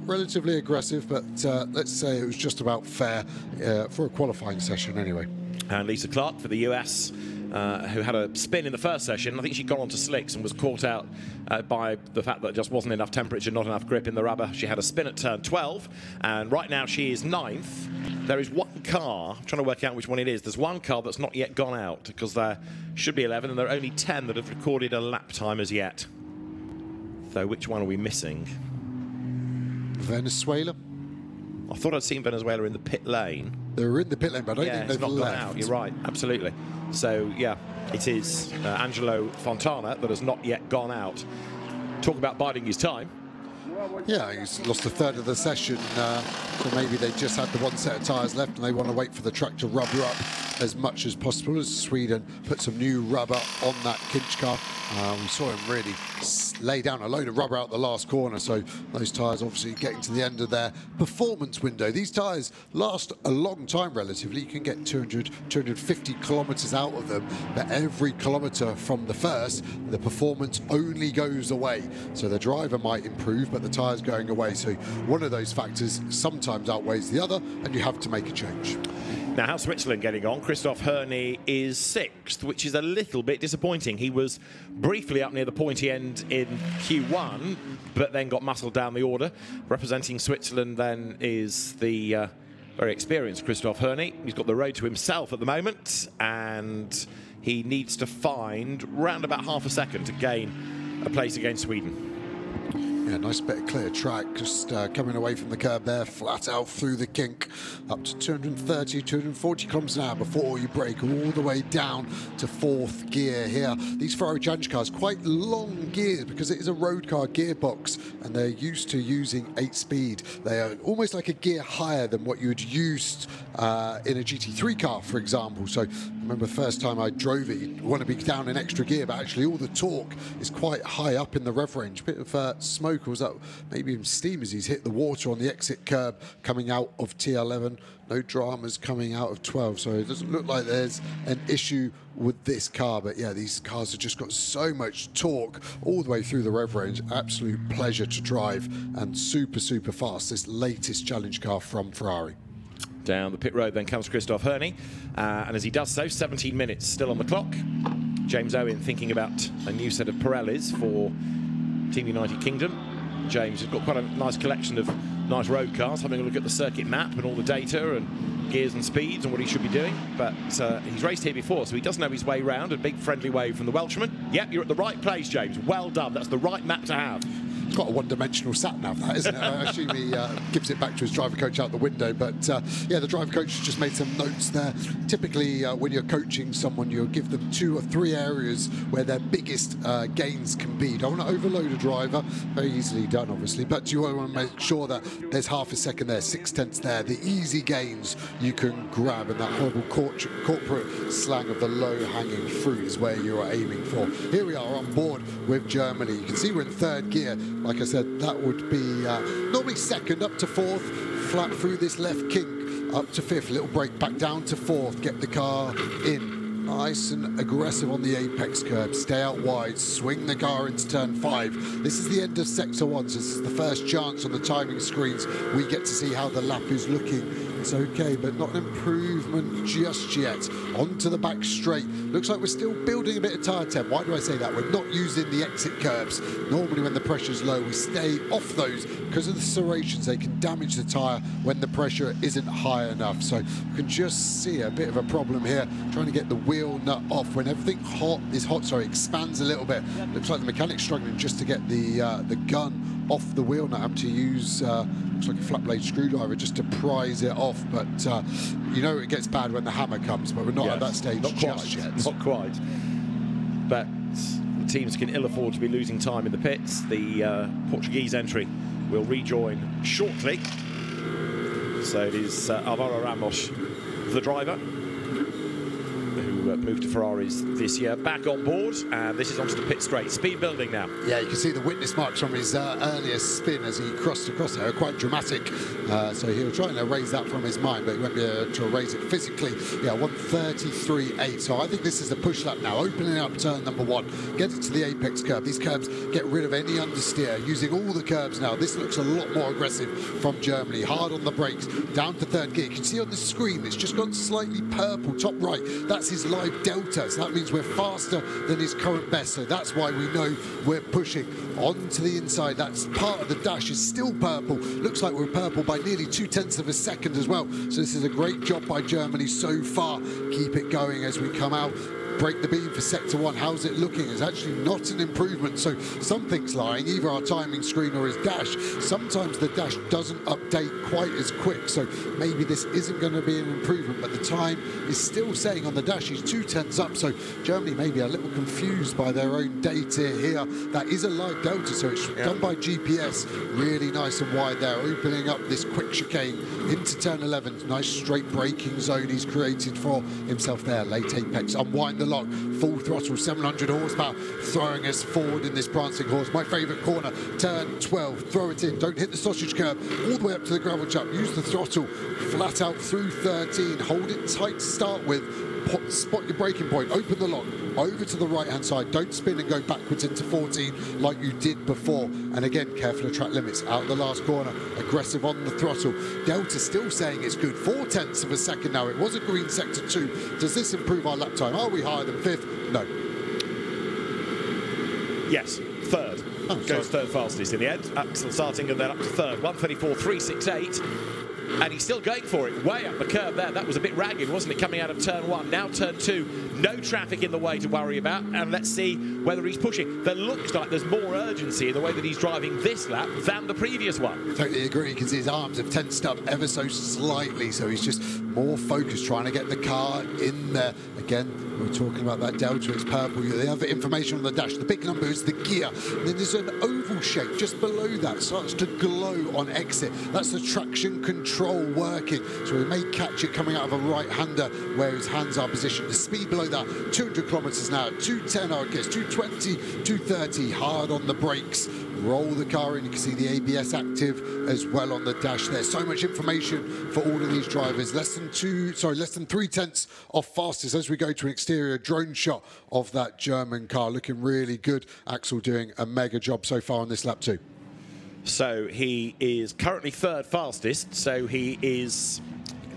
relatively aggressive, but let's say it was just about fair for a qualifying session anyway. And Lisa Clark for the US, who had a spin in the first session. I think she'd gone on to slicks and was caught out by the fact that there just wasn't enough temperature, not enough grip in the rubber. She had a spin at turn 12, and right now she is 9th. There is one car, I'm trying to work out which one it is. There's one car that's not yet gone out, because there should be 11, and there are only 10 that have recorded a lap time as yet. So which one are we missing? Venezuela. I thought I'd seen Venezuela in the pit lane. They were in the pit lane, but I don't think they've not left. Gone out. You're right, absolutely. So, yeah, it is Angelo Fontana that has not yet gone out. Talk about biding his time. Yeah, he's lost a third of the session, so maybe they just had the one set of tyres left and they want to wait for the track to rubber up as much as possible, as Sweden put some new rubber on that Kinch car. We saw him really lay down a load of rubber out the last corner, so those tyres obviously getting to the end of their performance window. These tyres last a long time relatively. You can get 200, 250 kilometres out of them, but every kilometre from the first, the performance only goes away. So the driver might improve, but the tyres going away. So one of those factors sometimes outweighs the other, and you have to make a change. Now, how's Switzerland getting on? Christoph Herney is 6th, which is a little bit disappointing. He was briefly up near the pointy end in Q1, but then got muscled down the order. Representing Switzerland then is the very experienced Christoph Herney. He's got the road to himself at the moment, and he needs to find round about half a second to gain a place against Sweden. Yeah, nice bit of clear track, just coming away from the curb there, flat out through the kink, up to 230, 240 kilometers an hour before you brake all the way down to 4th gear here. These Ferrari Challenge cars, quite long gears because it is a road car gearbox and they're used to using 8-speed. They are almost like a gear higher than what you'd used in a GT3 car, for example. So I remember the first time I drove it, you want to be down in extra gear, but actually all the torque is quite high up in the rev range. Bit of smoke, or was that maybe even steam as he's hit the water on the exit curb coming out of T11. No dramas coming out of 12, so it doesn't look like there's an issue with this car. But yeah, these cars have just got so much torque all the way through the rev range. Absolute pleasure to drive, and super, super fast, this latest challenge car from Ferrari. Down the pit road then comes Christoph Herney, and as he does so, 17 minutes still on the clock. James Owen thinking about a new set of Pirellis for Team United Kingdom. James has got quite a nice collection of nice road cars, having a look at the circuit map and all the data and gears and speeds and what he should be doing. But he's raced here before, so he does know his way round. A big friendly wave from the Welshman. Yep, you're at the right place, James. Well done. That's the right map to have. It's got a one-dimensional sat-nav, that, isn't it? I assume he gives it back to his driver coach out the window. But yeah, the driver coach just made some notes there. Typically, when you're coaching someone, you'll give them 2 or 3 areas where their biggest gains can be. Don't want to overload a driver. Very easily done, obviously. But you want to make sure that there's half a second there, 6/10 there. The easy gains you can grab, and that horrible corporate slang of the low-hanging fruit is where you are aiming for. Here we are on board with Germany. You can see we're in 3rd gear. Like I said, that would be normally 2nd, up to 4th, flat through this left kink, up to 5th, little break back down to 4th, get the car in. Nice and aggressive on the apex curb, stay out wide, swing the car into turn 5. This is the end of sector 1, so this is the first chance on the timing screens we get to see how the lap is looking. It's okay, but not an improvement just yet. Onto the back straight. Looks like we're still building a bit of tyre temp. Why do I say that? We're not using the exit curbs. Normally when the pressure's low, we stay off those because of the serrations. They can damage the tyre when the pressure isn't high enough. So you can just see a bit of a problem here, trying to get the wheel nut off when everything expands a little bit. Looks like the mechanic's struggling just to get the gun off the wheel nut. Have to use looks like a flat blade screwdriver just to prise it off. But you know it gets bad when the hammer comes, but we're not at that stage just yet. Not quite. But teams can ill afford to be losing time in the pits. The Portuguese entry will rejoin shortly. So it is Alvaro Ramos, the driver, who moved to Ferraris this year, back on board, and this is onto the pit straight. Speed building now. Yeah, you can see the witness marks from his earlier spin as he crossed across there, quite dramatic. So he'll try and erase that from his mind, but he won't be able to erase it physically. Yeah, 1:33.8. So I think this is a push lap now, opening up turn number 1. Get it to the apex curb. These curbs get rid of any understeer, using all the curbs now. This looks a lot more aggressive from Germany. Hard on the brakes, down to 3rd gear. You can see on the screen, it's just gone slightly purple, top right. That's his live delta, so that means we're faster than his current best, so that's why we know we're pushing onto the inside. That's part of the dash is still purple. Looks like we're purple by nearly 0.2 of a second as well, so this is a great job by Germany so far. Keep it going as we come out. Break the beam for sector 1. How's it looking? It's actually not an improvement, so something's lying, either our timing screen or his dash. Sometimes the dash doesn't update quite as quick, so maybe this isn't going to be an improvement, but the time is still saying on the dash he's 0.2 up, so Germany may be a little confused by their own data here. That is a live delta, so it's done by GPS. Really nice and wide there, opening up this quick chicane into turn 11. Nice straight braking zone he's created for himself there. Late apex, unwind the lock, full throttle, 700 horsepower, throwing us forward in this prancing horse. My favourite corner, turn 12, throw it in, don't hit the sausage curb, all the way up to the gravel trap, use the throttle, flat out through 13, hold it tight to start with, spot your braking point, open the lock, over to the right hand side, don't spin and go backwards into 14 like you did before, and again careful of track limits, out the last corner, aggressive on the throttle. Delta still saying it's good, 0.4 of a second now. It was a green sector 2. Does this improve our lap time? Are we higher than 5th? No. Yes, 3rd. Goes 3rd fastest in the end. Axel starting and then up to 3rd. 1:34.368. and he's still going for it, way up the curve there. That was a bit ragged, wasn't it, coming out of turn 1. Now turn 2, no traffic in the way to worry about, and let's see whether he's pushing. There looks like there's more urgency in the way that he's driving this lap than the previous one. Totally agree. You can see his arms have tensed up ever so slightly, so he's just more focused, trying to get the car in there. Again, we're talking about that delta, it's purple. The other information on the dash, the big number is the gear. And then there's an oval shape just below that, starts to glow on exit. That's the traction control working. So we may catch it coming out of a right-hander where his hands are positioned. The speed below that, 200 kilometers an hour, 210 I guess, 220, 230, hard on the brakes. Roll the car in, you can see the ABS active as well on the dash there. So much information for all of these drivers. Less than 3/10 off fastest as we go to an exterior drone shot of that German car. Looking really good. Axel doing a mega job so far on this lap too. So he is currently 3rd fastest, so he is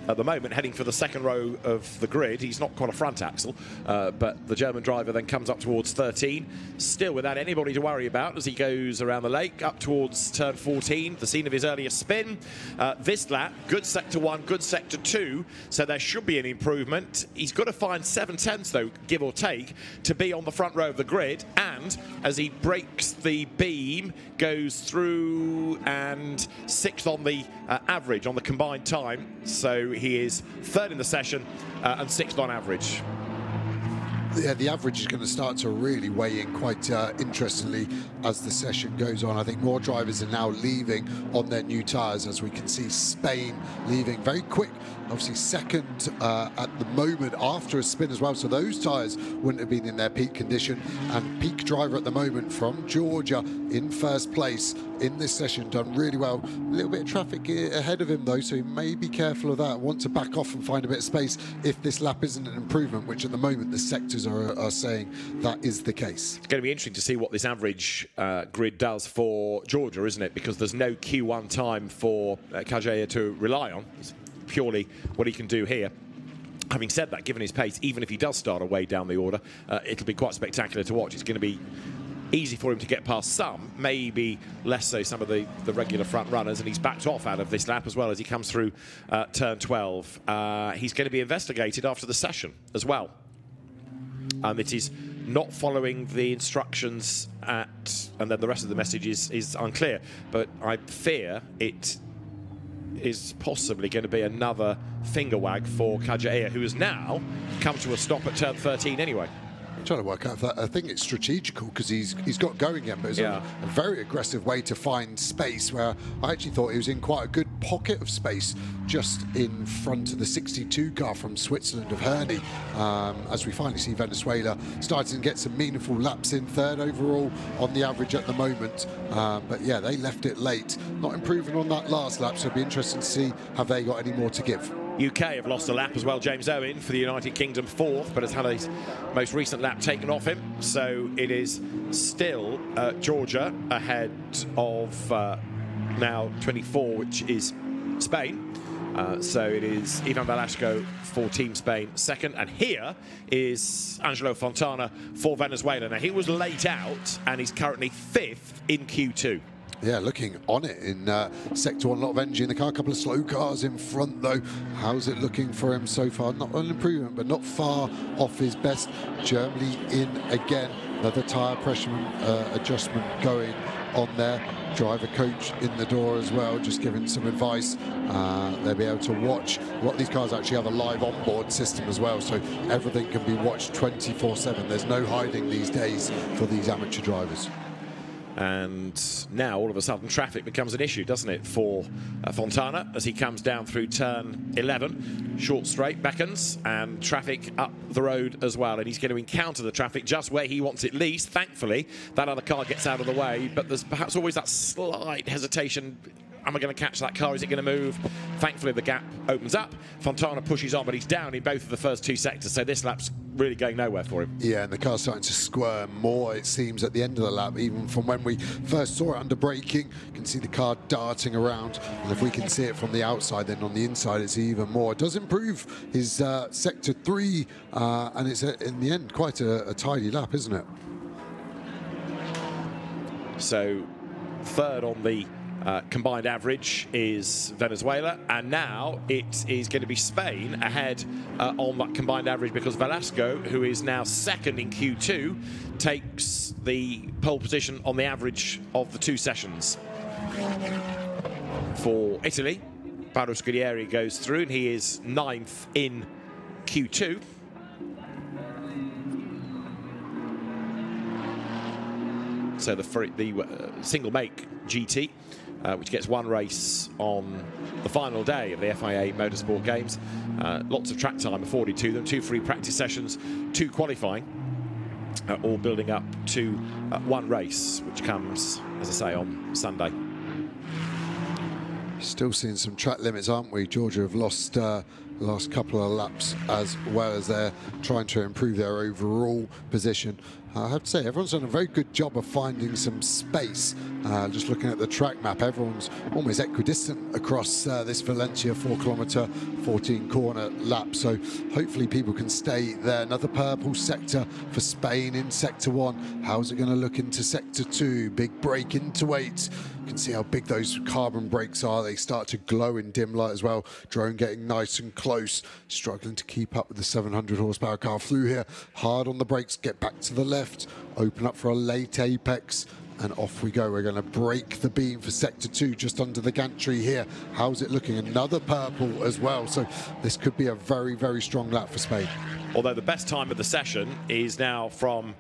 at the moment heading for the 2nd row of the grid. He's not quite a front axle, but the German driver then comes up towards 13, still without anybody to worry about as he goes around the lake up towards turn 14, the scene of his earlier spin. This lap, good sector 1, good sector 2, so there should be an improvement. He's got to find 7/10 though, give or take, to be on the front row of the grid, and as he breaks the beam, goes through and 6th on the average on the combined time, so he is 3rd in the session and 6th on average. Yeah, the average is going to start to really weigh in quite interestingly as the session goes on. I think more drivers are now leaving on their new tyres, as we can see Spain leaving very quick, obviously 2nd at the moment after a spin as well, so those tyres wouldn't have been in their peak condition. And peak driver at the moment from Georgia in 1st place in this session, done really well. A little bit of traffic ahead of him though, so he may be careful of that. Want to back off and find a bit of space if this lap isn't an improvement, which at the moment the sectors are saying that is the case. It's going to be interesting to see what this average grid does for Georgia, isn't it? Because there's no Q1 time for Kageya to rely on. It's purely what he can do here. Having said that, given his pace, even if he does start away down the order, it'll be quite spectacular to watch. It's going to be easy for him to get past some, maybe less so some of the regular front runners, and he's backed off out of this lap as well as he comes through turn 12. He's going to be investigated after the session as well. It is not following the instructions and then the rest of the message is unclear, but I fear it is possibly going to be another finger wag for Kageya, who has now come to a stop at turn 13 anyway. Trying to work out if that, I think it's strategical because he's got going again, but it's a very aggressive way to find space, where I actually thought he was in quite a good pocket of space just in front of the 62 car from Switzerland of Herney, as we finally see Venezuela starting to get some meaningful laps in, 3rd overall on the average at the moment, but yeah, they left it late, not improving on that last lap, so it'll be interesting to see have they got any more to give. UK have lost a lap as well. James Owen for the United Kingdom 4th, but has had his most recent lap taken off him. So it is still Georgia ahead of now 24, which is Spain. So it is Ivan Velasco for Team Spain 2nd. And here is Angelo Fontana for Venezuela. Now, he was late out and he's currently 5th in Q2. Yeah, looking on it in Sector 1, a lot of energy in the car, a couple of slow cars in front though. How's it looking for him so far? Not an improvement, but not far off his best. Germany in again, another tyre pressure adjustment going on there. Driver coach in the door as well, just giving some advice. They'll be able to watch what these cars actually have a live onboard system as well, so everything can be watched 24/7. There's no hiding these days for these amateur drivers. And now, all of a sudden, traffic becomes an issue, doesn't it, for Fontana as he comes down through turn 11. Short straight beckons and traffic up the road as well. And he's going to encounter the traffic just where he wants it least. Thankfully, that other car gets out of the way. But there's perhaps always that slight hesitation. Am I going to catch that car? Is it going to move? Thankfully, the gap opens up. Fontana pushes on, but he's down in both of the first 2 sectors. So this lap's really going nowhere for him. Yeah, and the car's starting to squirm more, it seems, at the end of the lap, even from when we first saw it under braking. You can see the car darting around, and if we can see it from the outside, then on the inside it's even more. It does improve his sector 3, and it's in the end quite a tidy lap, isn't it? So 3rd on the combined average is Venezuela, and now it is going to be Spain ahead on that combined average, because Velasco, who is now second in Q2, takes the pole position on the average of the 2 sessions. For Italy, Paolo Scudieri goes through, and he is 9th in Q2. So the single make GT, which gets 1 race on the final day of the FIA Motorsport Games. Lots of track time afforded to them, 2 free practice sessions, 2 qualifying, all building up to 1 race, which comes, as I say, on Sunday. Still seeing some track limits, aren't we? Georgia have lost the last couple of laps, as well as they're trying to improve their overall position. I have to say, everyone's done a very good job of finding some space. Just looking at the track map, everyone's almost equidistant across this Valencia 4-kilometre, 14-corner lap. So hopefully people can stay there. Another purple sector for Spain in Sector 1. How's it going to look into Sector 2? Big break into 8. You can see how big those carbon brakes are. They start to glow in dim light as well. Drone getting nice and close, struggling to keep up with the 700 horsepower car. Through here, hard on the brakes, get back to the left, open up for a late apex, and off we go. We're going to break the beam for Sector 2, just under the gantry here. How's it looking? Another purple as well. So this could be a very, very strong lap for Spain. Although the best time of the session is now from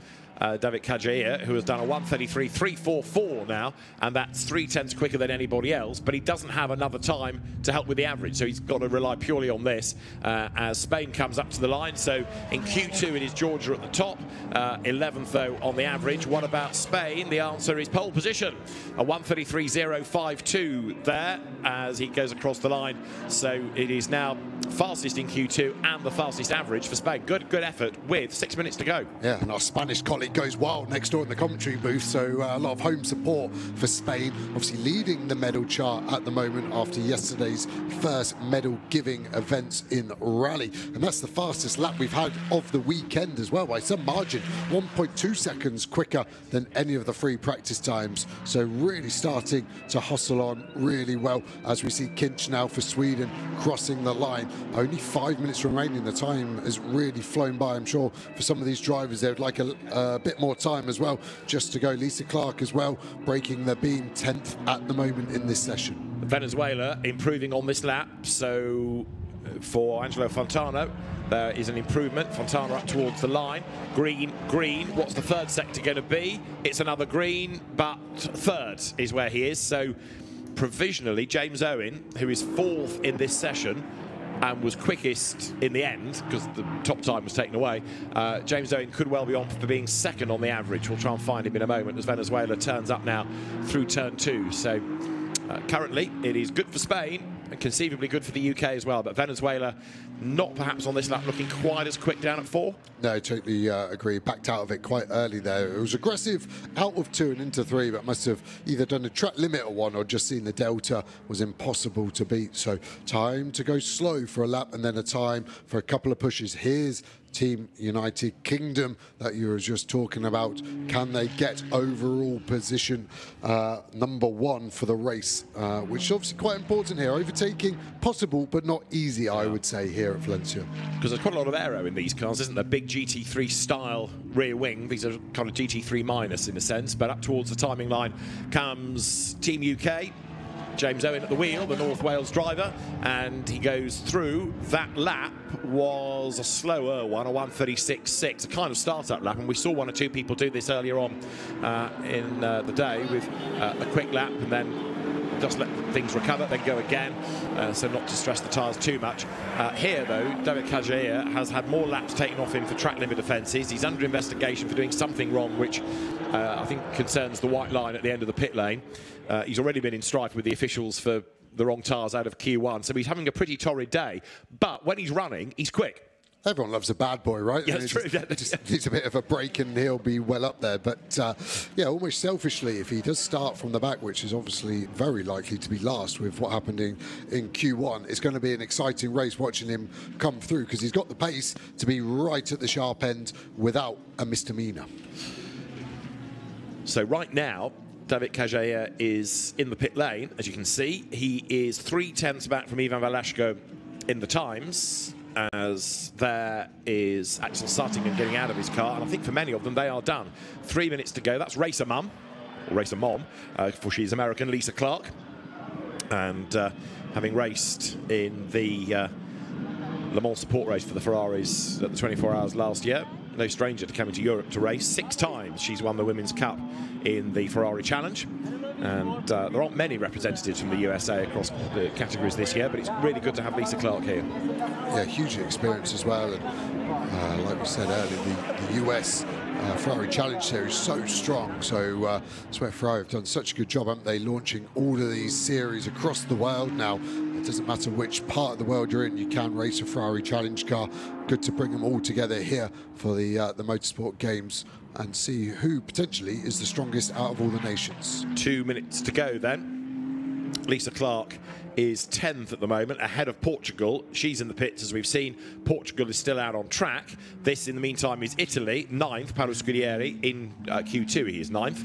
David Kajair, who has done a 1:33.344 now, and that's 0.3 quicker than anybody else, but he doesn't have another time to help with the average, so he's got to rely purely on this as Spain comes up to the line. So in Q2 it is Georgia at the top, 11th though on the average. What about Spain? The answer is pole position, a 1:33.052 there as he goes across the line. So it is now fastest in Q2 and the fastest average for Spain. Good effort with 6 minutes to go. Yeah, and our Spanish colleague goes wild next door in the commentary booth, so a lot of home support for Spain, obviously leading the medal chart at the moment after yesterday's first medal giving events in rally, and that's the fastest lap we've had of the weekend as well by some margin, 1.2 seconds quicker than any of the free practice times. So really starting to hustle on really well as we see Kinch now for Sweden crossing the line. Only 5 minutes remaining. The time has really flown by. I'm sure for some of these drivers they would like a bit more time as well just to go. Lisa Clark as well breaking the beam, 10th at the moment in this session. Venezuela improving on this lap, so for Angelo Fontano there is an improvement. Fontana up towards the line. Green. What's the 3rd sector going to be? It's another green, but 3rd is where he is. So provisionally James Owen, who is 4th in this session and was quickest in the end because the top time was taken away, James Owen could well be on for being 2nd on the average. We'll try and find him in a moment as Venezuela turns up now through turn 2. So currently it is good for Spain and conceivably good for the UK as well, but Venezuela not perhaps on this lap looking quite as quick down at 4. No, totally agree. Backed out of it quite early there. It was aggressive out of 2 and into 3, but must have either done a track limit or 1 or just seen the delta was impossible to beat. So time to go slow for a lap and then a time for a couple of pushes. Here's Team United Kingdom that you were just talking about. Can they get overall position number 1 for the race, which is obviously quite important here. Overtaking possible, but not easy, I would say, here at Valencia. Because there's quite a lot of aero in these cars, isn't there? Big GT3 style rear wing. These are kind of GT3 minus in a sense, but up towards the timing line comes Team UK. James Owen at the wheel, the North Wales driver, and he goes through. That lap was a slower one, a 1:36.6, a kind of start-up lap, and we saw 1 or 2 people do this earlier on in the day with a quick lap and then just let things recover, then go again, so not to stress the tyres too much. Here, though, David Kajair has had more laps taken off him for track limit offences. He's under investigation for doing something wrong, which I think concerns the white line at the end of the pit lane. He's already been in strife with the officials for the wrong tyres out of Q1, so he's having a pretty torrid day. But when he's running, he's quick. Everyone loves a bad boy, right? Yeah, that's true. Just needs a bit of a break and he'll be well up there. But, yeah, almost selfishly, if he does start from the back, which is obviously very likely to be last with what happened in Q1, it's going to be an exciting race watching him come through because he's got the pace to be right at the sharp end without a misdemeanor. So right now, David Kajaya is in the pit lane, as you can see. He is 3/10 back from Ivan Velasco in the times, as there is Axel Sartingen getting out of his car, and I think for many of them they are done. 3 minutes to go. That's racer mum, or racer mom, for she's American, Lisa Clark, and having raced in the Le Mans support race for the Ferraris at the 24 Hours last year, no stranger to coming to Europe to race. 6 times she's won the Women's Cup in the Ferrari Challenge. And there aren't many representatives from the USA across the categories this year, but it's really good to have Lisa Clark here. Yeah, hugely experienced as well. And like we said earlier, the US Ferrari Challenge Series is so strong. So that's where Ferrari have done such a good job, haven't they, launching all of these series across the world now. It doesn't matter which part of the world you're in, you can race a Ferrari Challenge car. Good to bring them all together here for the Motorsport Games and see who potentially is the strongest out of all the nations. 2 minutes to go then. Lisa Clark is 10th at the moment, ahead of Portugal. She's in the pits, as we've seen. Portugal is still out on track. This, in the meantime, is Italy, 9th. Paolo Scudieri in Q2, he is 9th.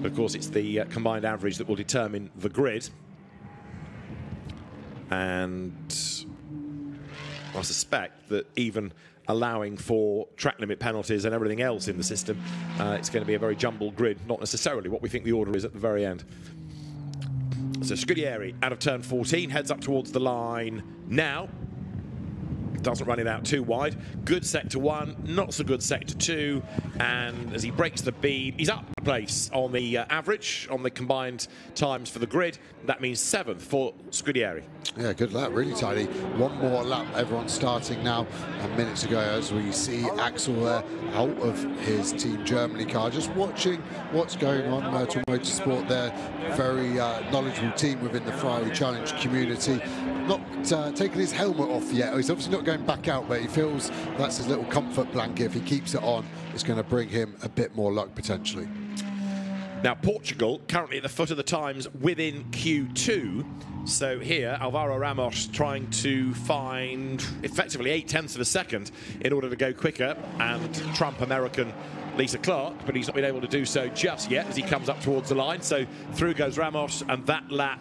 But of course, it's the combined average that will determine the grid. And I suspect that even allowing for track limit penalties and everything else in the system, it's going to be a very jumbled grid, not necessarily what we think the order is at the very end. So Scudieri out of turn 14, heads up towards the line now. Doesn't run it out too wide. Good sector 1, not so good sector 2, and as he breaks the bead, he's up a place on the average, on the combined times for the grid. That means 7th for Scudieri. Yeah, good lap, really tidy. One more lap, everyone's starting now. And minutes ago, as we see Axel there out of his Team Germany car, just watching what's going on. Myrtle Motorsport there, very knowledgeable team within the Ferrari Challenge community. Not taking his helmet off yet. He's obviously not going back out, but he feels that's his little comfort blanket. If he keeps it on, it's going to bring him a bit more luck potentially. Now, Portugal currently at the foot of the times within Q2. So here, Alvaro Ramos trying to find effectively 0.8 of a second in order to go quicker and trump American Lisa Clark, but he's not been able to do so just yet as he comes up towards the line. So through goes Ramos, and that lap,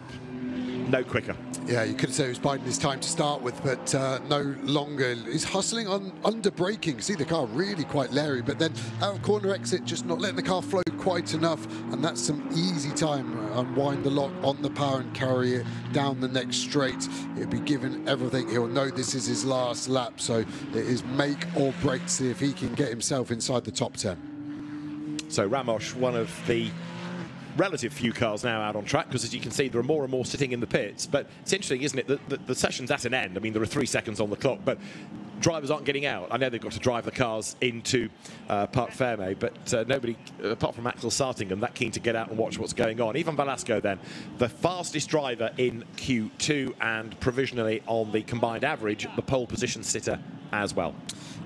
no quicker. Yeah, you could say he was biding his time to start with, but no longer. He's hustling on under braking. See the car really quite leery, but then out of corner exit, just not letting the car flow quite enough, and that's some easy time. Unwind the lock on the power and carry it down the next straight. He'll be given everything. He'll know this is his last lap, so it is make or break to see if he can get himself inside the top 10. So Ramos, one of the relative few cars now out on track, because as you can see there are more and more sitting in the pits. But it's interesting, isn't it, that the session's at an end. I mean, there are 3 seconds on the clock, but drivers aren't getting out. I know they've got to drive the cars into Parc Fermé, but nobody, apart from Axel Sartingen, that keen to get out and watch what's going on. Ivan Velasco then, the fastest driver in Q2 and provisionally on the combined average, the pole position sitter as well.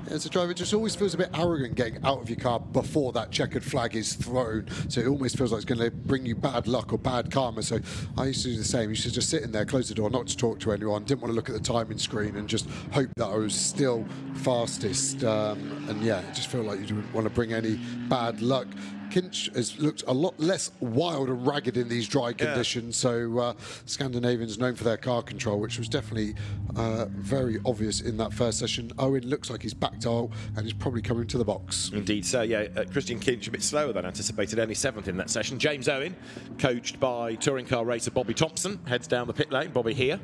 As a driver, it just always feels a bit arrogant getting out of your car before that checkered flag is thrown. So it almost feels like it's going to bring you bad luck or bad karma. So I used to do the same. I used to just sit in there, close the door, not to talk to anyone, didn't want to look at the timing screen and just hope that I was still fastest. And yeah, it just felt like you didn't want to bring any bad luck. Kinch has looked a lot less wild and ragged in these dry conditions. So Scandinavians known for their car control, which was definitely very obvious in that first session. Owen looks like he's backed out and he's probably coming to the box. Indeed, so yeah, Christian Kinch a bit slower than anticipated, only 7th in that session. James Owen, coached by touring car racer Bobby Thompson, heads down the pit lane. Bobby here,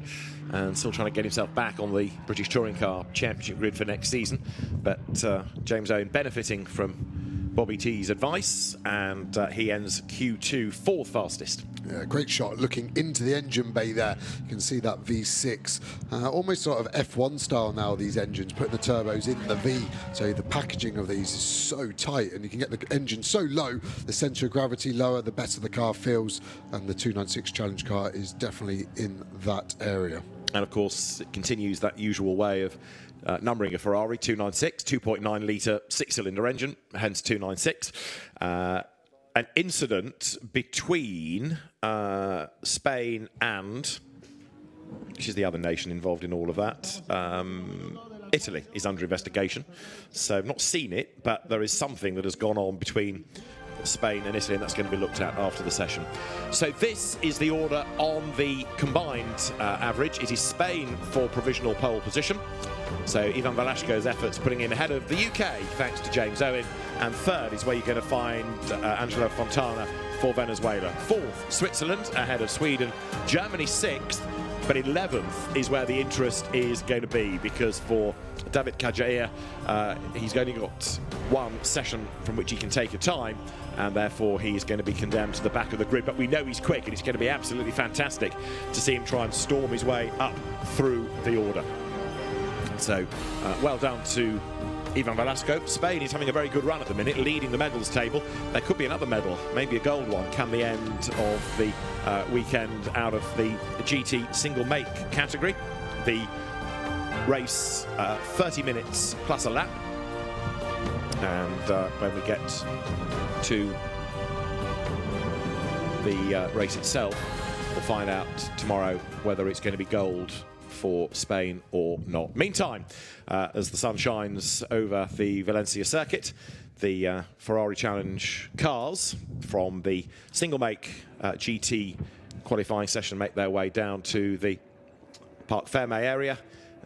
and still trying to get himself back on the British Touring Car Championship grid for next season. But James Owen benefiting from Bobby T's advice, and he ends Q2 4th fastest. Yeah, great shot looking into the engine bay there. You can see that V6, almost sort of F1 style now, these engines, putting the turbos in the V. So the packaging of these is so tight, and you can get the engine so low, the centre of gravity lower, the better the car feels, and the 296 Challenge car is definitely in that area. And of course, it continues that usual way of numbering a Ferrari, 296, 2.9 litre 6-cylinder engine, hence 296. An incident between Spain and, which is the other nation involved in all of that, Italy is under investigation. So I've not seen it, but there is something that has gone on between Spain and Italy, and that's going to be looked at after the session. So this is the order on the combined average. It is Spain for provisional pole position. So Ivan Velasco's efforts putting him ahead of the UK, thanks to James Owen. And third is where you're going to find Angelo Fontana for Venezuela. Fourth, Switzerland ahead of Sweden. Germany sixth, but 11th is where the interest is going to be, because for David Kajaya, he's only got one session from which he can take a time, and therefore he's going to be condemned to the back of the grid. But we know he's quick, and it's going to be absolutely fantastic to see him try and storm his way up through the order. So well done to Ivan Velasco. Spain is having a very good run at the minute, leading the medals table. There could be another medal, maybe a gold one, come the end of the weekend out of the GT single make category. The race 30 minutes plus a lap, and when we get to the race itself, we'll find out tomorrow whether it's going to be gold for Spain or not. Meantime, as the sun shines over the Valencia circuit, the Ferrari Challenge cars from the single make GT qualifying session make their way down to the Parc Ferme area,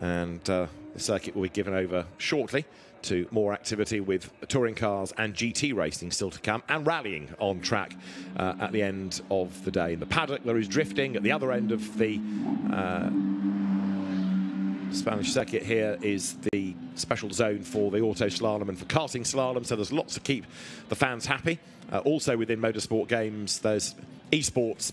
and the circuit will be given over shortly to more activity with touring cars and GT racing still to come, and rallying on track at the end of the day. In the paddock there is drifting. At the other end of the Spanish circuit here is the special zone for the auto slalom and for karting slalom, so there's lots to keep the fans happy. Also within Motorsport Games there's esports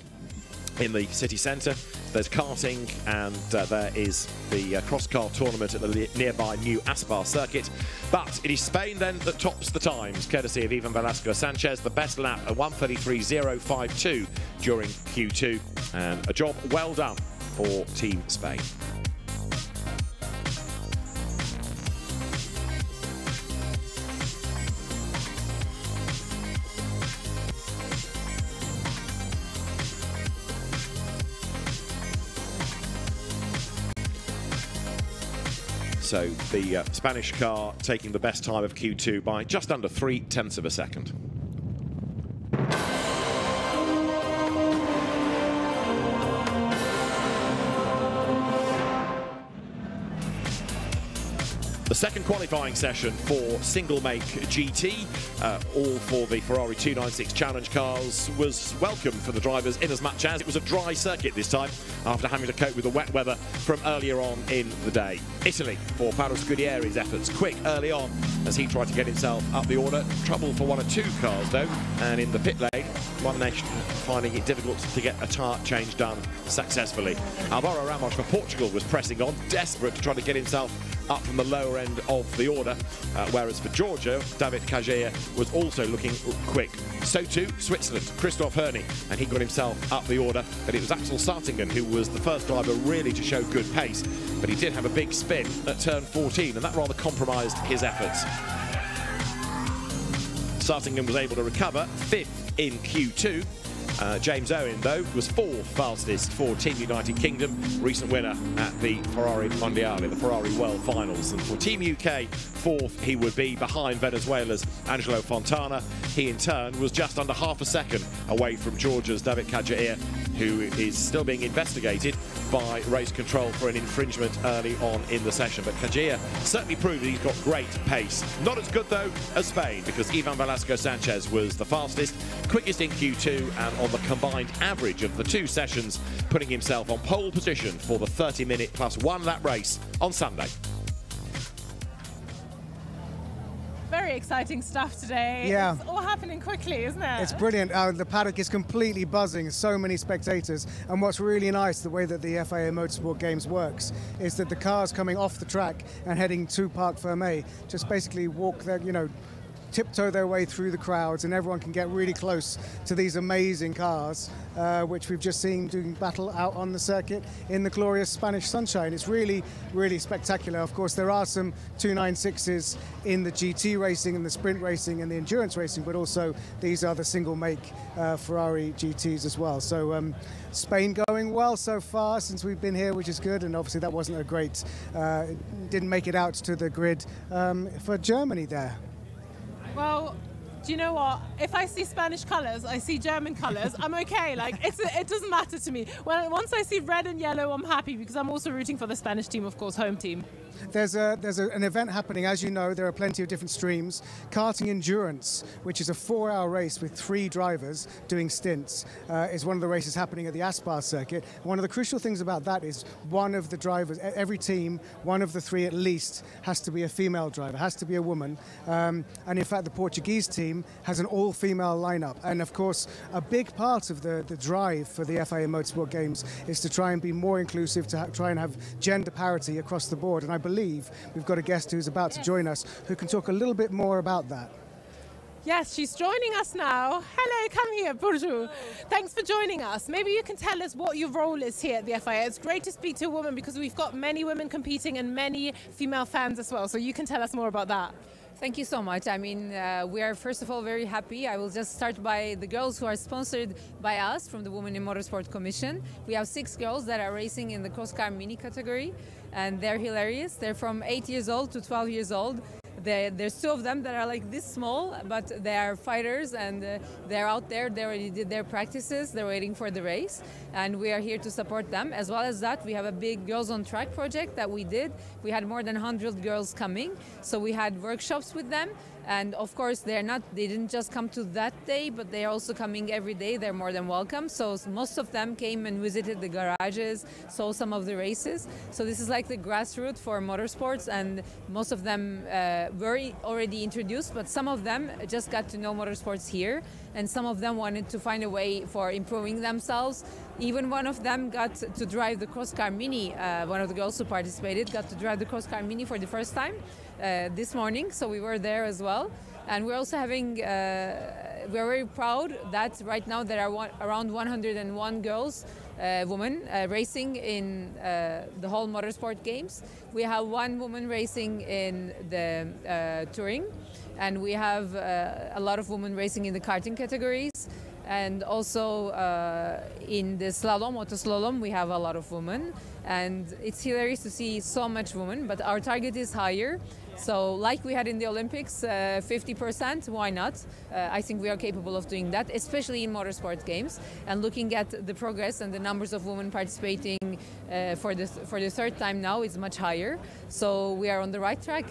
in the city centre, there's karting, and there is the cross-car tournament at the nearby new Aspar circuit. But it is Spain then that tops the times, courtesy of Ivan Velasco Sanchez, the best lap at 1:33.052 during Q2, and a job well done for Team Spain. So the Spanish car taking the best time of Q2 by just under 0.3 of a second. The second qualifying session for single make GT, all for the Ferrari 296 Challenge cars, was welcome for the drivers in as much as it was a dry circuit this time after having to cope with the wet weather from earlier on in the day. Italy for Paolo Scudieri's efforts, quick early on as he tried to get himself up the order. Trouble for one or two cars though, and in the pit lane, One Nation finding it difficult to get a tyre change done successfully. Alvaro Ramos for Portugal was pressing on, desperate to try to get himself up from the lower end of the order, whereas for Georgia, David Kajaya was also looking quick. So too Switzerland, Christoph Herney, and he got himself up the order, but it was Axel Sartingen who was the first driver really to show good pace, but he did have a big spin at turn 14, and that rather compromised his efforts. Sartingen was able to recover, fifth in Q2. James Owen, though, was fourth fastest for Team United Kingdom, recent winner at the Ferrari Mondiale, the Ferrari World Finals. And for Team UK, fourth he would be behind Venezuela's Angelo Fontana. He, in turn, was just under half a second away from Georgia's David Kajaya, who is still being investigated by race control for an infringement early on in the session. But Kajaya certainly proved that he's got great pace. Not as good, though, as Spain, because Ivan Velasco Sanchez was the fastest, quickest in Q2, and on the combined average of the two sessions, putting himself on pole position for the 30-minute plus one lap race on Sunday. Very exciting stuff today. Yeah. It's all happening quickly, isn't it? It's brilliant. The paddock is completely buzzing. So many spectators. And what's really nice, the way that the FIA Motorsport Games works, is that the cars coming off the track and heading to Parc Ferme just basically walk their, tiptoe their way through the crowds, and everyone can get really close to these amazing cars, which we've just seen doing battle out on the circuit in the glorious Spanish sunshine. It's really, really spectacular. Of course, there are some 296s in the GT racing and the sprint racing and the endurance racing, but also these are the single make Ferrari GTs as well. So Spain going well so far since we've been here, which is good, and obviously that wasn't a great, didn't make it out to the grid for Germany there. Well, do you know what? If I see Spanish colours, I see German colours, I'm okay. Like, it doesn't matter to me. Once I see red and yellow, I'm happy because I'm also rooting for the Spanish team, of course, home team. There's an event happening, as you know. There are plenty of different streams. Karting Endurance, which is a 4-hour race with 3 drivers doing stints, is one of the races happening at the Aspar circuit. One of the crucial things about that is one of the drivers, every team, one of the 3 at least, has to be a female driver, has to be a woman. And in fact, the Portuguese team has an all-female lineup. And of course, a big part of the drive for the FIA Motorsport Games is to try and be more inclusive, to try and have gender parity across the board. And I believe we've got a guest who's about to join us who can talk a little bit more about that. Yes, she's joining us now. Hello, come here, bonjour. Thanks for joining us. Maybe you can tell us what your role is here at the FIA. It's great to speak to a woman because we've got many women competing and many female fans as well. So you can tell us more about that. Thank you so much. I mean, we are first of all very happy. I will just start by the girls who are sponsored by us from the Women in Motorsport Commission. We have 6 girls that are racing in the cross car mini category, and they're hilarious. They're from 8 years old to 12 years old. There's 2 of them that are like this small, but they are fighters and they're out there. They already did their practices. They're waiting for the race, and we are here to support them. As well as that, we have a big Girls on Track project that we did. We had more than 100 girls coming, so we had workshops with them. And of course, they didn't just come to that day, but they're also coming every day. They're more than welcome. So most of them came and visited the garages, saw some of the races. So this is like the grassroots for motorsports, and most of them were already introduced, but some of them just got to know motorsports here, and some of them wanted to find a way for improving themselves. Even one of them got to drive the cross car mini. One of the girls who participated got to drive the cross car mini for the first time this morning, so we were there as well. And we're also having, we're very proud that right now there are around 101 girls, women racing in the whole motorsport games. We have 1 woman racing in the touring, and we have a lot of women racing in the karting categories. And also in the slalom, auto slalom, we have a lot of women. And it's hilarious to see so much women, but our target is higher. So like we had in the Olympics, 50%, why not? I think we are capable of doing that, especially in motorsport games. And looking at the progress and the numbers of women participating for the 3rd time now is much higher. So we are on the right track.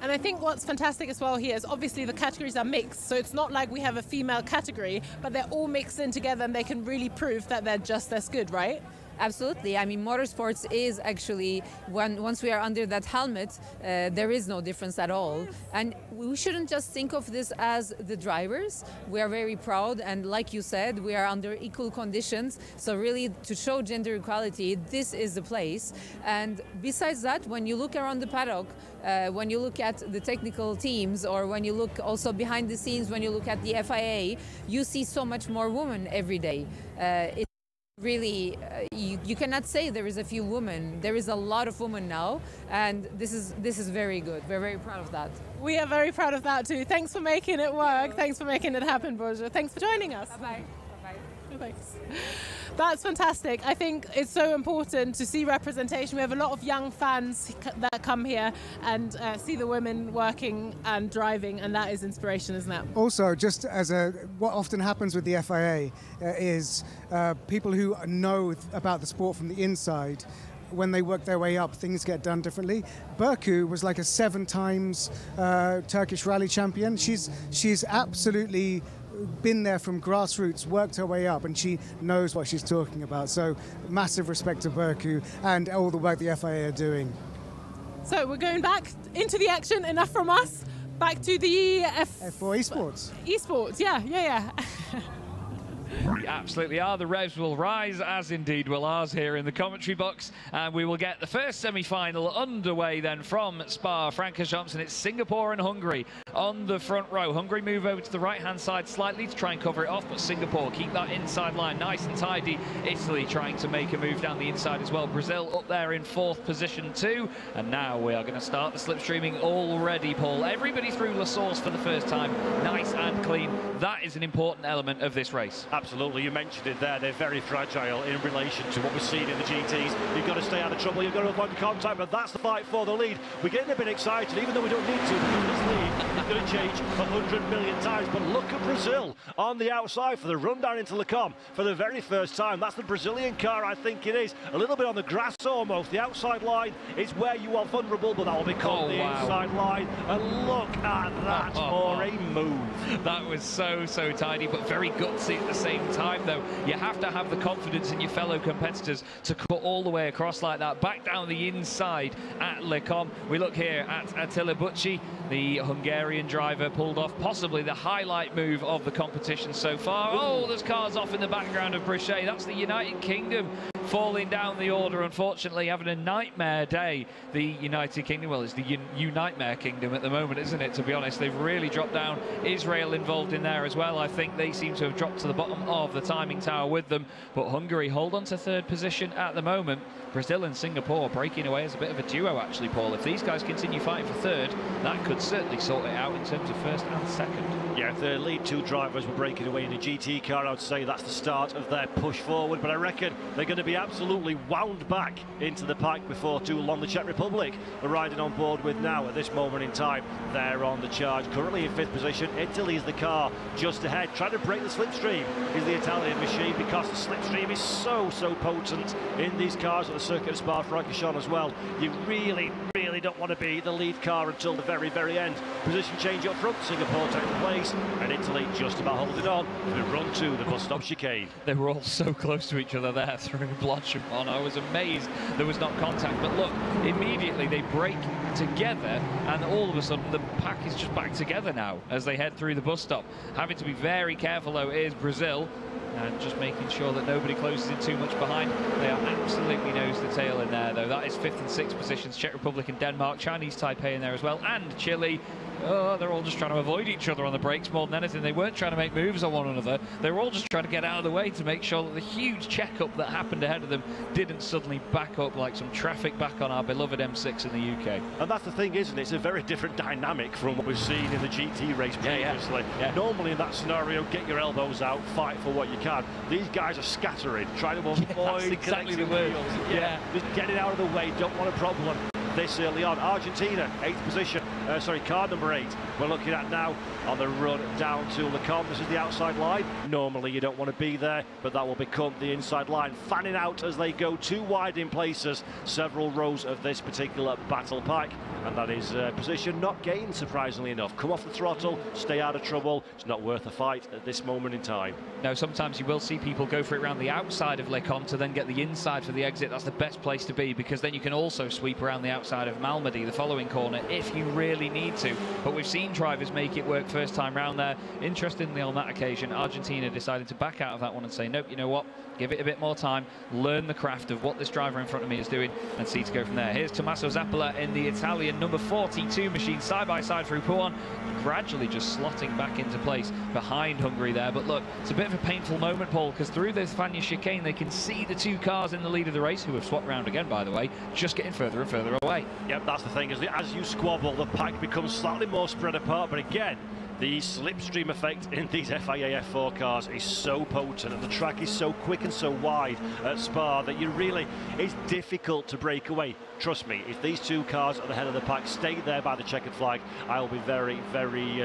And I think what's fantastic as well here is obviously the categories are mixed. So it's not like we have a female category, but they're all mixed in together and they can really prove that they're just as good, right? Absolutely. I mean, motorsports is actually, once we are under that helmet, there is no difference at all. And we shouldn't just think of this as the drivers. We are very proud, and like you said, we are under equal conditions. So really, to show gender equality, this is the place. And besides that, when you look around the paddock, when you look at the technical teams, or when you look also behind the scenes, when you look at the FIA, you see so much more women every day. Really, you cannot say there is a few women. There is a lot of women now, and this is very good. We're very proud of that. We are very proud of that too. Thanks for making it work. Thanks for making it happen, Borja. Thanks for joining us. Bye-bye. Bye-bye. Thanks. That's fantastic. I think it's so important to see representation. We have a lot of young fans that come here and see the women working and driving, and that is inspiration, isn't it? Also, just as what often happens with the FIA is people who know about the sport from the inside, when they work their way up, things get done differently. Berku was like a 7 times Turkish rally champion. She's absolutely been there from grassroots, worked her way up, and she knows what she's talking about. So massive respect to Berku and all the work the FIA are doing. So we're going back into the action. Enough from us. Back to the F4 Esports. Esports, yeah. We absolutely are. The revs will rise, as indeed will ours here in the commentary box. And we will get the first semi-final underway then from Spa-Francorchamps, and it's Singapore and Hungary on the front row. Hungary move over to the right-hand side slightly to try and cover it off, but Singapore keep that inside line nice and tidy. Italy trying to make a move down the inside as well. Brazil up there in 4th position too. And now we are going to start the slipstreaming already, Paul. Everybody through La Source for the first time. Nice and clean. That is an important element of this race. Absolutely, you mentioned it there. They're very fragile in relation to what we've seen in the GTs. You've got to stay out of trouble, you've got to avoid contact, but that's the fight for the lead. We're getting a bit excited, even though we don't need to, because this lead going to change 100 million times. But look at Brazil on the outside for the run down into Le Combe for the very first time. That's the Brazilian car, I think it is. A little bit on the grass almost. The outside line is where you are vulnerable, but that will become the inside line. And look at that for a move. That was so tidy, but very gutsy at the same time, though. You have to have the confidence in your fellow competitors to cut all the way across like that, back down the inside at Le Combe. We look here at Attila Bucci, the Hungarian driver, pulled off possibly the highlight move of the competition so far. Oh, there's cars off in the background of Brichet. That's the United Kingdom falling down the order, unfortunately, having a nightmare day. The United Kingdom, well, it's the Unitmare Kingdom at the moment, isn't it, to be honest? They've really dropped down. Israel involved in there as well. I think they seem to have dropped to the bottom of the timing tower with them. But Hungary hold on to third position at the moment. Brazil and Singapore breaking away as a bit of a duo, actually, Paul. If these guys continue fighting for third, that could certainly sort it out in terms of first and second. Yeah, if the lead two drivers were breaking away in a GT car, I would say that's the start of their push forward. But I reckon they're going to be absolutely wound back into the pack before too long. The Czech Republic are riding on board with now at this moment in time. They're on the charge, currently in 5th position. Italy is the car just ahead. Trying to break the slipstream is the Italian machine, because the slipstream is so potent in these cars at the circuit of Spa-Francorchamps as well. You really don't want to be the lead car until the very end. Position change up front, Singapore taking place, and Italy just about holding on to run to the bus stop chicane. They were all so close to each other there through Blanchimont. I was amazed there was not contact, but look, immediately they break together, and all of a sudden the pack is just back together now as they head through the bus stop. Having to be very careful, though, is Brazil, and just making sure that nobody closes in too much behind. They are absolutely nose to tail in there, though. That is 5th and 6th positions. Czech Republic and Denmark, Chinese Taipei in there as well, and Chile. Oh, they're all just trying to avoid each other on the brakes more than anything. They weren't trying to make moves on one another. They were all just trying to get out of the way to make sure that the huge checkup that happened ahead of them didn't suddenly back up like some traffic back on our beloved M6 in the UK. And that's the thing, isn't it? It's a very different dynamic from what we've seen in the GT race previously. Yeah. Normally in that scenario, get your elbows out, fight for what you can. These guys are scattering, trying to avoid that's exactly the word. Just get it out of the way, don't want a problem this early on. Argentina, 8th position, car number 8 we're looking at now on the run down to Le Combe. This is the outside line. Normally you don't want to be there, but that will become the inside line, fanning out as they go too wide in places, several rows of this particular battle pack, and that is position not gained, surprisingly enough. Come off the throttle, stay out of trouble. It's not worth a fight at this moment in time. No, sometimes you will see people go for it around the outside of Le Combe to then get the inside for the exit. That's the best place to be, because then you can also sweep around the outside of Malmedy, the following corner, if you really need to. But we've seen drivers make it work first time round there. Interestingly, on that occasion, Argentina decided to back out of that one and say, nope, you know what, give it a bit more time, learn the craft of what this driver in front of me is doing, and see to go from there. Here's Tommaso Zappola in the Italian number 42 machine, side by side through Pouan, gradually just slotting back into place behind Hungary there. But look, it's a bit of a painful moment, Paul, because through this Fania chicane they can see the two cars in the lead of the race, who have swapped round again, by the way, just getting further and further away. Yep, that's the thing, as you squabble, the pack becomes slightly more spread apart, but again, the slipstream effect in these FIA F4 cars is so potent, and the track is so quick and so wide at Spa that it's difficult to break away. Trust me, if these two cars at the head of the pack stay there by the checkered flag, I'll be very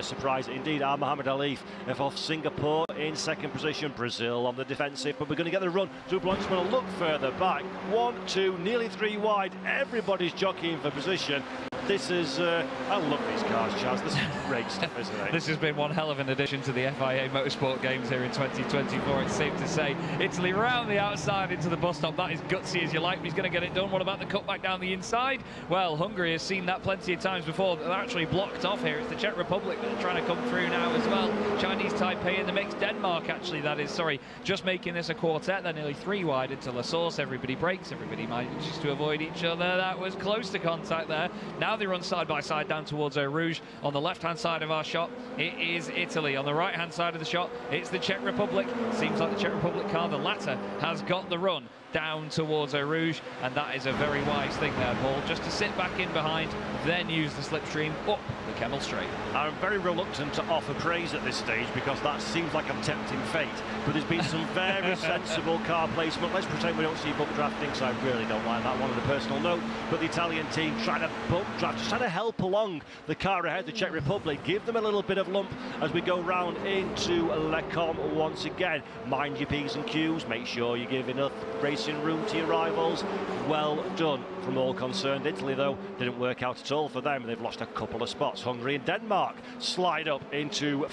surprised indeed. Mohamed Alif off Singapore in 2nd position, Brazil on the defensive, but we're going to get the run to Blanchimont. Look further back, 1, 2, nearly 3 wide. Everybody's jockeying for position. This is, I love these cars, Chaz. This is great stuff, isn't it? This has been one hell of an addition to the FIA Motorsport Games here in 2024, it's safe to say. Italy round the outside into the bus stop. That is gutsy as you like, but he's going to get it done. What about the cutback down the inside? Well, Hungary has seen that plenty of times before. They're actually blocked off here. It's the Czech Republic that are trying to come through now as well. Chinese Taipei in the mix. Denmark, actually, that is, sorry, just making this a quartet. They're nearly 3 wide into La Source. Everybody breaks. Everybody manages to avoid each other. That was close to contact there. Now they run side by side down towards Eau Rouge. On the left-hand side of our shot, it is Italy. On the right-hand side of the shot, it's the Czech Republic. Seems like the Czech Republic car, the latter, has got the run. down towards Eau Rouge, and that is a very wise thing there, Paul, just to sit back in behind, then use the slipstream up the Kemmel Straight. I'm very reluctant to offer praise at this stage because that seems like I'm tempting fate, but there's been some very sensible car placement. Let's pretend we don't see bump drafting, so I really don't like that one on a personal note, but the Italian team trying to bump draft, just trying to help along the car ahead, the Czech Republic, give them a little bit of lump as we go round into Le Combe once again. Mind your P's and Q's, make sure you give enough racing room to your rivals. Well done from all concerned. Italy, though, didn't work out at all for them. They've lost a couple of spots. Hungary and Denmark slide up into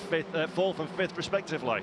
fourth and fifth, respectively.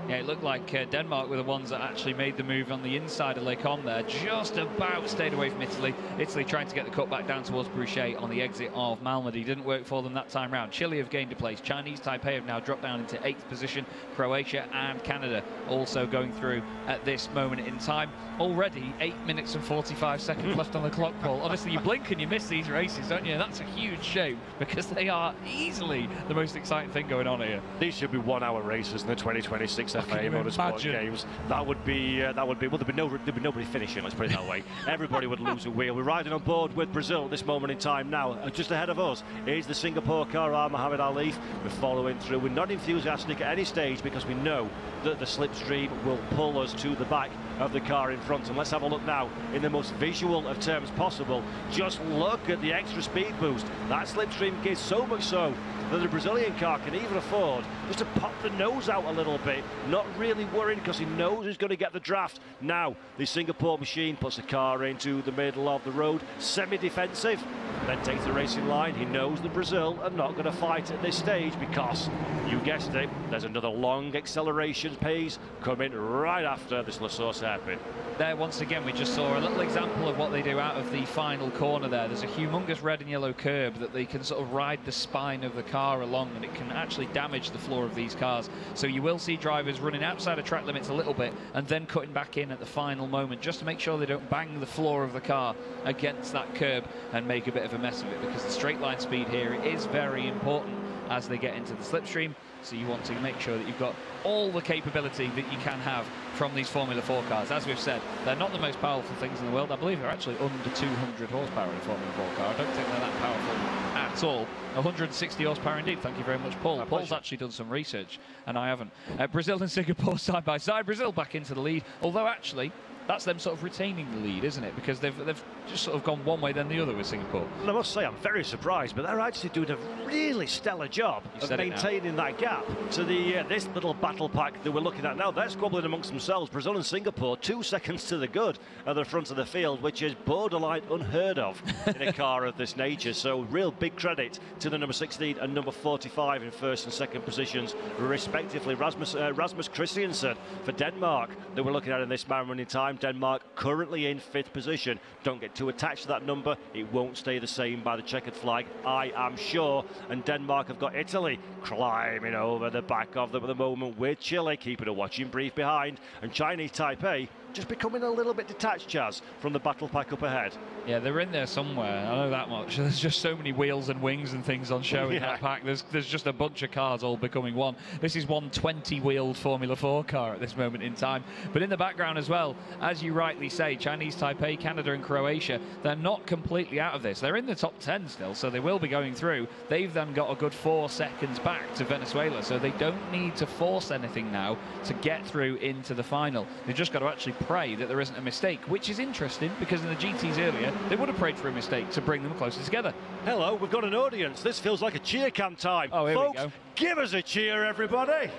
Yeah, it looked like Denmark were the ones that actually made the move on the inside of Le Combe there. Just about stayed away from Italy. Italy trying to get the cut back down towards Bruchet on the exit of Malmedy. Didn't work for them that time round. Chile have gained a place. Chinese Taipei have now dropped down into 8th position. Croatia and Canada also going through at this moment in time. Already 8 minutes and 45 seconds left on the clock, Paul. Honestly, you blink and you miss these races, don't you? That's a huge shame because they are easily the most exciting thing going on here. These should be 1 hour races in the 2026 FIA Motorsport Games. That would be well, there'd be nobody finishing, let's put it that way. Everybody would lose a wheel. We're riding on board with Brazil at this moment in time now. Just ahead of us is the Singapore car, Mohamed Ali. We're following through. We're not enthusiastic at any stage because we know that the slipstream will pull us to the back of the car in front. And let's have a look now in the most visual of terms possible. Just look at the extra speed boost that slipstream gives, so much so that the Brazilian car can even afford just to pop the nose out a little bit, not really worrying because he knows he's going to get the draft. Now the Singapore machine puts the car into the middle of the road, semi-defensive, then takes the racing line. He knows that Brazil are not going to fight at this stage because, you guessed it, there's another long acceleration pace coming right after this La Source hairpin. There, once again, we just saw a little example of what they do out of the final corner there. There's a humongous red and yellow curb that they can sort of ride the spine of the car along, and it can actually damage the floor of these cars. So you will see drivers running outside of track limits a little bit and then cutting back in at the final moment just to make sure they don't bang the floor of the car against that curb and make a bit of a mess of it, because the straight line speed here is very important as they get into the slipstream. So you want to make sure that you've got all the capability that you can have from these Formula 4 cars. As we've said, they're not the most powerful things in the world. I believe they're actually under 200 horsepower in a Formula 4 car. I don't think they're that powerful at all. 160 horsepower indeed. Thank you very much, Paul. Paul's actually done some research, and I haven't. Brazil and Singapore side by side. Brazil back into the lead, although actually that's them sort of retaining the lead, isn't it? Because they've just sort of gone one way then the other with Singapore. Well, I must say I'm very surprised, but they're actually doing a really stellar job of maintaining that gap to the this little battle pack that we're looking at now. They're squabbling amongst themselves. Brazil and Singapore 2 seconds to the good at the front of the field, which is borderline unheard of in a car of this nature. So real big credit to the number 16 and number 45 in first and second positions respectively. Rasmus Christiansen for Denmark that we're looking at in this moment in time. Denmark currently in 5th position. Don't get too attached to that number. It won't stay the same by the checkered flag, I am sure. And Denmark have got Italy climbing over the back of them at the moment, with Chile keeping a watching brief behind, and Chinese Taipei just becoming a little bit detached, Chaz, from the battle pack up ahead. Yeah, they're in there somewhere. I know that much. There's just so many wheels and wings and things on show in that pack. There's just a bunch of cars all becoming one. This is one 20-wheeled Formula 4 car at this moment in time. But in the background as well, as you rightly say, Chinese Taipei, Canada and Croatia, they're not completely out of this. They're in the top 10 still, so they will be going through. They've then got a good 4 seconds back to Venezuela, so they don't need to force anything now to get through into the final. They've just got to actually pray that there isn't a mistake, which is interesting because in the GTs earlier they would have prayed for a mistake to bring them closer together. Hello, we've got an audience. This feels like a cheer cam time. Oh, here folks, we go. Give us a cheer, everybody.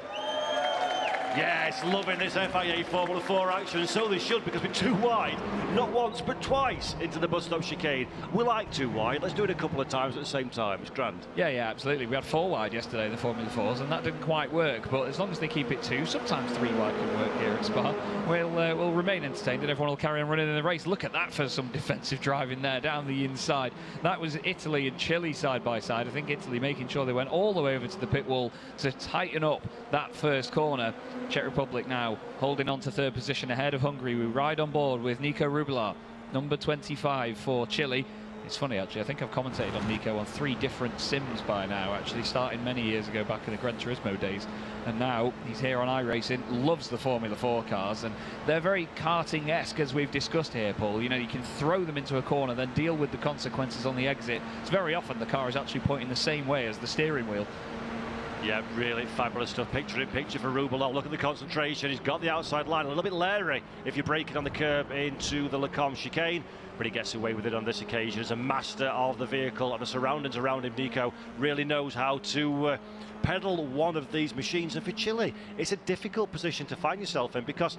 Yes, loving this FIA Formula 4 action, so they should, because we're too wide, not once but twice into the bus stop chicane. We like too wide, let's do it a couple of times at the same time, it's grand. Yeah, absolutely. We had 4 wide yesterday, the Formula 4s, and that didn't quite work, but as long as they keep it 2, sometimes 3 wide can work here at Spa, we'll remain entertained and everyone will carry on running in the race. Look at that for some defensive driving there down the inside. That was Italy and Chile side by side. I think Italy making sure they went all the way over to the pit wall to tighten up that first corner. Czech Republic now holding on to 3rd position ahead of Hungary. We ride on board with Nico Rubelar, number 25 for Chile. It's funny, actually. I think I've commentated on Nico on 3 different sims by now, actually, starting many years ago back in the Gran Turismo days. And now he's here on iRacing, loves the Formula 4 cars, and they're very karting-esque, as we've discussed here, Paul. You know, you can throw them into a corner, then deal with the consequences on the exit. It's very often the car is actually pointing the same way as the steering wheel. Yeah, really fabulous stuff. Picture in picture for Rubelot. Look at the concentration. He's got the outside line. A little bit leery if you're braking on the curb into the Lecombe chicane, but he gets away with it on this occasion. As a master of the vehicle and the surroundings around him, Nico really knows how to pedal one of these machines. And for Chile, it's a difficult position to find yourself in, because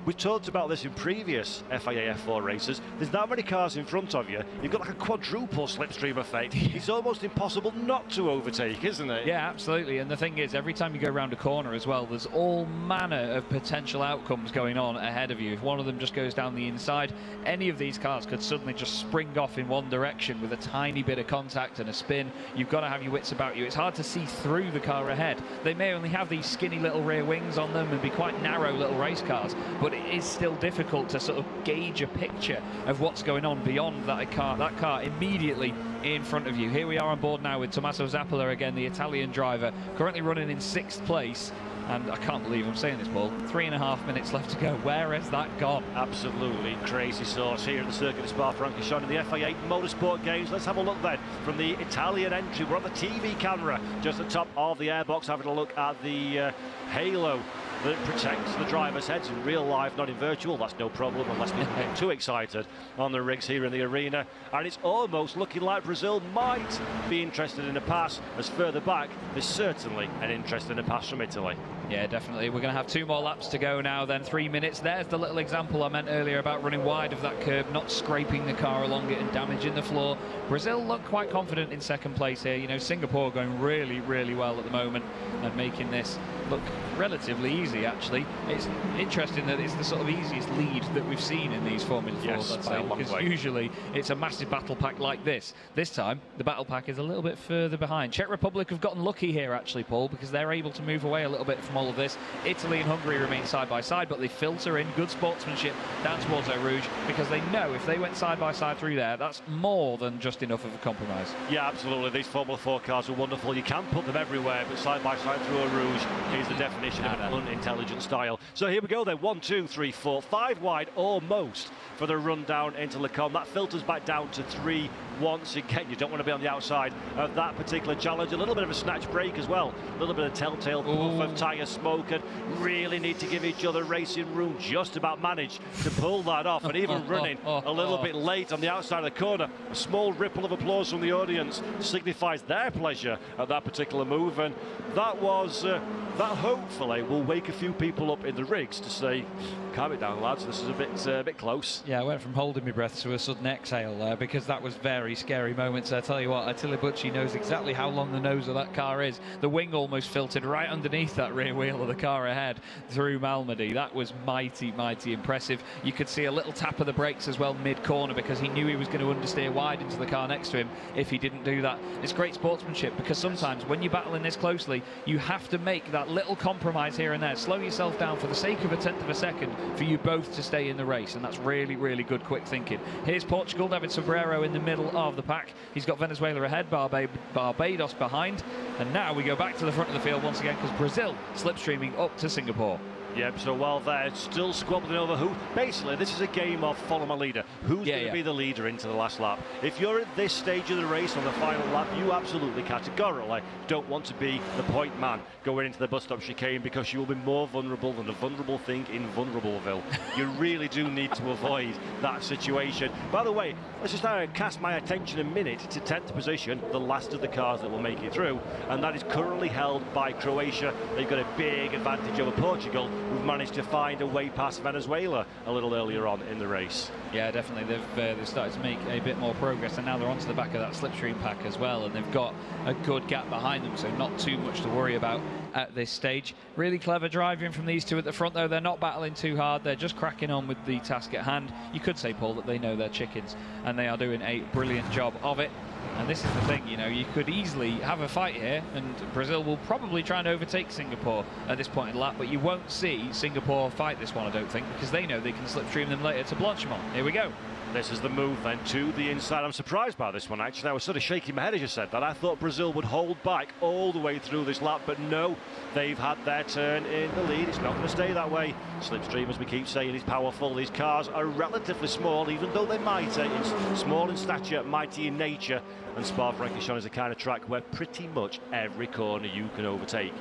we've talked about this in previous FIA F4 races. There's that many cars in front of you. You've got like a quadruple slipstream effect. It's almost impossible not to overtake, isn't it? Yeah, absolutely. And the thing is, every time you go around a corner as well, there's all manner of potential outcomes going on ahead of you. If one of them just goes down the inside, any of these cars could suddenly just spring off in one direction with a tiny bit of contact and a spin. You've got to have your wits about you. It's hard to see through the car ahead. They may only have these skinny little rear wings on them and be quite narrow little race cars, but it is still difficult to sort of gauge a picture of what's going on beyond that car immediately in front of you. Here we are on board now with Tommaso Zappola again, the Italian driver, currently running in 6th place. And I can't believe I'm saying this, Paul. 3.5 minutes left to go. Where has that gone? Absolutely crazy sauce here at the circuit of Spa-Francorchamps in the FIA Motorsport Games. Let's have a look then from the Italian entry. We're on the TV camera just at the top of the airbox, having a look at the halo that protects the driver's heads in real life, not in virtual. That's no problem unless people get too excited on the rigs here in the arena. And it's almost looking like Brazil might be interested in a pass, as further back there's certainly an interest in a pass from Italy. Yeah, definitely. We're going to have 2 more laps to go now, then 3 minutes. There's the little example I meant earlier about running wide of that curb, not scraping the car along it and damaging the floor. Brazil look quite confident in 2nd place here. You know, Singapore going really, really well at the moment and making this look relatively easy, actually. It's interesting that it's the sort of easiest lead that we've seen in these Formula 4s, I'd say, because usually it's a massive battle pack like this. This time, the battle pack is a little bit further behind. Czech Republic have gotten lucky here, actually, Paul, because they're able to move away a little bit from all of this. Italy and Hungary remain side by side, but they filter in good sportsmanship down towards Eau Rouge, because they know if they went side by side through there, that's more than just enough of a compromise. Yeah, absolutely. These Formula 4 cars are wonderful. You can put them everywhere, but side by side through Eau Rouge is the definition of an unintelligent style. So here we go then. 1, 2, 3, 4, 5 wide almost for the run down into Lecombe. That filters back down to 3 once again. You don't want to be on the outside of that particular challenge. A little bit of a snatch break as well. A little bit of telltale puff of tyre smoke, and really need to give each other racing room. Just about managed to pull that off, and even running a little bit late on the outside of the corner. A small ripple of applause from the audience signifies their pleasure at that particular move, and that was that hopefully will wake a few people up in the rigs to say, calm it down, lads, this is a bit close. Yeah, I went from holding my breath to a sudden exhale there, because that was very scary moments. I tell you what, Attila Bucci knows exactly how long the nose of that car is. The wing almost filtered right underneath that rear wheel of the car ahead through Malmedy. That was mighty, mighty impressive. You could see a little tap of the brakes as well mid-corner, because he knew he was going to understeer wide into the car next to him if he didn't do that. It's great sportsmanship, because sometimes when you're battling this closely, you have to make that little compromise here and there. Slow yourself down for the sake of 1/10 of a second for you both to stay in the race, and that's really, really good quick thinking. Here's Portugal, David Sobrero in the middle of the pack. He's got Venezuela ahead, Barbados behind, and now we go back to the front of the field once again, because Brazil slipstreaming up to Singapore. Yep, so while they're still squabbling over who, basically this is a game of follow my leader. Who's going to be the leader into the last lap? If you're at this stage of the race on the final lap, you absolutely categorically don't want to be the point man going into the bus stop chicane, because you will be more vulnerable than a vulnerable thing in Vulnerableville. You really do need to avoid that situation. By the way, let's just cast my attention a minute to 10th position, the last of the cars that will make it through, and that is currently held by Croatia. They've got a big advantage over Portugal, who've managed to find a way past Venezuela a little earlier on in the race. Yeah, definitely. They've started to make a bit more progress, and now they're onto the back of that slipstream pack as well, and they've got a good gap behind them, so not too much to worry about at this stage. Really clever driving from these two at the front, though. They're not battling too hard. They're just cracking on with the task at hand. You could say, Paul, that they know their chickens, and they are doing a brilliant job of it. And this is the thing, you know, you could easily have a fight here, and Brazil will probably try and overtake Singapore at this point in the lap, but you won't see Singapore fight this one, I don't think, because they know they can slipstream them later to Blanchimont. Here we go. This is the move then to the inside. I'm surprised by this one, actually. I was sort of shaking my head as you said that. I thought Brazil would hold back all the way through this lap, but no, they've had their turn in the lead. It's not going to stay that way. Slipstream, as we keep saying, is powerful. These cars are relatively small, even though they're mighty. It's small in stature, mighty in nature. And Spa-Francorchamps is the kind of track where pretty much every corner you can overtake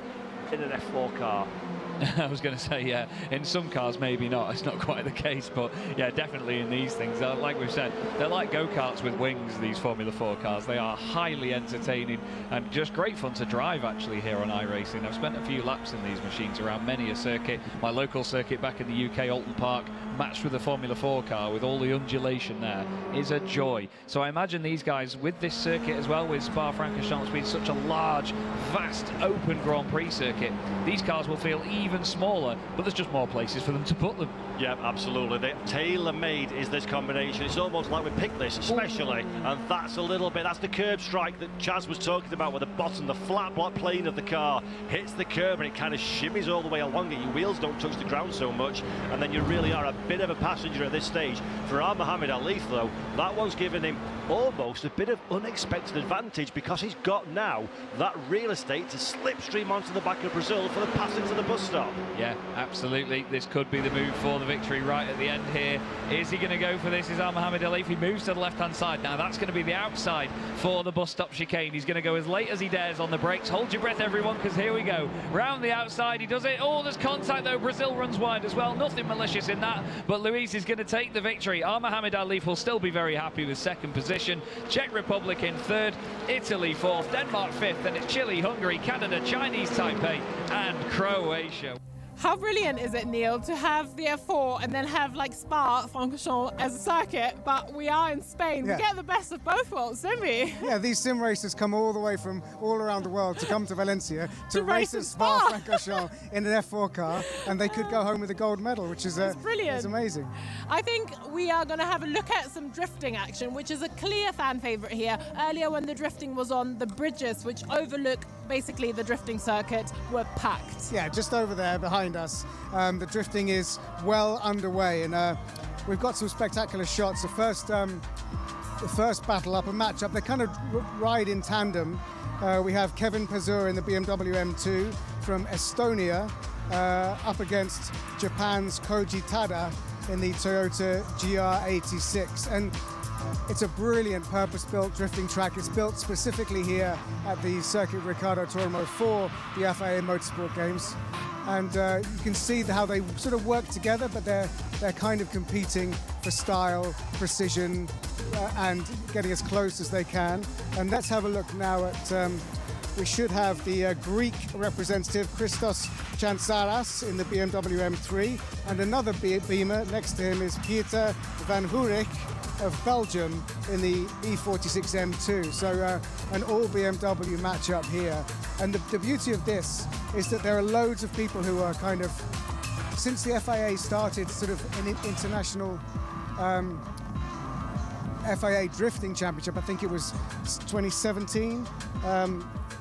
in an F4 car. I was going to say, yeah, in some cars maybe not, it's not quite the case, but yeah, definitely in these things, like we've said, they're like go-karts with wings, these Formula 4 cars. They are highly entertaining and just great fun to drive actually here on iRacing. I've spent a few laps in these machines around many a circuit. My local circuit back in the UK, Alton Park, matched with a Formula 4 car with all the undulation there is a joy. So I imagine these guys with this circuit as well, with Spa-Francorchamps being such a large, vast, open Grand Prix circuit, these cars will feel even smaller, but there's just more places for them to put them. Yeah, absolutely. The tailor-made is this combination. It's almost like we picked this especially, and that's the curb strike that Chaz was talking about, where the bottom, the flat block plane of the car hits the curb and it kind of shimmies all the way along it. Your wheels don't touch the ground so much, and then you really are a bit of a passenger at this stage. For Mohamed Ali, though, that one's given him almost a bit of unexpected advantage, because he's got now that real estate to slipstream onto the back of Brazil for the passing to the bus stop. Yeah, absolutely. This could be the move for the victory right at the end here. Is he going to go for this? Is Mohamed Ali? If he moves to the left-hand side, now that's going to be the outside for the bus stop chicane. He's going to go as late as he dares on the brakes. Hold your breath, everyone, because here we go. Round the outside, he does it. Oh, there's contact, though. Brazil runs wide as well. Nothing malicious in that, but Luis is going to take the victory. Mohamed Ali will still be very happy with second position. Czech Republic in third, Italy fourth, Denmark fifth, and it's Chile, Hungary, Canada, Chinese Taipei, and Croatia. How brilliant is it, Neil, to have the F4 and then have like Spa-Francorchamps as a circuit, but we are in Spain. Yeah. We get the best of both worlds, don't we? Yeah, these sim racers come all the way from all around the world to come to Valencia to race at Spa-Francorchamps in an F4 car, and they could go home with a gold medal, which is brilliant. It's amazing. I think we are going to have a look at some drifting action, which is a clear fan favourite here. Earlier when the drifting was on, the bridges, which overlook basically the drifting circuit, were packed. Yeah, just over there behind us. The drifting is well underway, and we've got some spectacular shots. The first battle up, a matchup, they kind of ride in tandem. We have Kevin Pazur in the BMW M2 from Estonia up against Japan's Koji Tada in the Toyota GR86. And it's a brilliant purpose-built drifting track. It's built specifically here at the Circuit Ricardo Tormo for the FIA Motorsport Games. And you can see how they sort of work together, but they're kind of competing for style, precision, and getting as close as they can. And let's have a look now at, we should have the Greek representative, Christos Chantsaras in the BMW M3, and another Beamer next to him is Pieter van Hoerik of Belgium in the E46 M2. So an all BMW matchup here. And the beauty of this is that there are loads of people who are kind of, since the FIA started sort of an international FIA drifting championship, I think it was 2017,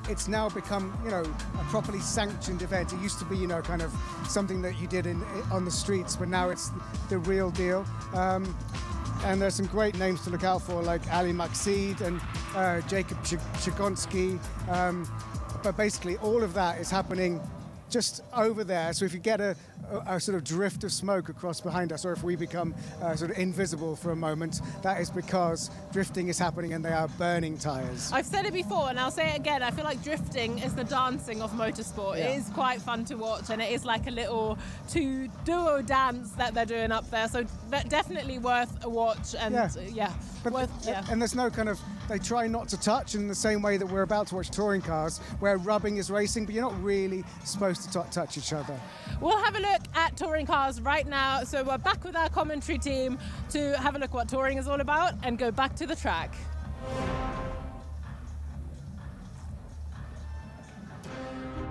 it's now become, you know, a properly sanctioned event. It used to be, you know, kind of something that you did on the streets, but now it's the real deal. And there's some great names to look out for, like Ali Maksid and Jacob Chigonski. But basically all of that is happening just over there. So if you get a sort of drift of smoke across behind us, or if we become sort of invisible for a moment, that is because drifting is happening and they are burning tyres. I've said it before and I'll say it again, I feel like drifting is the dancing of motorsport. Yeah. It is quite fun to watch, and it is like a little duo dance that they're doing up there, so definitely worth a watch. And and there's no kind of, they try not to touch in the same way that we're about to watch touring cars, where rubbing is racing, but you're not really supposed to touch each other. We'll have a look at touring cars right now. So we're back with our commentary team to have a look what touring is all about and go back to the track.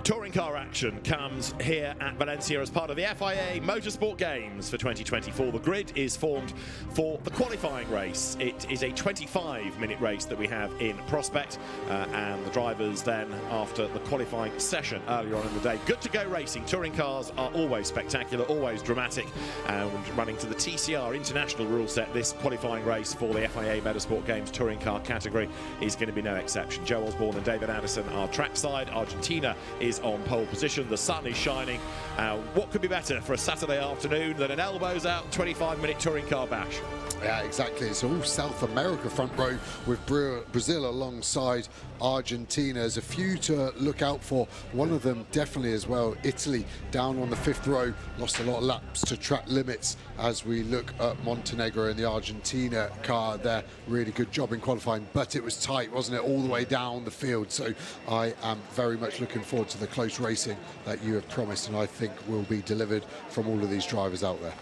Touring car action comes here at Valencia as part of the FIA Motorsport Games for 2024. The grid is formed for the qualifying race. It is a 25-minute race that we have in prospect, and the drivers then, after the qualifying session earlier on in the day, good to go racing. Touring cars are always spectacular, always dramatic, and running to the TCR international rule set, this qualifying race for the FIA Motorsport Games touring car category is going to be no exception. Joe Osborne and David Anderson are trackside. Argentina is on pole position. The sun is shining. What could be better for a Saturday afternoon than an elbows out 25-minute touring car bash? Yeah, exactly. It's all South America front row with Brazil alongside Argentina. There's a few to look out for. One of them definitely as well. Italy down on the 5th row, lost a lot of laps to track limits as we look at Montenegro and the Argentina car there. Really good job in qualifying, but it was tight, wasn't it, all the way down the field. So I am very much looking forward to the close racing that you have promised, and I think will be delivered from all of these drivers out there.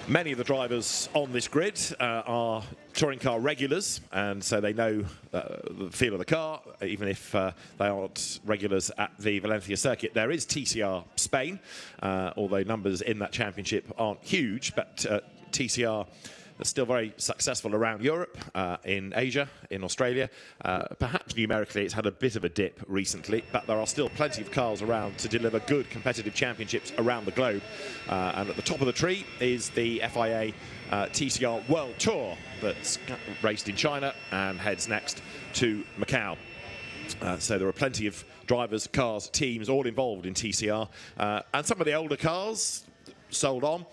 Many of the drivers on this grid are touring car regulars, and so they know the feel of the car, even if they aren't regulars at the Valencia circuit. There is TCR Spain, although numbers in that championship aren't huge, but TCR are still very successful around Europe, in Asia, in Australia. Perhaps numerically it's had a bit of a dip recently, but there are still plenty of cars around to deliver good competitive championships around the globe. And at the top of the tree is the FIA TCR World Tour that's raced in China and heads next to Macau. So there are plenty of drivers, cars, teams all involved in TCR. And some of the older cars sold on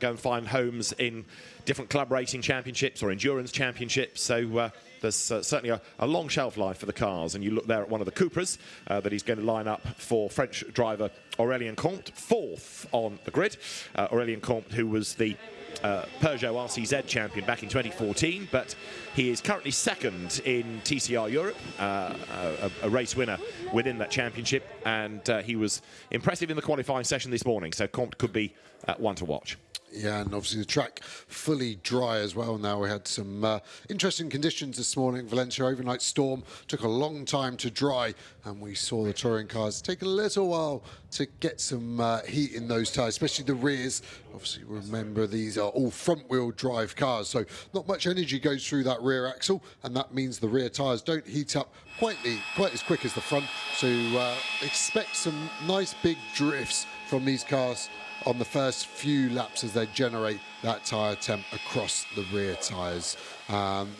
go and find homes in different club racing championships or endurance championships. So there's certainly a long shelf life for the cars. And you look there at one of the Cupras that he's going to line up for French driver Aurélien Comte, 4th on the grid. Aurélien Comte, who was the Peugeot RCZ champion back in 2014, but he is currently 2nd in TCR Europe, a race winner within that championship, and he was impressive in the qualifying session this morning, so Comte could be one to watch. Yeah, and obviously the track fully dry as well now. We had some interesting conditions this morning. Valencia overnight storm took a long time to dry, and we saw the touring cars take a little while to get some heat in those tyres, especially the rears. Obviously, remember, these are all front-wheel drive cars, so not much energy goes through that rear axle, and that means the rear tyres don't heat up quite as quick as the front. So expect some nice big drifts from these cars on the first few laps as they generate that tyre temp across the rear tyres.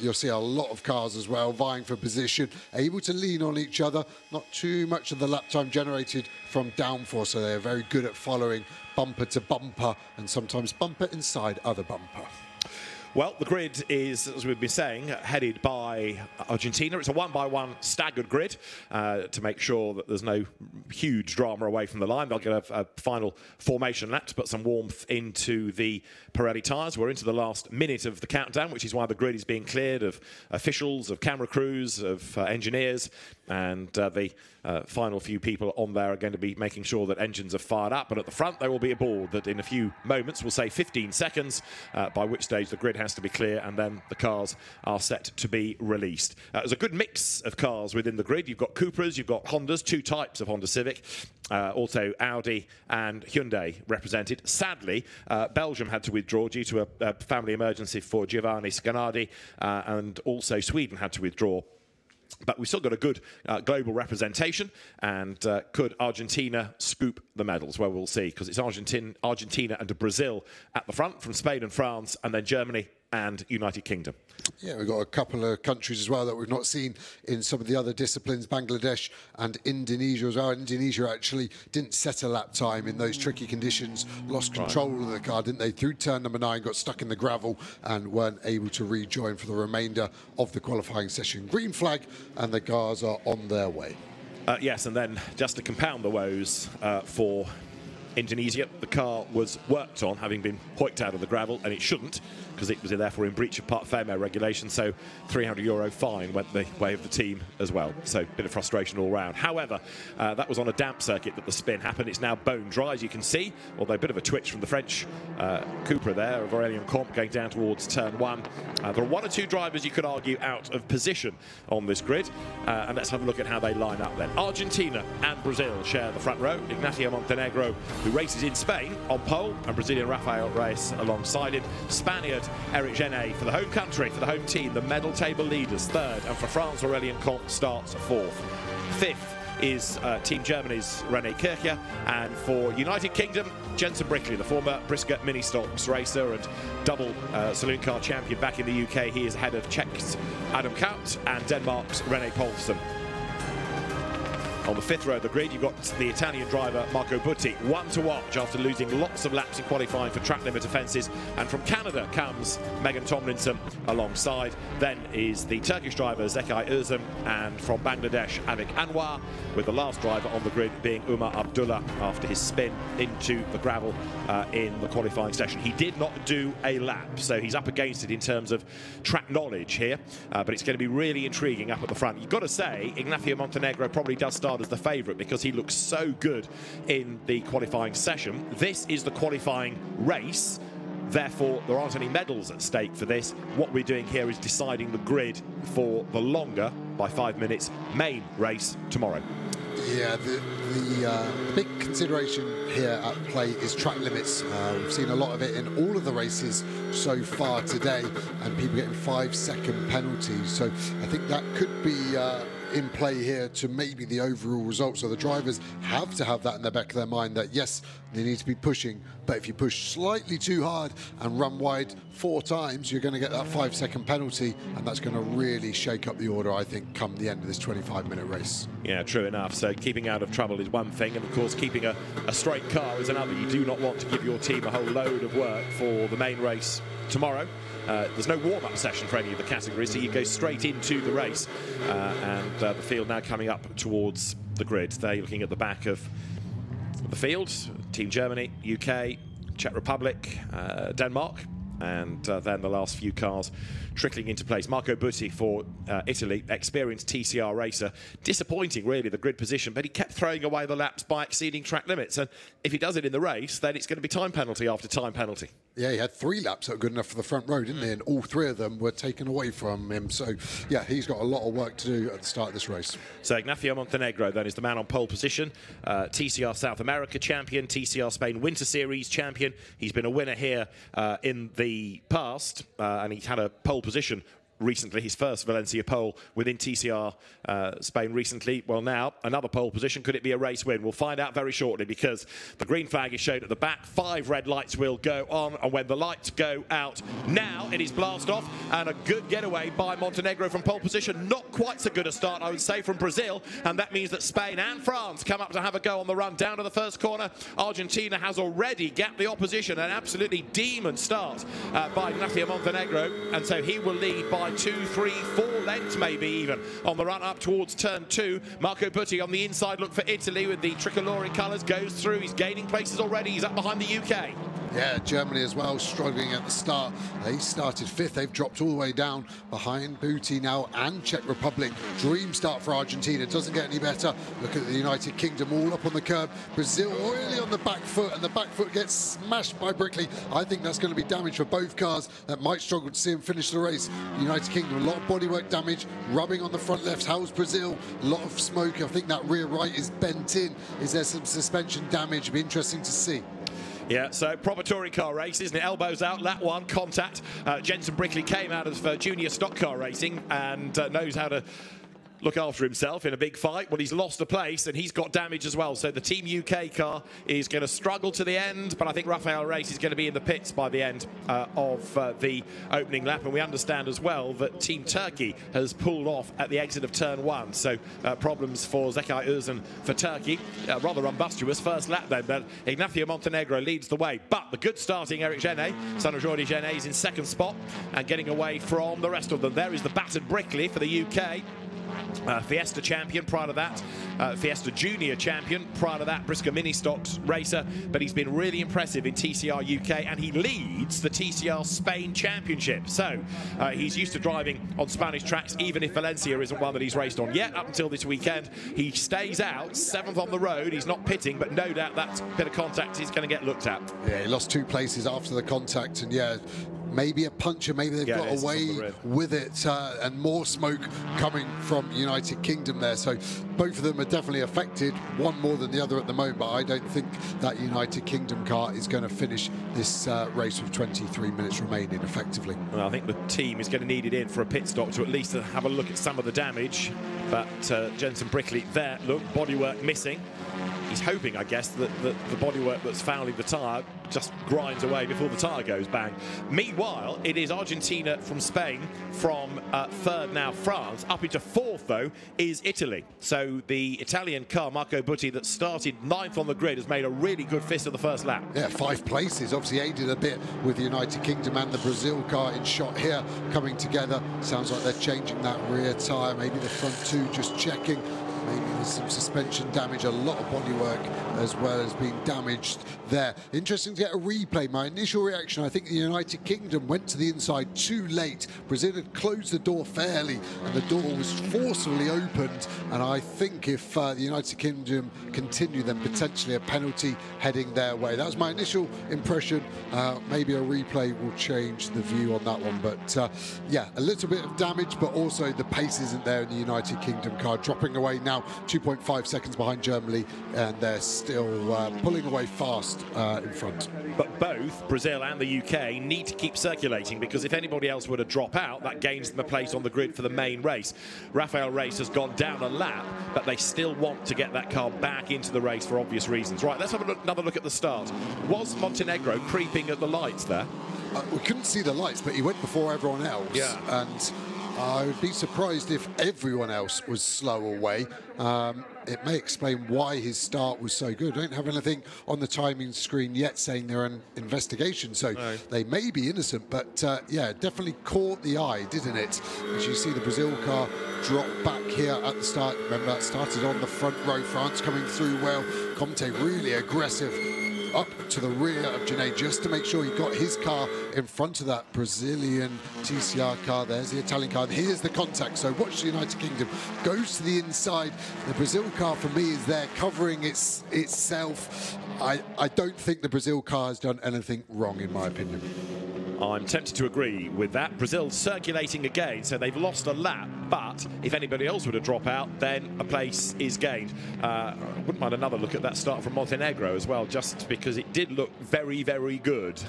You'll see a lot of cars as well vying for position, able to lean on each other, not too much of the lap time generated from downforce, so they're very good at following bumper to bumper and sometimes bumper inside other bumper. Well, the grid is, as we've been saying, headed by Argentina. It's a 1-by-1 staggered grid to make sure that there's no huge drama away from the line. They'll get a final formation lap to put some warmth into the Pirelli tyres. We're into the last minute of the countdown, which is why the grid is being cleared of officials, of camera crews, of engineers, and the final few people on there are going to be making sure that engines are fired up. And at the front, there will be a board that in a few moments will say 15 seconds, by which stage the grid has to be clear, and then the cars are set to be released. There's a good mix of cars within the grid. You've got Cupras, you've got Hondas, 2 types of Honda Civic, also Audi and Hyundai represented. Sadly, Belgium had to withdraw due to a family emergency for Giovanni Scanardi, and also Sweden had to withdraw. But we've still got a good global representation, and could Argentina scoop the medals? Well, we'll see, because it's Argentina and Brazil at the front, from Spain and France, and then Germany and United Kingdom. Yeah, we've got a couple of countries as well that we've not seen in some of the other disciplines, Bangladesh and Indonesia as well. Indonesia actually didn't set a lap time in those tricky conditions, lost control of the car, didn't they, through turn number 9, got stuck in the gravel and weren't able to rejoin for the remainder of the qualifying session. Green flag, and the cars are on their way. Yes, and then just to compound the woes for Indonesia. The car was worked on, having been hoiked out of the gravel, and it shouldn't, because it was therefore in breach of Part Fermé regulation, so €300 fine went the way of the team as well. So a bit of frustration all round. However, that was on a damp circuit that the spin happened. It's now bone dry, as you can see, although a bit of a twitch from the French Cooper there, of Aurélien Comte, going down towards turn 1. There are 1 or 2 drivers, you could argue, out of position on this grid, and let's have a look at how they line up then. Argentina and Brazil share the front row. Ignacio Montenegro, who races in Spain, on pole, and Brazilian Rafael Reis alongside him. Spaniard Eric Genet for the home country, for the home team, the medal table leaders, 3rd, and for France, Aurélien Comte starts 4th. 5th is Team Germany's René Kircher, and for United Kingdom, Jensen Brickley, the former Briscoe Mini Stocks racer and double saloon car champion back in the UK. He is ahead of Czech's Adam Kaut and Denmark's René Poulsen. On the 5th row of the grid, you've got the Italian driver Marco Butti, one to watch after losing lots of laps in qualifying for track limit offences. And from Canada comes Megan Tomlinson alongside. Then is the Turkish driver Zekai Özlem, and from Bangladesh Avik Anwar, with the last driver on the grid being Umar Abdullah after his spin into the gravel in the qualifying session. He did not do a lap, so he's up against it in terms of track knowledge here, but it's going to be really intriguing up at the front. You've got to say, Ignacio Montenegro probably does start as the favourite because he looks so good in the qualifying session. This is the qualifying race, therefore there aren't any medals at stake for this. What we're doing here is deciding the grid for the longer, by 5 minutes, main race tomorrow. Yeah, the big consideration here at play is track limits. We've seen a lot of it in all of the races so far today, and people getting 5-second penalties. So I think that could be in play here to maybe the overall result. So the drivers have to have that in the back of their mind, that yes, they need to be pushing, but if you push slightly too hard and run wide 4 times, you're going to get that 5-second penalty, and that's going to really shake up the order, I think, come the end of this 25-minute race. Yeah, true enough. So keeping out of trouble is one thing, and of course keeping a straight car is another. You do not want to give your team a whole load of work for the main race tomorrow. There's no warm-up session for any of the categories, so you go straight into the race. And the field now coming up towards the grid. They're looking at the back of the field. Team Germany, UK, Czech Republic, Denmark, and then the last few cars trickling into place. Marco Butti for Italy, experienced TCR racer. Disappointing, really, the grid position, but he kept throwing away the laps by exceeding track limits. And if he does it in the race, then it's going to be time penalty after time penalty. Yeah, he had 3 laps that were good enough for the front row, didn't he? And all 3 of them were taken away from him. So, yeah, he's got a lot of work to do at the start of this race. So Ignacio Montenegro, then, is the man on pole position. TCR South America champion, TCR Spain Winter Series champion. He's been a winner here in the past, and he's had a pole position recently, his first Valencia pole within TCR Spain recently. Well, now, another pole position. Could it be a race win? We'll find out very shortly, because the green flag is shown at the back. 5 red lights will go on, and when the lights go out now, it is blast off, and a good getaway by Montenegro from pole position. Not quite so good a start, I would say, from Brazil, and that means that Spain and France come up to have a go on the run down to the first corner. Argentina has already gapped the opposition. An absolutely demon start by Ignacio Montenegro, and so he will lead by 2, 3, 4 lengths maybe even on the run up towards turn 2. Marco Butti on the inside look for Italy with the tricolore colours, goes through. He's gaining places already. He's up behind the UK. Yeah, Germany as well, struggling at the start. They started 5th. They've dropped all the way down behind Butti now, and Czech Republic. Dream start for Argentina. Doesn't get any better. Look at the United Kingdom all up on the curb. Brazil really on the back foot, and the back foot gets smashed by Brickley. I think that's going to be damage for both cars. That might struggle to see him finish the race. United Kingdom, a lot of bodywork damage, rubbing on the front left. How's Brazil? A lot of smoke. I think that rear right is bent in. Is there some suspension damage? It'll be interesting to see. Yeah, so proper touring car race, isn't it? Elbows out, lap 1, contact. Jensen Brickley came out of junior stock car racing and knows how to look after himself in a big fight. Well, he's lost a place and he's got damage as well. So the Team UK car is going to struggle to the end, but I think Rafael Reis is going to be in the pits by the end of the opening lap. And we understand as well that Team Turkey has pulled off at the exit of turn 1. So problems for Zekai Özlem for Turkey. Rather umbustuous first lap then, but Ignacio Montenegro leads the way. But the good starting Eric Genet, son of Jordi Genet, is in 2nd spot and getting away from the rest of them. There is the battered Brickley for the UK. Fiesta champion, prior to that, Fiesta Junior champion, prior to that, Brisker Mini Stocks racer, but he's been really impressive in TCR UK, and he leads the TCR Spain Championship. So he's used to driving on Spanish tracks, even if Valencia isn't one that he's raced on yet up until this weekend. He stays out, 7th on the road, he's not pitting, but no doubt that bit of contact is going to get looked at. Yeah, he lost 2 places after the contact, and yeah, maybe a puncher, maybe they've got away with it, and more smoke coming from United Kingdom there. So both of them are definitely affected, one more than the other at the moment, but I don't think that United Kingdom car is going to finish this race with 23 minutes remaining effectively. Well, I think the team is going to need it in for a pit stop to at least have a look at some of the damage. But Jensen Brickley there, look, bodywork missing. He's hoping, I guess, that the bodywork that's fouling the tyre just grinds away before the tyre goes bang. Meanwhile, it is Argentina from Spain, from 3rd now France, up into 4th though is Italy. So the Italian car, Marco Butti, that started 9th on the grid, has made a really good fist of the first lap. Yeah, 5 places, obviously aided a bit with the United Kingdom and the Brazil car in shot here coming together. Sounds like they're changing that rear tyre, maybe the front 2 just checking. Maybe there's some suspension damage, a lot of bodywork as well as being damaged there. Interesting to get a replay. My initial reaction, I think the United Kingdom went to the inside too late. Brazil had closed the door fairly and the door was forcefully opened, and I think if the United Kingdom continue, then potentially a penalty heading their way. That was my initial impression. Maybe a replay will change the view on that one, but yeah, a little bit of damage, but also the pace isn't there in the United Kingdom car, dropping away now 2.5 seconds behind Germany, and they're still pulling away fast in front. But both Brazil and the UK need to keep circulating, because if anybody else were to drop out, that gains them a place on the grid for the main race. Rafael Reis has gone down a lap, but they still want to get that car back into the race for obvious reasons. Right, let's have another look at the start. Was Montenegro creeping at the lights there? We couldn't see the lights, but he went before everyone else. Yeah. And I would be surprised if everyone else was slow away. It may explain why his start was so good. I don't have anything on the timing screen yet saying they're an investigation, so they may be innocent, but yeah, definitely caught the eye, didn't it? As you see the Brazil car drop back here at the start. Remember, that started on the front row. France coming through well. Comte really aggressive up to the rear of Dzień just to make sure he got his car in front of that Brazilian TCR car. There's the Italian car, and here's the contact. So watch the United Kingdom goes to the inside. The Brazil car for me is there covering itself. I don't think the Brazil car has done anything wrong, in my opinion. I'm tempted to agree with that. Brazil's circulating again, so they've lost a lap, but if anybody else were to drop out, then a place is gained. I wouldn't mind another look at that start from Montenegro as well, just because it did look very, very good.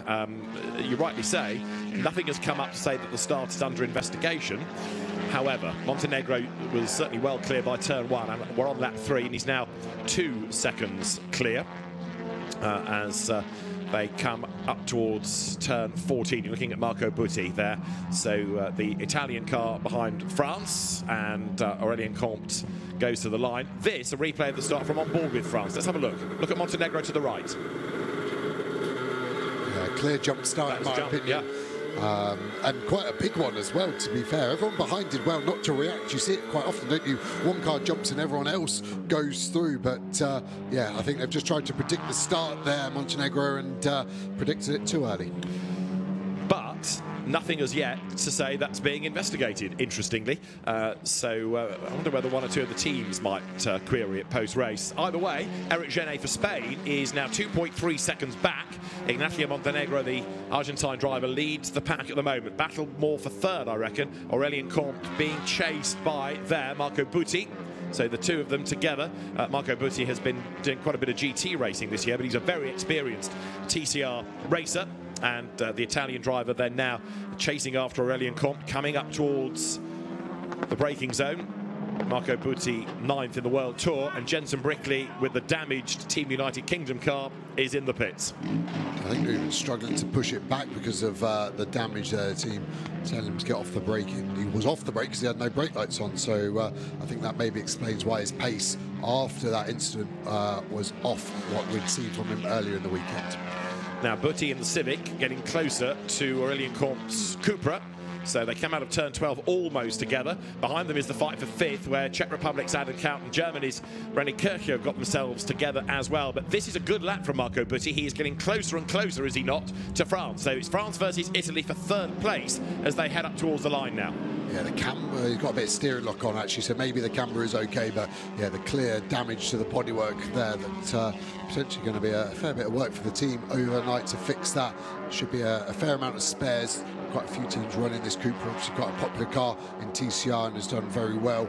You rightly say, nothing has come up to say that the start is under investigation. However, Montenegro was certainly well clear by turn 1, and we're on lap 3, and he's now 2 seconds clear as they come up towards turn 14. You're looking at Marco Butti there. So the Italian car behind France, and Aurélien Comte goes to the line. This, a replay of the start from on board with France. Let's have a look. Look at Montenegro to the right. Yeah, clear jump start, in my opinion. Yeah. And quite a big one as well, to be fair. Everyone behind did well not to react. You see it quite often, don't you? One car jumps and everyone else goes through. But yeah, I think they've just tried to predict the start there, Montenegro, and predicted it too early. But nothing as yet to say that's being investigated, interestingly. So I wonder whether one or two of the teams might query it post-race. Either way, Eric Genet for Spain is now 2.3 seconds back. Ignacio Montenegro, the Argentine driver, leads the pack at the moment. Battle more for 3rd, I reckon. Aurélien Comte being chased by Marco Butti. So the two of them together. Marco Butti has been doing quite a bit of GT racing this year, but he's a very experienced TCR racer. And the Italian driver then now chasing after Aurélien Comte, coming up towards the braking zone. Marco Butti 9th in the World Tour, and Jensen Brickley with the damaged Team United Kingdom car is in the pits. I think they're even struggling to push it back because of the damage there. The team telling him to get off the brake. He was off the brake because he had no brake lights on, so I think that maybe explains why his pace after that incident was off what we'd seen from him earlier in the weekend. Now Butti in the Civic getting closer to Aurélien Comte's Cupra. So they come out of turn 12 almost together. Behind them is the fight for 5th, where Czech Republic's Adam Count and Germany's René Kirchhoff have got themselves together as well. But this is a good lap from Marco Butti. He is getting closer and closer, is he not, to France. So it's France versus Italy for 3rd place as they head up towards the line now. Yeah, the camber, he's got a bit of steering lock on actually, so maybe the camber is okay, but yeah, the clear damage to the bodywork there, that potentially going to be a fair bit of work for the team overnight to fix that. Should be a fair amount of spares. Quite a few teams running this Cooper. Obviously got a popular car in TCR and has done very well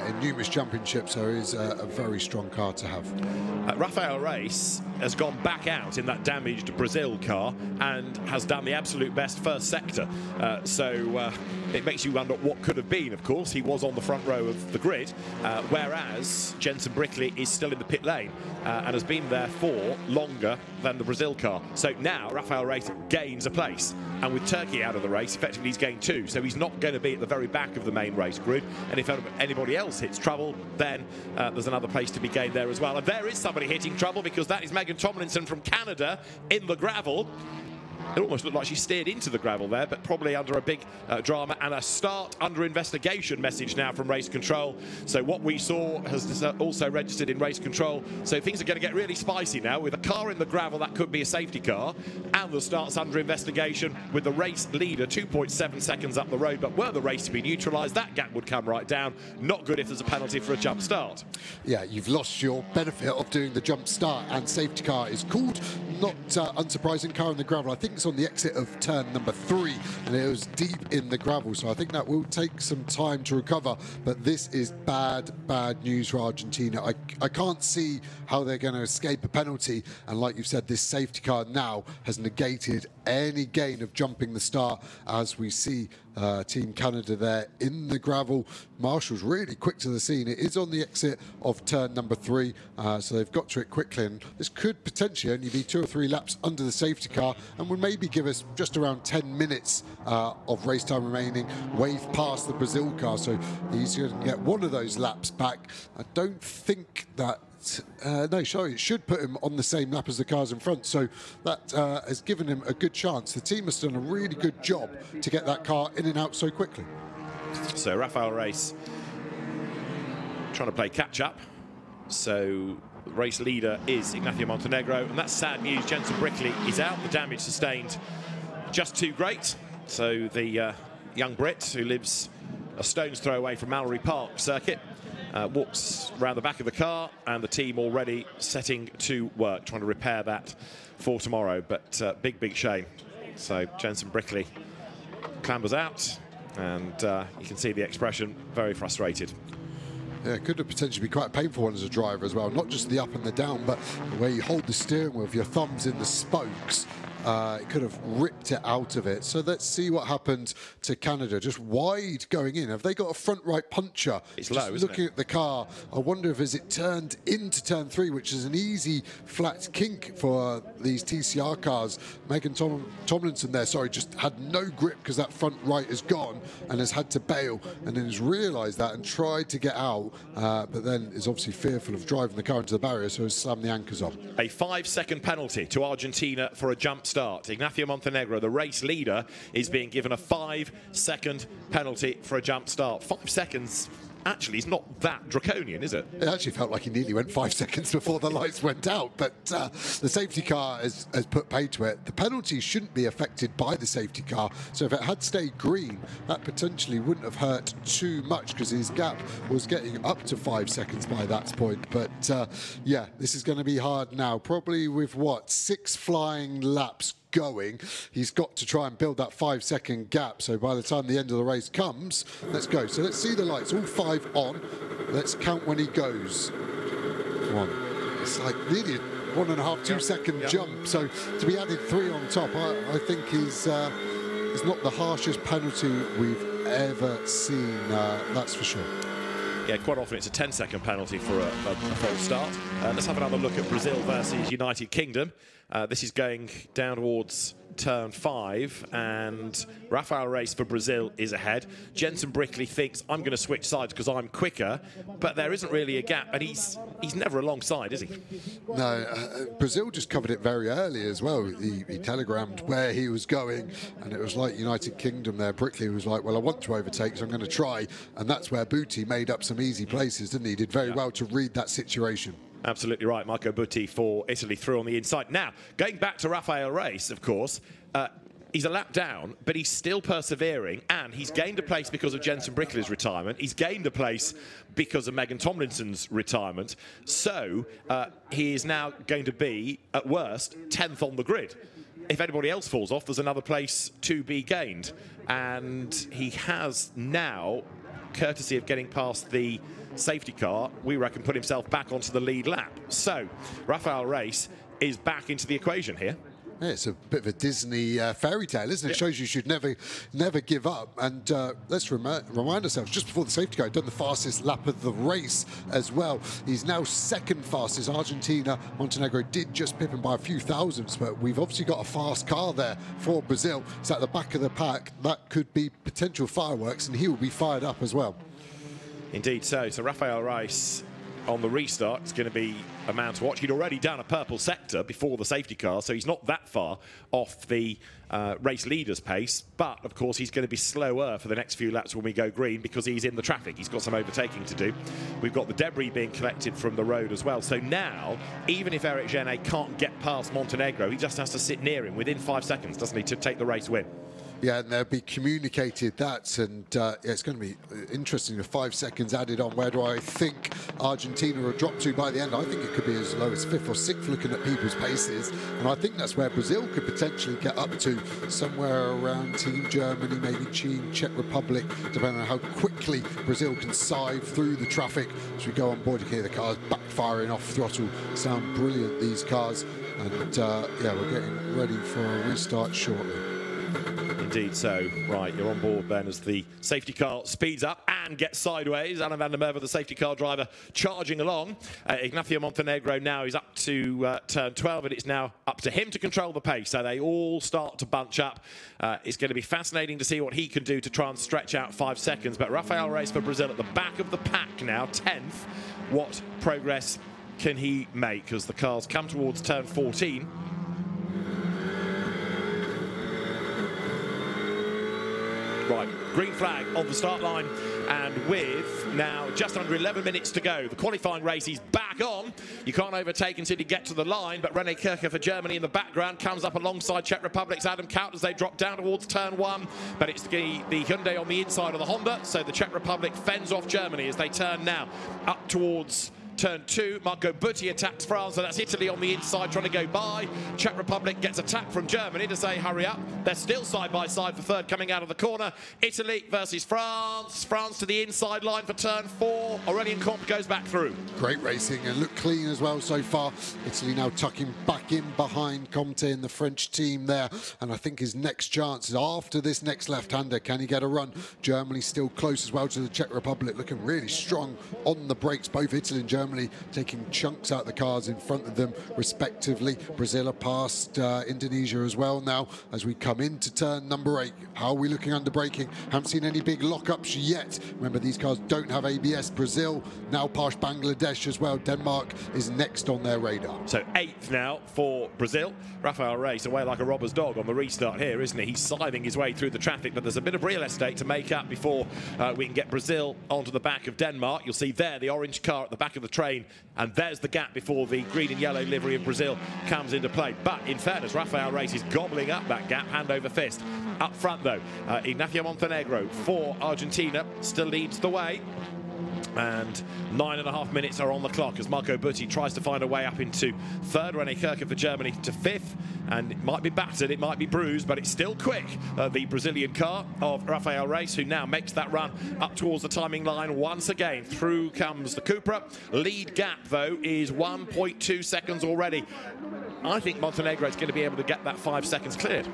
in numerous championships, so it is a very strong car to have. Rafael Reis has gone back out in that damaged Brazil car and has done the absolute best first sector. So it makes you wonder what could have been, of course. He was on the front row of the grid, whereas Jensen Brickley is still in the pit lane and has been there for longer than the Brazil car. So now Rafael Reis gains a place. And with Turkey out of the race, effectively he's gained 2. So he's not going to be at the very back of the main race grid. And if anybody else hits trouble, then there's another place to be gained there as well. And there is somebody hitting trouble, because that is Megan Tomlinson from Canada in the gravel. It almost looked like she steered into the gravel there, but probably under a big drama, and a start under investigation message now from race control. So what we saw has also registered in race control. So things are going to get really spicy now with a car in the gravel that could be a safety car, and the starts under investigation with the race leader 2.7 seconds up the road. But were the race to be neutralised, that gap would come right down. Not good if there's a penalty for a jump start. Yeah, you've lost your benefit of doing the jump start, and safety car is called. Not unsurprising, car in the gravel. I think it's on the exit of turn number 3, and it was deep in the gravel, so I think that will take some time to recover. But this is bad news for Argentina. I can't see how they're going to escape a penalty, and like you've said, this safety car now has negated any gain of jumping the start, as we see Team Canada there in the gravel. Marshall's really quick to the scene. It is on the exit of turn number 3, so they've got to it quickly, and this could potentially only be 2 or 3 laps under the safety car, and would maybe give us just around 10 minutes of race time remaining, wave past the Brazil car, so he's going to get one of those laps back. I don't think that no, sorry, it should put him on the same lap as the cars in front, so that has given him a good chance. The team has done a really good job to get that car in and out so quickly. So Rafael Reis trying to play catch-up. So the race leader is Ignacio Montenegro, and that's sad news. Jensen Brickley is out. The damage sustained just too great. So the young Brit, who lives a stone's throw away from Mallory Park circuit, walks around the back of the car, and the team already setting to work, trying to repair that for tomorrow. But big shame. So Jensen Brickley clambers out, and you can see the expression, very frustrated. Yeah, it could have potentially be quite a painful one as a driver as well, not just the up and the down, but where you hold the steering wheel with your thumbs in the spokes. It could have ripped it out of it. So let's see what happened to Canada. Just wide going in. Have they got a front right puncher? It's low, isn't looking it? at the car, I wonder if as it turned into turn 3, which is an easy flat kink for these TCR cars. Megan Tomlinson there, sorry, just had no grip because that front right is gone and has had to bail, and then has realised that and tried to get out, but then is obviously fearful of driving the car into the barrier, so has slammed the anchors on. A 5-second penalty to Argentina for a jump start. Ignacio Montenegro, the race leader, is being given a 5-second penalty for a jump start. 5 seconds actually is not that draconian, is it? It actually felt like he nearly went 5 seconds before the lights went out, but the safety car has put pay to it. The penalty shouldn't be affected by the safety car, so if it had stayed green, that potentially wouldn't have hurt too much, because his gap was getting up to 5 seconds by that point. But yeah, this is going to be hard now, probably with what, 6 flying laps going. He's got to try and build that 5-second gap, so by the time the end of the race comes, let's go. So let's see the lights, all 5 on. Let's count when he goes. 1. It's like nearly a 1.5, 2 second jump, so to be added 3 on top, I think is not the harshest penalty we've ever seen, that's for sure. Yeah, quite often it's a 10-second penalty for a false start. Let's have another look at Brazil versus United Kingdom. This is going down towards turn 5, and Rafael Reis for Brazil is ahead. Jenson Brickley thinks, I'm going to switch sides because I'm quicker, but there isn't really a gap, and he's never alongside, is he? No, Brazil just covered it very early as well. He telegrammed where he was going, and it was like United Kingdom there. Brickley was like, well, I want to overtake, so I'm going to try, and that's where Butti made up some easy places, didn't he? He did very well to read that situation. Absolutely right. Marco Butti for Italy through on the inside. Now, going back to Rafael Reis, of course, he's a lap down, but he's still persevering, and he's gained a place because of Jenson Brickley's retirement. He's gained a place because of Megan Tomlinson's retirement. So he is now going to be, at worst, 10th on the grid. If anybody else falls off, there's another place to be gained. And he has now, courtesy of getting past the safety car, we reckon put himself back onto the lead lap. So Rafael Reis is back into the equation here. Yeah, it's a bit of a Disney fairy tale, isn't it? It shows you should never give up. And let's remind ourselves, just before the safety car, he'd done the fastest lap of the race as well. He's now second fastest. Argentina, Montenegro did just pip him by a few thousandths, but we've obviously got a fast car there for Brazil. It's at the back of the pack. That could be potential fireworks, and he will be fired up as well. Indeed so. So Rafael Reis on the restart is going to be a man to watch. He'd already done a purple sector before the safety car, so he's not that far off the race leader's pace. But, of course, he's going to be slower for the next few laps when we go green because he's in the traffic. He's got some overtaking to do. We've got the debris being collected from the road as well. So now, even if Eric Genet can't get past Montenegro, he just has to sit near him within 5 seconds, doesn't he, to take the race win. Yeah, and they'll be communicated that, and yeah, it's going to be interesting. The 5 seconds added on. Where do I think Argentina will drop to by the end? I think it could be as low as 5th or 6th, looking at people's paces, and I think that's where Brazil could potentially get up to, somewhere around Team Germany, maybe Czech Republic, depending on how quickly Brazil can sieve through the traffic as we go on board. You can hear the cars backfiring off throttle. Sound brilliant, these cars, and yeah, we're getting ready for a restart shortly. Indeed so. Right, you're on board then as the safety car speeds up and gets sideways. Alan van der Merwe, the safety car driver, charging along. Ignacio Montenegro now is up to turn 12, and it's now up to him to control the pace. So they all start to bunch up. It's going to be fascinating to see what he can do to try and stretch out 5 seconds. But Rafael Reis for Brazil at the back of the pack now, 10th. What progress can he make as the cars come towards turn 14? Right, green flag on the start line, and with now just under 11 minutes to go, the qualifying race is back on. You can't overtake until you get to the line, but René Kircher for Germany in the background comes up alongside Czech Republic's Adam Kaut as they drop down towards turn 1, but it's the Hyundai on the inside of the Honda, so the Czech Republic fends off Germany as they turn now up towards turn 2. Marco Butti attacks France, so that's Italy on the inside trying to go by. Czech Republic gets attacked from Germany to say hurry up. They're still side by side for third coming out of the corner. Italy versus France. France to the inside line for turn 4. Aurélien Comte goes back through. Great racing and look clean as well so far. Italy now tucking back in behind Comte in the French team there, and I think his next chance is after this next left-hander. Can he get a run? Germany still close as well to the Czech Republic, looking really strong on the brakes. Both Italy and Germany taking chunks out the cars in front of them respectively. Brazil are past Indonesia as well now as we come into turn number 8. How are we looking under braking? Haven't seen any big lockups yet. Remember, these cars don't have ABS. Brazil now past Bangladesh as well. Denmark is next on their radar. So 8th now for Brazil. Rafael Reis away like a robber's dog on the restart here, isn't he? He's sliding his way through the traffic, but there's a bit of real estate to make up before we can get Brazil onto the back of Denmark. You'll see there the orange car at the back of the train, and there's the gap before the green and yellow livery of Brazil comes into play. But in fairness, Rafael Reis is gobbling up that gap hand over fist. Up front though, Ignacio Montenegro for Argentina still leads the way. And 9.5 minutes are on the clock as Marco Butti tries to find a way up into third. René Kircher for Germany to 5th, and it might be battered, it might be bruised, but it's still quick. The Brazilian car of Rafael Reis, who now makes that run up towards the timing line once again. Through comes the Cupra. Lead gap, though, is 1.2 seconds already. I think Montenegro is going to be able to get that 5 seconds cleared.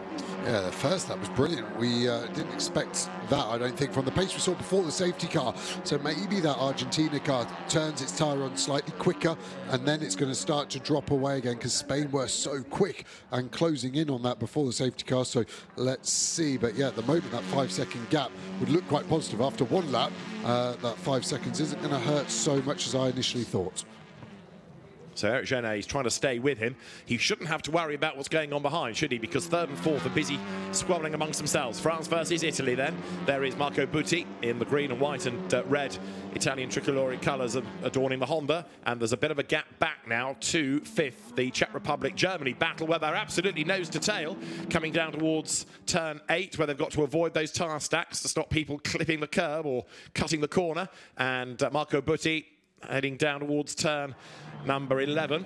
Yeah, the first lap was brilliant. We didn't expect that, I don't think, from the pace we saw before the safety car. So maybe that Argentina car turns its tyre on slightly quicker, and then it's going to start to drop away again, because Spain were so quick and closing in on that before the safety car. So let's see. But yeah, at the moment, that 5 second gap would look quite positive. After one lap, that 5 seconds isn't going to hurt so much as I initially thought. So Eric Genet is trying to stay with him. He shouldn't have to worry about what's going on behind, should he? Because third and fourth are busy squabbling amongst themselves. France versus Italy then. There is Marco Butti in the green and white and red Italian tricolore colours adorning the Honda. And there's a bit of a gap back now to fifth. The Czech Republic-Germany battle, where they're absolutely nose to tail, coming down towards turn 8, where they've got to avoid those tyre stacks to stop people clipping the curb or cutting the corner. And Marco Butti heading down towards turn number 11,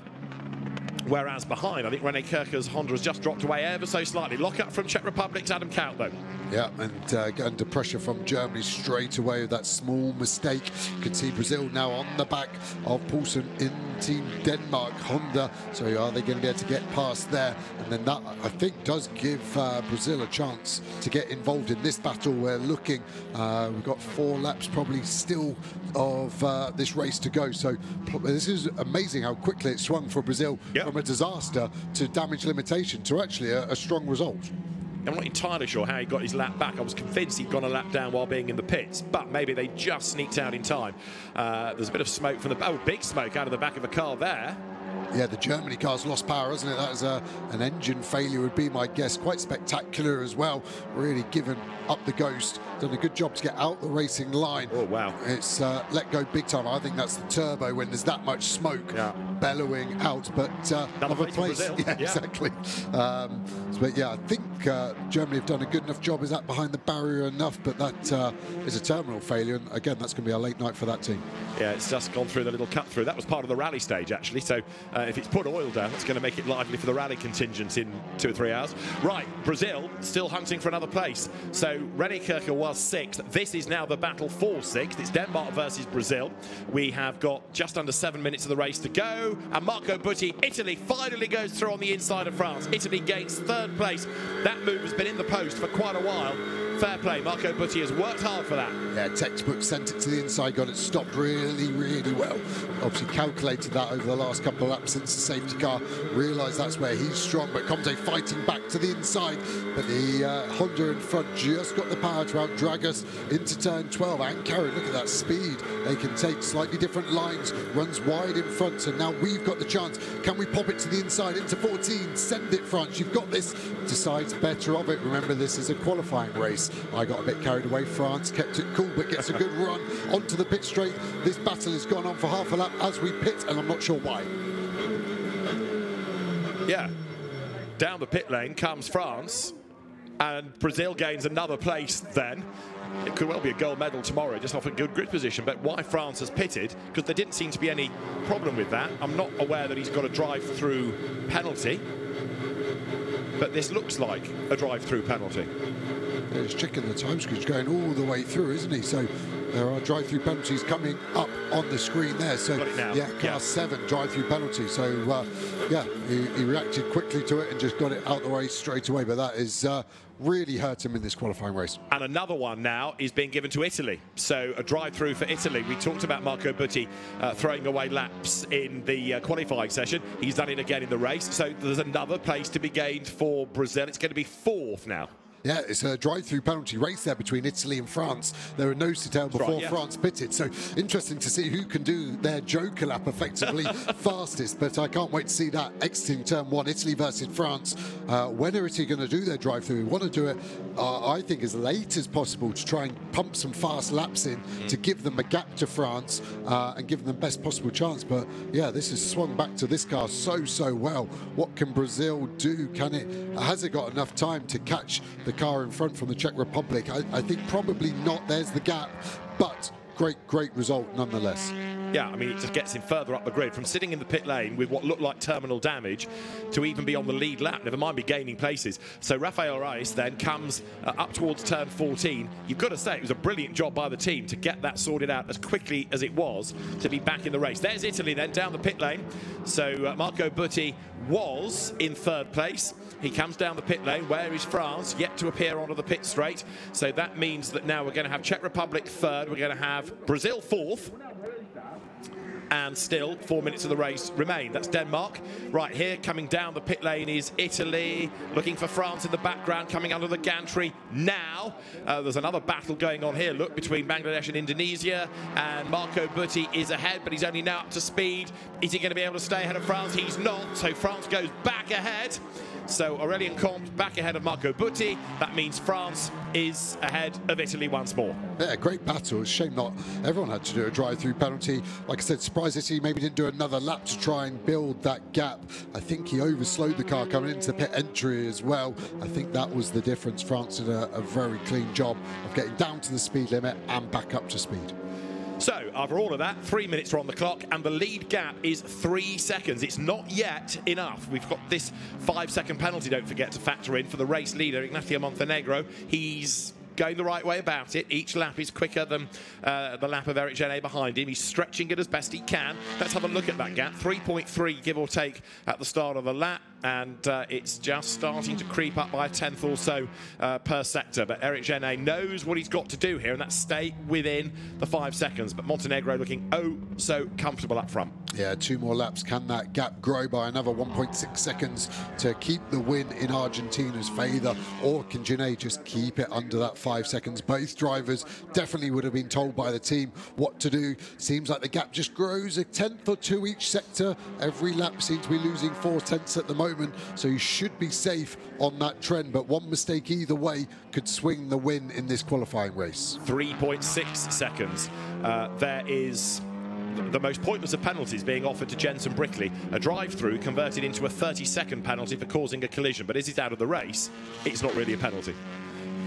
whereas behind, I think René Kirker's Honda has just dropped away ever so slightly. Lock up from Czech Republic's Adam Kaut, though. Yeah, and under pressure from Germany straight away with that small mistake. You can see Brazil now on the back of Poulsen in Team Denmark Honda. So are they going to be able to get past there? And then that, I think, does give Brazil a chance to get involved in this battle. We're looking, we've got 4 laps probably still of this race to go. So this is amazing how quickly it swung for Brazil from a disaster to damage limitation to actually a strong result. I'm not entirely sure how he got his lap back. I was convinced he'd gone a lap down while being in the pits, but maybe they just sneaked out in time. There's a bit of smoke from the... big smoke out of the back of a car there. Yeah, the Germany car's lost power, hasn't it? That is an engine failure would be my guess. Quite spectacular as well. Really given up the ghost. Done a good job to get out the racing line. Oh, wow. It's let go big time. I think that's the turbo when there's that much smoke bellowing out. But another place. Yeah, exactly. But yeah, I think Germany have done a good enough job. Is that behind the barrier enough? But that is a terminal failure. And again, that's going to be a late night for that team. Yeah, it's just gone through the little cut through. That was part of the rally stage, actually. So if it's put oil down, it's going to make it lively for the rally contingent in 2 or 3 hours. Right, Brazil still hunting for another place. So René Kirker was 6th. This is now the battle for 6th. It's Denmark versus Brazil. We have got just under 7 minutes of the race to go. And Marco Butti, Italy, finally goes through on the inside of France. Italy gains 3rd place. That move has been in the post for quite a while. Fair play, Marco Butti has worked hard for that. Yeah, textbook, sent it to the inside, got it stopped really, really well. Obviously calculated that over the last couple of laps since the safety car. Realised that's where he's strong, but Comte fighting back to the inside. But the Honda in front just got the power to out-drag us into turn 12. And Karen, look at that speed. They can take slightly different lines, runs wide in front, so now we've got the chance. Can we pop it to the inside into 14? Send it, France, you've got this. Decides better of it. Remember, this is a qualifying race. I got a bit carried away. France kept it cool, but gets a good run onto the pit straight. This battle has gone on for half a lap as we pit, and I'm not sure why. Yeah, down the pit lane comes France, and Brazil gains another place then. It could well be a gold medal tomorrow, just off a good grid position. But why France has pitted, because there didn't seem to be any problem with that. I'm not aware that he's got a drive-through penalty, but this looks like a drive-through penalty. Yeah, he's checking the time screen, he's going all the way through, isn't he? So there are drive-through penalties coming up on the screen there. So yeah, class 7 drive-through penalty. So yeah, he reacted quickly to it and just got it out the way straight away. But that is really hurt him in this qualifying race. And another one now is being given to Italy. So a drive-through for Italy. We talked about Marco Butti throwing away laps in the qualifying session. He's done it again in the race. So there's another place to be gained for Brazil. It's going to be 4th now. Yeah, it's a drive-through penalty race there between Italy and France. They were nose to tail before France pitted. So interesting to see who can do their Joker lap effectively fastest. But I can't wait to see that exiting turn 1, Italy versus France. When are Italy going to do their drive-through? We want to do it, I think, as late as possible to try and pump some fast laps in to give them a gap to France and give them the best possible chance. But yeah, this has swung back to this car so well. What can Brazil do? Has it got enough time to catch the car in front from the Czech Republic? I think probably not. There's the gap, but great result nonetheless. Yeah, I mean, it just gets him further up the grid from sitting in the pit lane with what looked like terminal damage to even be on the lead lap, never mind be gaining places. So Rafael Reis then comes up towards turn 14. You've got to say it was a brilliant job by the team to get that sorted out as quickly as it was to be back in the race. There's Italy then down the pit lane. So Marco Butti was in third place. He comes down the pit lane. Where is France? Yet to appear onto the pit straight. So that means that now we're going to have Czech Republic third. We're going to have Brazil fourth. And still 4 minutes of the race remain. That's Denmark. Right here, coming down the pit lane is Italy, looking for France in the background, coming under the gantry now. There's another battle going on here, look, between Bangladesh and Indonesia, and Marco Butti is ahead, but he's only now up to speed. Is he going to be able to stay ahead of France? He's not, so France goes back ahead. So Aurélien Comte back ahead of Marco Butti. That means France is ahead of Italy once more. Yeah, great battle. It's a shame not everyone had to do a drive-through penalty. Like I said, surprised Italy maybe didn't do another lap to try and build that gap. I think he overslowed the car coming into the pit entry as well. I think that was the difference. France did a very clean job of getting down to the speed limit and back up to speed. So, after all of that, 3 minutes are on the clock, and the lead gap is 3 seconds. It's not yet enough. We've got this 5-second penalty, don't forget, to factor in for the race leader, Ignacio Montenegro. He's going the right way about it. Each lap is quicker than the lap of Eric Genet behind him. He's stretching it as best he can. Let's have a look at that gap. 3.3, give or take, at the start of the lap. And it's just starting to creep up by a tenth or so per sector. But Eric Genet knows what he's got to do here, and that's stay within the 5 seconds. But Montenegro looking oh so comfortable up front. Yeah, 2 more laps. Can that gap grow by another 1.6 seconds to keep the win in Argentina's favour? Or can Genet just keep it under that 5 seconds? Both drivers definitely would have been told by the team what to do. Seems like the gap just grows a tenth or two each sector. Every lap seems to be losing 4 tenths at the moment. So you should be safe on that trend, but one mistake either way could swing the win in this qualifying race. 3.6 seconds. There is the most pointless of penalties being offered to Jenson Brickley. A drive-through converted into a 30-second penalty for causing a collision, but as he's out of the race, it's not really a penalty.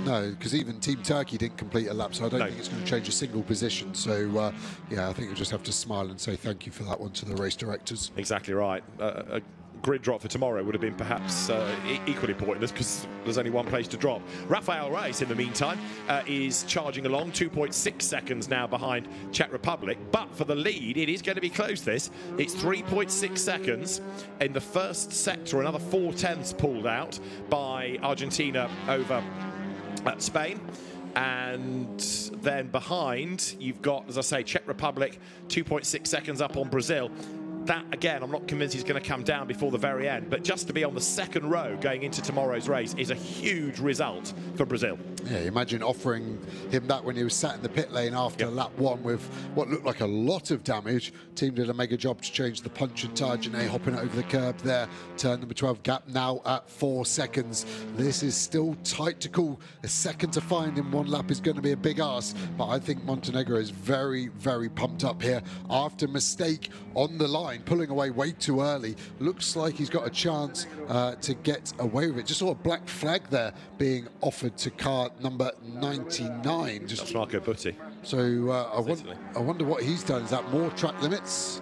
No, because even Team Turkey didn't complete a lap, so I don't think it's going to change a single position. So, yeah, I think you'll just have to smile and say thank you for that one to the race directors. Exactly right. A grid drop for tomorrow would have been perhaps equally pointless because there's only one place to drop. Rafael Reis, in the meantime, is charging along, 2.6 seconds now behind Czech Republic. But for the lead, it is going to be close, this. It's 3.6 seconds in the first sector, another 4 tenths pulled out by Argentina over Spain. And then behind, you've got, as I say, Czech Republic, 2.6 seconds up on Brazil. That, again, I'm not convinced he's going to come down before the very end, but just to be on the second row going into tomorrow's race is a huge result for Brazil. Yeah, imagine offering him that when he was sat in the pit lane after lap 1 with what looked like a lot of damage. Team did a mega job to change the punch and tire. Genet hopping over the curb there. Turn number 12 gap now at 4 seconds. This is still tight to call. A second to find in one lap is going to be a big ask, but I think Montenegro is very, very pumped up here after mistake on the line. Pulling away way too early. Looks like he's got a chance to get away with it. Just saw a black flag there being offered to car number 99. That's Marco Butti. So I wonder what he's done. Is that more track limits?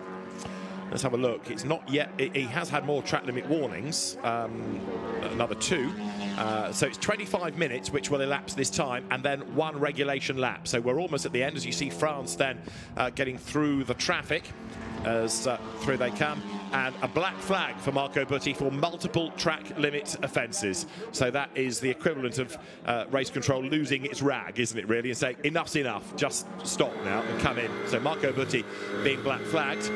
Let's have a look. It's not yet. He has had more track limit warnings, another 2. So it's 25 minutes, which will elapse this time, and then 1 regulation lap. So we're almost at the end, as you see France then getting through the traffic as through they come, and a black flag for Marco Butti for multiple track limit offences. So that is the equivalent of race control losing its rag, isn't it, really, and saying enough's enough, just stop now and come in. So Marco Butti being black flagged,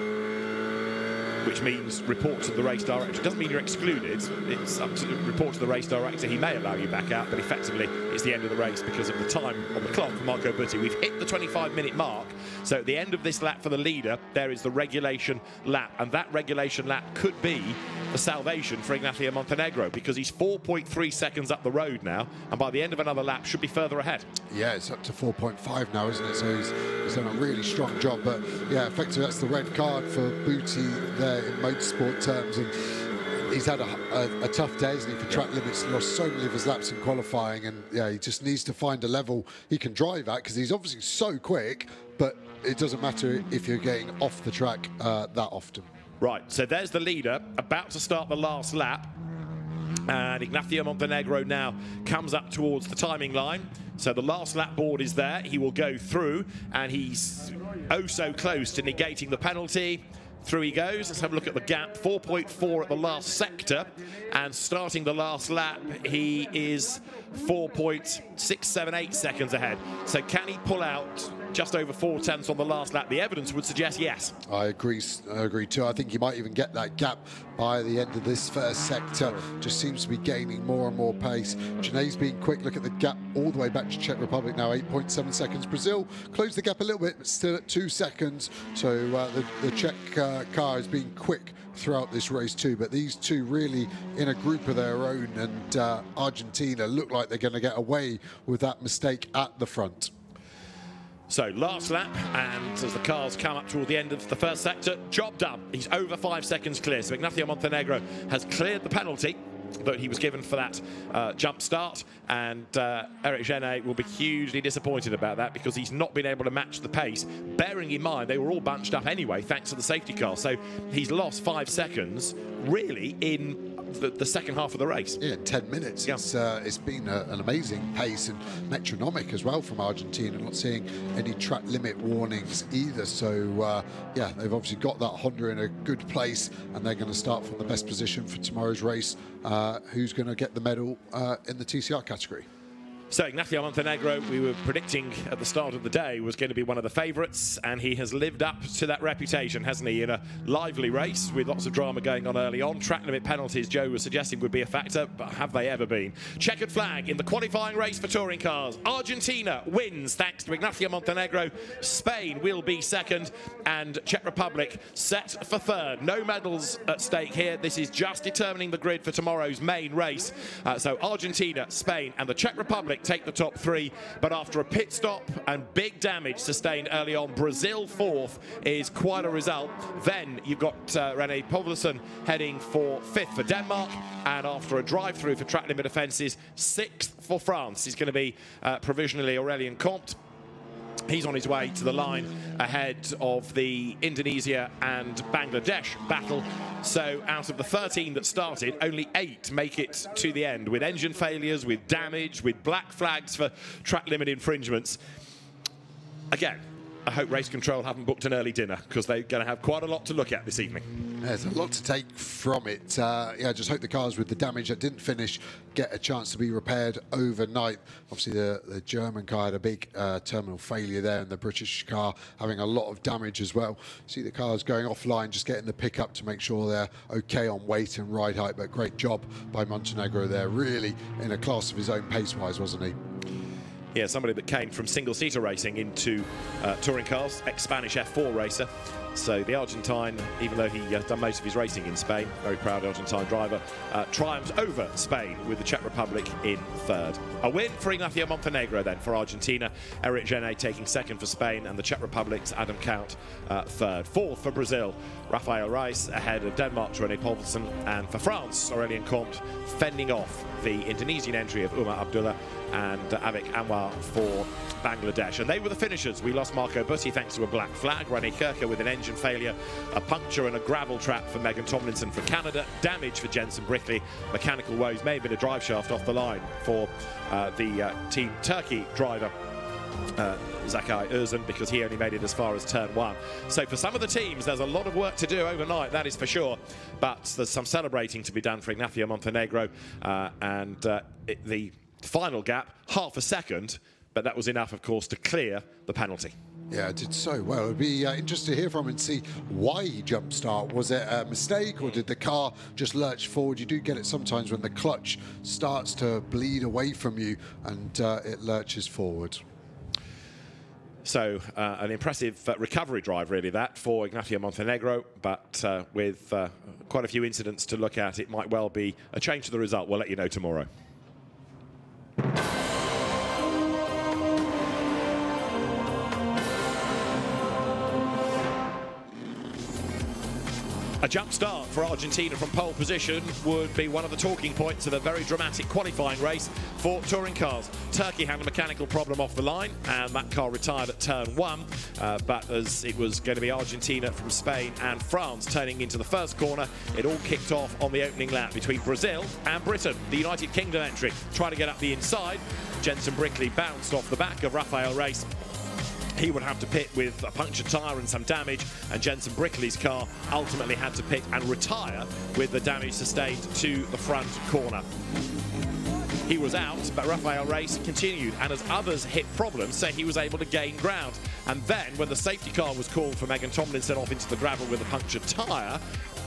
which means report to the race director. It doesn't mean you're excluded. It's up to report to the race director. He may allow you back out, but effectively it's the end of the race because of the time on the clock for Marco Butti. We've hit the 25-minute mark. So at the end of this lap for the leader, there is the regulation lap. And that regulation lap could be the salvation for Ignacio Montenegro because he's 4.3 seconds up the road now. And by the end of another lap, should be further ahead. Yeah, it's up to 4.5 now, isn't it? So he's done a really strong job. But yeah, effectively that's the red card for Butti there in motorsport terms, and he's had a tough day, hasn't he, for track limits. He lost so many of his laps in qualifying, and yeah, he just needs to find a level he can drive at because he's obviously so quick, but it doesn't matter if you're getting off the track that often. Right, so there's the leader about to start the last lap. And Ignacio Montenegro now comes up towards the timing line. So the last lap board is there. He will go through, and he's oh so close to negating the penalty. Through he goes. Let's have a look at the gap. 4.4 at the last sector. And starting the last lap, he is 4.678 seconds ahead. So can he pull out just over 4/10 on the last lap? The evidence would suggest yes. I agree too. I think he might even get that gap by the end of this first sector. Just seems to be gaining more and more pace. Janae's being quick. Look at the gap all the way back to Czech Republic now, 8.7 seconds. Brazil closed the gap a little bit, but still at 2 seconds. So the Czech car has been quick throughout this race too, but these two really in a group of their own, and Argentina look like they're going to get away with that mistake at the front. So last lap, and as the cars come up toward the end of the first sector, job done. He's over 5 seconds clear. So Ignacio Montenegro has cleared the penalty that he was given for that jump start, and Eric Genet will be hugely disappointed about that because he's not been able to match the pace, bearing in mind they were all bunched up anyway thanks to the safety car. So he's lost 5 seconds really in the second half of the race. Yeah, 10 minutes. Yeah. It's been an amazing pace and metronomic as well from Argentina. Not seeing any track limit warnings either. So yeah, they've obviously got that Honda in a good place, and they're going to start from the best position for tomorrow's race. Who's going to get the medal in the TCR category? So Ignacio Montenegro, we were predicting at the start of the day, was going to be one of the favourites, and he has lived up to that reputation, hasn't he, in a lively race with lots of drama going on early on. Track limit penalties, Joe was suggesting, would be a factor, but have they ever been? Checkered flag in the qualifying race for touring cars. Argentina wins thanks to Ignacio Montenegro. Spain will be second, and Czech Republic set for third. No medals at stake here. This is just determining the grid for tomorrow's main race. So Argentina, Spain, and the Czech Republic take the top 3, but after a pit stop and big damage sustained early on, Brazil 4th is quite a result. Then you've got René Poulsen heading for 5th for Denmark, and after a drive-through for track limit offences, 6th for France. He's going to be provisionally Aurélien Comte. He's on his way to the line ahead of the Indonesia and Bangladesh battle. So out of the 13 that started, only 8 make it to the end, with engine failures, with damage, with black flags for track limit infringements. Again, I hope race control haven't booked an early dinner, because they're going to have quite a lot to look at this evening. There's a lot to take from it. Yeah, just hope the cars with the damage that didn't finish get a chance to be repaired overnight. Obviously, the German car had a big terminal failure there, and the British car having a lot of damage as well. See the cars going offline, just getting the pickup to make sure they're okay on weight and ride height, but great job by Montenegro there, really in a class of his own pace-wise, wasn't he? Yeah, somebody that came from single-seater racing into touring cars, ex-Spanish F4 racer. So the Argentine, even though he has done most of his racing in Spain, very proud Argentine driver, triumphs over Spain with the Czech Republic in 3rd. A win for Ignacio Montenegro then for Argentina, Eric Genet taking 2nd for Spain, and the Czech Republic's Adam Count 3rd. 4th for Brazil, Rafael Reis ahead of Denmark's René Poulsen, and for France, Aurélien Comte fending off the Indonesian entry of Umar Abdullah and Avik Anwar for Bangladesh. And they were the finishers. We lost Marco Butti thanks to a black flag, René Kirker with an engine failure, a puncture and a gravel trap for Megan Tomlinson for Canada, damage for Jensen Brickley, mechanical woes, may have been a drive shaft off the line for the Team Turkey driver Zakai Özcan, because he only made it as far as turn 1. So for some of the teams, there's a lot of work to do overnight, that is for sure. But there's some celebrating to be done for Ignacio Montenegro, and the final gap, half a second, but that was enough, of course, to clear the penalty. Yeah, it did so well. It'd be interesting to hear from him and see why he jumped start. Was it a mistake, or did the car just lurch forward? You do get it sometimes when the clutch starts to bleed away from you and it lurches forward. So an impressive recovery drive, really, that, for Ignacio Montenegro, but with quite a few incidents to look at, it might well be a change to the result. We'll let you know tomorrow. A jump start for Argentina from pole position would be one of the talking points of a very dramatic qualifying race for touring cars. Turkey had a mechanical problem off the line and that car retired at turn 1, but as it was going to be Argentina from Spain and France turning into the first corner, it all kicked off on the opening lap between Brazil and Britain. The United Kingdom entry trying to get up the inside. Jenson Brickley bounced off the back of Rafael Race. He would have to pit with a punctured tyre and some damage, and Jenson Brickley's car ultimately had to pit and retire with the damage sustained to the front corner. He was out, but Rafael Race continued, and as others hit problems, so he was able to gain ground. And then, when the safety car was called for Megan Tomlinson off into the gravel with a punctured tyre,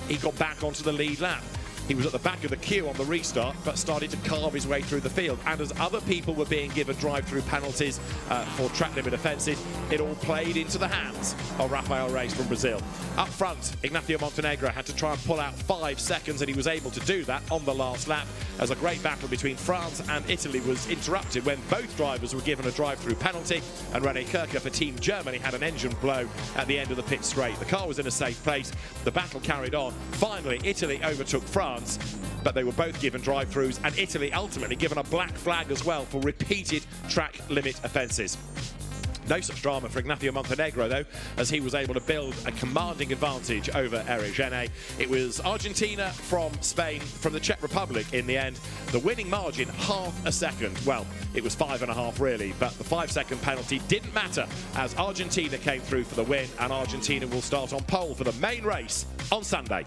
he got back onto the lead lap. He was at the back of the queue on the restart, but started to carve his way through the field. And as other people were being given drive-through penalties for track limit offences, it all played into the hands of Rafael Race from Brazil. Up front, Ignacio Montenegro had to try and pull out 5 seconds, and he was able to do that on the last lap, as a great battle between France and Italy was interrupted when both drivers were given a drive-through penalty, and René Kircher for Team Germany had an engine blow at the end of the pit straight. The car was in a safe place. The battle carried on. Finally, Italy overtook France, but they were both given drive-throughs, and Italy ultimately given a black flag as well for repeated track limit offences. No such drama for Ignacio Montenegro, though, as he was able to build a commanding advantage over Eric Genet. It was Argentina from Spain, from the Czech Republic in the end. The winning margin, half a second. Well, it was 5.5 really, but the 5-second penalty didn't matter as Argentina came through for the win, and Argentina will start on pole for the main race on Sunday.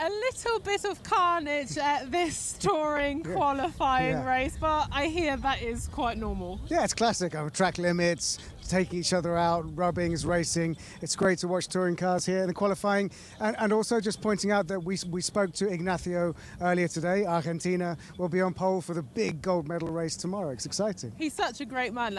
A little bit of carnage at this touring qualifying race, but I hear that is quite normal. Yeah, it's classic. Track limits, taking each other out, rubbings, racing. It's great to watch touring cars here in the qualifying. And also just pointing out that we spoke to Ignacio earlier today. Argentina will be on pole for the big gold medal race tomorrow. It's exciting. He's such a great man,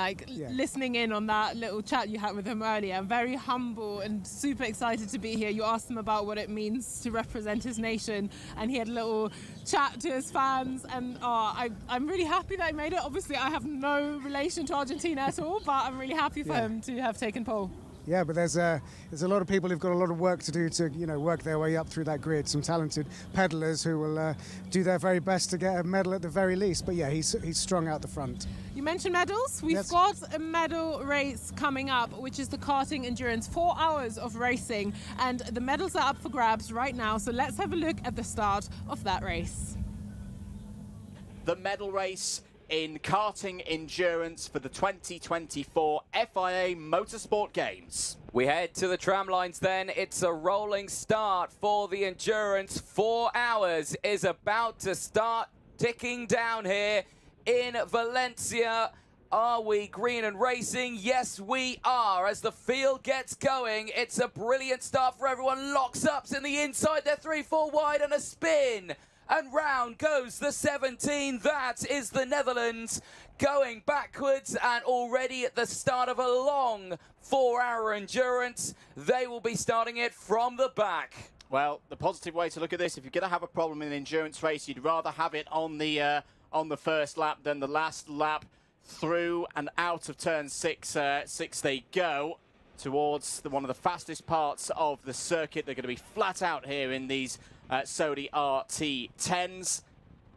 listening in on that little chat you had with him earlier. Very humble and super excited to be here. You asked him about what it means to represent his nation, and he had a little chat to his fans, and I'm really happy that he made it. Obviously I have no relation to Argentina at all, but I'm really happy for him to have taken pole. Yeah, but there's a lot of people who've got a lot of work to do to work their way up through that grid. Some talented pedallers who will do their very best to get a medal at the very least. But yeah, he's strong out the front. You mentioned medals. We've got a medal race coming up, which is the karting endurance. 4 hours of racing, and the medals are up for grabs right now. So let's have a look at the start of that race. The medal race in karting endurance for the 2024 FIA Motorsport Games. We head to the tram lines then. It's a rolling start for the endurance. 4 hours is about to start ticking down here in Valencia. Are we green and racing? Yes, we are. As the field gets going, it's a brilliant start for everyone. Locks-ups in the inside. They're 3-4 wide and a spin. And round goes the 17. That is the Netherlands going backwards, and already at the start of a long 4-hour endurance. They will be starting it from the back. Well, the positive way to look at this, if you're going to have a problem in an endurance race, you'd rather have it on the first lap than the last lap. Through and out of turn 6 they go towards one of the fastest parts of the circuit. They're going to be flat out here in these Sodi RT10s.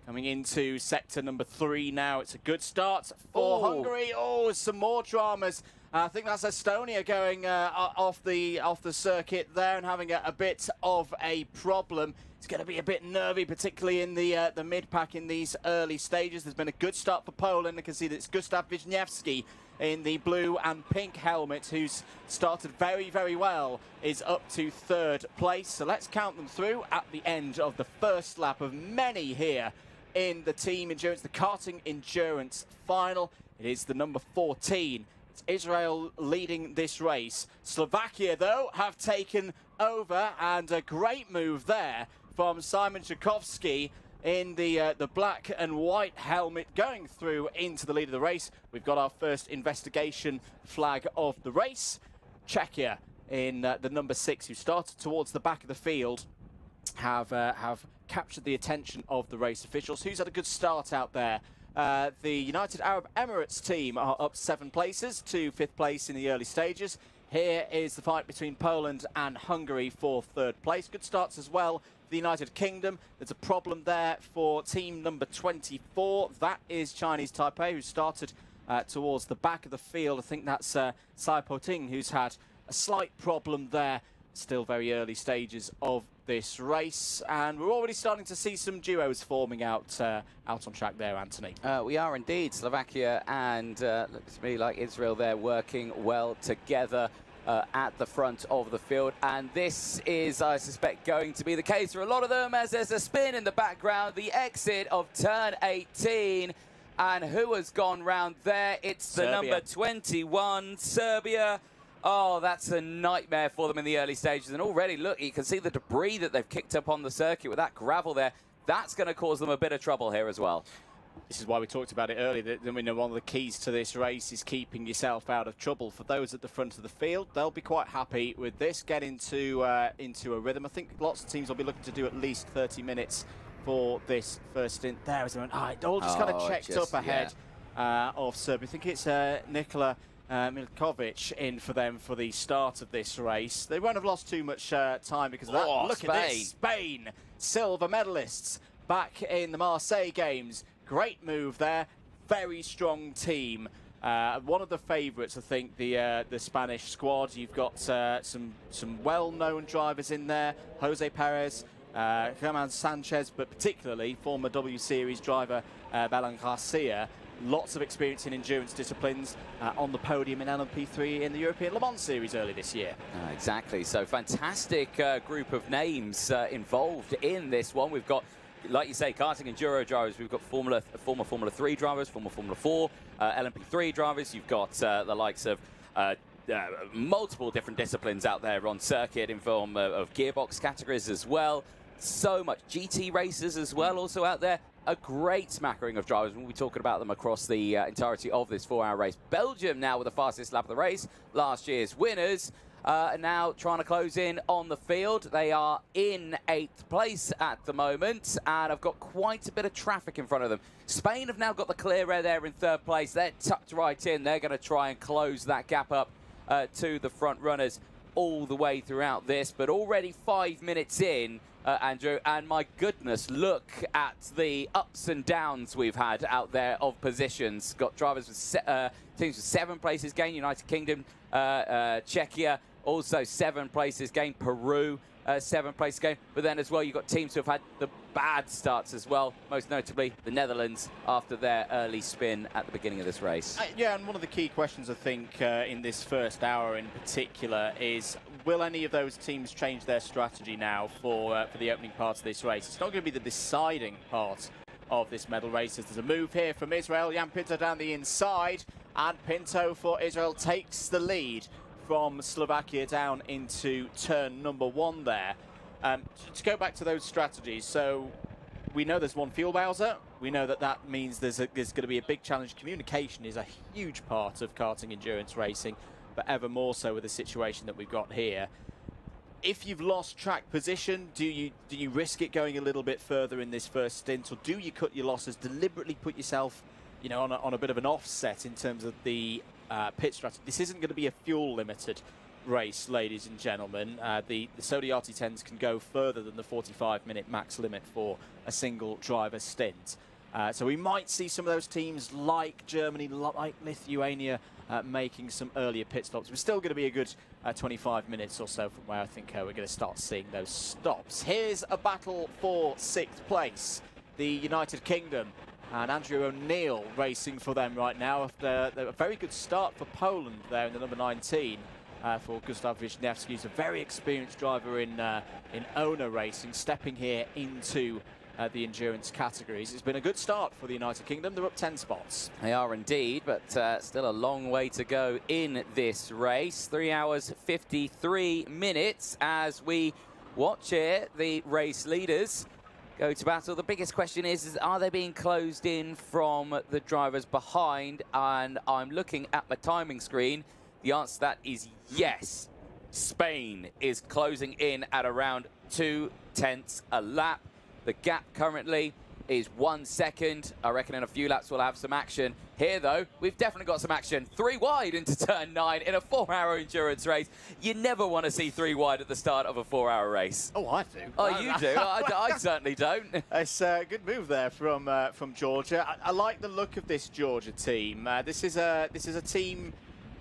Coming into sector number 3 now. It's a good start for Hungary. Oh, some more dramas. I think that's Estonia going off the circuit there and having a bit of a problem. It's going to be a bit nervy, particularly in the mid-pack in these early stages. There's been a good start for Poland. I can see that it's Gustav Wisniewski in the blue and pink helmet, who's started very, very well, is up to 3rd place. So let's count them through at the end of the first lap of many here in the team endurance, the karting endurance final. It is the number 14. It's Israel leading this race. Slovakia, though, have taken over, and a great move there from Simon Tchaikovsky in the black and white helmet going through into the lead of the race. We've got our first investigation flag of the race. Czechia in the number 6, who started towards the back of the field, have captured the attention of the race officials. Who's had a good start out there? The United Arab Emirates team are up 7 places to 5th place in the early stages. Here is the fight between Poland and Hungary for third place. Good starts as well for the United Kingdom. There's a problem there for team number 24. That is Chinese Taipei, who started towards the back of the field. I think that's Sai Po-ting, who's had a slight problem there. Still very early stages of this race, and we're already starting to see some duos forming out on track there, Anthony. We are indeed. Slovakia and looks to me like Israel there working well together at the front of the field, and this is, I suspect, going to be the case for a lot of them, as there's a spin in the background, the exit of turn 18, and who has gone round there? It's the number 21, Serbia. Oh, that's a nightmare for them in the early stages. And already, look, you can see the debris that they've kicked up on the circuit with that gravel there. That's going to cause them a bit of trouble here as well. This is why we talked about it earlier. That, one of the keys to this race is keeping yourself out of trouble. For those at the front of the field, they'll be quite happy with this, get into a rhythm. I think lots of teams will be looking to do at least 30 minutes for this first stint. There is it all just kind of checked up ahead of Serbia. I think it's Nikola Milkovic in for them for the start of this race. They won't have lost too much time because of that. Look at this, Spain, silver medalists back in the Marseille Games. Great move there, very strong team. One of the favourites, I think, the Spanish squad. You've got some well-known drivers in there, Jose Perez, Germán Sanchez, but particularly former W Series driver Balan Garcia. Lots of experience in endurance disciplines, on the podium in LMP3 in the European Le Mans Series early this year. Exactly, so fantastic group of names involved in this one. We've got, like you say, karting enduro drivers. We've got former Formula 3 drivers, former Formula 4, LMP3 drivers. You've got the likes of multiple different disciplines out there on circuit in form of gearbox categories as well. So much GT racers as well also out there. A great smattering of drivers. We'll be talking about them across the entirety of this 4-hour race. Belgium now with the fastest lap of the race. Last year's winners are now trying to close in on the field. They are in 8th place at the moment, and I've got quite a bit of traffic in front of them. Spain have now got the clear air there in 3rd place. They're tucked right in. They're going to try and close that gap up to the front runners all the way throughout this, but already 5 minutes in, Andrew, and my goodness, look at the ups and downs we've had out there of positions. Got drivers with teams with 7 places gained, United Kingdom, Czechia, also 7 places gained, Peru, 7 places gained, but then as well you've got teams who have had the bad starts as well, most notably the Netherlands after their early spin at the beginning of this race. Yeah, and one of the key questions I think in this first hour in particular is, will any of those teams change their strategy now for the opening part of this race? It's not going to be the deciding part of this medal race. There's a move here from Israel, Jan Pinto down the inside, and Pinto for Israel takes the lead from Slovakia down into turn number 1 there. To go back to those strategies, so we know there's one fuel bowser. We know that means there's going to be a big challenge. Communication is a huge part of karting endurance racing, but ever more so with the situation that we've got here. If you've lost track position, do you risk it going a little bit further in this first stint, or do you cut your losses, deliberately put yourself, on a bit of an offset in terms of the pit strategy? This isn't going to be a fuel limited race, ladies and gentlemen. The Sodi RT10s can go further than the 45-minute max limit for a single driver stint. So we might see some of those teams like Germany, like Lithuania, making some earlier pit stops. We're still going to be a good 25 minutes or so from where I think we're going to start seeing those stops. Here's a battle for 6th place. The United Kingdom and Andrew O'Neill racing for them right now after a very good start for Poland there in the number 19 for Gustav Wisniewski, who's a very experienced driver in owner racing, stepping here into the endurance categories. It's been a good start for the United Kingdom. They're up 10 spots. They are indeed, but still a long way to go in this race. 3 hours, 53 minutes as we watch here the race leaders go to battle. The biggest question is are they being closed in from the drivers behind? And I'm looking at my timing screen. The answer to that is yes. Spain is closing in at around 2/10 a lap. The gap currently is 1 second. I reckon in a few laps we'll have some action. Here, though, we've definitely got some action. 3 wide into turn 9 in a 4-hour endurance race. You never want to see 3 wide at the start of a 4-hour race. Oh, I do. Oh, you do? I certainly don't. It's a good move there from Georgia. I like the look of this Georgia team. This is a team.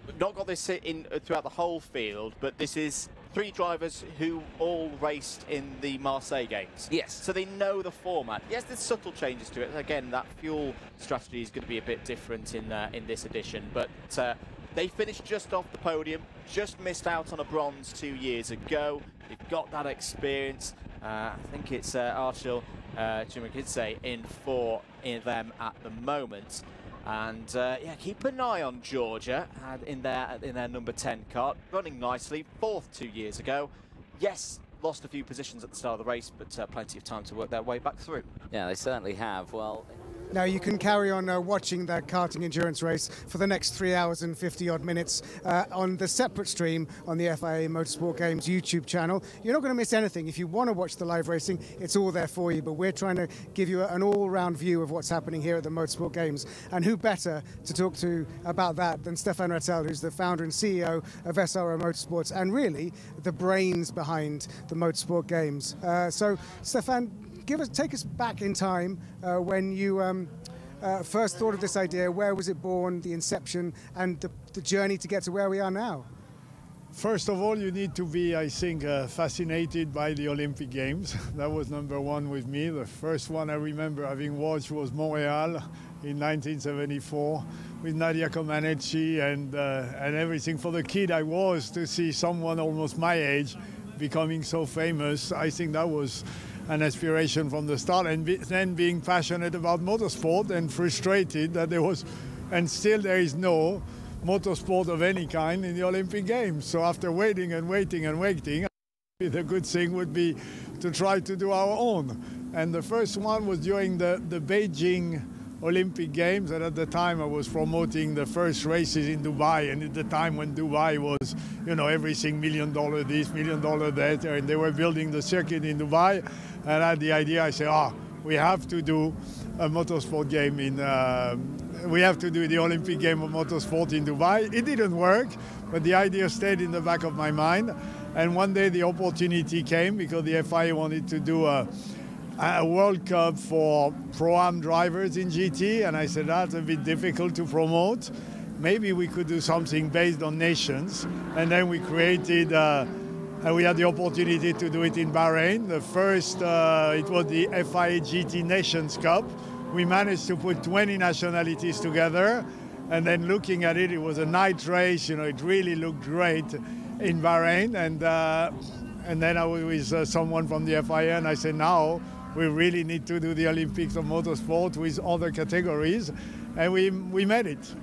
We've not got this in throughout the whole field, but this is 3 drivers who all raced in the Marseille games. Yes. So they know the format. Yes, there's subtle changes to it. Again, that fuel strategy is going to be a bit different in this edition, but they finished just off the podium, just missed out on a bronze 2 years ago. They've got that experience. I think it's Archil Chimakidze in for them at the moment. And yeah, keep an eye on Georgia in their number 10 car, running nicely, 4th 2 years ago. Yes, lost a few positions at the start of the race, but plenty of time to work their way back through. Yeah, they certainly have. Well, now you can carry on watching that karting endurance race for the next 3 hours and 50-odd minutes on the separate stream on the FIA Motorsport Games YouTube channel. You're not going to miss anything. If you want to watch the live racing, it's all there for you. But we're trying to give you an all-round view of what's happening here at the Motorsport Games. And who better to talk to about that than Stefan Rattel, who's the founder and CEO of SRO Motorsports and really the brains behind the Motorsport Games. So, Stefan, take us back in time when you first thought of this idea. Where was it born, the inception, and the journey to get to where we are now? First of all, you need to be, I think, fascinated by the Olympic Games. That was number 1 with me. The first one I remember having watched was Montreal in 1974 with Nadia Comaneci and everything. For the kid I was, to see someone almost my age becoming so famous, I think that was an aspiration from the start, and then being passionate about motorsport and frustrated that there was, and still there is no motorsport of any kind in the Olympic Games. So after waiting and waiting and waiting, the good thing would be to try to do our own. And the first one was during the Beijing Olympic Games, and at the time I was promoting the first races in Dubai, and at the time when Dubai was, you know, everything $1 million this, $1 million that, and they were building the circuit in Dubai, and I had the idea, I said, we have to do a motorsport game we have to do the Olympic game of motorsport in Dubai. It didn't work, but the idea stayed in the back of my mind, and one day the opportunity came because the FIA wanted to do a World Cup for Pro-Am drivers in GT, and I said that's a bit difficult to promote. Maybe we could do something based on nations, and then we created, we had the opportunity to do it in Bahrain. The first, it was the FIA GT Nations Cup. We managed to put 20 nationalities together, and then looking at it, it was a night race, you know, it really looked great in Bahrain, and then I was with someone from the FIA, and I said, now, we really need to do the Olympics of motorsport with other categories, and we made it.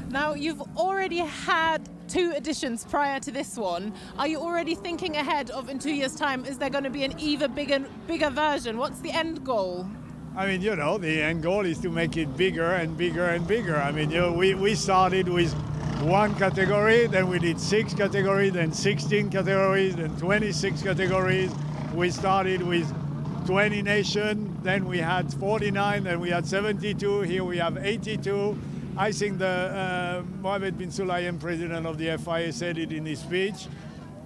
Now, you've already had 2 editions prior to this one. Are you already thinking ahead of, in 2 years' time, is there going to be an even bigger version? What's the end goal? I mean, you know, the end goal is to make it bigger and bigger and bigger. I mean, you know, we started with 1 category, then we did 6 categories, then 16 categories, then 26 categories. We started with 20 nations, then we had 49, then we had 72, here we have 82. I think the Mohammed bin Sulayem, president of the FIA, said it in his speech.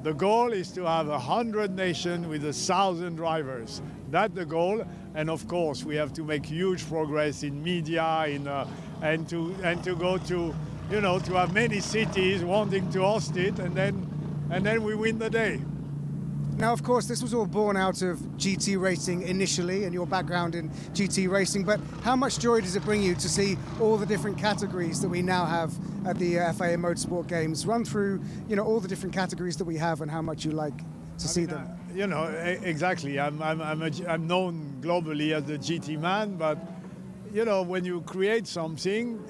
The goal is to have 100 nations with 1,000 drivers. That's the goal, and of course we have to make huge progress in media, and to go to, you know, to have many cities wanting to host it, and then we win the day. Now, of course, this was all born out of GT racing initially and your background in GT racing, but how much joy does it bring you to see all the different categories that we now have at the FIA Motorsport Games? Run through, you know, all the different categories that we have and how much you like to see them. You know, exactly. I'm known globally as the GT man, but, you know, when you create something,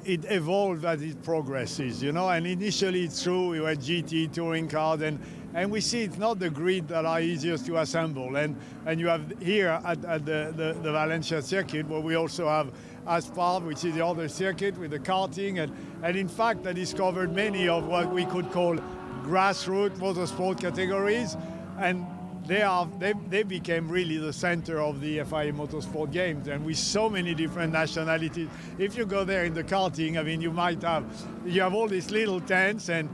it evolves as it progresses, you know, and initially it's true, we were GT touring cars, and we see it's not the grid that are easiest to assemble. And you have here at the Valencia circuit, where we also have Aspar, which is the other circuit with the karting. And in fact, I discovered many of what we could call grassroots motorsport categories. And they became really the center of the FIA Motorsport Games, and with so many different nationalities. If you go there in the karting, I mean, you have all these little tents, and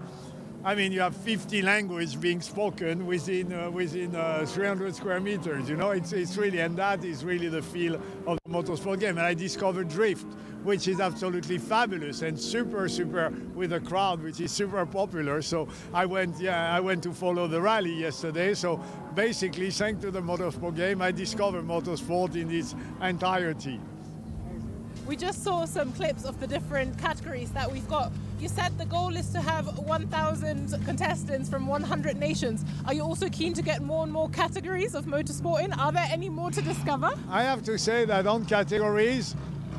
I mean, you have 50 languages being spoken within 300 square meters. You know, it's really, and that is really the feel of the motorsport game. And I discovered drift, which is absolutely fabulous and super with a crowd, which is super popular. So I went to follow the rally yesterday. So basically, thanks to the motorsport game, I discovered motorsport in its entirety. We just saw some clips of the different categories that we've got. You said the goal is to have 1,000 contestants from 100 nations. Are you also keen to get more and more categories of motorsport in? Are there any more to discover? I have to say that on categories,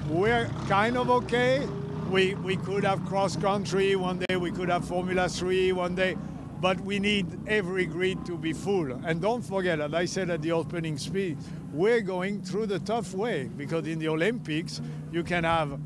we're kind of okay. We could have cross-country one day, we could have Formula 3 one day, but we need every grid to be full. And don't forget, as I said at the opening speech, we're going through the tough way, because in the Olympics, you can have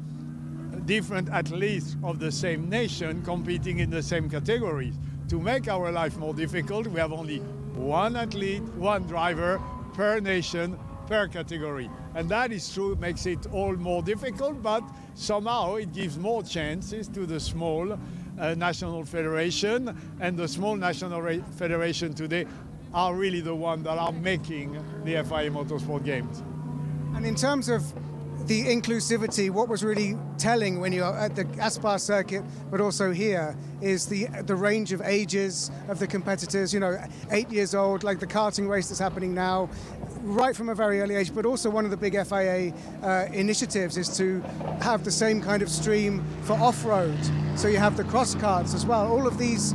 different athletes of the same nation competing in the same categories. To make our life more difficult, we have only one athlete, one driver per nation, per category. And that is true, makes it all more difficult, but somehow it gives more chances to the small national federation, and the small national federation today are really the ones that are making the FIA Motorsport Games. And in terms of the inclusivity, what was really telling when you're at the Aspar circuit, but also here, is the range of ages of the competitors. You know, 8 years old, like the karting race that's happening now, right from a very early age. But also one of the big FIA initiatives is to have the same kind of stream for off-road. So you have the cross karts as well. All of these,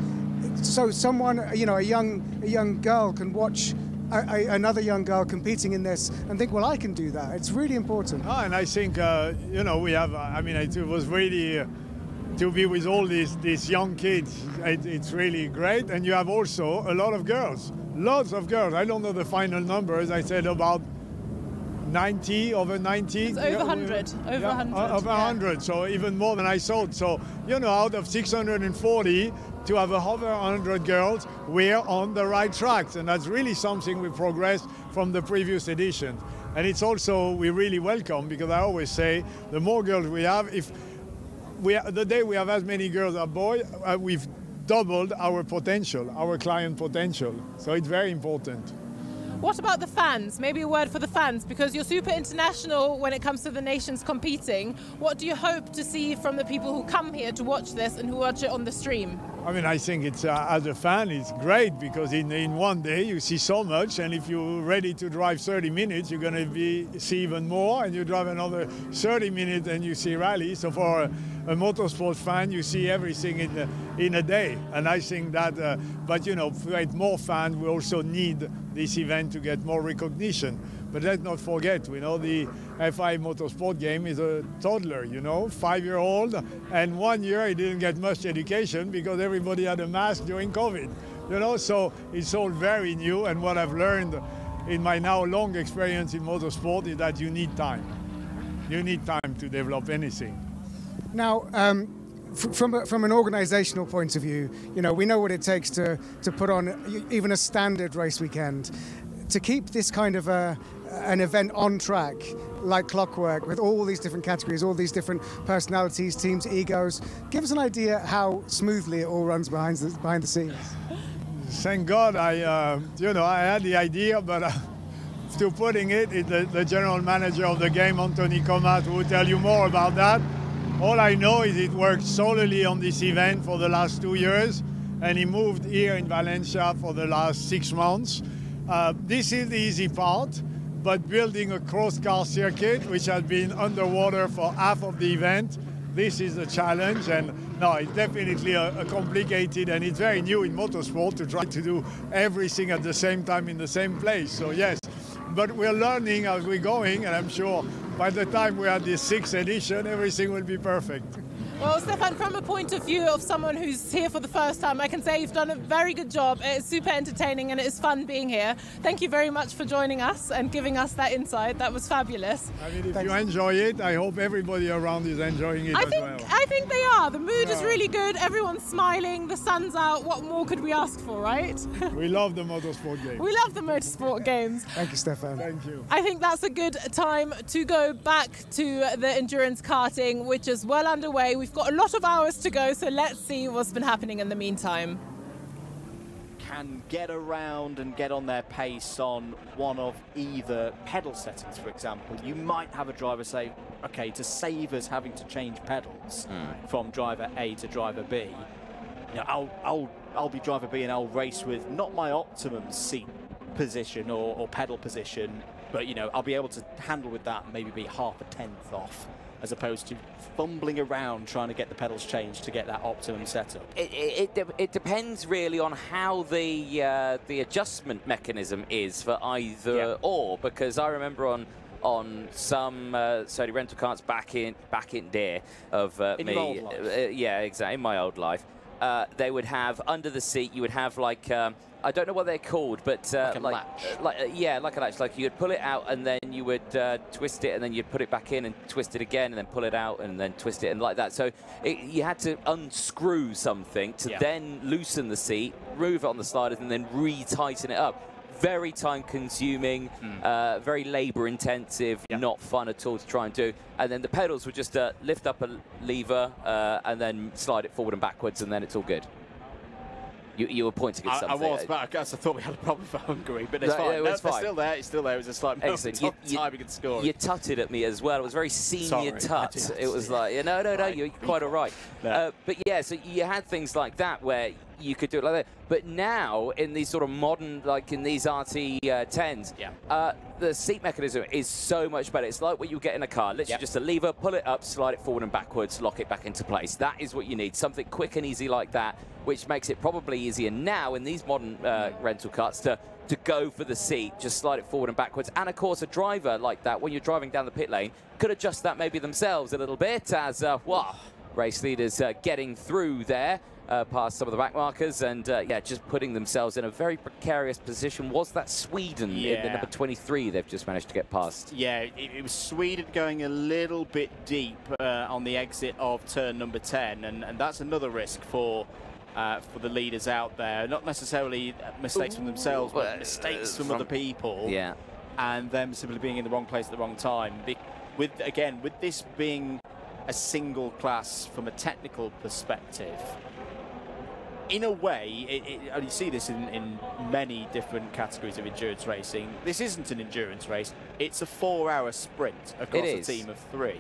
so someone, you know, a young girl can watch another young girl competing in this and think, well, I can do that. It's really important. Oh, and I think, you know, we have, I mean, it was really, to be with all these young kids, it's really great. And you have also a lot of girls, lots of girls. I don't know the final numbers. I said about 90, over 90. It's over 100, over 100. Over 100, so even more than I thought. So, you know, out of 640, to have over 100 girls, we're on the right tracks. And that's really something we progressed from the previous edition. And it's also, we really welcome, because I always say, the more girls we have, the day we have as many girls as boys, we've doubled our potential, our client potential. So it's very important. What about the fans? Maybe a word for the fans, because you're super international when it comes to the nations competing. What do you hope to see from the people who come here to watch this and who watch it on the stream? I mean, I think it's, as a fan, it's great, because in one day you see so much, and if you're ready to drive 30 minutes, you're going to see even more, and you drive another 30 minutes and you see rally. So for a motorsport fan, you see everything in a day. And I think that, but you know, to get more fans, we also need this event to get more recognition. But let's not forget, you know, the FIA Motorsport Game is a toddler, you know, 5-year-old, and 1 year he didn't get much education because everybody had a mask during COVID, you know, so it's all very new. And what I've learned in my now long experience in motorsport is that you need time. You need time to develop anything. Now, from an organisational point of view, you know, we know what it takes to put on even a standard race weekend. To keep this kind of an event on track, like clockwork, with all these different categories, all these different personalities, teams, egos, give us an idea how smoothly it all runs behind the scenes. Thank God, you know, I had the idea, but to putting it, the general manager of the game, Anthony Comas, will tell you more about that. All I know is it worked solely on this event for the last 2 years, and he moved here in Valencia for the last 6 months. This is the easy part, but building a cross-car circuit, which has been underwater for half of the event, this is a challenge. And no, it's definitely a complicated, and it's very new in motorsport to try to do everything at the same time in the same place. So yes, but we're learning as we're going, and I'm sure by the time we're at the 6th edition, everything will be perfect. Well, Stefan, from a point of view of someone who's here for the first time, I can say you've done a very good job. It's super entertaining and it is fun being here. Thank you very much for joining us and giving us that insight. That was fabulous. I mean, if you enjoy it, I hope everybody around is enjoying it as well. I think they are. The mood is really good. Everyone's smiling. The sun's out. What more could we ask for, right? We love the motorsport games. We love the motorsport games. Thank you, Stefan. Thank you. I think that's a good time to go back to the endurance karting, which is well underway. We've got a lot of hours to go, so let's see what's been happening in the meantime. Can get around and get on their pace on one of either pedal settings, for example. You might have a driver say, okay, to save us having to change pedals from driver A to driver B, you know, I'll be driver B and I'll race with not my optimum seat position or pedal position, but you know, I'll be able to handle with that, maybe be half a tenth off, as opposed to fumbling around trying to get the pedals changed to get that optimum setup. It depends really on how the adjustment mechanism is for either or, because I remember on some Sony rental cars back in day of in me, your old life. yeah, exactly, in my old life, they would have under the seat, you would have like I don't know what they're called, but like a latch. Yeah, like a latch. Like you'd pull it out and then you would twist it, and then you'd put it back in and twist it again, and then pull it out and then twist it, and like that. So you had to unscrew something to then loosen the seat, move it on the sliders, and then re-tighten it up. Very time-consuming, very labour-intensive, not fun at all to try and do. And then the pedals would just lift up a lever and then slide it forward and backwards, and then it's all good. You were pointing at something. I was, but I guess I thought we had a problem for Hungary, but it's fine. It's fine. Still there. It's still there. It was a slight moment of timing and scoring. You tutted at me as well. It was very senior tut. It was like, no, you're quite all right. But yeah, so you had things like that where you could do it like that. But now, in these sort of modern, like in these RT10s, the seat mechanism is so much better. It's like what you get in a car. Literally just a lever, pull it up, slide it forward and backwards, lock it back into place. That is what you need. Something quick and easy like that, which makes it probably easier now in these modern rental cars to go for the seat, just slide it forward and backwards. And of course, a driver like that, when you're driving down the pit lane, could adjust that maybe themselves a little bit as, race leaders getting through there. Past some of the back markers and just putting themselves in a very precarious position. Was that Sweden in the number 23 they've just managed to get past? Yeah, it was Sweden going a little bit deep on the exit of turn number 10, and that's another risk for the leaders out there. Not necessarily mistakes from themselves, but mistakes from other people. Yeah, and them simply being in the wrong place at the wrong time. With this being a single class from a technical perspective, in a way, and you see this in many different categories of endurance racing, this isn't an endurance race. It's a 4-hour sprint across a team of 3.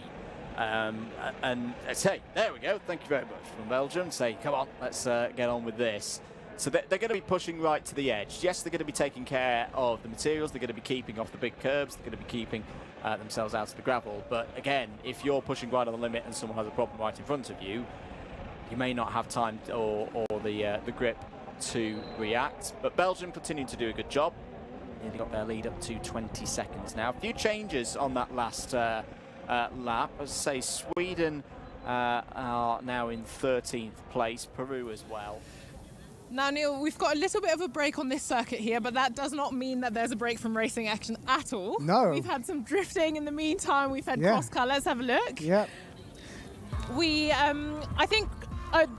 And say, there we go. Thank you very much from Belgium. Say, come on, let's get on with this. So they're going to be pushing right to the edge. Yes, they're going to be taking care of the materials. They're going to be keeping off the big curbs. They're going to be keeping themselves out of the gravel. But again, if you're pushing right on the limit and someone has a problem right in front of you, you may not have time or the grip to react. But Belgium continue to do a good job. They've got their lead up to 20 seconds now. A few changes on that last lap. As I say, Sweden are now in 13th place, Peru as well. Now, Neil, we've got a little bit of a break on this circuit here, but that does not mean that there's a break from racing action at all. No. We've had some drifting in the meantime. We've had cross-car. Let's have a look. Yeah. We, I think...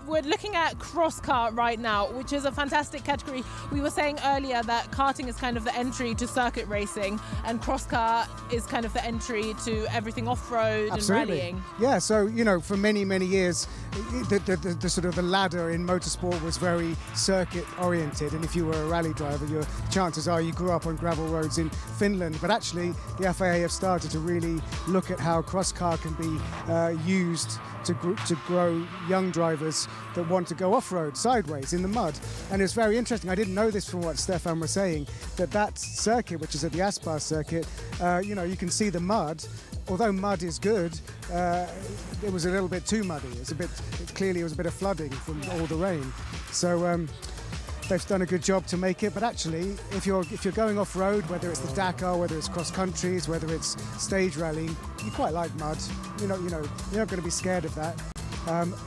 we're looking at cross kart right now, which is a fantastic category. We were saying earlier that karting is kind of the entry to circuit racing, and cross kart is kind of the entry to everything off-road and rallying. Yeah, so, you know, for many, many years, the sort of the ladder in motorsport was very circuit-oriented, and if you were a rally driver, your chances are you grew up on gravel roads in Finland. But actually, the FIA have started to really look at how cross car can be used to grow young drivers that want to go off-road sideways in the mud. And it's very interesting. I didn't know this from what Stefan was saying, that circuit, which is at the Aspar circuit, you know, you can see the mud. Although mud is good, it was a little bit too muddy. Clearly it was a bit of flooding from all the rain. So they've done a good job to make it. But actually, if you're going off-road, whether it's the Dakar, whether it's cross countries, whether it's stage rallying, you quite like mud. You're not going to be scared of that.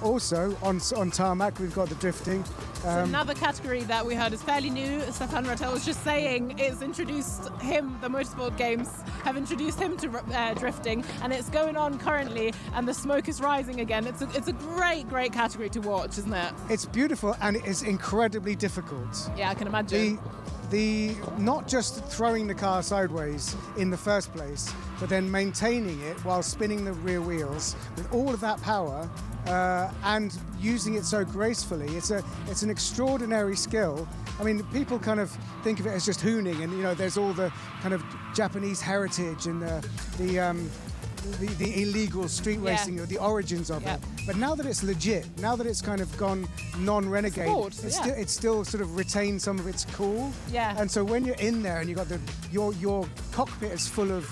Also, on tarmac, we've got the drifting. So another category that we heard is fairly new. Stefan Rattel was just saying it's introduced him, the Motorsport Games have introduced him to drifting, and it's going on currently, and the smoke is rising again. It's a great category to watch, isn't it? It's beautiful, and it is incredibly difficult. Yeah, I can imagine. The not just throwing the car sideways in the first place, but then maintaining it while spinning the rear wheels with all of that power and using it so gracefully. It's an extraordinary skill. I mean, people kind of think of it as just hooning, and you know, there's all the kind of Japanese heritage and the illegal street racing, or the origins of it. But now that it's legit, now that it's kind of gone non-renegade, it's still sort of retained some of its cool. Yeah. And so when you're in there and you've got your cockpit is full of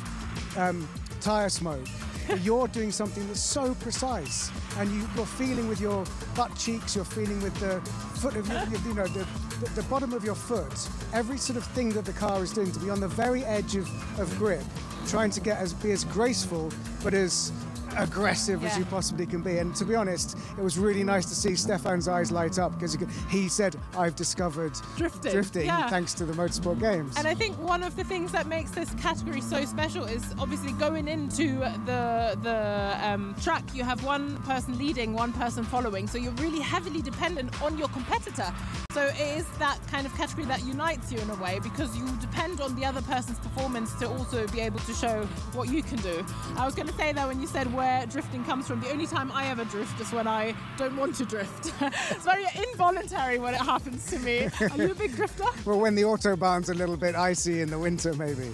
tyre smoke, but you're doing something that's so precise, and you're feeling with your butt cheeks, you're feeling with the foot of you know, the bottom of your foot, every sort of thing that the car is doing to be on the very edge of grip, trying to be as graceful but as aggressive as you possibly can be. And to be honest, it was really nice to see Stefan's eyes light up, because he said, I've discovered drifting thanks to the Motorsport Games. And I think one of the things that makes this category so special is obviously going into the track, you have one person leading, one person following, so you're really heavily dependent on your competitor. So it is that kind of category that unites you in a way, because you depend on the other person's performance to also be able to show what you can do. I was going to say that when you said where drifting comes from, the only time I ever drift is when I don't want to drift. It's very involuntary when it happens to me. Are you a big drifter? Well, when the Autobahn's a little bit icy in the winter, maybe.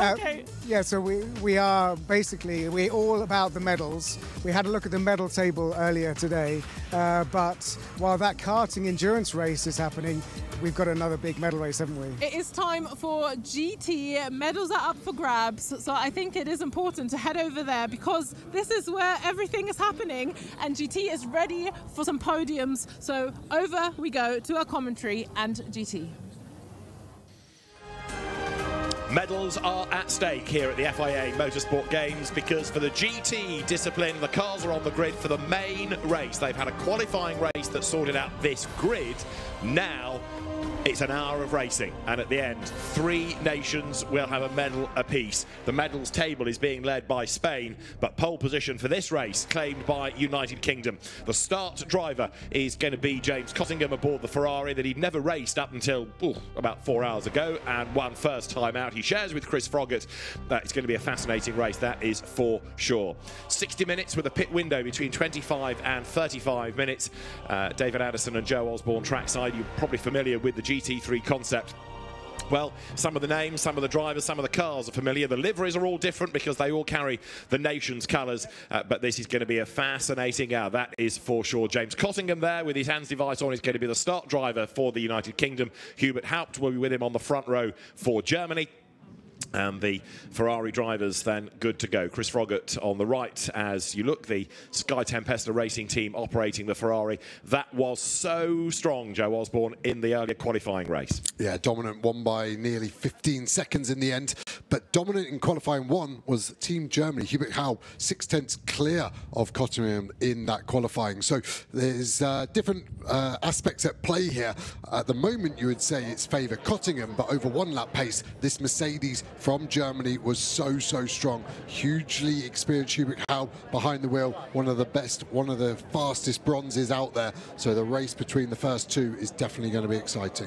Okay. Yeah, so we're all about the medals. We had a look at the medal table earlier today, but while that karting endurance race is happening, we've got another big medal race, haven't we? It is time for GT. Medals are up for grabs, so I think it is important to head over there, because this is where everything is happening, and GT is ready for some podiums. So over we go to our commentary and GT. Medals are at stake here at the FIA Motorsport Games, because for the GT discipline, the cars are on the grid for the main race. They've had a qualifying race that sorted out this grid. Now it's an hour of racing, and at the end, 3 nations will have a medal apiece. The medals table is being led by Spain, but pole position for this race claimed by United Kingdom. The start driver is going to be James Cottingham aboard the Ferrari that he'd never raced up until about 4 hours ago, and won first time out. He shares with Chris Froggatt. It's going to be a fascinating race, that is for sure. 60 minutes with a pit window between 25 and 35 minutes. David Addison and Joe Osborne trackside. You're probably familiar with the GT3 concept. Well, some of the names, some of the drivers, some of the cars are familiar. The liveries are all different because they all carry the nation's colours, but this is going to be a fascinating hour, that is for sure. James Cottingham there with his hands device on is going to be the start driver for the United Kingdom. Hubert Haupt will be with him on the front row for Germany. And the Ferrari drivers then good to go. Chris Froggatt on the right as you look, the Sky Tempesta racing team operating the Ferrari. That was so strong, Joe Osborne, in the earlier qualifying race. Yeah, dominant, won by nearly 15 seconds in the end. But dominant in qualifying 1 was Team Germany. Hubert Haupt, 6/10 clear of Cottingham in that qualifying. So there's different aspects at play here. At the moment, you would say it's favour Cottingham, but over 1 lap pace, this Mercedes from Germany was so strong. Hugely experienced Hubert Haupt behind the wheel, one of the best, one of the fastest bronzes out there. So the race between the first 2 is definitely going to be exciting.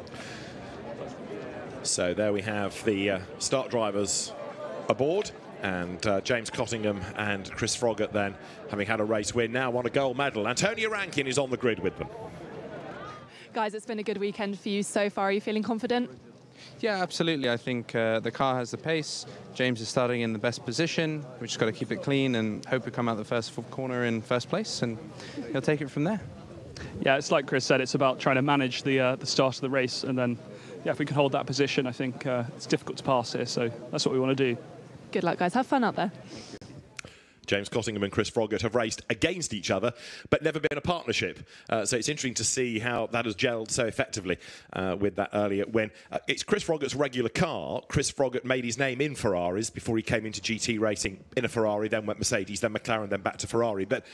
So there we have the start drivers aboard, and James Cottingham and Chris Froggatt then, having had a race win, now won a gold medal. Antonia Rankin is on the grid with them. Guys, it's been a good weekend for you so far. Are you feeling confident? Yeah, absolutely. I think the car has the pace. James is starting in the best position. We've just got to keep it clean and hope we come out the first corner in first place, and he'll take it from there. Yeah, it's like Chris said, it's about trying to manage the start of the race, and then, yeah, if we can hold that position, I think it's difficult to pass here, so that's what we want to do. Good luck, guys. Have fun out there. James Cottingham and Chris Froggatt have raced against each other, but never been a partnership. So it's interesting to see how that has gelled so effectively with that earlier win. It's Chris Froggatt's regular car. Chris Froggatt made his name in Ferraris before he came into GT racing in a Ferrari, then went Mercedes, then McLaren, then back to Ferrari. But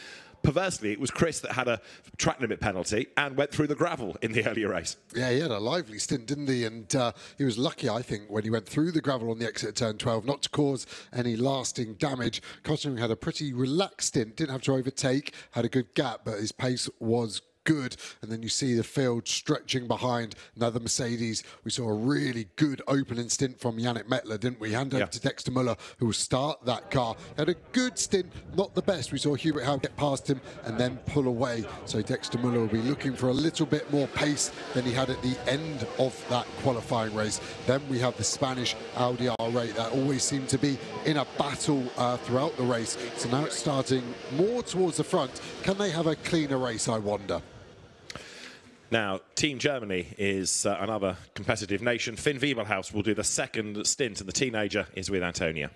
perversely, it was Chris that had a track limit penalty and went through the gravel in the earlier race. Yeah, he had a lively stint, didn't he? And he was lucky, I think, when he went through the gravel on the exit at turn 12, not to cause any lasting damage. Costner had a pretty relaxed stint, didn't have to overtake, had a good gap, but his pace was good. And then you see the field stretching behind another Mercedes. We saw a really good opening stint from Yannick Mettler, didn't we? Hand over to Dexter Muller, who will start that car. Had a good stint, not the best. We saw Hubert Howe get past him and then pull away. So Dexter Muller will be looking for a little bit more pace than he had at the end of that qualifying race. Then we have the Spanish Audi R8 that always seemed to be in a battle throughout the race. So now it's starting more towards the front. Can they have a cleaner race, I wonder? Now, Team Germany is another competitive nation. Finn Wiebelhaus will do the second stint, and the teenager is with Antonia.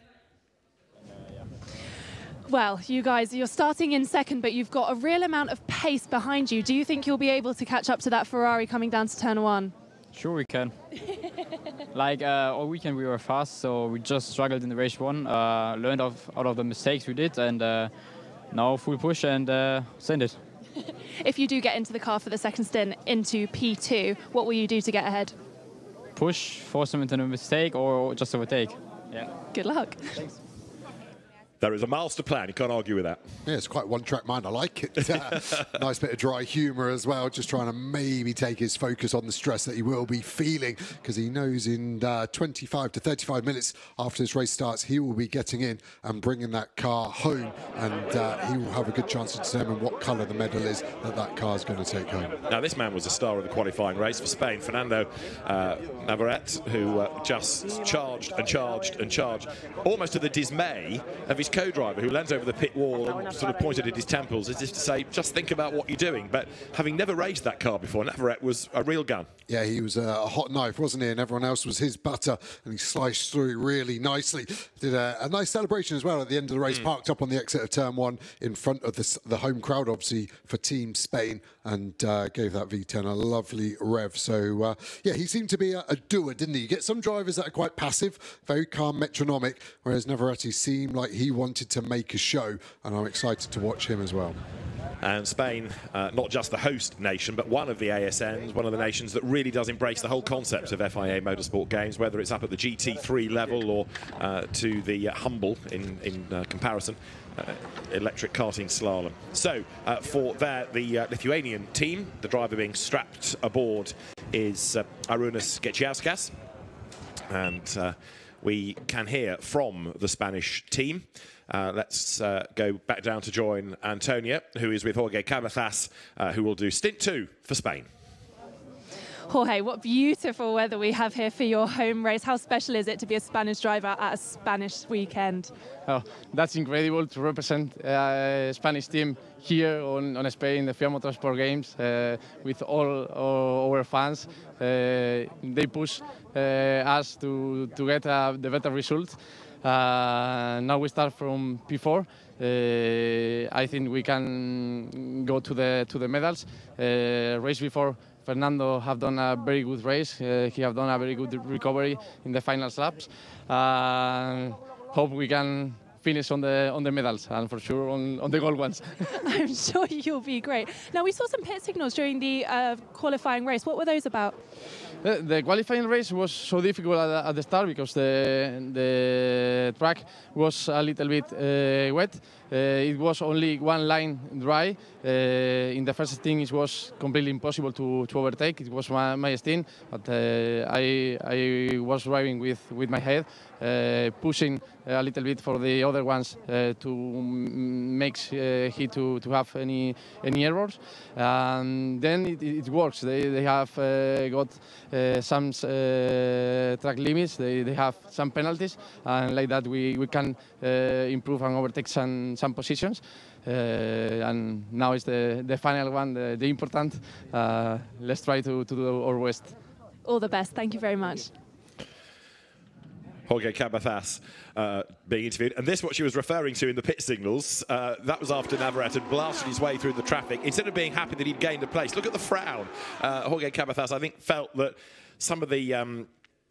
Well, you guys, you're starting in second, but you've got a real amount of pace behind you. Do you think you'll be able to catch up to that Ferrari coming down to turn 1? Sure we can. Like all weekend we were fast, so we just struggled in the race 1, learned out of the mistakes we did, and now full push and send it. If you do get into the car for the second stint into P2, what will you do to get ahead? Push, force them into a mistake, or just overtake. Yeah. Good luck. Thanks. There is a master plan. You can't argue with that. Yeah, it's quite one-track mind. I like it. Nice bit of dry humour as well, just trying to maybe take his focus on the stress that he will be feeling, because he knows in 25 to 35 minutes after this race starts, he will be getting in and bringing that car home, and he will have a good chance to determine what colour the medal is that that car is going to take home. Now, this man was a star of the qualifying race for Spain, Fernando Navarrete, who just charged and charged and charged, almost to the dismay of his co-driver, who leant over the pit wall and sort of pointed at his temples as if to say, just think about what you're doing. But having never raced that car before, Navarrete was a real gun. Yeah, he was a hot knife, wasn't he? And everyone else was his butter, and he sliced through really nicely. Did a nice celebration as well at the end of the race, parked up on the exit of turn 1 in front of the home crowd, obviously, for Team Spain, and gave that V10 a lovely rev. So, yeah, he seemed to be a doer, didn't he? You get some drivers that are quite passive, very calm, metronomic, whereas Navarrete seemed like he wanted to make a show, and I'm excited to watch him as well. And Spain, not just the host nation, but one of the ASNs, one of the nations that really does embrace the whole concept of FIA Motorsport Games, whether it's up at the GT3 level or to the humble, in comparison, electric karting slalom. So for the Lithuanian team, the driver being strapped aboard is Arūnas Gečauskas, and we can hear from the Spanish team. Let's go back down to join Antonia, who is with Jorge Cabezas, who will do stint 2 for Spain. Jorge, what beautiful weather we have here for your home race. How special is it to be a Spanish driver at a Spanish weekend? Oh, that's incredible to represent a Spanish team here on Spain, the FIA Motorsport Games, with all our fans. They push us to get the better result. Now we start from P4. I think we can go to the medals. Race before, Fernando have done a very good race. He have done a very good recovery in the final laps. Hope we can finish on the medals, and for sure on the gold ones. I'm sure you'll be great. Now, we saw some pit signals during the qualifying race. What were those about? The qualifying race was so difficult at the start because the track was a little bit wet. It was only one line dry. In the first stint, it was completely impossible to overtake. It was my stint, but I was driving with my head, pushing a little bit for the other ones to make he to have any errors. And then it works. They have got some track limits. They have some penalties, and like that we can improve and overtake some positions. And now is the final one, the important. Let's try to do our best. All the best. Thank you very much. Jorge Cabezas being interviewed, and this is what she was referring to in the pit signals. That was after Navarrete had blasted his way through the traffic. Instead of being happy that he'd gained a place, look at the frown. Jorge Cabezas, I think, felt that some of the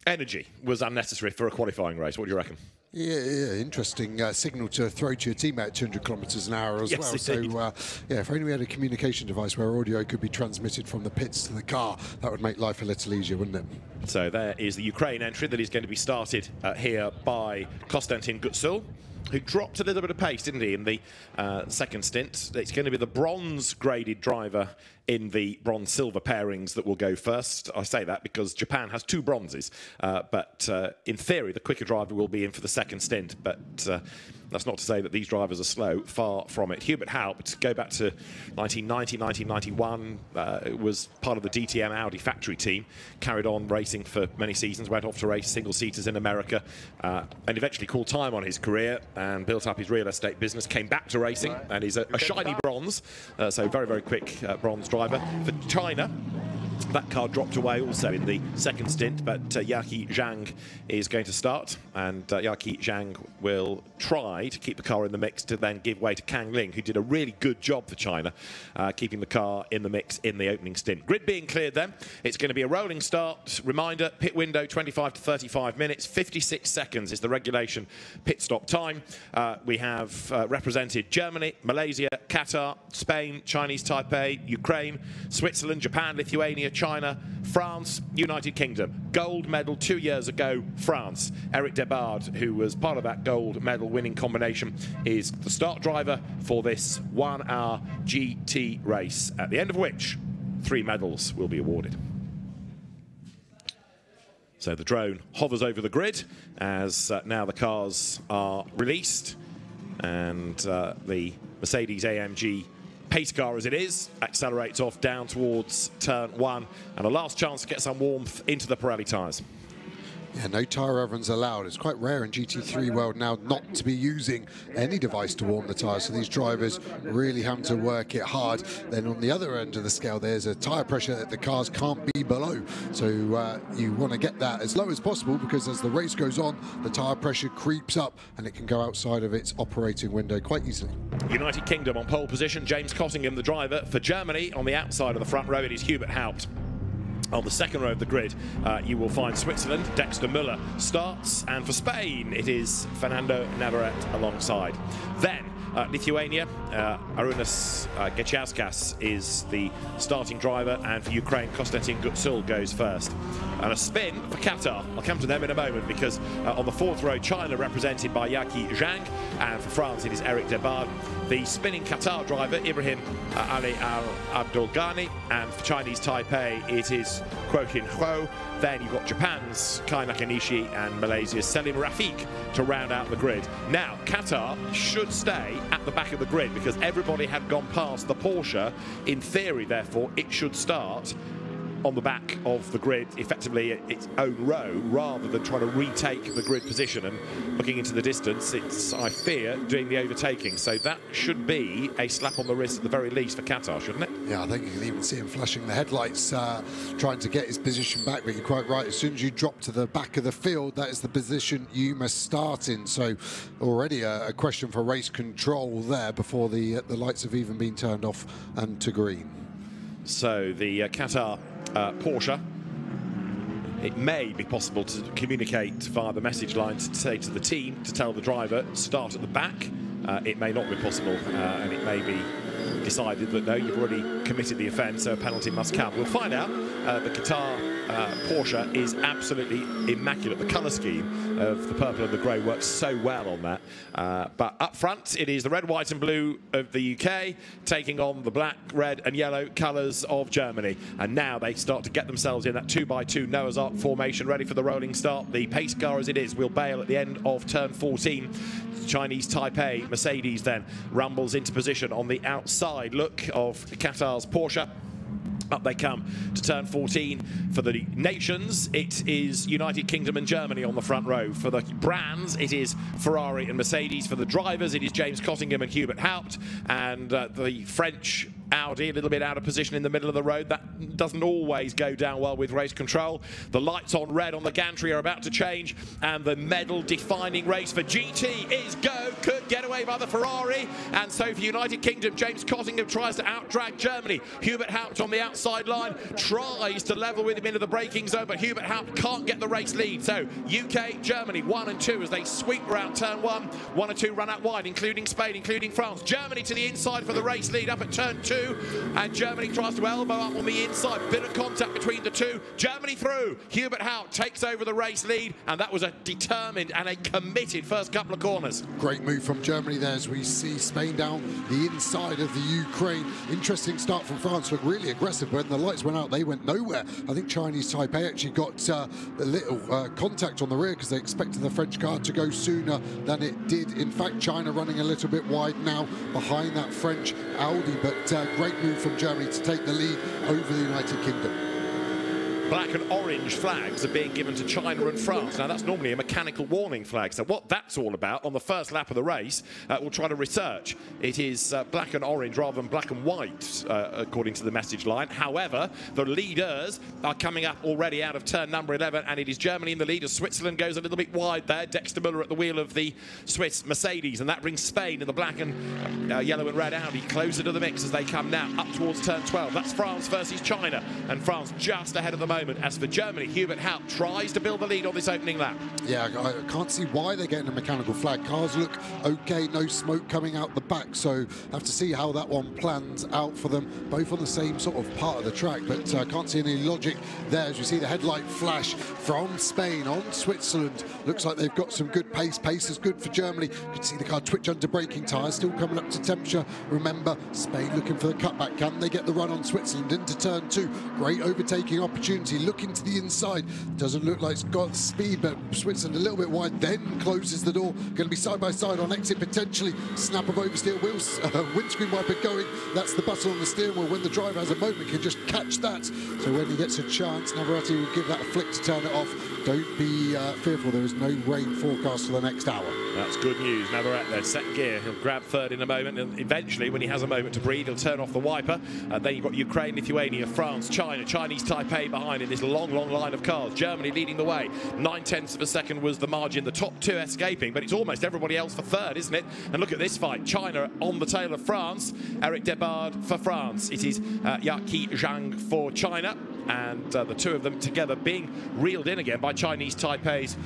energy was unnecessary for a qualifying race. What do you reckon? Yeah, interesting signal to throw to your teammate at 200 kilometres an hour as well. Indeed. So, yeah, if only we had a communication device where audio could be transmitted from the pits to the car, that would make life a little easier, wouldn't it? So there is the Ukraine entry that is going to be started here by Konstantin Gutsul, who dropped a little bit of pace, didn't he, in the second stint. It's going to be the bronze-graded driver in the bronze-silver pairings that will go first. I say that because Japan has 2 bronzes, but in theory, the quicker driver will be in for the second stint, but that's not to say that these drivers are slow, far from it. Hubert Haupt, go back to 1990, 1991, was part of the DTM Audi factory team, carried on racing for many seasons, went off to race single-seaters in America, and eventually called time on his career and built up his real estate business, came back to racing, and he's a shiny bronze, so very, very quick bronze driver. For China, that car dropped away also in the second stint, but Yaqi Zhang is going to start, and Yaqi Zhang will try to keep the car in the mix to then give way to Kang Ling, who did a really good job for China, keeping the car in the mix in the opening stint. Grid being cleared then, it's going to be a rolling start. Reminder, pit window 25 to 35 minutes, 56 seconds is the regulation pit stop time. We have represented Germany, Malaysia, Qatar, Spain, Chinese Taipei, Ukraine, Switzerland, Japan, Lithuania, China, France, United Kingdom. Gold medal 2 years ago, France. Eric Debard, who was part of that gold medal winning combination, is the start driver for this 1-hour GT race, at the end of which 3 medals will be awarded. So the drone hovers over the grid as now the cars are released, and the Mercedes-AMG pace car, as it is, accelerates off down towards turn 1, and a last chance to get some warmth into the Pirelli tyres. Yeah, no tyre ovens allowed. It's quite rare in GT3 world now not to be using any device to warm the tyres, so these drivers really having to work it hard. Then on the other end of the scale, there's a tyre pressure that the cars can't be below. So you want to get that as low as possible, because as the race goes on, the tyre pressure creeps up and it can go outside of its operating window quite easily. United Kingdom on pole position, James Cottingham the driver. For Germany, on the outside of the front row, it is Hubert Haupt. On the second row of the grid, you will find Switzerland. Dexter Müller starts, and for Spain, it is Fernando Navarrete alongside. Then Lithuania, Arūnas Gečauskas is the starting driver, and for Ukraine, Konstantin Gutsul goes first. And a spin for Qatar. I'll come to them in a moment, because on the fourth row, China represented by Yaqi Zhang, and for France, it is Eric Debard. The spinning Qatar driver, Ibrahim Ali Al-Abdul Ghani, and for Chinese Taipei, it is Kuo Hin Ho. Then you've got Japan's Kai Nakanishi and Malaysia's Selim Rafiq to round out the grid. Now, Qatar should stay at the back of the grid, because everybody had gone past the Porsche. In theory, therefore, it should start on the back of the grid, effectively its own row, rather than trying to retake the grid position. And looking into the distance, it's, I fear, doing the overtaking. So that should be a slap on the wrist at the very least for Qatar, shouldn't it? Yeah, I think you can even see him flashing the headlights, trying to get his position back. But you're quite right, as soon as you drop to the back of the field, that is the position you must start in. So already a question for race control there before the lights have even been turned off and to green. So the Qatar Porsche, it may be possible to communicate via the message line to say to the team to tell the driver start at the back. It may not be possible, and it may be decided that no, you've already committed the offence, so a penalty must come. We'll find out. The Qatar Porsche is absolutely immaculate. The colour scheme of the purple and the grey works so well on that. But up front, it is the red, white and blue of the UK taking on the black, red and yellow colours of Germany. And now they start to get themselves in that 2x2 Noah's Ark formation, ready for the rolling start. The pace car, as it is, will bail at the end of turn 14. Chinese Taipei Mercedes then rumbles into position on the outside look of Qatar's Porsche. Up they come to turn 14. For the nations, it is United Kingdom and Germany on the front row. For the brands, it is Ferrari and Mercedes. For the drivers, it is James Cottingham and Hubert Haupt. And the French Audi, a little bit out of position in the middle of the road. That doesn't always go down well with race control. The lights on red on the gantry are about to change, and the medal-defining race for GT is go. Could getaway by the Ferrari. And so for United Kingdom, James Cottingham tries to outdrag Germany. Hubert Haupt on the outside line tries to level with him into the braking zone, but Hubert Haupt can't get the race lead. So UK, Germany 1 and 2 as they sweep around turn 1. 1 and 2 run out wide, including Spain, including France. Germany to the inside for the race lead up at turn 2, and Germany tries to elbow up on the inside. Bit of contact between the two. Germany through. Hubert Haupt takes over the race lead, and that was a determined and a committed first couple of corners. Great move from Germany there as we see Spain down the inside of the Ukraine. Interesting start from France, looked really aggressive, but when the lights went out, they went nowhere. I think Chinese Taipei actually got a little contact on the rear because they expected the French car to go sooner than it did. In fact, China running a little bit wide now behind that French Audi, but great move from Germany to take the lead over the United Kingdom. Black and orange flags are being given to China and France. Now, that's normally a mechanical warning flag. So what that's all about on the first lap of the race, we'll try to research. It is black and orange rather than black and white, according to the message line. However, the leaders are coming up already out of turn number 11, and it is Germany in the lead as Switzerland goes a little bit wide there. Dexter Müller at the wheel of the Swiss Mercedes, and that brings Spain in the black and yellow and red Audi closer to the mix as they come now up towards turn 12. That's France versus China, and France just ahead of the moment. As for Germany, Hubert Haupt tries to build the lead on this opening lap. Yeah, I can't see why they're getting a mechanical flag. Cars look okay, no smoke coming out the back, so have to see how that one plans out for them, both on the same sort of part of the track, but I can't see any logic there as you see the headlight flash from Spain on Switzerland. Looks like they've got some good pace. Pace is good for Germany. You can see the car twitch under braking tyres, still coming up to temperature. Remember, Spain looking for the cutback. Can they get the run on Switzerland into turn 2? Great overtaking opportunity. Looking to the inside, doesn't look like it's got speed, but Switzerland a little bit wide, then closes the door. Going to be side by side on exit potentially. Snap of oversteer wheels, windscreen wiper going. That's the button on the steering wheel. When the driver has a moment, can just catch that. So when he gets a chance, Navarrete will give that a flick to turn it off. Don't be fearful, there is no rain forecast for the next hour. That's good news. Navarrete there, second gear. He'll grab third in a moment, and eventually, when he has a moment to breathe, he'll turn off the wiper. And then you've got Ukraine, Lithuania, France, China, Chinese Taipei behind in this long line of cars. Germany leading the way. 9/10 of a second was the margin. The top two escaping, but it's almost everybody else for third, isn't it? And look at this fight. China on the tail of France. Eric Debard for France. It is Yaqi Zhang for China. And the two of them together being reeled in again by Chinese Taipei's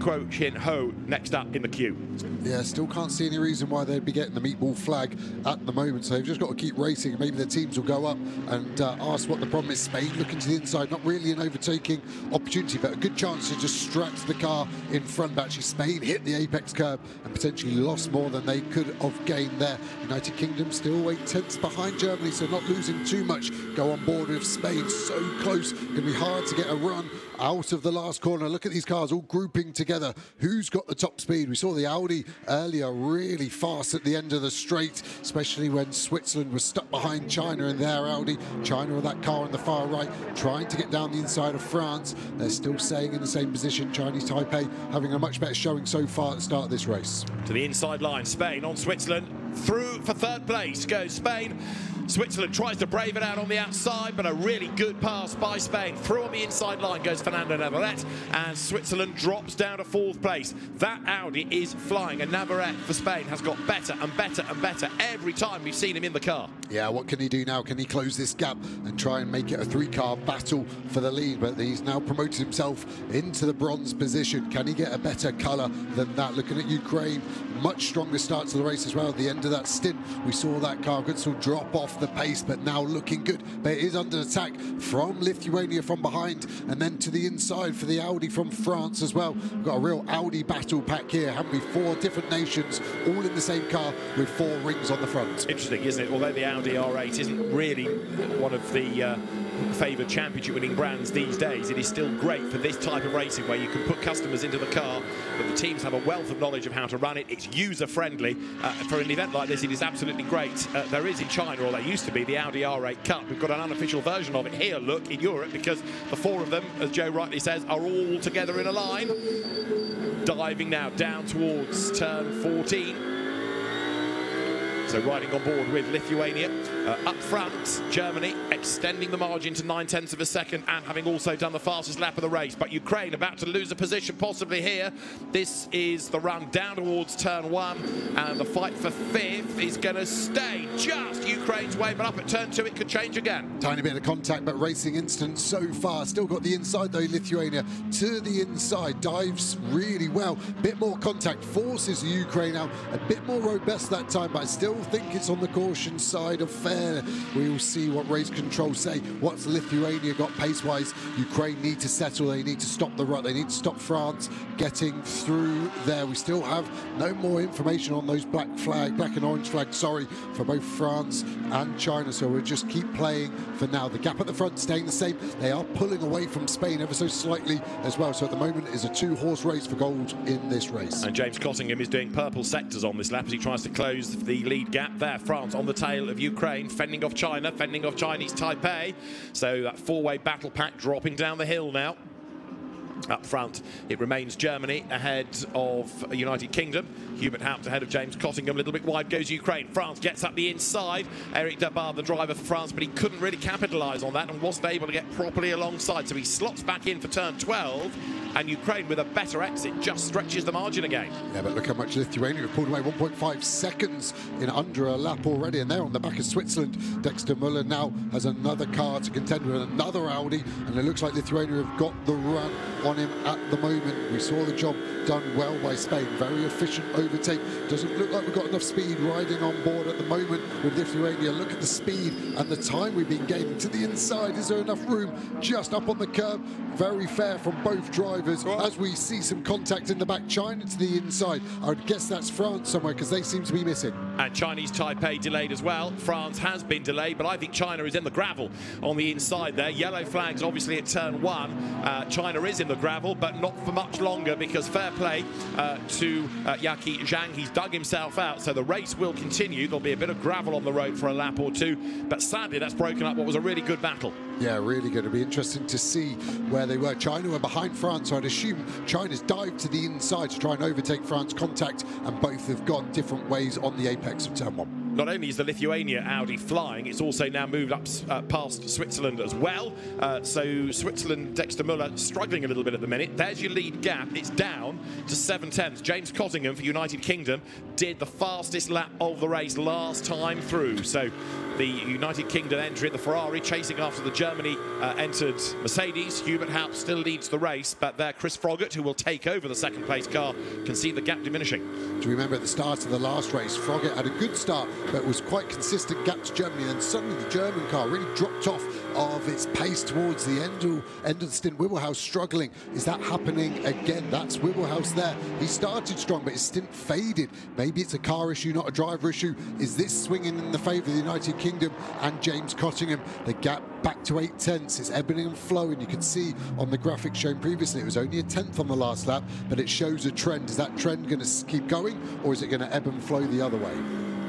Kuo Chin Ho next up in the queue. Yeah, still can't see any reason why they'd be getting the meatball flag at the moment, so they've just got to keep racing. Maybe their teams will go up and ask what the problem is. Spain looking to the inside, not really an overtaking opportunity, but a good chance to distract the car in front. But actually Spain hit the apex curb and potentially lost more than they could have gained there. United Kingdom still 8/10 behind Germany, so not losing too much. Go on board with Spain, so close. Going to be hard to get a run out of the last corner. Look at these cars all grouping together. Who's got the top speed? We saw the Audi earlier really fast at the end of the straight, especially when Switzerland was stuck behind China in their Audi. China with that car on the far right, trying to get down the inside of France. They're still staying in the same position. Chinese Taipei having a much better showing so far at the start of this race. To the inside line, Spain on Switzerland. Through for third place goes Spain. Switzerland tries to brave it out on the outside, but a really good pass by Spain. Through on the inside line goes Fernando Navarrete, and Switzerland drops down to fourth place. That Audi is flying, and Navarrete for Spain has got better and better and better every time we've seen him in the car. Yeah, what can he do now? Can he close this gap and try and make it a three-car battle for the lead? But he's now promoted himself into the bronze position. Can he get a better colour than that? Looking at Ukraine, much stronger start to the race as well. At the end of that stint, we saw that car could still drop off the pace, but now looking good. But it is under attack from Lithuania from behind, and then to the inside for the Audi from France as well. We've got a real Audi battle pack here, haven't we? 4 different nations, all in the same car with 4 rings on the front. Interesting, isn't it? Although the Audi R8 isn't really one of the favoured championship winning brands these days, it is still great for this type of racing where you can put customers into the car, but the teams have a wealth of knowledge of how to run it. It's user friendly. For an event like this, it is absolutely great. There is in China, or there used to be, the Audi R8 Cup. We've got an unofficial version of it here, look, in Europe, because the 4 of them, as Joe rightly says, are all together in a line. Diving now down towards turn 14. So riding on board with Lithuania. Up front, Germany extending the margin to 9/10 of a second and having also done the fastest lap of the race. But Ukraine about to lose a position possibly here. This is the run down towards turn 1, and the fight for 5th is going to stay just Ukraine's way, but up at turn 2 it could change again. Tiny bit of contact, but racing instant so far. Still got the inside though, Lithuania to the inside, dives really well. Bit more contact, forces Ukraine out, a bit more robust that time, but I still think it's on the caution side of fair. We will see what race control say. What's Lithuania got pace-wise? Ukraine need to settle, they need to stop the rut, they need to stop France getting through there. We still have no more information on those black and orange flags, sorry, for both France and China, so we'll just keep playing for now. The gap at the front staying the same. They are pulling away from Spain ever so slightly as well, so at the moment it is a 2-horse race for gold in this race. And James Cottingham is doing purple sectors on this lap as he tries to close the lead gap there. France on the tail of Ukraine, fending off China, fending off Chinese Taipei. So that 4-way battle pack dropping down the hill now. Up front, it remains Germany ahead of United Kingdom. Hubert Haupt ahead of James Cottingham. A little bit wide goes Ukraine. France gets up the inside. Eric Dabar, the driver for France, but he couldn't really capitalise on that and wasn't able to get properly alongside. So he slots back in for turn 12. And Ukraine, with a better exit, just stretches the margin again. Yeah, but look how much Lithuania have pulled away. 1.5 seconds in under a lap already. And they're on the back of Switzerland. Dexter Muller now has another car to contend with, another Audi. And it looks like Lithuania have got the run on him at the moment. We saw the job done well by Spain. Very efficient overtake. Doesn't look like we've got enough speed riding on board at the moment with Lithuania. Look at the speed and the time we've been gaining to the inside. Is there enough room just up on the curb? Very fair from both drivers. As we see some contact in the back, China to the inside. I would guess that's France somewhere because they seem to be missing. And Chinese Taipei delayed as well. France has been delayed, but I think China is in the gravel on the inside there. Yellow flags obviously at turn 1. China is in the gravel, but not for much longer because fair play to Yaqi Zhang. He's dug himself out, so the race will continue. There'll be a bit of gravel on the road for a lap or two, but sadly that's broken up what was a really good battle. Yeah, really good. It'll be interesting to see where they were. China were behind France, so I'd assume China's dived to the inside to try and overtake France contact, and both have gone different ways on the apex of turn 1. Not only is the Lithuania Audi flying, it's also now moved up past Switzerland as well. So Switzerland, Dexter Muller struggling a little bit at the minute. There's your lead gap. It's down to 7/10. James Cottingham for United Kingdom did the fastest lap of the race last time through. So the United Kingdom entry, the Ferrari chasing after the Germany entered Mercedes. Hubert Haupt still leads the race, but there Chris Froggatt, who will take over the second place car, can see the gap diminishing. Do you remember at the start of the last race, Froggatt had a good start, but was quite consistent gap to Germany, and then suddenly the German car really dropped off of its pace towards the end of the stint. Wibbelhaus struggling. Is that happening again? That's Wibbelhaus there. He started strong, but his stint faded. Maybe it's a car issue, not a driver issue. Is this swinging in the favour of the United Kingdom and James Cottingham? The gap back to 8/10. It's ebbing and flowing. You can see on the graphics shown previously, it was only a 10th on the last lap, but it shows a trend. Is that trend going to keep going, or is it going to ebb and flow the other way?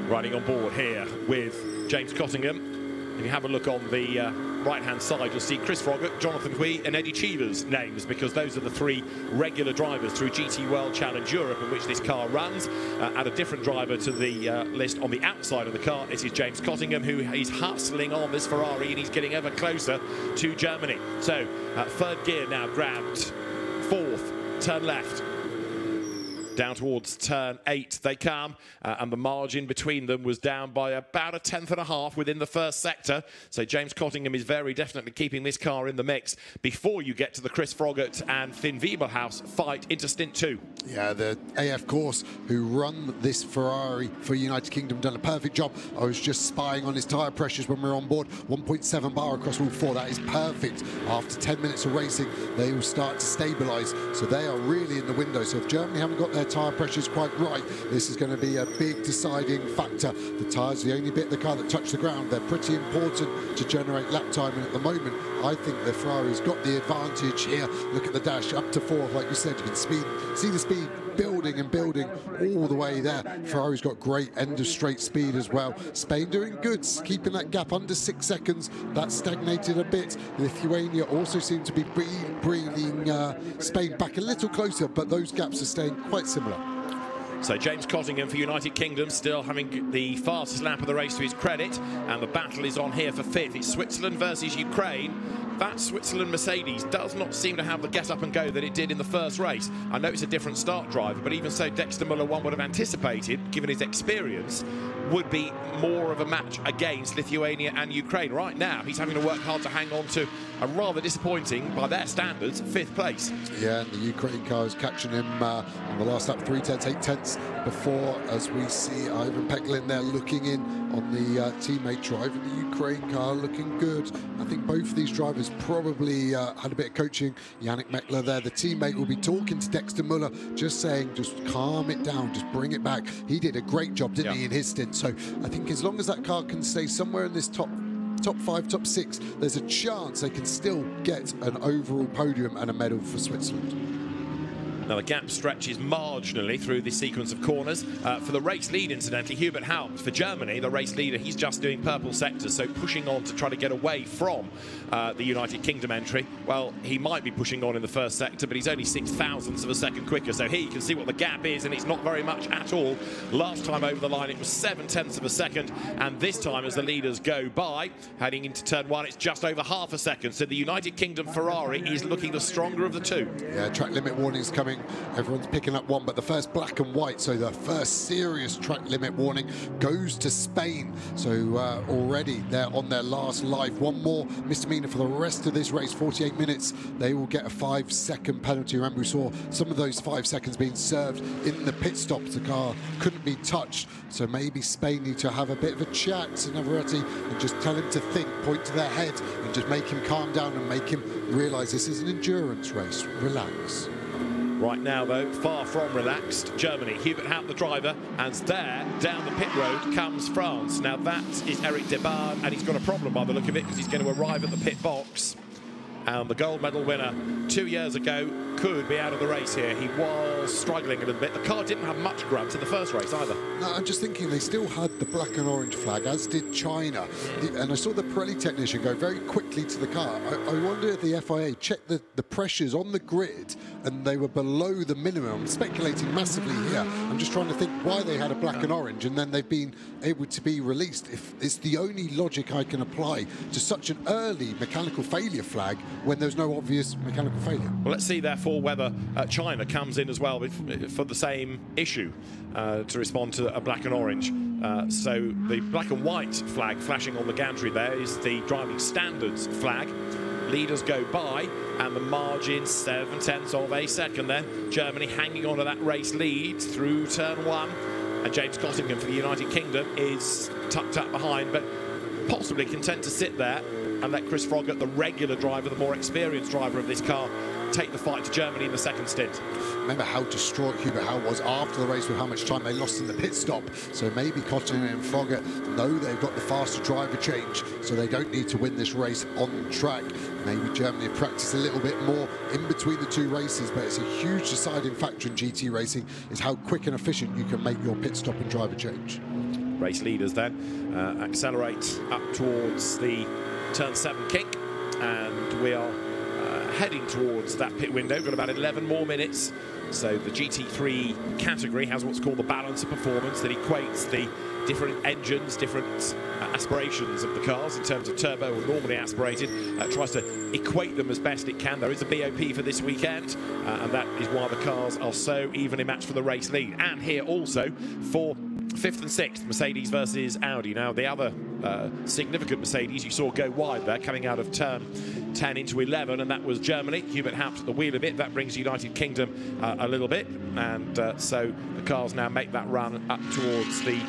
Riding on board here with James Cottingham. If you have a look on the right-hand side, you'll see Chris Froggatt, Jonathan Hui and Eddie Cheever's names, because those are the 3 regular drivers through GT World Challenge Europe in which this car runs. Add a different driver to the list on the outside of the car. This is James Cottingham, who is hustling on this Ferrari, and he's getting ever closer to Germany. So, 3rd gear now grabbed, 4th, turn left. Down towards turn 8 they come, and the margin between them was down by about a 1/10.5 within the first sector. So James Cottingham is very definitely keeping this car in the mix before you get to the Chris Froggatt and Finn Wiebelhaus fight into stint 2. Yeah, the AF course who run this Ferrari for United Kingdom done a perfect job. I was just spying on his tyre pressures when we were on board. 1.7 bar across all 4. That is perfect. After 10 minutes of racing, they will start to stabilise. So they are really in the window. So if Germany haven't got their tyre pressures quite right, this is going to be a big deciding factor. The tyres, the only bit of the car that touch the ground, they're pretty important to generate lap time, and at the moment I think the Ferrari's got the advantage here. Look at the dash up to 4th, like you said, you can see the speed building and building all the way there. Ferrari's got great end of straight speed as well. Spain doing good, keeping that gap under 6 seconds. That stagnated a bit. Lithuania also seem to be bringing Spain back a little closer, but those gaps are staying quite similar. So James Cottingham for United Kingdom still having the fastest lap of the race to his credit, and the battle is on here for 5th. It's Switzerland versus Ukraine. That Switzerland Mercedes does not seem to have the get up and go that it did in the first race. I know it's a different start driver, but even so, Dexter Muller, one would have anticipated, given his experience, would be more of a match against Lithuania and Ukraine. Right now, he's having to work hard to hang on to a rather disappointing, by their standards, 5th place. Yeah, and the Ukraine car is catching him on the last lap, 3/10, 8/10 before, as we see Ivan Peklin there looking in on the teammate driving the Ukraine car, looking good. I think both of these drivers probably had a bit of coaching. Yannick Meckler there, the teammate, will be talking to Dexter Muller, just saying, just calm it down, just bring it back. He did a great job, didn't he, in his stint? So I think as long as that car can stay somewhere in this top 5, top 6, there's a chance they can still get an overall podium and a medal for Switzerland. Now the gap stretches marginally through this sequence of corners. For the race lead, incidentally, Hubert Haupt for Germany, the race leader, he's just doing purple sectors, so pushing on to try to get away from the United Kingdom entry. Well, he might be pushing on in the first sector, but he's only 0.06 of a second quicker, so here you can see what the gap is, and it's not very much at all. Last time over the line, it was 0.7 of a second, and this time as the leaders go by, heading into turn 1, it's just over half a second, so the United Kingdom Ferrari is looking the stronger of the two. Yeah, track limit warnings coming. Everyone's picking up one, but the first black and white, so the first serious track limit warning goes to Spain. So already they're on their last life. One more misdemeanor for the rest of this race, 48 minutes. They will get a 5-second penalty. Remember, we saw some of those 5 seconds being served in the pit stops. The car couldn't be touched. So maybe Spain need to have a bit of a chat to Navarrete and just tell him to think, point to their head, and just make him calm down and make him realise this is an endurance race. Relax. Right now, though, far from relaxed. Germany, Hubert Haupt, the driver, and there, down the pit road, comes France. Now, that is Eric Debarn, and he's got a problem by the look of it, because he's going to arrive at the pit box. And the gold medal winner 2 years ago could be out of the race here. He was struggling a little bit. The car didn't have much grunt in the first race either. No, I'm just thinking they still had the black and orange flag, as did China. And I saw the Pirelli technician go very quickly to the car. I wonder if the FIA checked the pressures on the grid and they were below the minimum. I'm speculating massively here. I'm just trying to think why they had a black and orange and then they've been able to be released. If it's the only logic I can apply to such an early mechanical failure flag when there's no obvious mechanical failure. Well, let's see, therefore, whether China comes in as well for the same issue to respond to a black and orange. So the black and white flag flashing on the gantry there is the driving standards flag. Leaders go by, and the margin 0.7 of a second then. Germany hanging on to that race lead through turn 1. And James Cottingham for the United Kingdom is tucked up behind, but possibly content to sit there and let Chris Froggatt, the regular driver, the more experienced driver of this car, take the fight to Germany in the second stint. Remember how distraught Hubert Haupt was after the race with how much time they lost in the pit stop. So maybe Cottingham and Froggatt know they've got the faster driver change, so they don't need to win this race on track. Maybe Germany have practiced a little bit more in between the two races, but it's a huge deciding factor in GT racing is how quick and efficient you can make your pit stop and driver change. Race leaders then accelerate up towards the turn 7 kink, and we are heading towards that pit window. We've got about 11 more minutes. So the GT3 category has what's called the balance of performance that equates the different engines, different aspirations of the cars in terms of turbo or normally aspirated, tries to equate them as best it can. There is a BOP for this weekend, and that is why the cars are so evenly matched for the race lead. And here also for 5th and 6th, Mercedes versus Audi. Now, the other significant Mercedes you saw go wide there, coming out of turn 10 into 11, and that was Germany. Hubert Haupt at the wheel a bit. That brings United Kingdom a little bit. And so the cars now make that run up towards the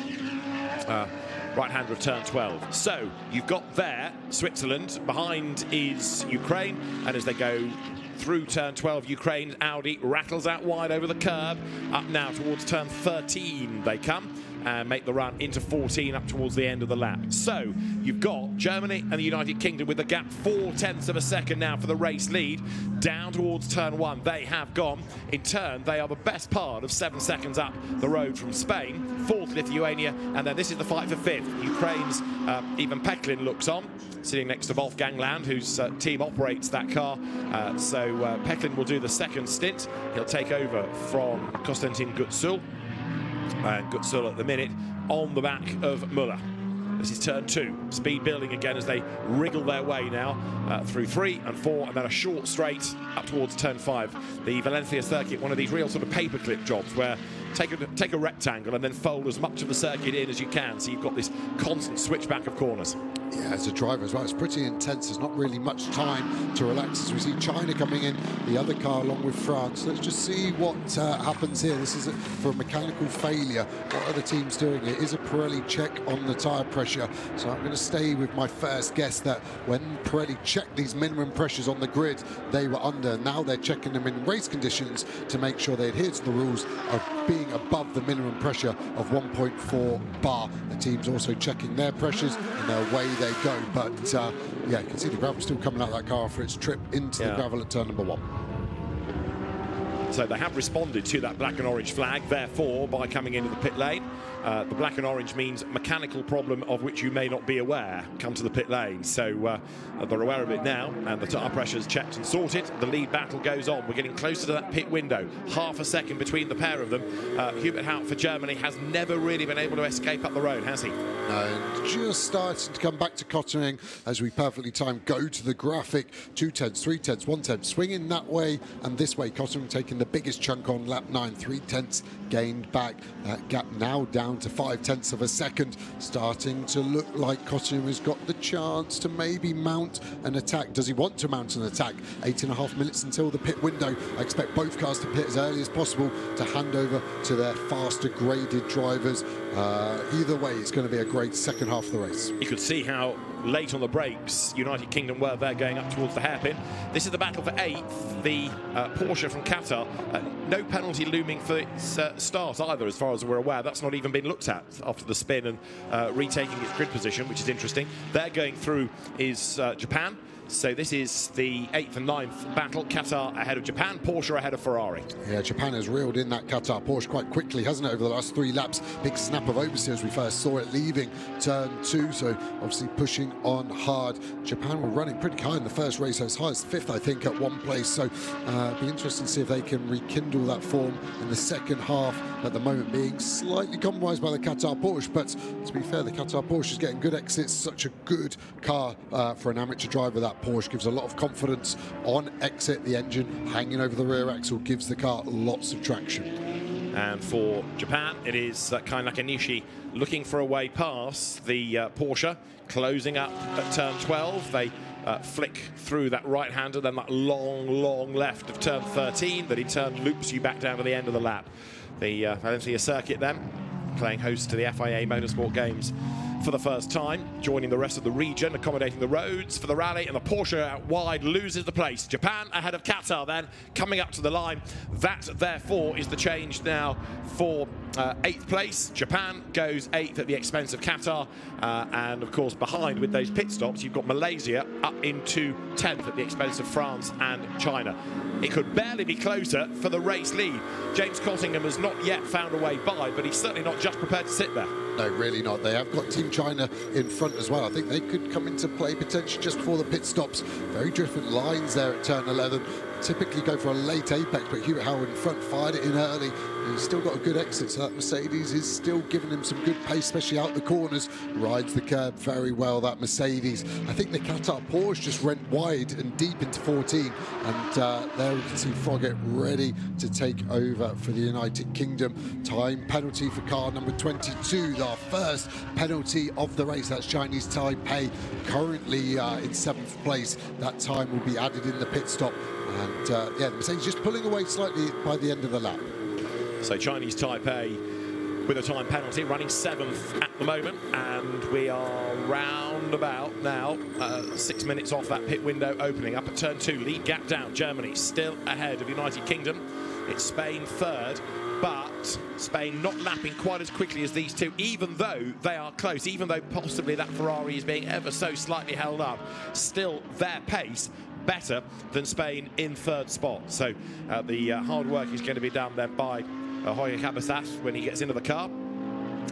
right-hander of turn 12. So you've got there Switzerland. Behind is Ukraine. And as they go through turn 12, Ukraine, Audi rattles out wide over the curb. Up now towards turn 13 they come and make the run into 14 up towards the end of the lap. So you've got Germany and the United Kingdom with the gap 0.4 of a second now for the race lead. Down towards turn 1 they have gone. In turn they are the best part of 7 seconds up the road from Spain. 4th Lithuania, and then this is the fight for 5th. Ukraine's Ivan Peklin looks on, sitting next to Wolfgang Land, whose team operates that car. So Peklin will do the second stint. He'll take over from Konstantin Gutsul. And Gutzel at the minute on the back of Muller. This is turn 2. Speed building again as they wriggle their way now through 3 and 4, and then a short straight up towards turn 5. The Valencia circuit, one of these real sort of paperclip jobs where take a rectangle and then fold as much of the circuit in as you can, so you've got this constant switchback of corners. Yeah, as a driver as well, it's pretty intense. There's not really much time to relax as we see China coming in, the other car along with France. Let's just see what happens here. This is for a mechanical failure. What are the teams doing? It is a Pirelli check on the tyre pressure. So I'm going to stay with my first guess that when Pirelli checked these minimum pressures on the grid, they were under. Now they're checking them in race conditions to make sure they adhere to the rules of being above the minimum pressure of 1.4 bar. The team's also checking their pressures and their way they go, but yeah, you can see the gravel still coming out of that car after its trip into the gravel at turn number 1. So they have responded to that black and orange flag, therefore, by coming into the pit lane. The black and orange means mechanical problem of which you may not be aware. Come to the pit lane. So they're aware of it now, and the tyre pressure's checked and sorted. The lead battle goes on. We're getting closer to that pit window. Half a second between the pair of them. Hubert Haupt for Germany has never really been able to escape up the road, has he? And just starting to come back to Kottering as we perfectly timed go to the graphic. 2 tenths, 3 tenths, 1 tenth, swinging that way and this way. Kottering taking the biggest chunk on lap 9, 3 tenths gained back. That gap now down to 5 tenths of a second. Starting to look like Kottering has got the chance to maybe mount an attack. Does he want to mount an attack? 8.5 minutes until the pit window. I expect both cars to pit as early as possible to hand over to their faster graded drivers. Either way, it's going to be a great second half of the race. You could see how late on the brakes United Kingdom were there going up towards the hairpin. This is the battle for 8th, the Porsche from Qatar. No penalty looming for its start either, as far as we're aware. That's not even been looked at after the spin and retaking its grid position, which is interesting. They're going through is Japan. So this is the 8th and 9th battle. Qatar ahead of Japan, Porsche ahead of Ferrari. Yeah, Japan has reeled in that Qatar Porsche quite quickly, hasn't it, over the last 3 laps. Big snap of oversteer as we first saw it leaving turn 2, so obviously pushing on hard. Japan were running pretty high in the first race, as high as 5th, I think, at one place. So it'll be interesting to see if they can rekindle that form in the second half, at the moment being slightly compromised by the Qatar Porsche. But to be fair, the Qatar Porsche is getting good exits. Such a good car for an amateur driver. That Porsche gives a lot of confidence on exit. The engine hanging over the rear axle gives the car lots of traction. And for Japan, it is Kai Nakanishi looking for a way past the Porsche, closing up at turn 12. They flick through that right-hander, then that long left of turn 13 that in turn loops you back down to the end of the lap. The Valencia circuit then, playing host to the FIA Motorsport Games for the first time, joining the rest of the region, accommodating the roads for the rally, and the Porsche out wide loses the place. Japan ahead of Qatar then, coming up to the line. That, therefore, is the change now for 8th place. Japan goes 8th at the expense of Qatar, and of course behind with those pit stops you've got Malaysia up into 10th at the expense of France and China. It could barely be closer for the race lead. James Cottingham has not yet found a way by, but he's certainly not just prepared to sit there. No, really not. They have got Team China in front as well. I think they could come into play potentially just before the pit stops. Very different lines there at turn 11. Typically go for a late apex, but Hubert Haupt in front fired it in early. And he's still got a good exit, so that Mercedes is still giving him some good pace, especially out the corners. Rides the curb very well, that Mercedes. I think the Qatar Porsche just went wide and deep into 14, and there we can see Froggatt ready to take over for the United Kingdom. Time penalty for car number 22, our first penalty of the race. That's Chinese Taipei, currently in 7th place. That time will be added in the pit stop. And yeah, the Mercedes just pulling away slightly by the end of the lap. So Chinese Taipei with a time penalty, running 7th at the moment, and we are round about now 6 minutes off that pit window opening. Up at turn 2, lead gap down. Germany still ahead of United Kingdom. It's Spain 3rd, but Spain not lapping quite as quickly as these two, even though they are close, even though possibly that Ferrari is being ever so slightly held up. Still their pace better than Spain in 3rd spot. So the hard work is going to be done then by Jorge Cabezas when he gets into the car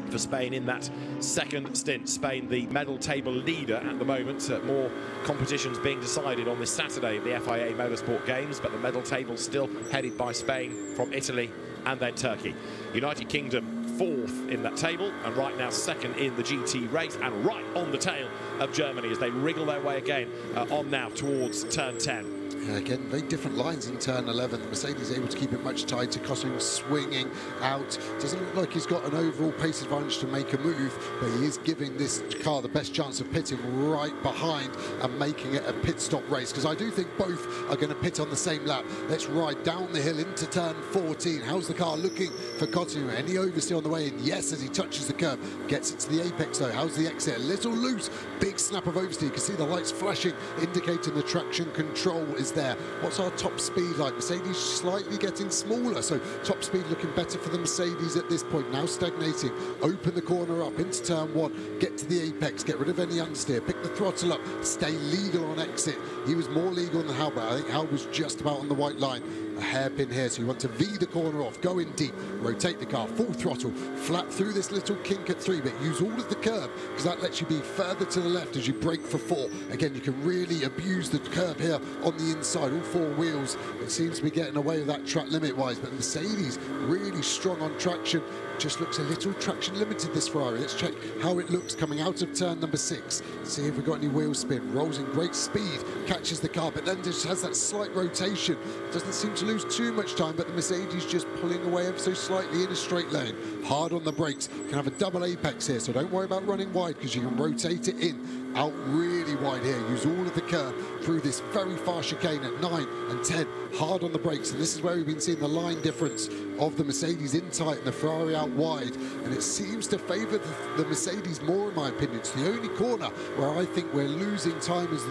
for Spain in that second stint. Spain, the medal table leader at the moment. More competitions being decided on this Saturday at the FIA Motorsport Games, but the medal table still headed by Spain from Italy and then Turkey. United Kingdom 4th in that table, and right now 2nd in the GT race, and right on the tail of Germany as they wriggle their way again on now towards turn 10. Yeah, again, very different lines in turn 11. The Mercedes able to keep it much tighter. Kosing swinging out. Doesn't look like he's got an overall pace advantage to make a move, but he is giving this car the best chance of pitting right behind and making it a pit stop race, because I do think both are going to pit on the same lap. Let's ride down the hill into turn 14. How's the car looking for Kosing? Any oversteer on the way in? Yes, as he touches the curb. Gets it to the apex though. How's the exit? A little loose. Big snap of oversteer. You can see the lights flashing, indicating the traction control is there. What's our top speed like? Mercedes slightly getting smaller, so top speed looking better for the Mercedes at this point. Now stagnating. Open the corner up into turn 1. Get to the apex. Get rid of any understeer. Pick the throttle up. Stay legal on exit. He was more legal than Hal, but I think Hal was just about on the white line. A hairpin here, so you want to V the corner off, go in deep, rotate the car, full throttle, flat through this little kink at 3, but use all of the curb, because that lets you be further to the left as you brake for 4. Again, you can really abuse the curb here on the inside, all 4 wheels. It seems to be getting away with that track limit-wise, but Mercedes really strong on traction. Just looks a little traction limited, this Ferrari. Let's check how it looks coming out of turn number 6. See if we've got any wheel spin. Rolls in great speed, catches the car, but then just has that slight rotation. Doesn't seem to lose too much time, but the Mercedes just pulling away ever so slightly in a straight lane. Hard on the brakes. Can have a double apex here, so don't worry about running wide, because you can rotate it in. Out really wide here. Use all of the curb through this very far chicane at 9 and 10. Hard on the brakes, and this is where we've been seeing the line difference of the Mercedes in tight and the Ferrari out wide, and it seems to favour the Mercedes more, in my opinion. It's the only corner where I think we're losing time is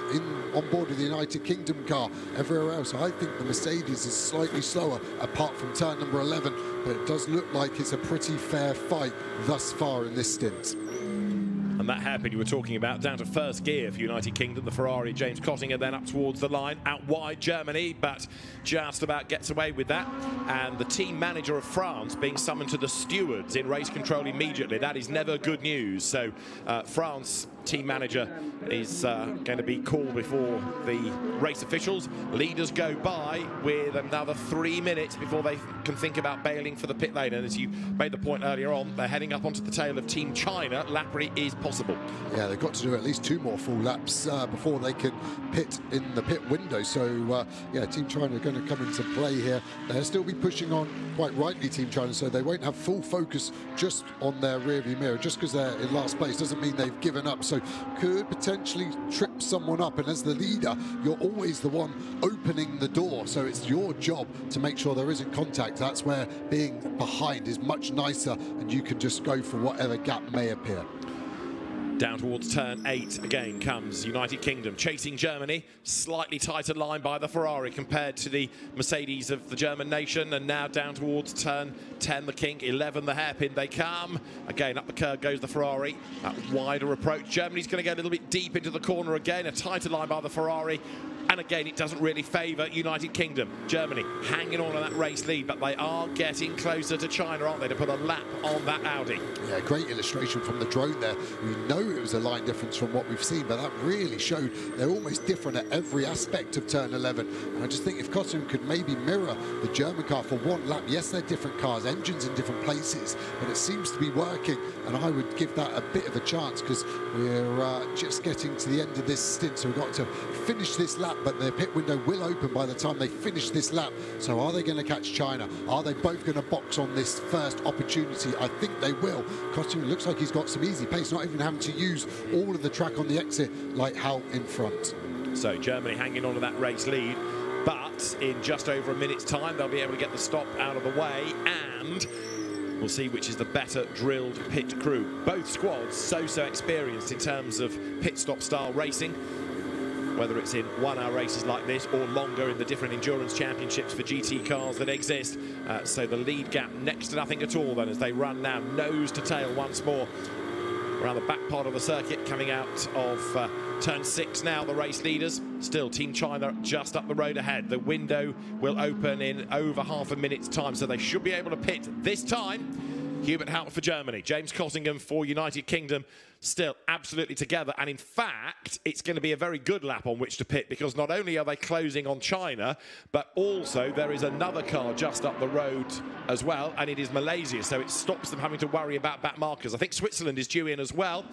on board with the United Kingdom car. Everywhere else, I think the Mercedes is slightly slower, apart from turn number 11, but it does look like it's a pretty fair fight thus far in this stint. And that hairpin you were talking about, down to first gear for United Kingdom. The Ferrari, James Kosing, then up towards the line. Out wide, Germany, but just about gets away with that. And the team manager of France being summoned to the stewards in race control immediately. That is never good news. So France team manager is going to be called before the race officials. Leaders go by with another 3 minutes before they can think about bailing for the pit lane. And as you made the point earlier on, they're heading up onto the tail of Team China. Lappery is possible. Yeah, they've got to do at least 2 more full laps before they can pit in the pit window. So, yeah, Team China are going to come into play here. They'll still be pushing on, quite rightly, Team China, so they won't have full focus just on their rearview mirror. Just because they're in last place doesn't mean they've given up. So could potentially trip someone up, and as the leader you're always the one opening the door, so it's your job to make sure there isn't contact. That's where being behind is much nicer, and you can just go for whatever gap may appear. Down towards turn 8 again comes United Kingdom, chasing Germany. Slightly tighter line by the Ferrari compared to the Mercedes of the German nation. And now down towards turn 10, the kink, 11, the hairpin. They come. Again, up the curve goes the Ferrari. That wider approach. Germany's going to go a little bit deep into the corner again. A tighter line by the Ferrari. And again, it doesn't really favour United Kingdom. Germany hanging on to that race lead, but they are getting closer to China, aren't they, to put a lap on that Audi. Yeah, great illustration from the drone there. We know it was a line difference from what we've seen, but that really showed they're almost different at every aspect of turn 11. And I just think if Kosing could maybe mirror the German car for 1 lap, yes, they're different cars, engines in different places, but it seems to be working, and I would give that a bit of a chance, because we're just getting to the end of this stint, so we've got to finish this lap, but their pit window will open by the time they finish this lap. So are they going to catch China? Are they both going to box on this first opportunity? I think they will. Kosing looks like he's got some easy pace, not even having to use all of the track on the exit like Hal in front. So Germany hanging on to that race lead, but in just over a minute's time they'll be able to get the stop out of the way, and we'll see which is the better drilled pit crew. Both squads so experienced in terms of pit stop style racing, whether it's in 1-hour races like this or longer in the different endurance championships for GT cars that exist. So the lead gap next to nothing at all then, as they run now nose to tail once more around the back part of the circuit, coming out of turn 6 now, the race leaders. Still Team China just up the road ahead. The window will open in over half a minute's time, so they should be able to pit this time. Hubert Haut for Germany, James Kosing for United Kingdom. still absolutely together. And in fact, it's going to be a very good lap on which to pit, because not only are they closing on China, but also there is another car just up the road as well, and it is Malaysia, so it stops them having to worry about back markers. I think Switzerland is due in as well.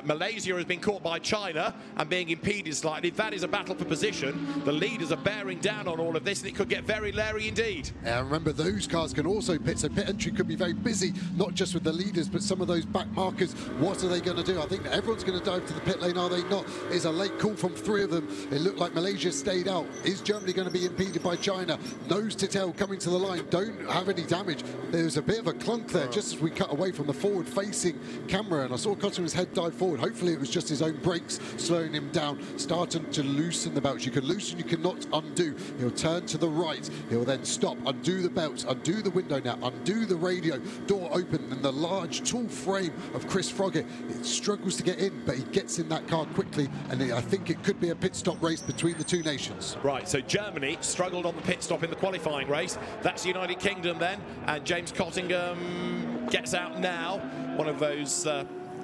Malaysia has been caught by China and being impeded slightly. That is a battle for position. The leaders are bearing down on all of this, and it could get very leery indeed. Remember, those cars can also pit, so pit entry could be very busy, not just with the leaders, but some of those back markers. What are they going to do? I think everyone's going to dive to the pit lane, are they not? It's a late call from 3 of them. It looked like Malaysia stayed out. Is Germany going to be impeded by China? Nose to tail coming to the line, don't have any damage. There's a bit of a clunk there just as we cut away from the forward-facing camera, and I saw Cotton's head dive forward. Hopefully it was just his own brakes slowing him down, starting to loosen the belts. You can loosen, you cannot undo. He'll turn to the right, he'll then stop, undo the belts, undo the window now, undo the radio, door open, and the large tall frame of Chris Froggatt. It struggles to get in, but he gets in that car quickly, and I think it could be a pit stop race between the two nations. Right, so Germany struggled on the pit stop in the qualifying race. That's the United Kingdom then, and James Cottingham gets out now. One of those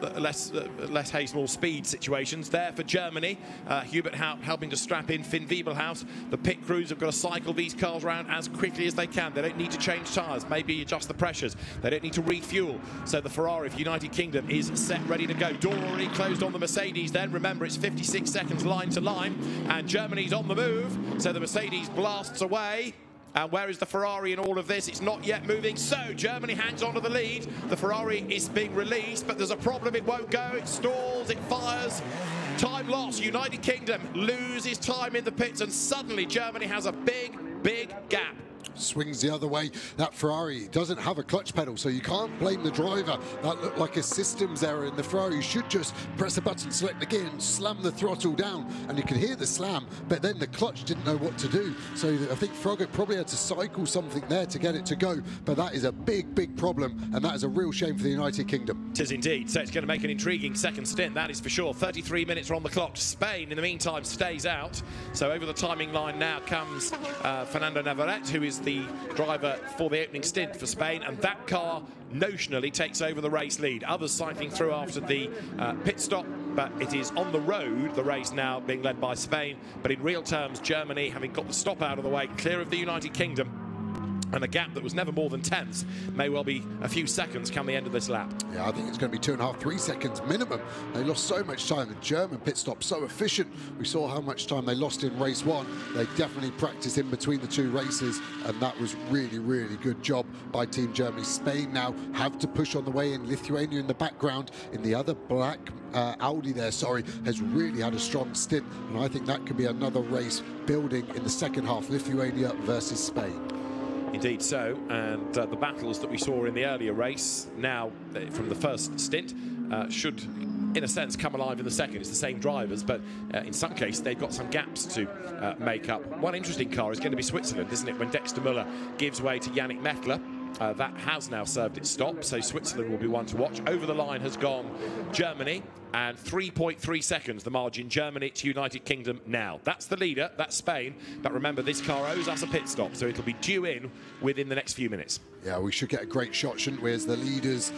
less haste, more speed situations there for Germany. Hubert Haupt helping to strap in Finn Wiebelhaus. The pit crews have got to cycle these cars around as quickly as they can. They don't need to change tyres, maybe adjust the pressures. They don't need to refuel. So the Ferrari for United Kingdom is set, ready to go. Door already closed on the Mercedes then. Remember, it's 56 seconds line to line, and Germany's on the move. So the Mercedes blasts away. And where is the Ferrari in all of this? It's not yet moving. So Germany hangs on to the lead. The Ferrari is being released, but there's a problem. It won't go. It stalls. It fires. Time lost. United Kingdom loses time in the pits, and suddenly Germany has a big gap. Swings the other way. That Ferrari doesn't have a clutch pedal, so you can't blame the driver. That looked like a systems error, and the Ferrari should just press a button, select the gear, and slam the throttle down, and you could hear the slam, but then the clutch didn't know what to do. So I think Froggatt probably had to cycle something there to get it to go, but that is a big problem, and that is a real shame for the United Kingdom. It is indeed. So it's going to make an intriguing second stint, that is for sure. 33 minutes are on the clock. Spain, in the meantime, stays out. So over the timing line now comes Fernando Navarrete, who is the driver for the opening stint for Spain, and that car notionally takes over the race lead. Others cycling through after the pit stop, but it is on the road, the race now being led by Spain. But in real terms, Germany, having got the stop out of the way, clear of the United Kingdom, and a gap that was never more than tenths may well be a few seconds come the end of this lap. Yeah, I think it's going to be 2.5, 3 seconds minimum. They lost so much time. The German pit stop so efficient. We saw how much time they lost in race 1. They definitely practiced in between the 2 races, and that was really good job by Team Germany. Spain now have to push on the way in. Lithuania in the background in the other black Audi there, has really had a strong stint, and I think that could be another race building in the second half, Lithuania versus Spain. Indeed so, and the battles that we saw in the earlier race now from the first stint should, in a sense, come alive in the second. It's the same drivers, but in some cases they've got some gaps to make up. One interesting car is going to be Switzerland, isn't it, when Dexter Müller gives way to Yannick Meckler. That has now served its stop, so Switzerland will be one to watch. Over the line has gone Germany, and 3.3 seconds the margin, Germany to United Kingdom now. That's the leader, that's Spain, but remember, this car owes us a pit stop, so it'll be due in within the next few minutes. Yeah, we should get a great shot, shouldn't we, as the leaders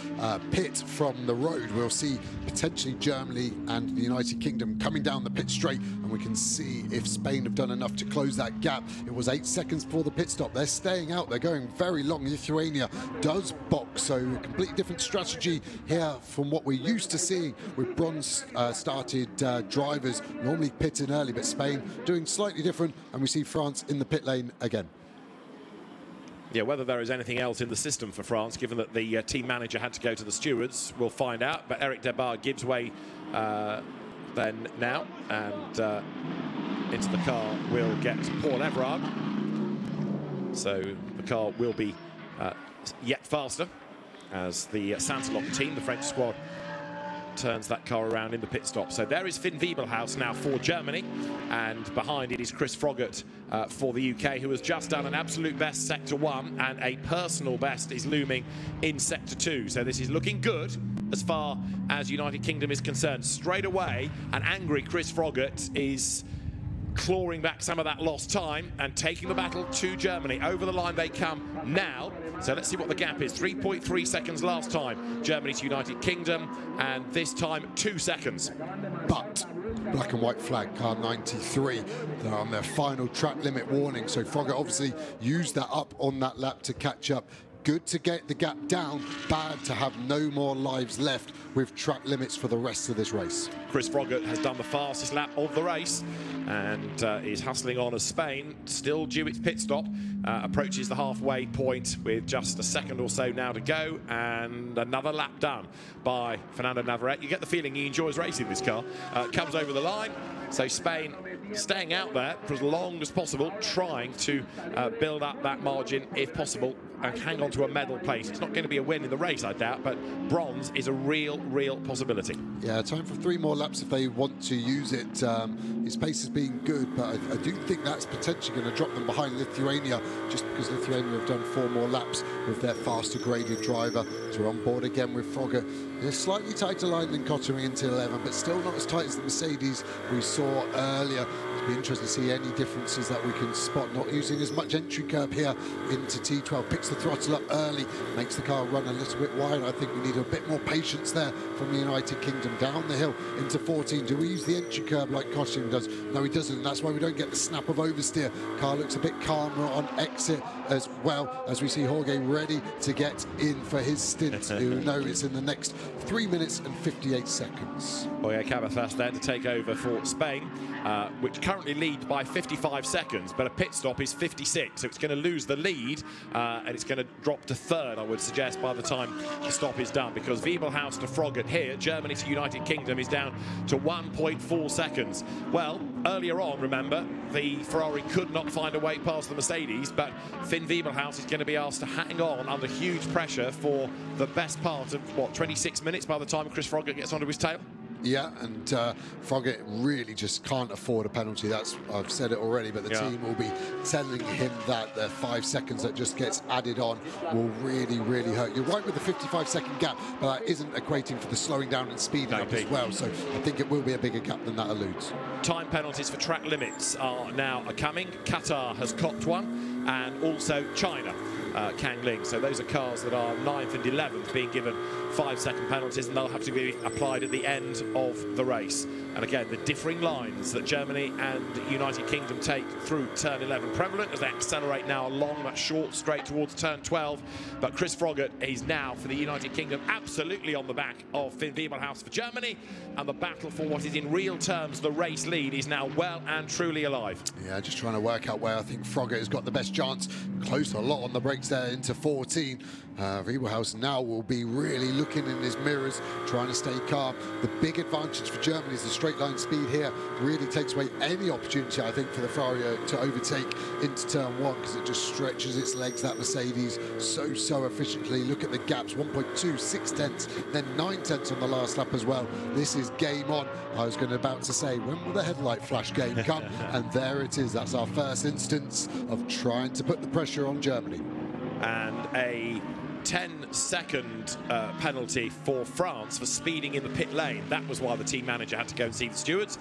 pit from the road. We'll see potentially Germany and the United Kingdom coming down the pit straight, and we can see if Spain have done enough to close that gap. It was 8 seconds before the pit stop. They're staying out, they're going very long. Lithuania does box, so a completely different strategy here from what we're used to seeing with bronze started drivers normally pitting early, but Spain doing slightly different, and we see France in the pit lane again. Yeah, whether there is anything else in the system for France, given that the team manager had to go to the stewards, we'll find out. But Eric Debar gives way then now, and into the car will get Paul Everard. So the car will be yet faster as the Sansalok team, the French squad, turns that car around in the pit stop. So there is Finn Wiebelhaus now for Germany, and behind it is Chris Froggatt for the UK, who has just done an absolute best Sector 1, and a personal best is looming in Sector 2. So this is looking good as far as United Kingdom is concerned. Straight away, an angry Chris Froggatt is clawing back some of that lost time and taking the battle to Germany. Over the line they come now. So let's see what the gap is. 3.3 seconds last time, Germany to United Kingdom, and this time 2 seconds. But black and white flag, car 93. They're on their final track limit warning. So Frogger obviously used that up on that lap to catch up. Good to get the gap down, bad to have no more lives left with track limits for the rest of this race. Chris Frogger has done the fastest lap of the race and is hustling on as Spain, still due its pit stop, approaches the halfway point with just a second or so now to go, and another lap done by Fernando Navarrete. You get the feeling he enjoys racing this car. Comes over the line, so Spain staying out there for as long as possible, trying to build up that margin if possible and hang on to a medal place. It's not going to be a win in the race, I doubt, but bronze is a real possibility. Yeah, time for 3 more laps if they want to use it. His pace has been good, but I do think that's potentially going to drop them behind Lithuania, just because Lithuania have done 4 more laps with their faster graded driver. So we're on board again with Frogger. In a slightly tighter line than Kottering into 11, but still not as tight as the Mercedes we saw earlier. It'll be interesting to see any differences that we can spot. Not using as much entry curb here into T12. Picks the throttle up early, makes the car run a little bit wide. I think we need a bit more patience there from the United Kingdom. Down the hill into 14. Do we use the entry curb like Kottering does? No, he doesn't. That's why we don't get the snap of oversteer. Car looks a bit calmer on exit as well, as we see Jorge ready to get in for his stint. You know it's in the next 3 minutes and 58 seconds. Jorge Cabezas there to take over for Spain, which currently lead by 55 seconds, but a pit stop is 56, so it's going to lose the lead, and it's going to drop to 3rd, I would suggest, by the time the stop is done, because Wiebelhaus to Frogger here, Germany to United Kingdom, is down to 1.4 seconds. Well, earlier on, remember, the Ferrari could not find a way past the Mercedes, but Finn Wiebelhaus is going to be asked to hang on under huge pressure for the best part of, what, 26 minutes by the time Chris Frogger gets onto his tail? Yeah, and Frogger really just can't afford a penalty. That's, I've said it already, but the team will be telling him that the 5 seconds that just gets added on will really hurt. You're right with the 55-second gap, but that isn't equating for the slowing down and speeding up as well. So I think it will be a bigger gap than that alludes. Time penalties for track limits are now coming. Qatar has copped one, and also China. Kang Ling. So those are cars that are 9th and 11th being given 5-second penalties, and they'll have to be applied at the end of the race. And again, the differing lines that Germany and United Kingdom take through turn 11 prevalent as they accelerate now along that short straight towards turn 12. But Chris Frogger is now, for the United Kingdom, absolutely on the back of Finn Wiebelhaus for Germany, and the battle for what is in real terms the race lead is now well and truly alive. Yeah, just trying to work out where I think Frogger has got the best chance. Close a lot on the brakes there into 14. Wiebelhaus now will be really looking in his mirrors, trying to stay calm. The big advantage for Germany is the straight line speed here really takes away any opportunity, I think, for the Ferrari to overtake into turn 1, because it just stretches its legs, that Mercedes, so efficiently. Look at the gaps, 1.2, 6 tenths, then 9 tenths on the last lap as well. This is game on. I was about to say, when will the headlight flash game come? And there it is. That's our first instance of trying to put the pressure on Germany. And a 10-second penalty for France for speeding in the pit lane. That was why the team manager had to go and see the stewards.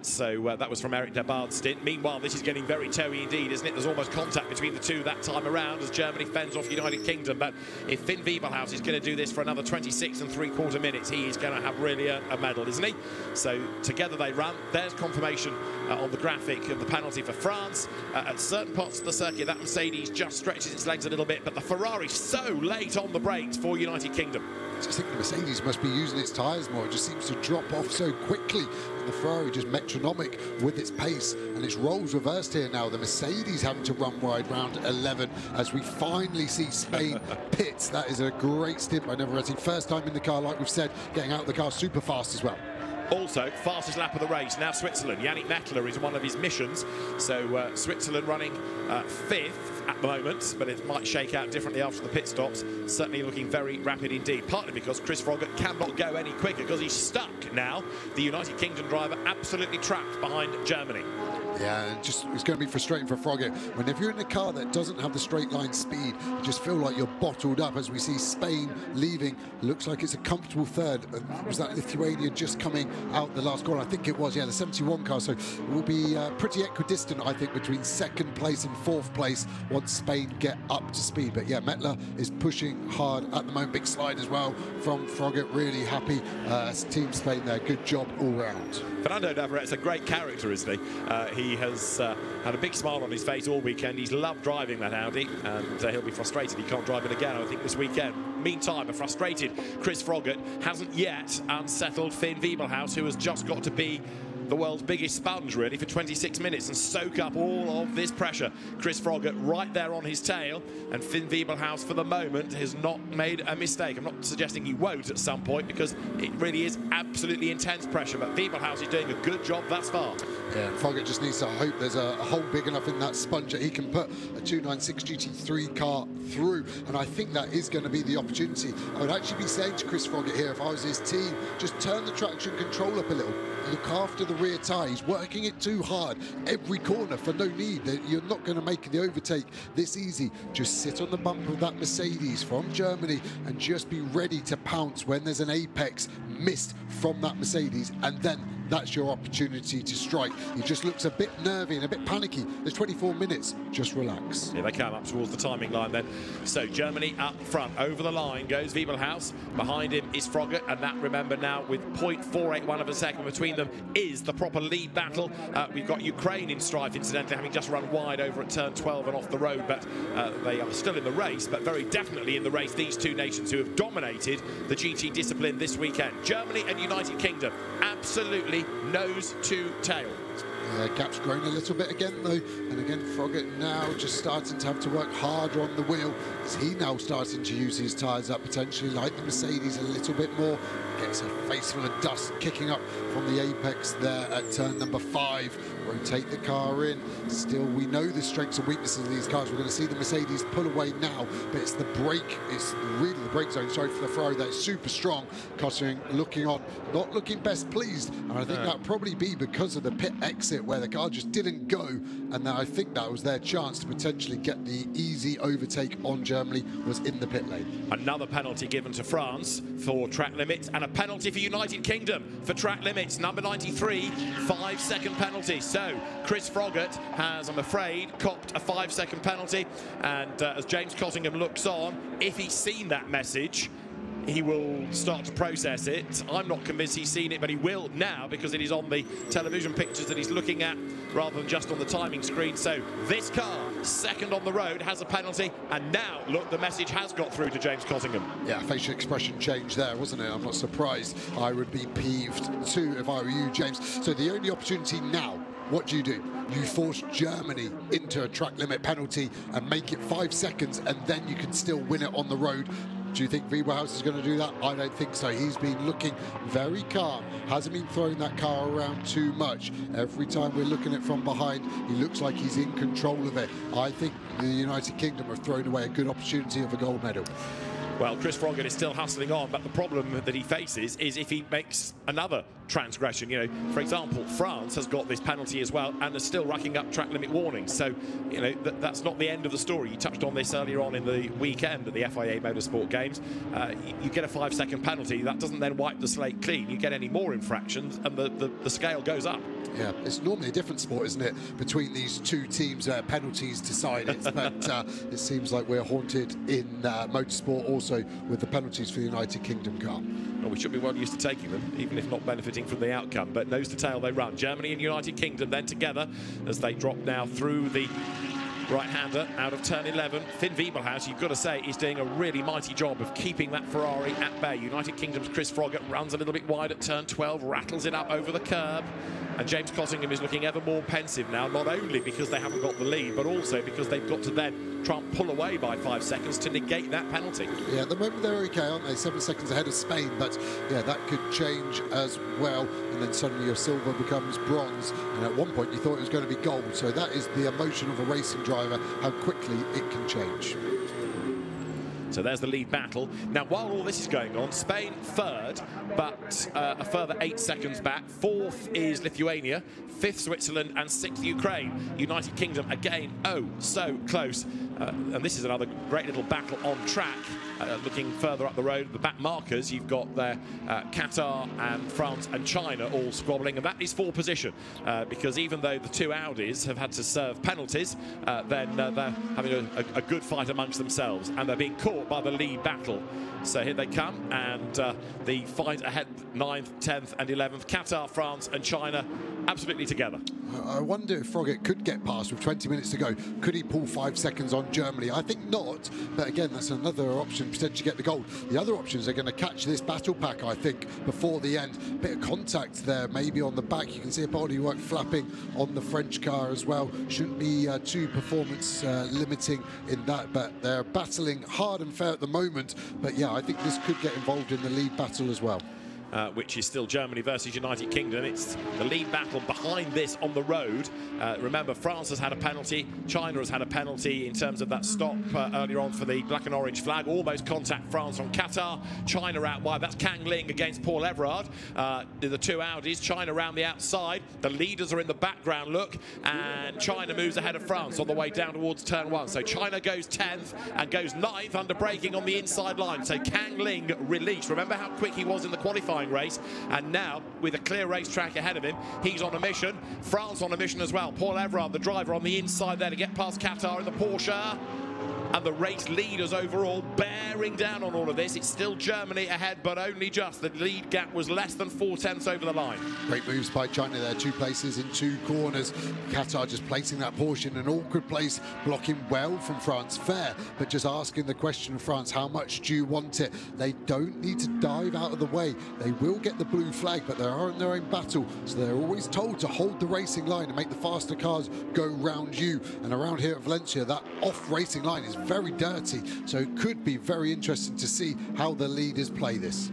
So that was from Eric Debard's stint. Meanwhile, this is getting very toey indeed, isn't it? There's almost contact between the two that time around as Germany fends off United Kingdom. But if Finn Wiebelhaus is going to do this for another 26 3/4 minutes, he is going to have really a medal, isn't he? So together they run. There's confirmation on the graphic of the penalty for France. At certain parts of the circuit, that Mercedes just stretches its legs a little bit, but the Ferrari so late on the brakes for United Kingdom. I just think the Mercedes must be using its tyres more. It just seems to drop off so quickly. The Ferrari just metronomic with its pace, and its roles reversed here now. The Mercedes having to run wide round 11 as we finally see Spain pit. That is a great stint by Navarrete. First time in the car, like we've said, getting out of the car super fast as well. Also, fastest lap of the race, now Switzerland. Yannick Mettler is one of his missions. So Switzerland running 5th at the moment, but it might shake out differently after the pit stops. Certainly looking very rapid indeed, partly because Chris Frogger cannot go any quicker because he's stuck now. The United Kingdom driver absolutely trapped behind Germany. Yeah, it's going to be frustrating for Froggatt. Whenever you're in a car that doesn't have the straight line speed, you just feel like you're bottled up. As we see Spain leaving, looks like it's a comfortable third. Was that Lithuania just coming out the last corner? I think it was, yeah, the 71 car. So it will be pretty equidistant, I think, between second place and fourth place once Spain get up to speed. But yeah, Mettler is pushing hard at the moment. Big slide as well from Froggatt. Really happy as Team Spain there. Good job all round. Fernando Navarrete's a great character, isn't he? He has had a big smile on his face all weekend. He's loved driving that Audi, and he'll be frustrated he can't drive it again, I think, this weekend. Meantime, a frustrated Chris Froggatt hasn't yet unsettled Finn Wiebelhaus, who has just got to be the world's biggest sponge, really, for 26 minutes and soak up all of this pressure. Chris Froggatt right there on his tail, and Finn Wiebelhaus, for the moment, has not made a mistake. I'm not suggesting he won't at some point, because it really is absolutely intense pressure, but Wiebelhaus is doing a good job thus far. Yeah, Froggatt just needs to hope there's a hole big enough in that sponge that he can put a 296 GT3 car through, and I think that is going to be the opportunity. I would actually be saying to Chris Froggatt here, if I was his team, just turn the traction control up a little. Look after the rear tyre. He's working it too hard every corner for no need. You're not going to make the overtake this easy. Just sit on the bumper of that Mercedes from Germany and just be ready to pounce when there's an apex missed from that Mercedes, and then that's your opportunity to strike. He just looks a bit nervy and a bit panicky. There's 24 minutes. Just relax. Here they come up towards the timing line then. So Germany up front. Over the line goes Wiebelhaus. Behind him is Froggatt, and that, remember now, with 0.481 of a second between them, is the proper lead battle. We've got Ukraine in strife, incidentally, having just run wide over at turn 12 and off the road, but they are still in the race, but very definitely in the race, these two nations who have dominated the GT discipline this weekend. Germany and United Kingdom, absolutely nose to tail. Gap's grown a little bit again, though, and again Froggatt now just starting to have to work harder on the wheel. Is he now starting to use his tyres up, potentially like the Mercedes a little bit more? Gets a face full of dust kicking up from the apex there at turn number 5. Rotate the car in. Still, we know the strengths and weaknesses of these cars. We're going to see the Mercedes pull away now, but it's the brake, it's really the brake zone, sorry, for the Ferrari that's super strong. Costering looking on, not looking best pleased, and I think that'd probably be because of the pit exit where the car just didn't go, and I think that was their chance to potentially get the easy overtake on Germany, was in the pit lane. Another penalty given to France for track limits, and a penalty for United Kingdom for track limits. Number 93, 5-second penalty. So Chris Froggatt has, I'm afraid, copped a 5-second penalty, and as James Cottingham looks on, if he's seen that message, he will start to process it. I'm not convinced he's seen it, but he will now, because it is on the television pictures that he's looking at rather than just on the timing screen. So this car, second on the road, has a penalty, and now, look, the message has got through to James Cottingham. Yeah, facial expression change there, wasn't it? I'm not surprised. I would be peeved too if I were you, James. So the only opportunity now, what do? You force Germany into a track limit penalty and make it 5 seconds, and then you can still win it on the road. Do you think Wiebelhaus is going to do that? I don't think so. He's been looking very calm, hasn't been throwing that car around too much. Every time we're looking at it from behind, he looks like he's in control of it. I think the United Kingdom have thrown away a good opportunity of a gold medal. Well, Chris Froggatt is still hustling on, but the problem that he faces is if he makes another transgression. You know, for example, France has got this penalty as well and is still racking up track limit warnings. So, you know, that's not the end of the story. You touched on this earlier on in the weekend at the FIA Motorsport Games. You get a 5-second penalty. That doesn't then wipe the slate clean. You get any more infractions and the scale goes up. Yeah, it's normally a different sport, isn't it, between these two teams where penalties decide it. But it seems like we're haunted in motorsport also with the penalties for the United Kingdom car. Well, we should be well used to taking them, even if not benefiting from the outcome. But nose to tail they run. Germany and United Kingdom then together as they drop now through the right-hander out of turn 11. Finn Wiebelhaus, you've got to say, is doing a really mighty job of keeping that Ferrari at bay. United Kingdom's Chris Froggatt runs a little bit wide at turn 12, rattles it up over the curb. And James Cottingham is looking ever more pensive now, not only because they haven't got the lead, but also because they've got to then try and pull away by 5 seconds to negate that penalty. Yeah, at the moment they're okay, aren't they? 7 seconds ahead of Spain, but yeah, that could change as well. And then suddenly your silver becomes bronze. And at one point you thought it was going to be gold. So that is the emotion of a racing driver, how quickly it can change. So there's the lead battle. Now, while all this is going on, Spain third, but a further 8 seconds back. Fourth is Lithuania, fifth Switzerland, and sixth Ukraine. United Kingdom, again, oh, so close. And this is another great little battle on track. Looking further up the road, the back markers, you've got there Qatar and France and China all squabbling, and that is for position. Because even though the two Audis have had to serve penalties, then they're having a good fight amongst themselves, and they're being caught by the lead battle. So here they come, and the fight ahead, 9th, 10th and 11th, Qatar, France and China, absolutely together. I wonder if Froggatt could get past with 20 minutes to go. Could he pull 5 seconds on Germany? I think not, but again, that's another option, potentially get the gold. The other options are going to catch this battle pack, I think, before the end. Bit of contact there, maybe on the back. You can see a bodywork flapping on the French car as well. Shouldn't be too performance limiting in that, but they're battling hard and fair at the moment. But yeah, I think this could get involved in the lead battle as well. Which is still Germany versus United Kingdom. It's the lead battle behind this on the road. Remember, France has had a penalty. China has had a penalty in terms of that stop earlier on for the black and orange flag. Almost contact France on Qatar. China out wide. That's Kang Ling against Paul Everard. The two Audis. China around the outside. The leaders are in the background, look. And China moves ahead of France on the way down towards turn 1. So China goes 10th and goes 9th under braking on the inside line. So Kang Ling released. Remember how quick he was in the qualifying race, and now with a clear racetrack ahead of him, he's on a mission. France on a mission as well. Paul Everard, the driver, on the inside there to get past Qatar in the Porsche. And the race leaders overall bearing down on all of this. It's still Germany ahead, but only just. The lead gap was less than 4 tenths over the line. Great moves by China there. 2 places in 2 corners. Qatar just placing that Porsche in an awkward place, blocking well from France. Fair, but just asking the question of France, how much do you want it? They don't need to dive out of the way. They will get the blue flag, but they are in their own battle. So they're always told to hold the racing line and make the faster cars go round you. And around here at Valencia, that off racing line is very dirty, so it could be very interesting to see how the leaders play this.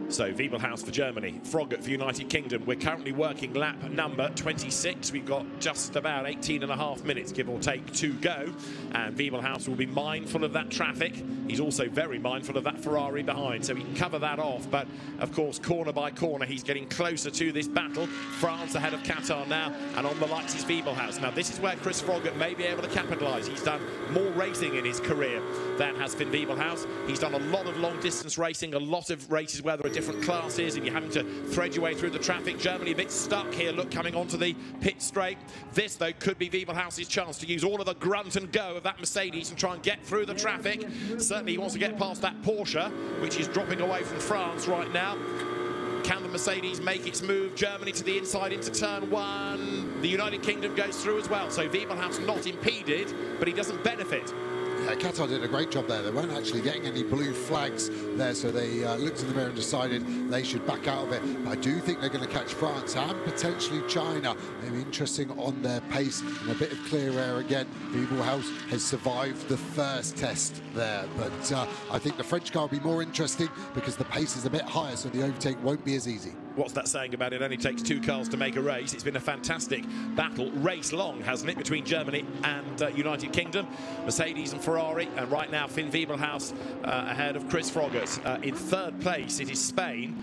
So Wiebelhaus for Germany, Froggatt for United Kingdom. We're currently working lap number 26. We've got just about 18.5 minutes, give or take, to go. And Wiebelhaus will be mindful of that traffic. He's also very mindful of that Ferrari behind, so he can cover that off. But, of course, corner by corner, he's getting closer to this battle. France ahead of Qatar now, and on the lights is Wiebelhaus. Now, this is where Chris Froggatt may be able to capitalise. He's done more racing in his career than has Finn Wiebelhaus. He's done a lot of long-distance racing, a lot of races where there are different classes and you're having to thread your way through the traffic. Germany a bit stuck here, look, coming onto the pit straight. This, though, could be Wiebelhaus's chance to use all of the grunt and go of that Mercedes and try and get through the traffic. Certainly he wants to get past that Porsche, which is dropping away from France right now. Can the Mercedes make its move? Germany to the inside into turn 1. The United Kingdom goes through as well, so Wiebelhaus not impeded, but he doesn't benefit. Yeah, Qatar did a great job there. They weren't actually getting any blue flags there, so they looked in the mirror and decided they should back out of it. But I do think they're going to catch France and potentially China. Maybe interesting on their pace and a bit of clear air again. Wiebelhaus has survived the first test there, but I think the French car will be more interesting because the pace is a bit higher, so the overtake won't be as easy. What's that saying about it only takes 2 cars to make a race? It's been a fantastic battle, race long, hasn't it, between Germany and United Kingdom, Mercedes and Ferrari, and right now Finn Wiebelhaus ahead of Chris Froggatt. In 3rd place, it is Spain,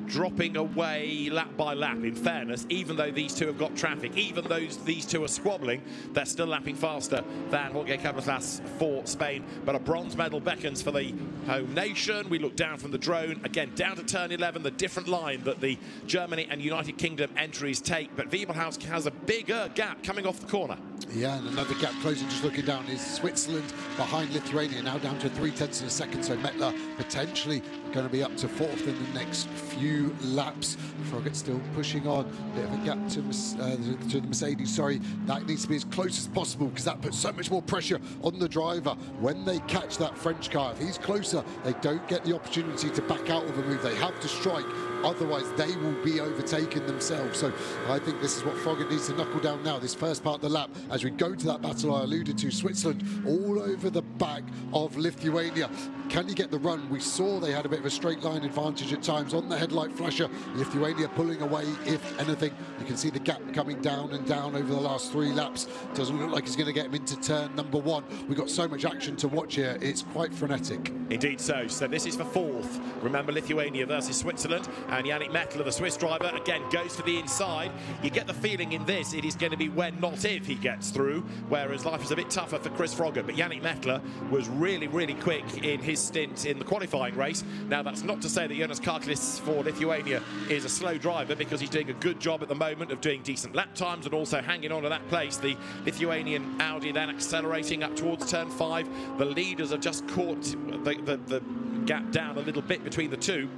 dropping away lap by lap, in fairness. Even though these two have got traffic, even though these two are squabbling, they're still lapping faster than Jorge Cabezas for Spain. But a bronze medal beckons for the home nation. We look down from the drone, again, down to turn 11, the different line that the Germany and United Kingdom entries take, but Wiebelhaus has a bigger gap coming off the corner. Yeah, and another gap closing, just looking down, is Switzerland behind Lithuania, now down to 0.3 of a second, so Mettler potentially going to be up to 4th in the next few laps. Froggatt still pushing on, bit of a gap to the Mercedes, sorry. That needs to be as close as possible because that puts so much more pressure on the driver when they catch that French car. If he's closer, they don't get the opportunity to back out of a move. They have to strike, otherwise they will be overtaken themselves. So I think this is what Froggatt needs to knuckle down now, this first part of the lap, as we go to that battle I alluded to. Switzerland all over the back of Lithuania. can he get the run? We saw they had a bit of a straight line advantage at times on the headlight flasher. Lithuania pulling away, if anything. You can see the gap coming down and down over the last 3 laps. Doesn't look like he's going to get him into turn number 1. We've got so much action to watch here. It's quite frenetic. Indeed so. So this is for 4th. Remember, Lithuania versus Switzerland, and Yannick Mettler, the Swiss driver, again goes for the inside. You get the feeling in this it is going to be when, not if, he gets through, whereas life is a bit tougher for Chris Froggatt. But Yannick Mettler was really, really quick in his stint in the qualifying race. Now, that's not to say that Jonas Karklis for Lithuania is a slow driver, because he's doing a good job at the moment of doing decent lap times and also hanging on to that place. The Lithuanian Audi then accelerating up towards turn 5. The leaders have just caught the gap down a little bit between the two.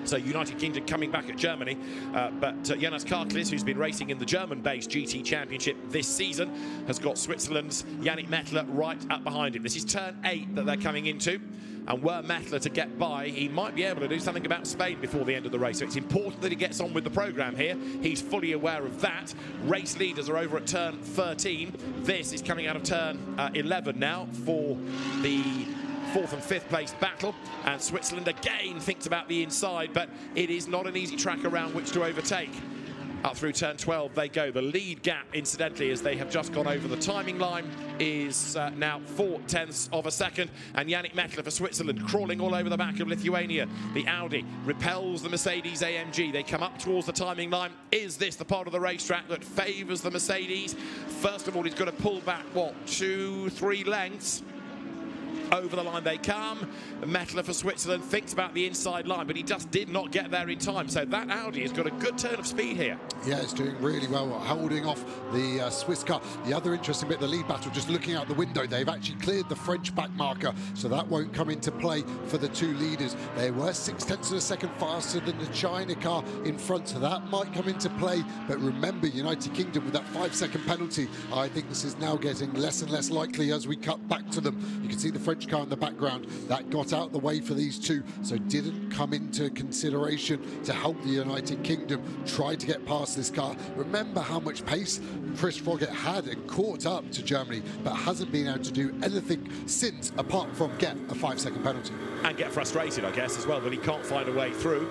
So United Kingdom coming back at Germany, but Jonas Karklis, who's been racing in the German-based GT Championship this season, has got Switzerland's Yannick Mettler right up behind him. This is turn 8 that they're coming into, and were Mettler to get by, he might be able to do something about Spain before the end of the race. So it's important that he gets on with the programme here. He's fully aware of that. Race leaders are over at turn 13. This is coming out of turn 11 now for the 4th and 5th place battle, and Switzerland again thinks about the inside, but it is not an easy track around which to overtake. Up through turn 12 they go. The lead gap, incidentally, as they have just gone over the timing line, is now 0.4 of a second, and Yannick Mettler for Switzerland crawling all over the back of Lithuania. The Audi repels the Mercedes AMG. They come up towards the timing line. Is this the part of the racetrack that favours the Mercedes? First of all, he's got to pull back, what, 2-3 lengths? Over the line they come. Mettler for Switzerland thinks about the inside line, but he just did not get there in time. So that Audi has got a good turn of speed here. Yeah, it's doing really well, holding off the Swiss car. The other interesting bit, the lead battle, just looking out the window, they've actually cleared the French back marker, so that won't come into play for the 2 leaders. They were 0.6 of a second faster than the China car in front, so that might come into play. But remember, United Kingdom with that 5-second penalty, I think this is now getting less and less likely as we cut back to them. You can see the French car in the background that got out the way for these 2, so didn't come into consideration to help the United Kingdom try to get past this car. Remember how much pace Chris Froggatt had and caught up to Germany, but hasn't been able to do anything since apart from get a 5-second penalty. And get frustrated, I guess, as well, that he can't find a way through.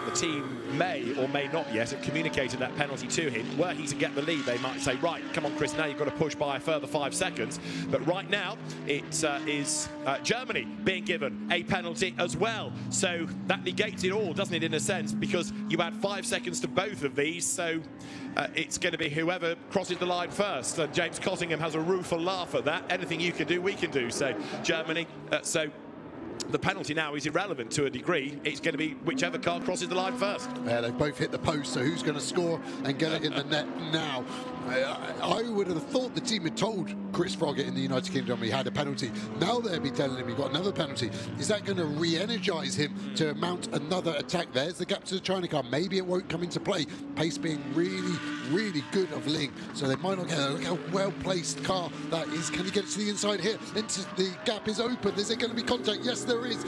The team may or may not yet have communicated that penalty to him. Were he to get the lead, they might say, right, come on, Chris, now you've got to push by a further 5 seconds. But right now, it is Germany being given a penalty as well. So that negates it all, doesn't it, in a sense, because you add 5 seconds to both of these. So it's going to be whoever crosses the line first. James Cottingham has a rueful laugh at that. Anything you can do, we can do. So Germany, the penalty now is irrelevant to a degree. It's going to be whichever car crosses the line first. Yeah, they've both hit the post, so who's going to score and get it in the net now? I would have thought the team had told Chris Froggatt in the United Kingdom he had a penalty. Now they'll be telling him he got another penalty. Is that going to re-energise him to mount another attack? There's the gap to the China car. Maybe it won't come into play. Pace being really, really good of Ling, so they might not get it. Look how well-placed car that is. Can he get it to the inside here? Into the gap is open. Is there going to be contact? Yes, there is.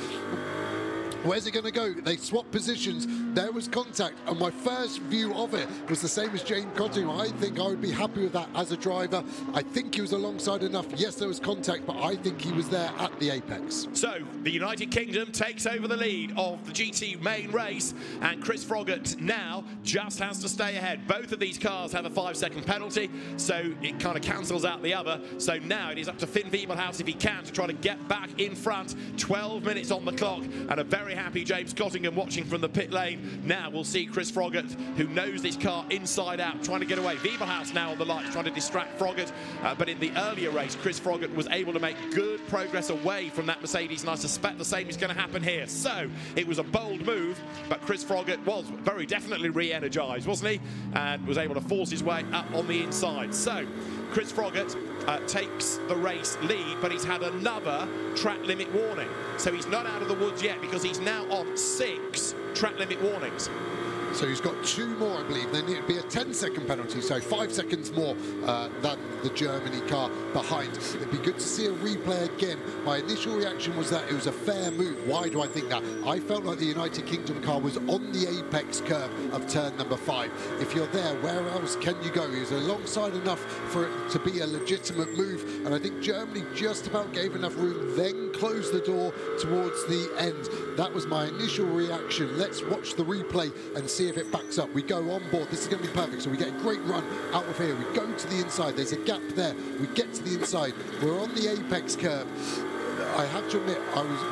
Where's it going to go? They swap positions. There was contact, and my first view of it was the same as James Cottingham. I think I would be happy with that as a driver. I think he was alongside enough. Yes, there was contact, but I think he was there at the apex. So the United Kingdom takes over the lead of the GT main race, and Chris Froggatt now just has to stay ahead. Both of these cars have a 5-second penalty, so it kind of cancels out the other. So now it is up to Finn Wiebelhaus, if he can, to try to get back in front. 12 minutes on the clock, and a very happy James Cottingham watching from the pit lane. Now we'll see Chris Froggatt, who knows this car inside out, trying to get away. Wiebelhaus now on the lights, trying to distract Froggatt, but in the earlier race, Chris Froggatt was able to make good progress away from that Mercedes, and I suspect the same is going to happen here. So it was a bold move, but Chris Froggatt was very definitely re-energised, wasn't he? And was able to force his way up on the inside. So Chris Froggatt takes the race lead, but he's had another track limit warning. So he's not out of the woods yet, because he's now on 6 track limit warnings. So he's got 2 more, I believe. Then it'd be a 10-second penalty, so 5 seconds more than the Germany car behind. It'd be good to see a replay again. My initial reaction was that it was a fair move. Why do I think that? I felt like the United Kingdom car was on the apex curve of turn number 5. If you're there, where else can you go? He was alongside enough for it to be a legitimate move, and I think Germany just about gave enough room, then close the door towards the end. That was my initial reaction. Let's watch the replay and see if it backs up. We go on board. This is going to be perfect. So we get a great run out of here. We go to the inside. There's a gap there. We get to the inside. We're on the apex curve. I have to admit,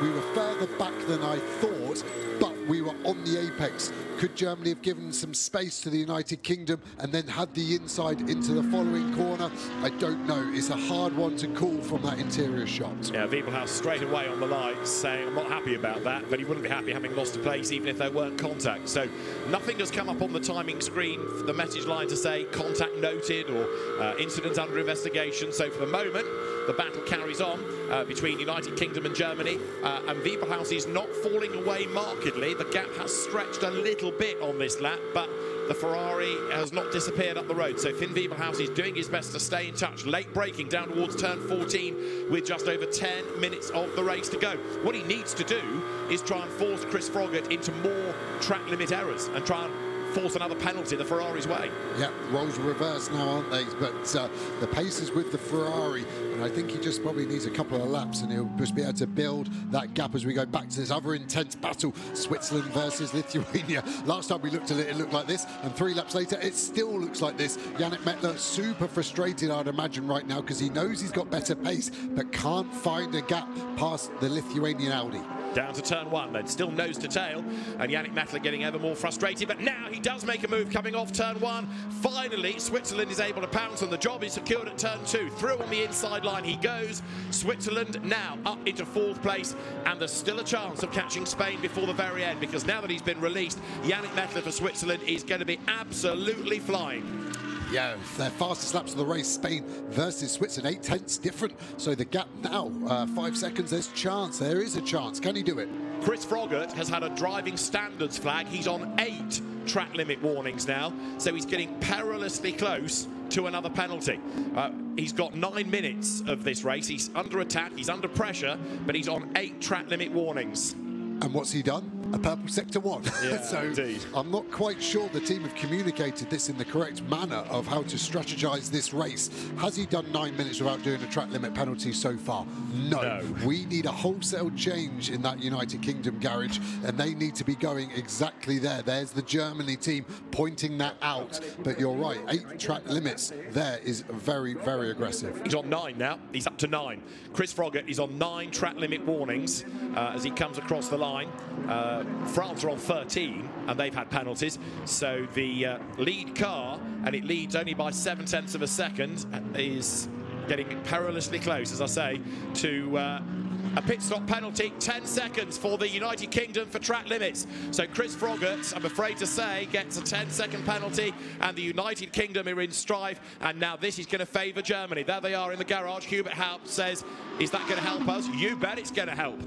we were further back than I thought, but we were on the apex. Could Germany have given some space to the United Kingdom and then had the inside into the following corner? I don't know. It's a hard one to call from that interior shot. Yeah, Wiebelhaus straight away on the line saying, I'm not happy about that, but he wouldn't be happy having lost a place even if there weren't contact. So nothing has come up on the timing screen for the message line to say contact noted or incident under investigation. So for the moment, the battle carries on between United Kingdom and Germany, and Wiebelhaus is not falling away markedly. The gap has stretched a little bit on this lap, but the Ferrari has not disappeared up the road. So Finn Wiebelhaus is doing his best to stay in touch. Late braking down towards turn 14 with just over 10 minutes of the race to go. What he needs to do is try and force Chris Froggatt into more track limit errors and try and force another penalty the Ferrari's way. Yeah, roles are reversed now, aren't they? But the pace is with the Ferrari, and I think he just probably needs a couple of laps and he'll just be able to build that gap as we go back to this other intense battle, Switzerland versus Lithuania. Last time we looked at it, it looked like this, and 3 laps later, it still looks like this. Yannick Mettler super frustrated, I'd imagine, right now, because he knows he's got better pace, but can't find a gap past the Lithuanian Audi. Down to turn 1 then, still nose to tail, and Yannick Mettler getting ever more frustrated, but now he does make a move coming off turn 1. Finally, Switzerland is able to pounce, and the job is secured at turn 2. Through on the inside line he goes. Switzerland now up into 4th place, and there's still a chance of catching Spain before the very end, because now that he's been released, Yannick Mettler for Switzerland is going to be absolutely flying. Yeah, their fastest laps of the race, Spain versus Switzerland, 8 tenths different. So the gap now, 5 seconds, there's chance, there is a chance. Can he do it? Chris Froggatt has had a driving standards flag. He's on 8 track limit warnings now, so he's getting perilously close to another penalty. He's got 9 minutes of this race. He's under attack, he's under pressure, but he's on 8 track limit warnings. And what's he done? A purple sector 1. Yeah, so indeed. I'm not quite sure the team have communicated this in the correct manner of how to strategize this race. Has he done 9 minutes without doing a track limit penalty so far? No. We need a wholesale change in that United Kingdom garage, and they need to be going exactly there. There's the Germany team pointing that out. But you're right, 8 track limits there is very, very aggressive. He's on 9 now. He's up to 9. Chris Froggatt is on 9 track limit warnings as he comes across the line. France are on 13, and they've had penalties. So the lead car, and it leads only by 7 tenths of a second, is getting perilously close, as I say, to a pit stop penalty. 10 seconds for the United Kingdom for track limits. So Chris Froggatt, I'm afraid to say, gets a 10-second penalty, and the United Kingdom are in strife. And now this is going to favour Germany. There they are in the garage. Hubert Haupt says, is that going to help us? You bet it's going to help.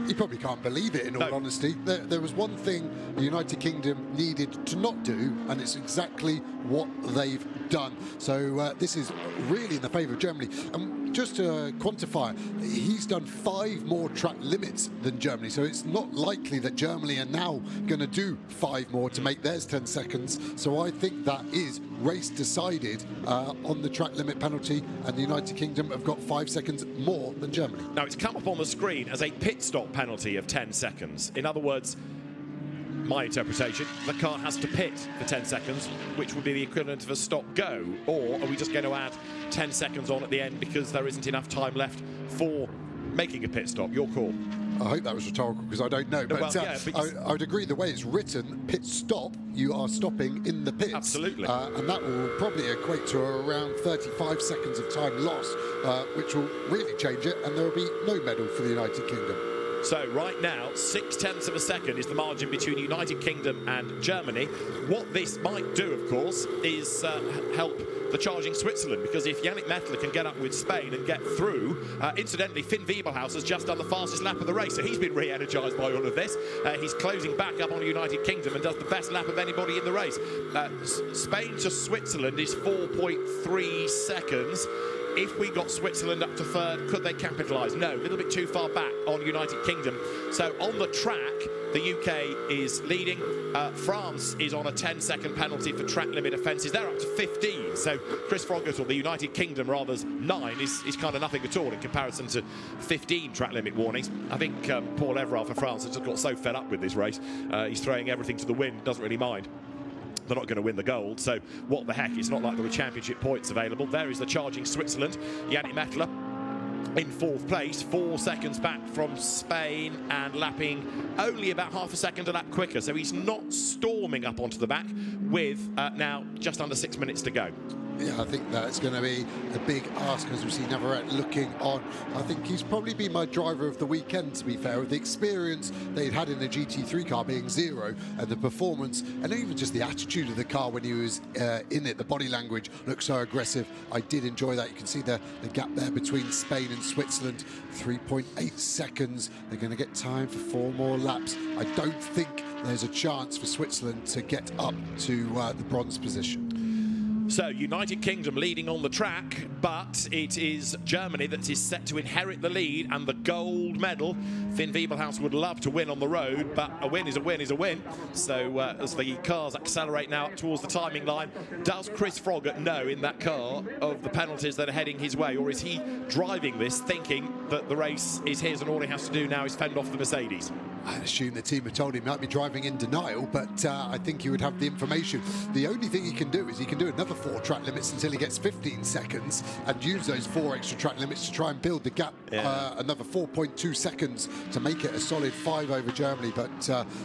You probably can't believe it, in all honesty. There was one thing the United Kingdom needed to not do, and it's exactly what they've done. So this is really in the favour of Germany. And just to quantify, he's done 5 more track limits than Germany. So it's not likely that Germany are now going to do 5 more to make theirs 10 seconds. So I think that is race decided on the track limit penalty, and the United Kingdom have got 5 seconds more than Germany. Now it's come up on the screen as a pit stop penalty of 10 seconds. In other words, my interpretation, the car has to pit for 10 seconds, which would be the equivalent of a stop-go. Or are we just going to add 10 seconds on at the end because there isn't enough time left for making a pit stop? Your call. I hope that was rhetorical, because I don't know. But, well, yeah, but I would agree the way it's written, pit stop, you are stopping in the pits. Absolutely. And that will probably equate to around 35 seconds of time lost, which will really change it, and there will be no medal for the United Kingdom. So right now, 6 tenths of a second is the margin between the United Kingdom and Germany. What this might do, of course, is help the charging Switzerland, because if Yannick Mettler can get up with Spain and get through, incidentally, Finn Wiebelhaus has just done the fastest lap of the race, so he's been re-energised by all of this. He's closing back up on the United Kingdom and does the best lap of anybody in the race. Spain to Switzerland is 4.3 seconds. if we got Switzerland up to third, could they capitalise? No, a little bit too far back on United Kingdom. So on the track, the UK is leading. France is on a 10-second penalty for track limit offences. They're up to 15. So Chris Froggatt, or the United Kingdom rather's 9, is kind of nothing at all in comparison to 15 track limit warnings. I think Paul Everard for France has just got so fed up with this race. He's throwing everything to the wind, doesn't really mind. They're not going to win the gold, so what the heck? It's not like there were championship points available. There is the charging Switzerland. Yannick Mettler in 4th place, 4 seconds back from Spain and lapping only about half a second a lap quicker. So he's not storming up onto the back with now just under 6 minutes to go. Yeah, I think that's going to be a big ask as we see Navarrete looking on. I think he's probably been my driver of the weekend, to be fair, with the experience that he'd had in the GT3 car being 0, and the performance, and even just the attitude of the car when he was in it. The body language looked so aggressive. I did enjoy that. You can see the gap there between Spain and Switzerland, 3.8 seconds. They're going to get time for 4 more laps. I don't think there's a chance for Switzerland to get up to the bronze position. So United Kingdom leading on the track, but it is Germany that is set to inherit the lead and the gold medal. Finn Wiebelhaus would love to win on the road, but a win is a win is a win. So as the cars accelerate now up towards the timing line, does Chris Froggatt know in that car of the penalties that are heading his way, or is he driving this thinking that the race is his and all he has to do now is fend off the Mercedes? I assume the team had told him he might be driving in denial, but I think he would have the information. The only thing he can do is he can do another 4 track limits until he gets 15 seconds and use those 4 extra track limits to try and build the gap, another 4.2 seconds to make it a solid 5 over Germany. But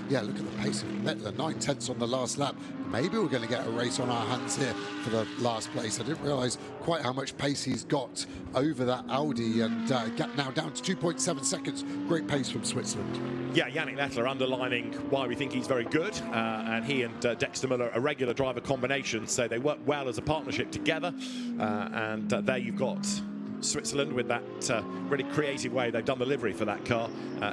yeah, look at the pace of Mettler, 9/10 on the last lap. Maybe we're going to get a race on our hands here for the last place. I didn't realise quite how much pace he's got over that Audi, and gap now down to 2.7 seconds. Great pace from Switzerland. Yeah, Yannick Mettler underlining why we think he's very good, and he and Dexter Miller a regular driver combination, so they work well as a partnership together. And there you've got Switzerland with that really creative way they've done the livery for that car,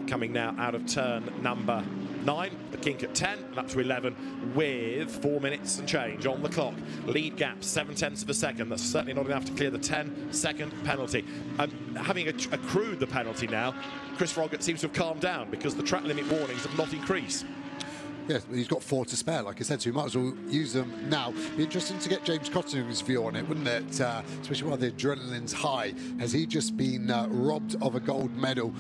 coming now out of turn number 9, the kink at 10 and up to 11 with 4 minutes and change on the clock. Lead gap 7/10 of a second. That's certainly not enough to clear the 10-second penalty. Having accrued the penalty now, Chris Froggatt seems to have calmed down because the track limit warnings have not increased. Yes, he's got 4 to spare, like I said, so we might as well use them now. Be interesting to get James Cottingham's view on it, wouldn't it? Especially while the adrenaline's high. Has he just been robbed of a gold medal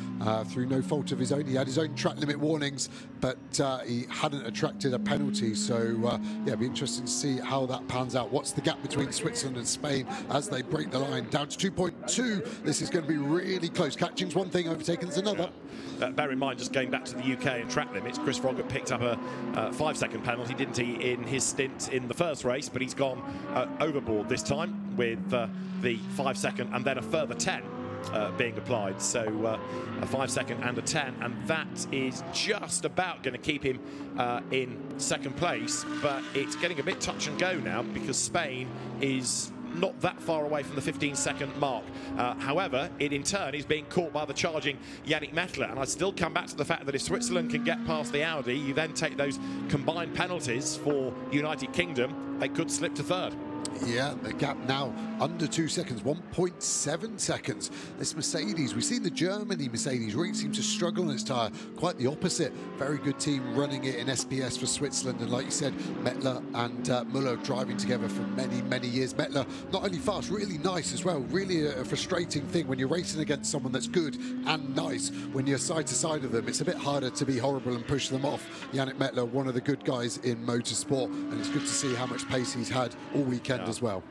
through no fault of his own? He had his own track limit warnings, but he hadn't attracted a penalty. So, yeah, it'll be interesting to see how that pans out. What's the gap between Switzerland and Spain as they break the line? Down to 2.2. This is going to be really close. Catching's one thing, overtaking's another. Bear in mind, just going back to the UK and track limits, Chris Froggatt picked up a 5-second penalty, didn't he, in his stint in the first race, but he's gone overboard this time with the 5-second and then a further 10 being applied. So a 5-second and a 10, and that is just about going to keep him in second place, but it's getting a bit touch and go now because Spain is not that far away from the 15-second mark. However, it in turn is being caught by the charging Yannick Mettler. And I still come back to the fact that if Switzerland can get past the Audi, you then take those combined penalties for United Kingdom, they could slip to third. Yeah, the gap now under 2 seconds, 1.7 seconds. This Mercedes, we've seen the Germany Mercedes really seem to struggle on its tyre. Quite the opposite. Very good team running it in SPS for Switzerland. And like you said, Mettler and Muller driving together for many, many years. Mettler, not only fast, really nice as well. Really a frustrating thing when you're racing against someone that's good and nice. When you're side to side of them, it's a bit harder to be horrible and push them off. Yannick Mettler, one of the good guys in motorsport. And it's good to see how much pace he's had all weekend as well.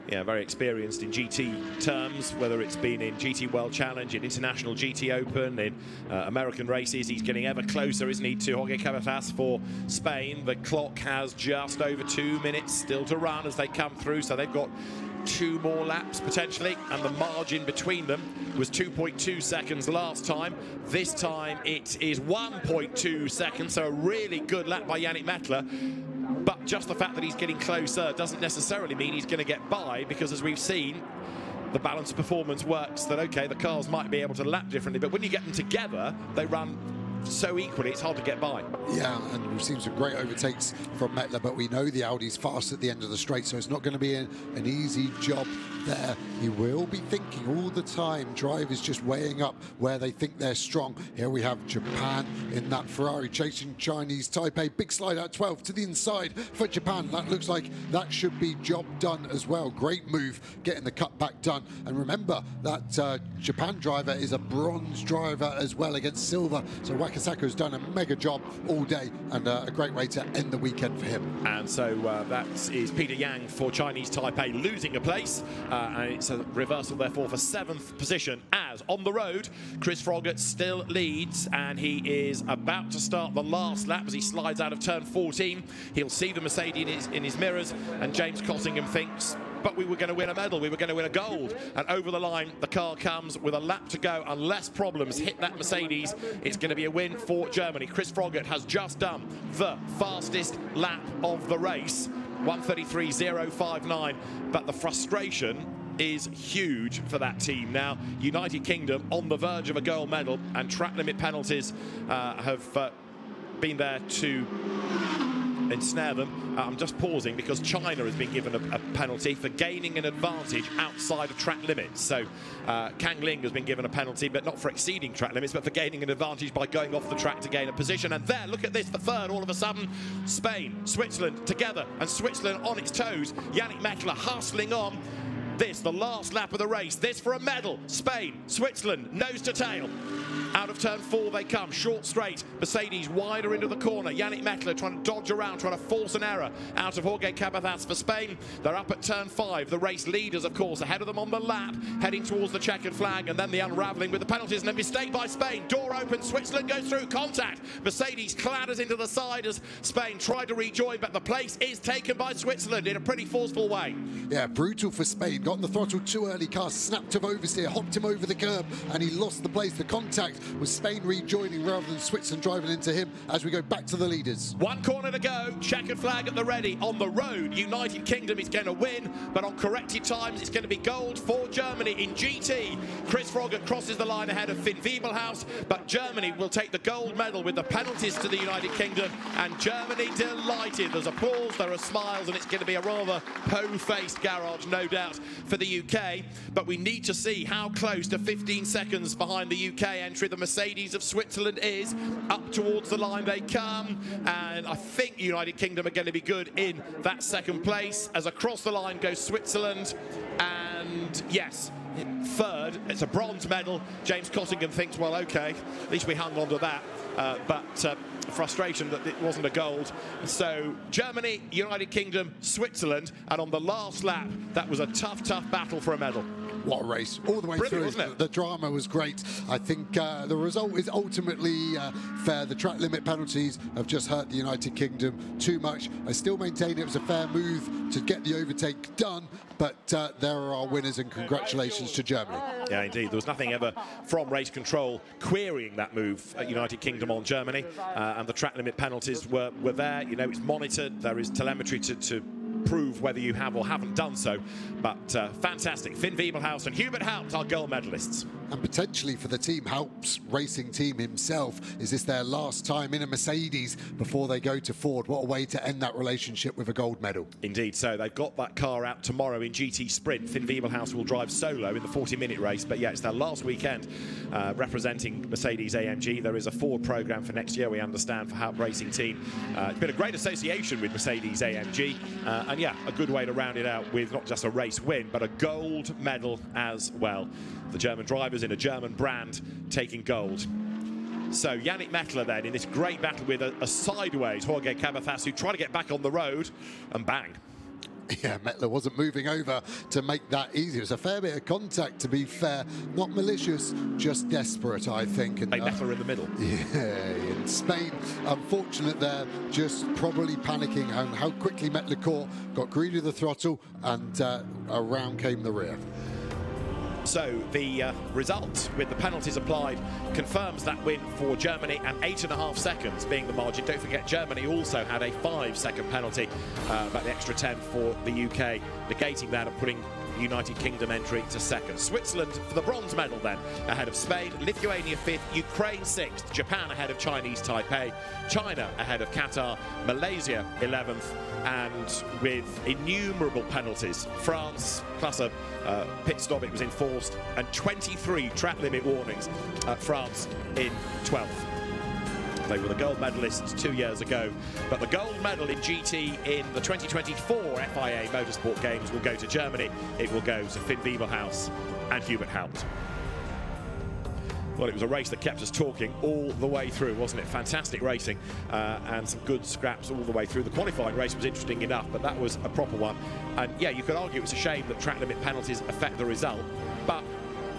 Yeah, very experienced in GT terms, whether it's been in GT World Challenge, in International GT Open, in American races. He's getting ever closer, isn't he, to Jorge Cabezas for Spain. The clock has just over 2 minutes still to run as they come through, so they've got 2 more laps potentially, and the margin between them was 2.2 seconds last time. This time it is 1.2 seconds, so a really good lap by Yannick Mettler. But just the fact that he's getting closer doesn't necessarily mean he's going to get by, because as we've seen, the balanced performance works that, okay, the cars might be able to lap differently, but when you get them together, they run so equally it's hard to get by. Yeah, and we've seen some great overtakes from Mettler, but we know the Audi's fast at the end of the straight, so it's not going to be an easy job there. He will be thinking all the time. Drive is just weighing up where they think they're strong. Here we have Japan in that Ferrari chasing Chinese Taipei. Big slide out 12 to the inside for Japan. That looks like that should be job done as well. Great move getting the cutback done. And remember that Japan driver is a bronze driver as well against silver. So Wakasako's done a mega job all day, and a great way to end the weekend for him. And so that is Peter Yang for Chinese Taipei losing a place, and it's a reversal therefore for 7th position, as on the road Chris Froggatt still leads, and he is about to start the last lap as he slides out of turn 14. He'll see the Mercedes in his mirrors, and James Cottingham thinks, but we were going to win a medal, we were going to win a gold. And over the line, the car comes with a lap to go. Unless problems hit that Mercedes, it's going to be a win for Germany. Chris Froggatt has just done the fastest lap of the race, 1:33.059. But the frustration is huge for that team. Now, United Kingdom on the verge of a gold medal, and track limit penalties have been there to ensnare them. I'm just pausing because China has been given a penalty for gaining an advantage outside of track limits. So Kang Ling has been given a penalty, but not for exceeding track limits, but for gaining an advantage by going off the track to gain a position. And there, look at this, the third, all of a sudden, Spain, Switzerland together, and Switzerland on its toes. Yannick Mettler hustling on. This, the last lap of the race. This for a medal. Spain, Switzerland, nose to tail. Out of turn 4 they come, short straight. Mercedes wider into the corner. Yannick Mettler trying to dodge around, trying to force an error out of Jorge Cabezas for Spain. They're up at turn 5. The race leaders, of course, ahead of them on the lap, heading towards the checkered flag, and then the unravelling with the penalties and a mistake by Spain. Door open, Switzerland goes through, contact. Mercedes clatters into the side as Spain tried to rejoin, but the place is taken by Switzerland in a pretty forceful way. Yeah, brutal for Spain. Got on the throttle too early, car snapped him oversteer, hopped him over the curb, and he lost the place. The contact was Spain rejoining rather than Switzerland driving into him as we go back to the leaders. One corner to go, checkered flag at the ready. On the road, United Kingdom is going to win, but on corrected times, it's going to be gold for Germany. In GT, Chris Froggatt crosses the line ahead of Finn Wiebelhaus, but Germany will take the gold medal with the penalties to the United Kingdom, and Germany delighted. There's applause, there are smiles, and it's going to be a rather po-faced garage, no doubt, for the UK, but we need to see how close to 15 seconds behind the UK entry the Mercedes of Switzerland is. Up towards the line they come, and I think United Kingdom are going to be good in that second place, as across the line goes Switzerland, and yes, third, it's a bronze medal. James Cottingham thinks, well, okay, at least we hung on to that, but frustration that it wasn't a gold. So Germany, United Kingdom, Switzerland, and on the last lap, that was a tough battle for a medal. What a race, all the way through. Wasn't it? The drama was great. I think the result is ultimately fair. The track limit penalties have just hurt the United Kingdom too much. I still maintain it was a fair move to get the overtake done, but there are our winners, and congratulations to Germany. Yeah, indeed. There was nothing ever from race control querying that move at United Kingdom on Germany, and the track limit penalties were there. You know, it's monitored. There is telemetry to prove whether you have or haven't done so, but fantastic. Finn Wiebelhaus and Hubert Haupt are gold medalists. And potentially for the team, Haupt's racing team himself, is this their last time in a Mercedes before they go to Ford? What a way to end that relationship with a gold medal. Indeed, so they've got that car out tomorrow in GT Sprint. Finn Wiebelhaus will drive solo in the 40-minute race, but yeah, it's their last weekend representing Mercedes-AMG. There is a Ford program for next year, we understand, for Haupt Racing Team. It's been a great association with Mercedes-AMG, and yeah, a good way to round it out with not just a race win, but a gold medal as well. The German drivers in a German brand taking gold. So Yannick Mettler then in this great battle with a sideways Jorge Cabezas, who tried to get back on the road, and bang. Yeah, Mettler wasn't moving over to make that easy. It was a fair bit of contact, to be fair. Not malicious, just desperate, I think. And Mettler in the middle. Yeah, in Spain, unfortunate there, just probably panicking on how quickly Mettler caught, got green to the throttle, and around came the rear. So the result, with the penalties applied, confirms that win for Germany, and 8.5 seconds being the margin. Don't forget, Germany also had a 5-second penalty, but the extra 10 for the UK, negating that and putting United Kingdom entry to second. Switzerland for the bronze medal then, ahead of Spain. Lithuania 5th, Ukraine 6th, Japan ahead of Chinese Taipei, China ahead of Qatar, Malaysia 11th, and with innumerable penalties. France, plus a pit stop, it was enforced, and 23 track limit warnings. France in 12th. They were the gold medalists 2 years ago, but the gold medal in GT in the 2024 FIA Motorsport Games will go to Germany. It will go to Finn Wiebelhaus and Hubert Haupt. Well, it was a race that kept us talking all the way through, wasn't it? Fantastic racing and some good scraps all the way through. The qualifying race was interesting enough, but that was a proper one. And yeah, you could argue it's a shame that track limit penalties affect the result, but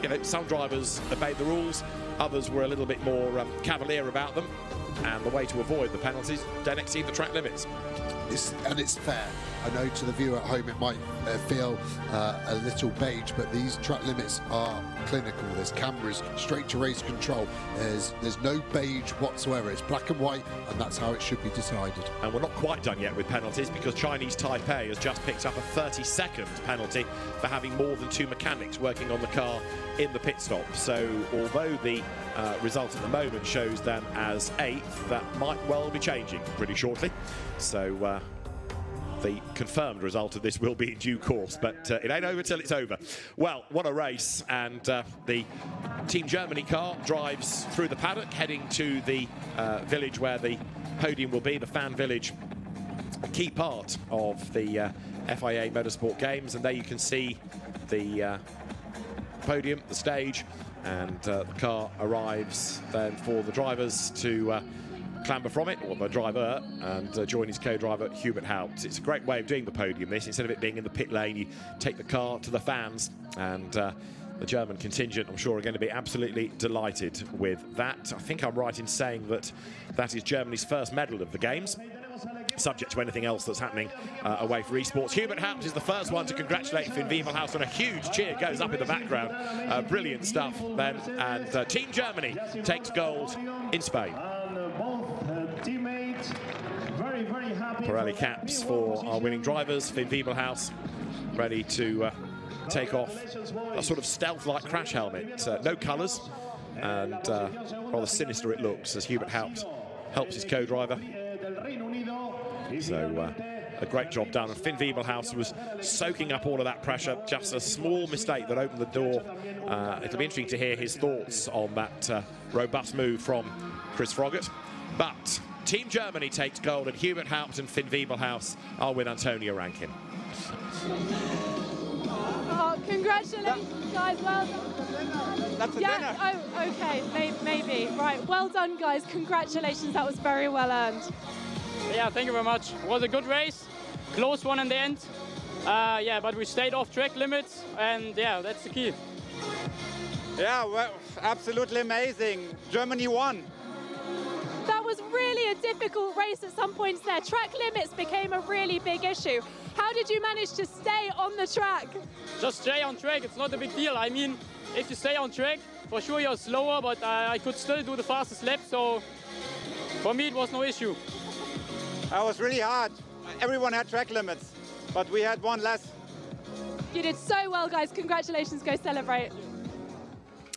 you know, some drivers obeyed the rules, others were a little bit more cavalier about them, and the way to avoid the penalties, don't exceed the track limits. And it's fair. I know to the viewer at home it might feel a little beige, but these track limits are clinical. There's cameras, straight to race control. There's no beige whatsoever. It's black and white, and that's how it should be decided. And we're not quite done yet with penalties, because Chinese Taipei has just picked up a 30-second penalty for having more than 2 mechanics working on the car in the pit stop. So although the result at the moment shows them as 8th, that might well be changing pretty shortly. So the confirmed result of this will be in due course, but it ain't over till it's over. Well, what a race, and the Team Germany car drives through the paddock, heading to the village where the podium will be, the fan village, a key part of the FIA Motorsport Games, and there you can see the podium, the stage, and the car arrives then for the drivers to clamber from it, or the driver, and join his co-driver Hubert Haupt. It's a great way of doing the podium, this. Instead of it being in the pit lane, you take the car to the fans, and the German contingent, I'm sure, are going to be absolutely delighted with that. I think I'm right in saying that that is Germany's first medal of the Games, subject to anything else that's happening away for esports. Hubert Haupt is the first one to congratulate Finn Wiebelhaus, and a huge cheer goes up in the background. Brilliant stuff then, and Team Germany takes gold in Spain. Pirelli caps for our winning drivers. Finn Wiebelhaus ready to take off a sort of stealth-like crash helmet. No colours, and rather sinister it looks as Hubert Haupt helps his co-driver. So a great job done. And Finn Wiebelhaus was soaking up all of that pressure. Just a small mistake that opened the door. It'll be interesting to hear his thoughts on that robust move from Chris Froggatt. But Team Germany takes gold, and Hubert Haupt and Finn Wiebelhaus are with Antonio Rankin. Oh, congratulations, guys. Well done. That's a dinner. Oh, okay, maybe. Right, well done, guys. Congratulations. That was very well earned. Yeah, thank you very much. It was a good race. Close one in the end. Yeah, but we stayed off track limits, and yeah, that's the key. Yeah, well, absolutely amazing. Germany won. That was really a difficult race at some points there. Track limits became a really big issue. How did you manage to stay on the track? Just stay on track, it's not a big deal. I mean, if you stay on track, for sure you're slower, but I could still do the fastest lap, so for me it was no issue. It was really hard. Everyone had track limits, but we had one less. You did so well, guys. Congratulations, go celebrate.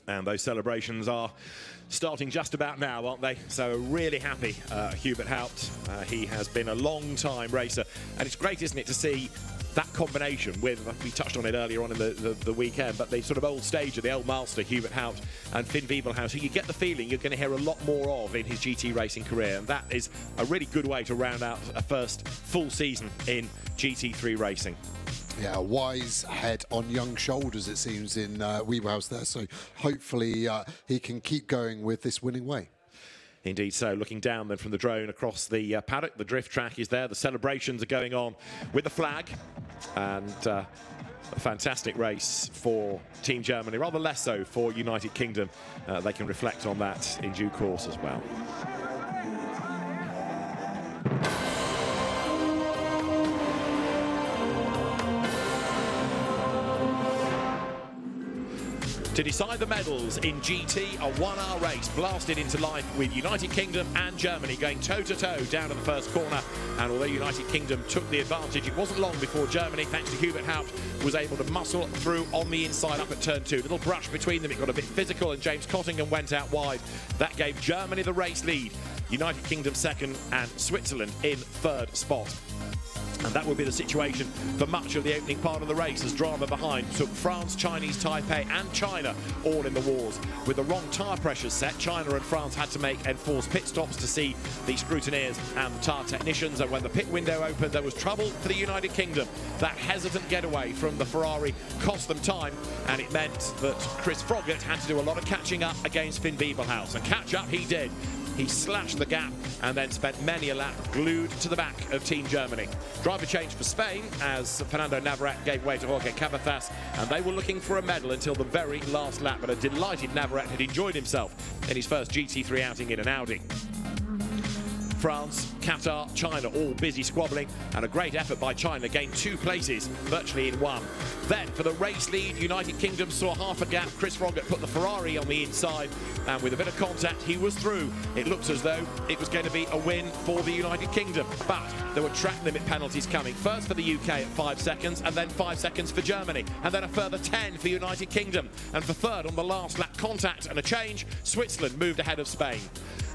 And those celebrations are starting just about now, aren't they? So really happy, Hubert Haupt. He has been a long time racer, and it's great, isn't it, to see that combination with, we touched on it earlier on in the weekend, but the sort of old stager, the old master, Hubert Haupt and Finn Wiebelhaus, who you get the feeling you're going to hear a lot more of in his GT racing career, and that is a really good way to round out a first full season in GT3 racing. Yeah, a wise head on young shoulders, it seems, in Wiebelhaus there. So hopefully he can keep going with this winning way. Indeed so. Looking down then from the drone across the paddock, the drift track is there. The celebrations are going on with the flag. And a fantastic race for Team Germany, rather less so for United Kingdom. They can reflect on that in due course as well. to decide the medals in GT, a 1-hour race blasted into life with United Kingdom and Germany going toe-to-toe down to the first corner. And although United Kingdom took the advantage, it wasn't long before Germany, thanks to Hubert Haupt, was able to muscle through on the inside up at turn 2. Little brush between them, it got a bit physical, and James Cottingham went out wide. That gave Germany the race lead, United Kingdom second, and Switzerland in third spot. And that would be the situation for much of the opening part of the race, as drama behind took France, Chinese Taipei and China all in the wars. With the wrong tyre pressures set, China and France had to make enforced pit stops to see the scrutineers and the tyre technicians, and when the pit window opened there was trouble for the United Kingdom. That hesitant getaway from the Ferrari cost them time, and it meant that Chris Froggatt had to do a lot of catching up against Finn Biebelhaus, and catch up he did. He slashed the gap and then spent many a lap glued to the back of Team Germany. Driver change for Spain as Fernando Navarrete gave way to Jorge Cabezas, and they were looking for a medal until the very last lap, but a delighted Navarrete had enjoyed himself in his first GT3 outing in an Audi. France, Qatar, China all busy squabbling, and a great effort by China gained 2 places virtually in 1. Then for the race lead, United Kingdom saw half a gap. Chris Froggatt put the Ferrari on the inside, and with a bit of contact he was through. It looked as though it was going to be a win for the United Kingdom, but there were track limit penalties coming. First for the UK at 5 seconds, and then 5 seconds for Germany, and then a further 10 for United Kingdom. And for third on the last lap, contact and a change, Switzerland moved ahead of Spain.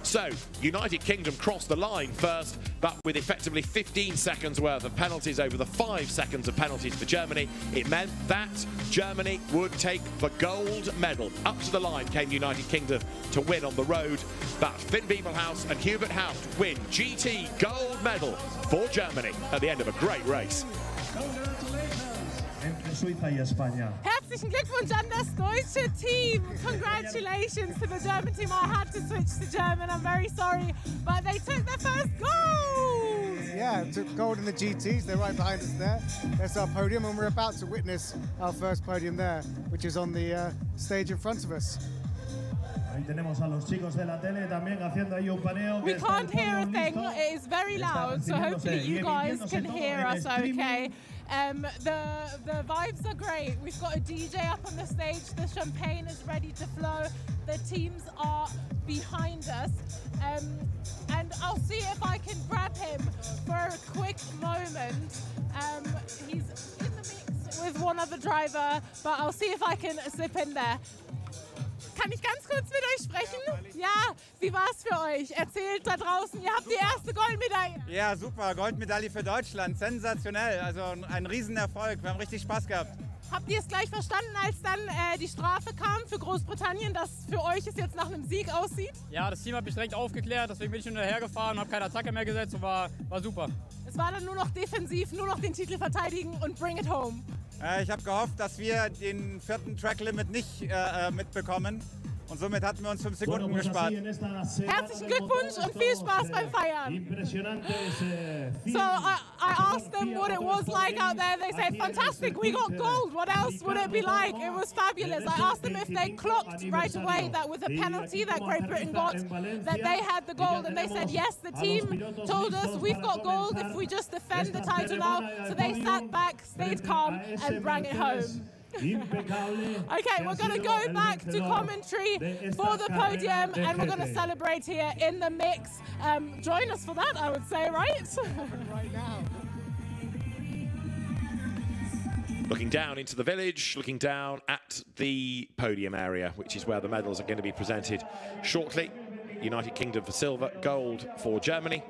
So, United Kingdom crossed the line first, but with effectively 15 seconds worth of penalties over the 5 seconds of penalties for Germany, it meant that Germany would take the gold medal. Up to the line came United Kingdom to win on the road, but Finn Biebelhaus and Hubert Haupt win GT gold medal for Germany at the end of a great race. Herzlichen Glückwunsch an das deutsche Team. Congratulations to the German team. I had to switch to German, I'm very sorry, but they took their first gold. Yeah, took gold in the GTs. They're right behind us there. There's our podium, and we're about to witness our first podium there, which is on the stage in front of us. We can't hear a thing, it is very loud, so hopefully you guys can hear us okay. The vibes are great. We've got a DJ up on the stage, the champagne is ready to flow, the teams are behind us, and I'll see if I can grab him for a quick moment. He's in the mix with one other driver, but I'll see if I can slip in there. Kann ich ganz kurz mit euch sprechen? Ja, wie war's für euch? Erzählt da draußen, ihr habt die erste Goldmedaille. Ja, super, Goldmedaille für Deutschland, sensationell, also ein Riesenerfolg, wir haben richtig Spaß gehabt. Habt ihr es gleich verstanden, als dann die Strafe kam für Großbritannien, dass für euch es jetzt nach einem Sieg aussieht? Ja, das Team hat mich direkt aufgeklärt, deswegen bin ich hinterher gefahren, habe keine Attacke mehr gesetzt und war super. Es war dann nur noch defensiv, nur noch den Titel verteidigen und bring it home. Ich habe gehofft, dass wir den 4. Track Limit nicht mitbekommen. Und somit hatten wir uns 5 Sekunden gespart. Herzlichen Glückwunsch und viel Spaß beim Feiern. So I asked them what it was like out there. They said, fantastic, we got gold. What else would it be like? It was fabulous. I asked them if they clocked right away that with a penalty that Great Britain got, that they had the gold. And they said, yes, the team told us we've got gold if we just defend the title now. So they sat back, stayed calm and brought it home. Okay, we're going to go back to commentary for the podium, and we're going to celebrate here in the mix. Join us for that, I would say, right? Right now. Looking down into the village, looking down at the podium area, which is where the medals are going to be presented shortly. United Kingdom for silver, gold for Germany,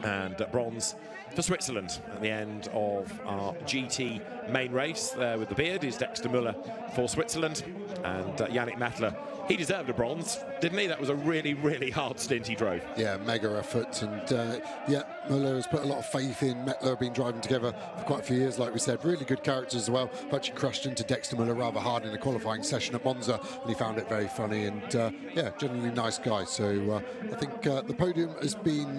and bronze for Switzerland. At the end of our GT main race, there with the beard is Dexter Müller for Switzerland, and Yannick Mettler. He deserved a bronze, didn't he? That was a really, really hard stint he drove. Yeah, mega effort, and yeah, Müller has put a lot of faith in Mettler, been driving together for quite a few years, like we said. Really good characters as well. But she crushed into Dexter Müller rather hard in a qualifying session at Monza, and he found it very funny, and yeah, generally nice guy. So I think the podium has been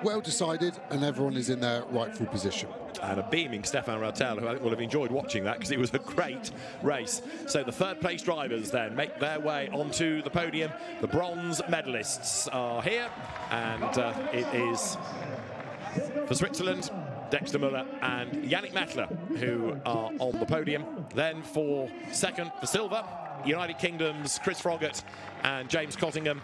well decided, and everyone is in their rightful position. And a beaming Stefan Rattel, who I think will have enjoyed watching that because it was a great race. So the third place drivers then make their way onto the podium. The bronze medalists are here, and it is for Switzerland, Dexter Müller and Yannick Mettler, who are on the podium. Then for second, for silver, United Kingdom's Chris Froggatt and James Cottingham.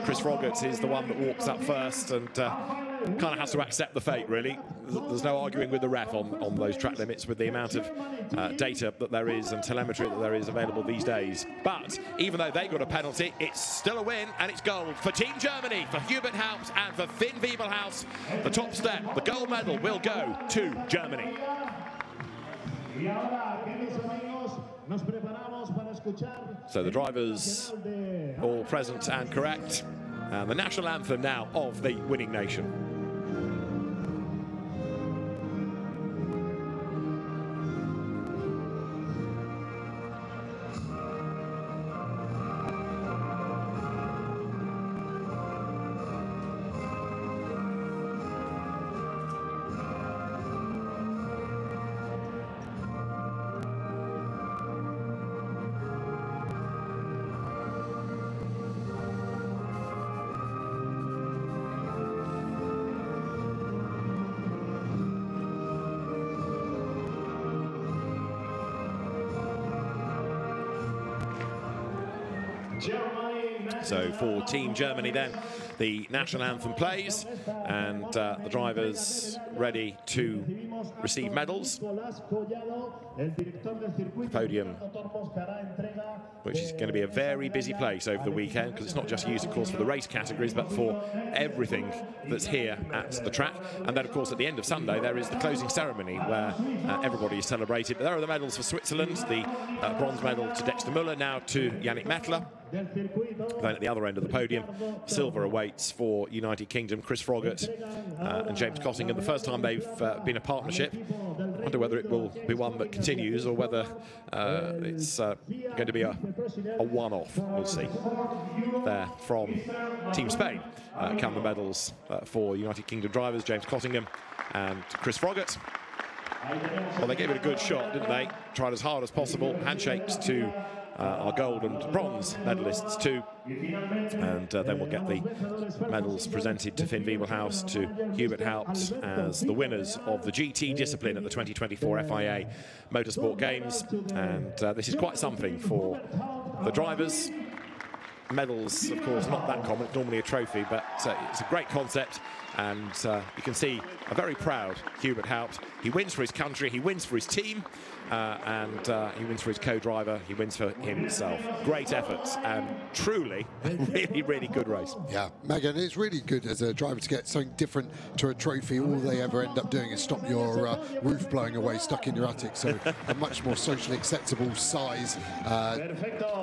Chris Froggatt is the one that walks up first and kind of has to accept the fate, really. There's no arguing with the ref on those track limits with the amount of data that there is and telemetry that there is available these days. But even though they got a penalty, it's still a win, and it's gold for Team Germany, for Hubert Haupt and for Finn Wiebelhaus. The top step, the gold medal, will go to Germany. So the drivers all present and correct, and the national anthem now of the winning nation. So for Team Germany then, the national anthem plays, and the drivers ready to receive medals. The podium, which is going to be a very busy place over the weekend, because it's not just used, of course, for the race categories, but for everything that's here at the track. And then, of course, at the end of Sunday, there is the closing ceremony where everybody is celebrated. But there are the medals for Switzerland, the bronze medal to Dexter Müller, now to Yannick Mettler. Then at the other end of the podium, silver awaits for United Kingdom, Chris Froggatt and James Cottingham. The first time they've been a partnership. I wonder whether it will be one that continues or whether it's going to be a one-off. We'll see. There from Team Spain come the medals for United Kingdom drivers, James Cottingham and Chris Froggatt. Well, they gave it a good shot, didn't they? Tried as hard as possible. Handshakes to our gold and bronze medalists too, and then we'll get the medals presented to Finn Wiebelhaus, to Hubert Haupt, as the winners of the GT discipline at the 2024 FIA Motorsport Games. And this is quite something for the drivers. Medals, of course, not that common. It's normally a trophy, but it's a great concept. And you can see a very proud Hubert Haupt. He wins for his country, he wins for his team, and he wins for his co-driver, he wins for himself. Great efforts, and truly, really, really good race. Yeah, Megan, it's really good as a driver to get something different to a trophy. All they ever end up doing is stop your roof blowing away stuck in your attic, so a much more socially acceptable size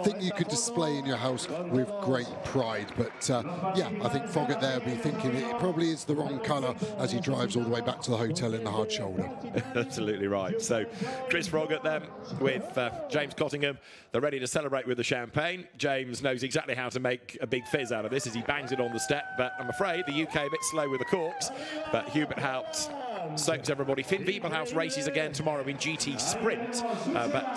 thing you could display in your house with great pride. But yeah, I think Froggatt there will be thinking it probably is the wrong colour as he drives all the way back to the hotel in the hard shoulder. Absolutely right. So Chris Froggatt then with James Cottingham. They're ready to celebrate with the champagne. James knows exactly how to make a big fizz out of this as he bangs it on the step, but I'm afraid the UK a bit slow with the corks. But Hubert Haupt soaks everybody. Finn Wiebelhaus races again tomorrow in GT Sprint, but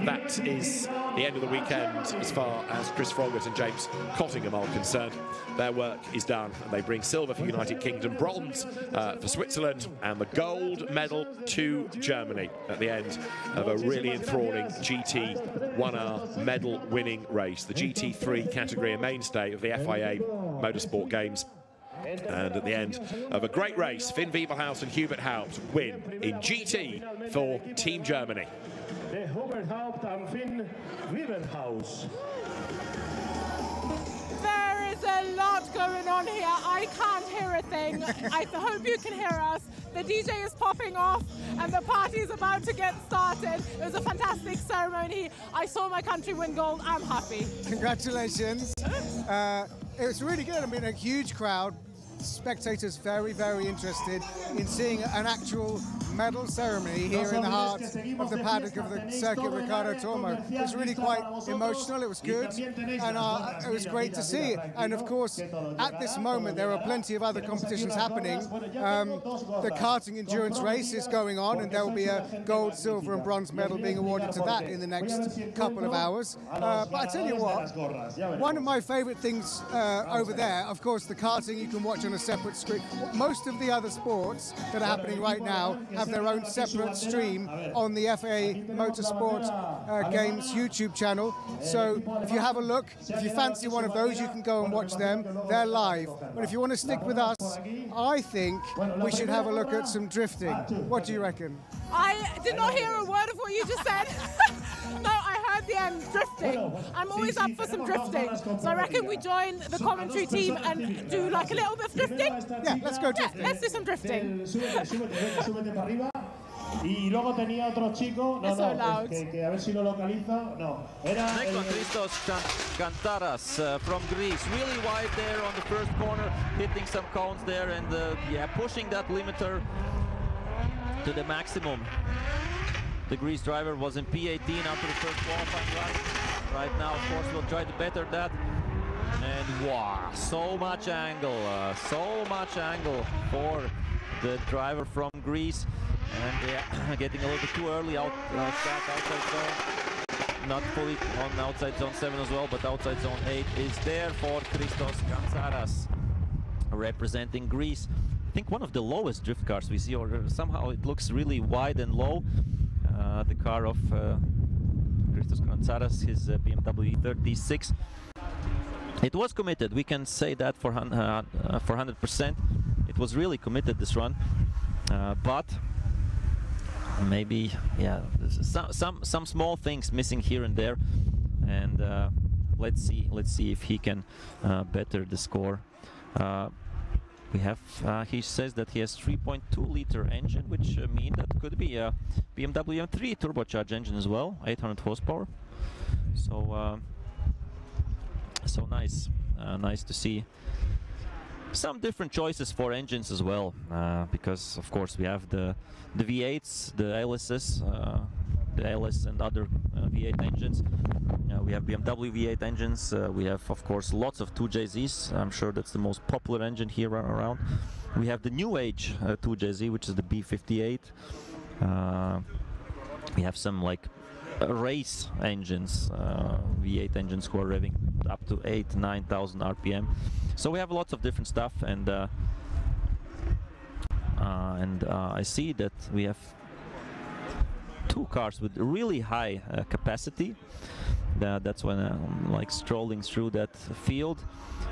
that is the end of the weekend as far as Chris Froggatt and James Cottingham are concerned. Their work is done, and they bring silver for United Kingdom, bronze for Switzerland, and the gold medal to Germany at the end of a really enthralling GT 1-hour medal-winning race. The GT3 category, a mainstay of the FIA Motorsport Games. And at the end of a great race, Finn Wiebelhaus and Hubert Haupt win in GT for Team Germany. Hubert Haupt and Finn Wiebelhaus. There is a lot going on here. I can't hear a thing. I hope you can hear us. The DJ is popping off and the party is about to get started. It was a fantastic ceremony. I saw my country win gold. I'm happy. Congratulations. It was really good. I mean, a huge crowd. Spectators very, very interested in seeing an actual medal ceremony here in the heart of the paddock of the Circuit Ricardo Tormo. It was really quite emotional, it was good, and it was great to see. And of course, at this moment, there are plenty of other competitions happening. The karting endurance race is going on, and there will be a gold, silver and bronze medal being awarded to that in the next couple of hours. But I tell you what, one of my favorite things over there, of course, the karting you can watch on on a separate screen. Most of the other sports that are happening right now have their own separate stream on the FIA Motorsport Games YouTube channel. So if you have a look, if you fancy one of those, you can go and watch them. They're live. But if you want to stick with us, I think we should have a look at some drifting. What do you reckon? I did not hear a word of what you just said. No, I heard the end, drifting. I'm always up for some drifting. So I reckon we join the commentary team and do like a little bit of drifting. Yeah, let's go drifting. Yeah, let's do some drifting. Y luego tenía otro chico, que a ver si lo localizo, no. Next one, Christos Kantaras from Greece, really wide there on the first corner, hitting some cones there and yeah, pushing that limiter to the maximum. The Greece driver was in P18 after the first qualifying lap. Right now, of course, we'll try to better that. And wow, so much angle for the driver from Greece. And yeah, getting a little bit too early outside zone. Not fully on outside zone 7 as well, but outside zone 8 is there for Christos Kantaras, representing Greece. I think one of the lowest drift cars we see, or somehow it looks really wide and low. The car of Christos Kantaras, his BMW 36. It was committed, we can say that for 100%. It was really committed, this run, but maybe, yeah, some small things missing here and there, and let's see if he can better the score. We have, he says that he has 3.2 liter engine, which mean that could be a BMW M3 turbocharged engine as well, 800 horsepower. So so nice, nice to see some different choices for engines as well, because of course we have the V8s, the LSs, the LS and other V8 engines. We have BMW V8 engines. We have, of course, lots of 2JZs. I'm sure that's the most popular engine here around. We have the new age 2JZ, which is the B58. We have some like race engines, V8 engines who are revving up to 8,000–9,000 RPM. So we have lots of different stuff, and I see that we have two cars with really high capacity. That's when I'm like strolling through that field.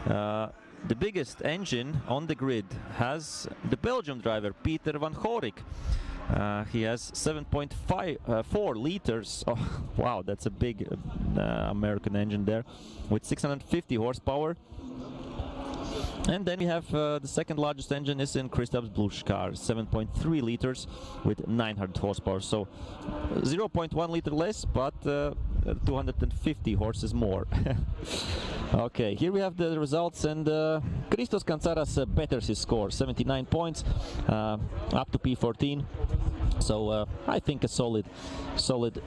The biggest engine on the grid has the Belgian driver Peter van Horik. He has 7.4 liters. Oh, wow, that's a big American engine there, with 650 horsepower. And then we have the second largest engine is in Kristaps Blush's car, 7.3 liters with 900 horsepower. So 0.1 liter less, but 250 horses more. Okay, here we have the results, and Christos Kantaras betters his score, 79 points, up to P14. So I think a solid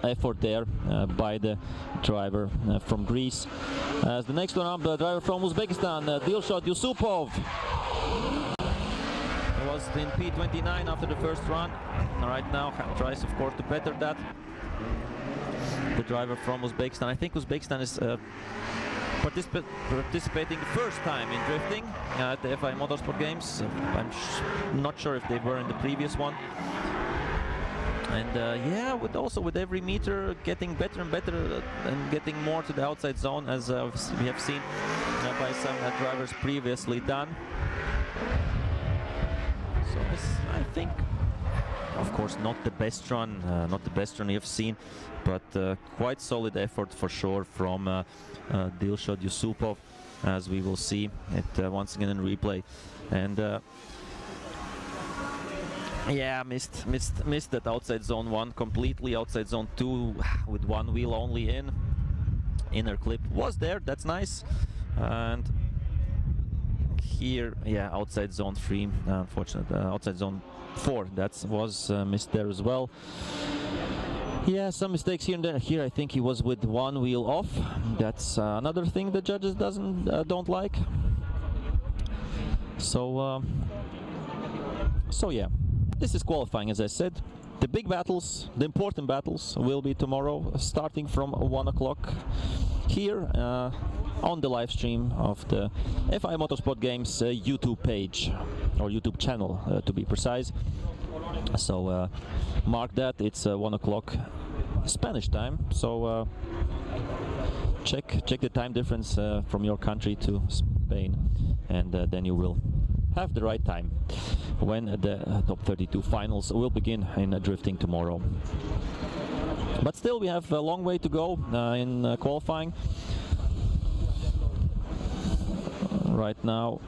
effort there by the driver from Greece. As the next one up, the driver from Uzbekistan, Dilshod Yusupov. He was in P29 after the first run. Right now tries, of course, to better that. The driver from Uzbekistan. I think Uzbekistan is participating the first time in drifting at the FIA Motorsport Games. I'm not sure if they were in the previous one. And yeah, with every meter getting better and better and getting more to the outside zone, as we have seen by some drivers previously done. So I think, of course, not the best run you've seen, but quite solid effort for sure from Dilshod Yusupov, as we will see it once again in replay. And yeah, missed that outside zone 1 completely. Outside zone 2 with one wheel only in. Inner clip was there, that's nice. And here, yeah, outside zone 3, unfortunately, outside zone 4, that was missed there as well. Yeah, some mistakes here and there. Here I think he was with one wheel off. That's another thing the judges don't like. So yeah. This is qualifying, as I said. The big battles, the important battles, will be tomorrow, starting from 1 o'clock here. on the live stream of the FIA Motorsport Games YouTube page, or YouTube channel to be precise. So mark that, it's 1 o'clock Spanish time, so check the time difference from your country to Spain, and then you will have the right time when the top 32 finals will begin in drifting tomorrow. But still, we have a long way to go in qualifying. Right now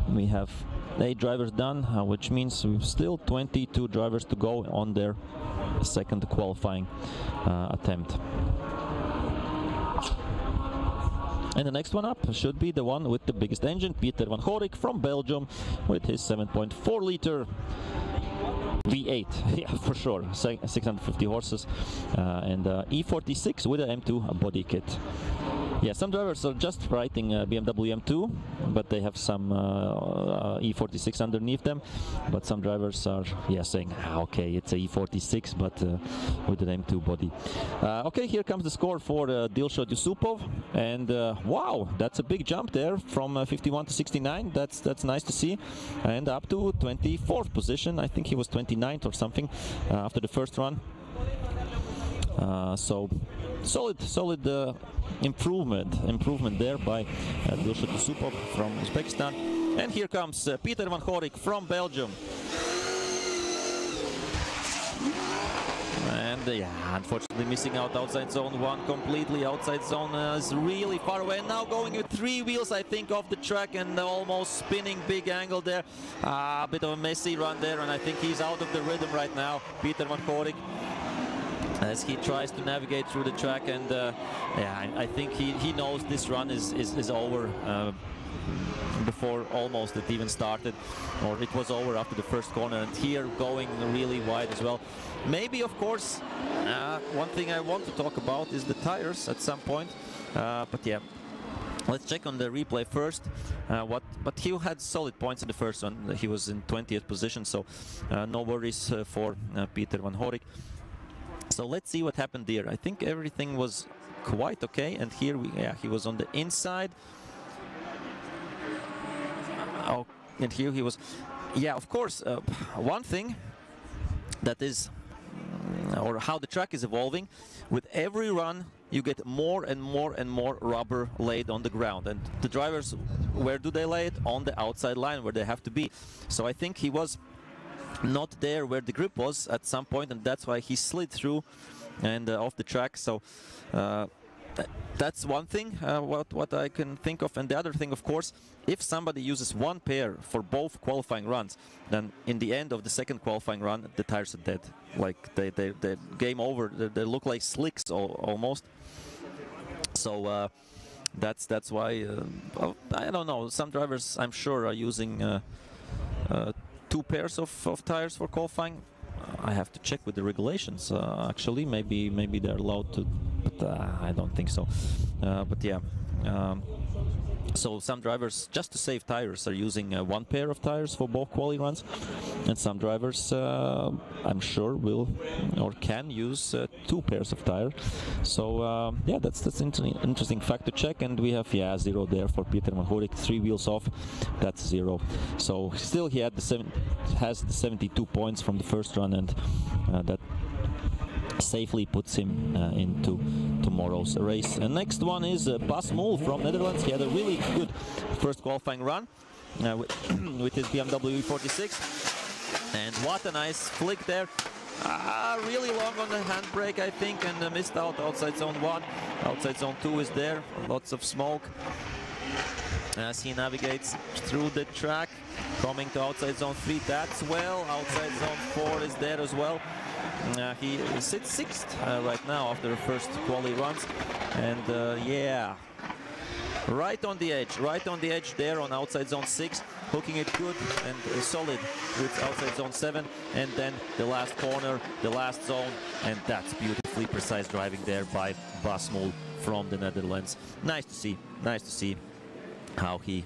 we have 8 drivers done, which means we've still 22 drivers to go on their second qualifying attempt. And the next one up should be the one with the biggest engine, Peter van Horik from Belgium, with his 7.4 liter V8, yeah, for sure, 650 horses, and E46 with an M2 body kit. Yeah, some drivers are just writing BMW M2, but they have some E46 underneath them. But some drivers are, yeah, saying, okay, it's a E46, but with an M2 body. Okay, here comes the score for Dilshad Yusupov, and wow, that's a big jump there from 51 to 69. That's nice to see, and up to 24th position. I think he was 29th or something after the first run. So solid improvement there by Dilshad Yusupov from Uzbekistan. And here comes Peter van Horik from Belgium. And yeah, unfortunately missing out outside zone 1 completely. Outside zone is really far away. And now going with 3 wheels, I think, off the track, and almost spinning big angle there. A bit of a messy run there, and I think he's out of the rhythm right now, Peter van Horik, as he tries to navigate through the track. And yeah, I think he knows this run is over before almost it even started, or it was over after the first corner. And here going really wide as well. Maybe, of course, one thing I want to talk about is the tires at some point, but yeah, let's check on the replay first. But he had solid points in the first one. He was in 20th position, so no worries for Peter van Horik. So let's see what happened there. I think everything was quite okay, and here he was on the inside. Oh, and here he was. Yeah, of course, one thing that is, or how the track is evolving, with every run you get more and more and more rubber laid on the ground, and the drivers, where do they lay it? On the outside line where they have to be. So I think he was not there where the grip was at some point, and that's why he slid through and off the track. So that's one thing what I can think of. And the other thing, of course, if somebody uses one pair for both qualifying runs, then in the end of the second qualifying run the tires are dead. Like they game over. They look like slicks almost. So that's why I don't know, some drivers I'm sure are using 2 pairs of tires for qualifying. I have to check with the regulations. Actually, maybe they're allowed to, but I don't think so. But yeah, so some drivers, just to save tires, are using 1 pair of tires for both quali runs, and some drivers, I'm sure, will or can use 2 pairs of tires. So yeah, that's interesting fact to check. And we have 0 there for Peter van Horik, 3 wheels off. That's 0. So still he had has the 72 points from the first run, and that safely puts him into tomorrow's race. And next one is Bas Mol from Netherlands. He had a really good first qualifying run with his BMW E46, and what a nice flick there. Really long on the handbrake, I think, and missed out outside zone 1. Outside zone 2 is there, lots of smoke as he navigates through the track, coming to outside zone 3. That's well. Outside zone 4 is there as well. He sits 6th right now after the first quali runs, and yeah, right on the edge there on outside zone 6, hooking it good and solid with outside zone 7, and then the last corner, the last zone, and that's beautifully precise driving there by Bas Mol from the Netherlands. Nice to see how he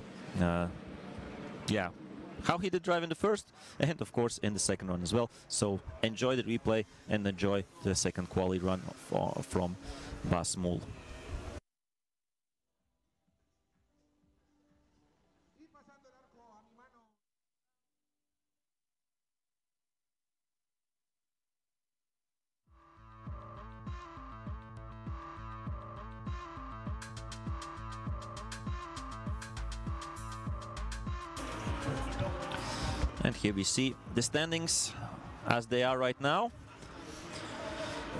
how he did drive in the first, and of course in the second run as well. So enjoy the replay and enjoy the second quali run from Bas Mol. And here we see the standings as they are right now.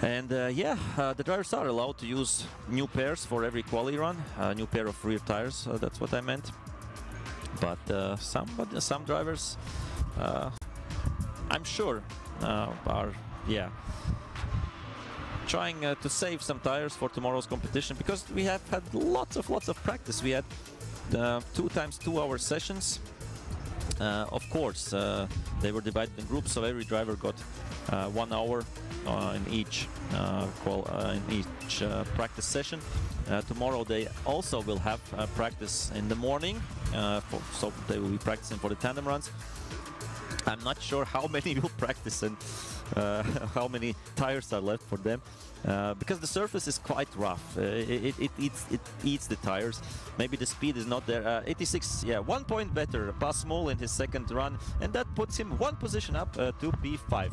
And the drivers are allowed to use new pairs for every quali run, new pair of rear tires, that's what I meant. But some drivers, I'm sure, are trying to save some tires for tomorrow's competition, because we have had lots of practice. We had 2 times 2 hour sessions. Of course, they were divided in groups, so every driver got 1 hour in each practice session. Tomorrow they also will have practice in the morning, so they will be practicing for the tandem runs. I'm not sure how many will practice and how many tires are left for them, because the surface is quite rough. It eats the tires. Maybe the speed is not there. 86, 1 point better. Basmol in his second run, and that puts him 1 position up to P5.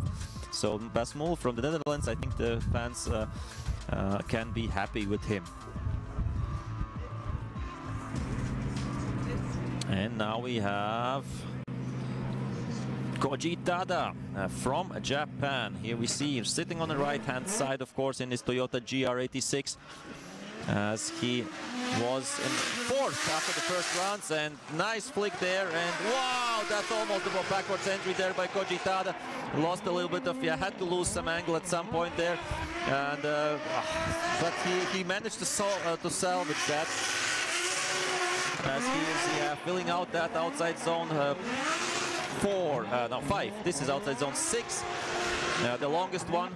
So Basmol from the Netherlands, I think the fans can be happy with him. And now we have Koji Tada from Japan. Here we see him sitting on the right-hand side, of course, in his Toyota GR86, as he was in 4th after the first runs, and nice flick there, and wow, that's almost a backwards entry there by Koji Tada. Lost a little bit of, had to lose some angle at some point there, and but he managed to salvage that, as he is filling out that outside zone 5. This is outside zone 6, the longest one.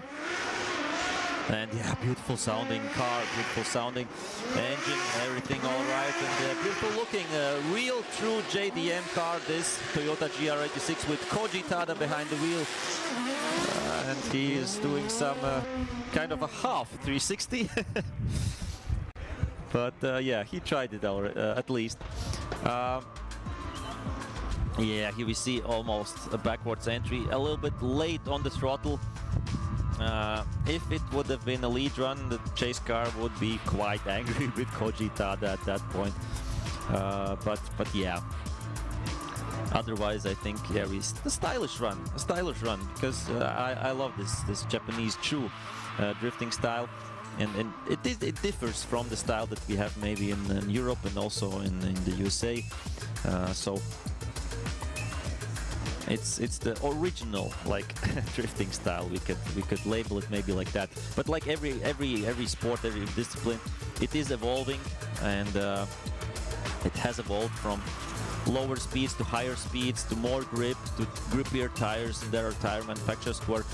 And beautiful sounding car, beautiful sounding engine, everything all right, and beautiful looking, real true JDM car, this Toyota GR86 with Koji Tada behind the wheel. And he is doing some kind of a half 360. But he tried it at least. Here we see almost a backwards entry, a little bit late on the throttle. If it would have been a lead run, the chase car would be quite angry with Koji Tada at that point. But yeah. Otherwise, I think a stylish run, because I love this Japanese true drifting style, and it differs from the style that we have maybe in Europe and also in the USA. So it's the original drifting style. We could label it maybe like that. But like every sport, every discipline, it is evolving, and it has evolved from lower speeds to higher speeds to more grip to grippier tires, and there are tire manufacturers who are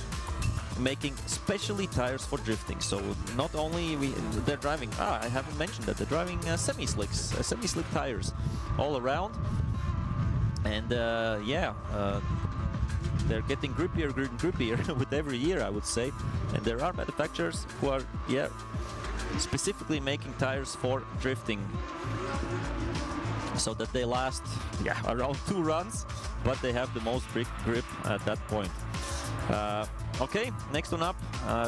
making specially tires for drifting. So not only they're driving, I haven't mentioned that, they're driving semi-slick tires all around. And they're getting grippier with every year, I would say. And there are manufacturers who are specifically making tires for drifting, so that they last around 2 runs, but they have the most grip at that point. Okay, next one up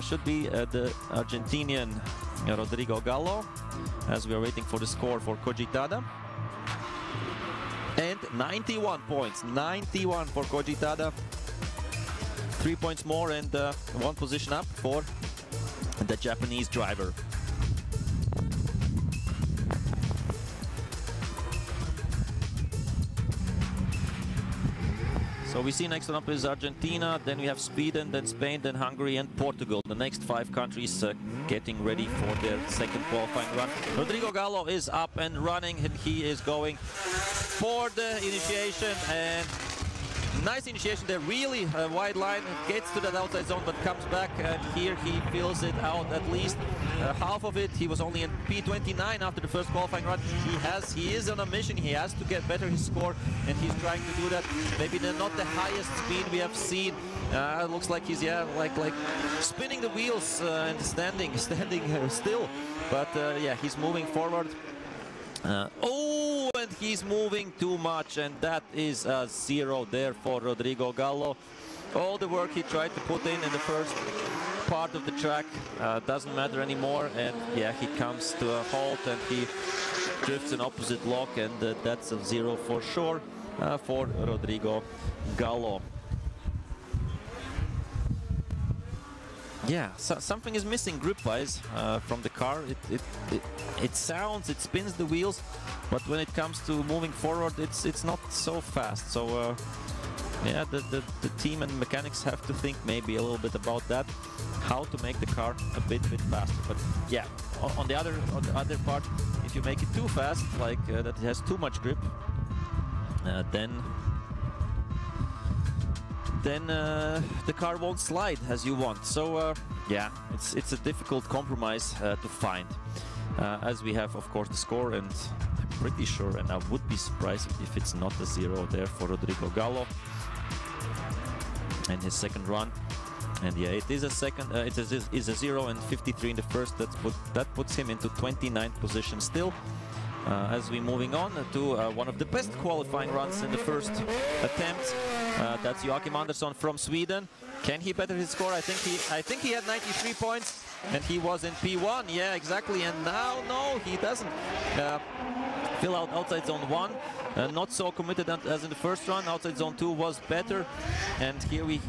should be the Argentinian Rodrigo Gallo, as we are waiting for the score for Koji Tada. And 91 points, 91 for Koji Tada. 3 points more and 1 position up for the Japanese driver. So we see next one up is Argentina, then we have Sweden, then Spain, then Hungary and Portugal. The next 5 countries getting ready for their second qualifying run. Rodrigo Gallo is up and running, and he is going for the initiation, and nice initiation there, really wide line, gets to that outside zone but comes back, and here he fills it out, at least half of it. He was only in P29 after the first qualifying run. He is on a mission, he has to get better his score, and he's trying to do that. Maybe not the highest speed we have seen. It looks like he's like spinning the wheels and standing still, but he's moving forward. And he's moving too much, and that is a 0 there for Rodrigo Gallo. All the work he tried to put in the first part of the track doesn't matter anymore, and he comes to a halt and he drifts an opposite lock, and that's a 0 for sure. for Rodrigo Gallo. Yeah, so something is missing grip-wise from the car. It sounds, it spins the wheels, but when it comes to moving forward, it's not so fast. So yeah, the team and mechanics have to think maybe a little bit about that, how to make the car a bit faster. But yeah, on the other part, if you make it too fast, like that it has too much grip, then the car won't slide as you want. So yeah, it's a difficult compromise to find. As we have, of course, the score, and I'm pretty sure, and I would be surprised if it's not a 0 there for Rodrigo Gallo and his second run. And yeah, it is a second. It is a 0 and 53 in the first. That puts him into 29th position still. As we're moving on to one of the best qualifying runs in the first attempt. That's Joachim Andersson from Sweden. Can he better his score? I think he had 93 points and he was in P1. Yeah, exactly. And now, no, he doesn't fill out outside zone 1. Not so committed as in the first run. Outside zone 2 was better. And here we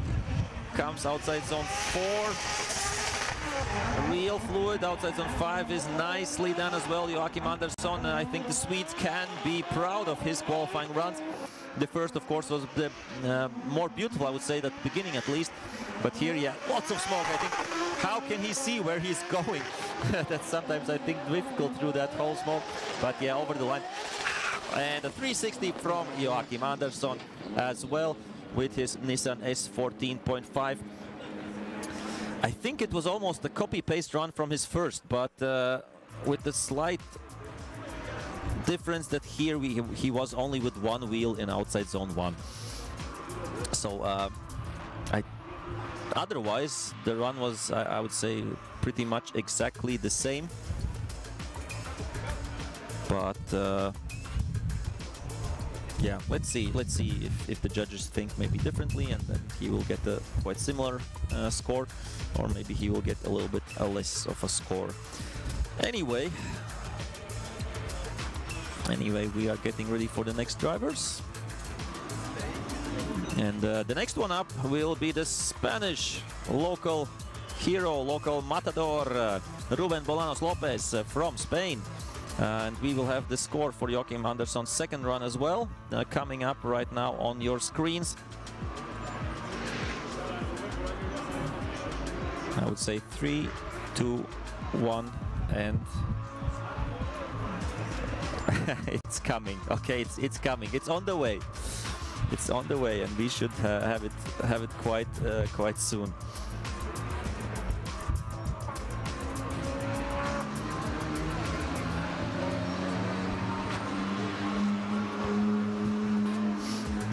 comes outside zone 4. Real fluid. Outside zone 5 is nicely done as well. Joachim Andersson, I think the Swedes can be proud of his qualifying runs. The first, of course, was the more beautiful, I would say, at the beginning at least. But here, yeah, lots of smoke. I think, how can he see where he's going? That's sometimes, I think, difficult through that whole smoke. But yeah, over the line. And a 360 from Joachim Andersson as well with his Nissan S14.5. I think it was almost a copy-paste run from his first, but with the slight difference that here he was only with one wheel in outside zone 1. So otherwise the run was, I would say, pretty much exactly the same. But yeah, let's see if the judges think maybe differently, and then he will get a quite similar score, or maybe he will get a little bit less of a score. Anyway, we are getting ready for the next drivers. And the next one up will be the Spanish local hero, local matador, Ruben Bolanos Lopez from Spain. And we will have the score for Joachim Andersson's second run as well, coming up right now on your screens. I would say 3, 2, 1, and it's coming. Okay, it's coming. It's on the way. It's on the way, and we should have it quite soon.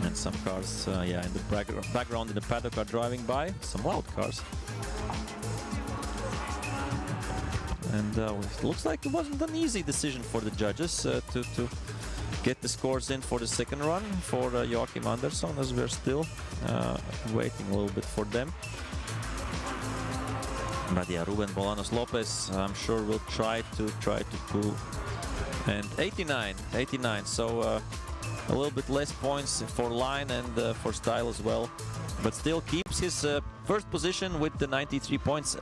And some cars, yeah, in the background in the paddock are driving by. Some loud cars. And it looks like it wasn't an easy decision for the judges to get the scores in for the second run for Joachim Andersson, as we're still waiting a little bit for them. But yeah, Ruben Bolanos Lopez, I'm sure will try to pull. And 89, so a little bit less points for line and for style as well, but still keeps his first position with the 93 points.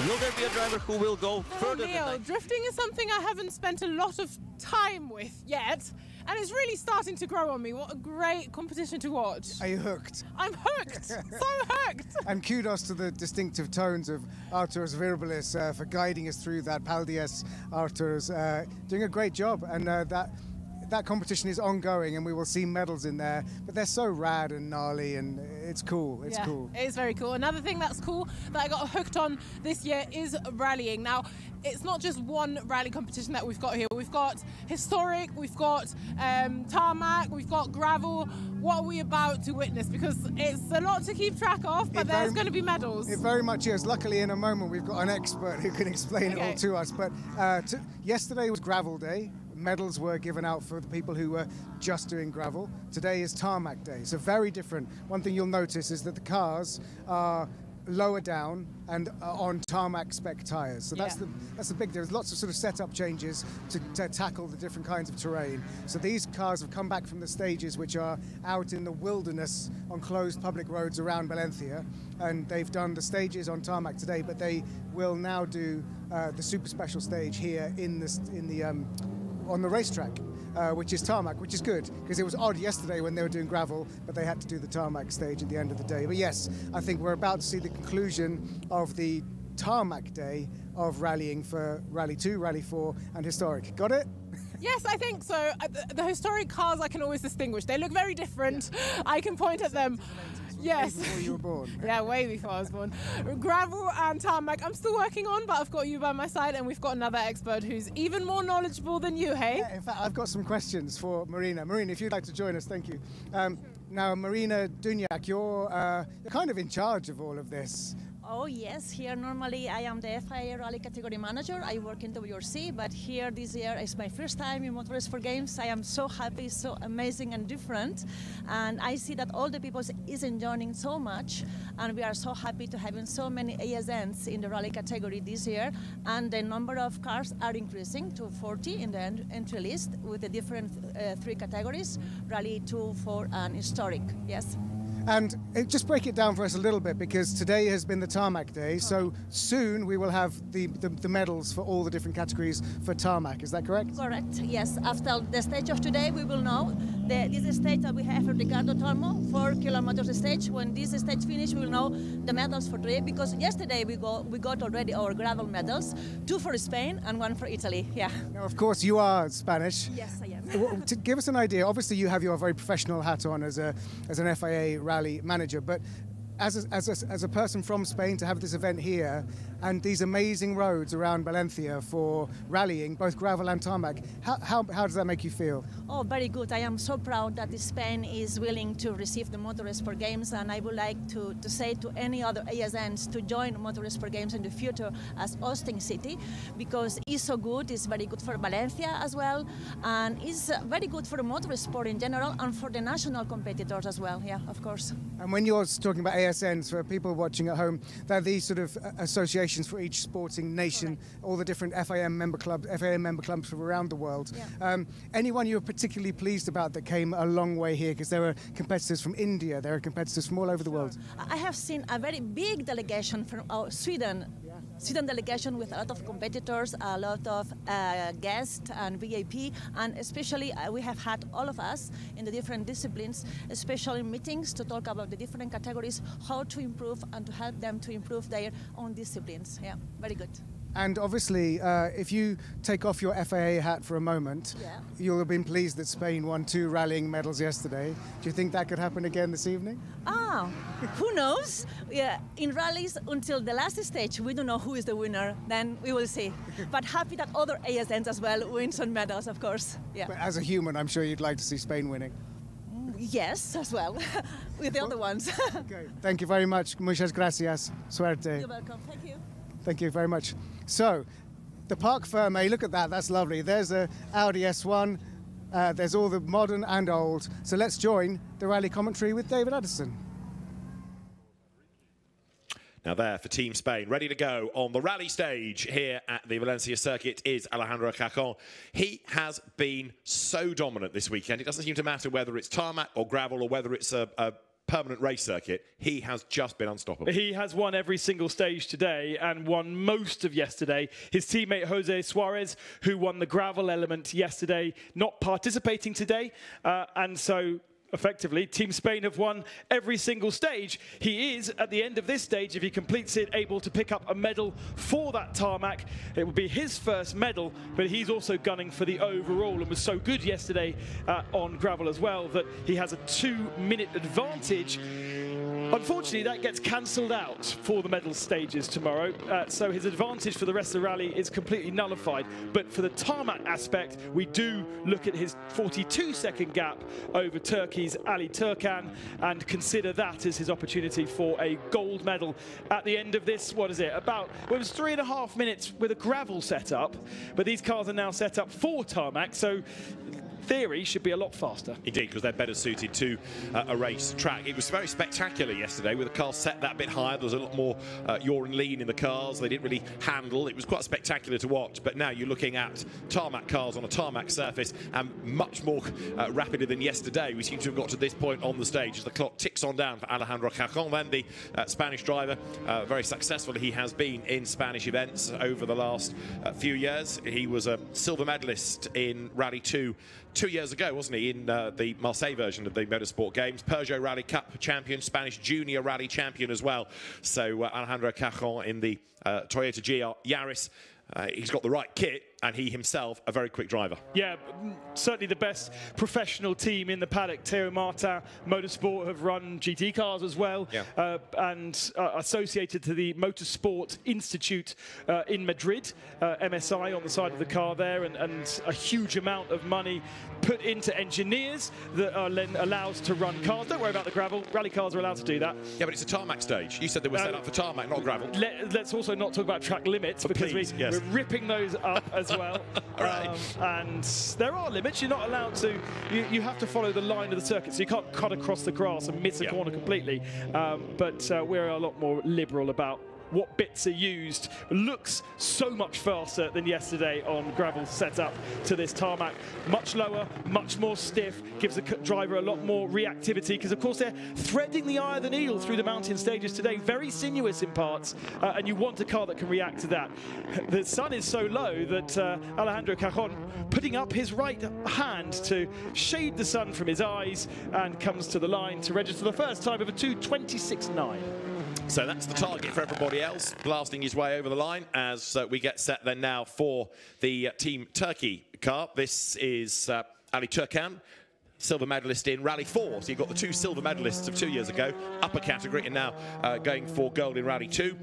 Will there be a driver who will go further than that? Drifting is something I haven't spent a lot of time with yet, and it's really starting to grow on me. What a great competition to watch. Are you hooked? I'm hooked! So hooked! And kudos to the distinctive tones of Arturs Virbilis for guiding us through that. Paldies, Arturs, doing a great job, and that competition is ongoing, and we will see medals in there, but they're so rad and gnarly, and it's cool. It's cool. It is very cool. Another thing that's cool that I got hooked on this year is rallying. Now, it's not just one rally competition that we've got here. We've got historic, we've got tarmac, we've got gravel. What are we about to witness? Because it's a lot to keep track of, but there's going to be medals. It very much is. Luckily, in a moment, we've got an expert who can explain it all to us. But yesterday was gravel day. Medals were given out for the people who were just doing gravel. Today is tarmac day, so very different. One thing you'll notice is that the cars are lower down and on tarmac spec tyres. So that's the big. There's lots of sort of setup changes to tackle the different kinds of terrain. So these cars have come back from the stages which are out in the wilderness on closed public roads around Valencia, and they've done the stages on tarmac today, but they will now do the super special stage here on the racetrack. Which is tarmac, which is good, because it was odd yesterday when they were doing gravel, but they had to do the tarmac stage at the end of the day. But yes, I think we're about to see the conclusion of the tarmac day of rallying for Rally 2, Rally 4 and Historic. Got it? Yes, I think so. The historic cars I can always distinguish. They look very different. Yeah. I can point at them. Yes. Way before you were born. Yeah, way before I was born. Gravel and tarmac I'm still working on, but I've got you by my side, and we've got another expert who's even more knowledgeable than you, hey? Yeah, in fact, I've got some questions for Marina. Marina, if you'd like to join us, thank you. Now, Marina Duniak, you're kind of in charge of all of this. Oh yes, here normally I am the FIA Rally Category Manager. I work in WRC, but here this year is my first time in Motorsport Games. I am so happy, so amazing and different. And I see that all the people is enjoying so much, and we are so happy to having so many ASNs in the rally category this year. And the number of cars are increasing to 40 in the entry list with the different 3 categories, Rally 2, 4 and Historic, yes. And just break it down for us a little bit, because today has been the tarmac day, so soon we will have the medals for all the different categories for tarmac, is that correct? Correct, yes. After the stage of today we will know this stage that we have for Ricardo Tormo, 4 kilometers stage. When this stage finishes we will know the medals for today, because yesterday we got already our gravel medals, 2 for Spain and 1 for Italy, yeah. Now of course you are Spanish. Yes, I am. To give us an idea, obviously you have your very professional hat on as an FIA rally manager, but as a person from Spain to have this event here and these amazing roads around Valencia for rallying, both gravel and tarmac, how does that make you feel? Oh, very good. I am so proud that Spain is willing to receive the Motorsport Games, and I would like to say to any other ASNs to join Motorsport Games in the future as hosting city, because it's so good, it's very good for Valencia as well, and it's very good for the motorsport in general and for the national competitors as well, yeah, of course. And when you're talking about ASNs, for people watching at home, they're these sort of associations for each sporting nation, all the different FIA member clubs from around the world. Yeah. Anyone you're particularly pleased about that came a long way here? Because there are competitors from India, there are competitors from all over the world. I have seen a very big delegation from Sweden. Yeah. Sweden delegation with a lot of competitors, a lot of guests and VIP, and especially we have had all of us in the different disciplines, especially meetings to talk about the different categories, how to improve and to help them to improve their own disciplines. Yeah, very good. And obviously, if you take off your FIA hat for a moment, you'll have been pleased that Spain won 2 rallying medals yesterday. Do you think that could happen again this evening? Ah, who knows? Yeah, in rallies, until the last stage, we don't know who is the winner. Then we will see. But happy that other ASNs as well win some medals, of course. Yeah. But as a human, I'm sure you'd like to see Spain winning. Yes, as well, with the other ones. Okay. Thank you very much. Muchas gracias. Suerte. You're welcome. Thank you. Thank you very much. So, the Parc Fermé, look at that, that's lovely. There's a Audi S1, there's all the modern and old. So let's join the rally commentary with David Addison. Now there for Team Spain, ready to go on the rally stage here at the Valencia circuit is Alejandro Chacon. He has been so dominant this weekend. It doesn't seem to matter whether it's tarmac or gravel or whether it's a permanent race circuit. He has just been unstoppable. He has won every single stage today and won most of yesterday. His teammate Jose Suarez, who won the gravel element yesterday, not participating today, and so effectively, Team Spain have won every single stage. He is, at the end of this stage, if he completes it, able to pick up a medal for that tarmac. It will be his first medal, but he's also gunning for the overall and was so good yesterday on gravel as well that he has a 2-minute advantage. Unfortunately, that gets cancelled out for the medal stages tomorrow, so his advantage for the rest of the rally is completely nullified. But for the tarmac aspect, we do look at his 42-second gap over Turkey's Ali Turkan and consider that as his opportunity for a gold medal at the end of this. What is it? Well, it was 3.5 minutes with a gravel setup, but these cars are now set up for tarmac, so theory, should be a lot faster. Indeed, because they're better suited to a race track. It was very spectacular yesterday with the cars set that bit higher. There was a lot more yaw and lean in the cars. They didn't really handle. It was quite spectacular to watch. But now you're looking at tarmac cars on a tarmac surface and much more rapidly than yesterday. We seem to have got to this point on the stage as the clock ticks on down for Alejandro Cajon, then the Spanish driver. Very successful he has been in Spanish events over the last few years. He was a silver medalist in Rally 2 years ago, wasn't he, in the Marseille version of the Motorsport Games. Peugeot Rally Cup champion, Spanish Junior Rally champion as well. So Alejandro Cajon in the Toyota GR Yaris. He's got the right kit, and he himself a very quick driver. Yeah, certainly the best professional team in the paddock. Theo Martin Motorsport have run GT cars as well, and associated to the Motorsport Institute in Madrid, MSI on the side of the car there, and a huge amount of money put into engineers that are then allowed to run cars. Don't worry about the gravel. Rally cars are allowed to do that. Yeah, but it's a tarmac stage. You said they were set up for tarmac, not gravel. Let's also not talk about track limits, because we're ripping those up as well. And there are limits. You're not allowed to. You have to follow the line of the circuit, so you can't cut across the grass and miss a corner completely. But we're a lot more liberal about what bits are used. Looks so much faster than yesterday on gravel setup to this tarmac. Much lower, much more stiff, gives the driver a lot more reactivity, because of course they're threading the eye of the needle through the mountain stages today, very sinuous in parts, and you want a car that can react to that. The sun is so low that Alejandro Cajon putting up his right hand to shade the sun from his eyes, and comes to the line to register the first time of a 2:26.9. So that's the target for everybody else, blasting his way over the line as we get set then now for the Team Turkey car. This is Ali Turkan, silver medalist in Rally 4. So you've got the two silver medalists of 2 years ago, upper category, and now going for gold in Rally 2.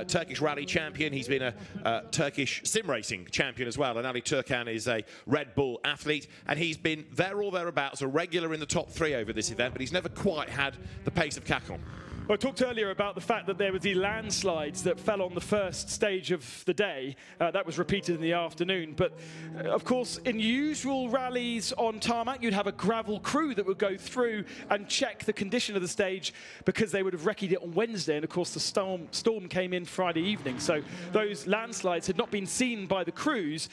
Turkish rally champion. He's been a Turkish sim racing champion as well. And Ali Turkan is a Red Bull athlete, and he's been there or thereabouts, a regular in the top 3 over this event, but he's never quite had the pace of Cajon. I talked earlier about the fact that there was the landslides that fell on the first stage of the day. That was repeated in the afternoon. But, of course, in usual rallies on tarmac, you'd have a gravel crew that would go through and check the condition of the stage, because they would have recce'd it on Wednesday. And, of course, the storm came in Friday evening. So those landslides had not been seen by the crews.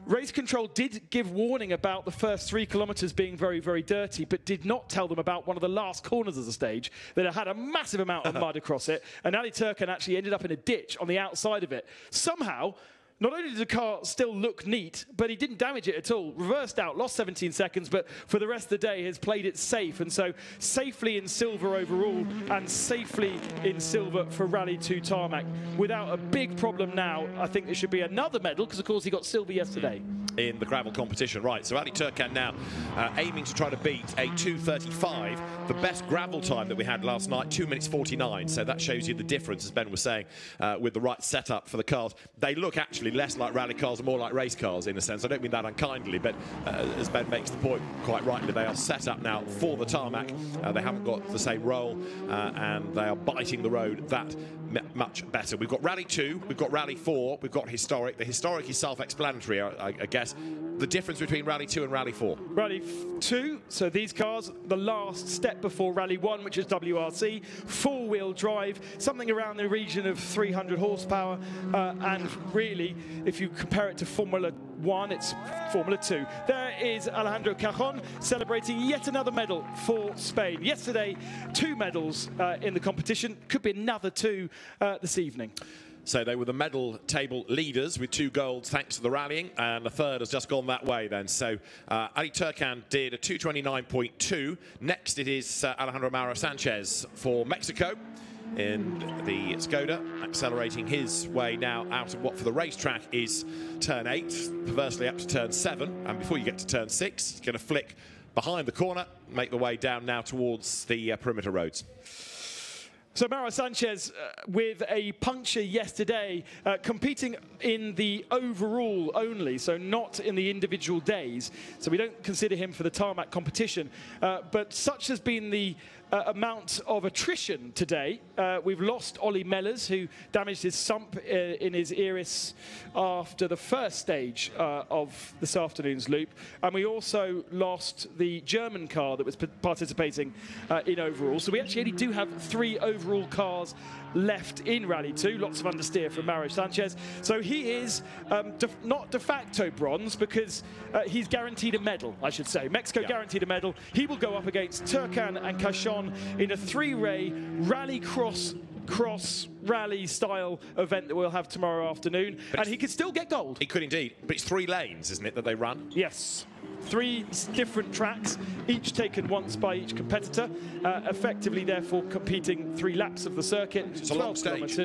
Race control did give warning about the first 3 kilometers being very, very dirty, but did not tell them about one of the last corners of the stage that had a massive amount of mud across it. And Ali Turkan actually ended up in a ditch on the outside of it. Somehow, not only did the car still look neat, but he didn't damage it at all. Reversed out, lost 17 seconds, but for the rest of the day has played it safe. And so safely in silver overall, and safely in silver for Rally 2 tarmac. Without a big problem now, I think there should be another medal, because of course he got silver yesterday. In the gravel competition, right. So Ali Turkan now aiming to try to beat a 2:35, the best gravel time that we had last night, 2 minutes 49. So that shows you the difference, as Ben was saying, with the right setup for the cars. They look actually less like rally cars and more like race cars in a sense. I don't mean that unkindly, but as Ben makes the point quite rightly, they are set up now for the tarmac. They haven't got the same roll, and they are biting the road that much better. We've got Rally 2, we've got Rally 4, we've got Historic. The Historic is self-explanatory, I guess. The difference between Rally 2 and Rally 4? Rally 2, so these cars, the last step before Rally 1, which is WRC, 4-wheel drive, something around the region of 300 horsepower, and really, if you compare it to Formula 1, it's Formula 2. There is Alejandro Cajon celebrating yet another medal for Spain. Yesterday, 2 medals in the competition. Could be another 2 this evening. So they were the medal table leaders with 2 golds thanks to the rallying, and the third has just gone that way then. So Ali Turkan did a 2:29.2. Next it is Alejandro Mauro Sanchez for Mexico in the Skoda, accelerating his way now out of what for the racetrack is turn 8, perversely up to turn 7, and before you get to turn 6, he's going to flick behind the corner, make the way down now towards the perimeter roads. So Mauro Sanchez with a puncture yesterday, competing in the overall only, so not in the individual days. So we don't consider him for the tarmac competition. But such has been the amount of attrition today. We've lost Ollie Mellers, who damaged his sump in his iris after the first stage of this afternoon's loop. And we also lost the German car that was participating in overall. So we actually only do have 3 overall cars left in Rally 2. Lots of understeer from Mauro Sanchez. So he is not de facto bronze, because he's guaranteed a medal, I should say. Mexico guaranteed a medal. He will go up against Turkan and Cachon in a 3-ray rally cross rally style event that we'll have tomorrow afternoon, and he could still get gold. He could indeed, but it's 3 lanes, isn't it, that they run? Yes. 3 different tracks, each taken once by each competitor, effectively therefore competing 3 laps of the circuit. It's a long stage.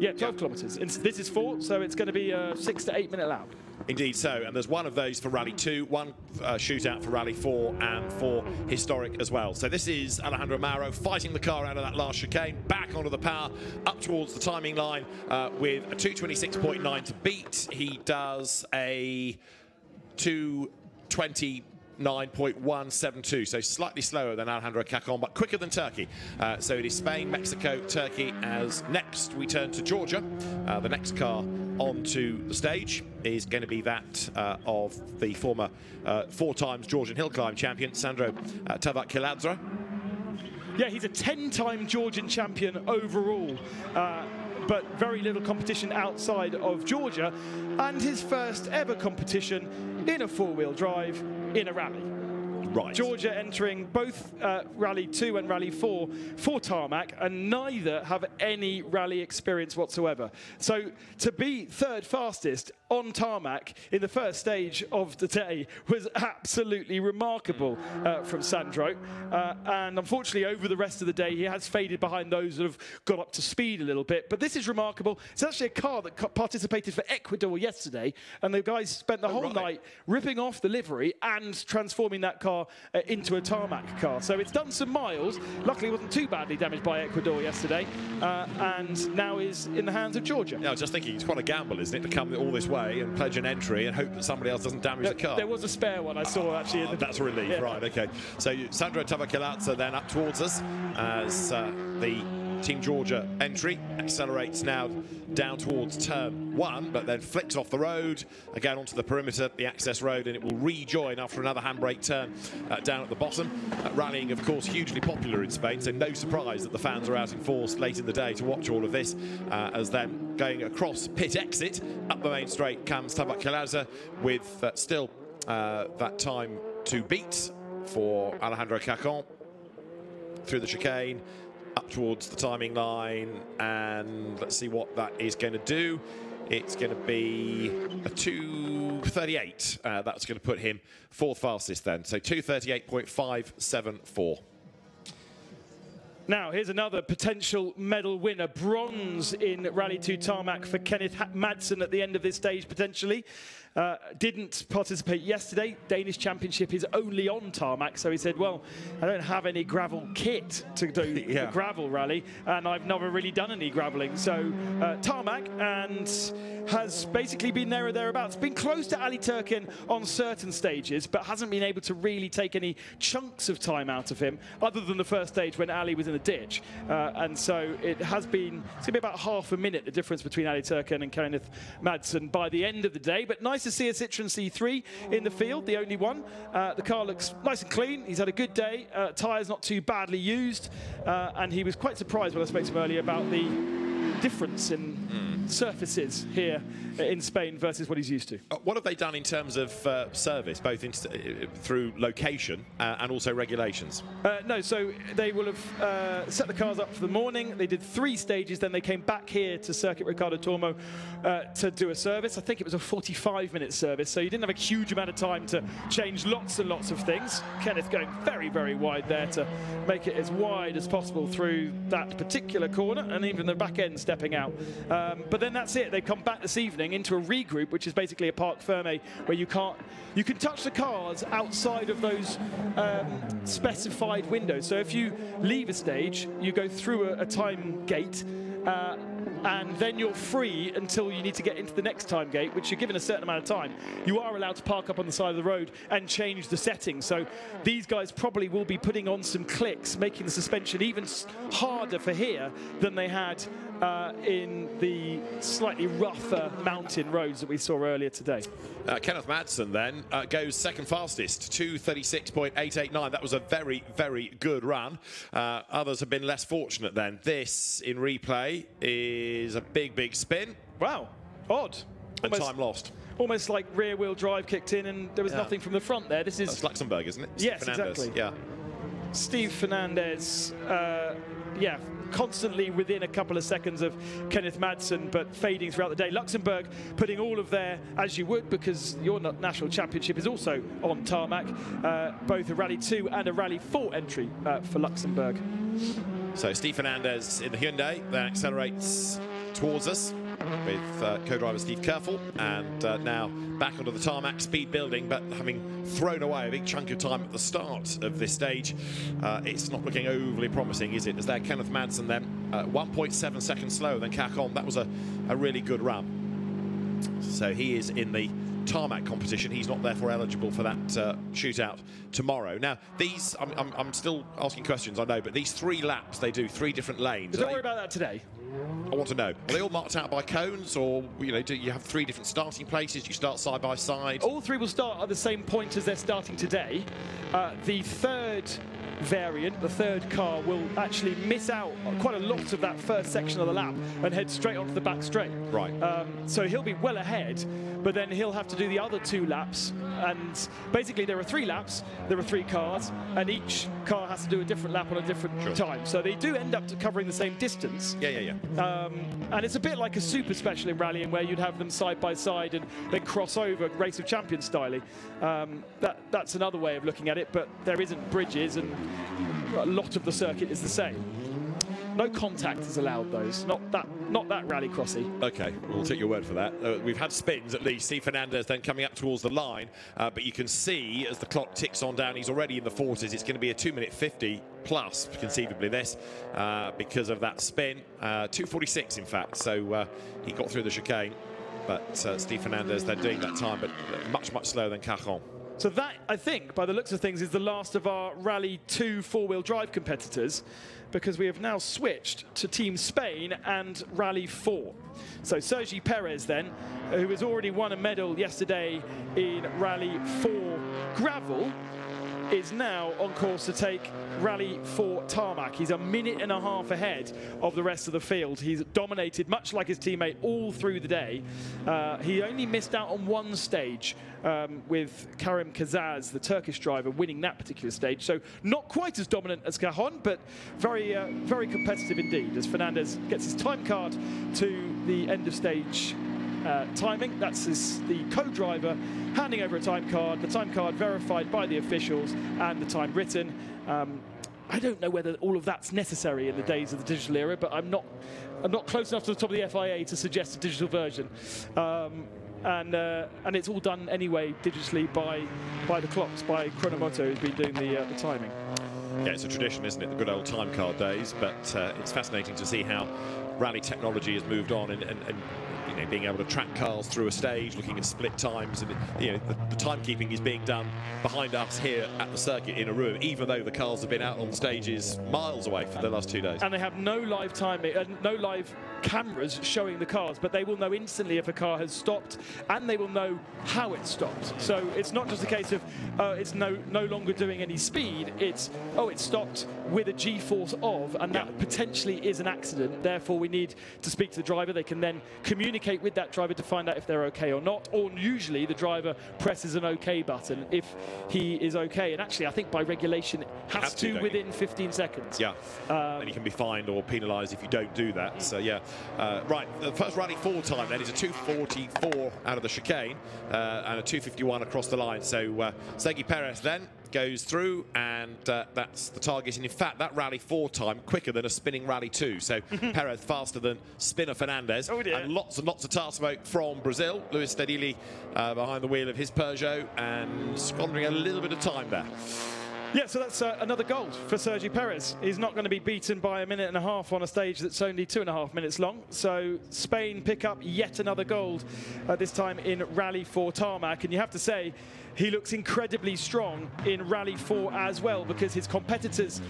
Yeah, 12 kilometres. And this is 4, so it's going to be a 6 to 8 minute lap. Indeed so, and there's one of those for Rally 2, one shootout for Rally 4, and for Historic as well. So this is Alejandro Mauro fighting the car out of that last chicane, back onto the power, up towards the timing line with a 2:26.9 to beat. He does a 2:29.172, so slightly slower than Alejandro Cachon, but quicker than Turkey. So it is Spain, Mexico, Turkey, as next we turn to Georgia. The next car onto the stage is going to be that of the former 4 times Georgian hill climb champion, Sandro Tavakiladzra. Yeah, he's a 10-time Georgian champion overall, but very little competition outside of Georgia, and his first ever competition in a 4-wheel drive in a rally. Right. Georgia entering both Rally 2 and Rally 4 for tarmac, and neither have any rally experience whatsoever. So to be 3rd fastest on tarmac in the first stage of the day was absolutely remarkable from Sandro. And unfortunately, over the rest of the day, he has faded behind those that have got up to speed a little bit. But this is remarkable. It's actually a car that participated for Ecuador yesterday, and the guys spent the whole night ripping off the livery and transforming that car into a tarmac car. So it's done some miles. Luckily, it wasn't too badly damaged by Ecuador yesterday, and now is in the hands of Georgia. Yeah, I was just thinking, it's quite a gamble, isn't it, to come all this way and pledge an entry and hope that somebody else doesn't damage the car. There was a spare one I saw, actually. That's a relief, right, okay. So Sandro Tavakiladzra then up towards us as the Team Georgia entry accelerates now down towards turn 1, but then flicks off the road, again onto the perimeter, the access road, and it will rejoin after another handbrake turn down at the bottom. Rallying, of course, hugely popular in Spain, so no surprise that the fans are out in force late in the day to watch all of this, as then going across pit exit, up the main straight comes Tavakiladzra with still that time to beat for Alejandro Cachon through the chicane, up towards the timing line, and let's see what that is going to do. It's going to be a 2:38. That's going to put him 4th fastest then. So 2:38.574. Now, here's another potential medal winner. Bronze in Rally 2 tarmac for Kenneth Madsen at the end of this stage, potentially. Didn't participate yesterday. Danish Championship is only on tarmac, so he said, well, I don't have any gravel kit to do the gravel rally, and I've never really done any graveling. So tarmac, and has basically been there or thereabouts. Been close to Ali Turkin on certain stages, but hasn't been able to really take any chunks of time out of him, other than the first stage when Ali was in a ditch. And so it's going to be about half a minute, the difference between Ali Turkin and Kenneth Madsen by the end of the day. But nice to see a Citroen C3 in the field, the only one. The car looks nice and clean. He's had a good day. Tyres not too badly used. And he was quite surprised when I spoke to him earlier about the difference in surfaces here in Spain versus what he's used to. What have they done in terms of service, both through location and also regulations? No, so they will have set the cars up for the morning. They did 3 stages, then they came back here to Circuit Ricardo Tormo to do a service. I think it was a 45-minute service, so you didn't have a huge amount of time to change lots and lots of things. Kenneth going very, very wide there to make it as wide as possible through that particular corner, and even the back end stepping out. But then that's it. They come back this evening into a regroup, which is basically a parc fermé, where you can touch the cars outside of those specified windows. So if you leave a stage, you go through a time gate, and then you're free until you need to get into the next time gate, which you're given a certain amount of time. You are allowed to park up on the side of the road and change the settings. So these guys probably will be putting on some clicks, making the suspension even harder for here than they had in the slightly rougher mountain roads that we saw earlier today. Kenneth Madsen then goes second fastest, 2:36.889. That was a very, very good run. Others have been less fortunate then. This, in replay, is a big, big spin. Wow, odd. And time lost. Almost like rear-wheel drive kicked in and there was nothing from the front there. This is... That's Luxembourg, isn't it? Yes, Fernandez. exactly. Yeah. Steve Fernandez, yeah, constantly within a couple of seconds of Kenneth Madsen, but fading throughout the day. Luxembourg putting all of their, as you would, because your national championship is also on tarmac, both a Rally 2 and a Rally 4 entry for Luxembourg. So Steve Fernandez in the Hyundai then accelerates towards us with co-driver Steve Kerfel, and now back onto the tarmac, speed building, but having thrown away a big chunk of time at the start of this stage, it's not looking overly promising, is it? As there, Kenneth Madsen then 1.7 seconds slower than Cacon. That was a really good run. So he is in the tarmac competition. He's not therefore eligible for that shootout tomorrow. Now, these, I'm still asking questions, I know, but these 3 laps, they do 3 different lanes. Don't worry about that today. I want to know, are they all marked out by cones, or do you have 3 different starting places? You start side by side? All 3 will start at the same point as they're starting today. The third variant, the third car, will actually miss out on quite a lot of that first section of the lap and head straight onto the back straight. Right. So he'll be well ahead, but then he'll have to do the other 2 laps. And basically there are 3 laps, there are 3 cars, and each car has to do a different lap on a different time. So they do end up covering the same distance. Yeah. And it's a bit like a super special in rallying, where you'd have them side by side and then cross over, race of champions styling. That's another way of looking at it, but there isn't bridges, and a lot of the circuit is the same. No contact is allowed, though. It's not that rallycrossy. Okay, we'll take your word for that. We've had spins at least. Steve Fernandez then coming up towards the line, but you can see as the clock ticks on down, he's already in the 40s. It's going to be a 2:50 plus, conceivably, this, because of that spin. 2:46, in fact. So he got through the chicane, but Steve Fernandez then doing that time, but much, much slower than Cacon. So that, I think, by the looks of things, is the last of our Rally 2 4-wheel drive competitors, because we have now switched to Team Spain and Rally 4. So Sergi Perez then, who has already won a medal yesterday in Rally 4 gravel, is now on course to take Rally 4 tarmac. He's a minute and a half ahead of the rest of the field. He's dominated, much like his teammate, all through the day. He only missed out on 1 stage with Karim Kazaz, the Turkish driver, winning that particular stage. So not quite as dominant as Cajon, but very, very competitive indeed, as Fernandez gets his time card to the end of stage timing. That's the co-driver handing over a time card, the time card verified by the officials, and the time written. I don't know whether all of that's necessary in the days of the digital era, but I'm not close enough to the top of the FIA to suggest a digital version. And it's all done anyway digitally by the clocks, by Chronomoto, who's been doing the timing. Yeah, it's a tradition, isn't it, the good old time card days, but it's fascinating to see how rally technology has moved on, and being able to track cars through a stage, looking at split times, and the timekeeping is being done behind us here at the circuit in a room, even though the cars have been out on the stages miles away for the last 2 days. And they have no live timing, no live cameras showing the cars, but they will know instantly if a car has stopped, and they will know how it stopped. So it's not just a case of it's no longer doing any speed. It's it stopped with a G-force of, and that potentially is an accident. Therefore, we need to speak to the driver. They can then communicate with that driver to find out if they're okay or not, or usually the driver presses an OK button if he is okay. And actually, I think by regulation, it has to within 15 seconds. Yeah, and you can be fined or penalised if you don't do that. So yeah, right. The first Rally 4 time then is a 2:44 out of the chicane and a 2:51 across the line. So Sergi Perez then goes through, and that's the target. And in fact, that Rally 4 time quicker than a spinning Rally 2. So Perez faster than spinner Fernandez. Oh dear. And lots and lots of tar smoke from Brazil. Luis Stedili behind the wheel of his Peugeot and squandering a little bit of time there. Yeah, so that's another gold for Sergi Perez. He's not going to be beaten by 1.5 minutes on a stage that's only 2.5 minutes long. So Spain pick up yet another gold, this time in Rally 4 tarmac. And you have to say, he looks incredibly strong in Rally 4 as well, because his competitors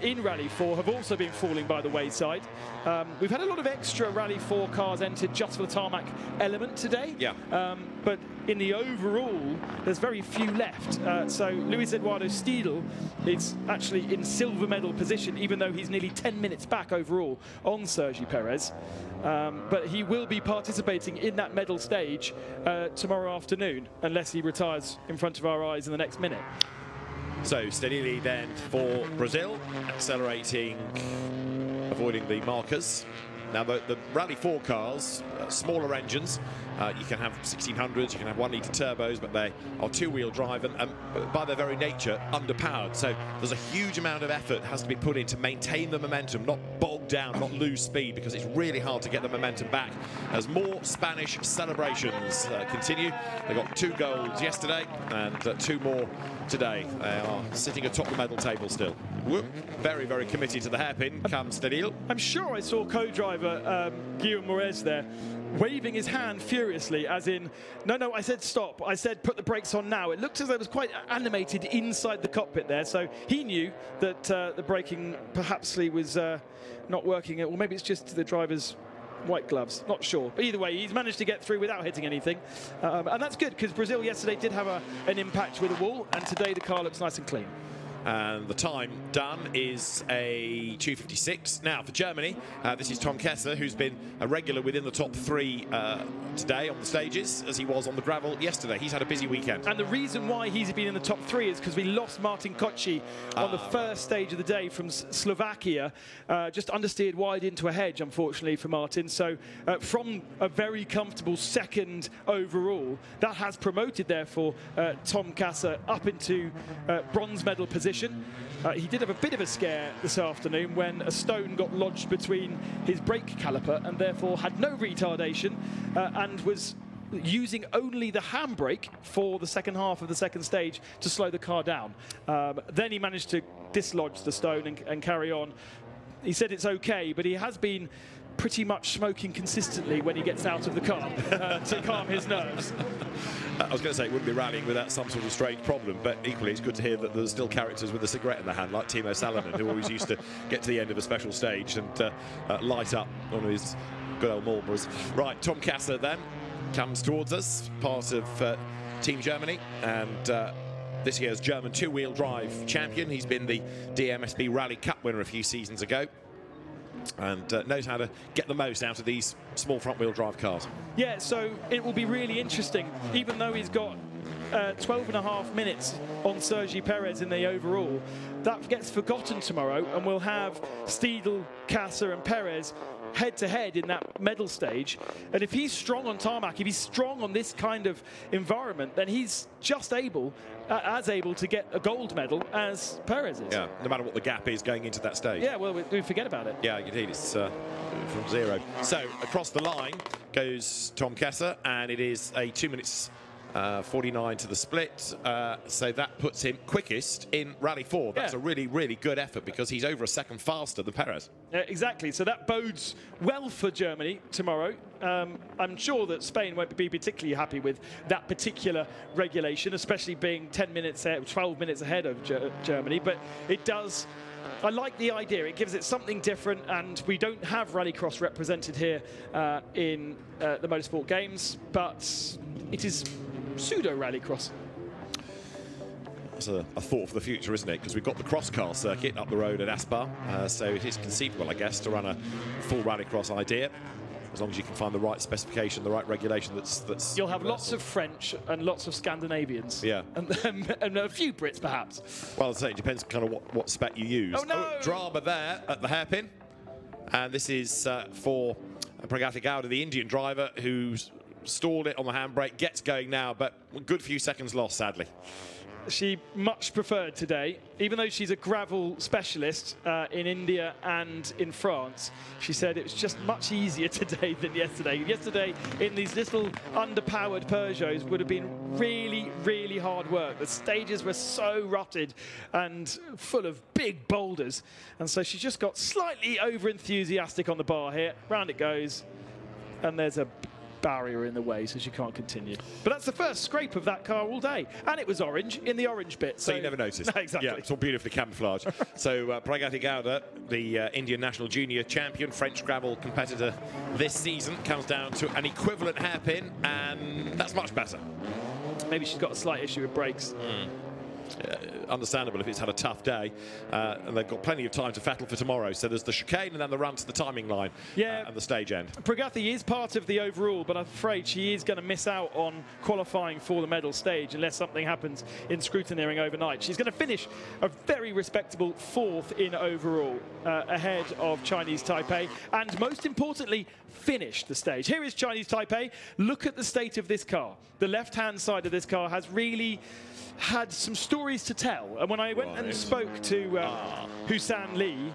in Rally 4 have also been falling by the wayside. We've had a lot of extra Rally 4 cars entered just for the tarmac element today. Yeah. But in the overall, there's very few left. So Luis Eduardo Steedle is actually in silver medal position, even though he's nearly 10 minutes back overall on Sergi Perez. But he will be participating in that medal stage tomorrow afternoon, unless he retires in front of our eyes in the next minute. So Steadily then for Brazil, accelerating, avoiding the markers. Now the Rally 4 cars, smaller engines, you can have 1600s, you can have 1-litre turbos, but they are two-wheel drive and by their very nature underpowered. So there's a huge amount of effort has to be put in to maintain the momentum, not bog down, not lose speed, because it's really hard to get the momentum back. As more Spanish celebrations continue, they got 2 golds yesterday and 2 more today. They are sitting atop the medal table still. Whoop. Very, very committed to the hairpin comes Steadil. I'm sure I saw co-driver Guillaume Moraes there waving his hand furiously, as in, no, I said stop. I said put the brakes on now. It looked as though it was quite animated inside the cockpit there, so he knew that the braking perhaps was not working. Or maybe it's just the driver's white gloves, not sure. But either way, he's managed to get through without hitting anything. And that's good, because Brazil yesterday did have an impact with a wall, and today the car looks nice and clean. And the time done is a 2:56. Now for Germany, this is Tom Kessler, who's been a regular within the top 3 today on the stages, as he was on the gravel yesterday. He's had a busy weekend. And the reason why he's been in the top 3 is because we lost Martin Koci on the first stage of the day from Slovakia. Just understeered wide into a hedge, unfortunately, for Martin. So from a very comfortable second overall, that has promoted, therefore, Tom Kessler up into bronze medal position. He did have a bit of a scare this afternoon when a stone got lodged between his brake caliper and therefore had no retardation and was using only the handbrake for the second half of the second stage to slow the car down. Then he managed to dislodge the stone and carry on. He said it's okay, but he has been pretty much smoking consistently when he gets out of the car to calm his nerves. I was going to say it wouldn't be rallying without some sort of strange problem, but equally it's good to hear that there's still characters with a cigarette in their hand, like Timo Salonen, who always used to get to the end of a special stage and light up one of his good old Marlboros. Right, Tom Kessler then comes towards us, part of Team Germany, and this year's German 2-wheel drive champion. He's been the DMSB Rally Cup winner a few seasons ago, and knows how to get the most out of these small front-wheel drive cars. Yeah, so it will be really interesting, even though he's got 12.5 minutes on Sergi Perez in the overall. That gets forgotten tomorrow, and we'll have Steedle, Kessler and Perez head-to-head in that medal stage. And if he's strong on tarmac, if he's strong on this kind of environment, then he's just as able to get a gold medal as Perez is. Yeah, no matter what the gap is going into that stage. Yeah, well, we forget about it. Yeah, indeed, it's from 0. So across the line goes Tom Kessler, and it is a 2 minutes 49 to the split, so that puts him quickest in Rally 4. That's a really, really good effort, because he's over a second faster than Perez. Exactly, so that bodes well for Germany tomorrow. I'm sure that Spain won't be particularly happy with that particular regulation, especially being 10 minutes, 12 minutes ahead of Germany, but it does. I like the idea. It gives it something different, and we don't have Rallycross represented here in the Motorsport Games, but it is pseudo Rallycross. That's a thought for the future, isn't it? Because we've got the cross-car circuit up the road at Aspar, so it is conceivable, I guess, to run a full Rallycross idea, as long as you can find the right specification, the right regulation that's You'll have lots of French and lots of Scandinavians. Yeah. And a few Brits, perhaps. Well, I'd say it depends kind of what spec you use. Oh, no! Drama there at the hairpin. And this is for Pragati Gowda, the Indian driver, who's stalled it on the handbrake, gets going now, but a good few seconds lost, sadly. She much preferred today, even though she's a gravel specialist in India and in France. She said it was just much easier today than yesterday. Yesterday, in these little underpowered Peugeots, would have been really, really hard work. The stages were so rutted and full of big boulders. And so she just got slightly over-enthusiastic on the bar here. Round it goes. And there's a barrier in the way, so she can't continue. But that's the first scrape of that car all day, and it was orange in the orange bit. So you never noticed. No, exactly. Yeah, it's all beautifully camouflaged. So Pragati Gowda, the Indian national junior champion, French gravel competitor this season, comes down to an equivalent hairpin, and that's much better. Maybe she's got a slight issue with brakes. Understandable if it's had a tough day, and they've got plenty of time to battle for tomorrow. So there's the chicane and then the run to the timing line, and the stage end. Pragati is part of the overall, but I'm afraid she is going to miss out on qualifying for the medal stage unless something happens in scrutineering overnight. She's going to finish a very respectable 4th in overall, ahead of Chinese Taipei, and most importantly, finish the stage. Here is Chinese Taipei. Look at the state of this car. The left-hand side of this car has really had some stories to tell. And when I went and spoke to Hussein Lee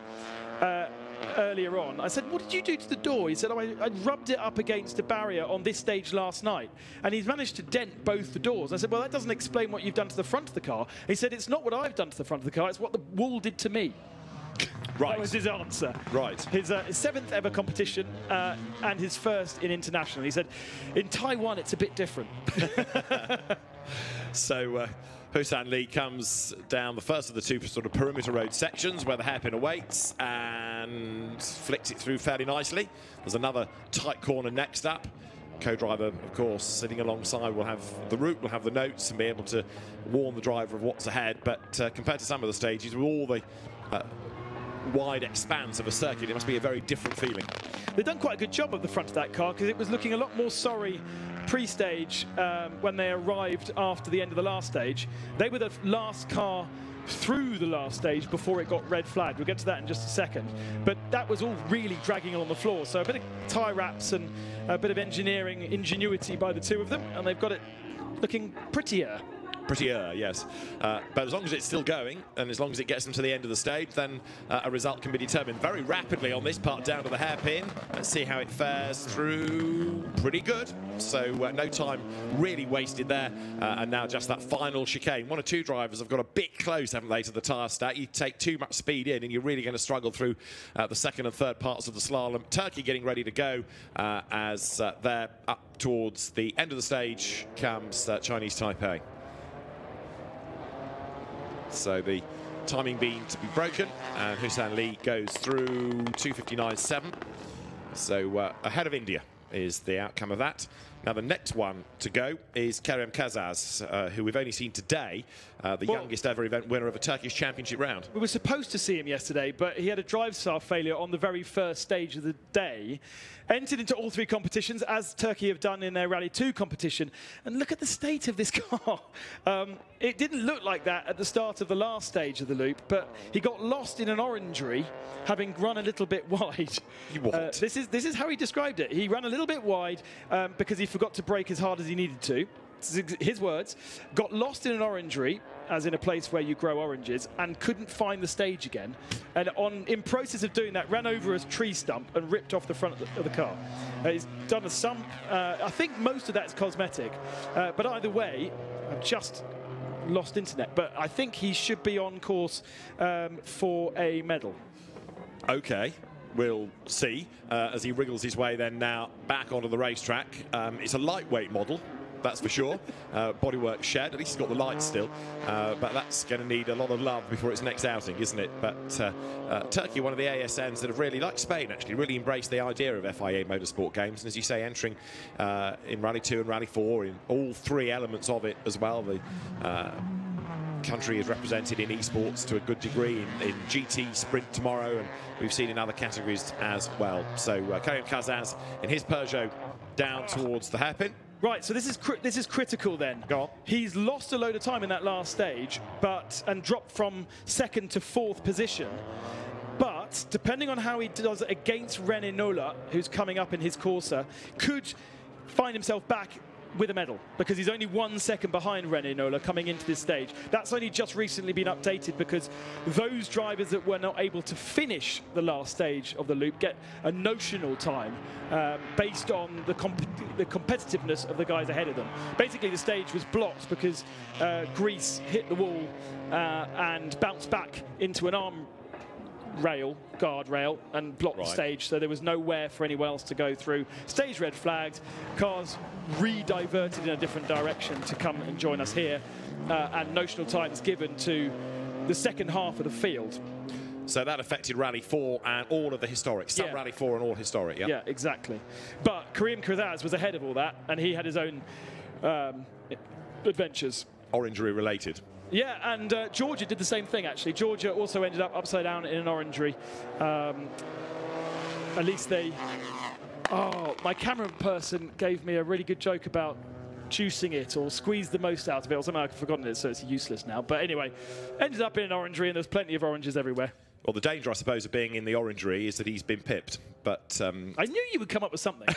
earlier on, I said, what did you do to the door? He said, oh, I rubbed it up against a barrier on this stage last night. And he's managed to dent both the doors. I said, well, that doesn't explain what you've done to the front of the car. He said, it's not what I've done to the front of the car, it's what the wall did to me. Right. That was his answer. Right. His 7th ever competition and his first in international. He said, in Taiwan, it's a bit different. So Hussein Lee comes down the first of the two sort of perimeter road sections where the hairpin awaits and flicks it through fairly nicely. There's another tight corner next up. Co-driver, of course, sitting alongside will have the route, will have the notes and be able to warn the driver of what's ahead. But compared to some of the stages, with all the wide expanse of a circuit, it must be a very different feeling. They've done quite a good job of the front of that car because it was looking a lot more sorry pre-stage when they arrived after the end of the last stage. They were the last car through the last stage before it got red flagged. We'll get to that in just a second. But that was all really dragging on the floor. So a bit of tie wraps and a bit of engineering ingenuity by the two of them, and they've got it looking prettier. Prettier, yes. But as long as it's still going, and as long as it gets them to the end of the stage, then a result can be determined very rapidly on this part down to the hairpin. Let's see how it fares through. Pretty good. So no time really wasted there. And now just that final chicane. One or two drivers have got a bit close, haven't they, to the tyre stack. You take too much speed in and you're really going to struggle through the second and third parts of the slalom. Turkey getting ready to go as they're up towards the end of the stage comes Chinese Taipei. So the timing being to be broken, and Hussein Lee goes through 2:59.7. So ahead of India is the outcome of that. Now the next one to go is Kerem Kazaz, who we've only seen today, the youngest ever event winner of a Turkish championship round. We were supposed to see him yesterday, but he had a drive shaft failure on the very first stage of the day. Entered into all three competitions, as Turkey have done in their Rally 2 competition. And look at the state of this car. It didn't look like that at the start of the last stage of the loop, but he got lost in an orangery, having run a little bit wide. This is how he described it. He ran a little bit wide because he forgot to brake as hard as he needed to. His words, got lost in an orangery, as in a place where you grow oranges, and couldn't find the stage again. And in process of doing that, ran over a tree stump and ripped off the front of the car. He's done some, I think most of that's cosmetic, but either way, I've just lost internet. But I think he should be on course for a medal. Okay. We'll see as he wriggles his way then now back onto the racetrack. It's a lightweight model, that's for sure. Bodywork shed, at least he's got the lights still. But that's going to need a lot of love before its next outing, isn't it? But Turkey, one of the ASNs that have really, like Spain actually, really embraced the idea of FIA motorsport games. And as you say, entering in Rally 2 and Rally 4 in all three elements of it as well. The country is represented in esports to a good degree in GT sprint tomorrow, and we've seen in other categories as well. So Kerem Kazaz in his Peugeot down towards the hairpin. Right, so this is critical then. Go on. He's lost a load of time in that last stage, and dropped from 2nd to 4th position. But depending on how he does against René Nola, who's coming up in his Corsa, could find himself back with a medal, because he's only 1 second behind René Nola coming into this stage. That's only just recently been updated, because those drivers that were not able to finish the last stage of the loop get a notional time based on the competitiveness of the guys ahead of them. Basically, the stage was blocked because Greece hit the wall and bounced back into an guardrail, and blocked the stage, so there was nowhere for anyone else to go through. Stage red flagged, cars re-diverted in a different direction to come and join us here, and notional time is given to the second half of the field. So that affected Rally 4 and all of the historic. Some Rally 4 and all historic, yeah? Yeah, exactly. But Karim Kazaz was ahead of all that, and he had his own adventures. Orangery related. Yeah, and Georgia did the same thing, actually. Georgia also ended up upside down in an orangery. At least they... Oh, my camera person gave me a really good joke about juicing it or squeeze the most out of it, or something. I've forgotten it, so it's useless now. But anyway, ended up in an orangery, and there's plenty of oranges everywhere. Well, the danger, I suppose, of being in the orangery is that he's been pipped. But I knew you would come up with something.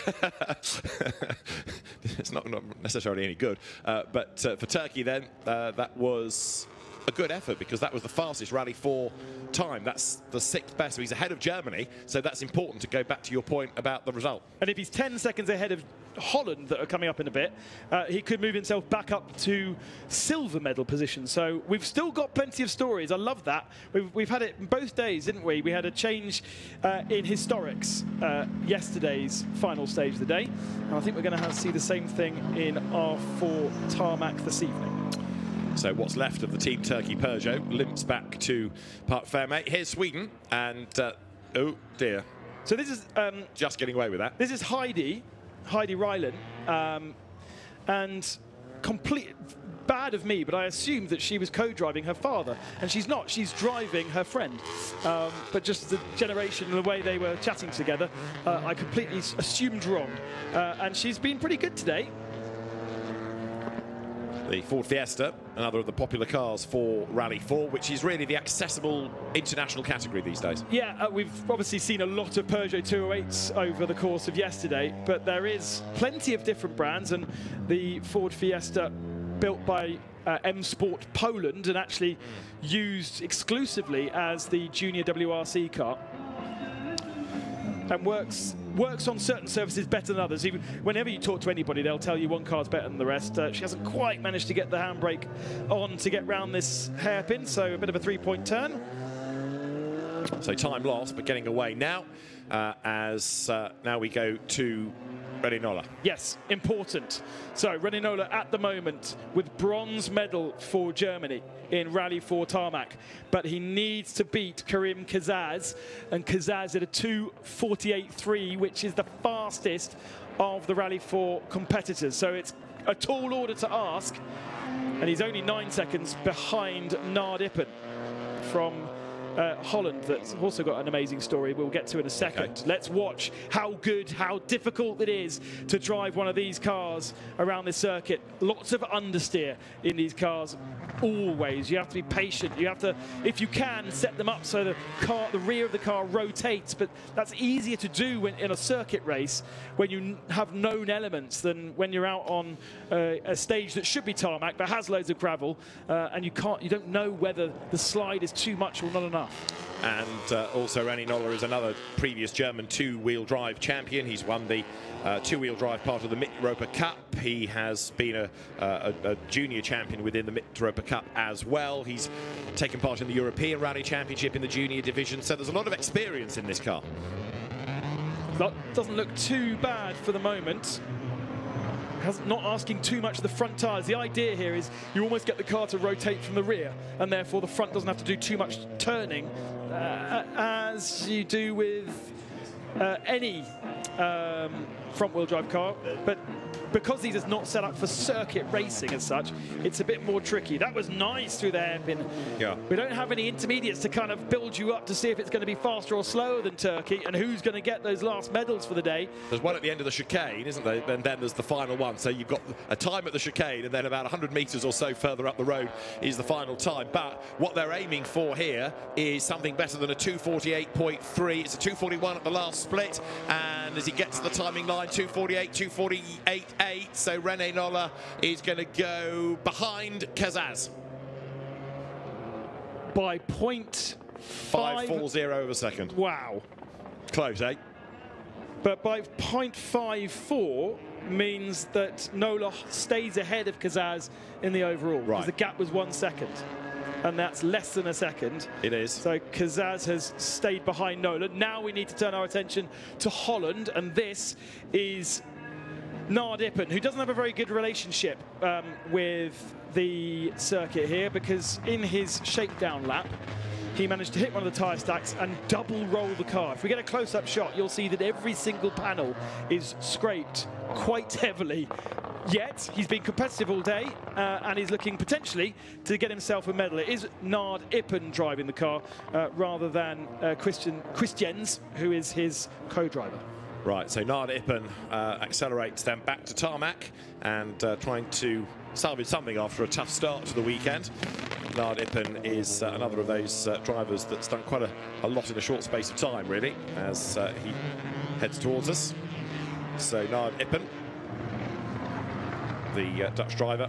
It's not necessarily any good. But for Turkey, then, that was a good effort, because that was the fastest Rally 4 time. That's the 6th best. So he's ahead of Germany, so that's important to go back to your point about the result. And if he's 10 seconds ahead of Holland, that are coming up in a bit, he could move himself back up to silver medal position. So we've still got plenty of stories. I love that. We've had it both days, didn't we? We had a change in historics yesterday's final stage of the day. And I think we're going to see the same thing in R4 tarmac this evening. So what's left of the Team Turkey Peugeot limps back to Parc Fermé. Here's Sweden, and oh dear. So this is... just getting away with that. This is Heidi Rylan, and complete bad of me, but I assumed that she was co-driving her father, and she's not. She's driving her friend. But just the generation and the way they were chatting together, I completely assumed wrong. And she's been pretty good today. The Ford Fiesta, another of the popular cars for Rally 4, which is really the accessible international category these days. Yeah, we've obviously seen a lot of Peugeot 208s over the course of yesterday, but there is plenty of different brands, and the Ford Fiesta, built by M Sport Poland and actually used exclusively as the junior WRC car, and works on certain surfaces better than others. Even whenever you talk to anybody, they'll tell you one car's better than the rest. She hasn't quite managed to get the handbrake on to get round this hairpin, so a bit of a three-point turn. So time lost, but getting away now, as now we go to René Nola. Yes, important. So René Nola at the moment with bronze medal for Germany in Rally 4 tarmac, but he needs to beat Karim Kazaz, and Kazaz at a 2:48.3, which is the fastest of the Rally 4 competitors. So it's a tall order to ask, and he's only 9 seconds behind Nard Ippen from Holland, that's also got an amazing story we'll get to in a second. Okay. Let's watch how good, how difficult it is to drive one of these cars around this circuit. Lots of understeer in these cars, always. You have to be patient. You have to, if you can, set them up so the rear of the car rotates, but that's easier to do when in a circuit race when you have known elements than when you're out on a stage that should be tarmac but has loads of gravel, and you don't know whether the slide is too much or not enough. And also René Nola is another previous German two-wheel drive champion. He's won the two-wheel drive part of the Mitteleuropa Cup. He has been a junior champion within the Mitteleuropa Cup as well. He's taken part in the European Rally Championship in the junior division, so there's a lot of experience in this car. That doesn't look too bad for the moment. Not asking too much of the front tyres. The idea here is you almost get the car to rotate from the rear, and therefore the front doesn't have to do too much turning, as you do with any front-wheel drive car. But because these are not set up for circuit racing as such, it's a bit more tricky. That was nice through the hairpin. Yeah. We don't have any intermediates to kind of build you up to see if it's going to be faster or slower than Turkey, and who's going to get those last medals for the day. There's one at the end of the chicane, isn't there? And then there's the final one. So you've got a time at the chicane, and then about 100 metres or so further up the road is the final time. But what they're aiming for here is something better than a 2:48.3. It's a 2:41 at the last split, and as he gets to the timing line, 2:48, 2:48.8. So René Noller is going to go behind Kazaz. By 0.540 of a second. Wow. Close, eh? But by 0.54 means that Noller stays ahead of Kazaz in the overall. Because the gap was 1 second. And that's less than a second. It is. So Kazaz has stayed behind Noller. Now we need to turn our attention to Holland, and this is Nard Ippen, who doesn't have a very good relationship with the circuit here, because in his shakedown lap, he managed to hit one of the tyre stacks and double roll the car. If we get a close-up shot, you'll see that every single panel is scraped quite heavily. Yet, he's been competitive all day, and he's looking potentially to get himself a medal. It is Nard Ippen driving the car, rather than Christians, who is his co-driver. Right, so Nard Ippen accelerates then back to tarmac and trying to salvage something after a tough start to the weekend. Nard Ippen is another of those drivers that's done quite a lot in a short space of time, really, as he heads towards us. So Nard Ippen, the Dutch driver,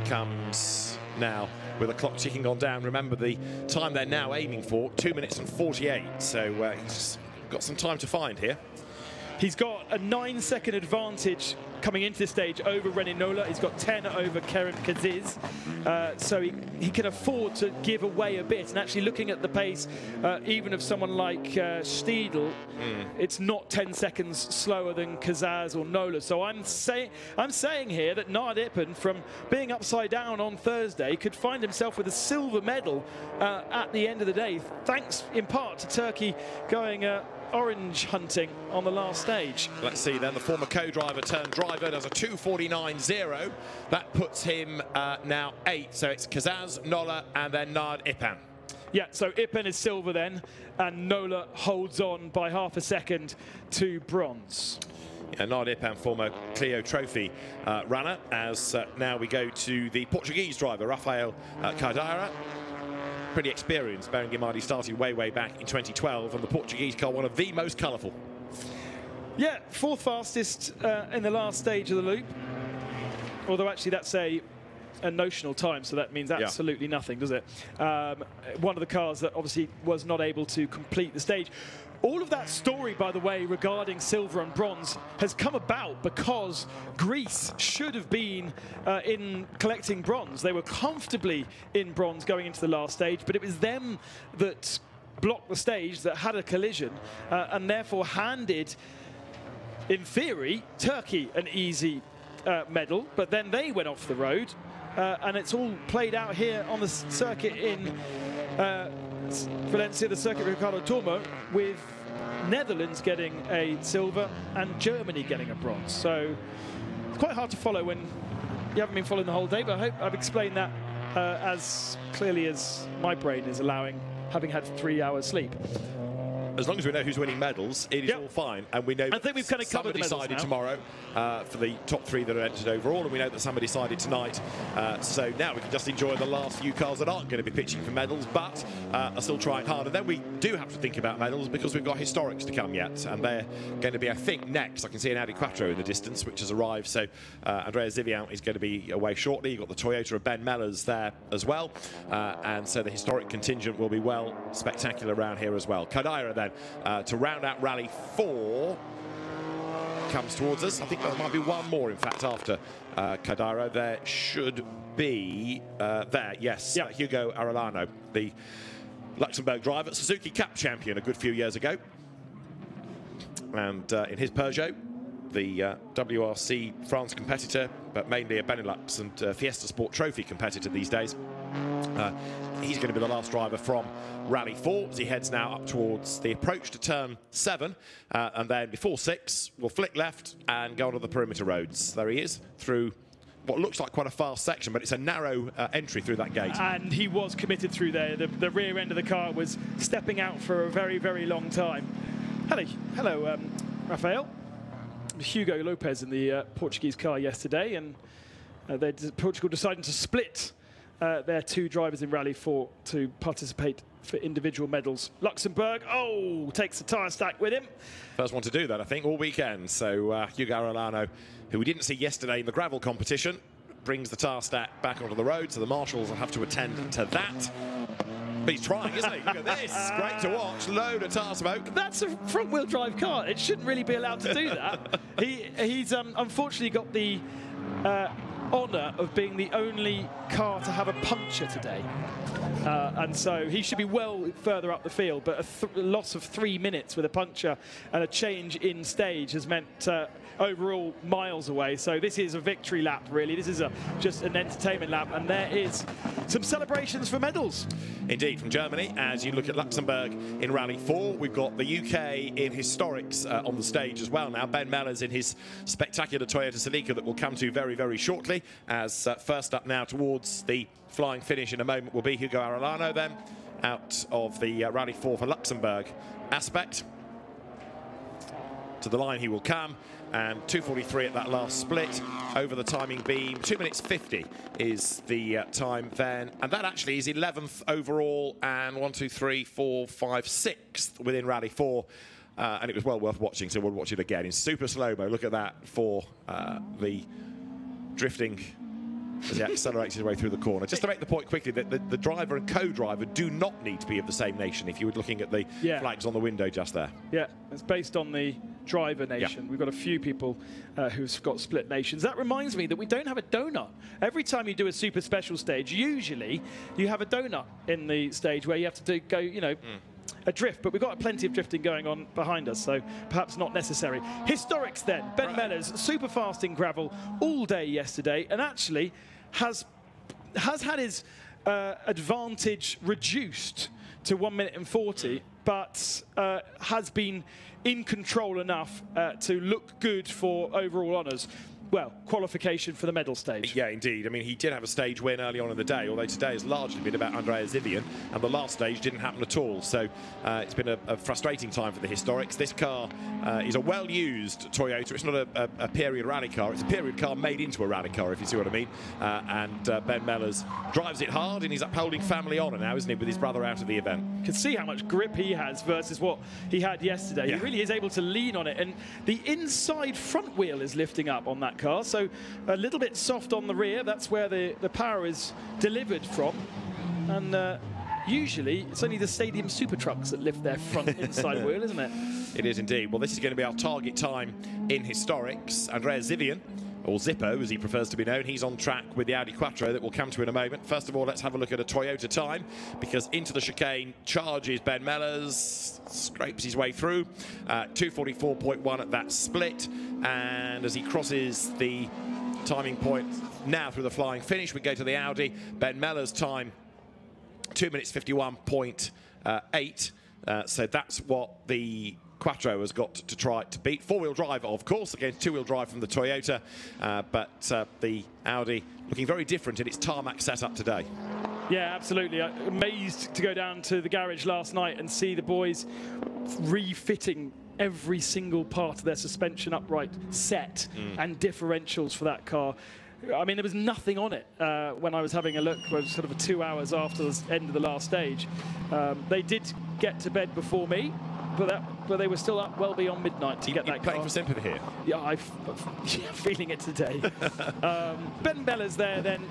comes now with a clock ticking on down. Remember the time they're now aiming for, 2 minutes and 48, so he's got some time to find here. He's got a 9-second advantage coming into this stage over René Noller. He's got 10 over Kerem Kaziz. So he can afford to give away a bit. And actually looking at the pace, even of someone like Stiedel, it's not 10 seconds slower than Kazaz or Noller. So I'm saying here that Nard Ippen, from being upside down on Thursday, could find himself with a silver medal at the end of the day, thanks in part to Turkey going orange hunting on the last stage. Let's see then, the former co-driver turned driver does a 2:49.0. That puts him now 8. So it's Kazaz, Noller, and then Nard Ippen. Yeah, so Ippen is silver then, and Noller holds on by half a second to bronze. Yeah, Nard Ippen, former Clio Trophy runner, as now we go to the Portuguese driver, Rafael Cardeira. Pretty experienced, bearing in mind he started way back in 2012, and the Portuguese car, one of the most colourful. Yeah, 4th fastest in the last stage of the loop. Although actually that's a notional time, so that means absolutely nothing, does it? One of the cars that obviously was not able to complete the stage. All of that story, by the way, regarding silver and bronze has come about because Greece should have been in collecting bronze. They were comfortably in bronze going into the last stage, but it was them that blocked the stage, that had a collision, and therefore handed, in theory, Turkey an easy medal. But then they went off the road, and it's all played out here on the circuit in Valencia, the circuit Ricardo Tormo, with Netherlands getting a silver and Germany getting a bronze. So it's quite hard to follow when you haven't been following the whole day, but I hope I've explained that as clearly as my brain is allowing, having had 3 hours sleep. As long as we know who's winning medals, it is all fine. And we know I think we've kind of covered the medals decided now. Tomorrow for the top 3 that are entered overall, and we know that somebody decided tonight. So now we can just enjoy the last few cars that aren't going to be pitching for medals, but are still trying hard. And then we do have to think about medals because we've got historics to come yet, and they're going to be, I think, next. I can see an Audi Quattro in the distance, which has arrived. So Andrea Zivian is going to be away shortly. You've got the Toyota of Ben Mellors there as well, and so the historic contingent will be well spectacular around here as well. Cardeira then to round out Rally 4 comes towards us. I think there might be one more, in fact, after Cardeira. There should be there, yes, Hugo Arellano, the Luxembourg driver, Suzuki Cup champion a good few years ago, and in his Peugeot, the WRC France competitor, but mainly a Benelux and Fiesta Sport Trophy competitor these days. He's going to be the last driver from Rally 4 as he heads now up towards the approach to turn 7, and then before 6 we'll flick left and go onto the perimeter roads. There he is, through what looks like quite a fast section, but it's a narrow entry through that gate. And he was committed through there. The rear end of the car was stepping out for a very long time. Hello, Rafael. Hugo Lopez in the Portuguese car yesterday, and Portugal deciding to split their 2 drivers in Rally 4 to participate for individual medals. Luxembourg, takes the tyre stack with him. First one to do that, I think, all weekend. So Hugo Arellano, who we didn't see yesterday in the gravel competition, brings the tyre stack back onto the road, so the marshals will have to attend to that. But he's trying, isn't he? Look at this. Great to watch. Load of tar smoke. That's a front-wheel drive car. It shouldn't really be allowed to do that. He's unfortunately got the honour of being the only car to have a puncture today. And so he should be well further up the field, but a loss of 3 minutes with a puncture and a change in stage has meant overall miles away. So this is a victory lap, really. This is just an entertainment lap, and there is some celebrations for medals. Indeed, from Germany, as you look at Luxembourg in Rally 4, we've got the UK in historics on the stage as well now. Ben Mellors in his spectacular Toyota Celica that we'll come to very, very shortly. As first up now towards the flying finish in a moment will be Hugo Arellano, then out of the Rally 4 for Luxembourg aspect. To the line he will come, and 2:43 at that last split over the timing beam. 2 minutes 50 is the time then, and that actually is 11th overall and 1, 2, 3, 4, 5, 6th within Rally 4. And it was well worth watching, so we'll watch it again in super slow-mo. Look at that for the drifting as he accelerates his way through the corner. Just to make the point quickly that the driver and co-driver do not need to be of the same nation if you were looking at the flags on the window just there. Yeah, it's based on the driver nation. We've got a few people who've got split nations. That reminds me that we don't have a donut. Every time you do a super special stage, usually you have a donut in the stage where you have to go, you know, a drift, but we've got plenty of drifting going on behind us, so perhaps not necessary. Historics then. Ben Mellors, super fast in gravel all day yesterday, and actually has had his advantage reduced to 1 minute and 40, but has been in control enough to look good for overall honours. Well, qualification for the medal stage. Yeah, indeed. I mean, he did have a stage win early on in the day, although today has largely been about Andreas ŽYWO, and the last stage didn't happen at all. So it's been a frustrating time for the historics. This car is a well-used Toyota. It's not a period rally car. It's a period car made into a rally car, if you see what I mean. And Ben Mellors drives it hard, and he's upholding family honour now, isn't he, with his brother out of the event. You can see how much grip he has versus what he had yesterday. He really is able to lean on it, and the inside front wheel is lifting up on that car, so a little bit soft on the rear. That's where the power is delivered from, and usually it's only the stadium super trucks that lift their front inside wheel, isn't it? It is indeed. Well, this is going to be our target time in historics. Andreas ŽYWO, or Zippo as he prefers to be known, he's on track with the Audi Quattro that we'll come to in a moment. First of all, let's have a look at a Toyota time, because into the chicane charges Ben Mellors, scrapes his way through, 2:44.1 at that split, and as he crosses the timing point now through the flying finish, we go to the Audi. Ben Mellors' time 2 minutes 51.8, so that's what the Quattro has got to try to beat. Four-wheel drive, of course, against two-wheel drive from the Toyota, but the Audi looking very different in its tarmac setup today. Yeah, absolutely. I'm amazed to go down to the garage last night and see the boys refitting every single part of their suspension upright set and differentials for that car. I mean, there was nothing on it when I was having a look, sort of 2 hours after the end of the last stage. They did get to bed before me, but they were still up well beyond midnight to get that car. Playing for sympathy here. Yeah, I'm feeling it today. Ben Mellors there then.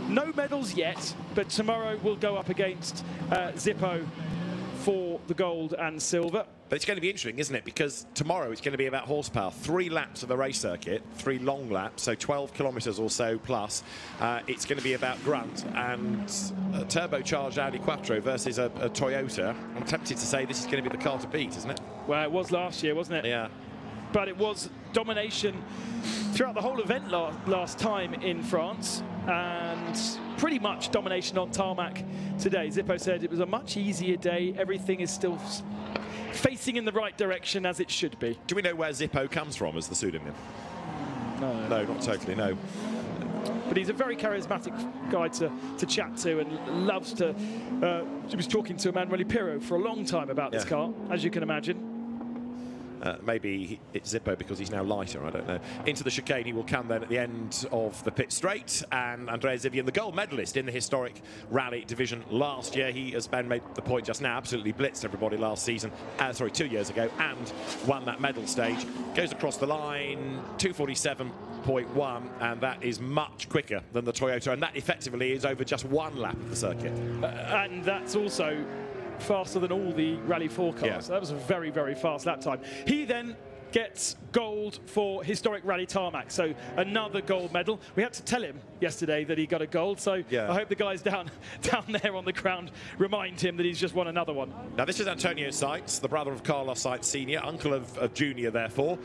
No medals yet, but tomorrow we'll go up against Zippo for the gold and silver. But it's going to be interesting, isn't it? Because tomorrow it's going to be about horsepower. 3 laps of the race circuit, 3 long laps, so 12 kilometres or so plus. It's going to be about grunt and a turbocharged Audi Quattro versus a Toyota. I'm tempted to say this is going to be the car to beat, isn't it? Well, it was last year, wasn't it? Yeah. But it was domination throughout the whole event last time in France, and pretty much domination on tarmac today. Zippo said it was a much easier day. Everything is still facing in the right direction as it should be. Do we know where Zippo comes from as the pseudonym? No. No, not totally, no. But he's a very charismatic guy to chat to, and loves to... he was talking to Emanuele Pirro for a long time about this car, as you can imagine. Maybe it's Zippo because he's now lighter, I don't know. Into the chicane he will come then at the end of the pit straight, and Andrea Zivian, the gold medalist in the historic rally division last year. He, as Ben made the point just now, absolutely blitzed everybody last season, 2 years ago, and won that medal stage. Goes across the line, 2:47.1, and that is much quicker than the Toyota, and that effectively is over just one lap of the circuit. And that's also faster than all the Rally 4 cars. Yeah. That was a very, very fast lap time. He then gets gold for historic rally tarmac, so another gold medal. We had to tell him yesterday that he got a gold, so I hope the guys down there on the ground remind him that he's just won another one. Now this is Antonio Sainz, the brother of Carlos Sainz Sr., uncle of Junior therefore.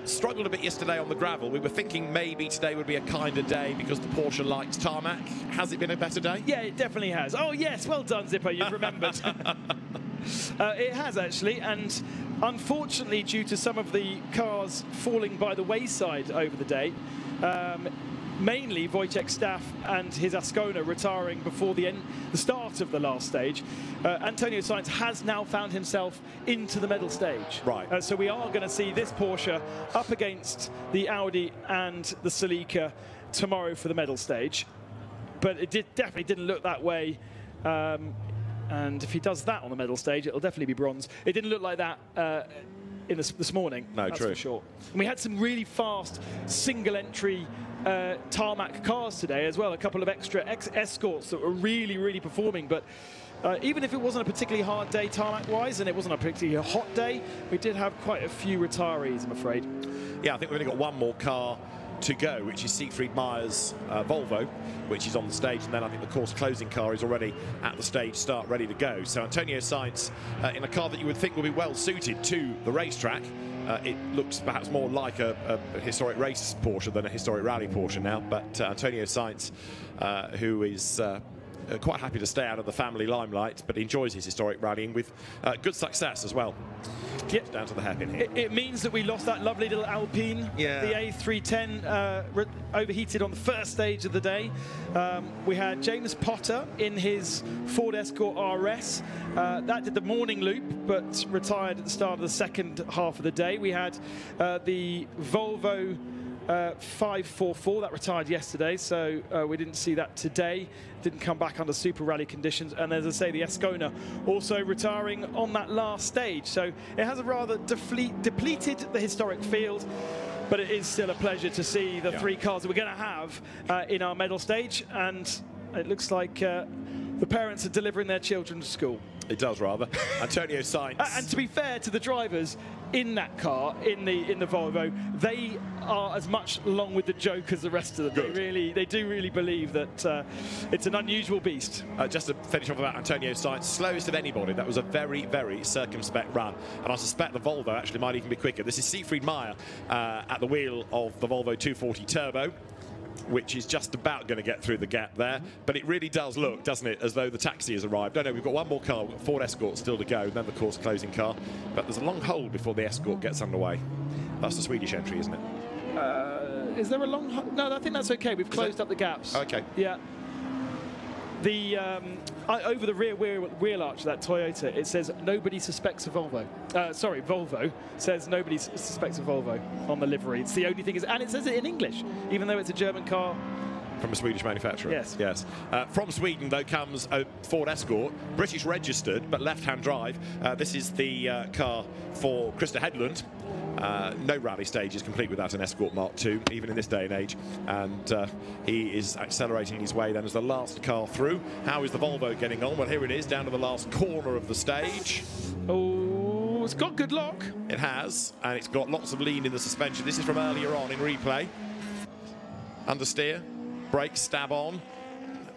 Struggled a bit yesterday on the gravel. We were thinking maybe today would be a kinder day because the Porsche likes tarmac. Has it been a better day? Yeah, it definitely has. Oh yes, well done Zippo, you've remembered. It has actually, and unfortunately due to some of the cars falling by the wayside over the day, mainly Wojciech Staff and his Ascona retiring before the start of the last stage, Antonio Sainz has now found himself into the medal stage. Right. So we are going to see this Porsche up against the Audi and the Celica tomorrow for the medal stage, but it definitely didn't look that way. And if he does that on the medal stage, it'll definitely be bronze. It didn't look like that this morning. No, that's true. for sure. And we had some really fast single-entry tarmac cars today as well. A couple of extra escorts that were really, really performing. But even if it wasn't a particularly hard day tarmac-wise, and it wasn't a particularly hot day, we did have quite a few retirees, I'm afraid. Yeah, I think we've only got one more car to go, which is Siegfried Meyer's Volvo, which is on the stage, and then I think the course closing car is already at the stage start, ready to go. So Antonio Sainz in a car that you would think would be well suited to the racetrack. It looks perhaps more like a historic race Porsche than a historic rally Porsche now, but Antonio Sainz, who is quite happy to stay out of the family limelight, but enjoys his historic rallying with good success as well. Yep. Down to the hairpin here. It means that we lost that lovely little Alpine. Yeah. The A310 overheated on the first stage of the day. We had James Potter in his Ford Escort RS. That did the morning loop, but retired at the start of the second half of the day. We had the Volvo 544 that retired yesterday, so we didn't see that today. Didn't come back under super rally conditions, and as I say, the Ascona also retiring on that last stage. So it has a rather depleted the historic field, but it is still a pleasure to see the three cars that we're going to have in our medal stage, and it looks like the parents are delivering their children to school. It does, rather. Antonio Sainz. And to be fair to the drivers in that car, in the Volvo, they are as much along with the joke as the rest of them. They do really believe that it's an unusual beast. Just to finish off about Antonio Sainz, slowest of anybody. That was a very, very circumspect run, and I suspect the Volvo actually might even be quicker. This is Siegfried Meyer at the wheel of the Volvo 240 Turbo, which is just about going to get through the gap there. But it really does look, doesn't it, as though the taxi has arrived. No, we've got one more car. We've got Ford Escort still to go, and then the course closing car. But there's a long hold before the Escort gets underway. That's the Swedish entry, isn't it? Is there a long hold? No, I think that's okay. We've closed up the gaps. Okay. Yeah. The over the rear wheel arch of that Toyota, it says nobody suspects a Volvo. Sorry, Volvo says nobody suspects a Volvo on the livery. It's the only thing, and it says it in English, even though it's a German car. From a Swedish manufacturer. Yes. Yes. From Sweden, though, comes a Ford Escort, British registered, but left-hand drive. This is the car for Krista Hedlund. No rally stage is complete without an Escort Mark II, even in this day and age. And he is accelerating his way then as the last car through. How is the Volvo getting on? Well, here it is, down to the last corner of the stage. Oh, it's got good lock. It has, and it's got lots of lean in the suspension. This is from earlier on in replay. Understeer. Brake, stab on.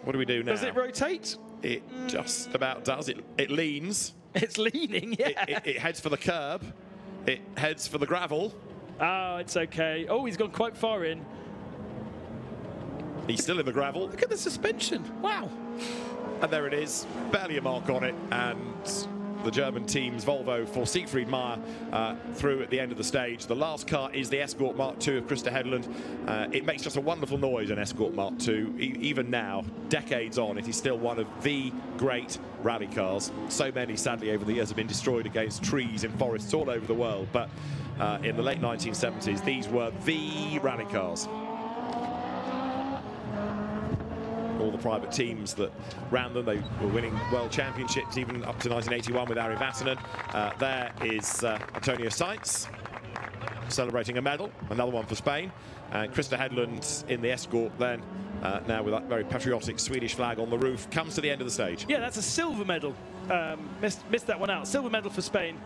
What do we do now? Does it rotate? It just about does. It leans. It's leaning, yeah. It heads for the curb. It heads for the gravel. Oh, it's okay. Oh, he's gone quite far in. He's still in the gravel. Look at the suspension. Wow. And there it is. Barely a mark on it. And the German team's Volvo for Siegfried Meyer through at the end of the stage. The last car is the Escort Mark II of Christer Hedlund. It makes just a wonderful noise, an Escort Mark II. Even now, decades on, it is still one of the great rally cars. So many, sadly, over the years have been destroyed against trees in forests all over the world. But in the late 1970s, these were the rally cars. All the private teams that ran them, they were winning world championships even up to 1981 with Ari Vatanen. There is Antonio Sainz celebrating a medal, another one for Spain. And Christer Hedlund in the Escort then, now with that very patriotic Swedish flag on the roof, comes to the end of the stage. Yeah, that's a silver medal. Missed that one out. Silver medal for Spain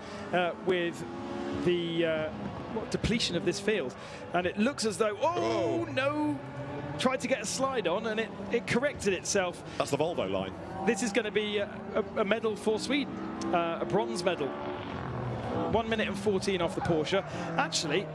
with the depletion of this field. And it looks as though, oh no! Tried to get a slide on and it corrected itself. That's the Volvo line. This is going to be a medal for Sweden, a bronze medal. 1 minute and 14 off the Porsche. Actually,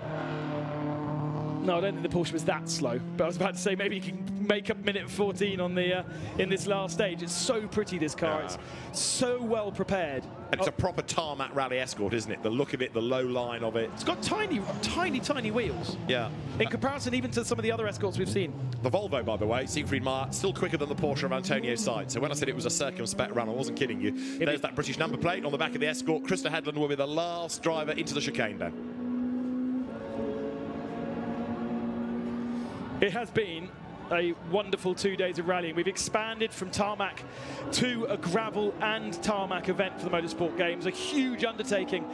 no, I don't think the Porsche was that slow, but I was about to say maybe you can make up 1 minute and 14 on the in this last stage. It's so pretty, this car. Yeah. It's so well prepared. And it's a proper tarmac rally Escort, isn't it? The look of it, the low line of it. It's got tiny wheels. Yeah. In comparison even to some of the other Escorts we've seen. The Volvo, by the way, Siegfried Meyer, still quicker than the Porsche of Antonio Sainz. So when I said it was a circumspect run, I wasn't kidding you. There's that British number plate on the back of the Escort. Christer Hedlund will be the last driver into the chicane then. It has been a wonderful 2 days of rallying. We've expanded from tarmac to a gravel and tarmac event for the Motorsport Games, a huge undertaking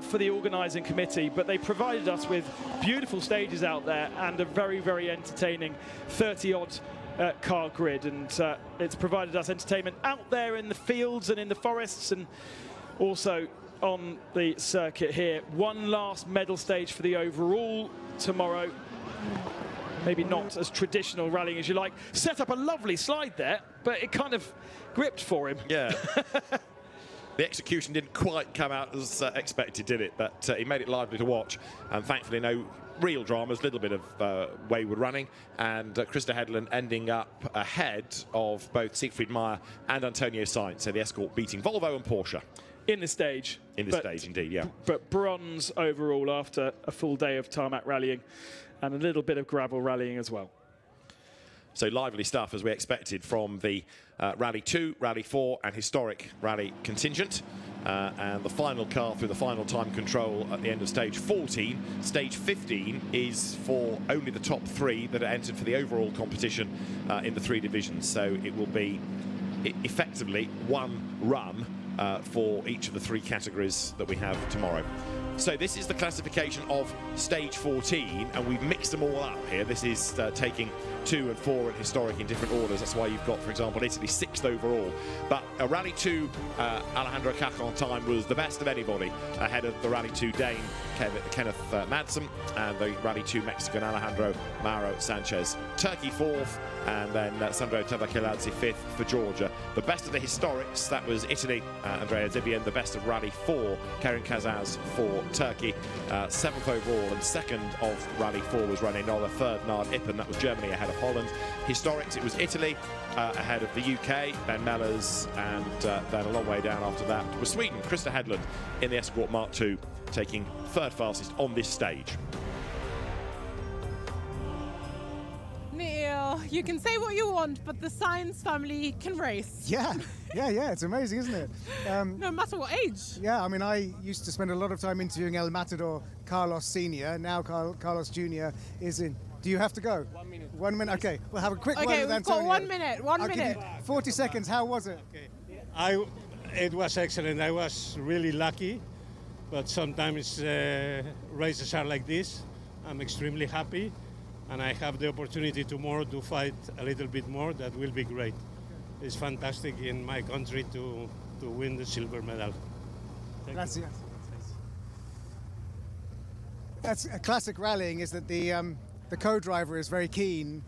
for the organising committee, but they provided us with beautiful stages out there and a very, very entertaining 30-odd car grid, and it's provided us entertainment out there in the fields and in the forests and also on the circuit here. One last medal stage for the overall tomorrow. Maybe not as traditional rallying as you like. Set up a lovely slide there, but it kind of gripped for him. Yeah. The execution didn't quite come out as expected, did it? But he made it lively to watch. And thankfully, no real dramas, a little bit of wayward running. And Christer Hedlund ending up ahead of both Siegfried Meyer and Antonio Sainz. So the Escort beating Volvo and Porsche. In the stage. In the stage, indeed, yeah. But bronze overall after a full day of tarmac rallying and a little bit of gravel rallying as well. So lively stuff as we expected from the Rally 2, Rally 4 and historic rally contingent. And the final car through the final time control at the end of stage 14. Stage 15 is for only the top 3 that are entered for the overall competition in the 3 divisions. So it will be effectively one run for each of the 3 categories that we have tomorrow. So this is the classification of stage 14, and we've mixed them all up here. This is taking 2 and 4 and historic in different orders. That's why you've got, for example, Italy 6th overall. But a Rally 2 Alejandro Cacon time was the best of anybody, ahead of the Rally 2 Dane Kenneth Madsen and the Rally 2 Mexican Alejandro Mauro Sanchez. Turkey 4th, and then Sandro Tavakeladze 5th for Georgia. The best of the historics, that was Italy, Andrea Zibian. The best of Rally 4, Kerim Kazaz for Turkey. 7th overall, and 2nd of Rally 4 was René Noller. 3rd, Nard Ippen. That was Germany ahead of Holland. Historics, it was Italy ahead of the UK, Ben Mellers, and then a long way down after that was Sweden. Christer Hedlund in the Escort Mark II, taking 3rd fastest on this stage. Neil, you can say what you want, but the Sainz family can race. Yeah, it's amazing, isn't it? No matter what age. Yeah, I mean, I used to spend a lot of time interviewing El Matador Carlos Sr. Now Carlos Jr. is in. Do you have to go? 1 minute. 1 minute, okay. We'll have a quick word with Antonio. Okay, we've got 1 minute, I'll give you 40 seconds, how was it? Okay. It was excellent. I was really lucky, but sometimes races are like this. I'm extremely happy, and I have the opportunity tomorrow to fight a little bit more. That will be great. It's fantastic in my country to win the silver medal. Gracias. That's a classic rallying, is that the co-driver is very keen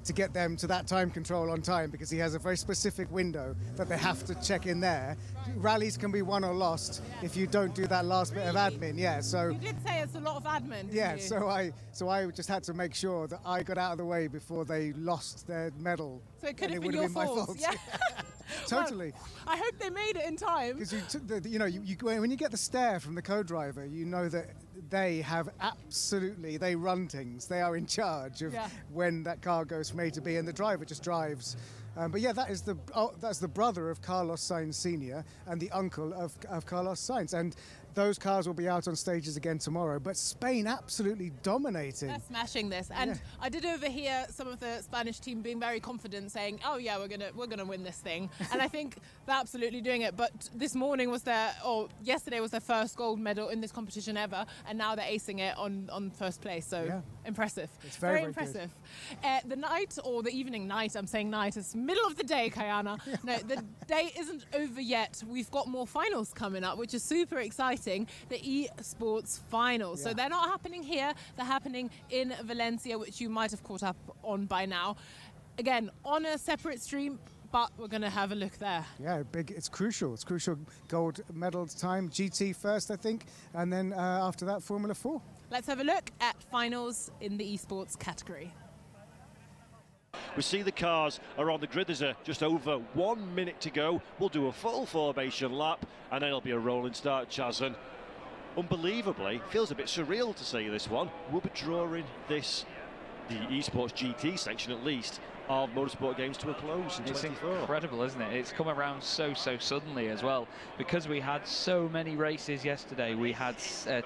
to get them to that time control on time, because he has a very specific window that they have to check in there. Rallies can be won or lost if you don't do that last bit of admin. Yeah, so you did say it's a lot of admin. Yeah, so I just had to make sure that I got out of the way before they lost their medal. So it could have been your my fault. fault. Yeah. Totally. Well, I hope they made it in time. Because when you get the stare from the co-driver, you know that they run things. They are in charge of when that car goes from A to B, and the driver just drives. But yeah, that's the brother of Carlos Sainz Sr. and the uncle of Carlos Sainz. And those cars will be out on stages again tomorrow. But Spain absolutely dominating. They're smashing this. And I did overhear some of the Spanish team being very confident, saying, "Oh yeah, we're gonna win this thing." And I think they're absolutely doing it. But this morning yesterday was their first gold medal in this competition ever, and now they're acing it on first place. So impressive. It's very, very impressive. The night, or the evening night, I'm saying night, it's middle of the day, Kayana. No, the day isn't over yet. We've got more finals coming up, which is super exciting. The eSports finals. So they're not happening here, they're happening in Valencia, which you might have caught up on by now. Again, on a separate stream, but we're going to have a look there. Yeah, big. It's crucial. It's crucial gold medal time. GT first, I think, and then after that, Formula 4. Let's have a look at finals in the eSports category. We see the cars are on the grid. There's just over 1 minute to go. We'll do a full formation lap, and then it'll be a rolling start, Chaz. And unbelievably, feels a bit surreal to say this one. We'll be drawing the Esports GT section at least of Motorsport Games to a close in 24. It's incredible, isn't it? It's come around so suddenly as well, because we had so many races yesterday. We had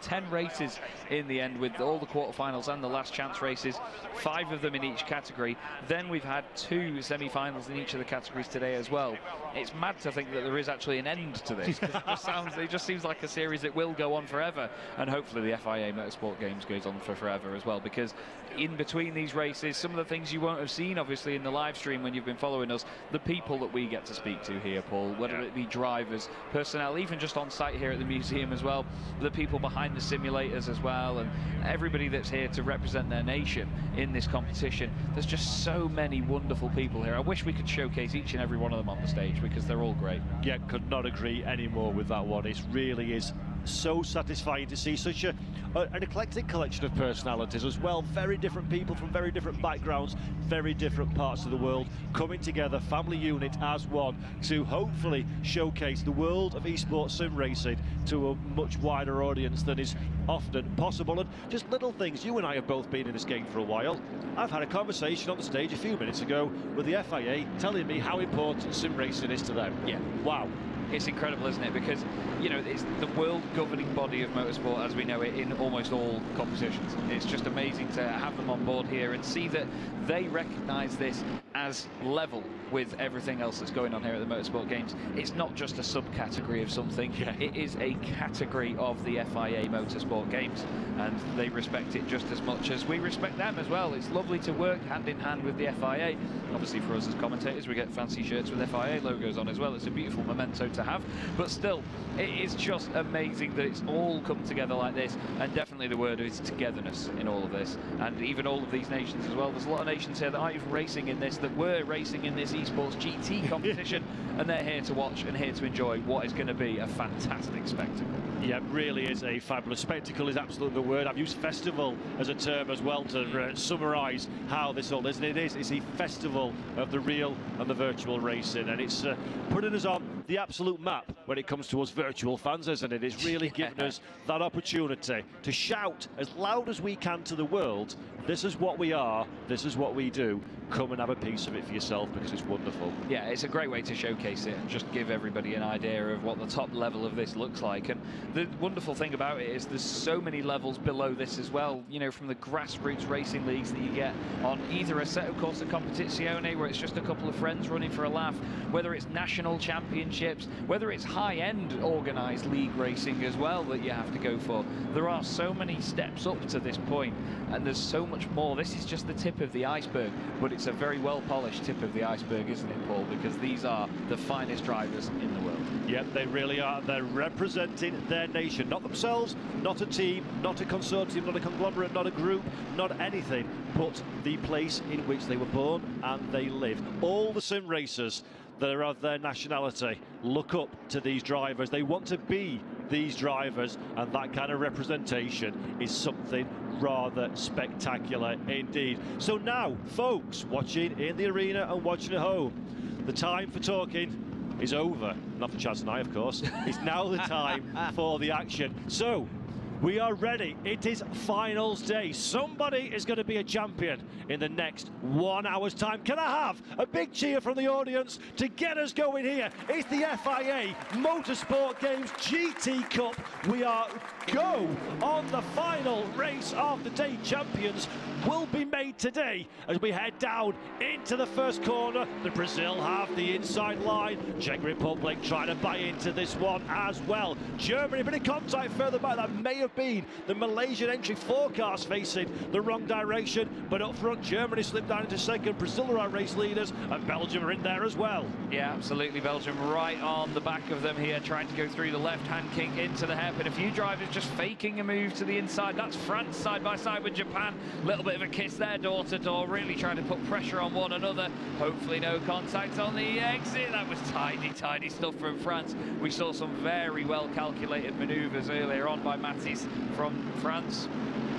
10 races in the end, with all the quarterfinals and the last chance races, 5 of them in each category. Then we've had 2 semi-finals in each of the categories today as well. It's mad to think that there is actually an end to this, because it just seems like a series that will go on forever, and hopefully the FIA Motorsport Games goes on for forever as well, because in between these races, some of the things you won't have seen obviously in the live stream when you've been following us, the people that we get to speak to here, Paul, whether it be drivers, personnel, even just on site here at the museum as well, the people behind the simulators as well, and everybody that's here to represent their nation in this competition. There's just so many wonderful people here. I wish we could showcase each and every one of them on the stage, because they're all great. Yeah, could not agree anymore with that one. It really is so satisfying to see such an eclectic collection of personalities as well. Very different people from very different backgrounds, very different parts of the world, coming together, family unit as one, to hopefully showcase the world of esports sim racing to a much wider audience than is often possible. And just little things. You and I have both been in this game for a while. I've had a conversation on the stage a few minutes ago with the FIA telling me how important sim racing is to them. Yeah. Wow. It's incredible, isn't it? Because, you know, it's the world governing body of motorsport as we know it in almost all competitions. It's just amazing to have them on board here and see that they recognise this as level with everything else that's going on here at the Motorsport Games. It's not just a subcategory of something. It is a category of the FIA Motorsport Games, and they respect it just as much as we respect them as well. It's lovely to work hand in hand with the FIA. Obviously for us as commentators, we get fancy shirts with FIA logos on as well. It's a beautiful memento to have, but still, it is just amazing that it's all come together like this, and definitely the word is togetherness in all of this, and even all of these nations as well. There's a lot of nations here that aren't even racing in this, that were racing in this Esports GT competition, and they're here to watch and here to enjoy what is going to be a fantastic spectacle. Yeah, it really is a fabulous spectacle, is absolutely the word. I've used festival as a term as well to summarise how this all is, and it's a festival of the real and the virtual racing, and it's putting us on the absolute map when it comes to us virtual fans, isn't it? It's really given us that opportunity to shout as loud as we can to the world, this is what we are, this is what we do, come and have a piece of it for yourself, because it's wonderful. Yeah, it's a great way to showcase it and just give everybody an idea of what the top level of this looks like. And the wonderful thing about it is there's so many levels below this as well, you know, from the grassroots racing leagues that you get on either a set of Corsa Competizione, where it's just a couple of friends running for a laugh, whether it's national championships, whether it's high-end organised league racing as well that you have to go for. There are so many steps up to this point, and there's so much more. This is just the tip of the iceberg, but it's it's a very well-polished tip of the iceberg, isn't it, Paul? Because these are the finest drivers in the world. Yep, they really are. They're representing their nation, not themselves, not a team, not a consortium, not a conglomerate, not a group, not anything, but the place in which they were born and they live. All the sim racers that are of their nationality look up to these drivers. They want to be these drivers, and that kind of representation is something rather spectacular indeed. So now, folks, watching in the arena and watching at home, the time for talking is over. Not for Chaz and I, of course. It's now the time for the action. So, we are ready. It is finals day. Somebody is going to be a champion in the next 1 hour's time. Can I have a big cheer from the audience to get us going here? It's the FIA Motorsport Games GT Cup. We are go on the final race of the day. Champions will be made today as we head down into the first corner. The Brazil have the inside line. Czech Republic trying to buy into this one as well. Germany, a bit of contact further back. That may have been the Malaysian entry. 4 cars facing the wrong direction, but up front Germany slipped down into second. Brazil are our race leaders, and Belgium are in there as well. Yeah, absolutely. Belgium right on the back of them here, trying to go through the left-hand kick into the hairpin. A few drivers just faking a move to the inside. That's France side by side with Japan. A little bit of a kiss there, door to door, really trying to put pressure on one another. Hopefully no contact on the exit. That was tidy stuff from France. We saw some very well calculated manoeuvres earlier on by Matisse from France.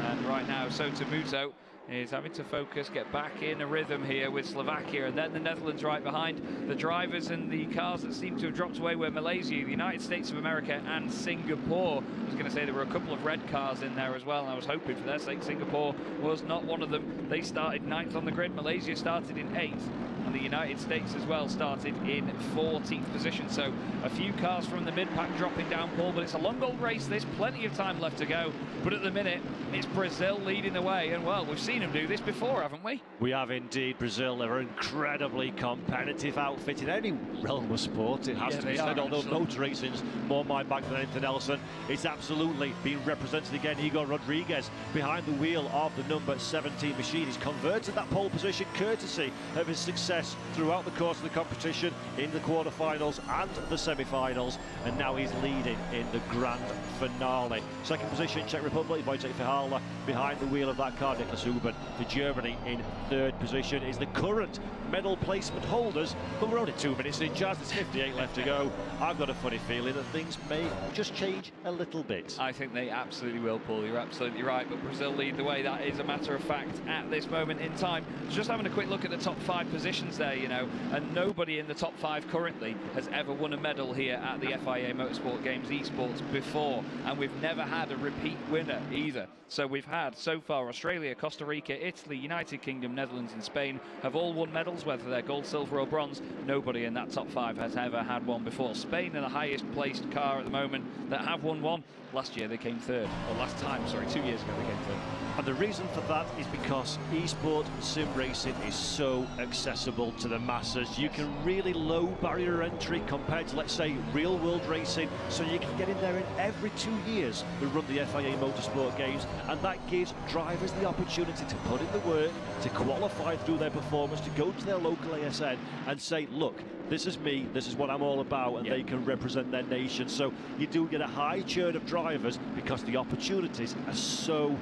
And right now, Sota Muto is having to focus, get back in a rhythm here with Slovakia, and then the Netherlands right behind. The drivers and the cars that seem to have dropped away were Malaysia, the United States of America, and Singapore. I was going to say there were a couple of red cars in there as well, and I was hoping for their sake Singapore was not one of them. They started 9th on the grid, Malaysia started in 8th, and the United States as well started in 14th position. So a few cars from the mid-pack dropping down, Paul, but it's a long old race. There's plenty of time left to go, but at the minute it's Brazil leading the way, and well, we've seen them do this before, haven't we? We have indeed. Brazil, they're an incredibly competitive outfit in any realm of sport. It has to be said, although motor racing's more my bag than anything else, and it's absolutely being represented again. Igor Rodriguez behind the wheel of the number 17 machine. He's converted that pole position courtesy of his success throughout the course of the competition in the quarterfinals and the semi-finals, and now he's leading in the grand finale. Second position, Czech Republic, Wojciech Fihala behind the wheel of that car. Niklas Huben for Germany in 3rd position is the current medal placement holders, but we're only 2 minutes in. Jazz, there's 58 left to go. I've got a funny feeling that things may just change a little bit. I think they absolutely will, Paul. You're absolutely right, but Brazil lead the way. That is a matter of fact at this moment in time. Just having a quick look at the top 5 positions there, you know, and nobody in the top 5 currently has ever won a medal here at the FIA Motorsport Games Esports before, and we've never had a repeat winner either. So we've had, so far, Australia, Costa Rica, Italy, United Kingdom, Netherlands and Spain have all won medals, whether they're gold, silver or bronze. Nobody in that top 5 has ever had one before. Spain are the highest placed car at the moment that have won one. Last year they came 3rd, or last time, sorry, 2 years ago they came 3rd. And the reason for that is because esport sim racing is so accessible to the masses. You can really low barrier entry compared to, let's say, real world racing, so you can get in there in every 2 years we run the FIA Motorsport Games, and that gives drivers the opportunity to put in the work, to qualify through their performance, to go to their local ASN and say, look, this is me, this is what I'm all about, and they can represent their nation. So you do get a high churn of drivers because the opportunities are so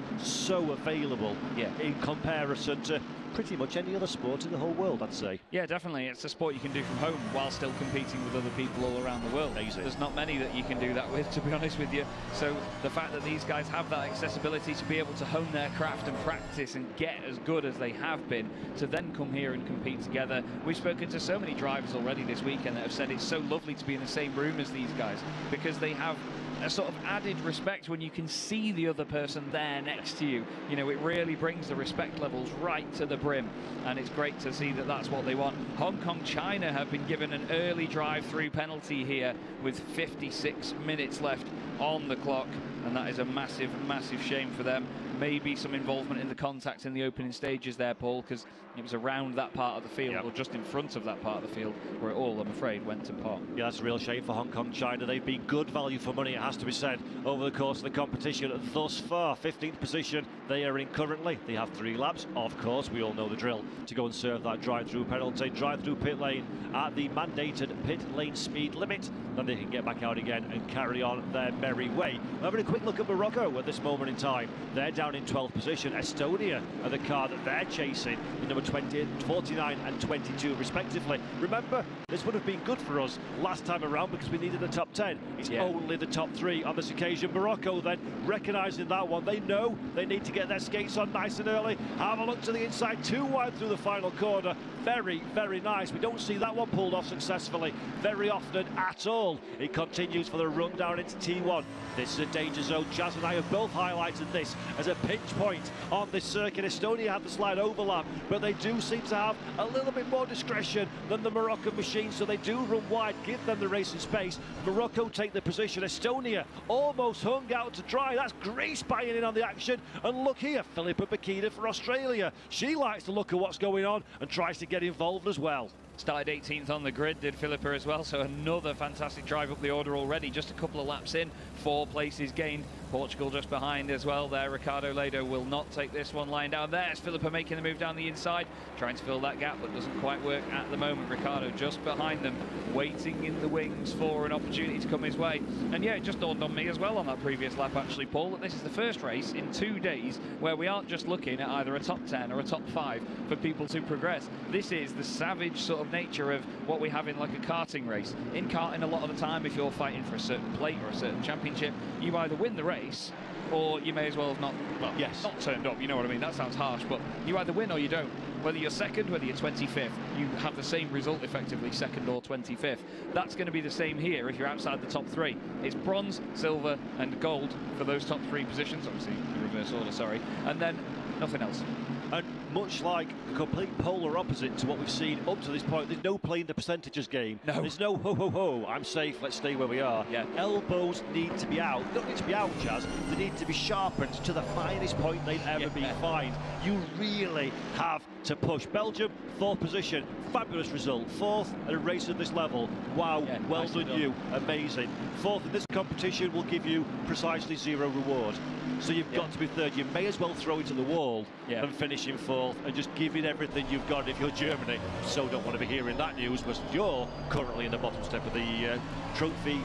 available in comparison to pretty much any other sport in the whole world, I'd say. Yeah, definitely. It's a sport you can do from home while still competing with other people all around the world. Amazing. There's not many that you can do that with, to be honest with you. So the fact that these guys have that accessibility to be able to hone their craft and practice and get as good as they have been, to then come here and compete together. We've spoken to so many drivers already this weekend that have said it's so lovely to be in the same room as these guys, because they have a sort of added respect when you can see the other person there next to you. You know, it really brings the respect levels right to the brim, and it's great to see that that's what they want. Hong Kong, China have been given an early drive-through penalty here with 56 minutes left on the clock. and that is a massive, massive shame for them. Maybe some involvement in the contact in the opening stages there, Paul, because it was around that part of the field, or just in front of that part of the field, where it all, I'm afraid, went to pot. Yeah, that's a real shame for Hong Kong China. They've been good value for money, it has to be said, over the course of the competition thus far. 15th position they are in currently. They have 3 laps, of course, we all know the drill, to go and serve that drive-through penalty, drive-through pit lane at the mandated pit lane speed limit. Then they can get back out again and carry on their merry way. We're having a quick look at Morocco at this moment in time. They're down in 12th position. Estonia are the car that they're chasing in number 20, 49 and 22 respectively. Remember, this would have been good for us last time around because we needed the top 10. It's only the top 3 on this occasion. Morocco then recognising that one. They know they need to get their skates on nice and early. Have a look to the inside, too wide through the final corner. Very, very nice. We don't see that one pulled off successfully very often at all. It continues for the run down into T1. This is a danger zone. Jazz and I have both highlighted this as a pinch point on this circuit. Estonia had the slight overlap, but they do seem to have a little bit more discretion than the Moroccan machine, so they do run wide, give them the racing space. Morocco take the position. Estonia almost hung out to dry. That's Greece buying in on the action. And look here, Philippa Bakida for Australia. She likes to look at what's going on and tries to get involved as well. Started 18th on the grid, did Philippa as well, so another fantastic drive up the order already, just a couple of laps in, 4 places gained. Portugal just behind as well there. Ricardo Lado will not take this one lying down. There's Philippa making the move down the inside, trying to fill that gap, but doesn't quite work at the moment. Ricardo just behind them, waiting in the wings for an opportunity to come his way. And yeah, it just dawned on me as well on that previous lap actually, Paul, that this is the first race in 2 days where we aren't just looking at either a top 10 or a top 5 for people to progress. This is the savage sort of nature of what we have in like a karting race. In karting, a lot of the time, if you're fighting for a certain plate or a certain championship, you either win the race or you may as well have not, well, not turned up, you know what I mean? That sounds harsh, but you either win or you don't. Whether you're second, whether you're 25th, you have the same result effectively, second or 25th. That's going to be the same here if you're outside the top 3. It's bronze, silver and gold for those top 3 positions, obviously in reverse order, sorry, and then nothing else. And much like a complete polar opposite to what we've seen up to this point, there's no playing the percentages game. No. There's no ho, I'm safe, let's stay where we are. Yeah. Elbows need to be out. They don't need to be out, Jazz. They need to be sharpened to the finest point they've ever been fined. You really have to push. Belgium, 4th position. Fabulous result. 4th at a race at this level. Wow, well done you. Amazing. 4th in this competition will give you precisely 0 reward. So you've got to be 3rd. You may as well throw it to the wall and finish in 4th and just give it everything you've got if you're Germany. So don't want to be hearing that news, but you're currently in the bottom step of the trophy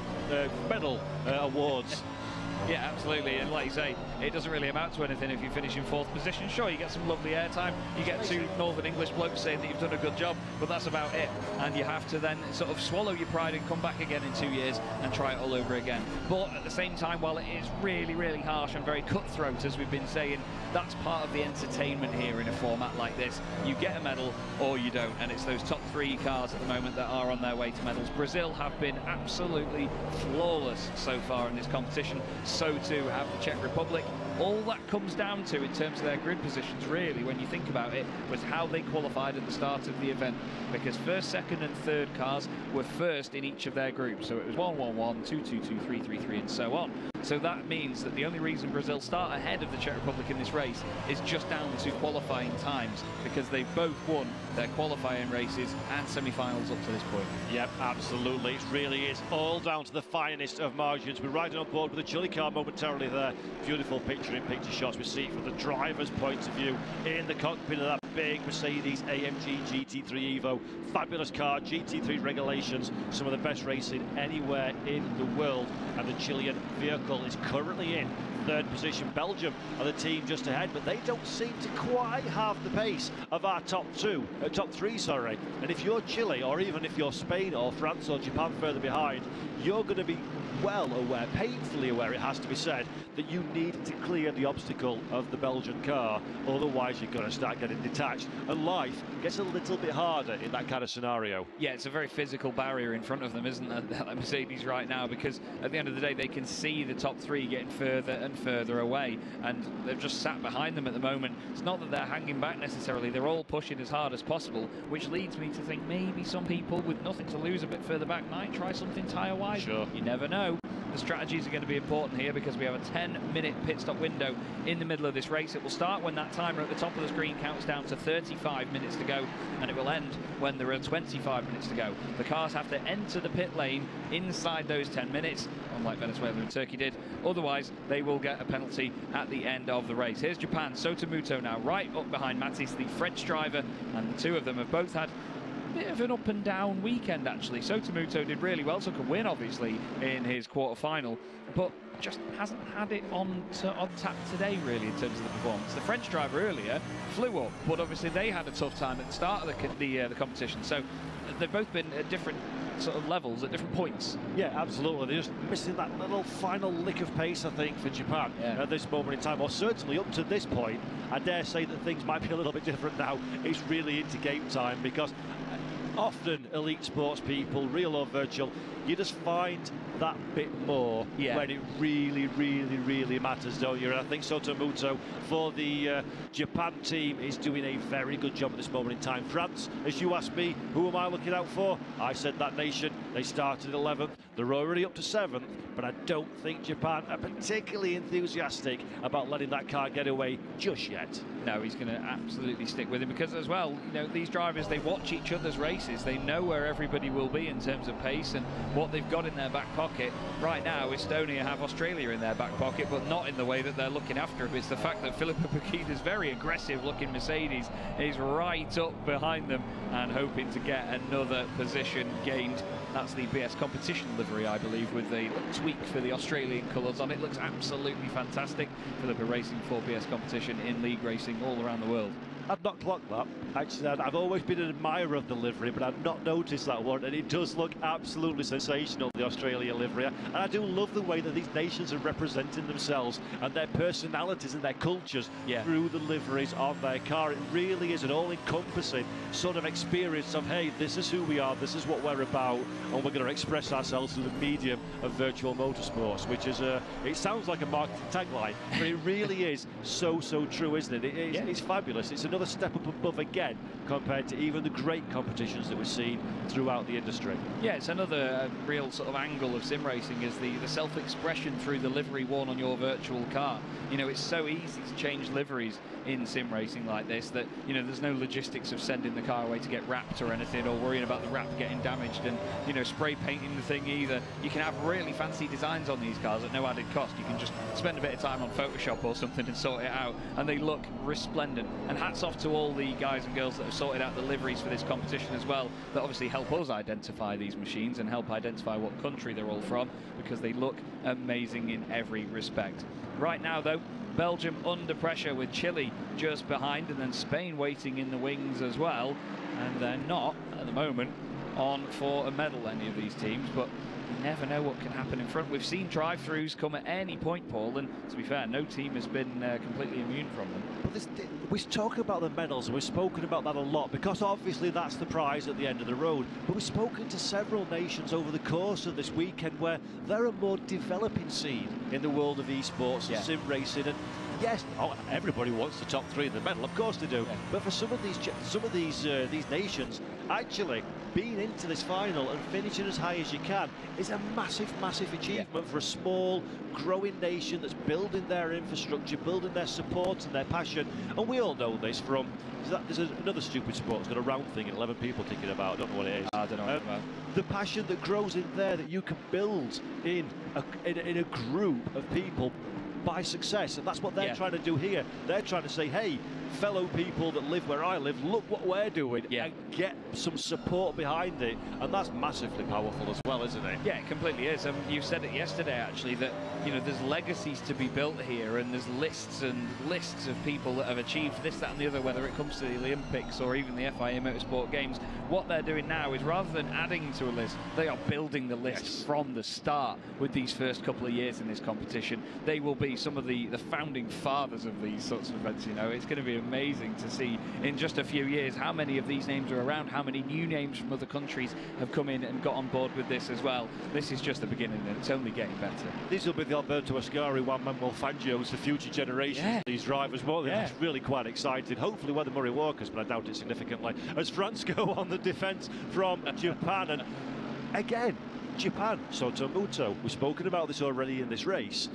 medal awards. Yeah, absolutely, and like you say, it doesn't really amount to anything if you finish in 4th position. Sure, you get some lovely airtime, you get 2 Northern English blokes saying that you've done a good job, but that's about it. And you have to then sort of swallow your pride and come back again in 2 years and try it all over again. But at the same time, while it is really, really harsh and very cutthroat, as we've been saying, that's part of the entertainment here in a format like this. You get a medal or you don't, and it's those top 3 cars at the moment that are on their way to medals. Brazil have been absolutely flawless so far in this competition. So too have the Czech Republic. All that comes down to, in terms of their grid positions, really, when you think about it, was how they qualified at the start of the event. Because 1st, 2nd and 3rd cars were 1st in each of their groups. So it was 1-1-1, 2-2-2, 3-3-3 and so on. So that means that the only reason Brazil start ahead of the Czech Republic in this race is just down to qualifying times, because they've both won their qualifying races and semi-finals up to this point. Yep, absolutely. It really is all down to the finest of margins. We're riding on board with the Chile car momentarily there. Beautiful picture-in-picture shots we see from the driver's point of view in the cockpit of that big Mercedes AMG GT3 Evo. Fabulous car, GT3 regulations, some of the best racing anywhere in the world. And the Chilean vehicle is currently in 3rd position. Belgium are the team just ahead, but they don't seem to quite have the pace of our top 3, sorry. And if you're Chile, or even if you're Spain or France or Japan further behind, you're going to be well aware, painfully aware, it has to be said, that you need to clear the obstacle of the Belgian car, otherwise you're going to start getting detached, and life gets a little bit harder in that kind of scenario. Yeah, it's a very physical barrier in front of them, isn't it, that Mercedes right now, because at the end of the day they can see the top 3 getting further and further away, and they've just sat behind them at the moment. It's not that they're hanging back necessarily, they're all pushing as hard as possible, which leads me to think maybe some people with nothing to lose a bit further back might try something tyre-wise. Sure. You never know. the strategies are going to be important here because we have a 10-minute pit stop window in the middle of this race. It will start when that timer at the top of the screen counts down to 35 minutes to go, and it will end when there are 25 minutes to go. The cars have to enter the pit lane inside those 10 minutes, unlike Venezuela and Turkey did. Otherwise, they will get a penalty at the end of the race. Here's Japan. Sotomuto now right up behind Matisse, the French driver, and the two of them have both had a bit of an up and down weekend, actually. Sotomuto did really well, took a win, obviously, in his quarter-final, but just hasn't had it on tap today, really, in terms of the performance. The French driver earlier flew up, but obviously they had a tough time at the start of the competition. So they've both been at different sort of levels at different points. Yeah, absolutely. They're just missing that little final lick of pace, I think, for Japan at this moment in time, or certainly up to this point. I dare say that things might be a little bit different now. It's really into game time, because often elite sports people, real or virtual, you just find that bit more when it really, really, really matters, don't you? And I think Sotomuto for the Japan team is doing a very good job at this moment in time. France, as you asked me, who am I looking out for? I said that nation. They started 11th. They're already up to 7th, but I don't think Japan are particularly enthusiastic about letting that car get away just yet. No, he's going to absolutely stick with it, because as well, you know, these drivers, they watch each other's races. They know where everybody will be in terms of pace and what they've got in their back pocket. Right now, Estonia have Australia in their back pocket, but not in the way that they're looking after him. It's the fact that Filippo Pachina's very aggressive-looking Mercedes is right up behind them and hoping to get another position gained. That's the BS competition livery, I believe, with a tweak for the Australian colours on it. Looks absolutely fantastic. Filippo racing for BS competition in league racing all around the world. I've not clocked that. Actually, I've always been an admirer of the livery, but I've not noticed that one, and it does look absolutely sensational, the Australia livery. And I do love the way that these nations are representing themselves and their personalities and their cultures through the liveries of their car. It really is an all-encompassing sort of experience of, hey, this is who we are, this is what we're about, and we're going to express ourselves through the medium of virtual motorsports, which is it sounds like a marketing tagline, but it really is so true, isn't it? It's fabulous. It's another step up above again compared to even the great competitions that we've seen throughout the industry. Yeah, it's another real sort of angle of sim racing, is the self-expression through the livery worn on your virtual car. You know, it's so easy to change liveries in sim racing like this that, you know, there's no logistics of sending the car away to get wrapped or anything, or worrying about the wrap getting damaged and, you know, spray painting the thing either. You can have really fancy designs on these cars at no added cost. You can just spend a bit of time on Photoshop or something and sort it out, and they look resplendent. And hats off to all the guys and girls that have sorted out the liveries for this competition as well, that obviously help us identify these machines and help identify what country they're all from, because they look amazing in every respect. Right now, though, Belgium under pressure with Chile just behind, and then Spain waiting in the wings as well, and they're not at the moment on for a medal, any of these teams, but you never know what can happen in front. We've seen drive-throughs come at any point, Paul, and to be fair, no team has been completely immune from them. But we talk about the medals, and we've spoken about that a lot, because obviously that's the prize at the end of the road. But we've spoken to several nations over the course of this weekend where they're a more developing scene in the world of esports and sim racing. And yes, everybody wants the top 3 in the medal, of course they do. Yeah. But for some of these nations, actually being into this final and finishing as high as you can is a massive achievement for a small, growing nation that's building their infrastructure, building their support and their passion. And we all know this from, there's another stupid sport, it's got a round thing and 11 people kicking about, I don't know what it is. I don't know what about. The passion that grows in there, that you can build in a group of people by success, and that's what they're trying to do here. They're trying to say, hey, fellow people that live where I live, look what we're doing, and get some support behind it, and that's massively powerful as well, isn't it? Yeah, it completely is. You said it yesterday, actually, that, you know, there's legacies to be built here, and there's lists and lists of people that have achieved this, that and the other, whether it comes to the Olympics or even the FIA Motorsport Games. What they're doing now is, rather than adding to a list, they are building the list from the start with these first couple of years in this competition. They will be some of the founding fathers of these sorts of events. You know, it's going to be amazing to see in just a few years how many of these names are around, how many new names from other countries have come in and got on board with this as well. This is just the beginning, and it's only getting better. These will be the Alberto Ascari, Juan Manuel Fangio's, the future generations of these drivers. Well, that's really quite exciting. Hopefully we're the Murray Walkers, but I doubt it significantly. As France go on the defence from Japan, and again, Japan, Sotomuto, we've spoken about this already in this race.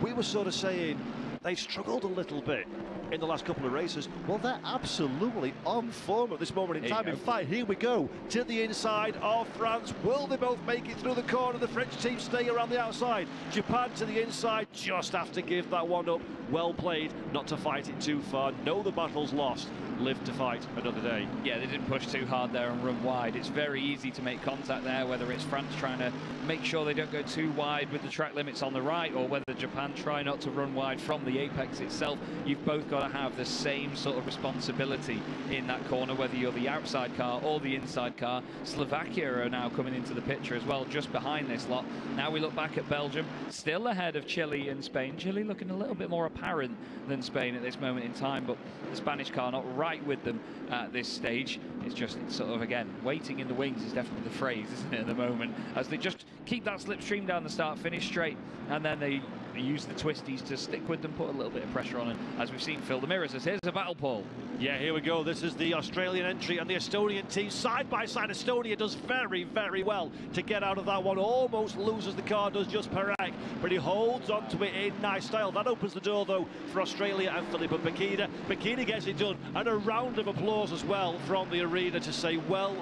We were sort of saying they've struggled a little bit in the last couple of races. Well, they're absolutely on form at this moment in time. In fact, here we go to the inside of France. Will they both make it through the corner? The French team stay around the outside. Japan to the inside, just have to give that one up. Well played, not to fight it too far. Know the battle's lost. Live to fight another day. Yeah, they didn't push too hard there and run wide. It's very easy to make contact there, whether it's France trying to make sure they don't go too wide with the track limits on the right, or whether Japan try not to run wide from the apex itself. You've both got to have the same sort of responsibility in that corner, whether you're the outside car or the inside car. Slovakia are now coming into the picture as well, just behind this lot. Now we look back at Belgium, still ahead of Chile and Spain. Chile looking a little bit more apparent than Spain at this moment in time, but the Spanish car not right with them at this stage. It's just sort of, again, waiting in the wings is definitely the phrase, isn't it, at the moment, as they just keep that slipstream down the start, finish straight, and then they use the twisties to stick with them, put a little bit of pressure on it. As we've seen Phil the Mirrors, as here's a battle, Paul. Yeah, here we go. This is the Australian entry and the Estonian team side by side. Estonia does very, very well to get out of that one. Almost loses the car, does just Perec, but he holds on to it in nice style. That opens the door, though, for Australia and Filippo Bacchina. Bacchina gets it done, and a round of applause as well from the arena to say, well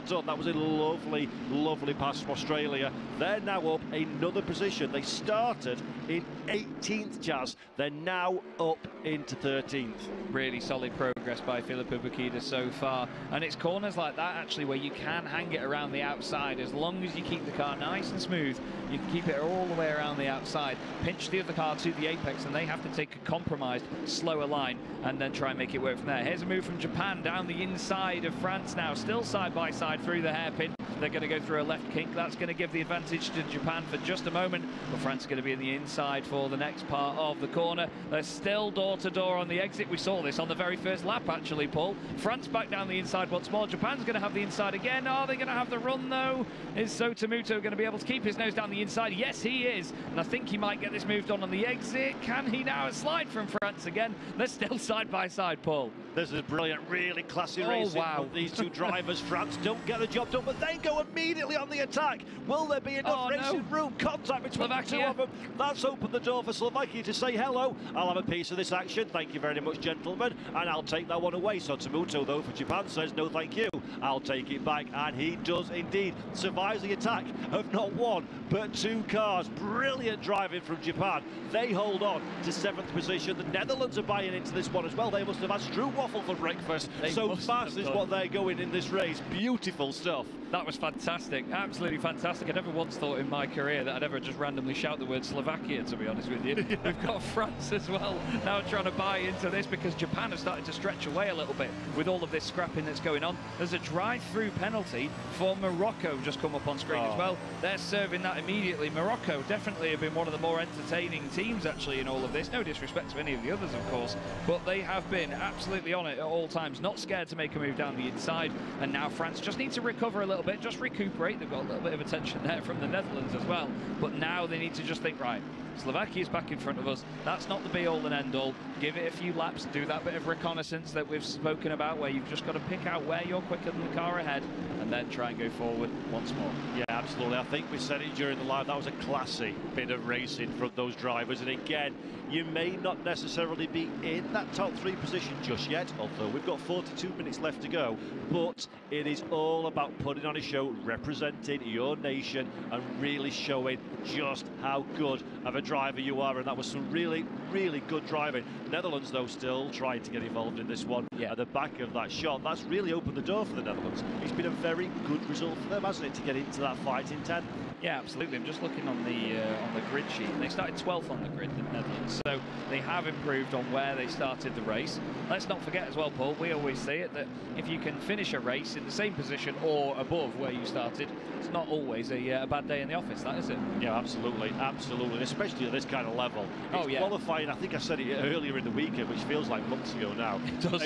done. That was a lovely, lovely pass from Australia. They're now up another position. They started in 18th, Jazz. They're now up into 13th. Really solid progress by Filippo Bacchina so far, and it's corners like that actually where you can hang it around the outside. As long as you keep the car nice and smooth, you can keep it all the way around the outside, pinch the other car to the apex, and they have to take a compromised slower line and then try and make it work from there. Here's a move from Japan down the inside of France now, still side by side through the hairpin. They're going to go through a left kink. That's going to give the advantage to Japan for just a moment, but France is going to be in the inside for the next part of the corner. They're still door-to-door on the exit. We saw this on the very first lap, actually, Paul. France back down the inside once more. Japan's going to have the inside again. Are they going to have the run, though? Is Sotomuto going to be able to keep his nose down the inside? Yes, he is, and I think he might get this move done on the exit. Can he now slide from France again? They're still side by side, Paul. This is brilliant, really classy racing from these two drivers. France don't get the job done, but they go immediately on the attack. Will there be enough racing room? Contact between the two of them. That's opened the door for Slovakia to say hello. I'll have a piece of this action. Thank you very much, gentlemen, and I'll take that one away. Sotomuto, though, for Japan says no thank you. I'll take it back, and he does indeed. Survives the attack of not one, but two cars. Brilliant driving from Japan. They hold on to 7th position. The Netherlands are buying into this one as well. They must have had stroopwafel for breakfast. So fast is what they're going in this race. Beautiful stuff. That was fantastic, absolutely fantastic. I never once thought in my career that I'd ever just randomly shout the word Slovakia, to be honest with you. We've got France as well now trying to buy into this, because Japan has started to stretch away a little bit with all of this scrapping that's going on. There's a drive-through penalty for Morocco just come up on screen as well. They're serving that immediately. Morocco definitely have been one of the more entertaining teams actually in all of this. No disrespect to any of the others, of course, but they have been absolutely on it at all times, not scared to make a move down the inside. And now France just need to recover a little bit, just recuperate. They've got a little bit of attention there from the Netherlands as well, but now they need to just think, right, Slovakia's back in front of us. That's not the be-all and end-all. Give it a few laps, do that bit of reconnaissance that we've spoken about, where you've just got to pick out where you're quicker than the car ahead, and then try and go forward once more. Yeah, absolutely. I think we said it during the live. That was a classy bit of racing from those drivers. And again, you may not necessarily be in that top 3 position just yet, although we've got 42 minutes left to go. But it is all about putting on a show, representing your nation, and really showing just how good of a driver you are. And that was some really, really good driving. Netherlands, though, still trying to get involved in this one. At the back of that shot, that's really opened the door for the Netherlands. It's been a very good result for them, hasn't it, to get into that fight in 10th? Yeah, absolutely. I'm just looking on the grid sheet. They started 12th on the grid, the Netherlands, so they have improved on where they started the race. Let's not forget as well, Paul, we always say it, that if you can finish a race in the same position or above where you started, it's not always a bad day in the office, that is it? Yeah, absolutely, absolutely, especially at this kind of level. It's qualifying, I think I said it earlier in the weekend, which feels like months ago now. It does.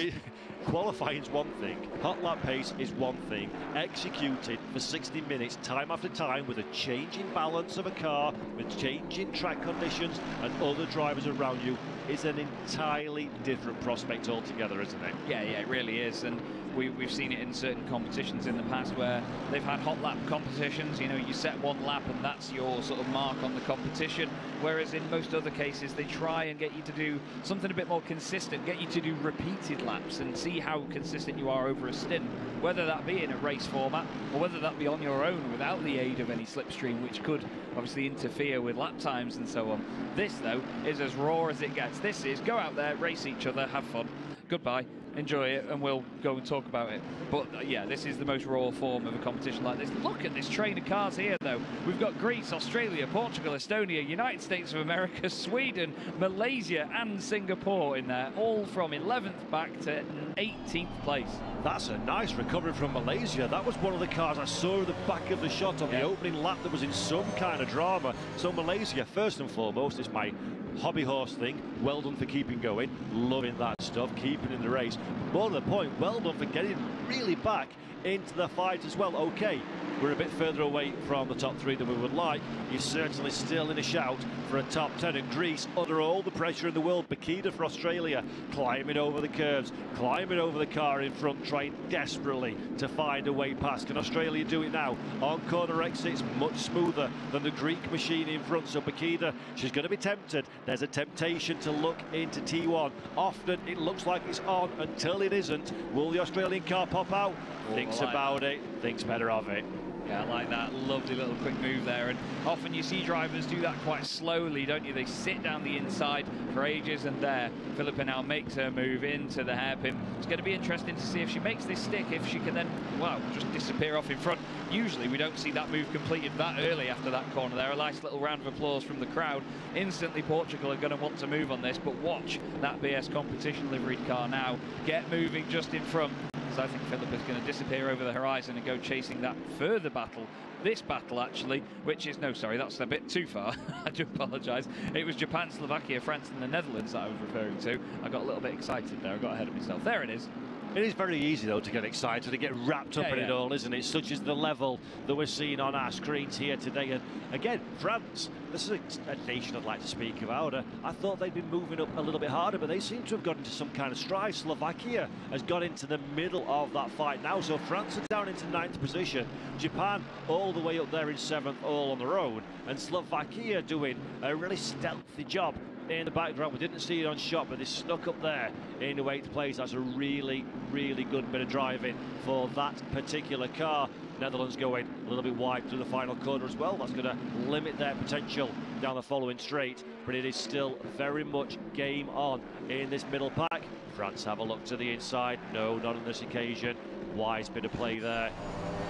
Qualifying's one thing, hot lap pace is one thing, executed for 60 minutes time after time with a changing balance of a car, with changing track conditions and other drivers around you, is an entirely different prospect altogether, isn't it? Yeah, it really is. And we've seen it in certain competitions in the past where they've had hot lap competitions. You know, you set one lap and that's your sort of mark on the competition. Whereas in most other cases, they try and get you to do something a bit more consistent, get you to do repeated laps and see how consistent you are over a stint, whether that be in a race format or whether that be on your own without the aid of any slipstream, which could obviously interfere with lap times and so on. This, though, is as raw as it gets. This is go out there, race each other, have fun, goodbye, enjoy it, and we'll go and talk about it. But yeah, this is the most raw form of a competition like this. Look at this train of cars here, though. We've got Greece, Australia, Portugal, Estonia, United States of America, Sweden, Malaysia and Singapore in there, all from 11th back to 18th place. That's a nice recovery from Malaysia. That was one of the cars I saw at the back of the shot on the opening lap that was in some kind of drama. So Malaysia, first and foremost, is my hobby horse thing. Well done for keeping going, loving that stuff, keeping in the race. More to the point, well done for getting really back into the fight as well. Okay, we're a bit further away from the top three than we would like. You're certainly still in a shout for a top 10. And Greece, under all the pressure in the world, Bakida for Australia, climbing over the curves, climbing over the car in front, trying desperately to find a way past. Can Australia do it now? On corner exits, much smoother than the Greek machine in front. So Bakida, she's going to be tempted. There's a temptation to look into T1. Often it looks like it's on until it isn't. Will the Australian car pop out? Thinks about it, thinks better of it. Yeah, I like that. Lovely little quick move there. And often you see drivers do that quite slowly, don't you? They sit down the inside for ages, and there, Philippa now makes her move into the hairpin. It's going to be interesting to see if she makes this stick, if she can then, well, just disappear off in front. Usually we don't see that move completed that early after that corner there. A nice little round of applause from the crowd. Instantly Portugal are going to want to move on this, but watch that BS competition liveried car now get moving just in front. I think Philippa's going to disappear over the horizon and go chasing that further battle. This battle, actually, which is, no, sorry, that's a bit too far. I do apologise. It was Japan, Slovakia, France and the Netherlands that I was referring to. I got a little bit excited there. I got ahead of myself. There it is. It is very easy, though, to get excited, to get wrapped up in it all, isn't it? Such as the level that we're seeing on our screens here today. And again, France, this is a nation I'd like to speak about. I thought they'd been moving up a little bit harder, but they seem to have got into some kind of stride. Slovakia has got into the middle of that fight now. So France are down into 9th position. Japan all the way up there in 7th, all on their own. And Slovakia doing a really stealthy job in the background. We didn't see it on shot, but they snuck up there in the 8th place. That's a really, really good bit of driving for that particular car. Netherlands going a little bit wide through the final corner as well. That's going to limit their potential down the following straight, but it is still very much game on in this middle pack. France have a look to the inside. No, not on this occasion. Wise bit of play there.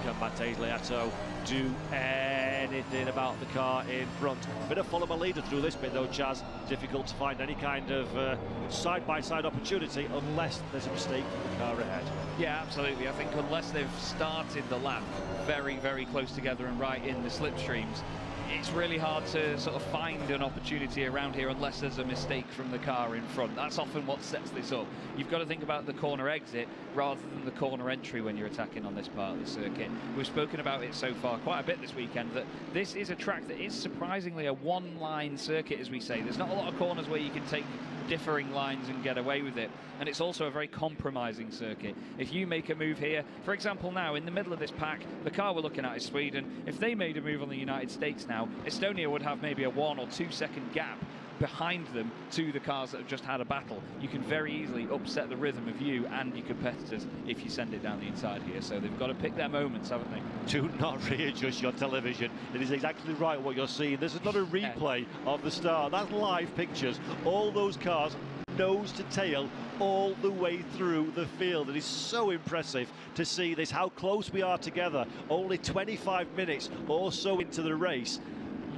Can Matej Leato do anything about the car in front? Bit of follow my leader through this bit though, Chaz. Difficult to find any kind of side-by-side opportunity unless there's a mistake from the car ahead. Yeah, absolutely. I think unless they've started the lap very, very close together and right in the slipstreams, it's really hard to sort of find an opportunity around here unless there's a mistake from the car in front. That's often what sets this up. You've got to think about the corner exit rather than the corner entry when you're attacking on this part of the circuit. We've spoken about it so far quite a bit this weekend, that this is a track that is surprisingly a one-line circuit, as we say. There's not a lot of corners where you can take differing lines and get away with it, and it's also a very compromising circuit. If you make a move here, for example, now in the middle of this pack, the car we're looking at is Sweden. If they made a move on the United States now, Estonia would have maybe a 1 or 2 second gap behind them to the cars that have just had a battle. You can very easily upset the rhythm of you and your competitors if you send it down the inside here. So they've got to pick their moments, haven't they? Do not readjust your television. It is exactly right what you're seeing. This is not a replay of the start. That's live pictures. All those cars nose to tail all the way through the field. It is so impressive to see this, how close we are together. Only 25 minutes or so into the race.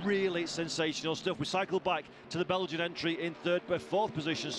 Really sensational stuff. We cycle back to the Belgian entry in 4th position,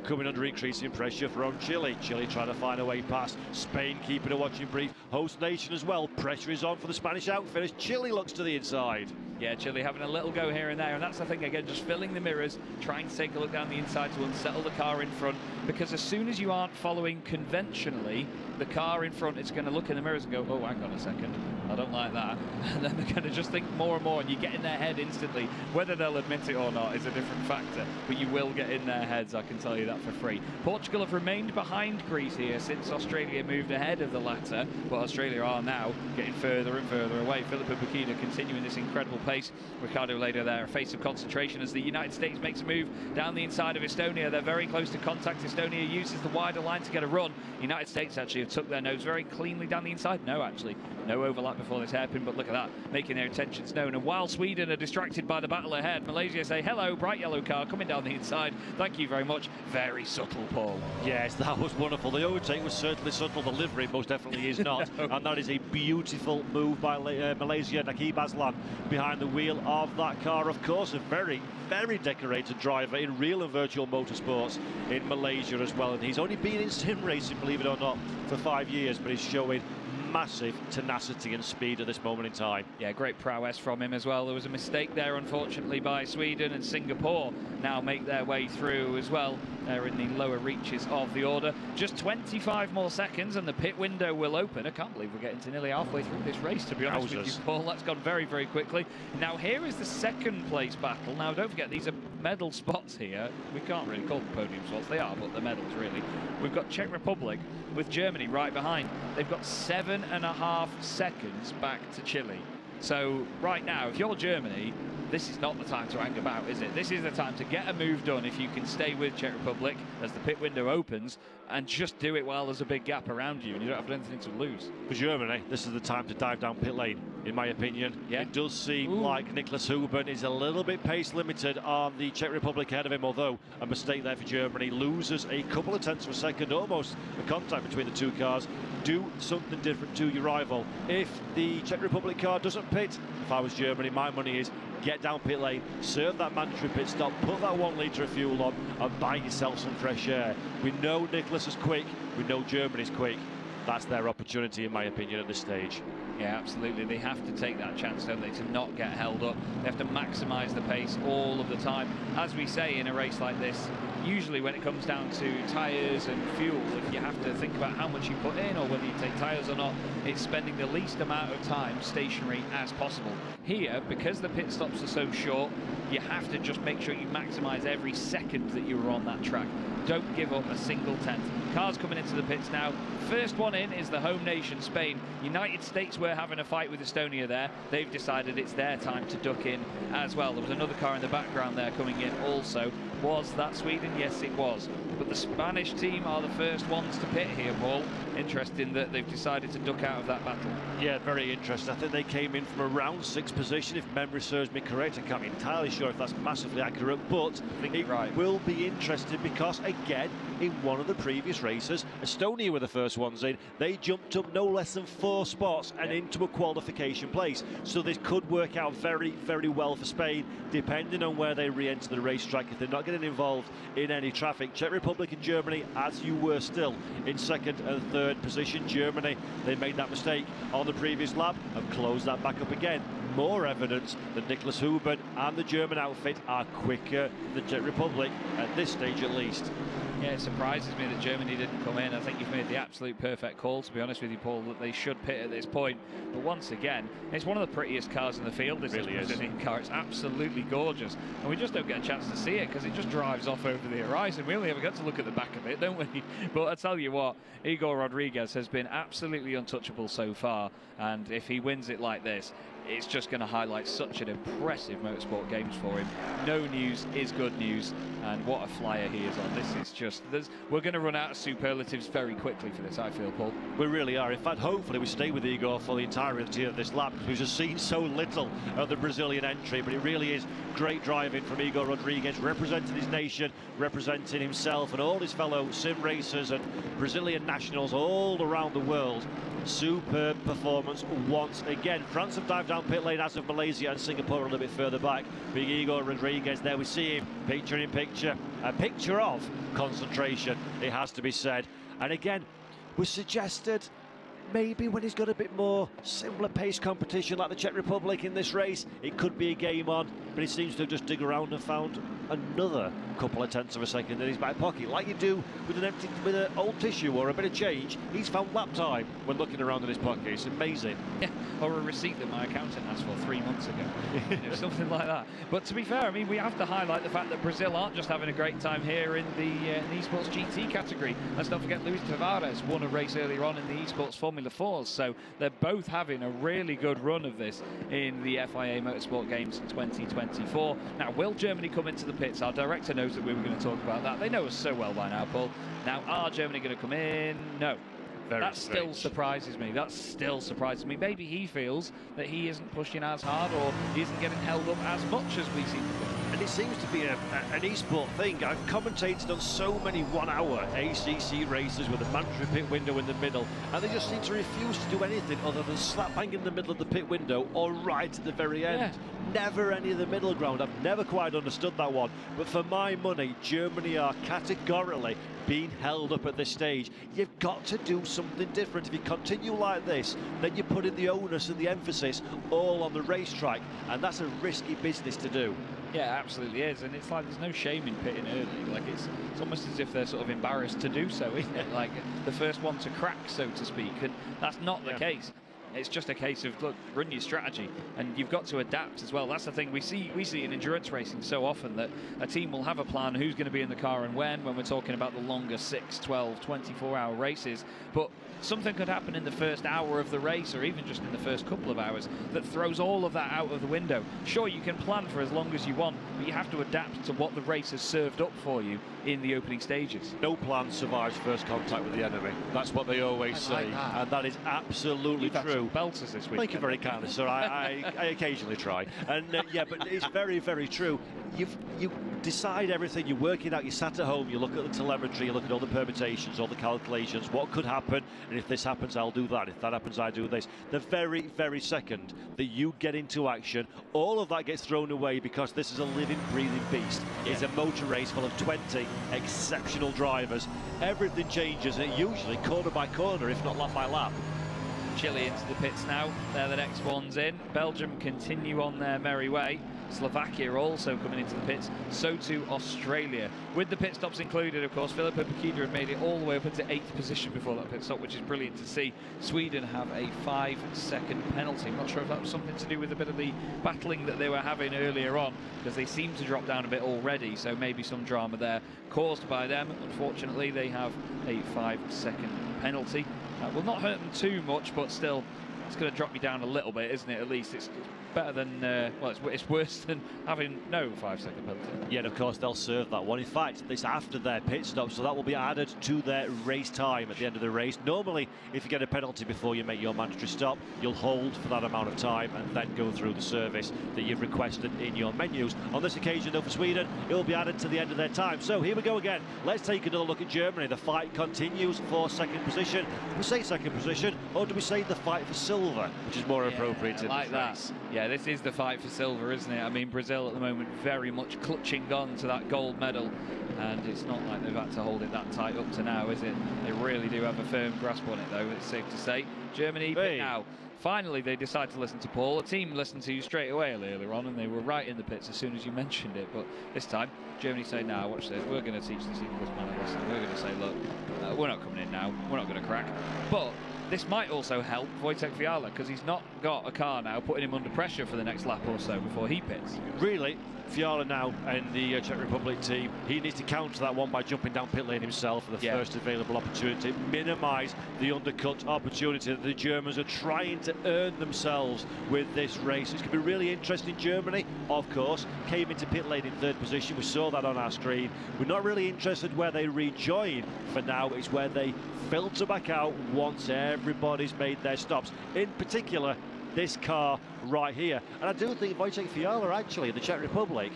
coming under increasing pressure from Chile. Chile trying to find a way past. Spain keeping a watching brief. Host nation as well. Pressure is on for the Spanish outfit as Chile looks to the inside. Yeah, Chile having a little go here and there, and that's the thing again, just filling the mirrors, trying to take a look down the inside to unsettle the car in front, because as soon as you aren't following conventionally, the car in front is going to look in the mirrors and go, oh, hang on a second, I don't like that. And then they're going to just think more and more, and you get in their head instantly. Whether they'll admit it or not is a different factor, but you will get in their heads, I can tell you that for free. Portugal have remained behind Greece here since Australia moved ahead of the latter, but Australia are now getting further and further away. Filippo Bukina continuing this incredible pace. Ricardo Leda there, a face of concentration as the United States makes a move down the inside of Estonia. They're very close to contact. Estonia uses the wider line to get a run. United States actually have took their nose very cleanly down the inside. No, actually, no overlap before this hairpin, but look at that, making their intentions known. And while Sweden are distracted by the battle ahead, Malaysia say, hello, bright yellow car coming down the inside. Thank you very much. Very subtle, Paul. Yes, that was wonderful. The overtake was certainly subtle. The livery most definitely is not. And that is a beautiful move by Malaysia. Nakib Aslan behind the wheel of that car. Of course, a very, very decorated driver in real and virtual motorsports in Malaysia as well. And he's only been in sim racing, believe it or not, for 5 years, but he's showing massive tenacity and speed at this moment in time. Yeah, great prowess from him as well. There was a mistake there, unfortunately, by Sweden, and Singapore now make their way through as well. They're in the lower reaches of the order. Just 25 more seconds and the pit window will open. I can't believe we're getting to nearly halfway through this race, to be honest with you, Paul. That's gone very, very quickly. Now, here is the second place battle. Now, don't forget, these are medal spots here. We can't really call them podium spots. They are, but they're medals, really. We've got Czech Republic with Germany right behind. They've got 7.5 seconds back to Chile. So right now, if you're Germany, this is not the time to hang about, is it? This is the time to get a move done if you can stay with Czech Republic as the pit window opens, and just do it while there's a big gap around you and you don't have anything to lose. For Germany, this is the time to dive down pit lane, in my opinion. Yeah. It does seem like Niklas Huben is a little bit pace limited on the Czech Republic ahead of him, although a mistake there for Germany. Loses a couple of tenths of a second, almost a contact between the two cars. Do something different to your rival. If the Czech Republic car doesn't pit, if I was Germany, my money is get down pit lane, serve that mandatory pit stop, put that 1 litre of fuel on and buy yourself some fresh air. We know Nicholas is quick, we know Germany's quick. That's their opportunity, in my opinion, at this stage. Yeah, absolutely. They have to take that chance, don't they, to not get held up. They have to maximise the pace all of the time. As we say in a race like this, usually when it comes down to tyres and fuel, if you have to think about how much you put in or whether you take tyres or not, it's spending the least amount of time stationary as possible. Here, because the pit stops are so short, you have to just make sure you maximise every second that you're on that track. Don't give up a single tenth. Cars coming into the pits now. First one in is the home nation, Spain. United States were having a fight with Estonia there. They've decided it's their time to duck in as well. There was another car in the background there coming in also. Was that Sweden? Yes, it was. But the Spanish team are the first ones to pit here, Paul. Interesting that they've decided to duck out of that battle. Yeah, very interesting. I think they came in from around 6th position, if memory serves me correct. I can't be entirely sure if that's massively accurate, but it will be interesting because, again, in one of the previous races, Estonia were the first ones in. They jumped up no less than 4 spots and into a qualification place. So this could work out very, very well for Spain, depending on where they re-enter the racetrack. If they're not getting involved in any traffic. Czech Republic and Germany, as you were, still in 2nd and 3rd position. Germany, they made that mistake on the previous lap, have closed that back up again. More evidence that Niklas Huben and the German outfit are quicker than the Czech Republic, at this stage at least. Yeah, it surprises me that Germany didn't come in. I think you've made the absolute perfect call, to be honest with you, Paul, that they should pit at this point. But once again, it's one of the prettiest cars in the field, this really Brazilian car. It's absolutely gorgeous. And we just don't get a chance to see it because it just drives off over the horizon. We only ever get to look at the back of it, don't we? But I tell you what, Igor Rodriguez has been absolutely untouchable so far. And if he wins it like this, it's just going to highlight such an impressive motorsport games for him. No news is good news, and what a flyer he is on. This is just, we're going to run out of superlatives very quickly for this, I feel, Paul. We really are. In fact, hopefully we stay with Igor for the entirety of this lap, who's just seen so little of the Brazilian entry, but it really is great driving from Igor Rodriguez, representing his nation, representing himself and all his fellow sim racers and Brazilian nationals all around the world. Superb performance once again. France have dived down pit lane, as of Malaysia and Singapore a little bit further back. Big Igor Rodriguez, there we see him, picture in picture. A picture of concentration, it has to be said. And again, was suggested maybe when he's got a bit more similar pace competition like the Czech Republic in this race, it could be a game on, but he seems to have just dig around and found another couple of tenths of a second in his back pocket, like you do with an old tissue or a bit of change. He's found lap time when looking around in his pocket. It's amazing. Yeah, or a receipt that my accountant asked for 3 months ago, you know, something like that. But to be fair, I mean, we have to highlight the fact that Brazil aren't just having a great time here in the Esports GT category. Let's not forget Luis Tavares won a race earlier on in the Esports Formula 4s, so they're both having a really good run of this in the FIA Motorsport Games 2024. Now, will Germany come into the pits? Our director knows that we were going to talk about that. They know us so well by now, Paul. Now, are Germany going to come in? No. That still surprises me. That still surprises me. Maybe he feels that he isn't pushing as hard or he isn't getting held up as much as we seem to do. And it seems to be an esport thing. I've commentated on so many 1 hour ACC races with a mandatory pit window in the middle, and they just seem to refuse to do anything other than slap bang in the middle of the pit window or right at the very end. Yeah. Never any of the middle ground. I've never quite understood that one. But for my money, Germany are categorically being held up at this stage. You've got to do something different. If you continue like this, then you're putting the onus and the emphasis all on the racetrack, and that's a risky business to do. Yeah, absolutely is, and it's like there's no shame in pitting early. Like it's almost as if they're sort of embarrassed to do so, isn't it? Like the first one to crack, so to speak, and that's not the case. It's just a case of, look, run your strategy, and you've got to adapt as well. That's the thing we see in endurance racing so often, that a team will have a plan who's going to be in the car and when we're talking about the longer 6, 12, 24-hour races. But something could happen in the first hour of the race, or even just in the first couple of hours, that throws all of that out of the window. Sure, you can plan for as long as you want, but you have to adapt to what the race has served up for you in the opening stages. No plan survives first contact with the enemy. That's what they always say, and that is absolutely true. Belters this week. Thank you very kindly, sir. I occasionally try, and yeah, but it's very, very true. You decide everything. You work it out. You sat at home. You look at the telemetry. You look at all the permutations, all the calculations. What could happen? And if this happens, I'll do that. If that happens, I do this. The very, very second that you get into action, all of that gets thrown away, because this is a living, breathing beast. Yeah. It's a motor race full of 20 exceptional drivers. Everything changes, and usually corner by corner, if not lap by lap. Chile into the pits now. They're the next ones in. Belgium continue on their merry way. Slovakia also coming into the pits, so too Australia. With the pit stops included, of course, Filippo Pachida had made it all the way up into 8th position before that pit stop, which is brilliant to see. Sweden have a 5-second penalty. I'm not sure if that was something to do with a bit of the battling that they were having earlier on, because they seem to drop down a bit already, so maybe some drama there caused by them. Unfortunately, they have a 5-second penalty. That will not hurt them too much, but still, it's going to drop you down a little bit, isn't it? At least it's better than, well, it's worse than having no 5-second penalty. Yeah, and of course they'll serve that one. In fact, it's after their pit stop, so that will be added to their race time at the end of the race. Normally, if you get a penalty before you make your mandatory stop, you'll hold for that amount of time and then go through the service that you've requested in your menus. On this occasion, though, for Sweden, it will be added to the end of their time. So here we go again. Let's take another look at Germany. The fight continues for second position. Do we say second position, or do we say the fight for silver, which is more appropriate in this race? Yeah, this is the fight for silver, isn't it? I mean, Brazil at the moment very much clutching on to that gold medal, and it's not like they've had to hold it that tight up to now, is it? They really do have a firm grasp on it, though, it's safe to say. Germany pit now. Finally, they decide to listen to Paul. A team listened to you straight away earlier on, and they were right in the pits as soon as you mentioned it. But this time, Germany say, "Now, watch this. We're going to teach this Englishman a lesson. We're going to say, look, we're not coming in now. We're not going to crack." But this might also help Wojtek Fiala, because he's not got a car now putting him under pressure for the next lap or so before he pits. Really, Fiala now in the Czech Republic team, he needs to counter that one by jumping down pit lane himself for the first available opportunity, minimise the undercut opportunity that the Germans are trying to earn themselves with this race. It's going to be really interesting. Germany, of course, came into pit lane in 3rd position. We saw that on our screen. We're not really interested where they rejoin for now. It's where they filter back out once everybody's made their stops. In particular, this car right here. And I do think Wojtek Fiala, actually, in the Czech Republic,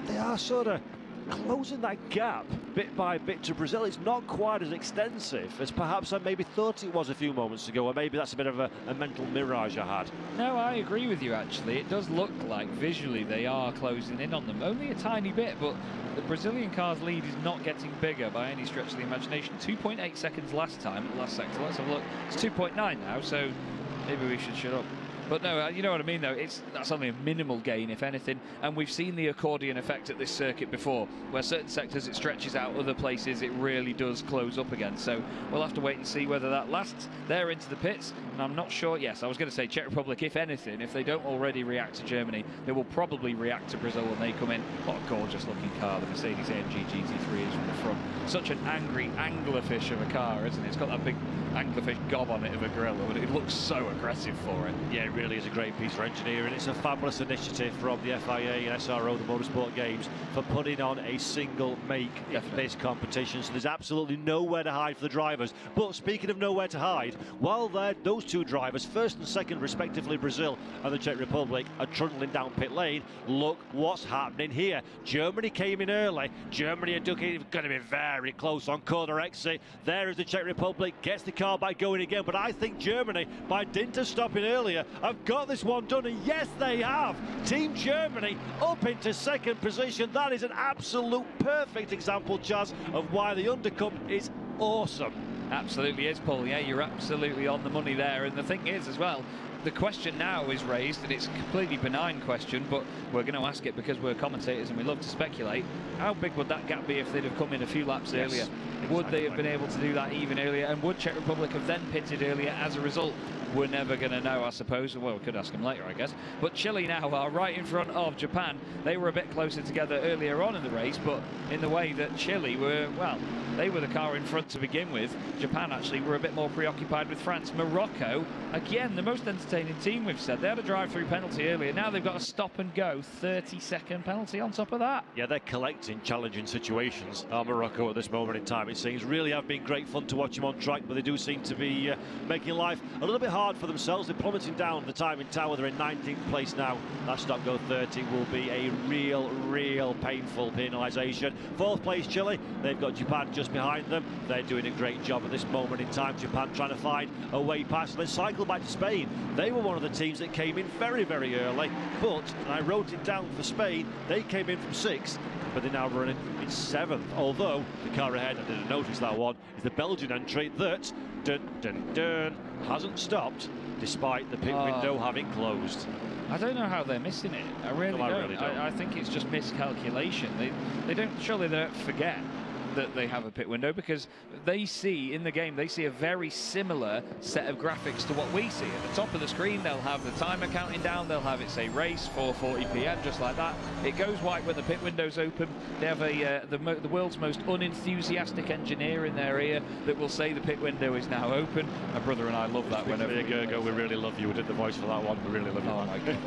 they are sort of closing that gap bit by bit to Brazil. It's not quite as extensive as perhaps I maybe thought it was a few moments ago, or maybe that's a bit of a mental mirage I had. No, I agree with you, actually. It does look like visually they are closing in on them. Only a tiny bit, but the Brazilian car's lead is not getting bigger by any stretch of the imagination. 2.8 seconds last time, last sector. Let's have a look. It's 2.9 now, so maybe we should shut up. But no, you know what I mean, though. That's only a minimal gain, if anything. And we've seen the accordion effect at this circuit before, where certain sectors it stretches out, other places it really does close up again. So we'll have to wait and see whether that lasts. They're into the pits, and I'm not sure. Yes, I was going to say Czech Republic, if anything, if they don't already react to Germany, they will probably react to Brazil when they come in. What a gorgeous-looking car the Mercedes-AMG GT3 is from the front. Such an angry anglerfish of a car, isn't it? It's got that big anglerfish gob on it of a grille. It looks so aggressive for it. Yeah, it really is a great piece of engineering. It's a fabulous initiative from the FIA and SRO, the Motorsport Games, for putting on a single make in this competition. So there's absolutely nowhere to hide for the drivers. But speaking of nowhere to hide, while those two drivers, first and second respectively, Brazil and the Czech Republic, are trundling down pit lane, look what's happening here. Germany came in early. Germany are going to be very close on corner exit. There is the Czech Republic, gets the car back going again. But I think Germany, by dint of stopping earlier, have got this one done, and yes, they have. Team Germany up into second position. That is an absolute perfect example, Chaz, of why the undercut is awesome. Absolutely is, Paul. Yeah, you're absolutely on the money there. And the thing is, as well, the question now is raised, and it's a completely benign question, but we're going to ask it because we're commentators and we love to speculate. How big would that gap be if they'd have come in a few laps earlier? Exactly. Would they have been able to do that even earlier? And would Czech Republic have then pitted earlier as a result? We're never going to know, I suppose. Well, we could ask them later, I guess. But Chile now are right in front of Japan. They were a bit closer together earlier on in the race, but in the way that Chile were, well, they were the car in front to begin with. Japan actually were a bit more preoccupied with France. Morocco, again, the most entertaining team, we've said. They had a drive-through penalty earlier. Now they've got a stop-and-go 30-second penalty on top of that. Yeah, they're collecting challenging situations, Morocco, at this moment in time. It seems really have been great fun to watch them on track, but they do seem to be making life a little bit hard for themselves. They're plummeting down the time in tower. They're in 19th place now. That stop-go 30 will be a real painful penalisation. 4th place Chile. They've got Japan just behind them. They're doing a great job at this moment in time. Japan trying to find a way past. Let's cycle back to Spain. They were one of the teams that came in very early, but, and I wrote it down for Spain, they came in from 6th, but they're now running in 7th. Although the car ahead, I didn't notice that one, is the Belgian entry that hasn't stopped despite the pit window having closed. I don't know how they're missing it. I really don't. I think it's just miscalculation. They don't, surely they don't forget that they have a pit window, because they see in the game, they see a very similar set of graphics to what we see. At the top of the screen, they'll have the timer counting down, they'll have it say race 4:40 p.m. just like that. It goes white when the pit window's open. They have the world's most unenthusiastic engineer in their ear that will say the pit window is now open. My brother and I love that. Whenever Gergo, we really love you. We did the voice for that one. We really love you. Oh my God.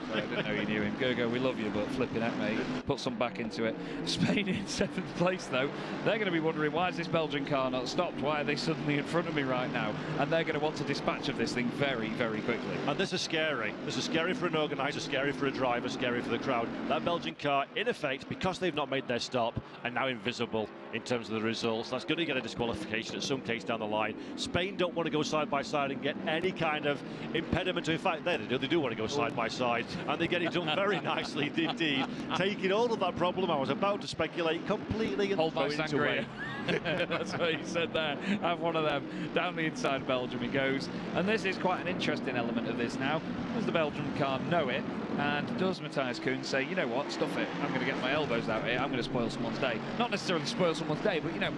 Sorry, I didn't know you knew him. Gergo, we love you, but flipping out, mate. Put some back into it. Spain in 7th place though. They're going to be wondering, why is this Belgian car not stopped? Why are they suddenly in front of me right now? And they're going to want to dispatch of this thing very quickly. And this is scary. This is scary for an organiser, scary for a driver, scary for the crowd. That Belgian car, in effect, because they've not made their stop, are now invisible in terms of the results. That's going to get a disqualification at some case down the line. Spain don't want to go side by side and get any kind of impediment. In fact, they do want to go side by side, and they get it done very nicely indeed, taking all of that problem I was about to speculate completely and throwing it away. That's what he said there. Have one of them. Down the inside of Belgium he goes. And this is quite an interesting element of this now. Does the Belgian car know it? And does Matthias Kuhn say, you know what, stuff it. I'm going to get my elbows out here. I'm going to spoil someone's day. Not necessarily spoil someone's day, but, you know,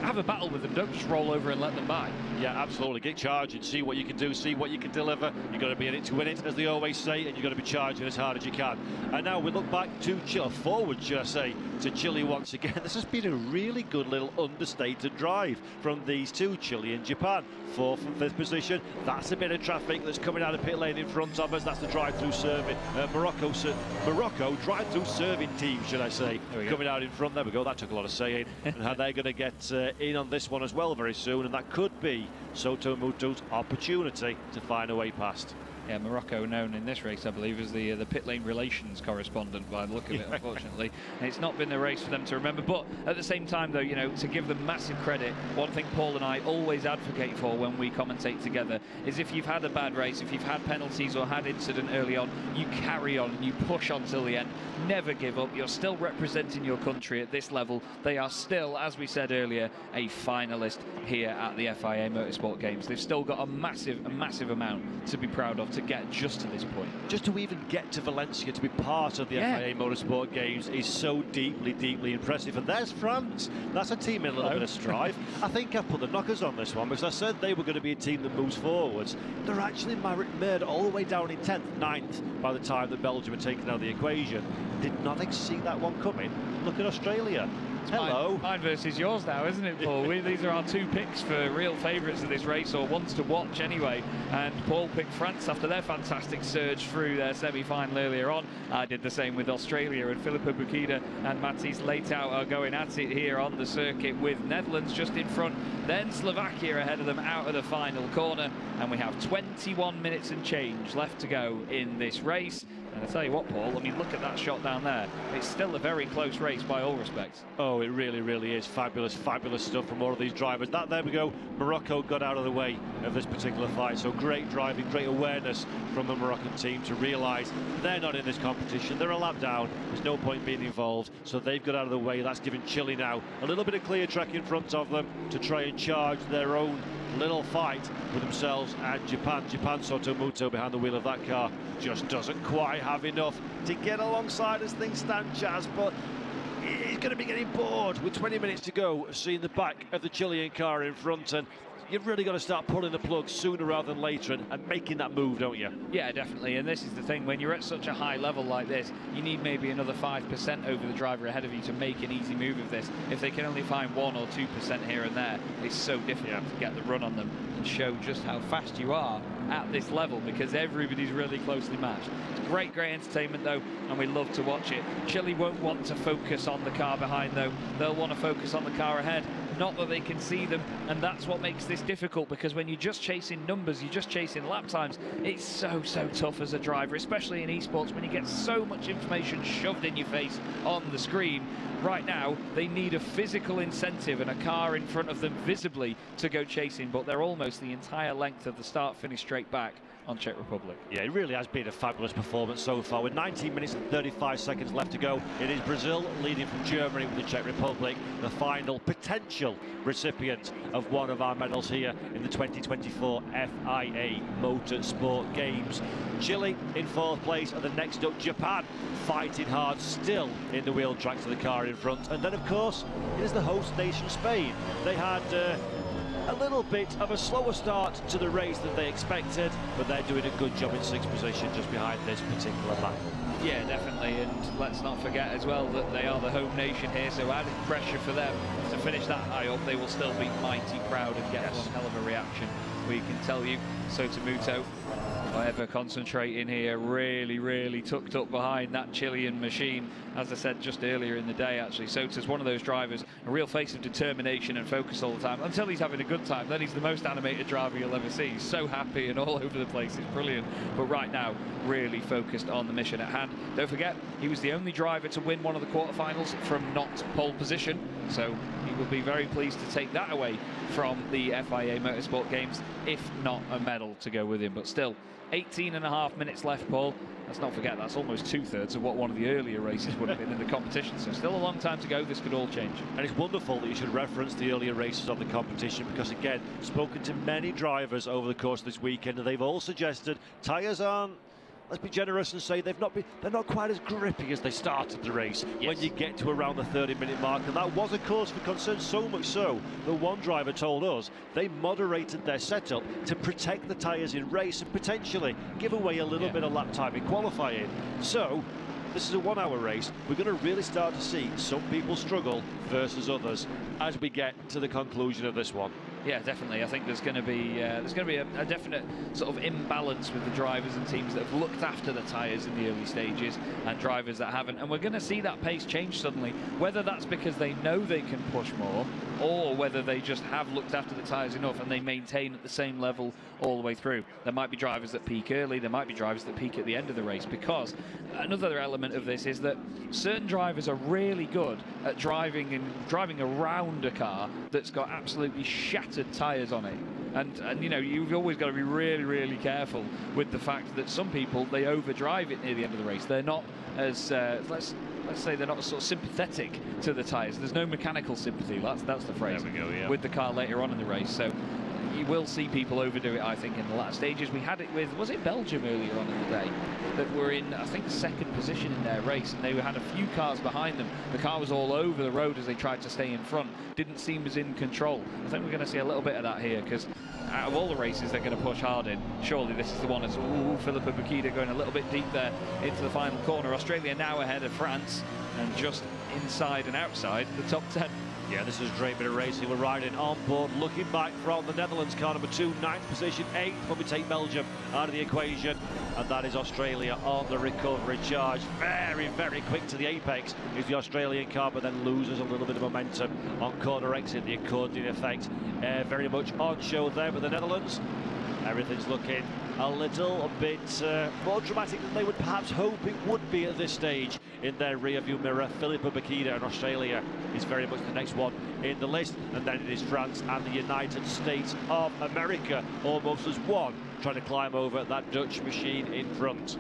have a battle with them. Don't just roll over and let them by. Yeah, absolutely. Get charging. See what you can do. See what you can deliver. You've got to be in it to win it, as they always say, and you've got to be charging as hard as you can. And now we look back to Chile, forward, should I say, to Chile once again. This has been a really good little understated drive from these two, Chile and Japan. 4th and 5th position. That's a bit of traffic that's coming out of pit lane in front of us. That's the drive-through serving. Morocco drive-through serving team, should I say, coming out in front. There we go. That took a lot of saying. And how they're going to get in on this one as well very soon, and that could be Soto Muto's opportunity to find a way past. Yeah, Morocco known in this race, I believe, as the pit lane relations correspondent by the look of it, unfortunately. And it's not been the race for them to remember. But at the same time, though, you know, to give them massive credit, one thing Paul and I always advocate for when we commentate together is if you've had a bad race, if you've had penalties or had incident early on, you carry on and you push on till the end. Never give up. You're still representing your country at this level. They are still, as we said earlier, a finalist here at the FIA Motorsport Games. They've still got a massive amount to be proud of to get just to this point. Just to even get to Valencia, to be part of the FIA Motorsport Games is so deeply, deeply impressive. And there's France. That's a team in a little bit of strife. I think I've put the knockers on this one because I said they were going to be a team that moves forwards. They're actually made all the way down in 10th, 9th by the time that Belgium were taken out of the equation. Did not see that one coming. Look at Australia. Hello. Mine versus yours now, isn't it, Paul? These are our two picks for real favourites of this race, or ones to watch anyway. And Paul picked France after their fantastic surge through their semi-final earlier on. I did the same with Australia, and Philippa Bukida and Matthijs Leitao are going at it here on the circuit, with Netherlands just in front, then Slovakia ahead of them out of the final corner. And we have 21 minutes and change left to go in this race. And I tell you what, Paul, I mean, look at that shot down there. It's still a very close race by all respects. Oh, it really, really is. Fabulous, fabulous stuff from all of these drivers. There we go. Morocco got out of the way of this particular fight. So great driving, great awareness from the Moroccan team to realise they're not in this competition. They're a lap down. There's no point being involved. So they've got out of the way. That's given Chile now a little bit of clear track in front of them to try and charge their own little fight with themselves and Japan. Japan Sotomuto behind the wheel of that car just doesn't quite have enough to get alongside as things stand, Chaz, but he's going to be getting bored with 20 minutes to go, seeing the back of the Chilean car in front, and you've really got to start pulling the plug sooner rather than later and making that move, don't you? Yeah, definitely. And this is the thing, when you're at such a high level like this, you need maybe another 5% over the driver ahead of you to make an easy move of this. If they can only find 1 or 2% here and there, it's so difficult to get the run on them and show just how fast you are at this level, because everybody's really closely matched. It's great entertainment though, and we love to watch it. Chile won't want to focus on the car behind though. They'll want to focus on the car ahead. Not that they can see them, and that's what makes this difficult, because when you're just chasing numbers, you're just chasing lap times, it's so tough as a driver, especially in esports, when you get so much information shoved in your face on the screen. Right now, they need a physical incentive and a car in front of them visibly to go chasing, but they're almost the entire length of the start-finish straight back on Czech Republic. Yeah, it really has been a fabulous performance so far. With 19 minutes and 35 seconds left to go, it is Brazil leading from Germany with the Czech Republic, the final potential recipient of one of our medals here in the 2024 FIA Motorsport Games. Chile in 4th place, and the next up Japan, fighting hard still in the wheel tracks of the car in front. And then of course it is the host nation Spain. They had a little bit of a slower start to the race than they expected, but they're doing a good job in 6th position just behind this particular lap. Yeah, definitely, and let's not forget as well that they are the home nation here, so added pressure for them to finish that high up. They will still be mighty proud and get one hell of a reaction, we can tell you. Sotomuto, however, concentrating here, really tucked up behind that Chilean machine. As I said just earlier in the day, actually, Sota's one of those drivers, a real face of determination and focus all the time. Until he's having a good time, then he's the most animated driver you'll ever see. He's so happy and all over the place, it's brilliant. But right now, really focused on the mission at hand. Don't forget, he was the only driver to win one of the quarterfinals from not pole position, so he will be very pleased to take that away from the FIA Motorsport Games, if not a medal to go with him. But still, 18.5 minutes left, Paul. Let's not forget, that's almost 2/3 of what one of the earlier races would have been in the competition, so still a long time to go. This could all change. And it's wonderful that you should reference the earlier races of the competition, because again, spoken to many drivers over the course of this weekend, and they've all suggested tyres aren't, let's be generous and say they're not quite as grippy as they started the race when you get to around the 30-minute mark, and that was a cause for concern, so much so that one driver told us they moderated their setup to protect the tyres in race and potentially give away a little bit of lap time in qualifying. So this is a 1-hour race. We're going to really start to see some people struggle versus others as we get to the conclusion of this one. Yeah, definitely. I think there's going to be a definite sort of imbalance with the drivers and teams that have looked after the tyres in the early stages and drivers that haven't. And we're going to see that pace change suddenly, whether that's because they know they can push more or whether they just have looked after the tyres enough and they maintain at the same level all the way through. There might be drivers that peak early, there might be drivers that peak at the end of the race, because another element of this is that certain drivers are really good at driving around a car that's got absolutely shattered tyres on it. And you know, you've always got to be really careful with the fact that some people, they overdrive it near the end of the race. They're not as let's say they're not sort of sympathetic to the tyres. There's no mechanical sympathy, that's the phrase, there we go, yeah, with the car later on in the race. So you will see people overdo it, I think, in the latter stages. We had it with, was it Belgium earlier on in the day, that were in, I think, second position in their race, and they had a few cars behind them. The car was all over the road as they tried to stay in front, didn't seem as in control. I think we're going to see a little bit of that here, because out of all the races they're going to push hard in, surely this is the one that's, ooh, Philippa Bukida going a little bit deep there into the final corner. Australia now ahead of France, and just inside and outside the top 10. Yeah, this is a great bit of racing. We're riding on board, looking back from the Netherlands, car number 2, 9th position, 8th when we take Belgium out of the equation. And that is Australia on the recovery charge. Very, very quick to the apex is the Australian car, but then loses a little bit of momentum on corner exit, the accordion effect. Very much on show there, but the Netherlands, everything's looking a little bit more dramatic than they would perhaps hope it would be at this stage in their rear-view mirror. Philippa Bukida and Australia is very much the next one in the list, and then it is France and the United States of America almost as one, trying to climb over that Dutch machine in front.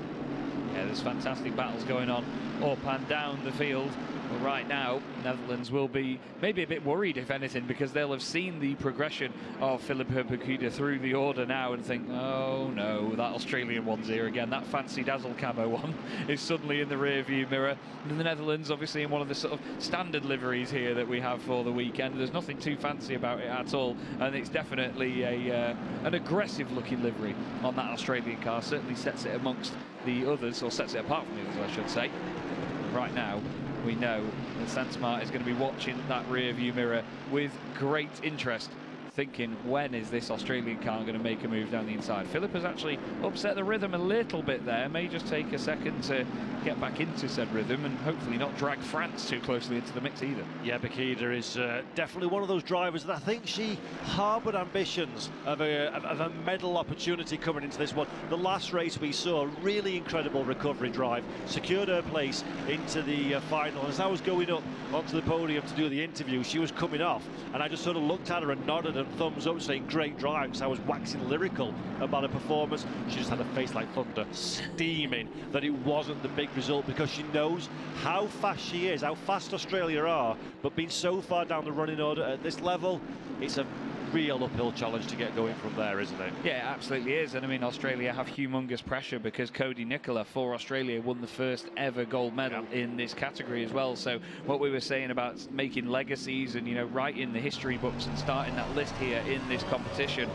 Yeah, there's fantastic battles going on up and down the field. But right now, Netherlands will be maybe a bit worried, if anything, because they'll have seen the progression of Philippa Bukida through the order now and think, oh no, that Australian one's here again. That fancy dazzle camo one is suddenly in the rear-view mirror. And the Netherlands, obviously, in one of the sort of standard liveries here that we have for the weekend. There's nothing too fancy about it at all, and it's definitely an aggressive-looking livery on that Australian car. Certainly sets it amongst the others, or sets it apart from the others, I should say. Right now, we know that Sandsmart is going to be watching that rear view mirror with great interest, thinking, when is this Australian car going to make a move down the inside? Philippa's actually upset the rhythm a little bit there. May just take a second to get back into said rhythm and hopefully not drag France too closely into the mix either. Yeah, Bukida is definitely one of those drivers that I think she harboured ambitions of a medal opportunity coming into this one. The last race we saw, a really incredible recovery drive, secured her place into the final. As I was going up onto the podium to do the interview, she was coming off, and I just sort of looked at her and nodded and thumbs up, saying great drive, because I was waxing lyrical about her performance. She just had a face like thunder, steaming that it wasn't the big result, because she knows how fast she is, how fast Australia are, but being so far down the running order at this level, it's a real uphill challenge to get going from there, isn't it? Yeah, it absolutely is. And I mean, Australia have humongous pressure because Cody Nicola for Australia won the first ever gold medal in this category as well. So what we were saying about making legacies and, you know, writing the history books and starting that list here in this competition,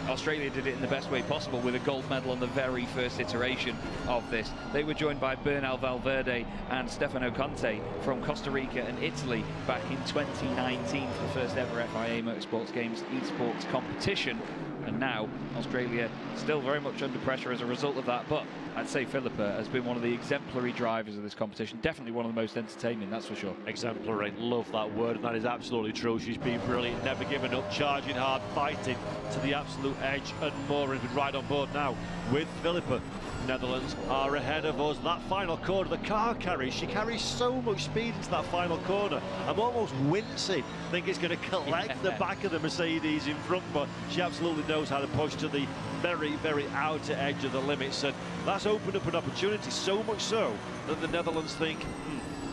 Australia did it in the best way possible with a gold medal on the very first iteration of this. They were joined by Bernal Valverde and Stefano Conte from Costa Rica and Italy back in 2019 for the first ever FIA Motorsports Games esports competition. And now Australia still very much under pressure as a result of that, but I'd say Philippa has been one of the exemplary drivers of this competition. Definitely one of the most entertaining, that's for sure. Exemplary, love that word, and that is absolutely true. She's been brilliant, never given up, charging hard, fighting to the absolute edge and more, and been right on board now with Philippa. Netherlands are ahead of us. That final corner, the car carries, she carries so much speed into that final corner. I'm almost wincing, think it's going to collect the back of the Mercedes in front, but she absolutely knows how to push to the very, very outer edge of the limits, and that's opened up an opportunity, so much so that the Netherlands think,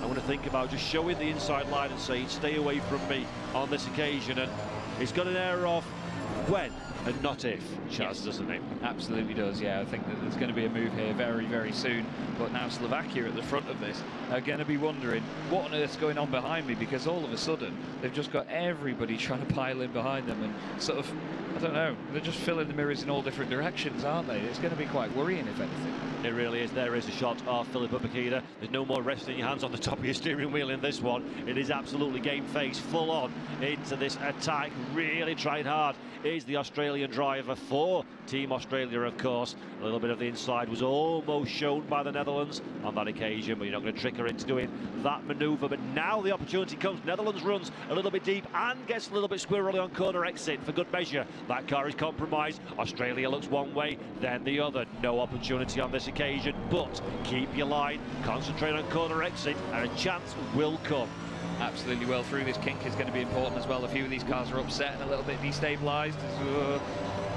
I want to think about just showing the inside line and saying, stay away from me on this occasion, and it's got an air of when and not if, Chaz, doesn't it? Absolutely does, yeah. I think that there's going to be a move here very, very soon. But now Slovakia at the front of this are going to be wondering what on earth's going on behind me, because all of a sudden they've just got everybody trying to pile in behind them and sort of, I don't know, they're just filling the mirrors in all different directions, aren't they? It's going to be quite worrying, if anything. It really is. There is a shot of Philippa Bukida. There's no more resting your hands on the top of your steering wheel in this one. It is absolutely game face, full on into this attack. Really trying hard is the Australian driver for Team Australia, of course. A little bit of the inside was almost shown by the Netherlands on that occasion, but you're not going to trick her into doing that manoeuvre. But now the opportunity comes. Netherlands runs a little bit deep and gets a little bit squirrely on corner exit for good measure. That car is compromised. Australia looks one way, then the other. No opportunity on this occasion, but keep your line, concentrate on corner exit, and a chance will come. Absolutely. Well, through this kink is going to be important as well. A few of these cars are upset and a little bit destabilised.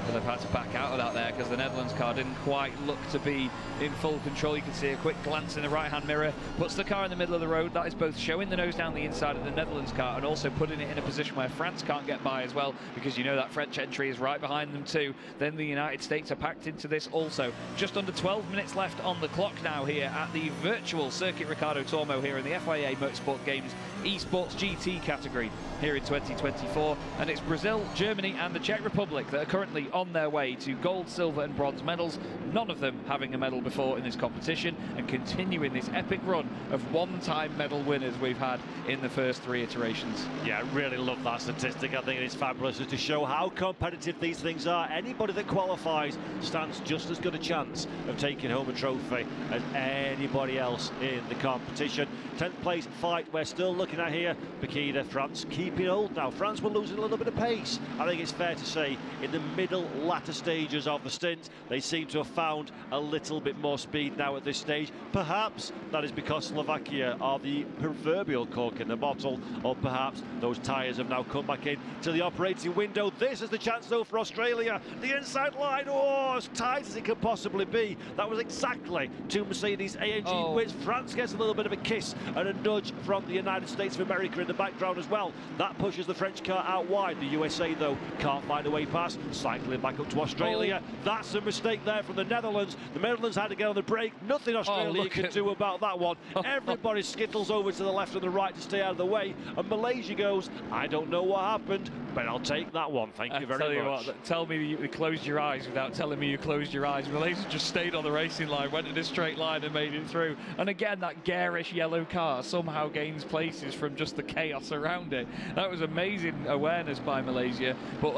But they've had to back out of that there because the Netherlands car didn't quite look to be in full control. You can see a quick glance in the right-hand mirror, puts the car in the middle of the road. That is both showing the nose down the inside of the Netherlands car and also putting it in a position where France can't get by as well, because you know that French entry is right behind them too. Then the United States are packed into this also. Just under 12 minutes left on the clock now here at the virtual Circuit Ricardo Tormo here in the FIA Motorsport Games Esports GT category here in 2024, and it's Brazil, Germany and the Czech Republic that are currently on their way to gold, silver and bronze medals, none of them having a medal before in this competition, and continuing this epic run of one-time medal winners we've had in the first 3 iterations. Yeah, I really love that statistic. I think it is fabulous to show how competitive these things are. Anybody that qualifies stands just as good a chance of taking home a trophy as anybody else in the competition. 10th place fight we're still looking at here. Bakida, France keeping hold now. France were losing a little bit of pace, I think it's fair to say, in the middle latter stages of the stint. They seem to have found a little bit more speed now at this stage. Perhaps that is because Slovakia are the proverbial cork in the bottle, or perhaps those tyres have now come back in to the operating window. This is the chance though for Australia. The inside line, oh, as tight as it could possibly be. That was exactly 2 Mercedes AMG wins. France gets a little bit of a kiss and a nudge from the United States of America in the background as well. That pushes the French car out wide. The USA though can't find a way past, cycling back up to Australia. That's a mistake there from the Netherlands. The Netherlands had to get on the brake. Nothing Australia could do about that one. Everybody skittles over to the left and the right to stay out of the way, and Malaysia goes, I don't know what happened, but I'll take that one. Thank you very much. Tell me you closed your eyes without telling me you closed your eyes. Malaysia just stayed on the racing line, went in a straight line and made it through. And again, that garish yellow car somehow gains places from just the chaos around it. That was amazing awareness by Malaysia. But